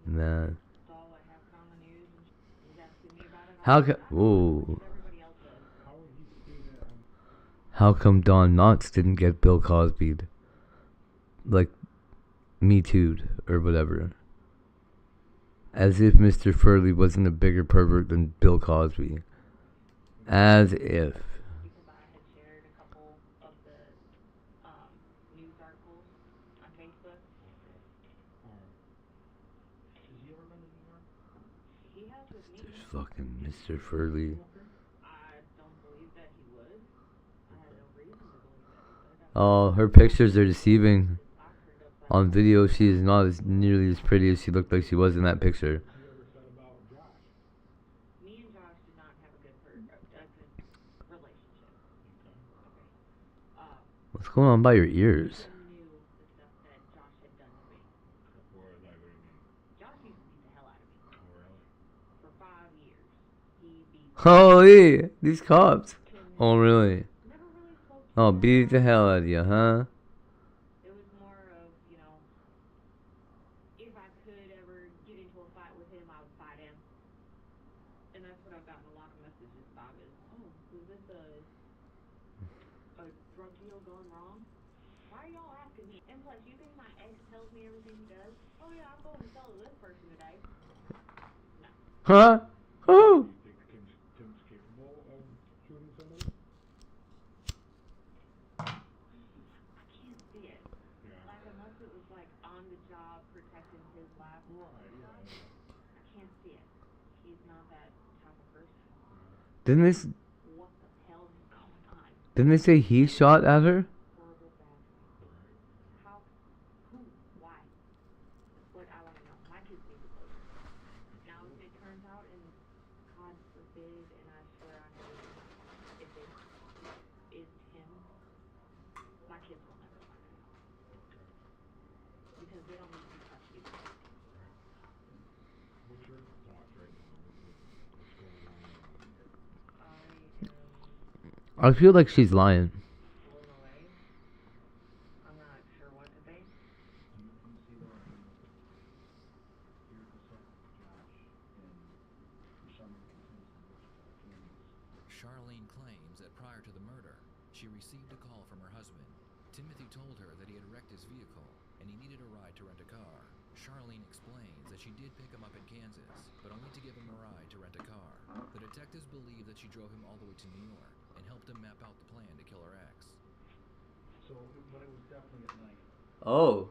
Man. How come Don Knotts didn't get Bill Cosby'd? Like, Me Too'd, or whatever. As if Mr. Furley wasn't a bigger pervert than Bill Cosby. As if. There's fucking Mr. Furley. Oh, her pictures are deceiving. On video, she is not as nearly as pretty as she looked like she was in that picture. What's going on by your ears? Holy, these cops. Oh, really? Oh, beat the hell out of you, huh? Huh? Oh! Didn't they say he shot at her? I feel like she's lying. Charlene claims that prior to the murder, she received a call from her husband. Timothy told her that he had wrecked his vehicle and he needed a ride to rent a car. Charlene explains that she did pick him up in Kansas, but only to give him a ride to rent a car. The detectives believe that she drove him all the way to New York and helped him map out the plan to kill her ex. So, but it was definitely at night. Oh.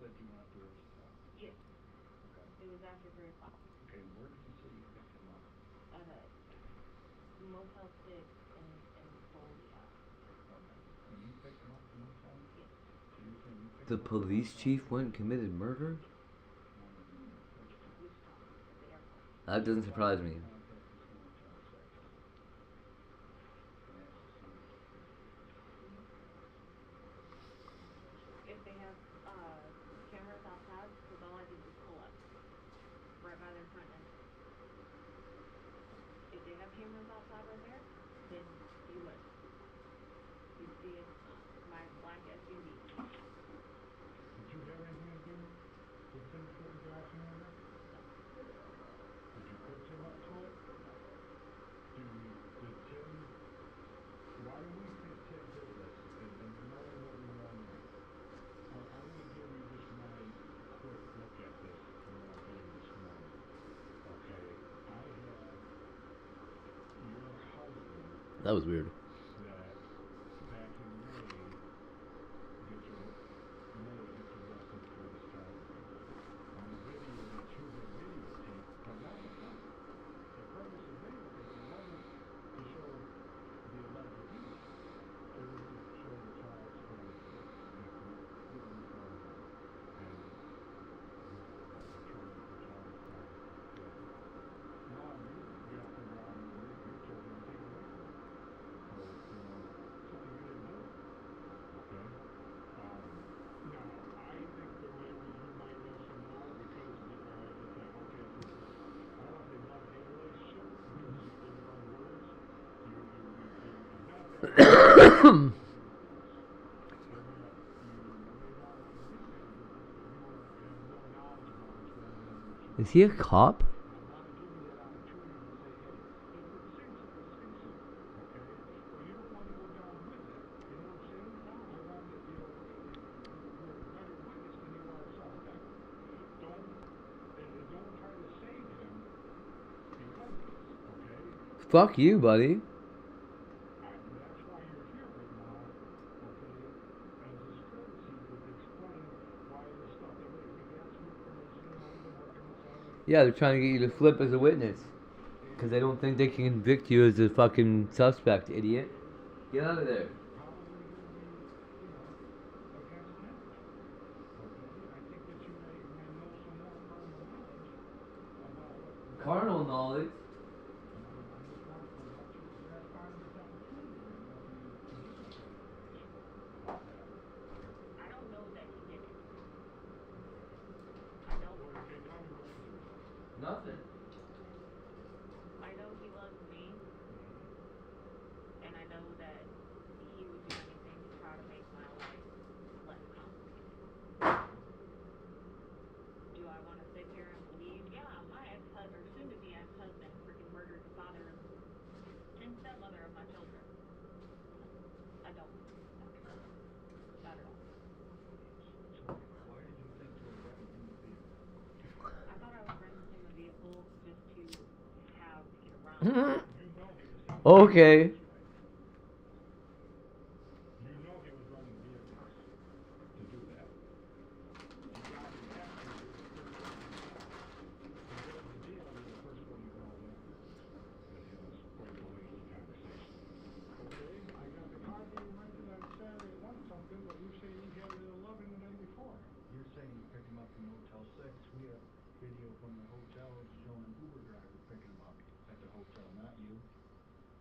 That you went up to his house. Yes. Okay. It was after 3 o'clock. Okay, where did you say you picked him up? At a Motel 6 in Folia. Okay. And you picked him up from Motel? Yes. So you're saying you picked The him up? police chief went and committed murder? That doesn't surprise me. If they have cameras outside, because all I did was pull up right by their front entrance. If they have cameras outside right there, then you would. You'd see it, my black SUV. Did you have anything to do with Tim putting Josh in there? No. Did you put Tim up to it? No. Did Tim, why do we think Tim did this? And knowing what we know now, I'm going to give you just my quick look at this from what I'm hearing this morning. Okay, I have your husband. That was weird. That back in May gets arrested for this child abuse. On the video that you had videotaped, but not the point. The purpose of videotaping wasn't to show the alleged abuse. It was to show the child's fantasies and what was going on. And trying to put child status to kill. Now you have to figure out, your children are taken away from you. Is he a cop? Fuck you, buddy. Yeah, they're trying to get you to flip as a witness. Because they don't think they can convict you as a fucking suspect, idiot. Get out of there. Carnal knowledge? I don't know that he did it. I don't. Nothing. I know he loves me, and I know that he would do anything to try to make my life less complicated. Do I want to sit here and believe, yeah, my ex-husband, or soon-to-be ex-husband, freaking murdered the father and stepmother of my children? I don't. No. Not at all. Why did you think you were renting him a vehicle? I thought I was renting him a vehicle just to have to get around. You know he was running Okay. vehicles, right? You know he was running vehicles to do that. He got in an accident, you're the first one he called. He goes to jail, you're the first one he calls in. That he was quite a lengthy conversation. Okay, I got the car being rented on Saturday at 1 something, but you say you had it at 11 the night before. You're saying you picked him up from Motel 6. We have video from the hotel showing an Uber driver picking him up at the hotel, not you.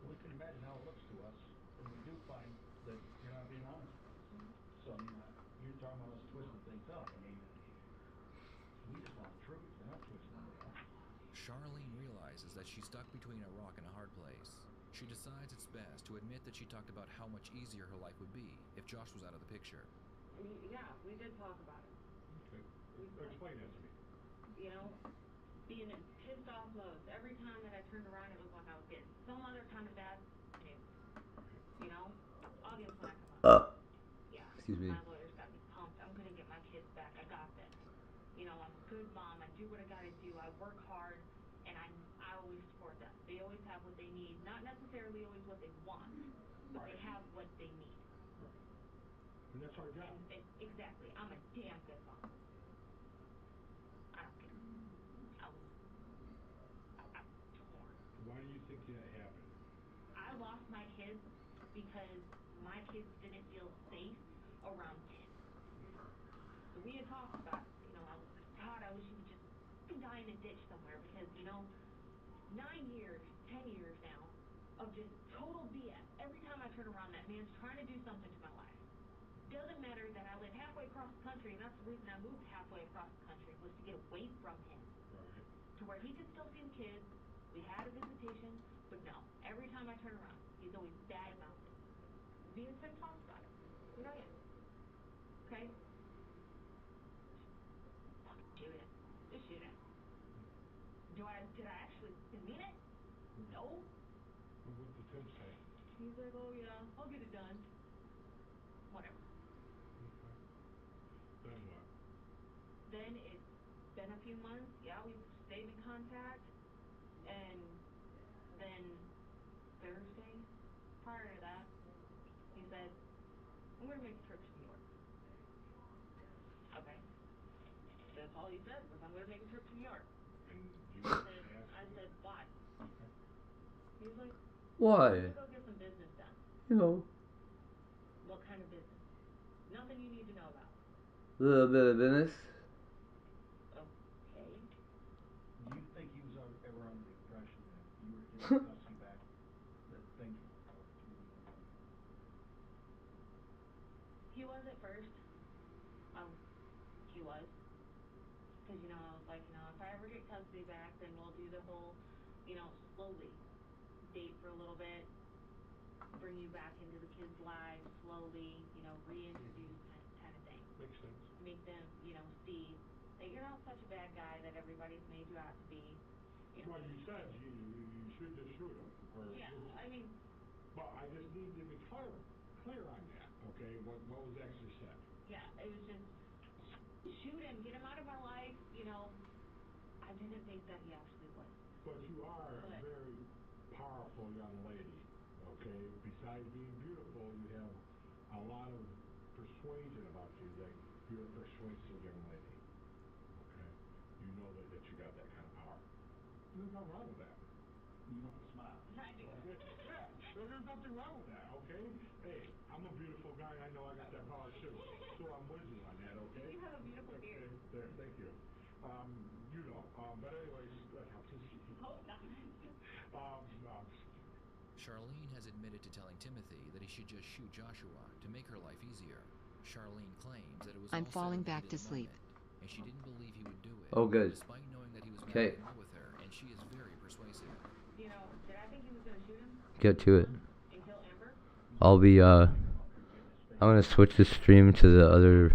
We can imagine how it looks to us, and we do find that you're not being honest with us. So, I mean, you're talking about us twisting things up. I mean, we just want the truth. We're not twisting it up. Charlene realizes that she's stuck between a rock and a hard place. She decides it's best to admit that she talked about how much easier her life would be if Josh was out of the picture. Yeah, we did talk about it. Okay. Explain that to me. You know, being in pissed off modes. Every time that I turned around, it was like I was getting some other kind of bad news. You know, August when I come up. Yeah, Excuse me. my lawyer's got me pumped. I'm gonna get my kids back. I got this. You know, I'm a good mom. I do what I gotta do. I work hard, and I always support them. They always have what they need. Not necessarily always what they want, but they have what they need. And that's our job. And exactly. I'm a damn good mom. I don't care. I'm torn. Why do you think that happened? I lost my kids because my kids didn't feel safe around Tim. So we had talked about it. You know, I was like, God, I wish you would just die in a ditch somewhere because, you know, 9 years, 10 years now of just total BS. Every time I turn around, that man's trying to do something to my life. Doesn't matter that I live halfway across the country, and that's the reason I moved halfway across the country, was to get away from him. Right. To where he could still see the kids. We had a visitation, but no. Every time I turn around, he's always bad about it. Me and Tim talked about it. You know, yeah. Okay? Shoot it. Just shoot it. Did I actually mean it? No. What did Tim say? He's like, oh yeah, I'll get it done. Whatever. Okay. Then what? Then it's been a few months. Yeah, we've stayed in contact. And then Thursday, prior to that, he said, I'm going to make a trip to New York. Okay. That's all he said was, I'm going to make a trip to New York. And you I said, why? Okay. He was like, Why? I'm going to go get some business done. You know, What kind of business? Nothing you need to know about. a little bit of business. Okay. Do you think he was ever under the impression that you were getting custody back, that things would work out between you and him? He was at first. He was. Because, you know, I was like, you know, if I ever get custody back, then we'll do the whole, you know, slowly date for a little bit. bring you back into the kids' lives slowly, you know, reintroduce kind of thing. Makes sense. Make them, you know, see that you're not such a bad guy that everybody's made you out to be. You know, Well, you said you should just shoot him. Or yeah, I mean. But I just need to be clear on that, okay? What was actually said? Yeah, it was just shoot him, get him out of my life. You know, I didn't think that he actually would. But you are a very powerful young lady, okay? Besides being beautiful, you have a lot of persuasion about you that you're a persuasive young lady, okay? You know that you got that kind of power. There's nothing wrong with that. You don't smile. I do. Okay? Yeah, there's nothing wrong with that, okay? Hey, I'm a beautiful guy. I know I got that power too. So I'm with you on that, okay? You have a beautiful beard. There, thank you. You know, but anyways, that helps us see. Hope not. Charlene has admitted to telling Timothy that he should just shoot Joshua to make her life easier. Charlene claims that it was I'm all falling said and back did to in sleep. moment, and she didn't believe he would do it. Oh, good. Despite knowing that he was Okay. in love with her, and she is very persuasive. You know, did I think he was gonna shoot him? Get to it. And kill Amber? I'll be I'm gonna switch the stream to the other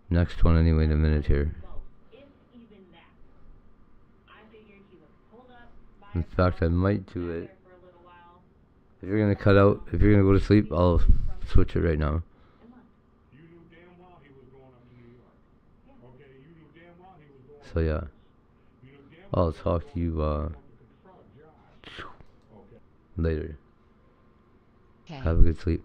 next one anyway in a minute here. If even that. I figured he would hold up. In fact, I might do it. If you're gonna cut out, if you're gonna go to sleep, I'll switch it right now. You knew damn well he was going up to New York. Okay, you knew damn well he was going. So yeah, I'll talk to you later. Okay. Have a good sleep.